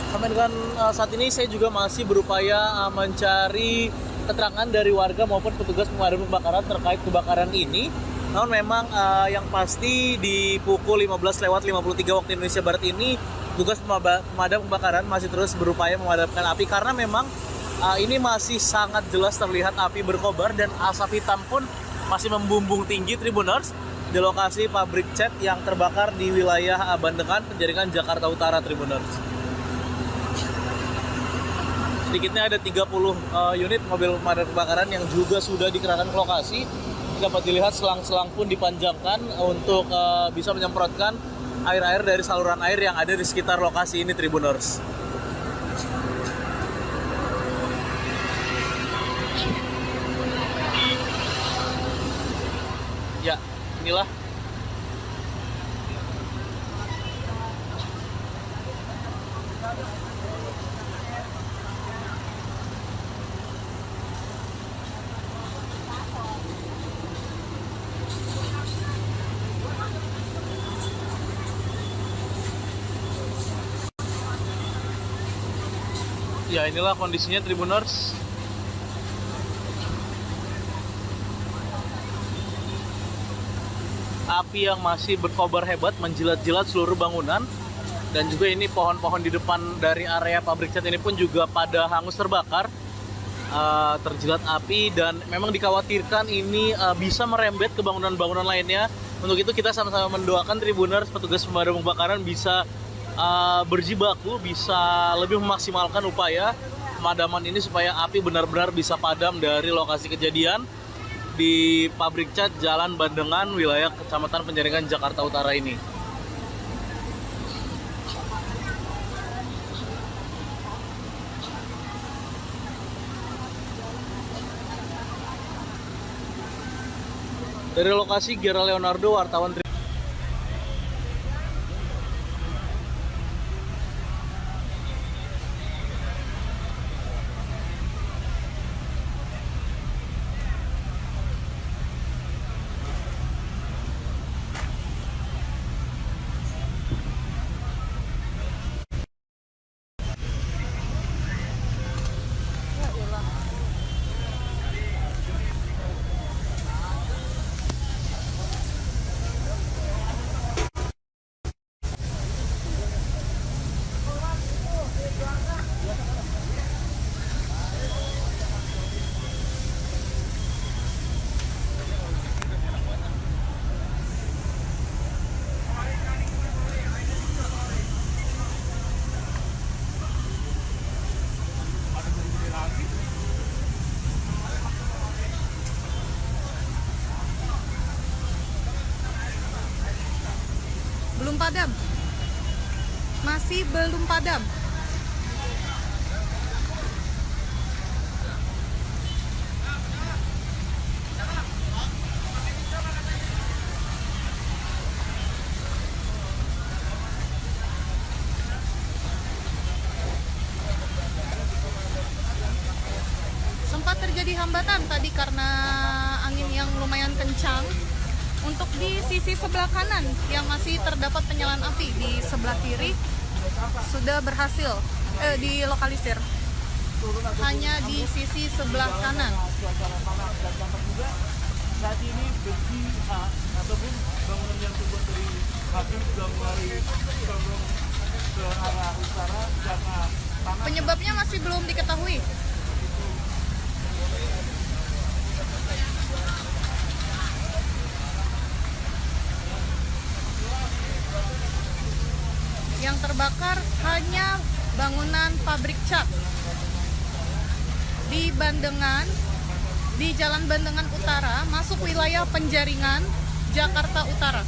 Sampai dengan saat ini saya juga masih berupaya mencari keterangan dari warga maupun petugas pemadam kebakaran terkait kebakaran ini. Namun memang yang pasti di pukul 15:53 waktu Indonesia Barat ini petugas pemadam kebakaran masih terus berupaya memadamkan api karena memang ini masih sangat jelas terlihat api berkobar dan asap hitam pun masih membumbung tinggi, Tribuners, di lokasi pabrik cat yang terbakar di wilayah Bandengan, Penjaringan, Jakarta Utara, Tribuners. Sedikitnya ada 30 unit mobil pemadam kebakaran yang juga sudah dikerahkan ke lokasi. Dapat dilihat selang-selang pun dipanjangkan untuk bisa menyemprotkan air-air dari saluran air yang ada di sekitar lokasi ini, Tribuners. Ya, inilah ya, inilah kondisinya, Tribuners. Api yang masih berkobar hebat menjilat-jilat seluruh bangunan. Dan juga ini pohon-pohon di depan dari area pabrik cat ini pun juga pada hangus terbakar, terjilat api. Dan memang dikhawatirkan ini bisa merembet ke bangunan-bangunan lainnya. Untuk itu kita sama-sama mendoakan, Tribuners, petugas pemadam kebakaran bisa berjibaku, bisa lebih memaksimalkan upaya pemadaman ini supaya api benar-benar bisa padam dari lokasi kejadian di pabrik cat Jalan Bandengan, wilayah Kecamatan Penjaringan, Jakarta Utara ini. Dari lokasi, Gera Leonardo, wartawan Belum padam. Masih belum padam. Sempat terjadi hambatan tadi karena angin yang lumayan kencang. Untuk di sisi sebelah kanan yang masih terdapat penyalaan api, di sebelah kiri sudah berhasil dilokalisir. Hanya di sisi sebelah kanan. Saat ini besi ataupun bangunan yang terbuat dari pabrik sudah mulai condong ke arah utara karena panas. Penyebabnya masih belum diketahui. Yang terbakar hanya bangunan pabrik cat di Bandengan, di Jalan Bandengan Utara, masuk wilayah Penjaringan, Jakarta Utara.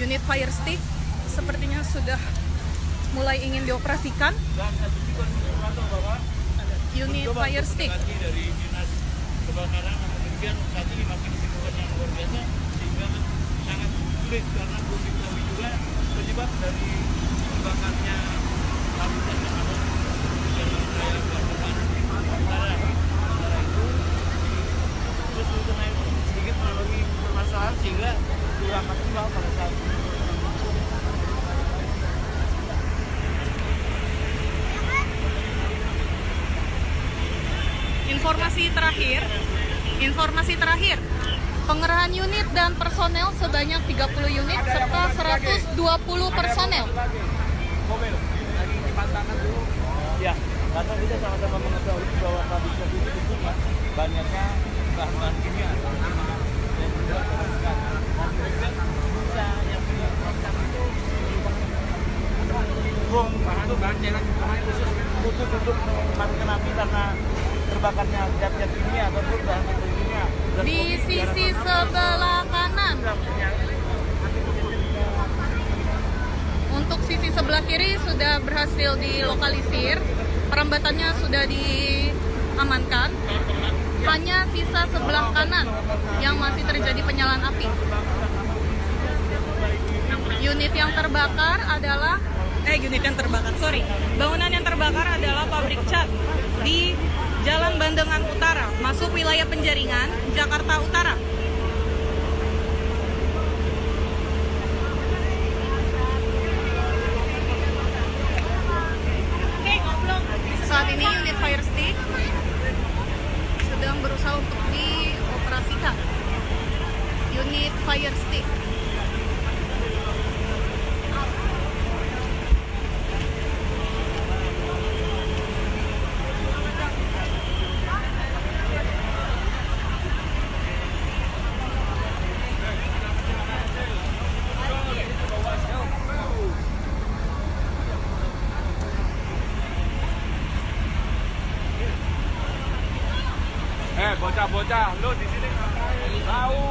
Unit fire stick sepertinya sudah mulai ingin dioperasikan. Dan satu informasi bahwa Unit fire stick. dari dinas kebakaran, namun demikian saat ini masih kesibukan yang luar biasa sehingga sangat sulit karena belum diketahui juga penyebab dari terbakarnya lapisan yang ada di jalan raya Bandengan Utara. Sementara itu terus naik sedikit mengalami permasalahan sehingga kurang maksimal pada saat ini. Informasi terakhir, pengerahan unit dan personel sebanyak 30 unit serta 120 personel. Mobil lagi dipantangkan dulu. Ya, karena kita sama-sama mengetahui bahwa pabrik kopi itu tentunya banyaknya bahan kimia dan juga kerusakan. Dan juga bisa yang menyebabkan itu bahan cairan khusus untuk memadamkan api karena terbakarnya zat-zat kimia ataupun bahan kimia. Di sisi sebelah kanan. Untuk sisi sebelah kiri sudah berhasil dilokalisir, perambatannya sudah diamankan. Hanya sisa sebelah kanan yang masih terjadi penyalaan api. Bangunan yang terbakar adalah pabrik cat di Jalan Bandengan Utara, masuk wilayah Penjaringan, Jakarta Utara. Saat ini unit fire stick sedang berusaha untuk dioperasikan. Unit fire stick. bocah, lo di sini ngapain? Tahu.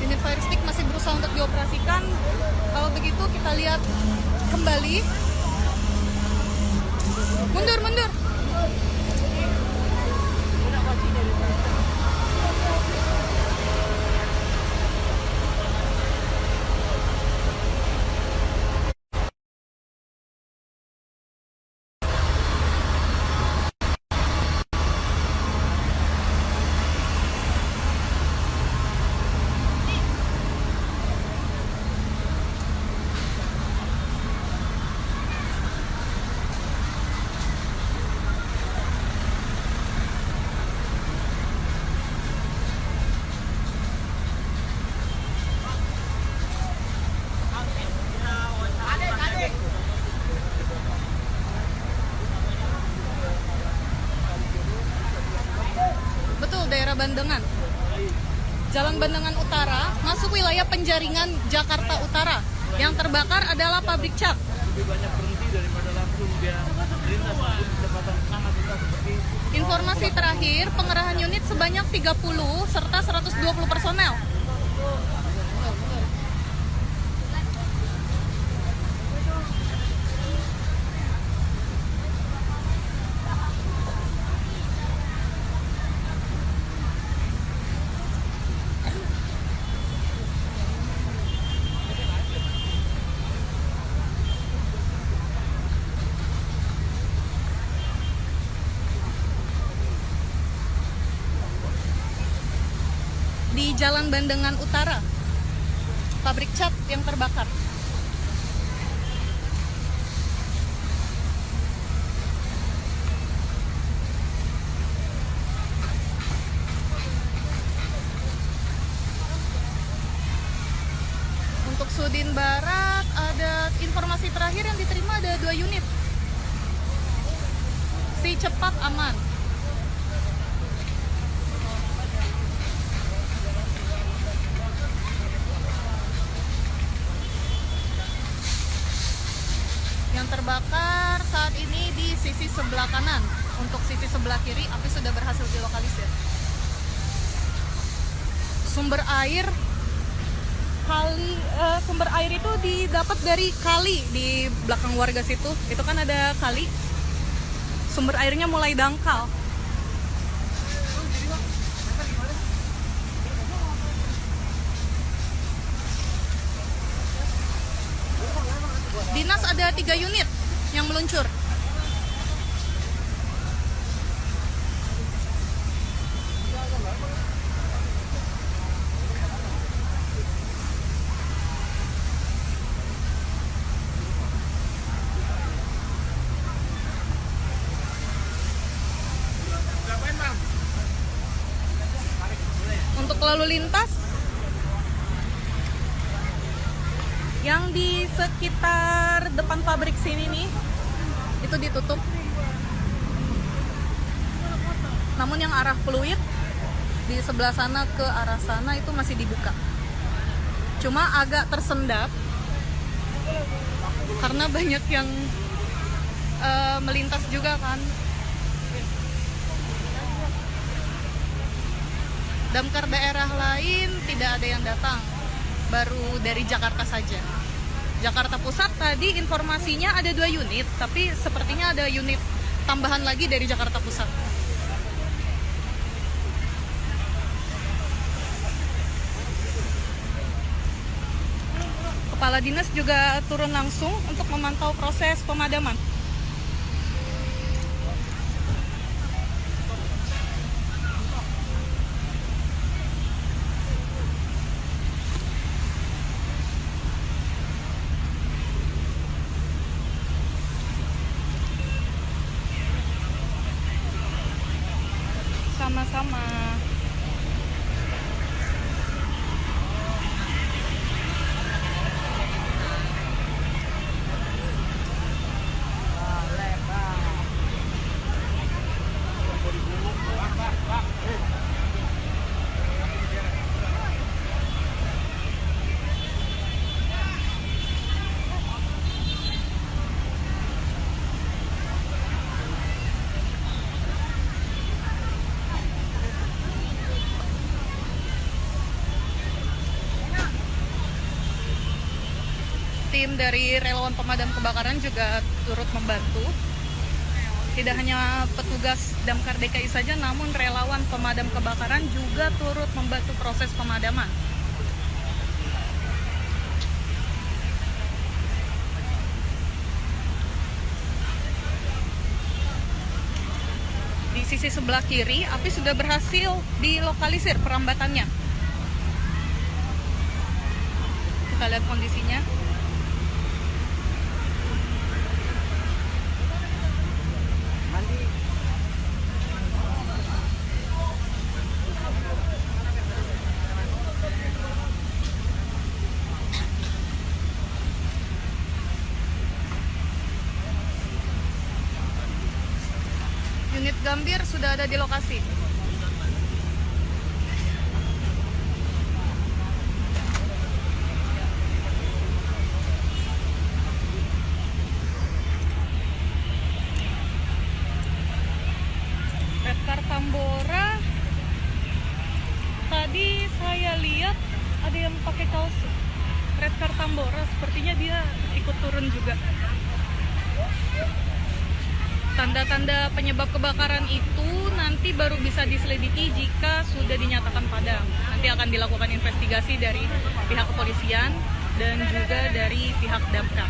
Unit fire stick masih berusaha untuk dioperasikan. Kalau begitu kita lihat kembali. Mundur, mundur. Betul, daerah Bandengan. Jalan Bandengan Utara, masuk wilayah penjaringan Jakarta Utara. Yang terbakar adalah pabrik cat. Lebih banyak berhenti daripada langsung dia melintas di kecepatan sangat rendah seperti Informasi terakhir, pengerahan unit sebanyak 30 serta 120 personel. Di Jalan Bandengan Utara, pabrik cat yang terbakar. Untuk Sudin Barat, ada informasi terakhir yang diterima ada 2 unit. Si cepat aman. Yang terbakar saat ini di sisi sebelah kanan. Untuk sisi sebelah kiri, api sudah berhasil dilokalisir. Sumber air itu didapat dari kali di belakang warga situ. Itu kan ada kali. Sumber airnya mulai dangkal. Dinas ada 3 unit yang meluncur. Untuk lalu lintas yang di sekitar depan pabrik sini nih itu ditutup. Namun yang arah Pluit di sebelah sana ke arah sana itu masih dibuka. Cuma agak tersendat karena banyak yang melintas juga kan. Damkar daerah lain tidak ada yang datang, baru dari Jakarta saja. Jakarta Pusat tadi informasinya ada 2 unit, tapi sepertinya ada unit tambahan lagi dari Jakarta Pusat. Kepala dinas juga turun langsung untuk memantau proses pemadaman. Sama-sama. tim dari relawan pemadam kebakaran juga turut membantu. Tidak hanya petugas Damkar DKI saja, namun relawan pemadam kebakaran juga turut membantu proses pemadaman. Di sisi sebelah kiri, api sudah berhasil dilokalisir perambatannya. Kita lihat kondisinya. Unit Gambir sudah ada di lokasi. Redcar Tambora, tadi saya lihat ada yang pakai kaos Redcar Tambora, sepertinya dia ikut turun juga. Tanda-tanda penyebab kebakaran itu nanti baru bisa diselidiki jika sudah dinyatakan padam. Nanti akan dilakukan investigasi dari pihak kepolisian dan juga dari pihak damkar.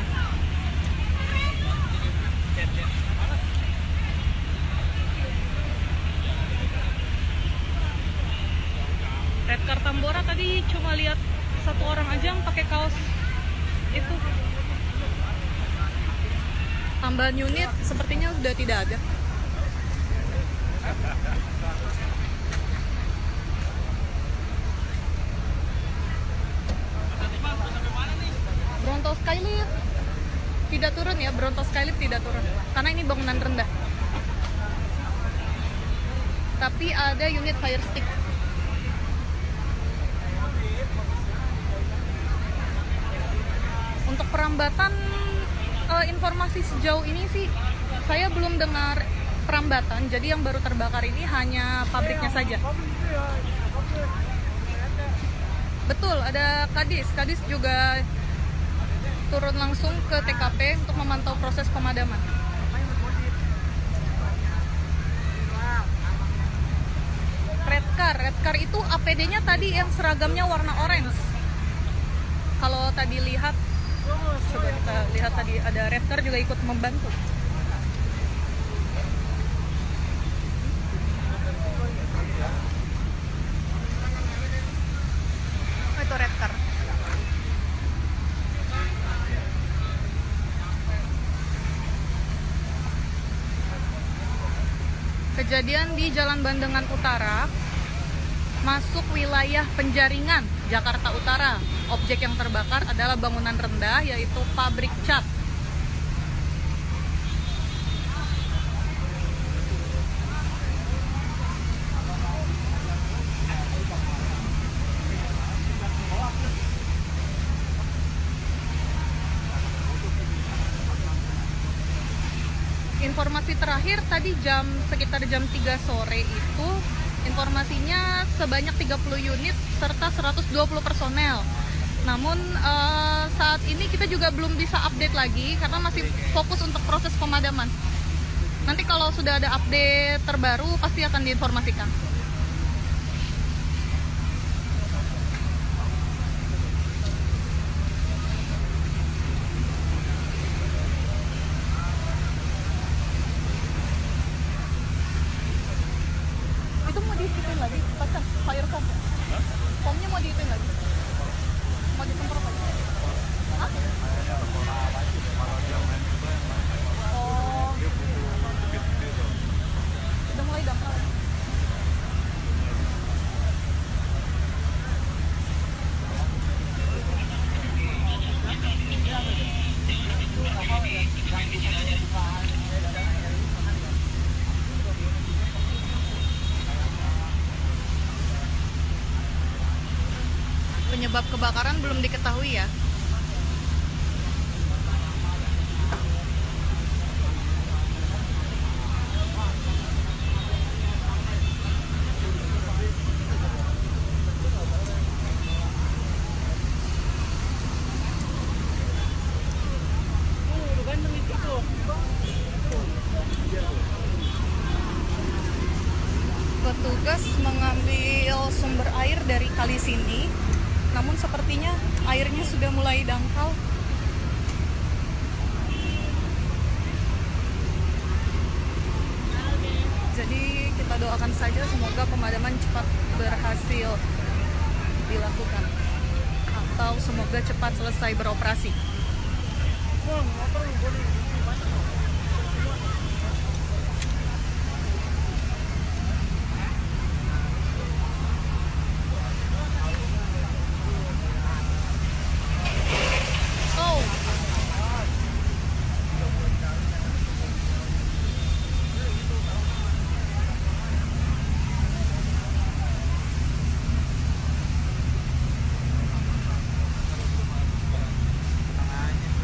Redcar Tambora tadi cuma lihat satu orang aja yang pakai kaos itu. Tambahan unit sepertinya sudah tidak ada. Bronto Skylift tidak turun ya, Bronto Skylift tidak turun karena ini bangunan rendah. Tapi ada unit fire stick. Untuk perambatan, informasi sejauh ini sih saya belum dengar perambatan. Jadi yang baru terbakar ini hanya pabriknya saja. Betul, ada Kadis. Kadis juga turun langsung ke TKP untuk memantau proses pemadaman. Redcar itu APD-nya tadi yang seragamnya warna orange. Kalau tadi lihat, coba kita lihat tadi ada Redcar juga ikut membantu. Oh, itu Redcar. Kejadian di Jalan Bandengan Utara, masuk wilayah Penjaringan, Jakarta Utara. Objek yang terbakar adalah bangunan rendah, yaitu pabrik cat. Informasi terakhir tadi sekitar jam 3 sore itu, informasinya sebanyak 30 unit serta 120 personel. Namun saat ini kita juga belum bisa update lagi karena masih fokus untuk proses pemadaman. Nanti kalau sudah ada update terbaru pasti akan diinformasikan. Itu mau dihitung lagi, pasang fire foam. Foamnya mau dihitung lagi. Mau disemprot lagi. Hah? Oh. Udah mulai dangkal. Penyebab kebakaran belum diketahui ya. Kali Sindi. Namun sepertinya airnya sudah mulai dangkal. Jadi kita doakan saja semoga pemadaman cepat berhasil dilakukan atau semoga cepat selesai beroperasi.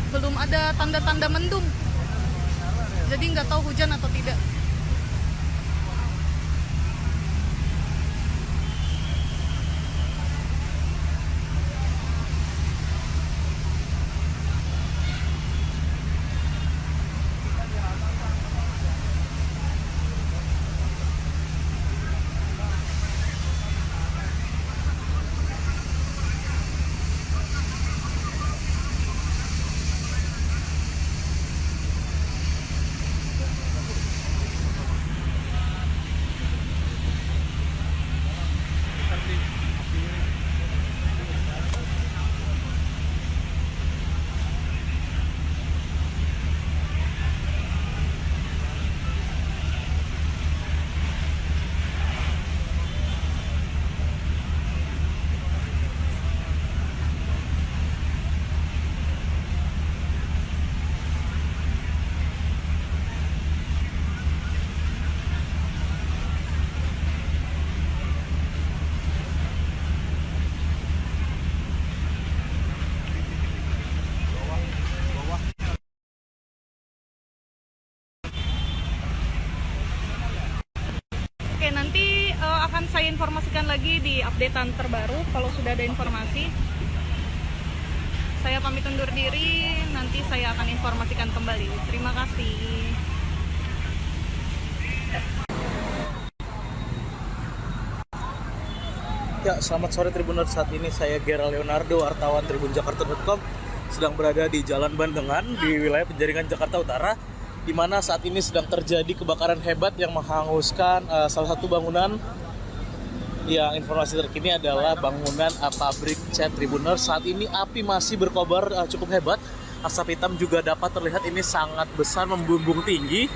Belum ada tanda-tanda mendung, jadi nggak tahu hujan atau tidak. Oke, nanti akan saya informasikan lagi di updatean terbaru kalau sudah ada informasi. Saya pamit undur diri, nanti saya akan informasikan kembali. Terima kasih. Ya, selamat sore Tribuners. Saat ini saya Gera Leonardo, wartawan tribunjakarta.com, sedang berada di Jalan Bandengan di wilayah Penjaringan Jakarta Utara, di mana saat ini sedang terjadi kebakaran hebat yang menghanguskan salah satu bangunan. Yang informasi terkini adalah bangunan pabrik cat Tribuners. Saat ini api masih berkobar cukup hebat. Asap hitam juga dapat terlihat ini sangat besar, membumbung tinggi.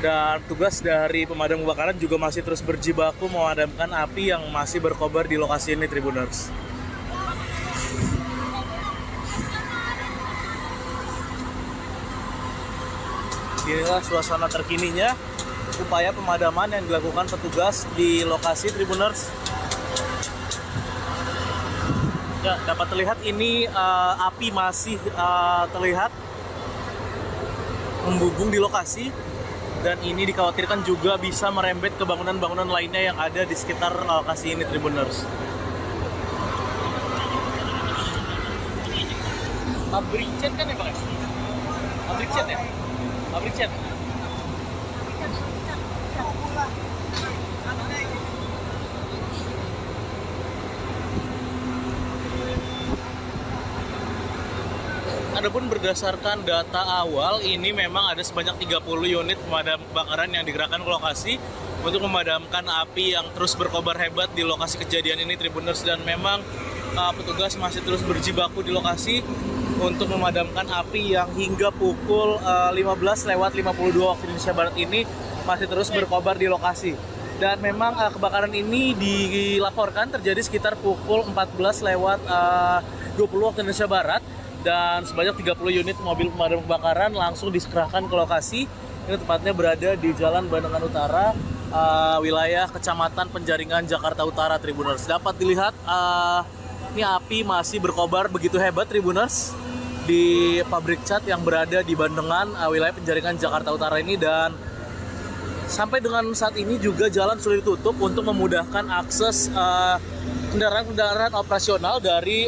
Dan tugas dari pemadam kebakaran juga masih terus berjibaku memadamkan api yang masih berkobar di lokasi ini Tribuners. Inilah suasana terkininya, upaya pemadaman yang dilakukan petugas di lokasi Tribuners. Ya, dapat terlihat ini api masih terlihat membumbung di lokasi, dan ini dikhawatirkan juga bisa merembet ke bangunan-bangunan lainnya yang ada di sekitar lokasi ini Tribuners. Pabrik cat kan ya Pak? Pabrik cat ya? Pabrik cat. Adapun berdasarkan data awal, ini memang ada sebanyak 30 unit pemadam kebakaran yang digerakkan ke lokasi untuk memadamkan api yang terus berkobar hebat di lokasi kejadian ini Tribuners, dan memang petugas masih terus berjibaku di lokasi untuk memadamkan api yang hingga pukul 15:52 waktu Indonesia Barat ini masih terus berkobar di lokasi. Dan memang kebakaran ini dilaporkan terjadi sekitar pukul 14:20 waktu Indonesia Barat, dan sebanyak 30 unit mobil pemadam kebakaran langsung dikerahkan ke lokasi. Ini tepatnya berada di Jalan Bandengan Utara, wilayah Kecamatan Penjaringan, Jakarta Utara Tribuners. Dapat dilihat ini api masih berkobar begitu hebat Tribuners di pabrik cat yang berada di Bandengan, wilayah Penjaringan, Jakarta Utara ini. Dan sampai dengan saat ini juga jalan sudah ditutup untuk memudahkan akses kendaraan-kendaraan operasional dari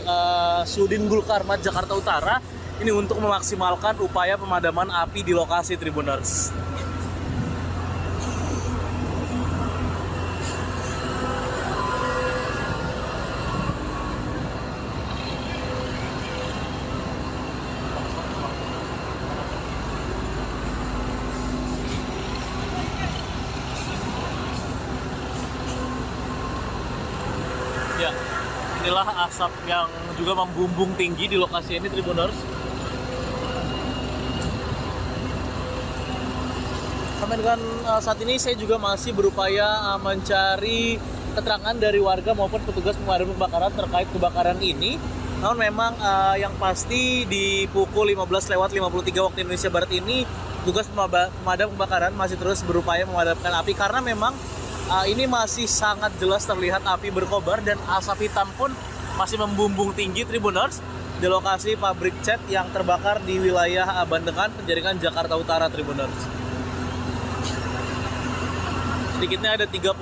Sudin Gul Karmat Jakarta Utara ini untuk memaksimalkan upaya pemadaman api di lokasi Tribuners. inilah asap yang juga membumbung tinggi di lokasi ini, Tribuners. Sampai dengan saat ini saya juga masih berupaya mencari keterangan dari warga maupun petugas pemadam kebakaran terkait kebakaran ini. Namun memang yang pasti di pukul 15.53 waktu Indonesia Barat ini petugas pemadam kebakaran masih terus berupaya memadamkan api karena memang ini masih sangat jelas terlihat api berkobar dan asap hitam pun masih membumbung tinggi, Tribuners, di lokasi pabrik cat yang terbakar di wilayah Bandengan, Penjaringan, Jakarta Utara, Tribuners. Sedikitnya ada 30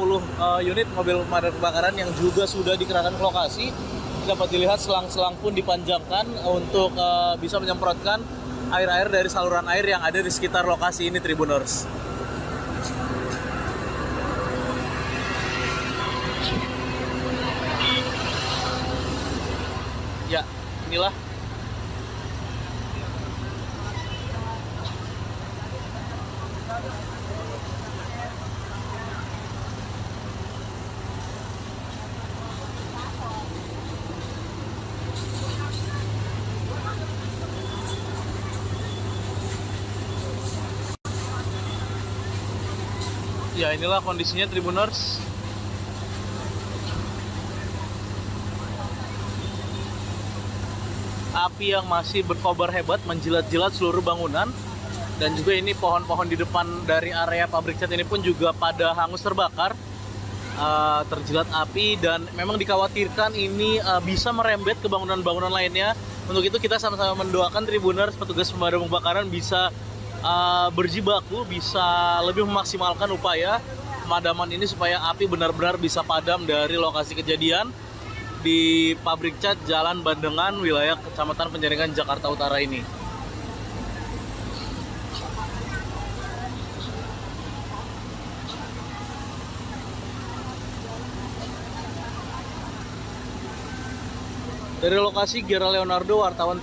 unit mobil pemadam kebakaran yang juga sudah dikerahkan ke lokasi. Dapat dilihat selang-selang pun dipanjangkan untuk bisa menyemprotkan air-air dari saluran air yang ada di sekitar lokasi ini, Tribuners. Ya, inilah inilah kondisinya, Tribuners. Api yang masih berkobar hebat menjilat-jilat seluruh bangunan, dan juga ini pohon-pohon di depan dari area pabrik cat ini pun juga pada hangus terbakar, terjilat api, dan memang dikhawatirkan ini bisa merembet ke bangunan-bangunan lainnya. Untuk itu kita sama-sama mendoakan, Tribuners, petugas pemadam kebakaran bisa berjibaku, bisa lebih memaksimalkan upaya pemadaman ini supaya api benar-benar bisa padam dari lokasi kejadian di pabrik cat Jalan Bandengan, wilayah Kecamatan Penjaringan, Jakarta Utara ini. Dari lokasi, Gera Leonardo, wartawan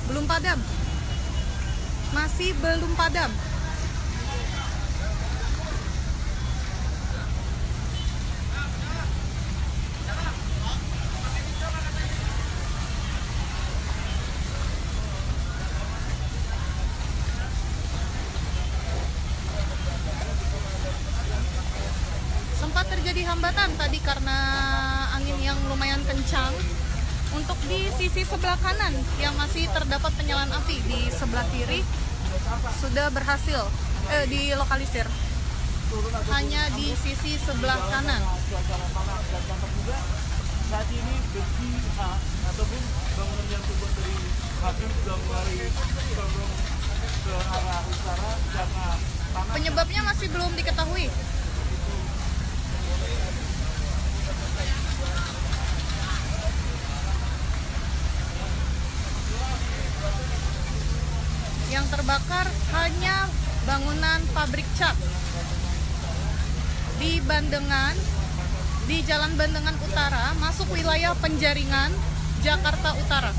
belum padam, masih belum padam. Sempat terjadi hambatan tadi karena angin yang lumayan kencang. Untuk di sisi sebelah kanan yang masih terdapat penyalaan api, di sebelah kiri sudah berhasil dilokalisir. Hanya di sisi sebelah kanan. Saat ini besi ataupun bangunan yang terbuat dari kayu sudah mulai condong ke arah utara karena tanah. Penyebabnya masih belum diketahui. Yang terbakar hanya bangunan pabrik cat di Bandengan, di Jalan Bandengan Utara, masuk wilayah Penjaringan, Jakarta Utara.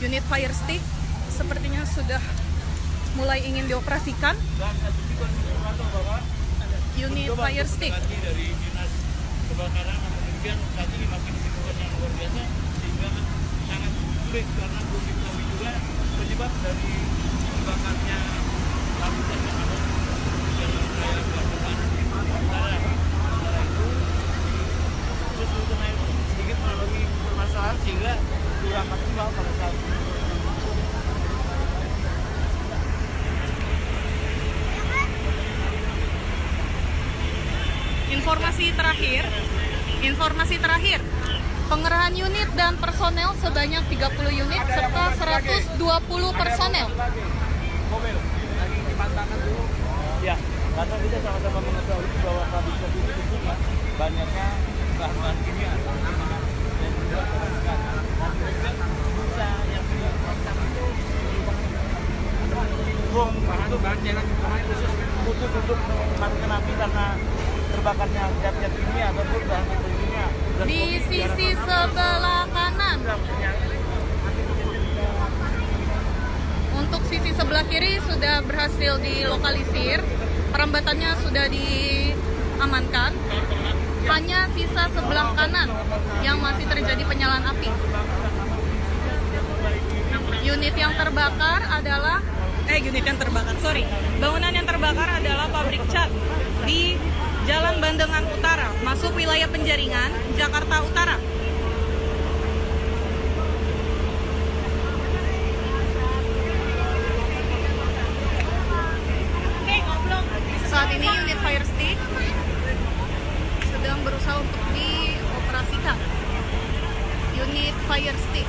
Unit fire stick sepertinya sudah mulai ingin dioperasikan. Unit fire stick dari dinas kebakaran, namun demikian saat ini masih dibutuhkan yang luar biasa sehingga sangat sulit karena belum diketahui penyebab dari terbakarnya lapisan yang ada di jalan raya Bandungan Utara. Sementara itu, terus rutenya itu sedikit mengalami permasalahan sehingga kurang maksimal pada saat ini. Informasi terakhir, pengerahan unit dan personel sebanyak 30 unit serta 120 personel. Mobil lagi dipantangkan dulu. Ya, karena kita sama-sama mengetahui bahwa pabrik kopi itu tentunya banyaknya bahan-bahan kimia dan juga pemasukan. Dan juga bisa yang dilakukan itu bom itu bahan cairan khusus untuk memadamkan api karena terbakarnya zat-zat kimia ataupun bahan kimia. Di sisi sebelah kanan. Untuk sisi sebelah kiri sudah berhasil dilokalisir, perambatannya sudah diamankan. Hanya sisa sebelah kanan yang masih terjadi penyalaan api. Bangunan yang terbakar adalah pabrik cat di Jalan Bandengan Utara, masuk wilayah Penjaringan, Jakarta Utara. Saat ini unit fire stick sedang berusaha untuk dioperasikan. Unit fire stick.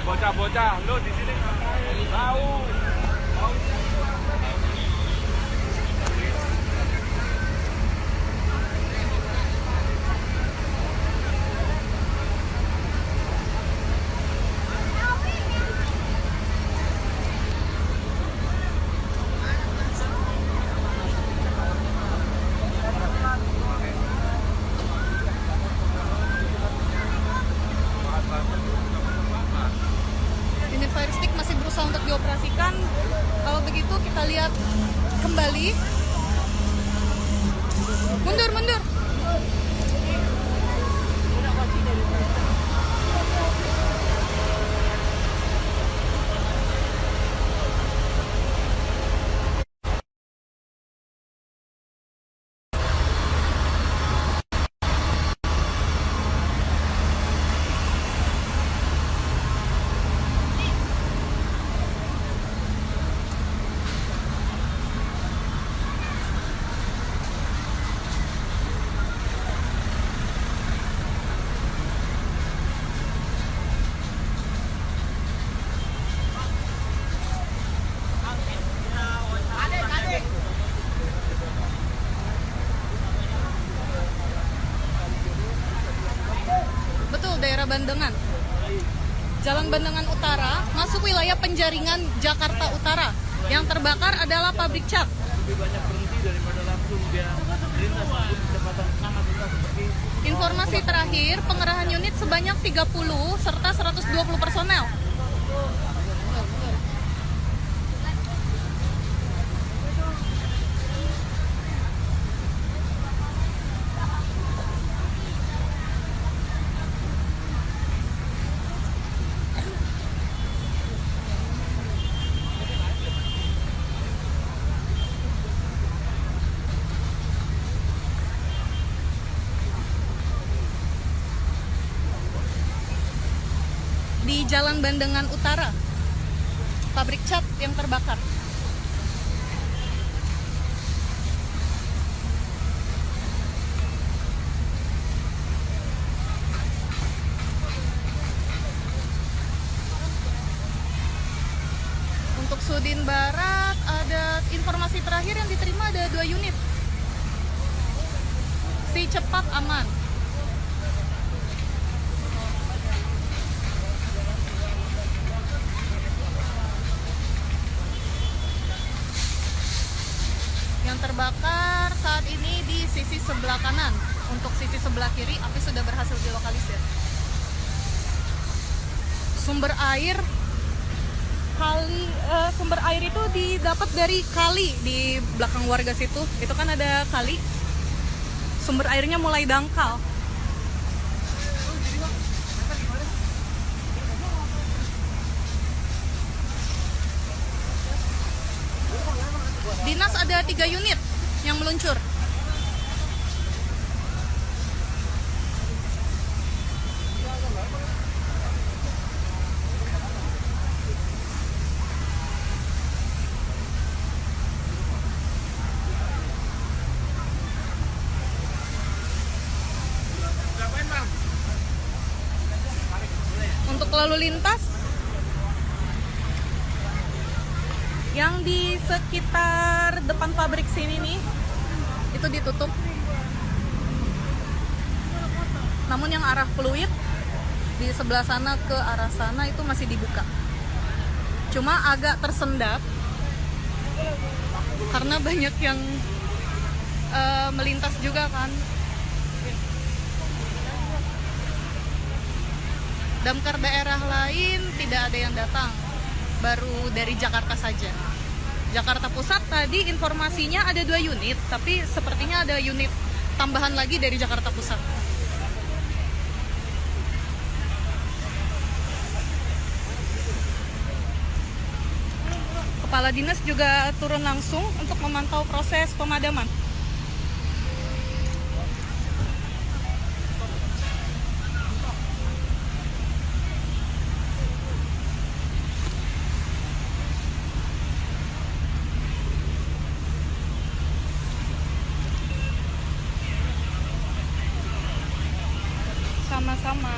Bocah-bocah, lu di sini ngapain? Tahu. Unit fire stick masih berusaha untuk dioperasikan. Kalau begitu kita lihat kembali. Mundur. Betul, daerah Bandengan. Jalan Bandengan Utara, masuk wilayah Penjaringan, Jakarta Utara. Yang terbakar adalah pabrik cat. Lebih banyak berhenti daripada langsung dia melintas untuk kecepatan sangat besar seperti Informasi terakhir, pengerahan unit sebanyak 30 serta 120 personel. Di Jalan Bandengan Utara, pabrik cat yang terbakar. Untuk Sudin Barat, ada informasi terakhir yang diterima ada 2 unit. Si cepat aman. Yang terbakar sebelah kanan. Untuk sisi sebelah kiri, api sudah berhasil dilokalisir. Sumber air itu didapat dari kali di belakang warga situ. Itu kan ada kali. Sumber airnya mulai dangkal. Dinas ada 3 unit yang meluncur. Untuk lalu lintas yang di sekitar depan pabrik sini nih itu ditutup. Namun yang arah Pluit di sebelah sana ke arah sana itu masih dibuka. Cuma agak tersendat karena banyak yang melintas juga kan. Damkar daerah lain tidak ada yang datang, baru dari Jakarta saja. Jakarta Pusat tadi informasinya ada 2 unit, tapi sepertinya ada unit tambahan lagi dari Jakarta Pusat. Kepala dinas juga turun langsung untuk memantau proses pemadaman. Sama-sama.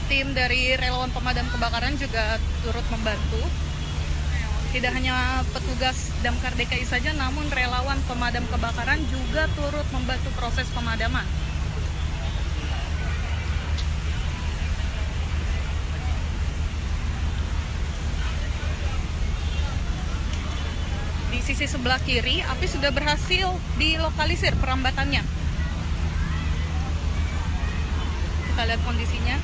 Tim dari relawan pemadam kebakaran juga turut membantu. Tidak hanya petugas Damkar DKI saja, namun relawan pemadam kebakaran juga turut membantu proses pemadaman. Di sisi sebelah kiri, api sudah berhasil dilokalisir perambatannya. Kita lihat kondisinya.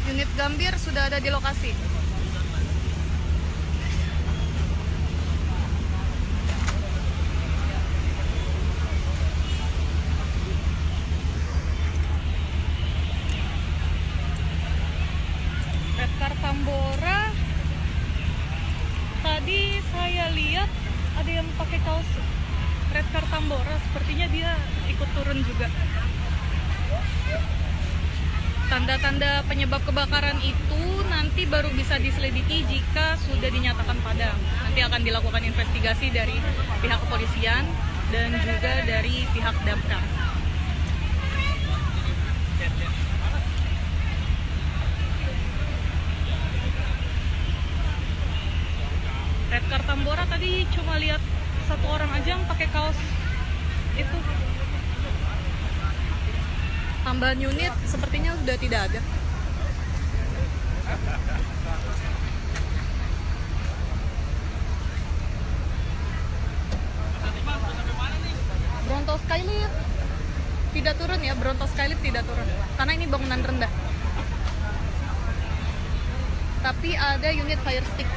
Unit Gambir sudah ada di lokasi. Redcar Tambora, tadi saya lihat ada yang pakai kaos Redcar Tambora, sepertinya dia ikut turun juga. Tanda-tanda penyebab kebakaran itu nanti baru bisa diselidiki jika sudah dinyatakan padam. Nanti akan dilakukan investigasi dari pihak kepolisian dan juga dari pihak damkar. Redcar Tambora tadi cuma lihat 1 orang aja yang pakai kaos itu. Tambahan unit sepertinya sudah tidak ada. Bronto Skylift tidak turun ya, Bronto Skylift tidak turun karena ini bangunan rendah. Tapi ada unit fire stick.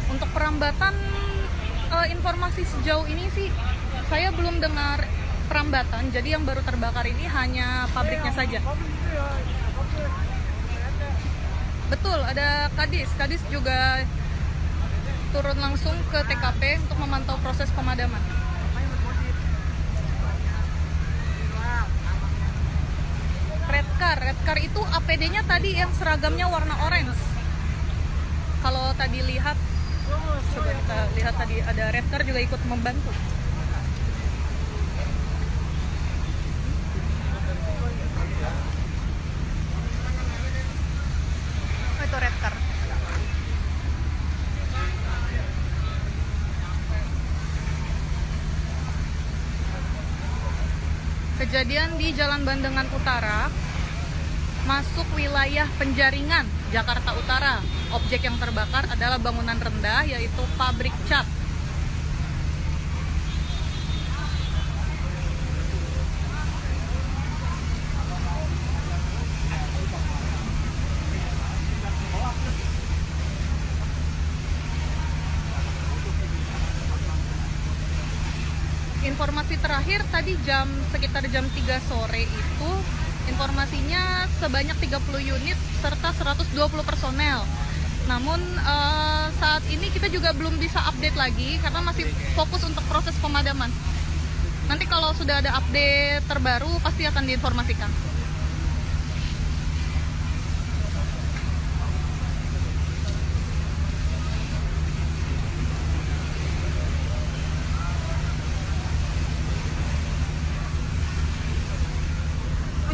Untuk perambatan informasi sejauh ini sih Saya belum dengar perambatan, jadi yang baru terbakar ini hanya pabriknya saja. Betul, ada Kadis. Kadis juga turun langsung ke TKP untuk memantau proses pemadaman. Red Car itu APD-nya tadi yang seragamnya warna orange. Kalau tadi lihat, coba kita lihat tadi ada Red Car juga ikut membantu. Oh, itu Red Car. Kejadian di Jalan Bandengan Utara, masuk wilayah Penjaringan, Jakarta Utara. Objek yang terbakar adalah bangunan rendah, yaitu pabrik cat. Informasi terakhir tadi sekitar jam 3 sore itu, informasinya sebanyak 30 unit serta 120 personel. Namun saat ini kita juga belum bisa update lagi karena masih fokus untuk proses pemadaman. Nanti kalau sudah ada update terbaru pasti akan diinformasikan.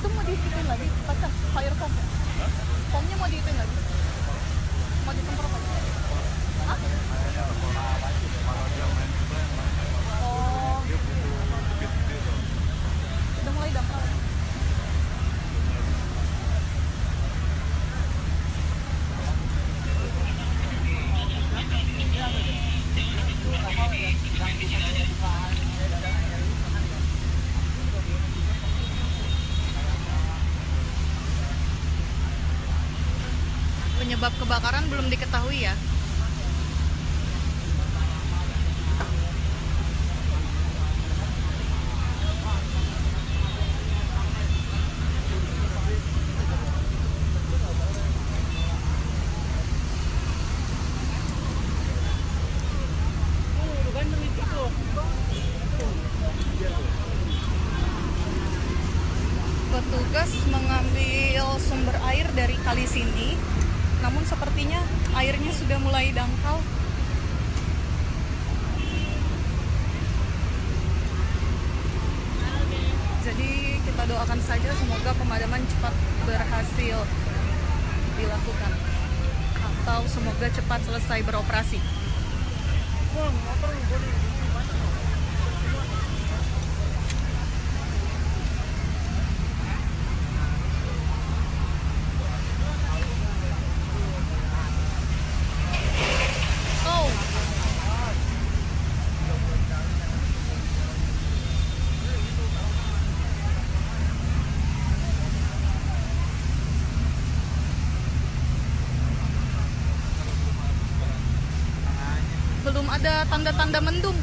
Itu mau dihitung lagi, pacar fire foam. Foamnya mau dihitung lagi? Mau disemprot lagi? Hah? Oh, udah mulai dangkal. Penyebab kebakaran belum diketahui ya. Petugas mengambil sumber air dari kali sini, namun sepertinya airnya sudah mulai dangkal. Jadi kita doakan saja semoga pemadaman cepat berhasil dilakukan, atau semoga cepat selesai beroperasi. Belum ada tanda-tanda mendung,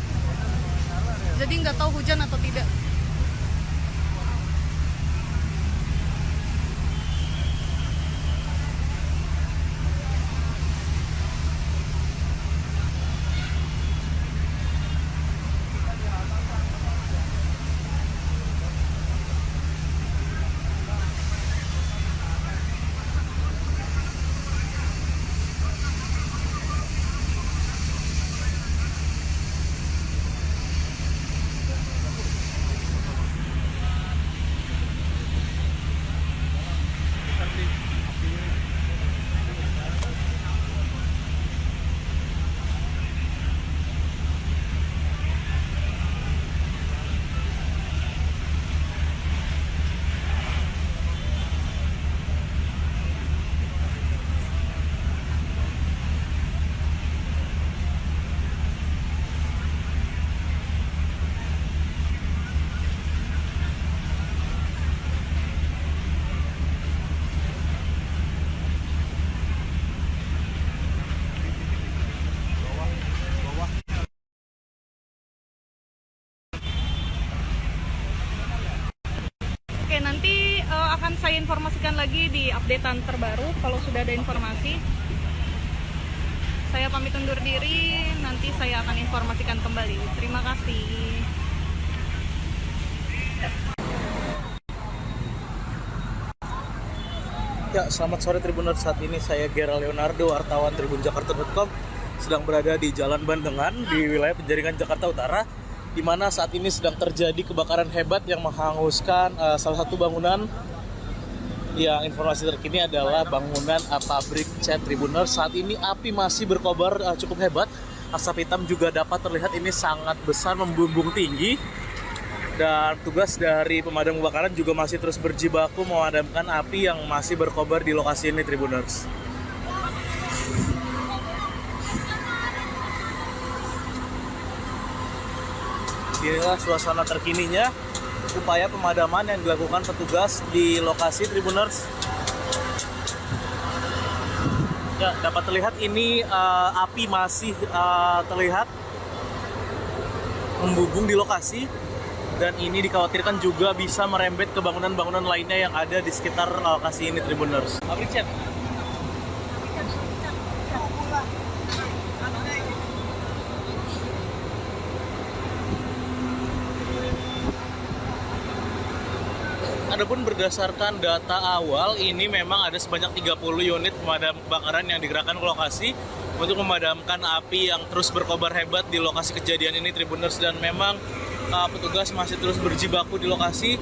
jadi nggak tahu hujan atau tidak. Oke, nanti akan saya informasikan lagi di updatean terbaru kalau sudah ada informasi. Saya pamit undur diri, nanti saya akan informasikan kembali. Terima kasih. Ya, selamat sore Tribuners. Saat ini saya Gera Leonardo, wartawan tribunjakarta.com, sedang berada di Jalan Bandengan di wilayah Penjaringan, Jakarta Utara, di mana saat ini sedang terjadi kebakaran hebat yang menghanguskan salah satu bangunan. Yang informasi terkini adalah bangunan pabrik cat Tribuners. Saat ini api masih berkobar cukup hebat. Asap hitam juga dapat terlihat, ini sangat besar, membumbung tinggi. Dan tugas dari pemadam kebakaran juga masih terus berjibaku memadamkan api yang masih berkobar di lokasi ini, Tribuners. Inilah suasana terkininya, upaya pemadaman yang dilakukan petugas di lokasi, Tribuners. Ya, dapat terlihat ini api masih terlihat membumbung di lokasi. Dan ini dikhawatirkan juga bisa merembet ke bangunan-bangunan lainnya yang ada di sekitar lokasi ini, Tribuners. Pabrik cat. Adapun berdasarkan data awal, ini memang ada sebanyak 30 unit pemadam kebakaran yang digerakkan ke lokasi untuk memadamkan api yang terus berkobar hebat di lokasi kejadian ini, Tribuners. Dan memang petugas masih terus berjibaku di lokasi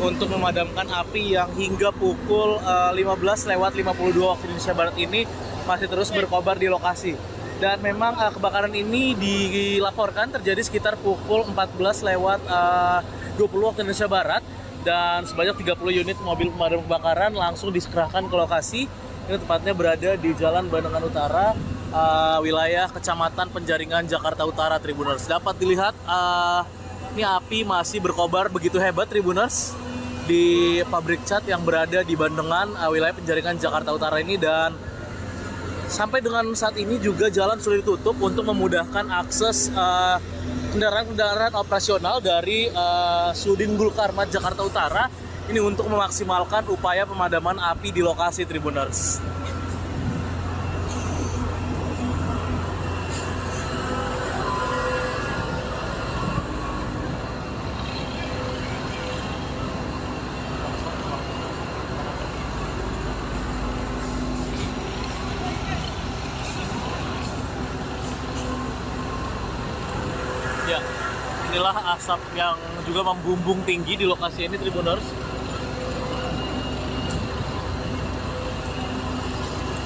untuk memadamkan api yang hingga pukul 15:52 waktu Indonesia Barat ini masih terus berkobar di lokasi. Dan memang kebakaran ini dilaporkan terjadi sekitar pukul 14:20 waktu Indonesia Barat, dan sebanyak 30 unit mobil pemadam kebakaran langsung dikerahkan ke lokasi. Ini tepatnya berada di Jalan Bandengan Utara, wilayah Kecamatan Penjaringan, Jakarta Utara, Tribuners. Dapat dilihat ini api masih berkobar begitu hebat, Tribuners, di pabrik cat yang berada di Bandengan, wilayah Penjaringan, Jakarta Utara ini. Dan sampai dengan saat ini juga jalan sudah ditutup untuk memudahkan akses kendaraan-kendaraan operasional dari Sudin Gulkarmat, Jakarta Utara, ini untuk memaksimalkan upaya pemadaman api di lokasi, Tribuners. Ya, inilah asap yang juga membumbung tinggi di lokasi ini, Tribuners.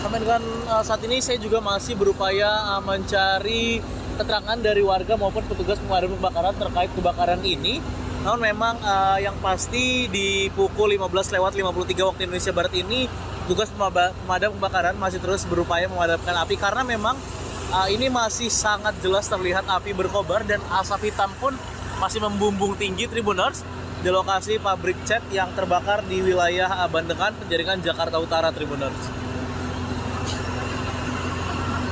Sampai dengan saat ini saya juga masih berupaya mencari keterangan dari warga maupun petugas pemadam kebakaran terkait kebakaran ini. Namun memang yang pasti di pukul 15:53 waktu Indonesia Barat ini, petugas pemadam kebakaran masih terus berupaya memadamkan api karena memang ini masih sangat jelas terlihat api berkobar dan asap hitam pun masih membumbung tinggi, Tribuners, di lokasi pabrik cat yang terbakar di wilayah Bandengan, Penjaringan, Jakarta Utara, Tribuners.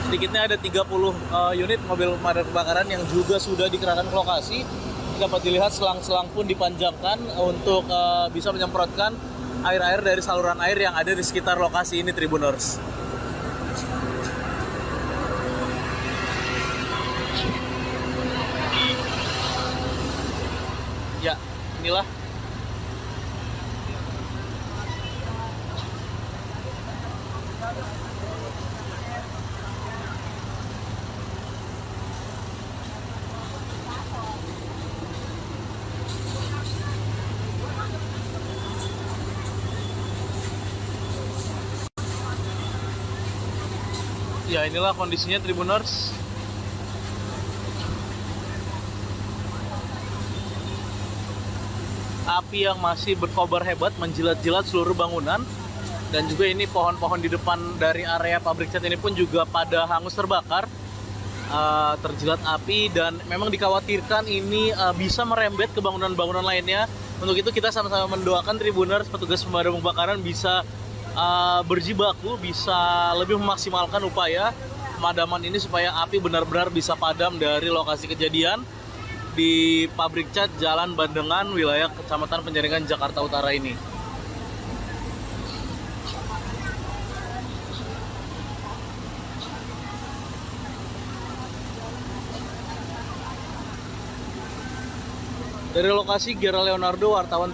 Sedikitnya ada 30 unit mobil pemadam kebakaran yang juga sudah dikerahkan ke lokasi. Dapat dilihat selang-selang pun dipanjangkan untuk bisa menyemprotkan air-air dari saluran air yang ada di sekitar lokasi ini, Tribuners. Ya, inilah ya, inilah kondisinya, Tribuners. Api yang masih berkobar hebat menjilat-jilat seluruh bangunan, dan juga ini pohon-pohon di depan dari area pabrik cat ini pun juga pada hangus terbakar, terjilat api, dan memang dikhawatirkan ini bisa merembet ke bangunan-bangunan lainnya. Untuk itu kita sama-sama mendoakan, Tribuners, petugas pemadam kebakaran bisa berjibaku, bisa lebih memaksimalkan upaya pemadaman ini supaya api benar-benar bisa padam dari lokasi kejadian. di pabrik cat Jalan Bandengan, wilayah Kecamatan Penjaringan, Jakarta Utara ini. Dari lokasi, Gera Leonardo, wartawan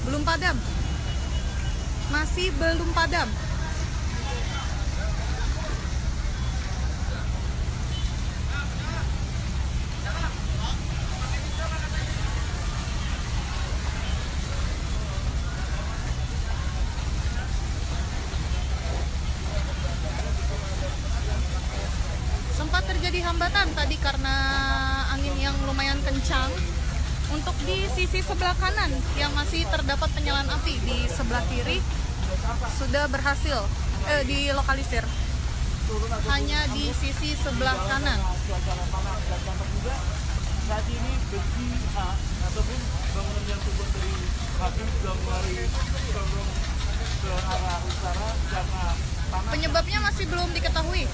belum padam, masih belum padam. Sempat terjadi hambatan tadi karena angin yang lumayan kencang. Untuk di sisi sebelah kanan yang masih terdapat penyalaan api, di sebelah kiri sudah berhasil dilokalisir. Hanya di sisi sebelah kanan. Saat ini besi ataupun bangunan yang terbuat dari pabrik sudah mulai condong ke arah utara karena panas. Penyebabnya masih belum diketahui.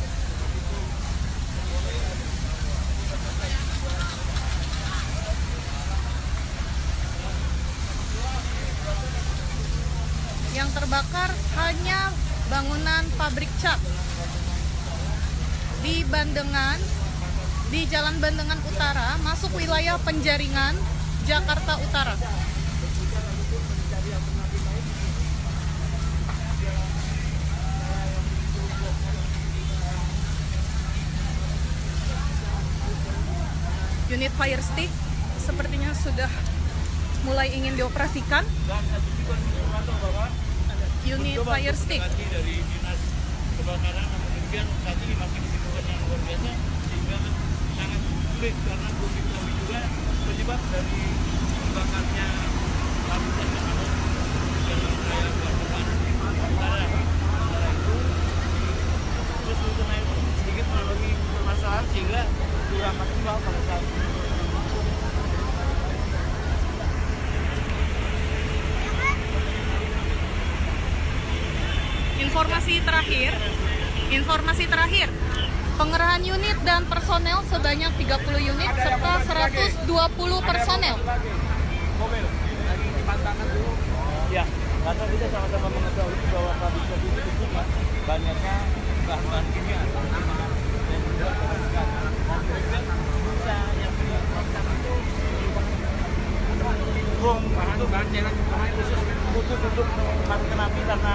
Yang terbakar hanya bangunan pabrik cat di Bandengan, di Jalan Bandengan Utara, masuk wilayah Penjaringan, Jakarta Utara. Unit fire stick sepertinya sudah mulai ingin dioperasikan. Dan satu juga informasi bahwa Unit fire stick. Dari dinas kebakaran, namun demikian saat ini masih dibutuhkan yang luar biasa sehingga sangat sulit karena belum diketahui juga penyebab dari terbakarnya lapisan yang ada di dalam wilayah Bandengan Utara. Sementara itu terus untuk naik sedikit mengalami permasalahan sehingga kurang maksimal pada saat ini. Informasi terakhir, pengerahan unit dan personel sebanyak 30 unit serta 120 personel. Mobil lagi dipantangkan dulu. Ya, karena kita sama-sama mengetahui bahwa pabrik cat itu tentunya banyaknya bahan-bahan kimia dan juga kebersihan. Dan kemudian bisa yang dilakukan itu drum itu bahan cairan khusus untuk mematikan api karena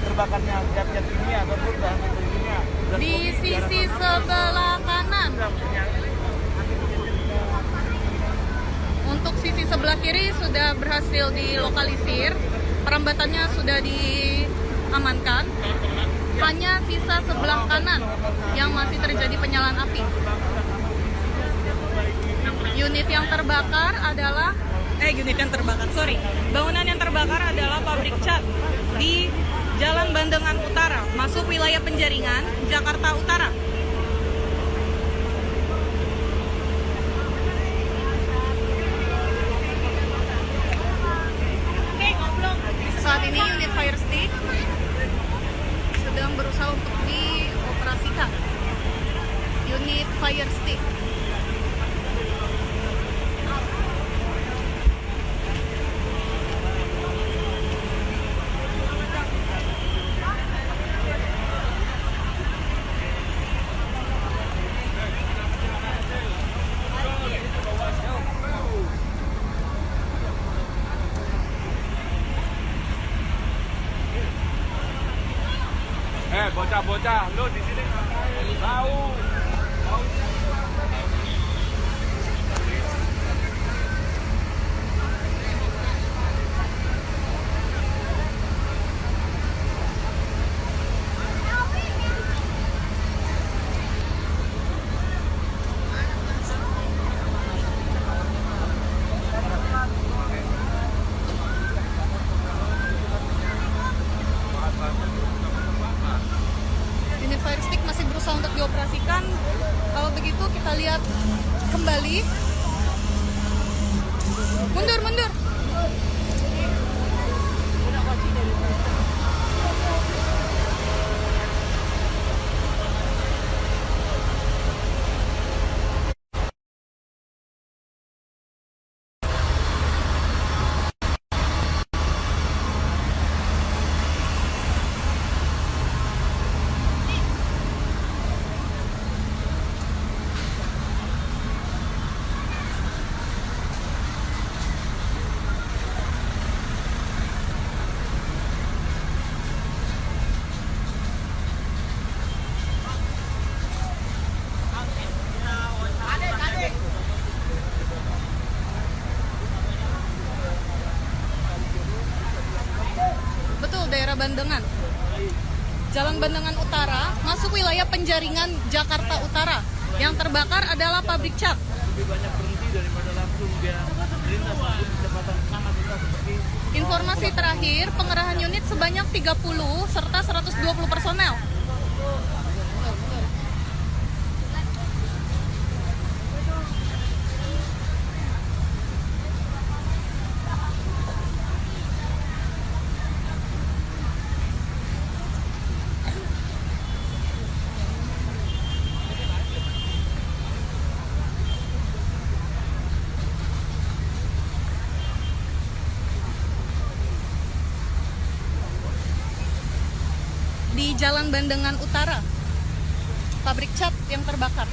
terbakarnya zat-zat kimia ataupun bahan kimia. Di sisi sebelah kanan. Untuk sisi sebelah kiri sudah berhasil dilokalisir, perambatannya sudah diamankan. Hanya sisa sebelah kanan yang masih terjadi penyalaan api. Unit yang terbakar adalah bangunan yang terbakar adalah pabrik cat di Jalan Bandengan Utara, masuk wilayah Penjaringan, Jakarta Utara. Saat ini unit fire stick sedang berusaha untuk dioperasikan. Unit fire stick. bocah-bocah, lu di sini tahu. Unit fire stick masih berusaha untuk dioperasikan. Kalau begitu kita lihat kembali. Mundur, mundur. Betul, daerah Bandengan. Jalan Bandengan Utara, masuk wilayah Penjaringan, Jakarta Utara. Yang terbakar adalah pabrik cat. Lebih banyak berhenti daripada langsung dia melintas untuk kecepatan sangat rendah seperti Informasi terakhir, pengerahan unit sebanyak 30 serta 120 personel. Di Jalan Bandengan Utara, pabrik cat yang terbakar.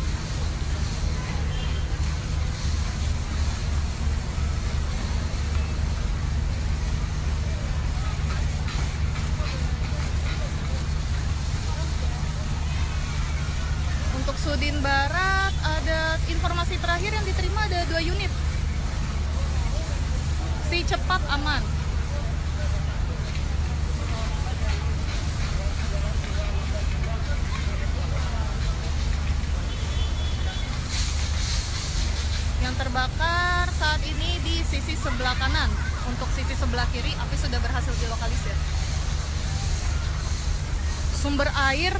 Untuk Sudin Barat, ada informasi terakhir yang diterima ada 2 unit. Si cepat aman. Yang terbakar saat ini di sisi sebelah kanan. Untuk sisi sebelah kiri, api sudah berhasil dilokalisir. Sumber air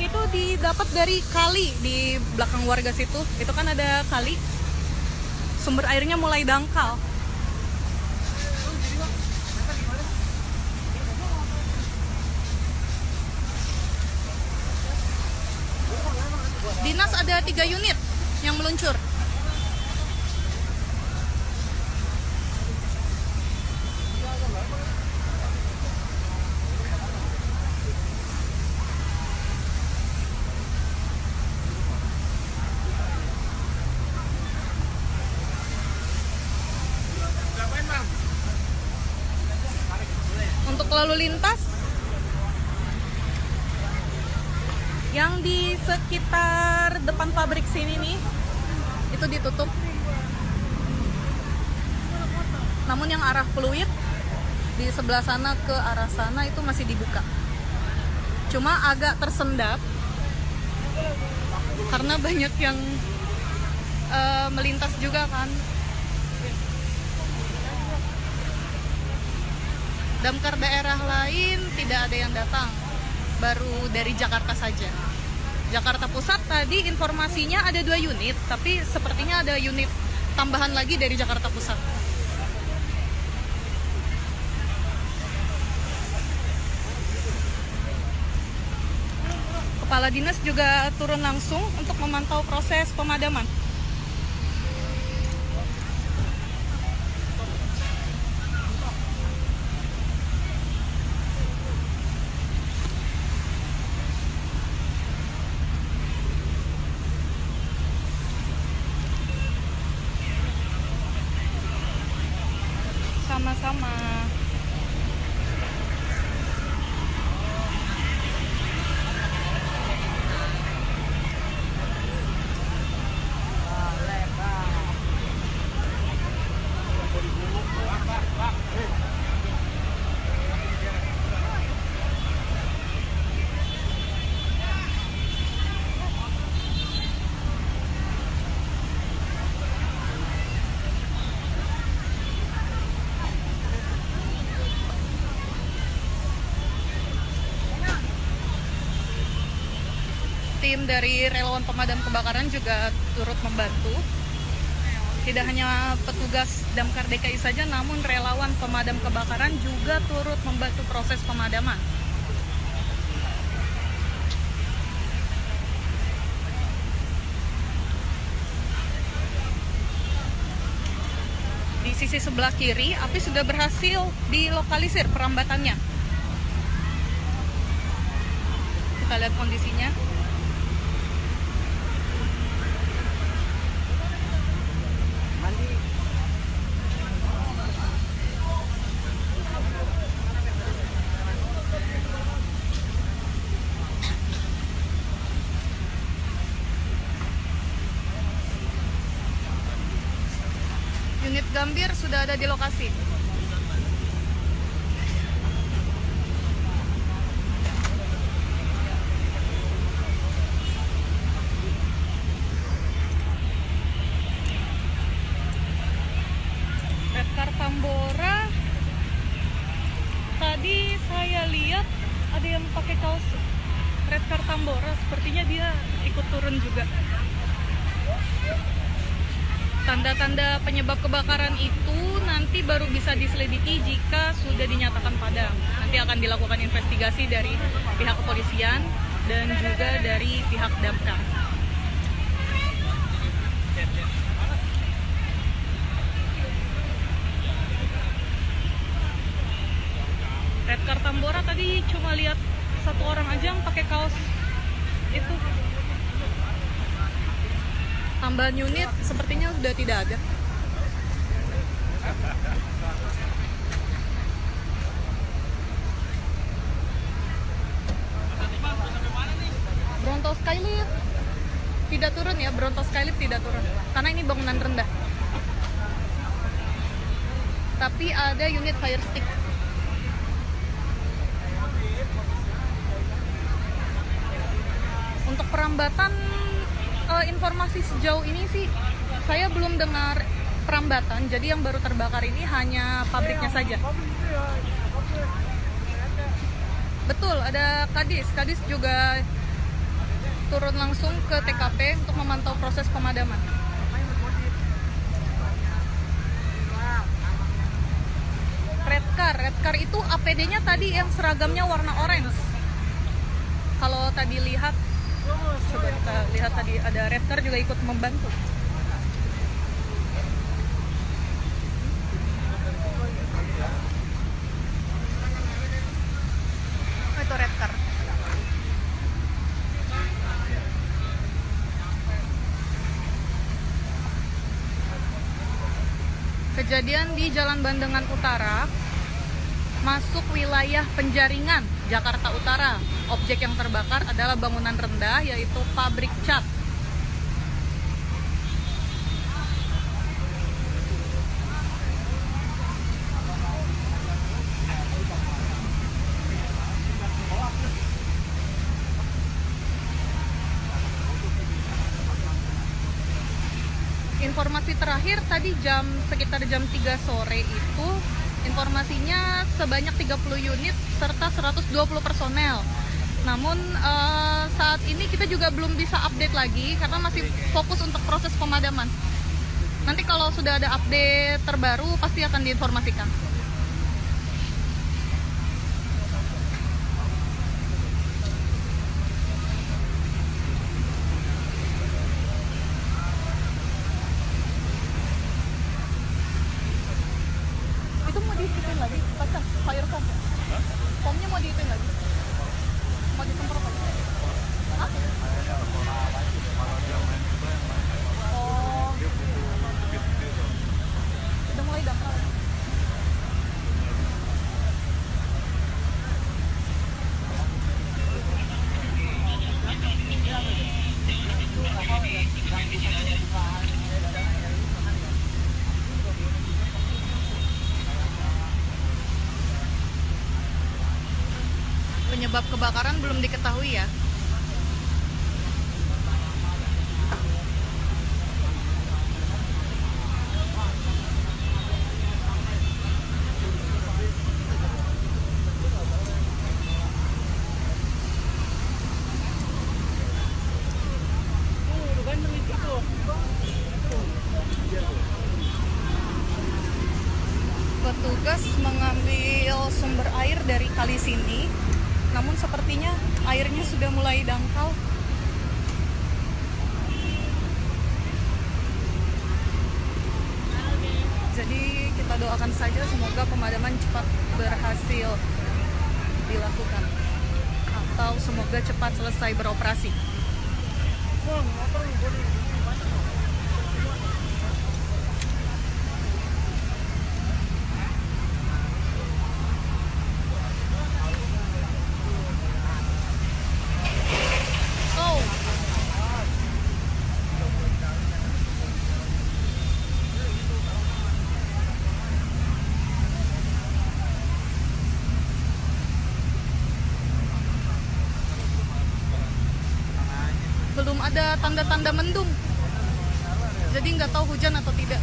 itu didapat dari kali di belakang warga situ. Itu kan ada kali. Sumber airnya mulai dangkal. Dinas ada 3 unit yang meluncur. Untuk lalu lintas yang di sekitar depan pabrik sini nih, itu ditutup. Namun yang arah Pluit di sebelah sana ke arah sana itu masih dibuka. Cuma agak tersendat karena banyak yang melintas juga kan. Damkar daerah lain tidak ada yang datang, baru dari Jakarta saja. Jakarta Pusat tadi informasinya ada 2 unit, tapi sepertinya ada unit tambahan lagi dari Jakarta Pusat. Kepala dinas juga turun langsung untuk memantau proses pemadaman. Sama-sama. tim dari relawan pemadam kebakaran juga turut membantu. Tidak hanya petugas Damkar DKI saja, namun relawan pemadam kebakaran juga turut membantu proses pemadaman. Di sisi sebelah kiri, api sudah berhasil dilokalisir perambatannya. Kita lihat kondisinya. Unit Gambir sudah ada di lokasi. Redcar Tambora, tadi saya lihat ada yang pakai kaos Redcar Tambora, sepertinya dia ikut turun juga. Tanda-tanda penyebab kebakaran itu nanti baru bisa diselidiki jika sudah dinyatakan padam. Nanti akan dilakukan investigasi dari pihak kepolisian dan juga dari pihak damkar. Redcar Tambora tadi cuma lihat satu orang aja yang pakai kaos itu. Tambahan unit sepertinya sudah tidak ada. Bronto Skylift tidak turun ya, Bronto Skylift tidak turun karena ini bangunan rendah. Tapi ada unit fire stick. Untuk perambatan, informasi sejauh ini sih saya belum dengar perambatan. Jadi yang baru terbakar ini hanya pabriknya saja. Betul, ada Kadis. Kadis juga turun langsung ke TKP untuk memantau proses pemadaman. Redcar itu APD-nya tadi yang seragamnya warna orange. Kalau tadi lihat, coba kita lihat tadi ada Redcar juga ikut membantu. Itu Redcar. Kejadian di Jalan Bandengan Utara, masuk wilayah Penjaringan, Jakarta Utara. Objek yang terbakar adalah bangunan rendah, yaitu pabrik cat. Informasi terakhir tadi sekitar jam 3 sore itu, informasinya sebanyak 30 unit serta 120 personel. Namun saat ini kita juga belum bisa update lagi karena masih fokus untuk proses pemadaman. Nanti kalau sudah ada update terbaru pasti akan diinformasikan. Itu mau dihitung lagi, pasang fire pump. Pumpnya mau dihitung lagi. Mau disemprot lagi. Hah? Oh. Udah mulai daftar. Penyebab kebakaran belum diketahui ya. petugas mengambil sumber air dari kali sini, namun sepertinya airnya sudah mulai dangkal. Jadi kita doakan saja semoga pemadaman cepat berhasil dilakukan atau semoga cepat selesai beroperasi. Belum ada tanda-tanda mendung, jadi nggak tahu hujan atau tidak.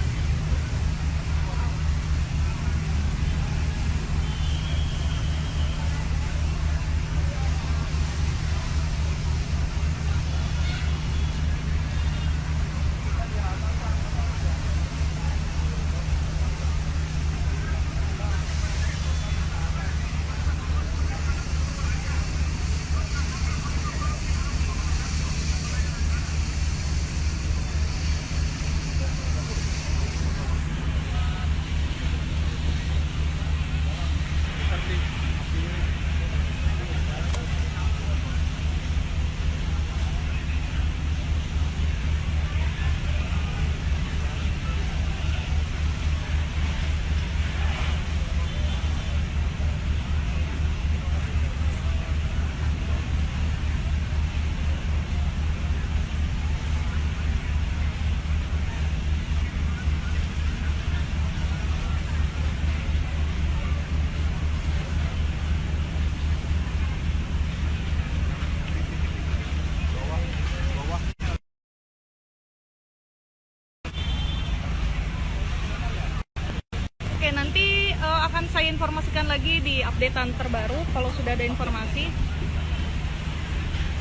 Oke, nanti akan saya informasikan lagi di updatean terbaru kalau sudah ada informasi.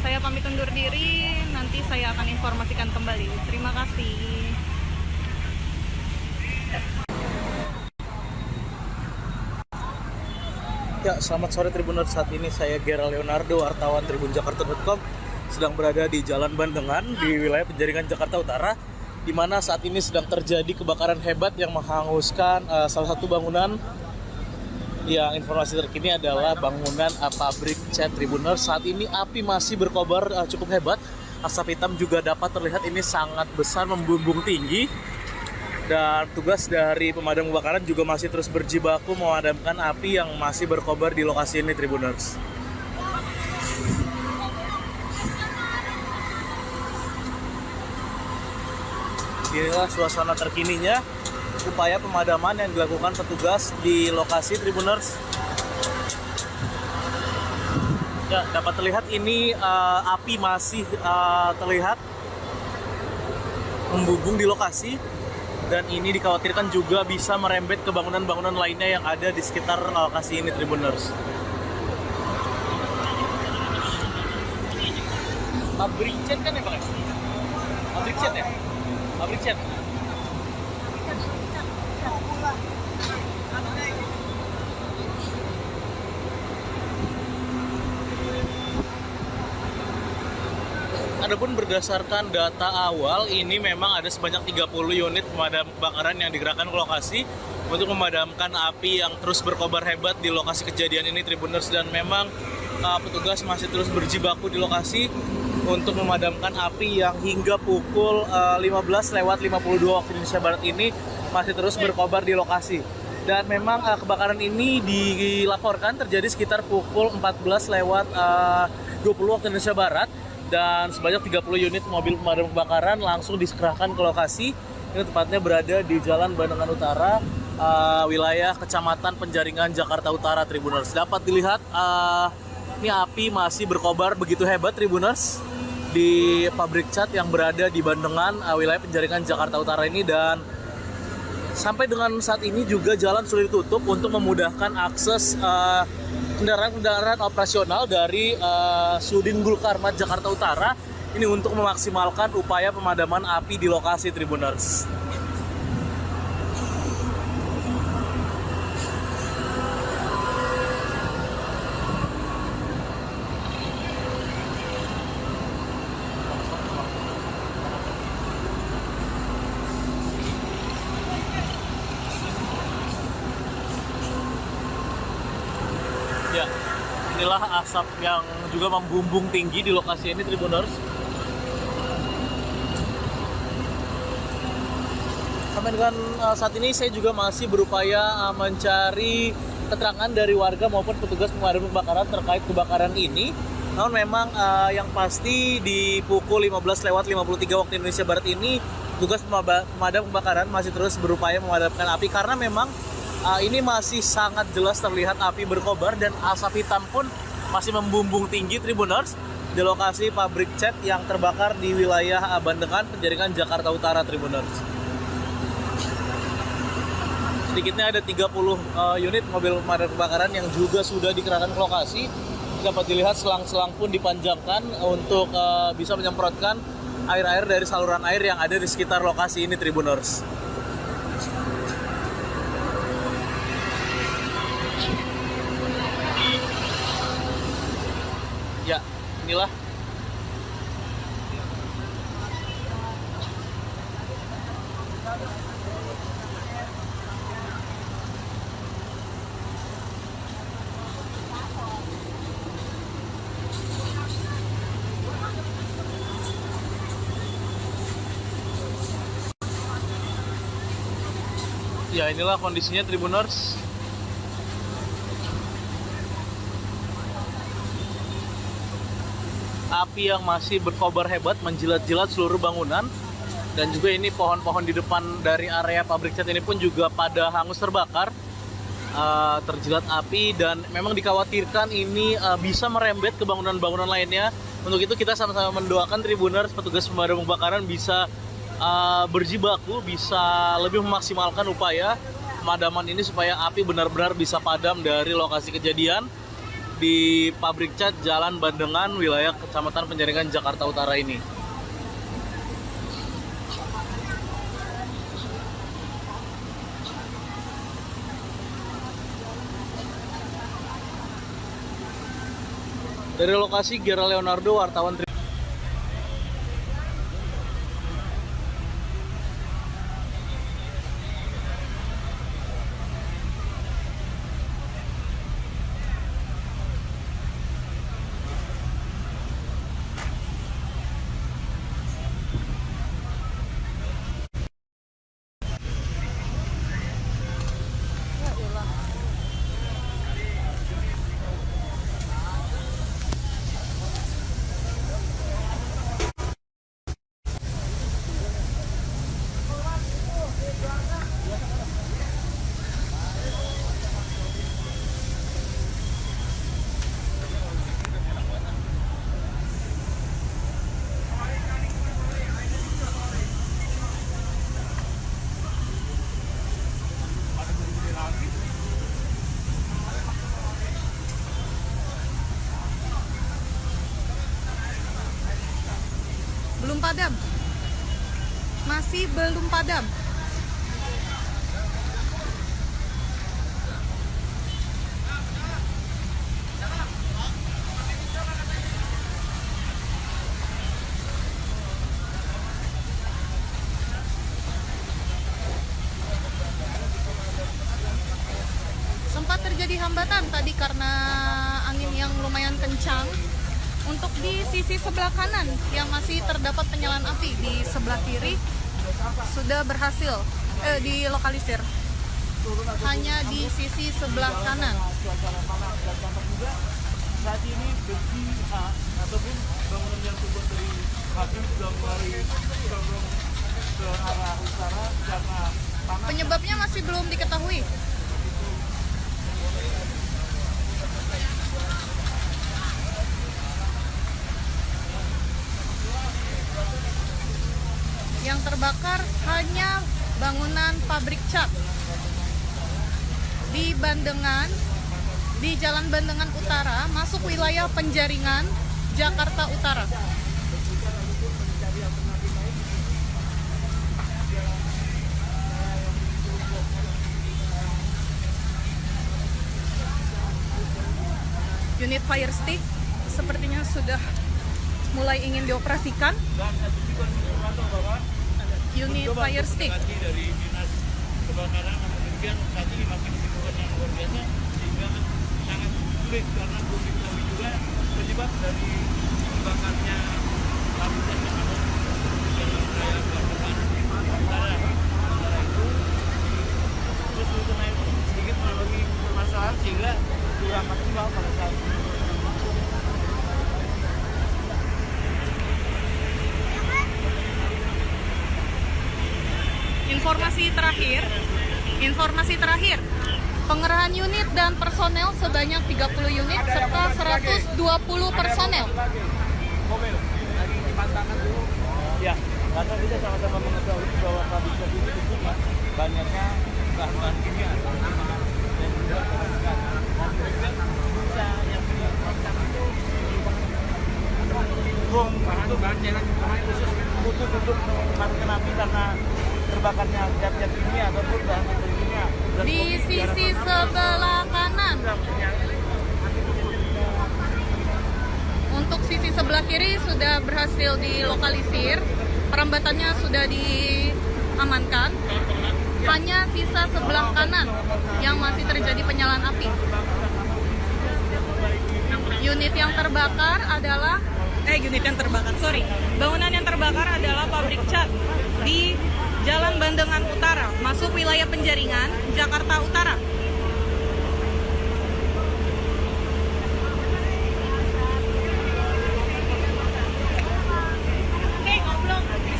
Saya pamit undur diri, nanti saya akan informasikan kembali. Terima kasih. Ya, selamat sore Tribuners. Saat ini saya Gera Leonardo, wartawan tribunjakarta.com, sedang berada di Jalan Bandengan di wilayah Penjaringan, Jakarta Utara, di mana saat ini sedang terjadi kebakaran hebat yang menghanguskan salah satu bangunan. Yang informasi terkini adalah bangunan pabrik cat Tribuners. Saat ini api masih berkobar cukup hebat. Asap hitam juga dapat terlihat ini sangat besar, membumbung tinggi. Dan tugas dari pemadam kebakaran juga masih terus berjibaku memadamkan api yang masih berkobar di lokasi ini, Tribuners. Inilah suasana terkininya upaya pemadaman yang dilakukan petugas di lokasi, Tribuners. Ya, dapat terlihat ini api masih terlihat membumbung di lokasi, dan ini dikhawatirkan juga bisa merembet ke bangunan-bangunan lainnya yang ada di sekitar lokasi ini, Tribuners. Pabrik cat kan ya, Pak? Pabrik cat ya? Pabrik cat. Adapun berdasarkan data awal, ini memang ada sebanyak 30 unit pemadam kebakaran yang digerakkan ke lokasi untuk memadamkan api yang terus berkobar hebat di lokasi kejadian ini, Tribuners. Dan memang petugas masih terus berjibaku di lokasi untuk memadamkan api yang hingga pukul 15:52 waktu Indonesia Barat ini masih terus berkobar di lokasi. Dan memang kebakaran ini dilaporkan terjadi sekitar pukul 14:20 waktu Indonesia Barat. Dan sebanyak 30 unit mobil pemadam kebakaran langsung dikerahkan ke lokasi. Ini tepatnya berada di Jalan Bandengan Utara, wilayah Kecamatan Penjaringan, Jakarta Utara, Tribuners. Dapat dilihat ini api masih berkobar begitu hebat, Tribuners, di pabrik cat yang berada di Bandengan, wilayah Penjaringan, Jakarta Utara ini. Dan sampai dengan saat ini juga jalan sudah ditutup untuk memudahkan akses kendaraan-kendaraan operasional dari Sudin Gulkarmat Jakarta Utara ini untuk memaksimalkan upaya pemadaman api di lokasi, Tribuners. inilah asap yang juga membumbung tinggi di lokasi ini, Tribuners. Sampai dengan saat ini saya juga masih berupaya mencari keterangan dari warga maupun petugas pemadam kebakaran terkait kebakaran ini. Namun memang yang pasti di pukul 15:53 waktu Indonesia Barat ini petugas pemadam kebakaran masih terus berupaya memadamkan api karena memang ini masih sangat jelas terlihat api berkobar dan asap hitam pun masih membumbung tinggi, Tribuners, di lokasi pabrik cat yang terbakar di wilayah Bandengan, Penjaringan, Jakarta Utara, Tribuners. Sedikitnya ada 30 unit mobil pemadam kebakaran yang juga sudah dikerahkan ke lokasi. Dapat dilihat selang-selang pun dipanjangkan untuk bisa menyemprotkan air-air dari saluran air yang ada di sekitar lokasi ini, Tribuners. Ya, inilah ya, inilah kondisinya, Tribuners. Api yang masih berkobar hebat menjilat-jilat seluruh bangunan, dan juga ini pohon-pohon di depan dari area pabrik cat ini pun juga pada hangus terbakar, terjilat api, dan memang dikhawatirkan ini bisa merembet ke bangunan-bangunan lainnya. Untuk itu kita sama-sama mendoakan, Tribuners, petugas pemadam kebakaran bisa berjibaku, bisa lebih memaksimalkan upaya pemadaman ini supaya api benar-benar bisa padam dari lokasi kejadian di pabrik cat Jalan Bandengan, wilayah Kecamatan Penjaringan, Jakarta Utara ini. Dari lokasi, Gera Leonardo, wartawan belum padam, masih belum padam. Sempat terjadi hambatan tadi karena angin yang lumayan kencang. Untuk di sisi sebelah kanan yang masih terdapat penyalaan api, di sebelah kiri sudah berhasil dilokalisir. Hanya di sisi sebelah kanan. Saat ini besi ataupun bangunan yang terbuat dari pabrik sudah mulai condong ke arah utara karena panas. Penyebabnya masih belum diketahui. Yang terbakar hanya bangunan pabrik cat di Bandengan, di Jalan Bandengan Utara, masuk wilayah Penjaringan, Jakarta Utara. Unit fire stick sepertinya sudah mulai ingin dioperasikan. Unit fire stick. Dari dinas kebakaran, namun demikian saat ini masih dibutuhkan yang luar biasa sehingga sangat sulit karena belum diketahui juga penyebab dari terbakarnya lapisan yang ada di dalam wilayah Bandungan Utara. Sementara itu, terus naik sedikit mengalami permasalahan sehingga kurang maksimal pada saat ini. Informasi terakhir, pengerahan unit dan personel sebanyak 30 unit serta 120 personel. Mobil lagi dipantangkan dulu. Ya, karena kita sama-sama mengetahui bahwa pabrik ini tentunya banyaknya bahan-bahan kimia dan juga bahan-bahan. Dan mereka bisa yang dipantang itu bom itu bahan cairan khusus untuk memadamkan api karena terbakarnya zat-zat kimia ataupun bahan kimia. Di sisi sebelah kanan. Untuk sisi sebelah kiri sudah berhasil dilokalisir, perambatannya sudah diamankan. Hanya sisa sebelah kanan yang masih terjadi penyalaan api. Bangunan yang terbakar adalah pabrik cat di Jalan Bandengan Utara, masuk wilayah Penjaringan, Jakarta Utara.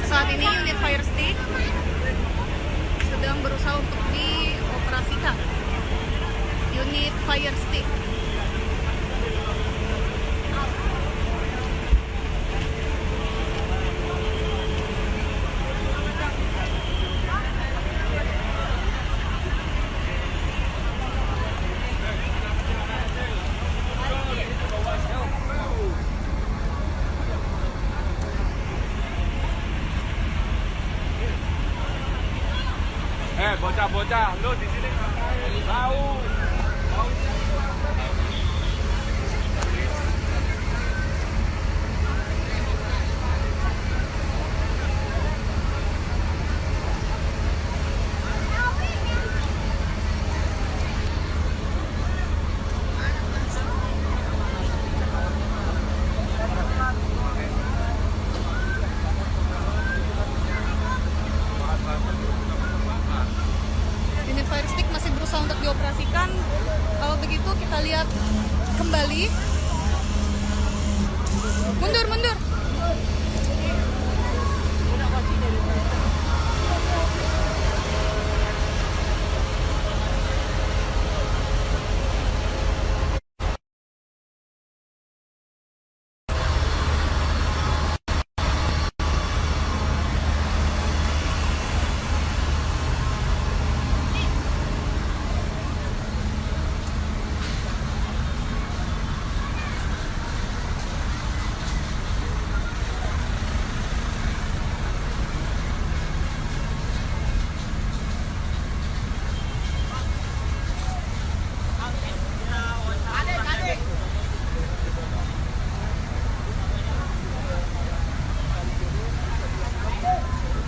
Saat ini unit fire stick sedang berusaha untuk dioperasikan. Unit fire stick. Bocah-bocah, lu di sini tahu. Unit fire stick masih berusaha untuk dioperasikan. Kalau begitu kita lihat kembali. Mundur.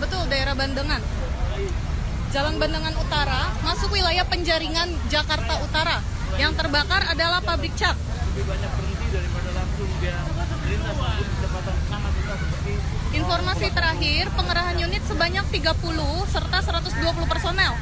Betul, daerah Bandengan. Jalan Bandengan Utara, masuk wilayah Penjaringan, Jakarta Utara. Yang terbakar adalah pabrik cat. Lebih banyak berhenti daripada langsung dia melintas untuk kecepatan sangat besar seperti Informasi terakhir, pengerahan unit sebanyak 30 serta 120 personel.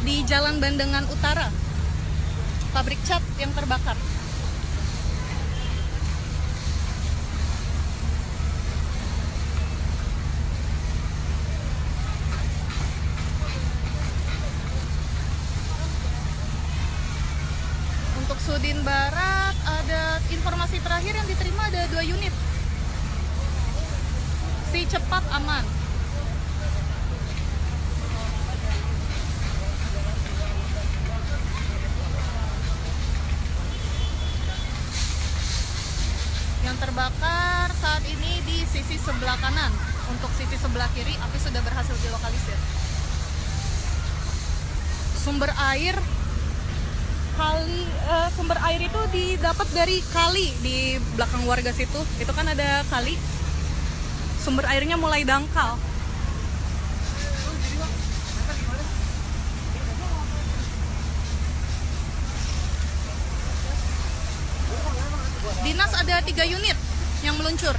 Di Jalan Bandengan Utara, pabrik cat yang terbakar. Untuk Sudin Barat, ada informasi terakhir yang diterima ada 2 unit. Si cepat aman. terbakar saat ini di sisi sebelah kanan. Untuk sisi sebelah kiri, api sudah berhasil dilokalisir. Sumber air itu didapat dari kali di belakang warga situ. Itu kan ada kali. Sumber airnya mulai dangkal. Dinas ada 3 unit yang meluncur.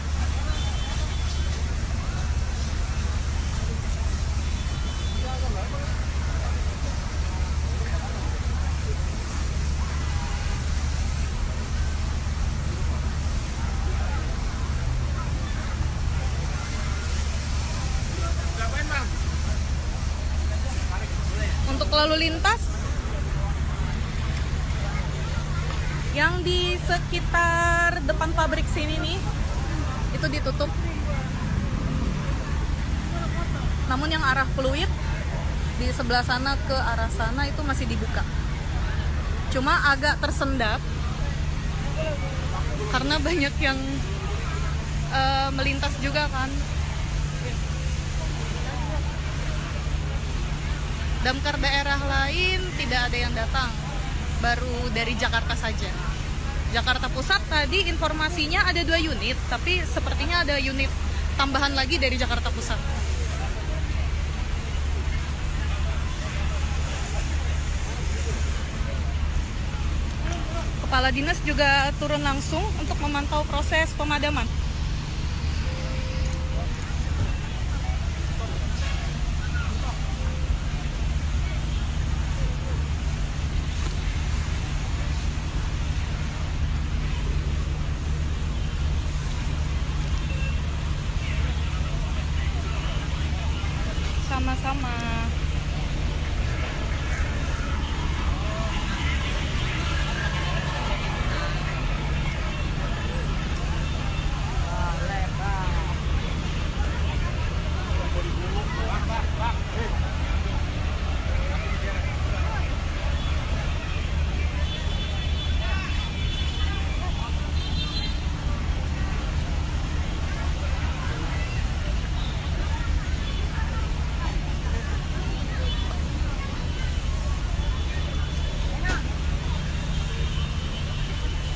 Untuk lalu lintas yang di sekitar depan pabrik sini nih, itu ditutup. Namun yang arah Pluit di sebelah sana ke arah sana itu masih dibuka. Cuma agak tersendat karena banyak yang melintas juga kan. Damkar daerah lain tidak ada yang datang, baru dari Jakarta saja. Jakarta Pusat tadi informasinya ada 2 unit, tapi sepertinya ada unit tambahan lagi dari Jakarta Pusat. Kepala dinas juga turun langsung untuk memantau proses pemadaman. Sama-sama.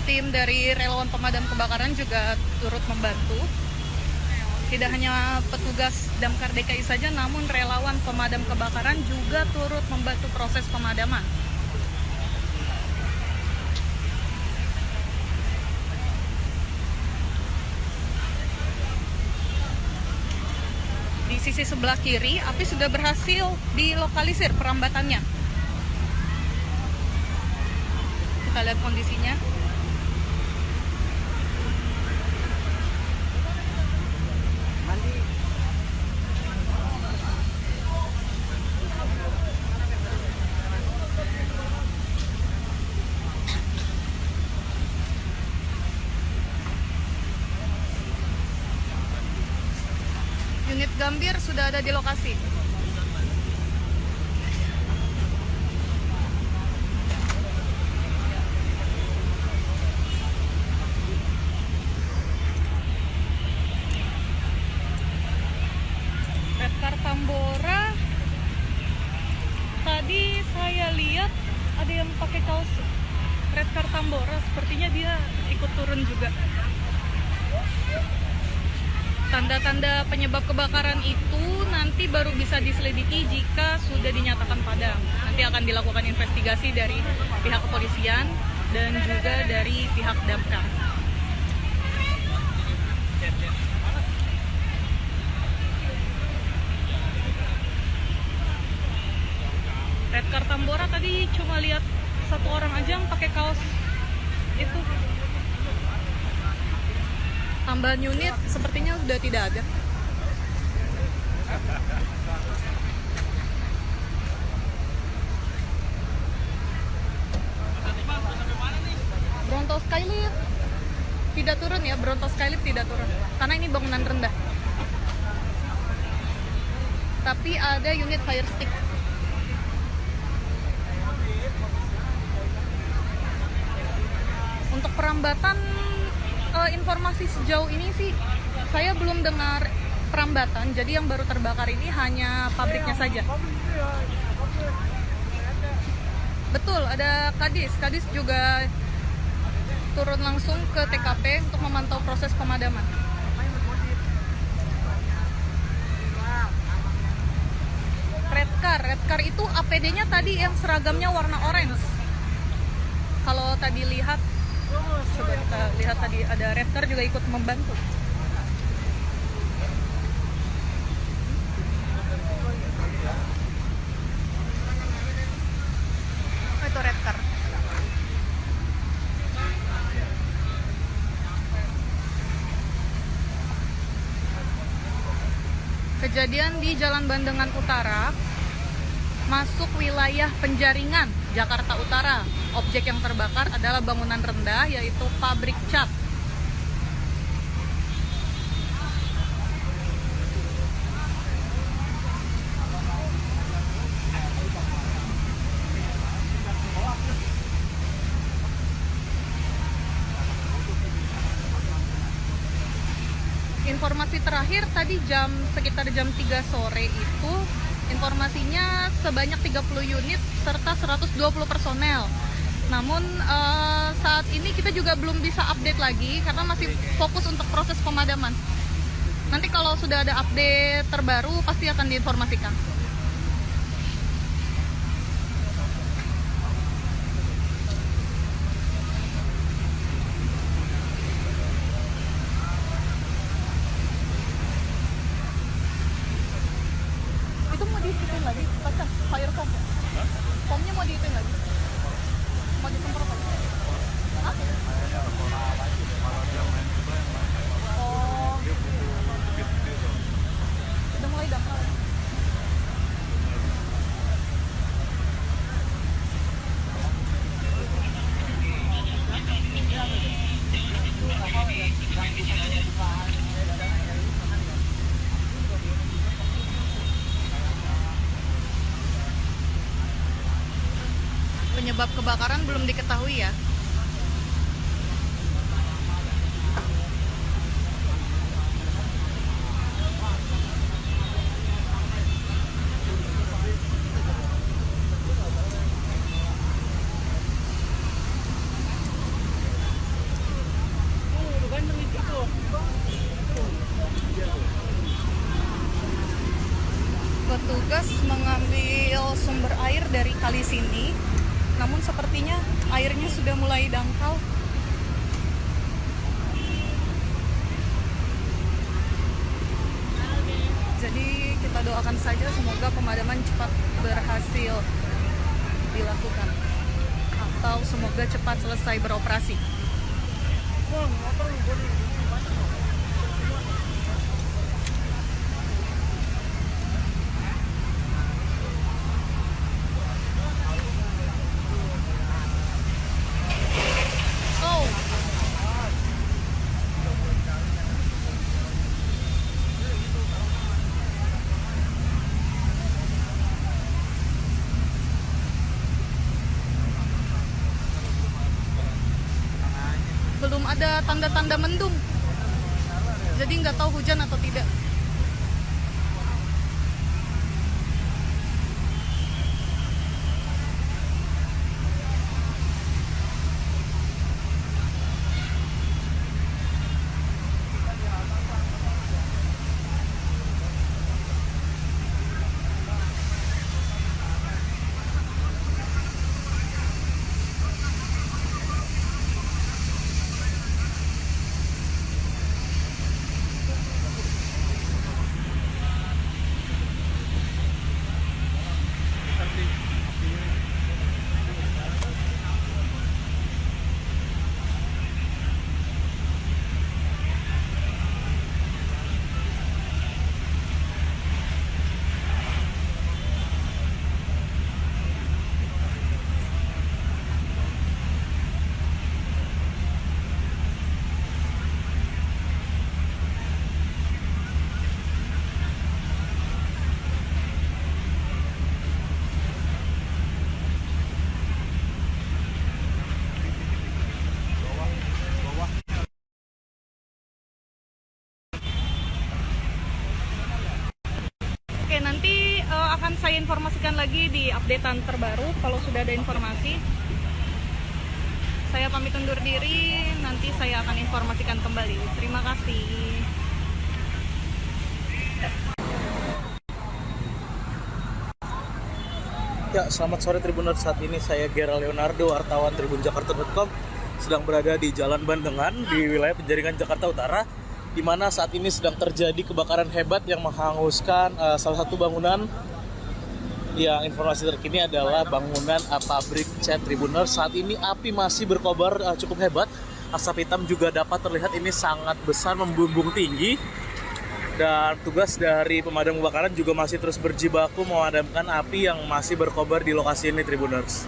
Tim dari relawan pemadam kebakaran juga turut membantu. Tidak hanya petugas Damkar DKI saja, namun relawan pemadam kebakaran juga turut membantu proses pemadaman. Di sisi sebelah kiri, api sudah berhasil dilokalisir perambatannya. Kita lihat kondisinya. Unit Gambir sudah ada di lokasi. Redcar Tambora, tadi saya lihat ada yang pakai kaos Redcar Tambora, sepertinya dia ikut turun juga. Tanda-tanda penyebab kebakaran itu nanti baru bisa diselidiki jika sudah dinyatakan padam. Nanti akan dilakukan investigasi dari pihak kepolisian dan juga dari pihak damkar. Redcar Tambora tadi cuma lihat 1 orang aja yang pakai kaos itu. Tambahan unit sepertinya sudah tidak ada. Bronto Skylift tidak turun ya, Bronto Skylift tidak turun karena ini bangunan rendah. Tapi ada unit fire stick. Untuk perambatan informasi sejauh ini sih saya belum dengar perambatan. Jadi yang baru terbakar ini hanya pabriknya saja. Betul, ada Kadis. Kadis juga turun langsung ke TKP untuk memantau proses pemadaman. Red Car itu APD-nya tadi yang seragamnya warna orange. Kalau tadi lihat, coba kita lihat tadi ada Red Car juga ikut membantu. Oh, itu Red Car. Kejadian di Jalan Bandengan Utara, masuk wilayah Penjaringan, Jakarta Utara. Objek yang terbakar adalah bangunan rendah, yaitu pabrik cat. Informasi terakhir tadi sekitar jam 3 sore itu informasinya sebanyak 30 unit serta 120 personel. Namun saat ini kita juga belum bisa update lagi karena masih fokus untuk proses pemadaman. Nanti kalau sudah ada update terbaru pasti akan diinformasikan. Itu mau dihitung lagi, pasang fire foam. Foamnya mau dihitung lagi. Mau disemprot lagi. Hah? Oh. Udah mulai dangkal. Penyebab kebakaran belum diketahui ya. Petugas mengambil sumber air dari kali sini, namun sepertinya airnya sudah mulai dangkal. Jadi kita doakan saja semoga pemadaman cepat berhasil dilakukan atau semoga cepat selesai beroperasi. Belum ada tanda-tanda mendung, jadi nggak tahu hujan atau tidak. saya informasikan lagi di updatean terbaru kalau sudah ada informasi. Saya pamit undur diri, nanti saya akan informasikan kembali. Terima kasih. Ya, selamat sore Tribuners. Saat ini saya Gera Leonardo, wartawan tribunjakarta.com, sedang berada di Jalan Bandengan di wilayah Penjaringan, Jakarta Utara, di mana saat ini sedang terjadi kebakaran hebat yang menghanguskan salah satu bangunan. Yang informasi terkini adalah bangunan pabrik cat Tribuners. Saat ini api masih berkobar cukup hebat. Asap hitam juga dapat terlihat, ini sangat besar, membumbung tinggi. Dan tugas dari pemadam kebakaran juga masih terus berjibaku memadamkan api yang masih berkobar di lokasi ini, Tribuners.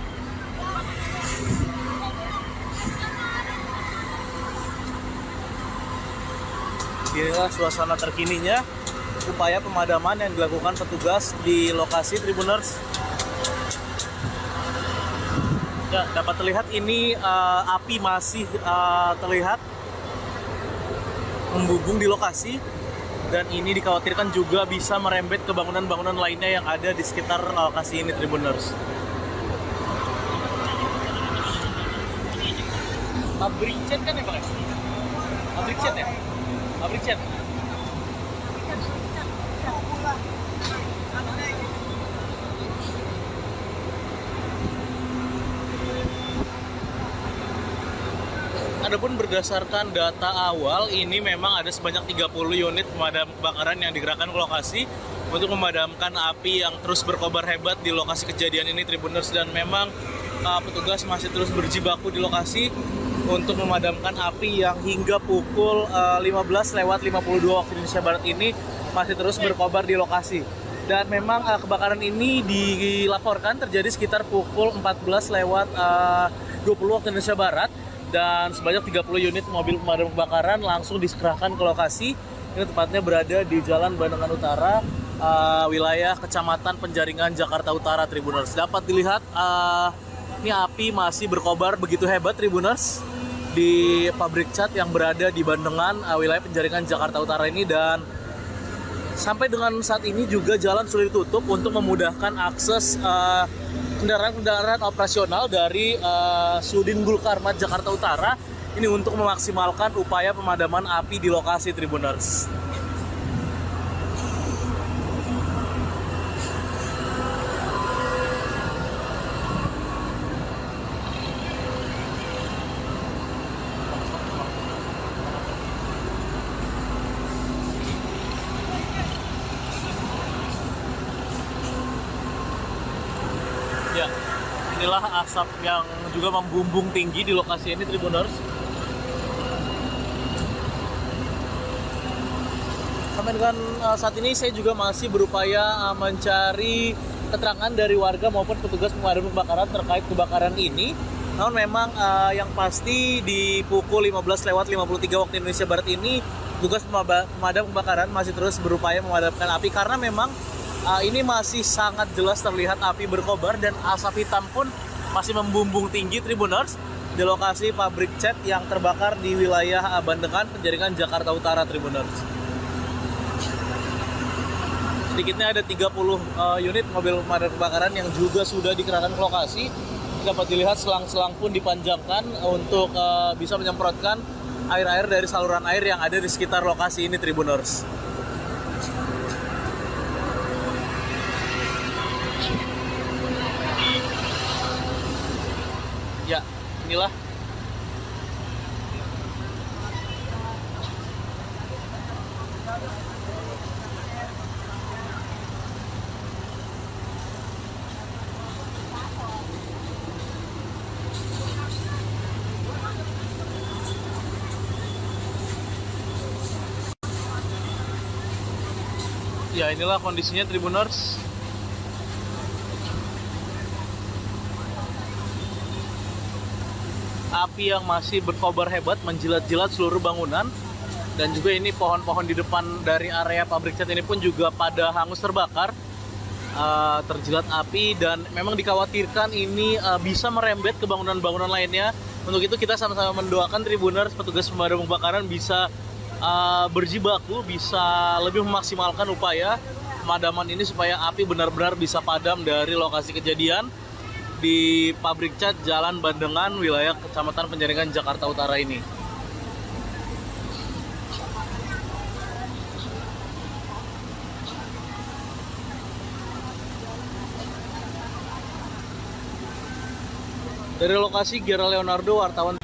Inilah suasana terkininya, upaya pemadaman yang dilakukan petugas di lokasi, Tribuners. Ya, dapat terlihat ini api masih terlihat membumbung di lokasi. Dan ini dikhawatirkan juga bisa merembet ke bangunan-bangunan lainnya yang ada di sekitar lokasi ini, Tribuners. Pabrik cat kan ya, Pak? Pabrik cat ya? Pabrik cat. Adapun berdasarkan data awal, ini memang ada sebanyak 30 unit pemadam kebakaran yang digerakkan ke lokasi untuk memadamkan api yang terus berkobar hebat di lokasi kejadian ini, Tribuners. Dan memang petugas masih terus berjibaku di lokasi untuk memadamkan api yang hingga pukul 15:52 waktu Indonesia Barat ini masih terus berkobar di lokasi. Dan memang kebakaran ini dilaporkan terjadi sekitar pukul 14:20 waktu Indonesia Barat. Dan sebanyak 30 unit mobil pemadam kebakaran langsung dikerahkan ke lokasi. Ini tepatnya berada di Jalan Bandengan Utara, wilayah Kecamatan Penjaringan, Jakarta Utara, Tribuners. Dapat dilihat ini api masih berkobar begitu hebat, Tribuners, di pabrik cat yang berada di Bandengan, wilayah Penjaringan, Jakarta Utara ini. Dan sampai dengan saat ini juga jalan sudah ditutup untuk memudahkan akses kendaraan-kendaraan operasional dari Sudin Gulkarmat Jakarta Utara ini untuk memaksimalkan upaya pemadaman api di lokasi, Tribuners. Ya, inilah asap yang juga membumbung tinggi di lokasi ini, Tribuners. Sampai dengan saat ini saya juga masih berupaya mencari keterangan dari warga maupun petugas pemadam kebakaran terkait kebakaran ini. Namun memang yang pasti di pukul 15:53 waktu Indonesia Barat ini petugas pemadam kebakaran masih terus berupaya memadamkan api karena memang ini masih sangat jelas terlihat api berkobar dan asap hitam pun masih membumbung tinggi, Tribuners, di lokasi pabrik cat yang terbakar di wilayah Bandengan, Penjaringan, Jakarta Utara, Tribuners. Sedikitnya ada 30 unit mobil pemadam kebakaran yang juga sudah dikerahkan ke lokasi. Dapat dilihat selang-selang pun dipanjangkan untuk bisa menyemprotkan air-air dari saluran air yang ada di sekitar lokasi ini, Tribuners. Ya, inilah ya, inilah kondisinya, Tribuners. Api yang masih berkobar hebat menjilat-jilat seluruh bangunan. Dan juga ini pohon-pohon di depan dari area pabrik cat ini pun juga pada hangus terbakar, terjilat api. Dan memang dikhawatirkan ini bisa merembet ke bangunan-bangunan lainnya. Untuk itu kita sama-sama mendoakan, Tribuners, petugas pemadam kebakaran bisa berjibaku, bisa lebih memaksimalkan upaya pemadaman ini supaya api benar-benar bisa padam dari lokasi kejadian di pabrik cat Jalan Bandengan, wilayah Kecamatan Penjaringan, Jakarta Utara ini. Dari lokasi, Gera Leonardo, wartawan.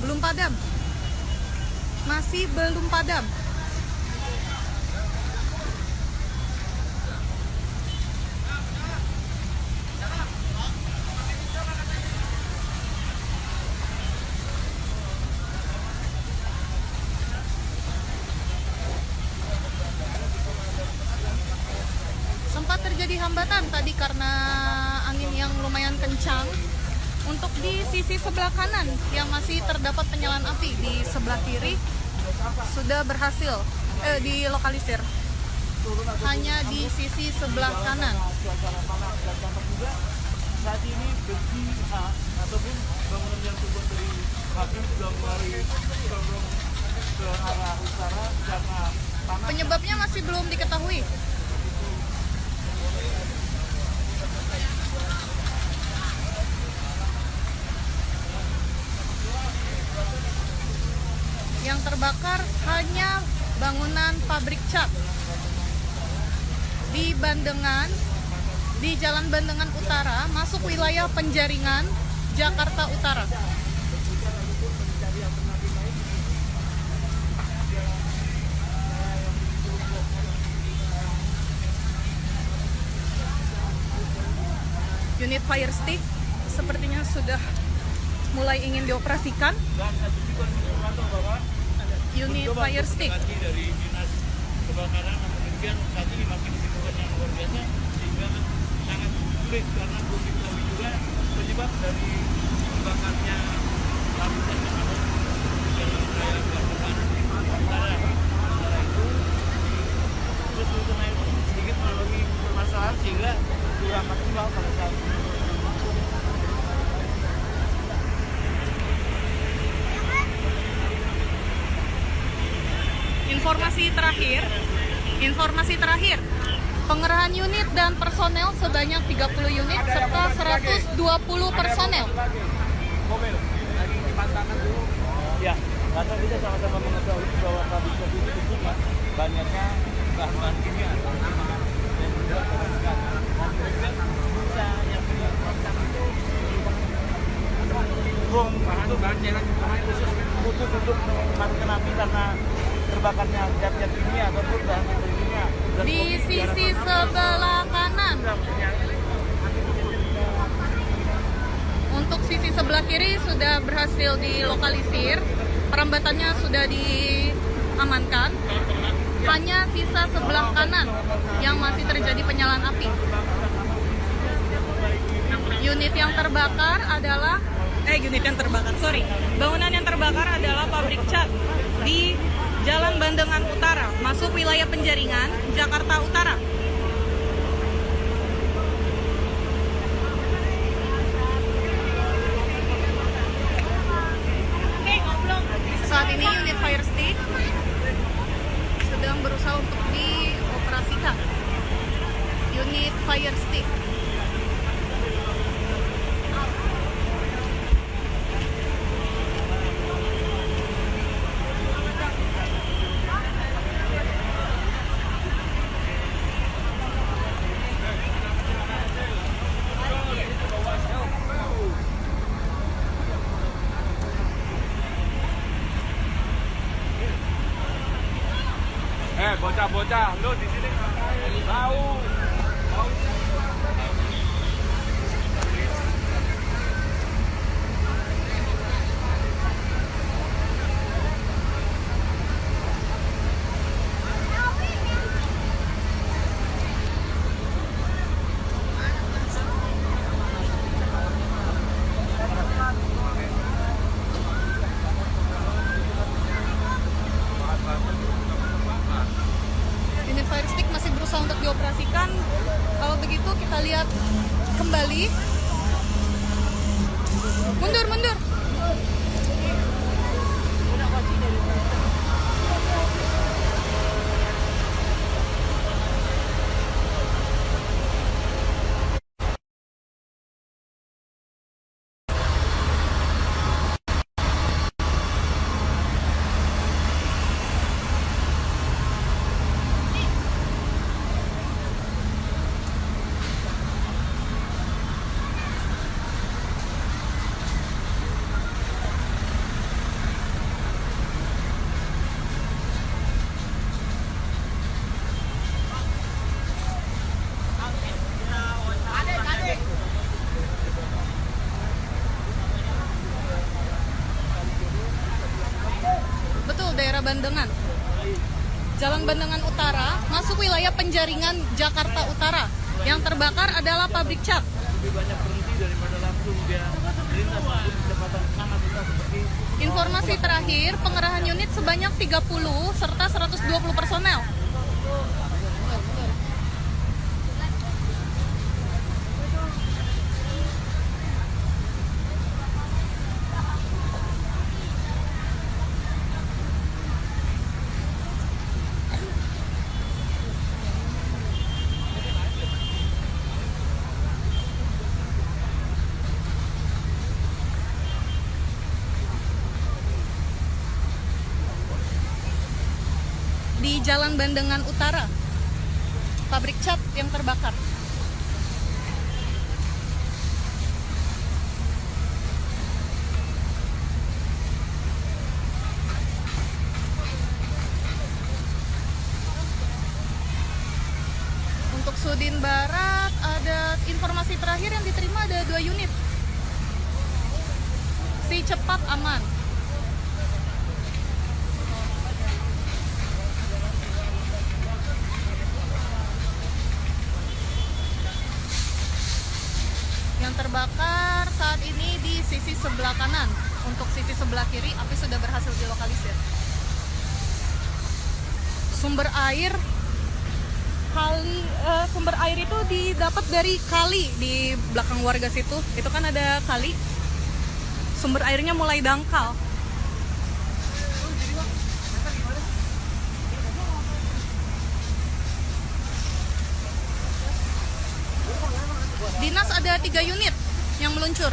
Belum padam. Masih belum padam. Sempat terjadi hambatan tadi karena angin yang lumayan kencang. Untuk di sisi sebelah kanan yang masih terdapat penyalaan api, di sebelah kiri sudah berhasil dilokalisir. Hanya di sisi sebelah kanan. Saat ini besi ataupun bangunan yang terbuat dari habis sudah mulai condong ke arah utara karena panas. Penyebabnya masih belum diketahui. Yang terbakar hanya bangunan pabrik cat di Bandengan, di Jalan Bandengan Utara, masuk wilayah Penjaringan, Jakarta Utara. Unit fire stick sepertinya sudah mulai ingin dioperasikan. Unit fire stick. Dari dinas kebakaran, namun demikian saat ini makin dibutuhkan yang luar biasa sehingga sangat sulit karena belum diketahui juga penyebab dari terbakarnya lapisan yang ada di wilayah Bandengan Utara. Sementara itu terus naik sedikit mengalami permasalahan sehingga kurang maksimal pada saat ini. Informasi terakhir, pengerahan unit dan personel sebanyak 30 unit serta 120 personel. Mobil lagi dipantangkan dulu. Ya, karena kita sama-sama mengetahui bahwa pabrik kopi ini tentunya banyaknya bahan-bahan kimia dan juga kebersihan. Bisa yang dilakukan itu bahan cerak khusus untuk memadamkan api karena terbakarnya zat-zat kimia ataupun bahan kimia. Di sisi sebelah kanan. Untuk sisi sebelah kiri sudah berhasil dilokalisir, perambatannya sudah diamankan. Hanya sisa sebelah kanan yang masih terjadi penyalaan api. Bangunan yang terbakar adalah pabrik cat di Jalan Bandengan Utara, masuk wilayah Penjaringan, Jakarta Utara. Saat ini unit fire stick sedang berusaha untuk dioperasikan. Unit fire stick. Bocah-bocah, lu di sini ngapain? Tahu. Unit fire stick masih berusaha untuk dioperasikan. Kalau begitu kita lihat kembali. Mundur, mundur. Betul, daerah Bandengan. Jalan Bandengan Utara, masuk wilayah Penjaringan, Jakarta Utara. Yang terbakar adalah pabrik cat. Lebih banyak berhenti daripada langsung dia melintas dengan kecepatan sangat besar seperti Informasi terakhir, pengerahan unit sebanyak 30 serta 120 personel. Di Jalan Bandengan Utara, pabrik cat yang terbakar. Untuk Sudin Barat, ada informasi terakhir yang diterima ada 2 unit. Si cepat aman. Yang terbakar saat ini di sisi sebelah kanan. Untuk sisi sebelah kiri, api sudah berhasil dilokalisir. Sumber air sumber air itu didapat dari kali di belakang warga situ. Itu kan ada kali. Sumber airnya mulai dangkal. Dinas ada 3 unit yang meluncur.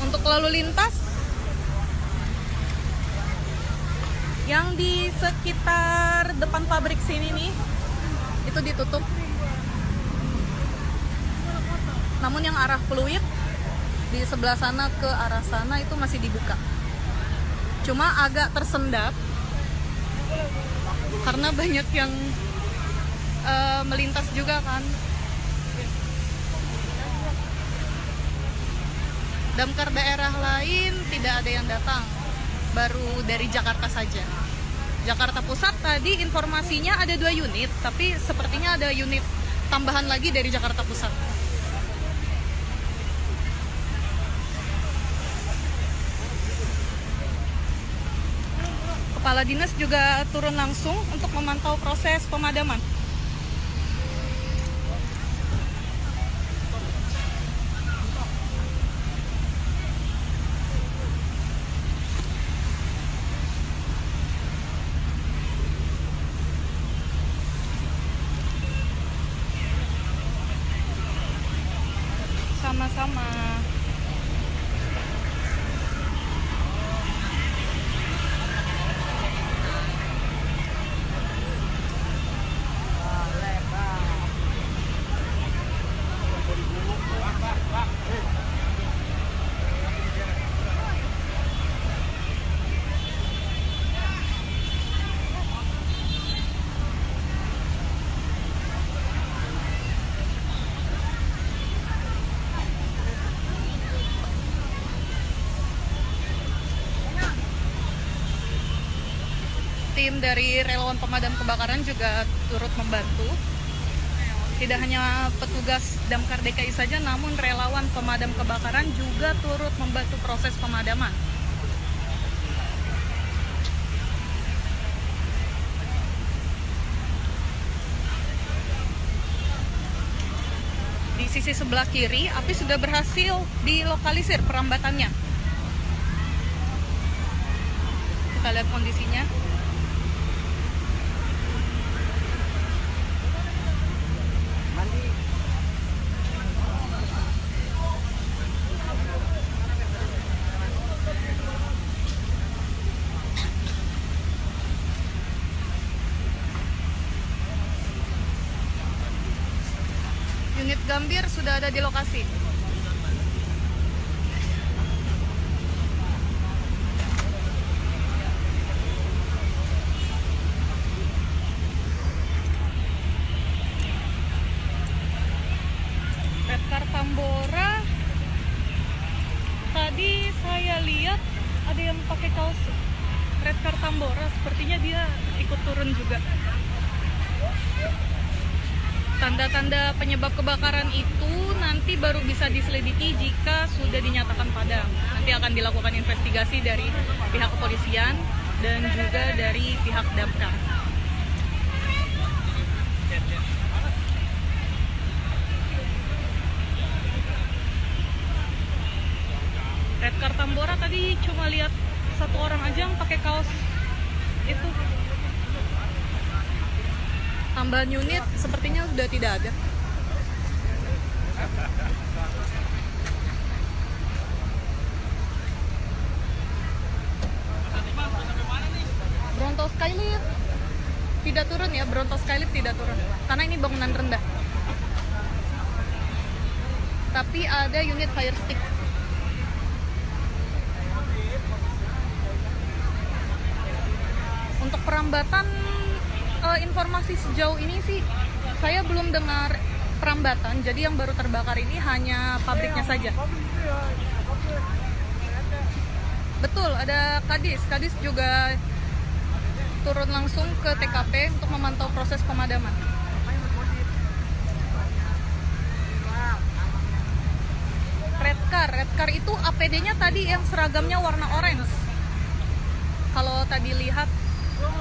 Untuk lalu lintas yang di sekitar depan pabrik sini nih, itu ditutup. Namun yang arah Pluit di sebelah sana ke arah sana itu masih dibuka. Cuma agak tersendat karena banyak yang melintas juga kan. Damkar daerah lain tidak ada yang datang, baru dari Jakarta saja. Jakarta Pusat tadi informasinya ada 2 unit, tapi sepertinya ada unit tambahan lagi dari Jakarta Pusat. Kepala dinas juga turun langsung untuk memantau proses pemadaman. Sama-sama. dari relawan pemadam kebakaran juga turut membantu. Tidak hanya petugas Damkar DKI saja, namun relawan pemadam kebakaran juga turut membantu proses pemadaman. Di sisi sebelah kiri, api sudah berhasil dilokalisir perambatannya. Kita lihat kondisinya. Unit Gambir sudah ada di lokasi. Redcar Tambora, tadi saya lihat ada yang pakai kaos Redcar Tambora, sepertinya dia ikut turun juga. Tanda-tanda penyebab kebakaran itu nanti baru bisa diselidiki jika sudah dinyatakan padam. Nanti akan dilakukan investigasi dari pihak kepolisian dan juga dari pihak damkar. Redcar Tambora tadi cuma lihat satu orang aja yang pakai kaos itu. Tambahan unit sepertinya sudah tidak ada. Bronto Skylift tidak turun ya, Bronto Skylift tidak turun karena ini bangunan rendah. Tapi ada unit fire stick. Untuk perambatan, informasi sejauh ini sih saya belum dengar perambatan. Jadi yang baru terbakar ini hanya pabriknya saja. Betul, ada Kadis. Kadis juga turun langsung ke TKP untuk memantau proses pemadaman. Redcar itu APD-nya tadi yang seragamnya warna orange. Kalau tadi lihat